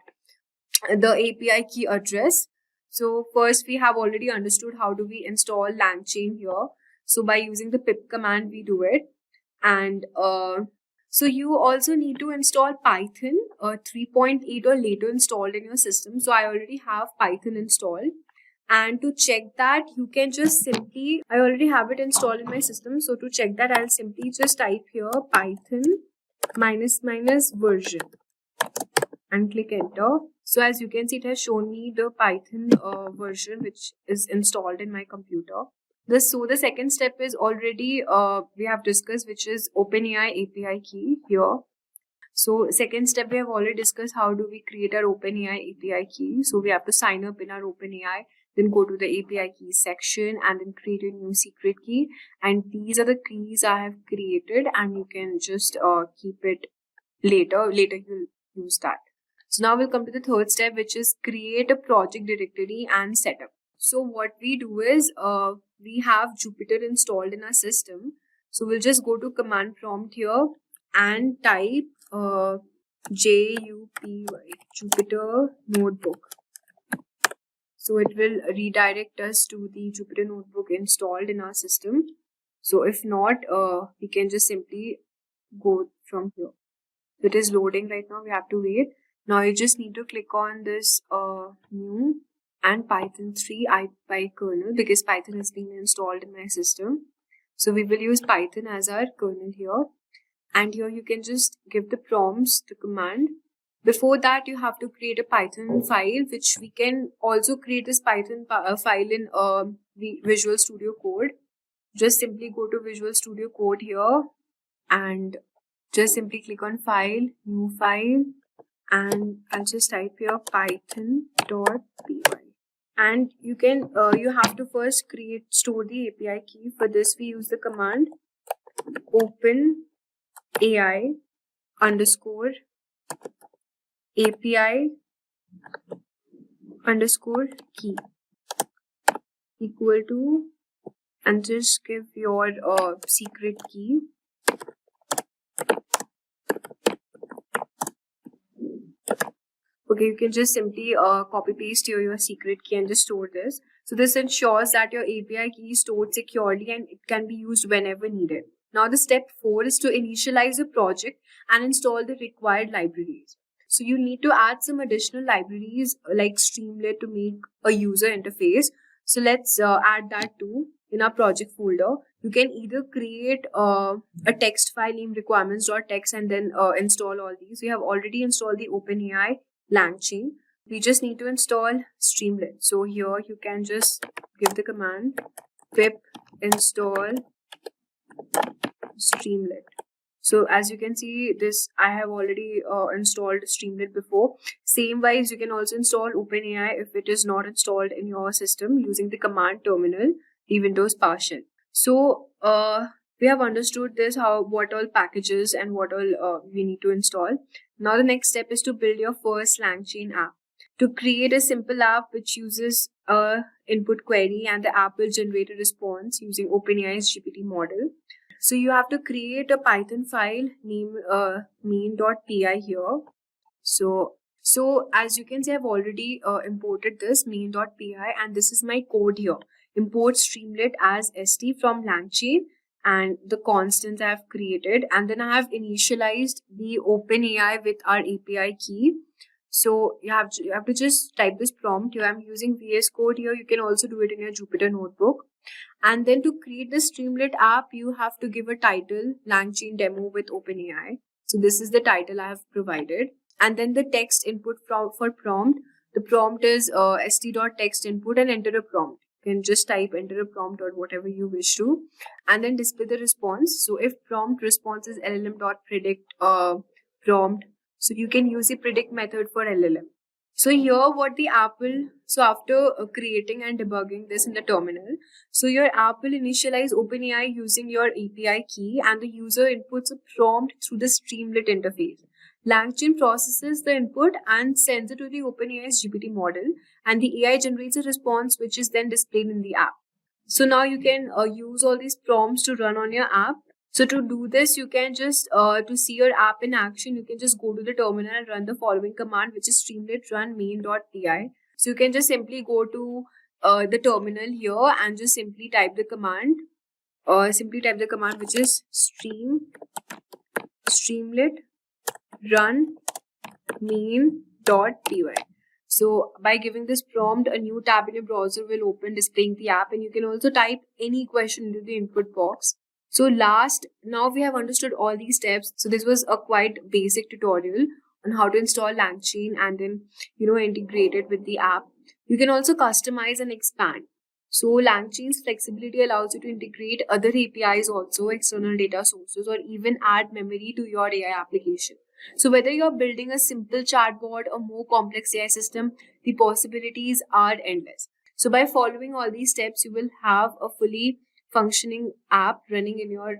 API key address. So first we have already understood how do we install LangChain here. So by using the pip command, we do it. And so you also need to install Python 3.8 or later installed in your system. So I already have Python installed. And to check that, you can just simply, I already have it installed in my system. So to check that, I'll simply just type here Python -- version and click enter. So as you can see, it has shown me the Python version which is installed in my computer. So the second step is already we have discussed, which is OpenAI API key here. So second step, we have already discussed how do we create our OpenAI API key. So we have to sign up in our OpenAI, then go to the API keys section and then create a new secret key. And these are the keys I have created and you can just keep it later. Later you'll use that. So now we'll come to the third step, which is create a project directory and setup. So what we do is we have Jupyter installed in our system. So we'll just go to command prompt here and type JUPY, Jupyter Notebook. So it will redirect us to the Jupyter Notebook installed in our system. So if not, we can just simply go from here. So it is loading right now, we have to wait. Now you just need to click on this new and Python 3 IPy kernel because Python has been installed in my system. So we will use Python as our kernel here. And here you can just give the prompts, the command. Before that, you have to create a Python file, which we can also create this Python file in Visual Studio Code. Just simply go to Visual Studio Code here and just simply click on File, New File, and I'll just type here python.py. And you can you have to first store the API key. For this, we use the command OpenAI _ API _ key equal to, and just give your secret key. Okay, you can just simply copy paste your secret key and just store this. So this ensures that your API key is stored securely and it can be used whenever needed. Now the step 4 is to initialize a project and install the required libraries. So you need to add some additional libraries like Streamlit to make a user interface. So let's add that too in our project folder. You can either create a text file named requirements.txt and then install all these. We have already installed the OpenAI LangChain. We just need to install Streamlit. So here you can just give the command pip install Streamlit. So as you can see, this I have already installed Streamlit before. Same wise, you can also install OpenAI if it is not installed in your system using the command terminal, the Windows PowerShell. So we have understood this, what all packages and what all we need to install. Now the next step is to build your first LangChain app. To create a simple app which uses a input query and the app will generate a response using OpenAI's GPT model. So you have to create a Python file named main.py here. So as you can see, I've already imported this main.py and this is my code here. Import Streamlit as st from LangChain and the constants I have created, and then I have initialized the OpenAI with our API key. So you have to just type this prompt here. I'm using VS Code here. You can also do it in your Jupyter Notebook. And then to create the Streamlit app, you have to give a title, LangChain demo with OpenAI. So this is the title I have provided. And then the text input for prompt. The prompt is st.text input and enter a prompt. You can just type, enter a prompt or whatever you wish to, and then display the response. So if prompt response is LLM.predict prompt, so you can use the predict method for LLM. So here what the app will, so after creating and debugging this in the terminal, so your app will initialize OpenAI using your API key, and the user inputs a prompt through the Streamlit interface. LangChain processes the input and sends it to the OpenAI's GPT model, and the AI generates a response which is then displayed in the app. So now you can use all these prompts to run on your app. So to do this, you can just, to see your app in action, you can just go to the terminal and run the following command, which is streamlit run main.py. So you can just simply go to the terminal here and just simply type the command, which is streamlit run main.py. So by giving this prompt, a new tab in your browser will open displaying the app, and you can also type any question into the input box. So now we have understood all these steps. So this was a quite basic tutorial on how to install LangChain and then, integrate it with the app. You can also customize and expand. So LangChain's flexibility allows you to integrate other APIs also, external data sources, or even add memory to your AI application. So whether you're building a simple chatbot or more complex AI system, the possibilities are endless. So by following all these steps, you will have a fully functioning app running in your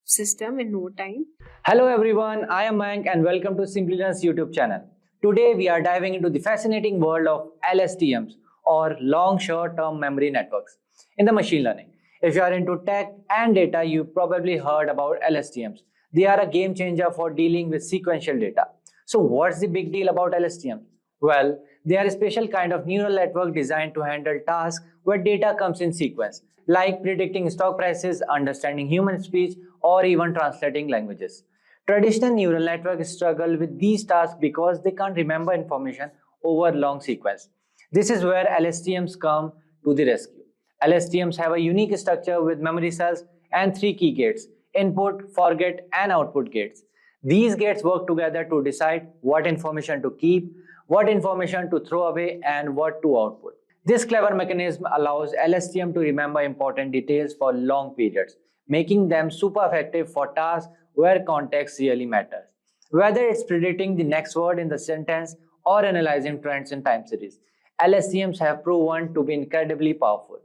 system in no time. Hello everyone, I am Mayank and welcome to Simplilearn's YouTube channel. Today we are diving into the fascinating world of LSTMs, or long short-term memory networks, in the machine learning. If you are into tech and data, you probably heard about LSTMs. They are a game changer for dealing with sequential data. So what's the big deal about LSTMs? Well, they are a special kind of neural network designed to handle tasks where data comes in sequence, like predicting stock prices, understanding human speech, or even translating languages. Traditional neural networks struggle with these tasks because they can't remember information over long sequence. This is where LSTMs come to the rescue. LSTMs have a unique structure with memory cells and 3 key gates: input, forget, and output gates. These gates work together to decide what information to keep, what information to throw away, and what to output. This clever mechanism allows LSTM to remember important details for long periods, making them super effective for tasks where context really matters. Whether it's predicting the next word in the sentence or analyzing trends in time series, LSTMs have proven to be incredibly powerful.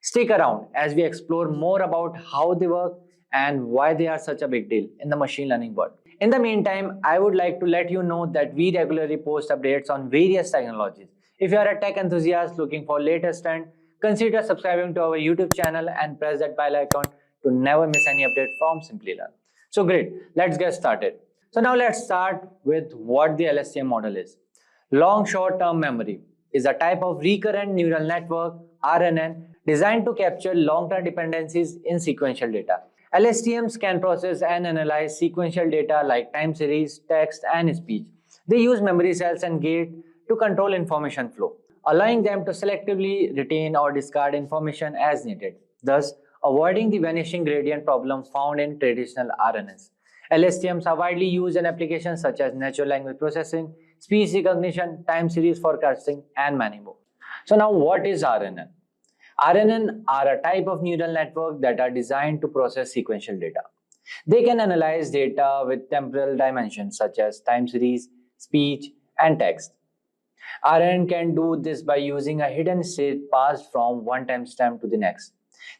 Stick around as we explore more about how they work and why they are such a big deal in the machine learning world. In the meantime, I would like to let you know that we regularly post updates on various technologies. If you are a tech enthusiast looking for latest trend, consider subscribing to our YouTube channel and press that bell icon to never miss any update from Simplilearn. So great, let's get started. So now let's start with what the LSTM model is. Long short-term memory is a type of recurrent neural network, RNN, designed to capture long-term dependencies in sequential data. LSTMs can process and analyze sequential data like time series, text, and speech. They use memory cells and gates to control information flow, allowing them to selectively retain or discard information as needed, thus avoiding the vanishing gradient problem found in traditional RNNs. LSTMs are widely used in applications such as natural language processing, speech recognition, time series forecasting, and many more. So now what is RNN? RNN are a type of neural network that are designed to process sequential data. They can analyze data with temporal dimensions such as time series, speech, and text. RNN can do this by using a hidden state passed from one timestamp to the next.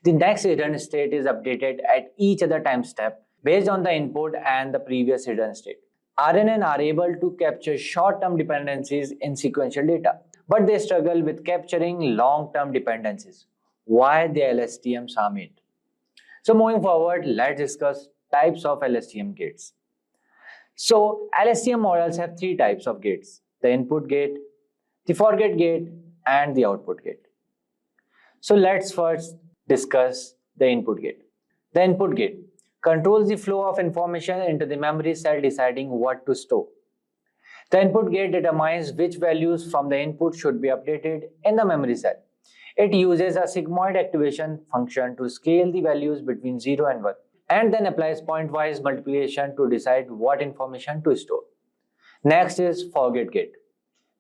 The next hidden state is updated at each other time step based on the input and the previous hidden state. RNN are able to capture short-term dependencies in sequential data, but they struggle with capturing long-term dependencies. Why the LSTMs are made? So moving forward, let's discuss types of LSTM gates. So LSTM models have 3 types of gates: the input gate, the forget gate, and the output gate. So let's first discuss the input gate. The input gate controls the flow of information into the memory cell, deciding what to store. The input gate determines which values from the input should be updated in the memory cell. It uses a sigmoid activation function to scale the values between 0 and 1, and then applies pointwise multiplication to decide what information to store. Next is forget gate.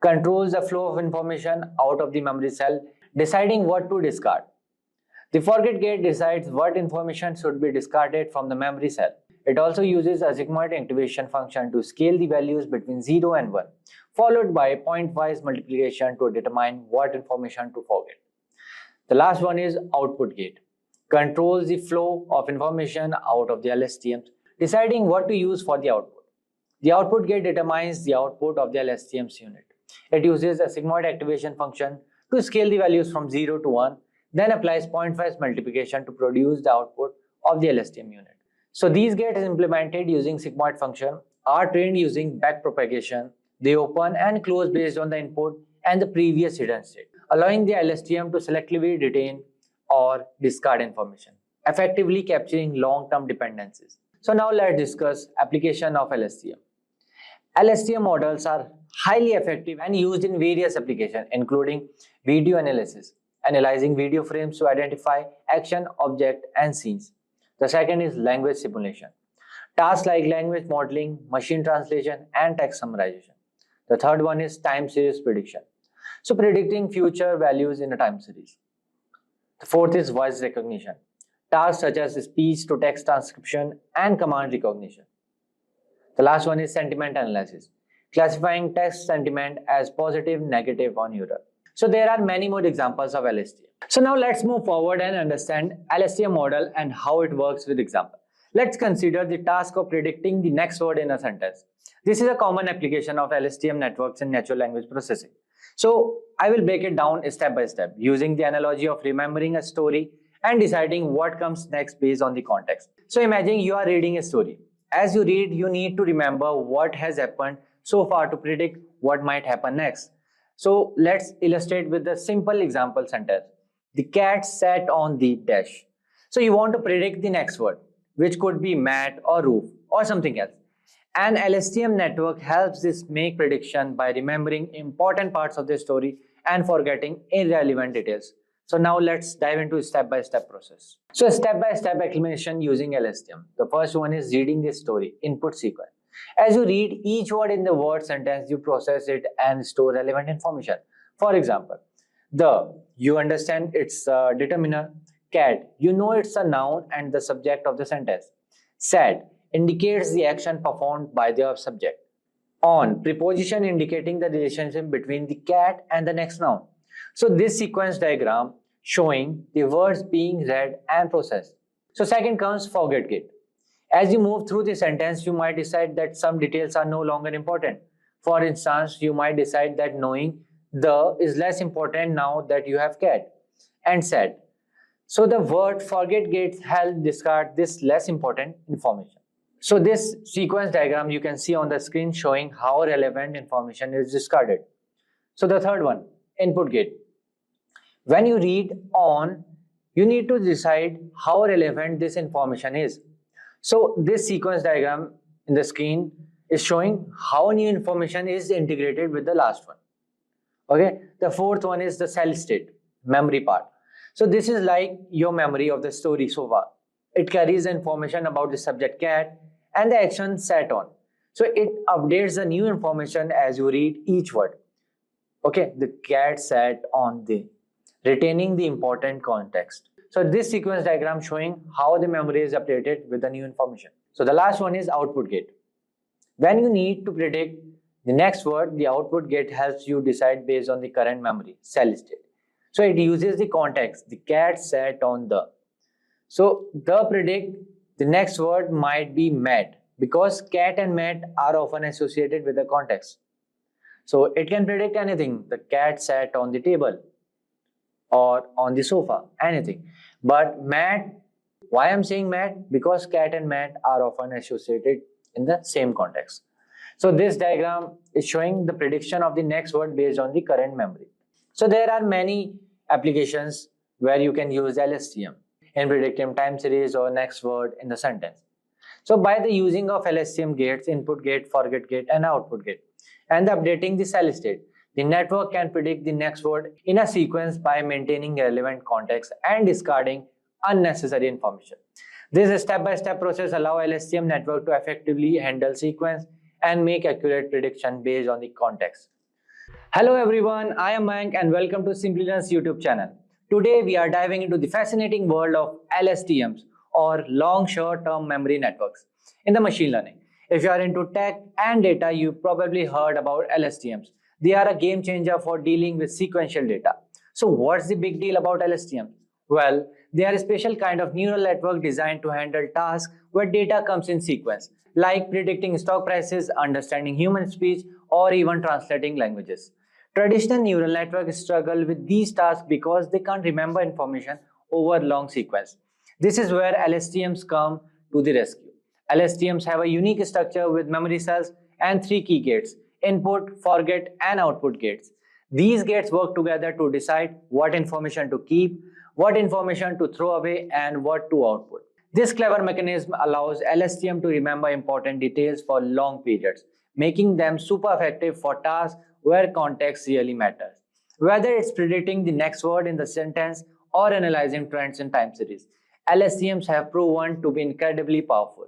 Controls the flow of information out of the memory cell, deciding what to discard. The forget gate decides what information should be discarded from the memory cell. It also uses a sigmoid activation function to scale the values between 0 and 1, followed by pointwise multiplication to determine what information to forget. The last one is output gate. Controls the flow of information out of the LSTMs, deciding what to use for the output. The output gate determines the output of the LSTM's unit. It uses a sigmoid activation function to scale the values from 0 to 1, then applies pointwise multiplication to produce the output of the LSTM unit. So these gates implemented using sigmoid function are trained using backpropagation. They open and close based on the input and the previous hidden state, allowing the LSTM to selectively retain or discard information, effectively capturing long-term dependencies. So now let's discuss application of LSTM. LSTM models are highly effective and used in various applications, including video analysis, analyzing video frames to identify action, object, and scenes. The second is language simulation, tasks like language modeling, machine translation, and text summarization. The third one is time series prediction, so predicting future values in a time series. The fourth is voice recognition, tasks such as speech to text transcription and command recognition. The last one is sentiment analysis, classifying text sentiment as positive, negative, or neutral. So there are many more examples of LSTM. So now let's move forward and understand LSTM model and how it works with example. Let's consider the task of predicting the next word in a sentence. This is a common application of LSTM networks in natural language processing. So I will break it down step by step using the analogy of remembering a story and deciding what comes next based on the context. So imagine you are reading a story. As you read, you need to remember what has happened so far to predict what might happen next. So let's illustrate with a simple example sentence. The cat sat on the dash. So you want to predict the next word, which could be mat or roof or something else. An LSTM network helps this make prediction by remembering important parts of the story and forgetting irrelevant details. So now let's dive into a step-by-step process. So step-by-step explanation using LSTM. The first one is reading the story, input sequence. As you read each word in the word sentence, you process it and store relevant information. For example, you understand it's a determiner. Cat, you know it's a noun and the subject of the sentence. Sat indicates the action performed by the subject. On, preposition indicating the relationship between the cat and the next noun. So this sequence diagram showing the words being read and processed. So second comes forget gate. As you move through the sentence, you might decide that some details are no longer important. For instance, you might decide that knowing the is less important now that you have cat and said. So the word forget gates help discard this less important information. So this sequence diagram you can see on the screen showing how relevant information is discarded. So the third one, input gate. When you read on, you need to decide how relevant this information is. So this sequence diagram in the screen is showing how new information is integrated with the last one. Okay, the fourth one is the cell state, memory part. So this is like your memory of the story so far. It carries information about the subject cat and the action sat on. So it updates the new information as you read each word. Okay, the cat sat on the, retaining the important context. So this sequence diagram showing how the memory is updated with the new information. So the last one is output gate. When you need to predict the next word, the output gate helps you decide based on the current memory, cell state. So it uses the context, the cat sat on the. So the predict the next word might be mat because cat and mat are often associated with the context. So it can predict anything. The cat sat on the table or on the sofa, anything. But mat, why I'm saying mat? Because cat and mat are often associated in the same context. So this diagram is showing the prediction of the next word based on the current memory. So there are many applications where you can use LSTM in predicting time series or next word in the sentence. So by the using of LSTM gates, input gate, forget gate, and output gate, and updating the cell state, the network can predict the next word in a sequence by maintaining relevant context and discarding unnecessary information. This step-by-step process allows LSTM network to effectively handle sequence and make accurate prediction based on the context. Hello everyone, I am Mayank and welcome to Simplilearn's YouTube channel. Today we are diving into the fascinating world of LSTMs, or long short-term memory networks, in the machine learning. If you are into tech and data, you probably heard about LSTMs. They are a game changer for dealing with sequential data. So what's the big deal about LSTMs? Well, they are a special kind of neural network designed to handle tasks where data comes in sequence, like predicting stock prices, understanding human speech, or even translating languages. Traditional neural networks struggle with these tasks because they can't remember information over long sequence. This is where LSTMs come to the rescue. LSTMs have a unique structure with memory cells and three key gates: input, forget, and output gates. These gates work together to decide what information to keep, what information to throw away, and what to output. This clever mechanism allows LSTM to remember important details for long periods, making them super effective for tasks where context really matters. Whether it's predicting the next word in the sentence or analyzing trends in time series, LSTMs have proven to be incredibly powerful.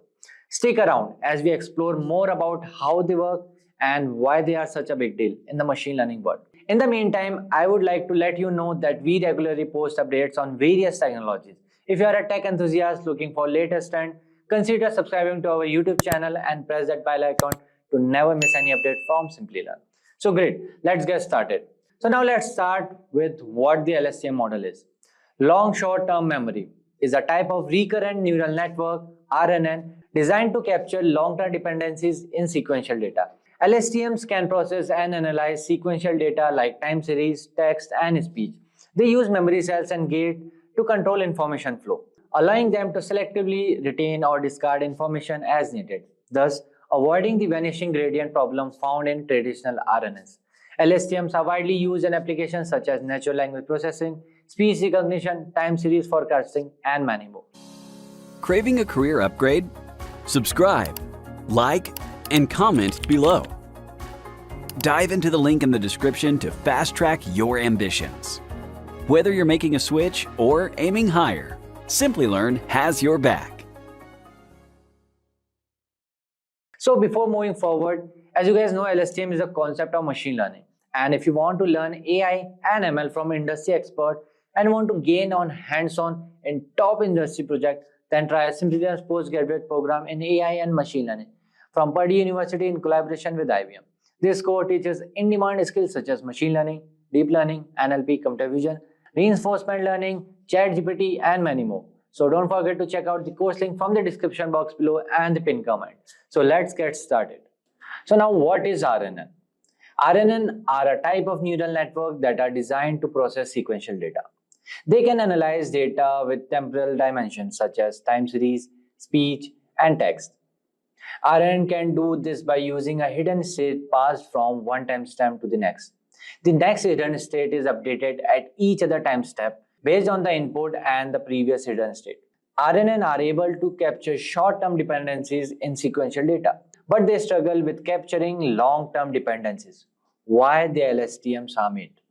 Stick around as we explore more about how they work and why they are such a big deal in the machine learning world. In the meantime, I would like to let you know that we regularly post updates on various technologies. If you are a tech enthusiast looking for latest trend, consider subscribing to our YouTube channel and press that bell icon to never miss any update from Simplilearn. So great, let's get started. So now let's start with what the LSTM model is. Long short-term memory is a type of recurrent neural network, RNN, designed to capture long-term dependencies in sequential data. LSTMs can process and analyze sequential data like time series, text, and speech. They use memory cells and gates to control information flow, allowing them to selectively retain or discard information as needed, thus avoiding the vanishing gradient problem found in traditional RNNs. LSTMs are widely used in applications such as natural language processing, speech recognition, time series forecasting, and many more. Craving a career upgrade? Subscribe, like, and comment below. Dive into the link in the description to fast-track your ambitions. Whether you're making a switch or aiming higher, Simplilearn has your back. So before moving forward, as you guys know, LSTM is a concept of machine learning. And if you want to learn AI and ML from industry expert and want to gain on hands-on in top industry project, then try Simplilearn's postgraduate program in AI and machine learning from Purdue University in collaboration with IBM. This course teaches in-demand skills such as machine learning, deep learning, NLP, computer vision, reinforcement learning, ChatGPT, and many more. So don't forget to check out the course link from the description box below and the pinned comment. So let's get started. So now what is RNN? RNN are a type of neural network that are designed to process sequential data. They can analyze data with temporal dimensions such as time series, speech, and text. RNN can do this by using a hidden state passed from one timestamp to the next. The next hidden state is updated at each other time step based on the input and the previous hidden state. RNN are able to capture short-term dependencies in sequential data, but they struggle with capturing long-term dependencies. Why the LSTMs are made?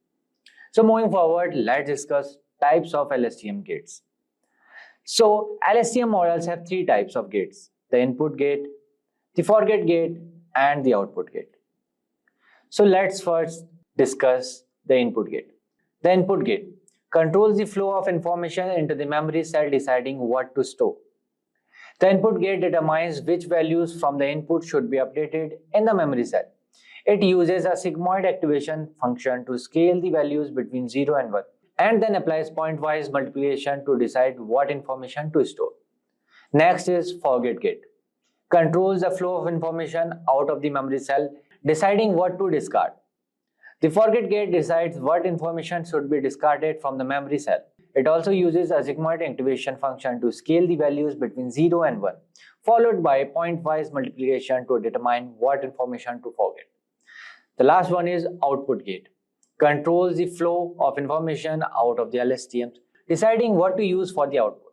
So moving forward, let's discuss types of LSTM gates. So LSTM models have three types of gates: the input gate, the forget gate, and the output gate. So let's first discuss the input gate. The input gate controls the flow of information into the memory cell, deciding what to store. The input gate determines which values from the input should be updated in the memory cell. It uses a sigmoid activation function to scale the values between 0 and 1, and then applies pointwise multiplication to decide what information to store. Next is forget gate. Controls the flow of information out of the memory cell, deciding what to discard. The forget gate decides what information should be discarded from the memory cell. It also uses a sigmoid activation function to scale the values between 0 and 1, followed by pointwise multiplication to determine what information to forget. The last one is output gate. Controls the flow of information out of the LSTMs, deciding what to use for the output.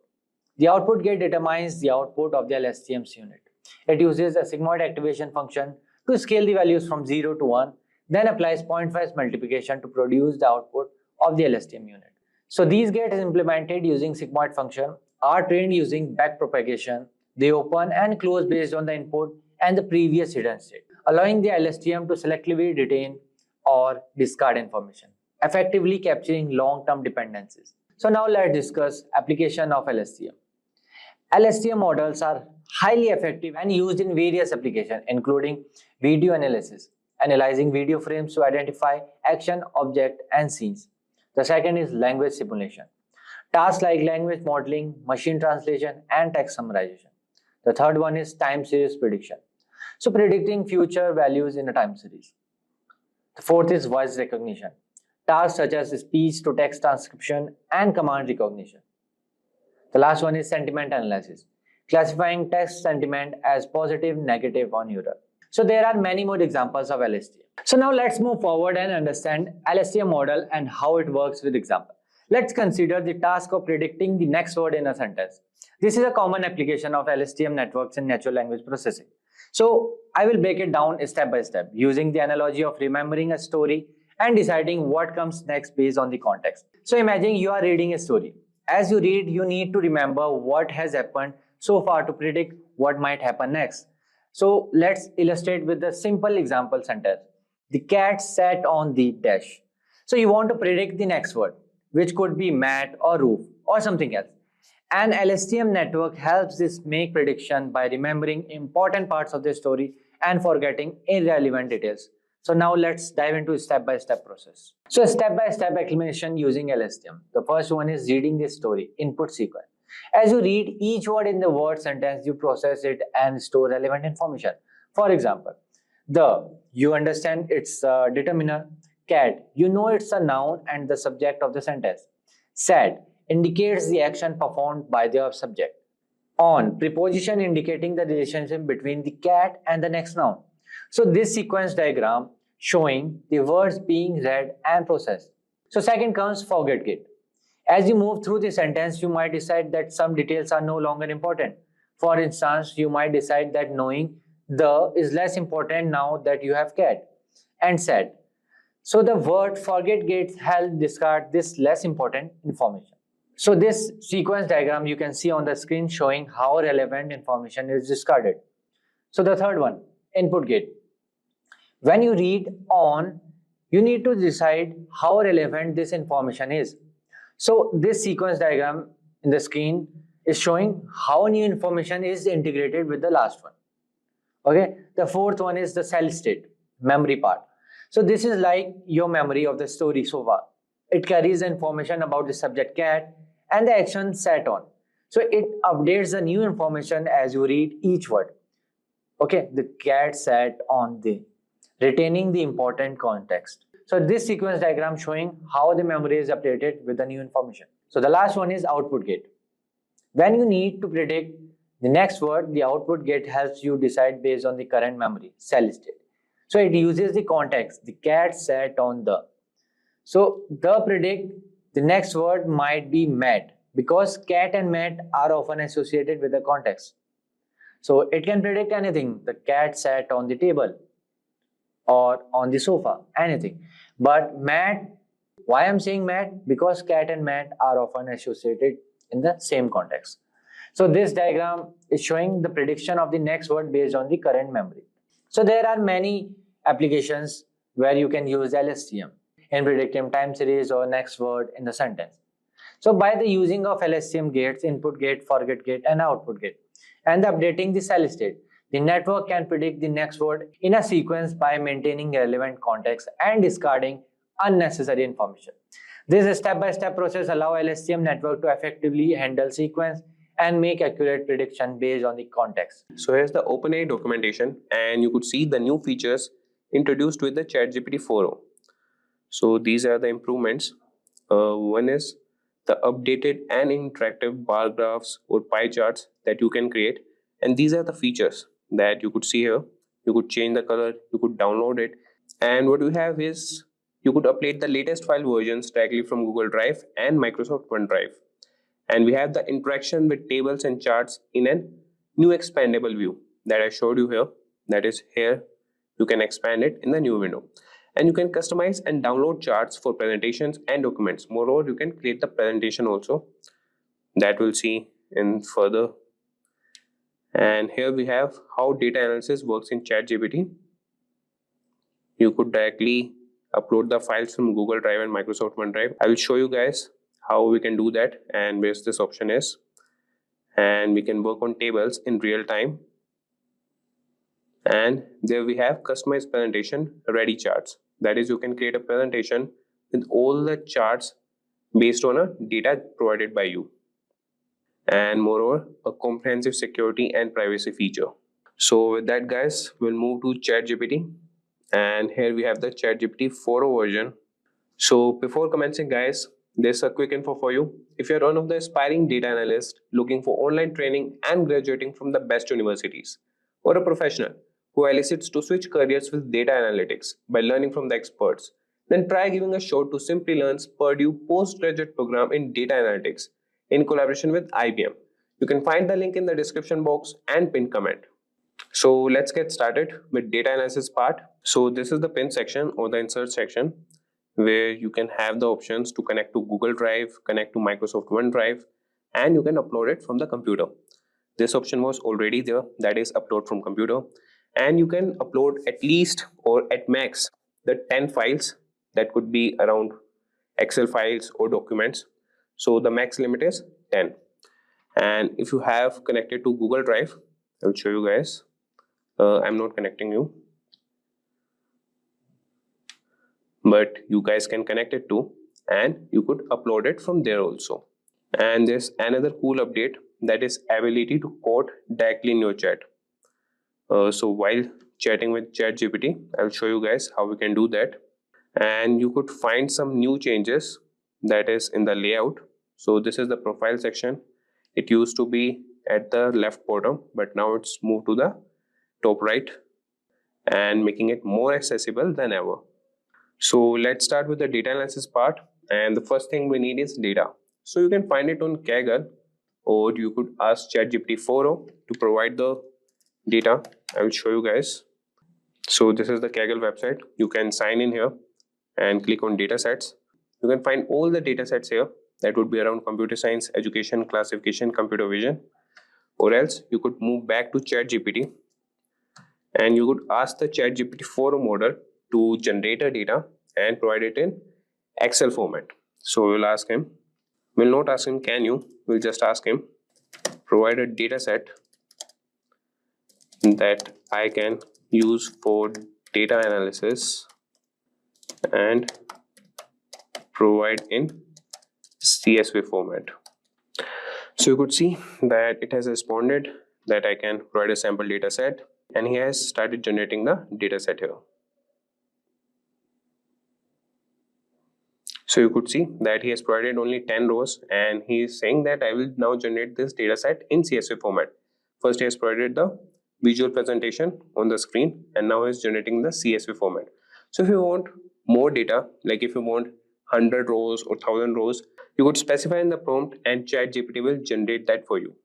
The output gate determines the output of the LSTM's unit. It uses a sigmoid activation function to scale the values from 0 to 1, then applies pointwise multiplication to produce the output of the LSTM unit. So these gates implemented using sigmoid function are trained using backpropagation. They open and close based on the input and the previous hidden state, allowing the LSTM to selectively retain or discard information, effectively capturing long-term dependencies. So now let's discuss application of LSTM. LSTM models are highly effective and used in various applications, including video analysis, analyzing video frames to identify action, object, and scenes. The second is language simulation, tasks like language modeling, machine translation, and text summarization. The third one is time series prediction, so predicting future values in a time series. The fourth is voice recognition, tasks such as speech to text transcription and command recognition. The last one is sentiment analysis, classifying text sentiment as positive, negative, or neutral. So there are many more examples of LSTM. So now let's move forward and understand LSTM model and how it works with example. Let's consider the task of predicting the next word in a sentence. This is a common application of LSTM networks in natural language processing. So I will break it down step by step using the analogy of remembering a story and deciding what comes next based on the context. So imagine you are reading a story. As you read, you need to remember what has happened so far to predict what might happen next. So let's illustrate with a simple example sentence. The cat sat on the dash. So you want to predict the next word, which could be mat or roof or something else. An LSTM network helps this make prediction by remembering important parts of the story and forgetting irrelevant details. So now let's dive into step-by-step process. So step-by-step explanation using LSTM. The first one is reading the story, input sequence. As you read each word in the word sentence, you process it and store relevant information. For example, you understand it's a determiner. Cat, you know it's a noun and the subject of the sentence. Sat indicates the action performed by the subject. On, preposition indicating the relationship between the cat and the next noun. So this sequence diagram showing the words being read and processed. So second comes forget gate. As you move through the sentence, you might decide that some details are no longer important. For instance, you might decide that knowing the is less important now that you have cat and said. So the word forget gate helps discard this less important information. So this sequence diagram you can see on the screen showing how relevant information is discarded. So the third one, input gate. When you read on, you need to decide how relevant this information is. So this sequence diagram in the screen is showing how new information is integrated with the last one. Okay, the fourth one is the cell state, memory part. So this is like your memory of the story so far. It carries information about the subject cat and the action sat on. So it updates the new information as you read each word. Okay, the cat sat on the, retaining the important context. So this sequence diagram showing how the memory is updated with the new information. So the last one is output gate. When you need to predict the next word, the output gate helps you decide based on the current memory, cell state. So it uses the context, the cat sat on the. So the predict the next word might be mat because cat and mat are often associated with the context. So it can predict anything. The cat sat on the table or on the sofa, anything. But mat, why I'm saying mat? Because cat and mat are often associated in the same context. So this diagram is showing the prediction of the next word based on the current memory. So there are many applications where you can use LSTM in predicting time series or next word in the sentence. So by the using of LSTM gates, input gate, forget gate, and output gate, and updating the cell state, the network can predict the next word in a sequence by maintaining relevant context and discarding unnecessary information. This step-by-step process allows LSTM network to effectively handle sequence and make accurate prediction based on the context. So here's the OpenAI documentation, and you could see the new features introduced with the ChatGPT 4.0. So these are the improvements. One is the updated and interactive bar graphs or pie charts that you can create, and these are the features that you could see here. You could change the color, you could download it, and what we have is you could upload the latest file versions directly from Google Drive and Microsoft OneDrive. And we have the interaction with tables and charts in a new expandable view that I showed you here. That is here, you can expand it in the new window. And you can customize and download charts for presentations and documents. Moreover, you can create the presentation also. That we'll see in further. And here we have how data analysis works in ChatGPT. You could directly upload the files from Google Drive and Microsoft OneDrive. I will show you guys how we can do that and where this option is. And we can work on tables in real time. And there we have customized presentation ready charts. That is, you can create a presentation with all the charts based on a data provided by you. And moreover, a comprehensive security and privacy feature. So with that, guys, we'll move to ChatGPT. And here we have the ChatGPT 4.0 version. So before commencing, guys, there's a quick info for you. If you're one of the aspiring data analysts looking for online training and graduating from the best universities, or a professional who elicits to switch careers with data analytics by learning from the experts, then try giving a shot to Simplilearn's Purdue postgraduate program in data analytics in collaboration with IBM. You can find the link in the description box and pinned comment. So let's get started with data analysis part. So this is the pin section or the insert section where you can have the options to connect to Google Drive, connect to Microsoft OneDrive, and you can upload it from the computer. This option was already there, that is upload from computer, and you can upload at least or at max the 10 files. That could be around Excel files or documents. So the max limit is 10. And if you have connected to Google Drive, I'll show you guys. I'm not connecting you, but you guys can connect it too, and you could upload it from there also. And there's another cool update, that is ability to quote directly in your chat. So while chatting with ChatGPT, I'll show you guys how we can do that. And you could find some new changes, that is in the layout. So this is the profile section. It used to be at the left bottom, but now it's moved to the top right and making it more accessible than ever. So let's start with the data analysis part, and the first thing we need is data. So you can find it on Kaggle, or you could ask ChatGPT 4.0 to provide the data. I will show you guys. So this is the Kaggle website. You can sign in here and click on datasets. You can find all the datasets here. That would be around computer science, education, classification, computer vision. Or else you could move back to ChatGPT and you could ask the ChatGPT 4.0 model to generate a data and provide it in Excel format. So we'll ask him, we'll not ask him can you, we'll just ask him provide a data set that I can use for data analysis and provide in CSV format. So you could see that it has responded that I can provide a sample data set, and he has started generating the data set here. So you could see that he has provided only 10 rows, and he is saying that I will now generate this data set in CSV format. First he has provided the visual presentation on the screen, and now he is generating the CSV format. So if you want more data, like if you want 100 rows or 1000 rows, you could specify in the prompt and ChatGPT will generate that for you.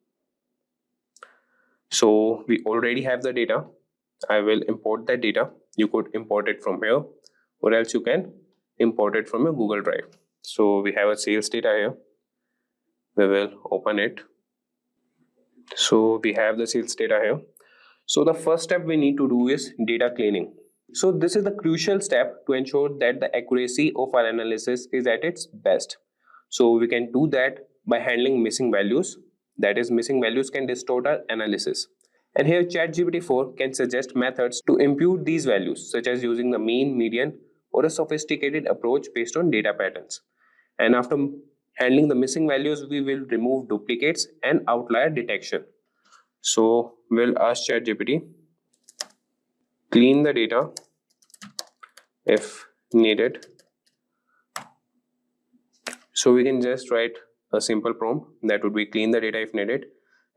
So we already have the data. I will import that data. You could import it from here, or else you can import it from a Google Drive. So we have a sales data here. We will open it. So we have the sales data here. So the first step we need to do is data cleaning. So this is the crucial step to ensure that the accuracy of our analysis is at its best. So we can do that by handling missing values. That is, missing values can distort our analysis. And here ChatGPT 4 can suggest methods to impute these values, such as using the mean, median, or a sophisticated approach based on data patterns. And after handling the missing values, we will remove duplicates and outlier detection. So we'll ask ChatGPT, clean the data if needed. So we can just write a simple prompt that would be clean the data if needed.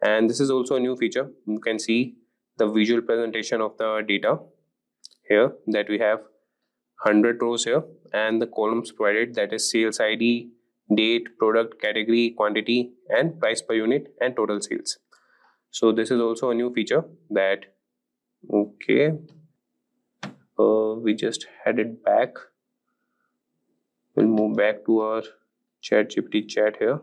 And this is also a new feature. You can see the visual presentation of the data here, that we have 100 rows here and the columns provided, that is sales ID, date, product, category, quantity, and price per unit and total sales. So this is also a new feature that, okay, we just headed back. We'll move back to our ChatGPT chat here.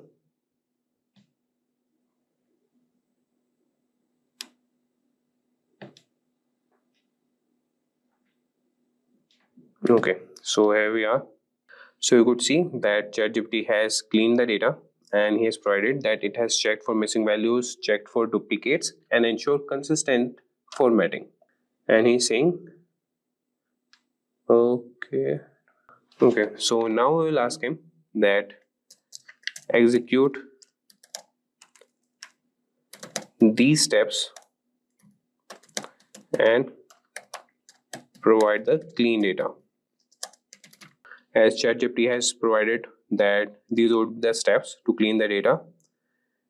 Okay, so here we are. So you could see that ChatGPT has cleaned the data, and he has provided that it has checked for missing values, checked for duplicates, and ensured consistent formatting. And he's saying, okay, so now we will ask him that execute these steps and provide the clean data. As ChatGPT has provided that these would be the steps to clean the data,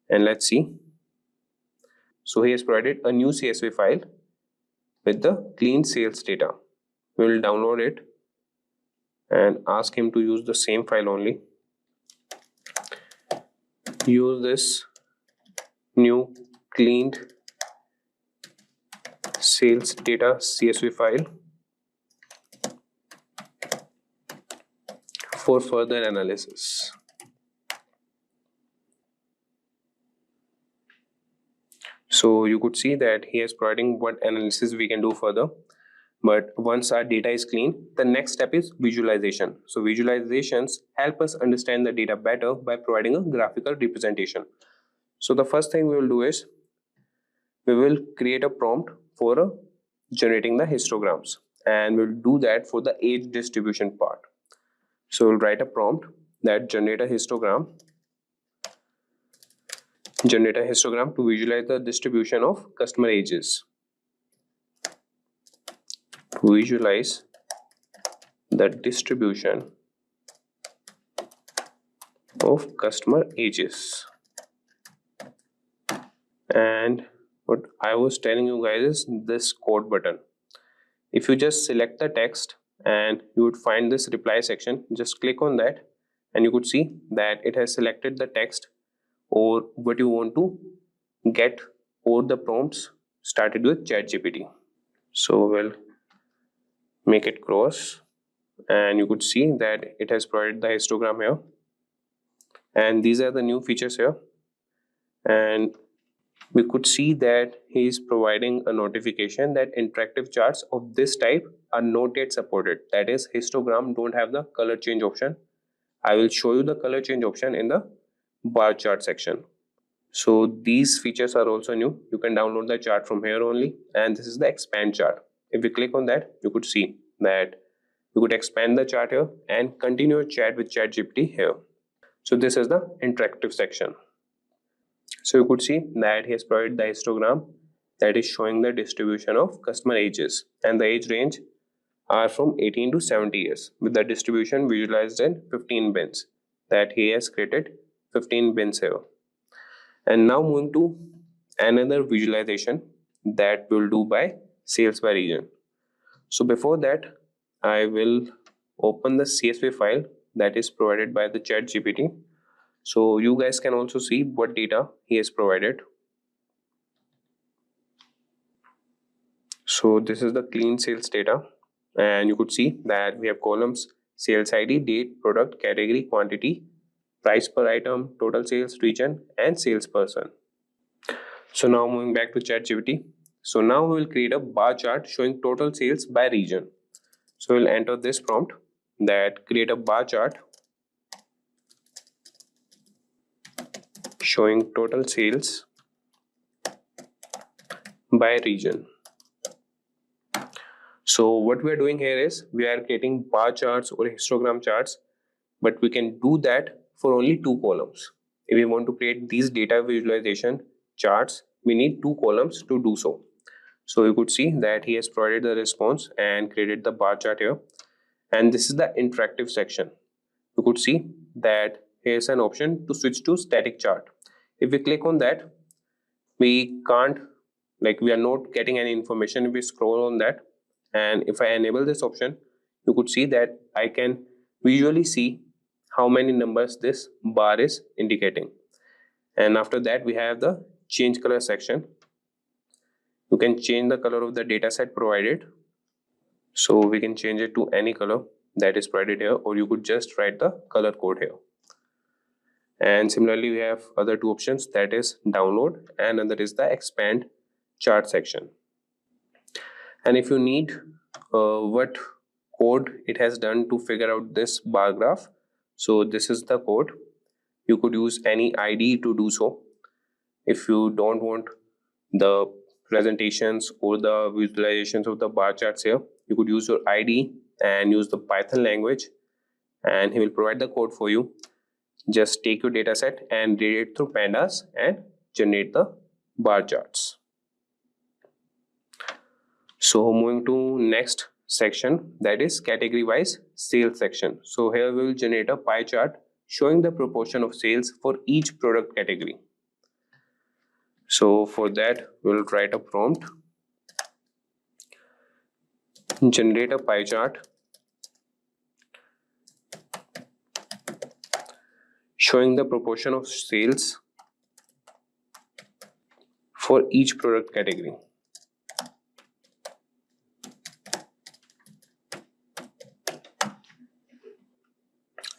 and let's see. So he has provided a new CSV file with the clean sales data. We will download it and ask him to use the same file only. Use this new cleaned sales data CSV file for further analysis. So you could see that he is providing what analysis we can do further. But once our data is clean, the next step is visualization. So visualizations help us understand the data better by providing a graphical representation. So the first thing we will do is we will create a prompt for generating the histograms, and we'll do that for the age distribution part. So we'll write a prompt that generate a histogram to visualize the distribution of customer ages. To visualize the distribution of customer ages. And what I was telling you guys is this code button. If you just select the text and you would find this reply section, just click on that and you could see that it has selected the text or what you want to get or the prompts started with ChatGPT. So we'll make it cross and you could see that it has provided the histogram here, and these are the new features here. And we could see that he is providing a notification that interactive charts of this type are not yet supported. That is, histogram don't have the color change option. I will show you the color change option in the bar chart section. So these features are also new. You can download the chart from here only, and this is the expand chart. If we click on that, you could see that you could expand the chart here and continue your chat with ChatGPT here. So this is the interactive section. So you could see that he has provided the histogram that is showing the distribution of customer ages, and the age range are from 18 to 70 years with the distribution visualized in 15 bins, that he has created 15 bins here. And now moving to another visualization that we'll do by sales by region. So before that, I will open the CSV file that is provided by the ChatGPT. So you guys can also see what data he has provided. So this is the clean sales data, and you could see that we have columns sales ID, date, product, category, quantity, price per item, total sales, region, and salesperson. So now moving back to ChatGPT. So now we will create a bar chart showing total sales by region. So we'll enter this prompt that create a bar chart showing total sales by region. So what we are doing here is we are creating bar charts or histogram charts, but we can do that for only 2 columns. If we want to create these data visualization charts, we need 2 columns to do so. So you could see that he has provided the response and created the bar chart here. And this is the interactive section. You could see that here's an option to switch to static chart. If we click on that, we can't, we are not getting any information if we scroll on that. And if I enable this option, you could see that I can visually see how many numbers this bar is indicating. And after that, we have the change color section. You can change the color of the data set provided. So we can change it to any color that is provided here, or you could just write the color code here. And similarly, we have other 2 options, that is download and another is the expand chart section. And if you need what code it has done to figure out this bar graph, So this is the code. You could use any ID to do so. If you don't want the presentations or the visualizations of the bar charts here, you could use your ID and use the Python language, and he will provide the code for you. Just take your data set and read it through pandas and generate the bar charts. So moving to next section, that is category wise sales section. So here we will generate a pie chart showing the proportion of sales for each product category. So for that we'll write a prompt, generate a pie chart showing the proportion of sales for each product category.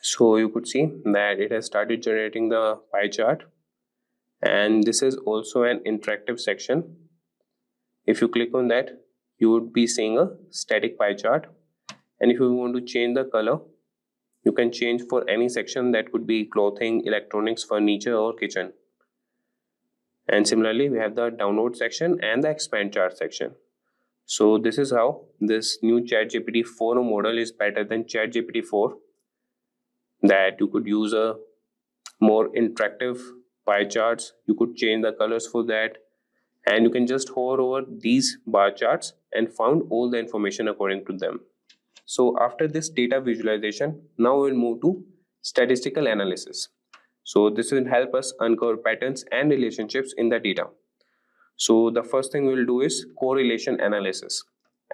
So you could see that it has started generating the pie chart, and this is also an interactive section. If you click on that, you would be seeing a static pie chart, and if you want to change the color, you can change for any section. That could be clothing, electronics, furniture, or kitchen. And similarly, we have the download section and the expand chart section. So this is how this new ChatGPT 4 model is better than ChatGPT 4, that you could use a more interactive pie charts. You could change the colors for that, and you can just hover over these bar charts and found all the information according to them. So after this data visualization, now we'll move to statistical analysis. So this will help us uncover patterns and relationships in the data. So the first thing we'll do is correlation analysis,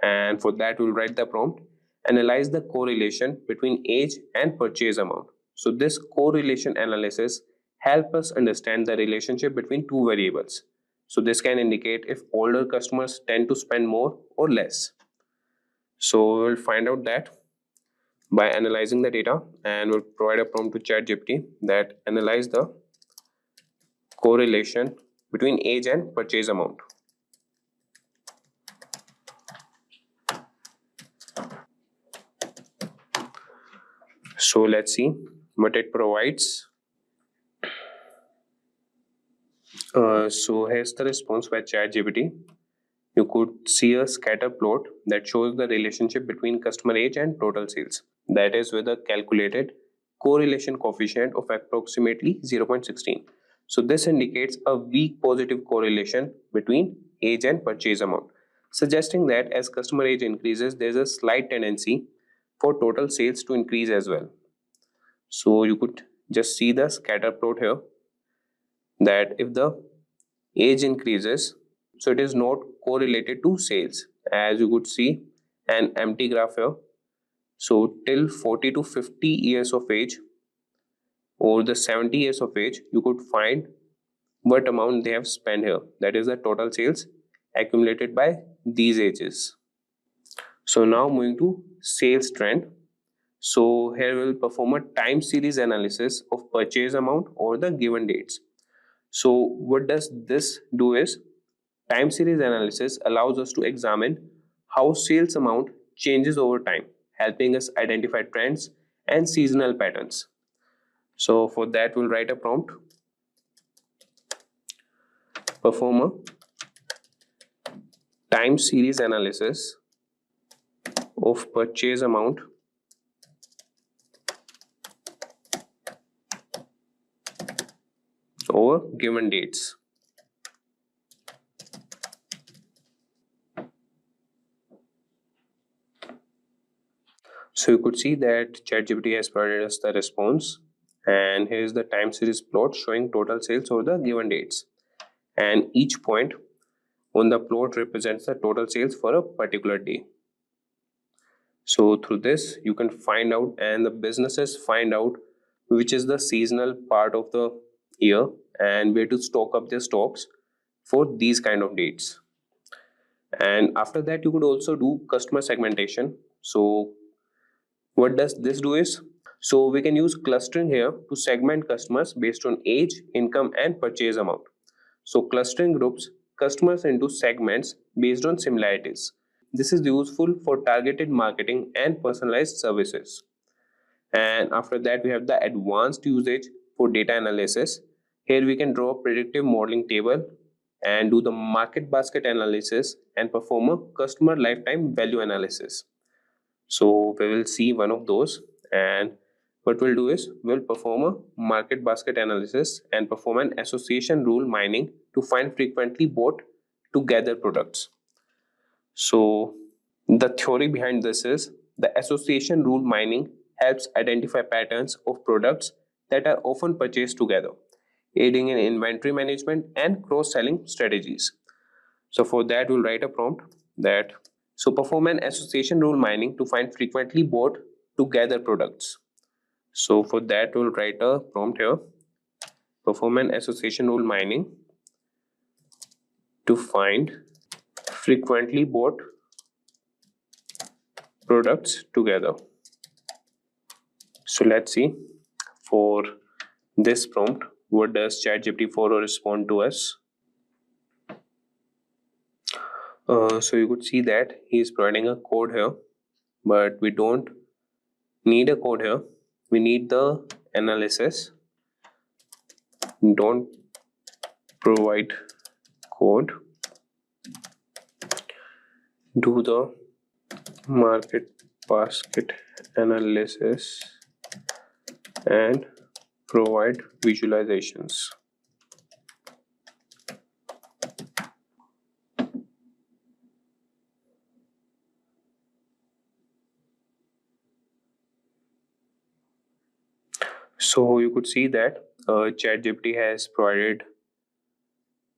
and for that we'll write the prompt, analyze the correlation between age and purchase amount. So this correlation analysis help us understand the relationship between two variables. So this can indicate if older customers tend to spend more or less. So we'll find out that by analyzing the data, and we'll provide a prompt to ChatGPT that analyze the correlation between age and purchase amount. So let's see what it provides. So here's the response by ChatGPT. You could see a scatter plot that shows the relationship between customer age and total sales. That is with a calculated correlation coefficient of approximately 0.16. So this indicates a weak positive correlation between age and purchase amount, suggesting that as customer age increases, there's a slight tendency for total sales to increase as well. So you could just see the scatter plot here, that if the age increases, so it is not correlated to sales, as you could see an empty graph here. So till 40 to 50 years of age or the 70 years of age, you could find what amount they have spent here. That is the total sales accumulated by these ages. So now moving to sales trend. So here we will perform a time series analysis of purchase amount over the given dates. So what does this do is, time series analysis allows us to examine how sales amount changes over time, helping us identify trends and seasonal patterns. So for that we'll write a prompt, perform a time series analysis of purchase amount over given dates. So you could see that ChatGPT has provided us the response, and here is the time series plot showing total sales over the given dates, and each point on the plot represents the total sales for a particular day. So through this you can find out, and the businesses find out, which is the seasonal part of the year and where to stock up their stocks for these kind of dates. And after that you could also do customer segmentation. So what does this do is, so we can use clustering here to segment customers based on age, income, and purchase amount. So clustering groups customers into segments based on similarities. This is useful for targeted marketing and personalized services. And after that, we have the advanced usage for data analysis. Here we can draw a predictive modeling table and do the market basket analysis and perform a customer lifetime value analysis. So we will see one of those, and what we'll do is we'll perform a market basket analysis and perform an association rule mining to find frequently bought together products. So the theory behind this is the association rule mining helps identify patterns of products that are often purchased together, aiding in inventory management and cross-selling strategies. So for that, we'll write a prompt that perform an association rule mining to find frequently bought together products. So for that, we'll write a prompt here, perform an association rule mining to find frequently bought products together. So let's see for this prompt, what does ChatGPT 4 respond to us? So you could see that he is providing a code here, but we don't need a code here. We need the analysis. Don't provide code. Do the market basket analysis and provide visualizations. So you could see that ChatGPT has provided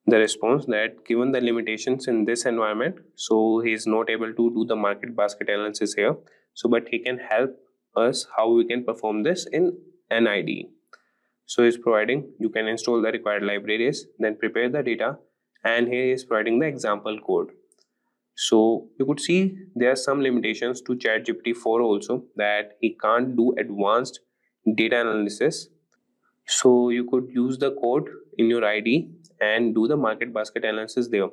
the response that given the limitations in this environment, so he is not able to do the market basket analysis here. So but he can help us how we can perform this in an IDE. So he's providing, you can install the required libraries, then prepare the data, and here he is providing the example code. So you could see there are some limitations to ChatGPT 4 also, that he can't do advanced data analysis. So you could use the code in your IDE and do the market basket analysis there.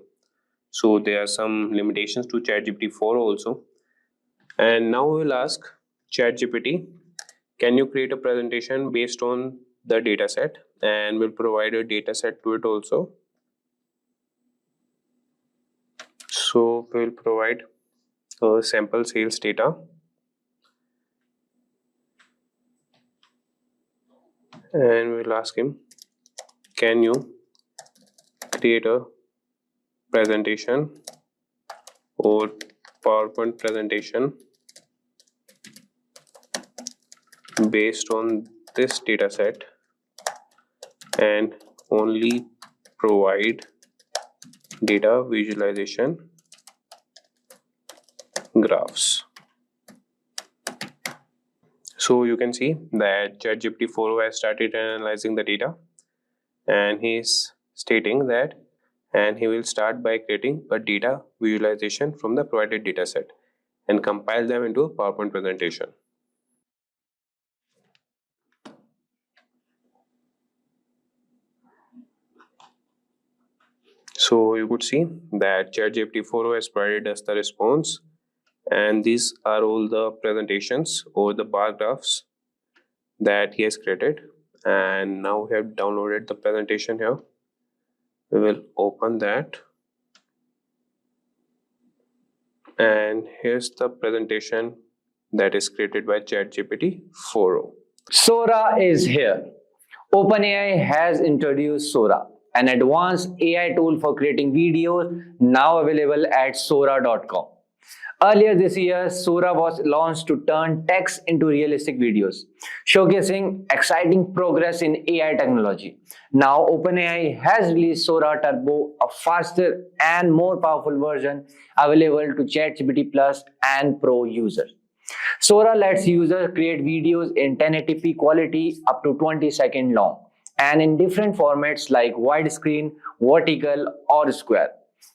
So there are some limitations to ChatGPT 4 also. And now we'll ask ChatGPT, can you create a presentation based on the data set? And we'll provide a data set to it also. So we'll provide sample sales data. And we'll ask him, can you create a presentation or PowerPoint presentation based on this data set and only provide data visualization graphs. So you can see that ChatGPT 4 has started analyzing the data, and he is stating that, and he will start by creating a data visualization from the provided data set and compile them into a PowerPoint presentation. So you could see that ChatGPT 4 has provided us the response, and these are all the presentations or the bar graphs that he has created. And now we have downloaded the presentation here. We will open that, and here's the presentation that is created by ChatGPT 4. Sora is here. OpenAI has introduced Sora, an advanced AI tool for creating videos, now available at Sora.com. Earlier this year, Sora was launched to turn text into realistic videos, showcasing exciting progress in AI technology. Now, OpenAI has released Sora Turbo, a faster and more powerful version available to ChatGPT Plus and Pro users. Sora lets users create videos in 1080p quality up to 20 seconds long and in different formats like widescreen, vertical, or square.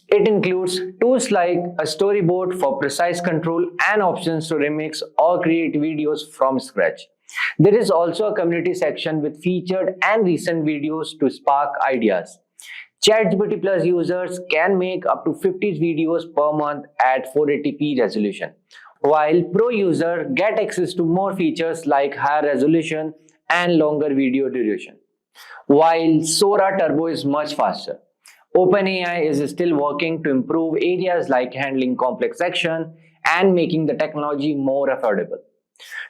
It includes tools like a storyboard for precise control and options to remix or create videos from scratch. There is also a community section with featured and recent videos to spark ideas. ChatGPT Plus users can make up to 50 videos per month at 480p resolution, while pro user get access to more features like higher resolution and longer video duration. While Sora Turbo is much faster. OpenAI is still working to improve areas like handling complex action and making the technology more affordable.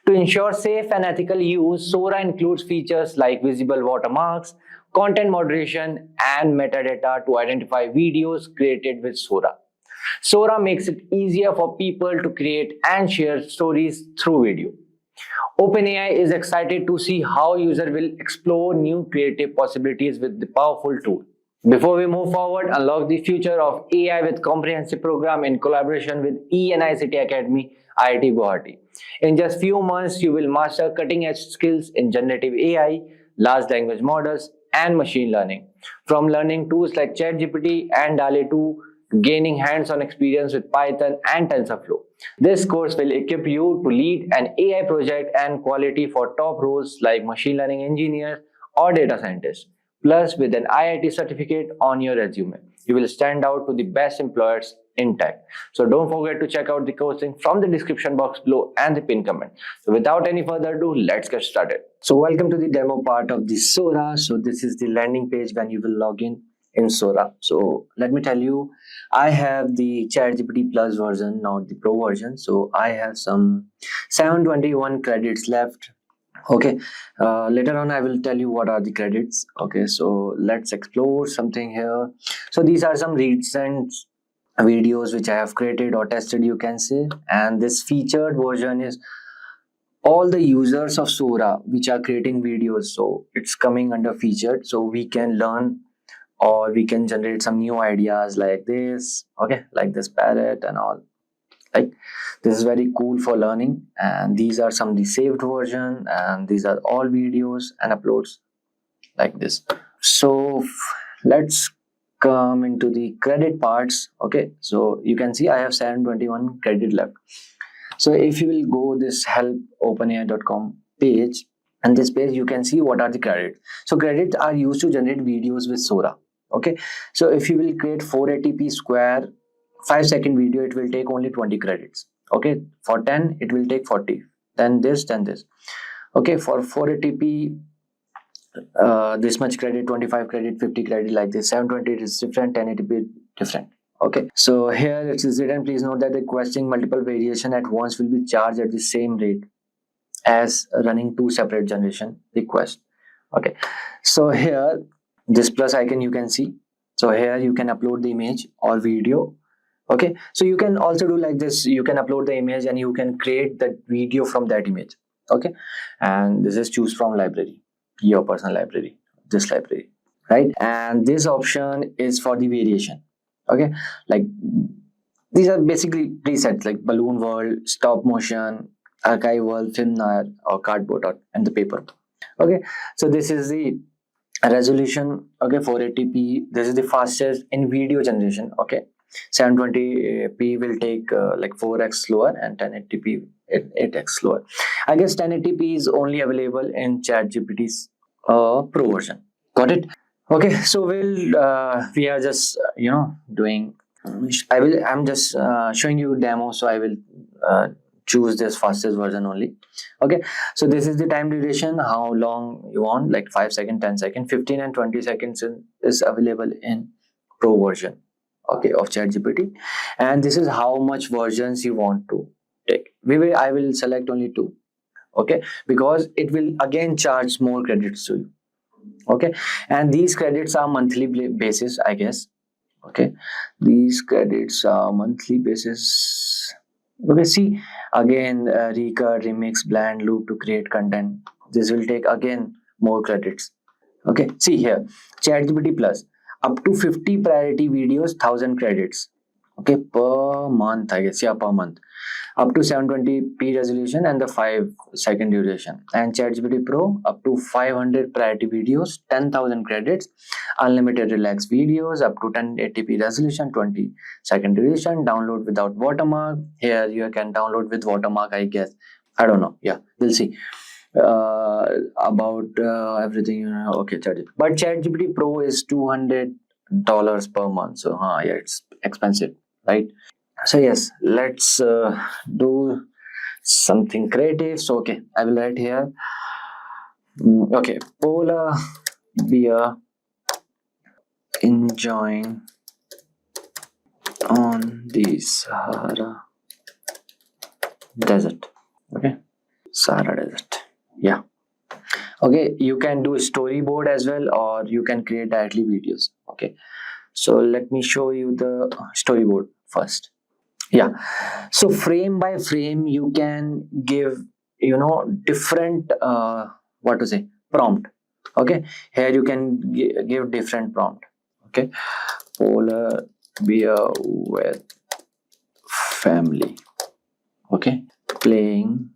To ensure safe and ethical use, Sora includes features like visible watermarks, content moderation, and metadata to identify videos created with Sora. Sora makes it easier for people to create and share stories through video. OpenAI is excited to see how users will explore new creative possibilities with the powerful tool. Before we move forward, unlock the future of AI with comprehensive program in collaboration with ENICT Academy, IIT Guwahati. In just few months, you will master cutting-edge skills in generative AI, large language models, and machine learning. From learning tools like ChatGPT and DALL-E 2 to gaining hands-on experience with Python and TensorFlow. This course will equip you to lead an AI project and quality for top roles like machine learning engineer or data scientist. Plus, with an IIT certificate on your resume, you will stand out to the best employers in tech. So don't forget to check out the course link from the description box below and the pinned comment. So without any further ado, let's get started. So welcome to the demo part of the Sora. So this is the landing page when you will log in Sora. So let me tell you, I have the ChatGPT Plus version, not the Pro version. So I have some 721 credits left. Okay, later on I will tell you what are the credits. Okay, so let's explore something here. So these are some recent videos which I have created or tested, you can say, and this featured version is all the users of Sora which are creating videos. So it's coming under featured, so we can learn or we can generate some new ideas like this. Okay, like this parrot and all. Like this is very cool for learning, and these are some of the saved version, and these are all videos and uploads like this. So let's come into the credit parts. Okay, so you can see I have 721 credit left. So if you will go this help openai.com page, and this page you can see what are the credits. So credits are used to generate videos with Sora. Okay, so if you will create 480p square 5-second video, it will take only 20 credits. Okay, for 10 it will take 40, then this. Okay, for 480p this much credit, 25 credit, 50 credit, like this. 720 is different, 1080p different. Okay, so here it is written, please note that requesting multiple variation at once will be charged at the same rate as running two separate generation requests. Okay, so here this plus icon you can see. So here you can upload the image or video. Okay, so you can also do like this, you can upload the image and you can create the video from that image. Okay, and this is choose from library, your personal library, this library, right? And this option is for the variation. Okay, like these are basically presets like balloon world, stop motion, archive world, film noir, or cardboard and the paper. Okay, so this is the resolution. Okay, 480p, this is the fastest in video generation. Okay, 720p will take like 4x slower, and 1080p 8x slower. I guess 1080p is only available in ChatGPT's Pro version. Got it? Okay, so we are just doing. I'm just showing you demo, so I will choose this fastest version only. Okay, so this is the time duration, how long you want, like 5 seconds, 10 seconds, 15 and 20 seconds is available in Pro version. Okay, of ChatGPT, and this is how much versions you want to take. I will select only 2. Okay, because it will again charge more credits to you. Okay, and these credits are monthly basis, I guess. Okay, these credits are monthly basis. Okay, see again, recut, remix, blend, loop to create content. This will take again more credits. Okay, see here, ChatGPT Plus, up to 50 priority videos, 1000 credits. Okay, per month, I guess. Yeah, per month. Up to 720p resolution and the 5-second duration. And ChatGPT Pro, up to 500 priority videos, 10,000 credits. Unlimited relax videos, up to 1080p resolution, 20-second duration. Download without watermark. Here you can download with watermark, I guess. I don't know. Yeah, we'll see. About everything, okay, but ChatGPT Pro is $200 per month, so yeah, it's expensive, right? So yes, let's do something creative. So okay, I will write here. Okay, polar bear enjoying on the Sahara desert. Okay, Sahara desert. Yeah. Okay, you can do storyboard as well, or you can create directly videos. Okay, so let me show you the storyboard first. Yeah, so frame by frame you can give, you know, different what to say, prompt. Okay, here you can give different prompt. Okay, polar bear with family. Okay, playing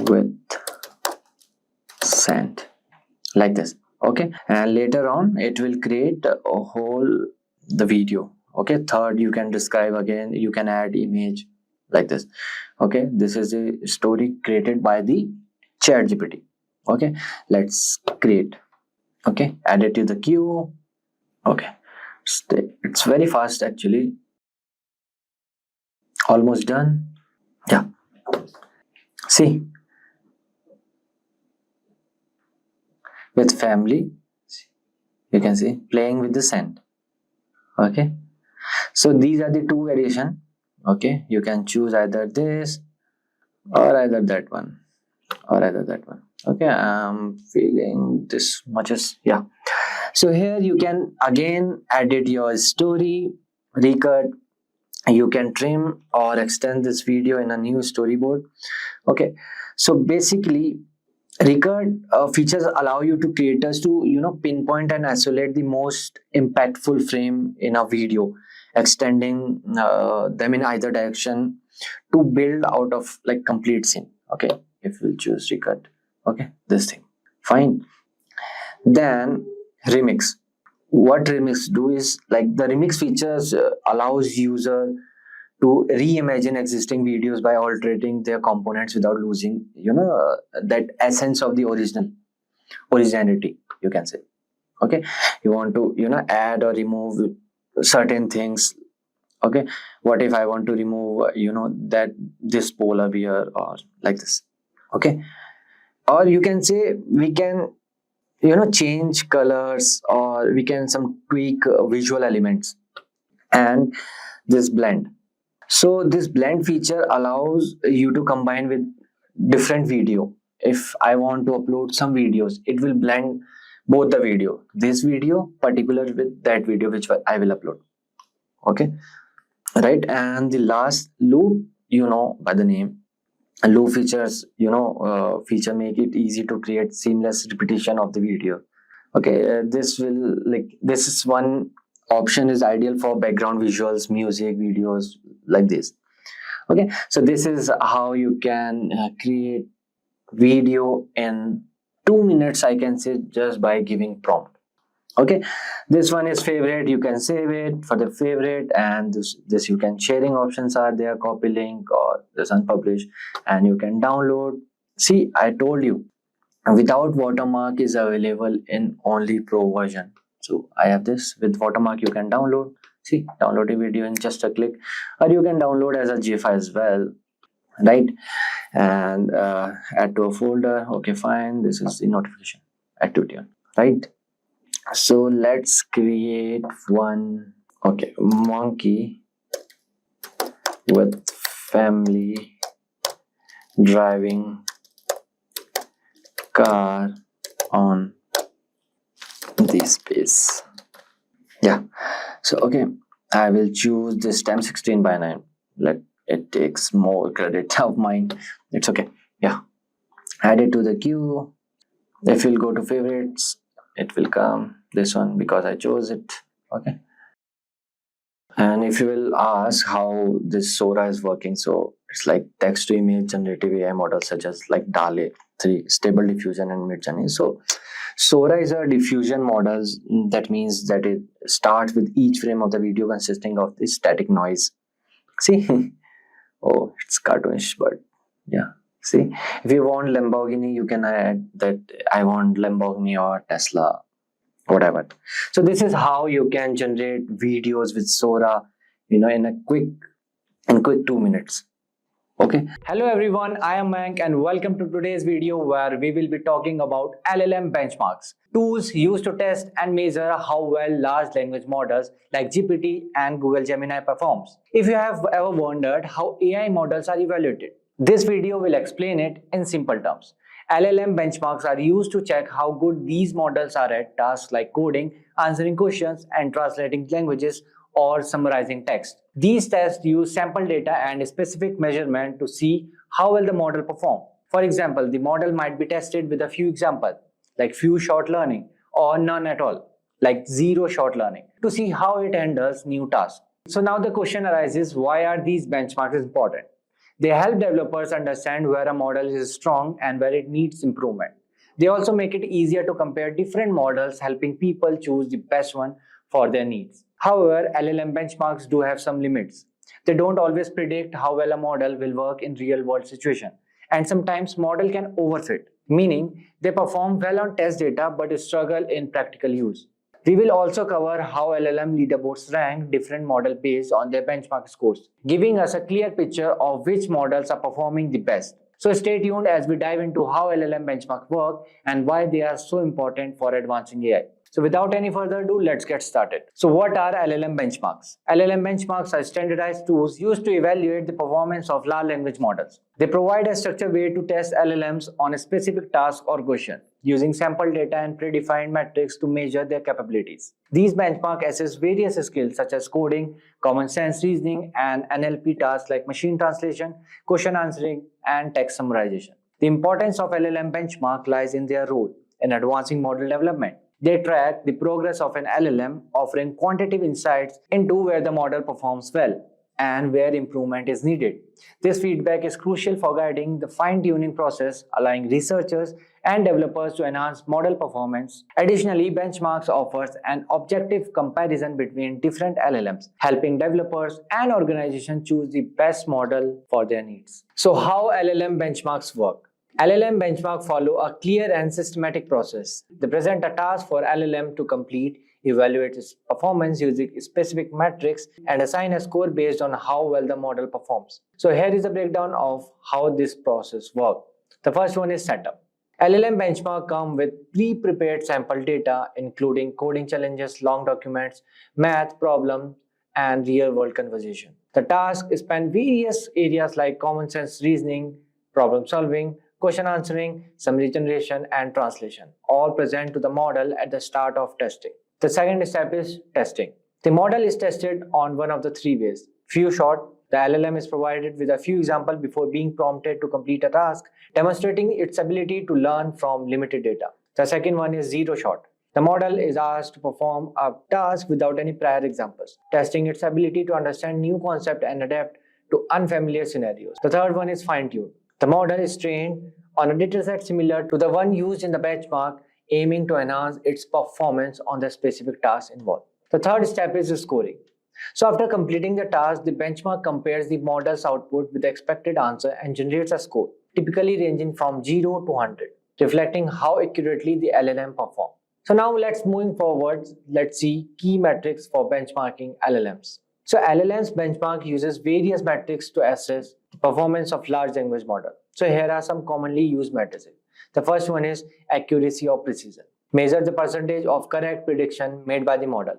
with sand, like this. Okay, and later on it will create a whole the video. Okay, third, you can describe again, you can add image, like this. Okay, this is a story created by the ChatGPT. Okay, let's create. Okay, add it to the queue. Okay, it's very fast actually, almost done. Yeah, see, with family, you can see playing with the sand. Okay, so these are the two variation. Okay, you can choose either this or either that one, or either that one. Okay, I'm feeling this much as, yeah. So here you can again edit your story, recut, you can trim or extend this video in a new storyboard. Okay, so basically record features allow you to creators to, you know, pinpoint and isolate the most impactful frame in a video, extending them in either direction to build out of like complete scene. Okay, if we choose recut, okay, this thing, fine. Then remix. What remix do is like the remix features allows user to reimagine existing videos by altering their components without losing, you know, that essence of the originality, you can say. Okay, you want to, you know, add or remove certain things. Okay, what if I want to remove, you know, that this polar bear or like this. Okay, or you can say we can, you know, change colors, or we can some tweak visual elements and this blend. So this blend feature allows you to combine with different video. If I want to upload some videos, it will blend both the video, this video particular with that video which I will upload. Okay, right. And the last loop, you know, by the name, loop features, you know, feature make it easy to create seamless repetition of the video. Okay, this will like, this is one option is ideal for background visuals, music videos, like this. Okay, so this is how you can create video in 2 minutes, I can say, just by giving prompt. Okay, this one is favorite, you can save it for the favorite, and this you can sharing options are there, copy link or this unpublished, and you can download. See, I told you without watermark is available in only pro version. So I have this with watermark, you can download. See, download a video in just a click, or you can download as a GIF as well, right? And add to a folder. Okay, fine, this is the notification activity, right? So let's create one. Okay, monkey with family driving car on the space. Yeah, so okay, I will choose this time 16:9. Let it takes more credit of mine, it's okay. Yeah, add it to the queue. If you'll go to favorites, it will come this one because I chose it. Okay, and if you will ask how this Sora is working, so it's like text to image generative AI models such as like DALE 3, Stable Diffusion, and Midjourney. So Sora is a diffusion model. That means that it starts with each frame of the video consisting of the static noise. See, oh, it's cartoonish, but yeah. See, if you want Lamborghini, you can add that I want Lamborghini or Tesla, whatever. So this is how you can generate videos with Sora in quick 2 minutes. Okay. Hello everyone, I am Mank and welcome to today's video where we will be talking about LLM benchmarks, tools used to test and measure how well large language models like GPT and Google Gemini performs. If you have ever wondered how AI models are evaluated, this video will explain it in simple terms. LLM benchmarks are used to check how good these models are at tasks like coding, answering questions, and translating languages or summarizing text. These tests use sample data and specific measurement to see how well the model performs. For example, the model might be tested with a few examples, like few short learning, or none at all, like zero short learning, to see how it handles new tasks. So now the question arises, why are these benchmarks important? They help developers understand where a model is strong and where it needs improvement. They also make it easier to compare different models, helping people choose the best one for their needs. However, LLM benchmarks do have some limits. They don't always predict how well a model will work in real-world situations, and sometimes model can overfit, meaning they perform well on test data but struggle in practical use. We will also cover how LLM leaderboards rank different models based on their benchmark scores, giving us a clear picture of which models are performing the best. So stay tuned as we dive into how LLM benchmarks work and why they are so important for advancing AI. So without any further ado, let's get started. So what are LLM benchmarks? LLM benchmarks are standardized tools used to evaluate the performance of large language models. They provide a structured way to test LLMs on a specific task or question, using sample data and predefined metrics to measure their capabilities. These benchmarks assess various skills such as coding, common sense reasoning, and NLP tasks like machine translation, question answering, and text summarization. The importance of LLM benchmark lies in their role in advancing model development. They track the progress of an LLM, offering quantitative insights into where the model performs well and where improvement is needed. This feedback is crucial for guiding the fine-tuning process, allowing researchers and developers to enhance model performance. Additionally, benchmarks offers an objective comparison between different LLMs, helping developers and organizations choose the best model for their needs. So how LLM benchmarks work? LLM benchmarks follow a clear and systematic process. They present a task for LLM to complete, evaluate its performance using specific metrics, and assign a score based on how well the model performs. So here is a breakdown of how this process works. The first one is setup. LLM benchmarks come with pre-prepared sample data, including coding challenges, long documents, math problems, and real-world conversation. The task span various areas like common sense reasoning, problem solving, question answering, summary generation, and translation, all present to the model at the start of testing. The second step is testing. The model is tested on one of the three ways. Few shot, the LLM is provided with a few examples before being prompted to complete a task, demonstrating its ability to learn from limited data. The second one is zero shot. The model is asked to perform a task without any prior examples, testing its ability to understand new concepts and adapt to unfamiliar scenarios. The third one is fine-tune. The model is trained on a dataset similar to the one used in the benchmark, aiming to enhance its performance on the specific task involved. The third step is scoring. So after completing the task, the benchmark compares the model's output with the expected answer and generates a score, typically ranging from 0 to 100, reflecting how accurately the LLM performs. So now let's move forward. Let's see key metrics for benchmarking LLMs. So LLMs benchmark uses various metrics to assess the performance of large language model. So here are some commonly used metrics. The first one is accuracy or precision. Measure the percentage of correct prediction made by the model.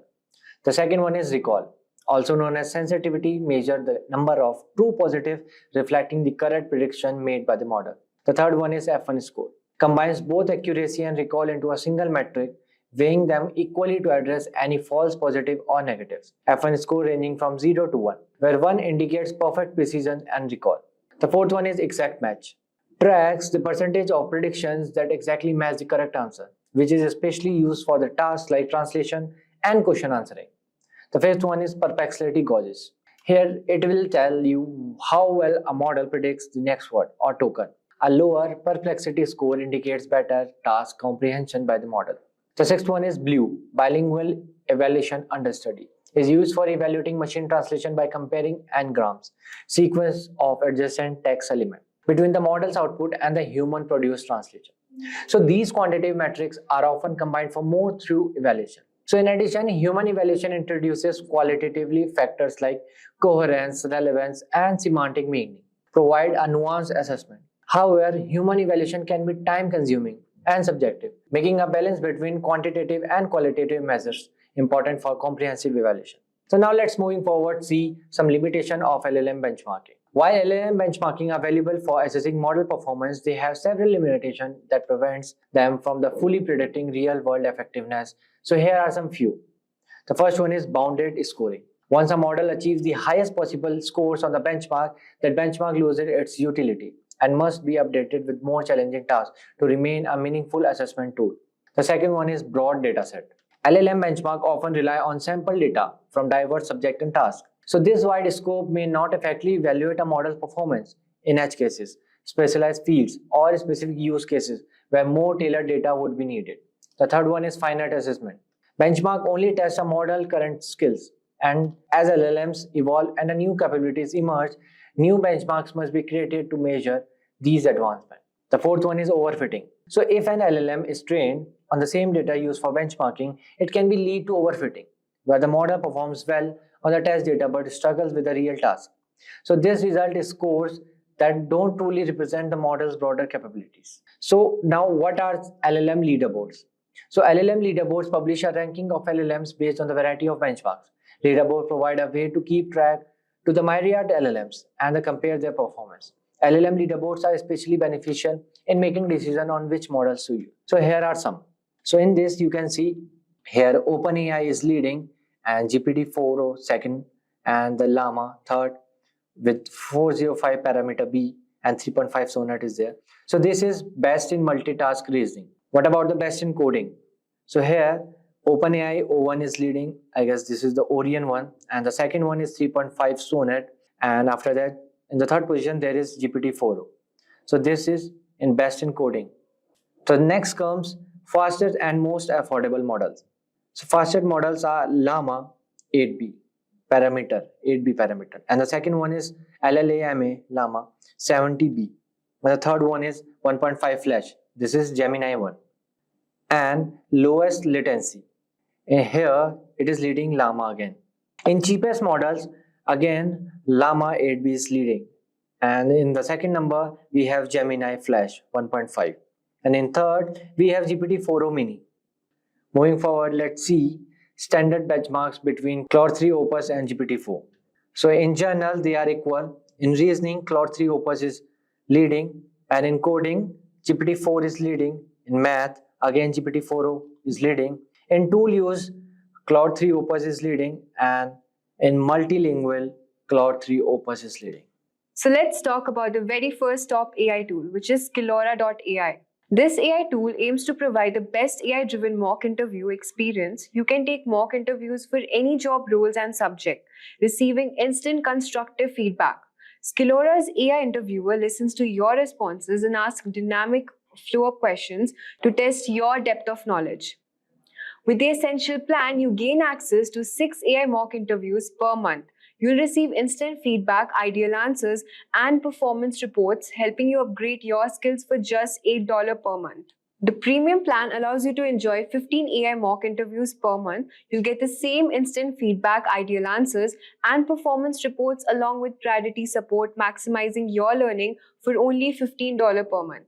The second one is recall, also known as sensitivity. Measure the number of true positive reflecting the correct prediction made by the model. The third one is F1 score. Combines both accuracy and recall into a single metric, weighing them equally to address any false positive or negatives. F1 score ranging from 0 to 1, where 1 indicates perfect precision and recall. The fourth one is exact match. Tracks the percentage of predictions that exactly match the correct answer, which is especially used for the tasks like translation and question answering. The fifth one is perplexity gauges. Here it will tell you how well a model predicts the next word or token. A lower perplexity score indicates better task comprehension by the model. The sixth one is BLUE, bilingual evaluation understudy. Is used for evaluating machine translation by comparing n-grams, sequence of adjacent text element, between the model's output and the human-produced translation. So these quantitative metrics are often combined for more thorough evaluation. So in addition, human evaluation introduces qualitatively factors like coherence, relevance, and semantic meaning, provide a nuanced assessment. However, human evaluation can be time-consuming and subjective, making a balance between quantitative and qualitative measures important for comprehensive evaluation. So now let's moving forward see some limitation of LLM benchmarking. While LLM benchmarking are valuable for assessing model performance, they have several limitations that prevents them from the fully predicting real-world effectiveness. So here are some few. The first one is bounded scoring. Once a model achieves the highest possible scores on the benchmark, that benchmark loses its utility and must be updated with more challenging tasks to remain a meaningful assessment tool. The second one is broad dataset. LLM benchmark often rely on sample data from diverse subjects and tasks. So this wide scope may not effectively evaluate a model's performance in edge cases, specialized fields, or specific use cases where more tailored data would be needed. The third one is finite assessment. Benchmark only tests a model's current skills, and as LLMs evolve and new capabilities emerge, new benchmarks must be created to measure these advancements. The fourth one is overfitting. So if an LLM is trained on the same data used for benchmarking, it can be lead to overfitting, where the model performs well on the test data but struggles with the real task. So this result is scores that don't truly represent the model's broader capabilities. So now what are LLM leaderboards? So LLM leaderboards publish a ranking of LLMs based on the variety of benchmarks. Leaderboards provide a way to keep track to the myriad LLMs and compare their performance. LLM leaderboards are especially beneficial in making decisions on which models to use. So here are some. So in this you can see here OpenAI is leading and GPT-4o second and the Llama third with 405 parameter B and 3.5 sonnet is there. So this is best in multitask reasoning. What about the best in coding? So here OpenAI O1 is leading. I guess this is the Orion one, and the second one is 3.5 sonnet, and after that in the third position there is GPT-4o. So this is in best in coding. So next comes fastest and most affordable models. So fastest models are Llama 8B parameter, 8B parameter, and the second one is LLAMA Llama 70B. And the third one is 1.5 flash. This is Gemini 1. And lowest latency. And here it is leading Llama again. In cheapest models, again Llama 8B is leading. And in the second number, we have Gemini Flash 1.5. And in third, we have GPT-4o Mini. Moving forward, let's see standard benchmarks between Claude 3 Opus and GPT-4. So in general, they are equal. In reasoning, Claude 3 Opus is leading, and in coding, GPT-4 is leading. In math, again GPT-4o is leading. In tool use, Claude 3 Opus is leading, and in multilingual, Claude 3 Opus is leading. So let's talk about the very first top AI tool, which is Skillora.ai. This AI tool aims to provide the best AI-driven mock interview experience. You can take mock interviews for any job roles and subject, receiving instant constructive feedback. Skillora's AI interviewer listens to your responses and asks dynamic flow-up questions to test your depth of knowledge. With the Essential plan, you gain access to 6 AI mock interviews per month. You'll receive instant feedback, ideal answers, and performance reports, helping you upgrade your skills for just $8 per month. The premium plan allows you to enjoy 15 AI mock interviews per month. You'll get the same instant feedback, ideal answers, and performance reports along with priority support, maximizing your learning for only $15 per month.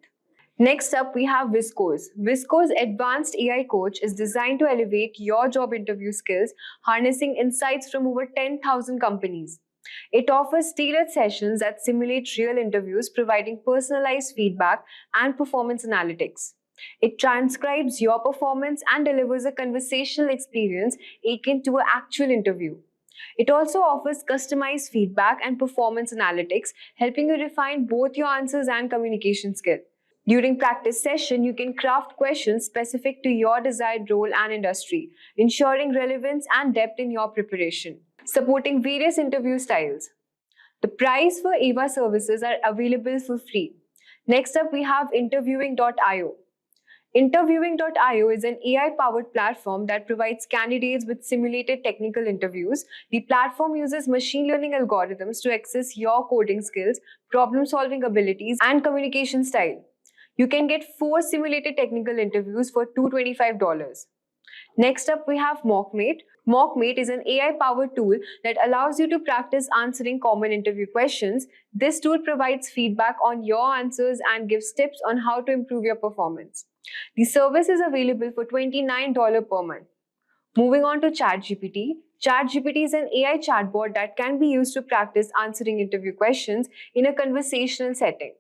Next up, we have Visco's. Visco's advanced AI coach is designed to elevate your job interview skills, harnessing insights from over 10,000 companies. It offers tailored sessions that simulate real interviews, providing personalized feedback and performance analytics. It transcribes your performance and delivers a conversational experience akin to an actual interview. It also offers customized feedback and performance analytics, helping you refine both your answers and communication skills. During practice session, you can craft questions specific to your desired role and industry, ensuring relevance and depth in your preparation. Supporting various interview styles. The price for AVA services are available for free. Next up, we have Interviewing.io. Interviewing.io is an AI-powered platform that provides candidates with simulated technical interviews. The platform uses machine learning algorithms to assess your coding skills, problem-solving abilities, and communication style. You can get 4 simulated technical interviews for $225. Next up, we have MockMate. MockMate is an AI-powered tool that allows you to practice answering common interview questions. This tool provides feedback on your answers and gives tips on how to improve your performance. The service is available for $29 per month. Moving on to ChatGPT. ChatGPT is an AI chatbot that can be used to practice answering interview questions in a conversational setting.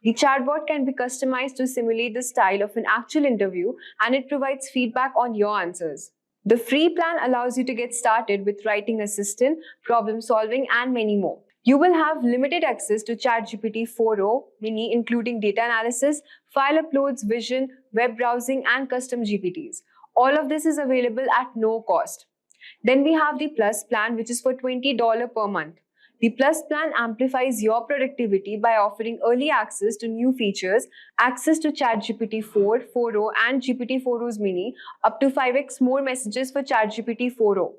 The chatbot can be customized to simulate the style of an actual interview, and it provides feedback on your answers. The free plan allows you to get started with writing assistant, problem solving, and many more. You will have limited access to ChatGPT 4o mini, including data analysis, file uploads, vision, web browsing, and custom GPTs. All of this is available at no cost. Then we have the Plus plan, which is for $20 per month. The Plus plan amplifies your productivity by offering early access to new features, access to ChatGPT 4, 4o, and GPT 4o's mini, up to 5x more messages for ChatGPT 4o.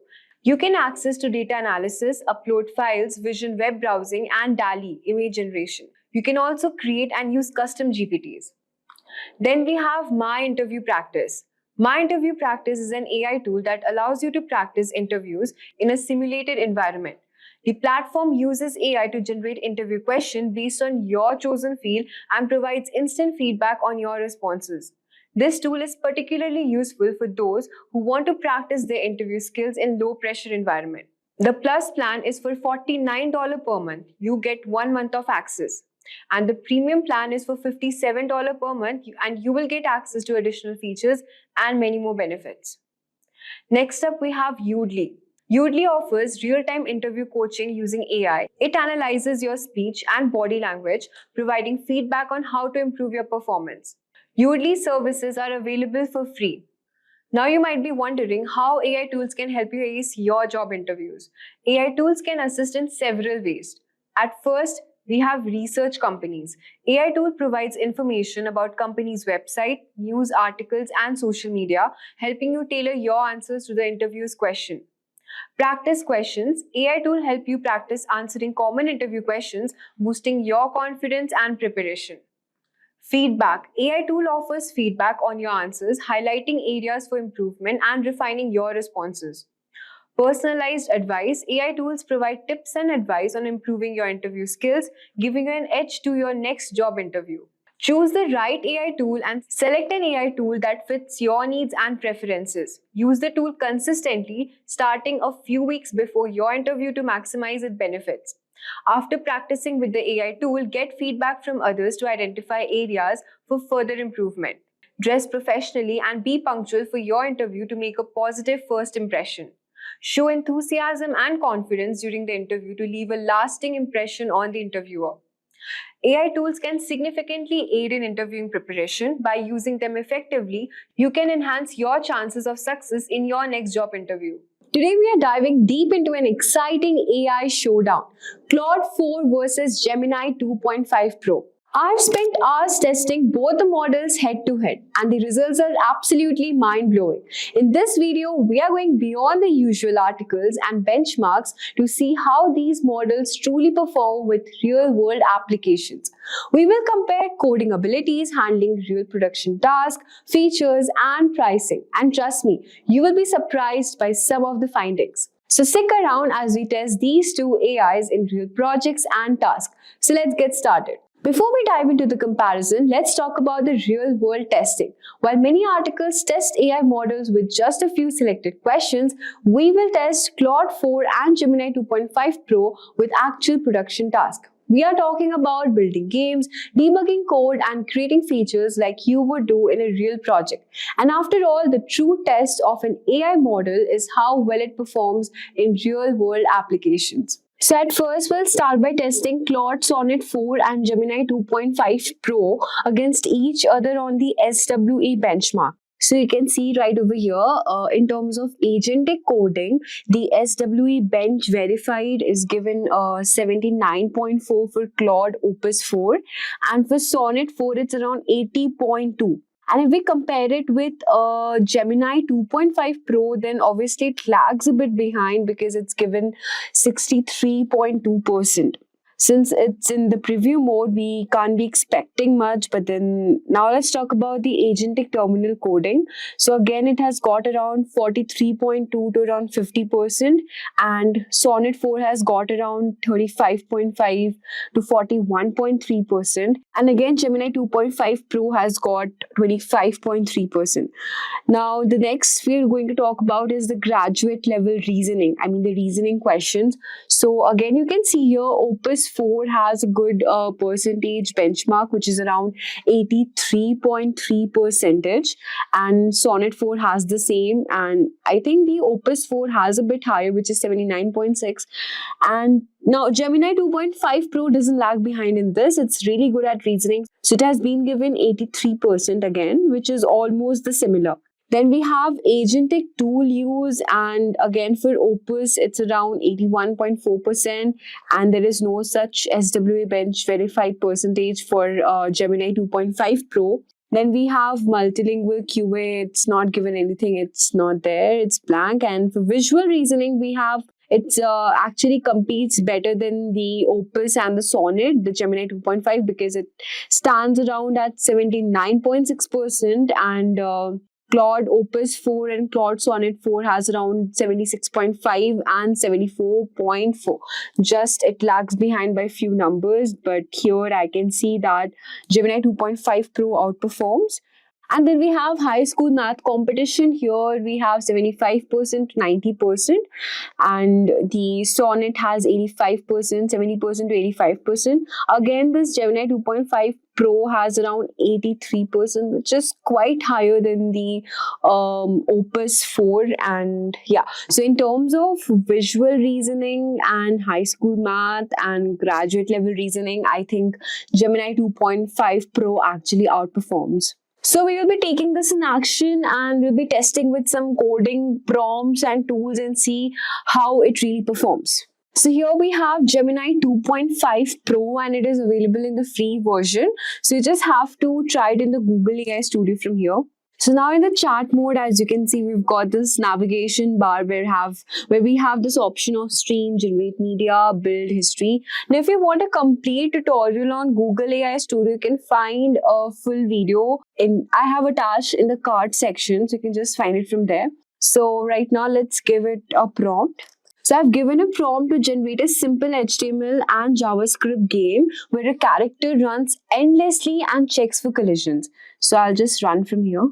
You can access to data analysis, upload files, vision web browsing, and DALL-E image generation. You can also create and use custom GPTs. Then we have My Interview Practice. My Interview Practice is an AI tool that allows you to practice interviews in a simulated environment. The platform uses AI to generate interview questions based on your chosen field and provides instant feedback on your responses. This tool is particularly useful for those who want to practice their interview skills in low-pressure environment. The Plus plan is for $49 per month. You get 1 month of access. And the premium plan is for $57 per month, and you will get access to additional features and many more benefits. Next up, we have Udly. Udly offers real-time interview coaching using AI. It analyzes your speech and body language, providing feedback on how to improve your performance. Udly services are available for free. Now you might be wondering how AI tools can help you ace your job interviews. AI tools can assist in several ways. At first, we have research companies. AI tool provides information about companies' website, news articles, and social media, helping you tailor your answers to the interview's question. Practice questions. AI tool help you practice answering common interview questions, boosting your confidence and preparation. Feedback. AI tool offers feedback on your answers, highlighting areas for improvement and refining your responses. Personalized advice. AI tools provide tips and advice on improving your interview skills, giving you an edge to your next job interview. Choose the right AI tool and select an AI tool that fits your needs and preferences. Use the tool consistently, starting a few weeks before your interview to maximize its benefits. After practicing with the AI tool, get feedback from others to identify areas for further improvement. Dress professionally and be punctual for your interview to make a positive first impression. Show enthusiasm and confidence during the interview to leave a lasting impression on the interviewer. AI tools can significantly aid in interviewing preparation. By using them effectively, you can enhance your chances of success in your next job interview. Today we are diving deep into an exciting AI showdown, Claude 4 versus Gemini 2.5 Pro. I've spent hours testing both the models head to head, and the results are absolutely mind-blowing. In this video, we are going beyond the usual articles and benchmarks to see how these models truly perform with real-world applications. We will compare coding abilities, handling real production tasks, features, and pricing. And trust me, you will be surprised by some of the findings. So stick around as we test these two AIs in real projects and tasks. So let's get started. Before we dive into the comparison, let's talk about the real-world testing. While many articles test AI models with just a few selected questions, we will test Claude 4 and Gemini 2.5 Pro with actual production tasks. We are talking about building games, debugging code, and creating features like you would do in a real project. And after all, the true test of an AI model is how well it performs in real-world applications. So at first, we'll start by testing Claude Sonnet 4 and Gemini 2.5 Pro against each other on the SWE benchmark. So you can see right over here, in terms of agentic coding, the SWE bench verified is given 79.4 for Claude Opus 4, and for Sonnet 4 it's around 80.2. And if we compare it with Gemini 2.5 Pro, then obviously it lags a bit behind because it's given 63.2%. Since it's in the preview mode, we can't be expecting much. But then now let's talk about the agentic terminal coding. So again, it has got around 43.2 to around 50%, and Sonnet 4 has got around 35.5 to 41.3%. And again, Gemini 2.5 Pro has got 25.3%. Now, the next we're going to talk about is the graduate level reasoning. I mean, the reasoning questions. So again, you can see here Opus 4 has a good percentage benchmark, which is around 83.3%, and Sonnet 4 has the same, and I think the Opus 4 has a bit higher, which is 79.6. And now Gemini 2.5 Pro doesn't lag behind in this. It's really good at reasoning. So it has been given 83% again, which is almost the similar. Then we have agentic tool use, and again for Opus, it's around 81.4%, and there is no such SWA bench verified percentage for Gemini 2.5 Pro. Then we have multilingual QA, it's not given anything, it's not there, it's blank. And for visual reasoning, we have it actually competes better than the Opus and the Sonnet, the Gemini 2.5, because it stands around at 79.6%, and Claude Opus 4 and Claude Sonnet 4 has around 76.5 and 74.4. Just it lags behind by few numbers, but here I can see that Gemini 2.5 Pro outperforms. And then we have high school math competition. Here we have 75% to 90%, and the Sonnet has 85%, 70% to 85%. Again, this Gemini 2.5 Pro has around 83%, which is quite higher than the Opus 4. And yeah, so in terms of visual reasoning and high school math and graduate level reasoning, I think Gemini 2.5 Pro actually outperforms. So we will be taking this in action, and we'll be testing with some coding prompts and tools and see how it really performs. So here we have Gemini 2.5 Pro, and it is available in the free version. So you just have to try it in the Google AI Studio from here. So now in the chat mode, as you can see, we've got this navigation bar where we have this option of stream, generate media, build history. Now, if you want a complete tutorial on Google AI Studio, you can find a full video I have attached in the card section, so you can just find it from there. So right now, let's give it a prompt. So I've given a prompt to generate a simple HTML and JavaScript game where a character runs endlessly and checks for collisions. So I'll just run from here.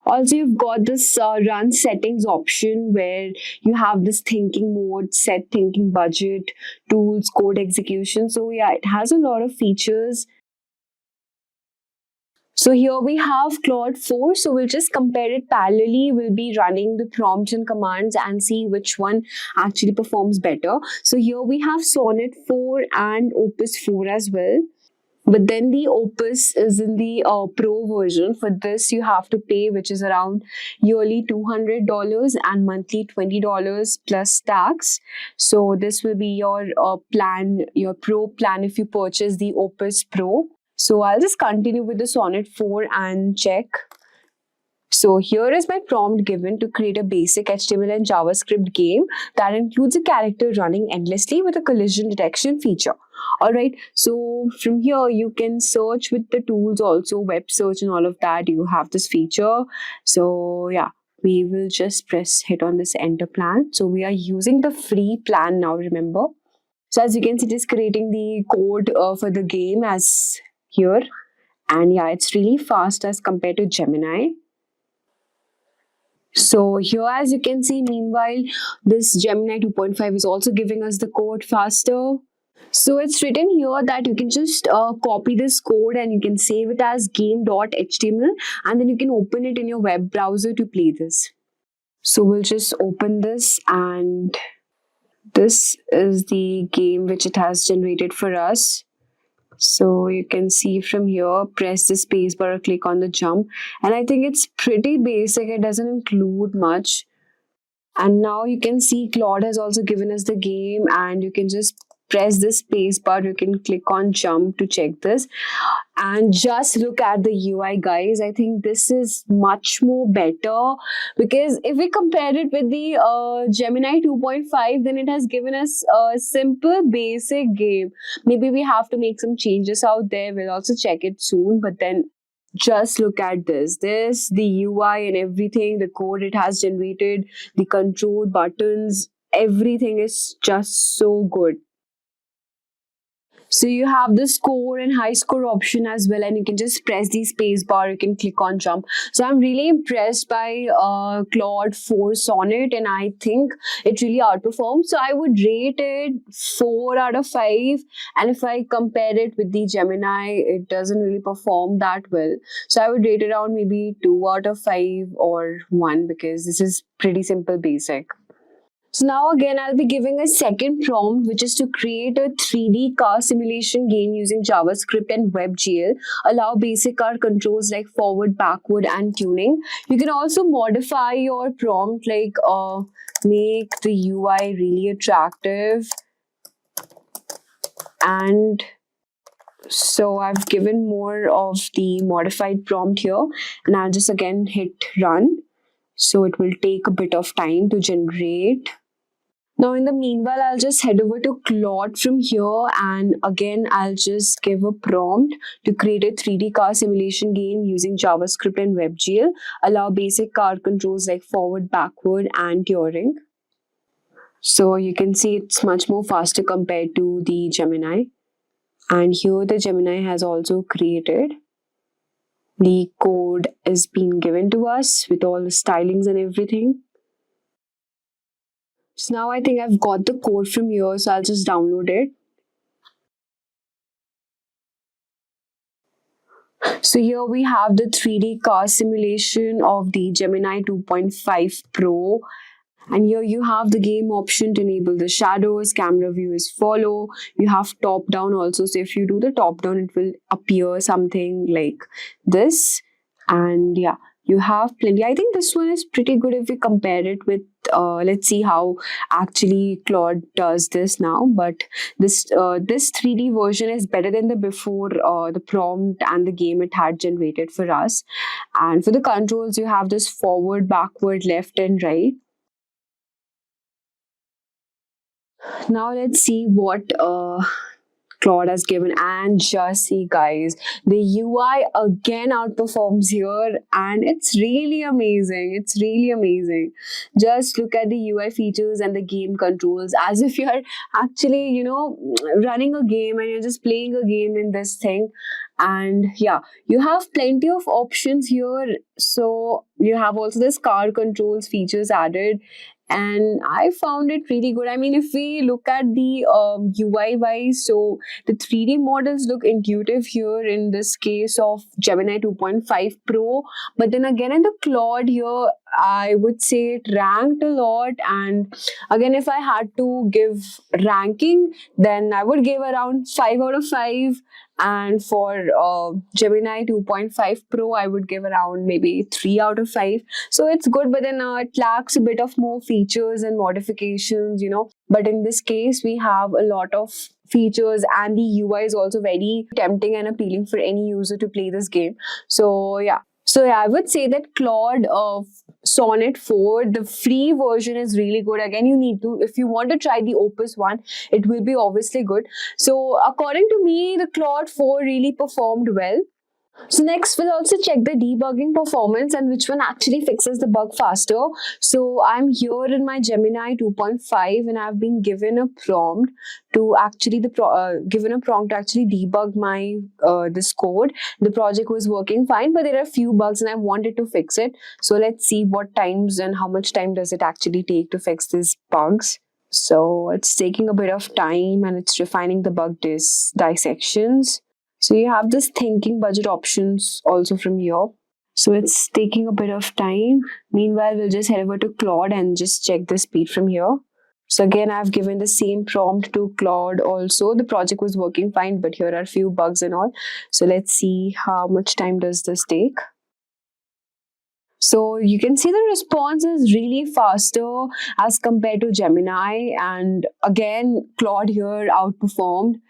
Also, you've got this run settings option where you have this thinking mode, set thinking budget, tools, code execution. So yeah, it has a lot of features. So here we have Claude 4. So we'll just compare it parallelly. We'll be running the prompts and commands and see which one actually performs better. So here we have Sonnet 4 and Opus 4 as well. But then the Opus is in the Pro version. For this, you have to pay, which is around yearly $200 and monthly $20 plus tax. So this will be your plan, your Pro plan if you purchase the Opus Pro. So I'll just continue with the Sonnet 4 and check. So here is my prompt given to create a basic HTML and JavaScript game that includes a character running endlessly with a collision detection feature. Alright, so from here you can search with the tools also, web search and all of that. You have this feature. So yeah, we will just hit on this enter plan. So we are using the free plan now, remember. So as you can see, it is creating the code for the game as here. And yeah, it's really fast as compared to Gemini. So here, as you can see, meanwhile, this Gemini 2.5 is also giving us the code faster. So it's written here that you can just copy this code and you can save it as game.html, and then you can open it in your web browser to play this. So we'll just open this, and this is the game which it has generated for us. So you can see from here, press the space bar or click on the jump. And I think it's pretty basic. It doesn't include much. And now you can see Claude has also given us the game, and you can just press the space bar, you can click on jump to check this. And just look at the UI, guys. I think this is much more better, because if we compare it with the Gemini 2.5, then it has given us a simple basic game. Maybe we have to make some changes out there. We'll also check it soon, but then just look at this, the UI and everything, the code it has generated, the control buttons, everything is just so good. So you have the score and high score option as well, and you can just press the space bar, you can click on jump. So I'm really impressed by Claude 4 Sonnet, and I think it really outperforms. So I would rate it 4 out of 5, and if I compare it with the Gemini, it doesn't really perform that well. So I would rate it around maybe 2 out of 5 or 1, because this is pretty simple basic. So now again, I'll be giving a second prompt, which is to create a 3D car simulation game using JavaScript and WebGL. Allow basic car controls like forward, backward, and tuning. You can also modify your prompt, like make the UI really attractive. And so I've given more of the modified prompt here, and I'll just again hit run. So it will take a bit of time to generate. Now, in the meanwhile, I'll just head over to Claude from here, and again, I'll just give a prompt to create a 3D car simulation game using JavaScript and WebGL. Allow basic car controls like forward, backward, and touring. So you can see it's much more faster compared to the Gemini. And here the Gemini has also created. The code is being given to us with all the stylings and everything. So now I think I've got the code from here, so I'll just download it. So here we have the 3D car simulation of the Gemini 2.5 Pro. And here you have the game option to enable the shadows, camera view is follow. You have top down also. So if you do the top down, it will appear something like this. And yeah, you have plenty. I think this one is pretty good if we compare it with, let's see how actually Claude does this now. But this 3D version is better than the before, the prompt and the game it had generated for us. And for the controls, you have this forward, backward, left and right. Now let's see what Claude has given, and just see, guys, the UI again outperforms here, and it's really amazing. It's really amazing. Just look at the UI features and the game controls as if you're actually, you know, running a game and you're just playing a game in this thing. And yeah, you have plenty of options here. So you have also this car controls features added, and I found it really good. I mean, if we look at the UI wise, so the 3D models look intuitive here in this case of Gemini 2.5 Pro. But then again, in the Claude here, I would say it ranked a lot. And again, if I had to give ranking, then I would give around 5 out of 5. And for Gemini 2.5 Pro, I would give around maybe 3 out of 5. So it's good, but then it lacks a bit of more features and modifications, you know. But in this case, we have a lot of features, and the UI is also very tempting and appealing for any user to play this game. So yeah. So yeah, I would say that Claude Sonnet 4, the free version is really good. Again, you need to, if you want to try the Opus one, it will be obviously good. So according to me, the Claude 4 really performed well. So next, we'll also check the debugging performance and which one actually fixes the bug faster. So I'm here in my Gemini 2.5, and I've been given a prompt to actually debug my this code. The project was working fine, but there are a few bugs, and I wanted to fix it. So let's see what times and how much time does it actually take to fix these bugs. So it's taking a bit of time, and it's refining the bug dissections. So you have this thinking budget options also from here. So it's taking a bit of time. Meanwhile, we'll just head over to Claude and just check the speed from here. So again, I've given the same prompt to Claude also. The project was working fine, but here are a few bugs and all. So let's see how much time does this take. So you can see the response is really faster as compared to Gemini, and again, Claude here outperformed.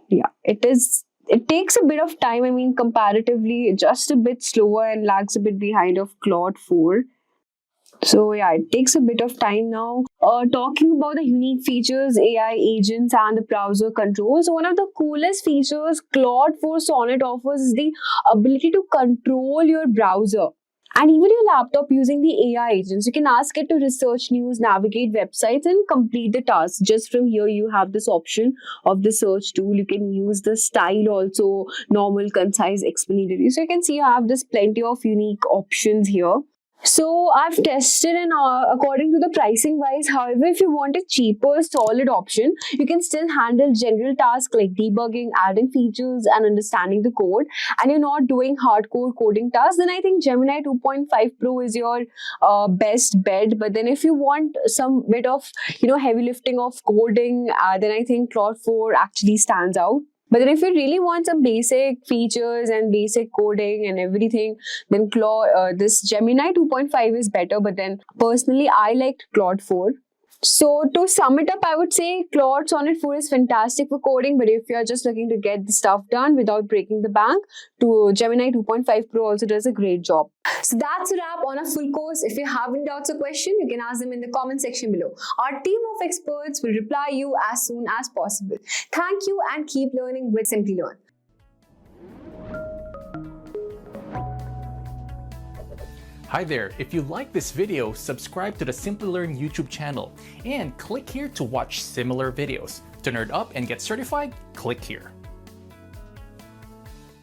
Yeah, it takes a bit of time. I mean, comparatively, just a bit slower and lags a bit behind of Claude 4. So yeah, it takes a bit of time now. Talking about the unique features, AI agents and the browser controls. One of the coolest features Claude 4 Sonnet offers is the ability to control your browser and even your laptop using the AI agents. You can ask it to research news, navigate websites, and complete the tasks. Just from here, you have this option of the search tool. You can use the style also, normal, concise, explanatory. So you can see you have this plenty of unique options here. So I've tested and according to the pricing wise, however, if you want a cheaper, solid option, you can still handle general tasks like debugging, adding features, and understanding the code, and you're not doing hardcore coding tasks, then I think Gemini 2.5 Pro is your best bet. But then if you want some bit of, heavy lifting of coding, then I think Claude 4 actually stands out. But then if you really want some basic features and basic coding and everything, then this Gemini 2.5 is better. But then personally, I liked Claude 4. So to sum it up, I would say Claude Sonnet 4 is fantastic for coding, but if you're just looking to get the stuff done without breaking the bank, Gemini 2.5 Pro also does a great job. So that's a wrap on a full course. If you have any doubts or questions, you can ask them in the comment section below. Our team of experts will reply you as soon as possible. Thank you and keep learning with Simplilearn. Hi there, if you like this video, subscribe to the Simplilearn YouTube channel and click here to watch similar videos. To nerd up and get certified, click here.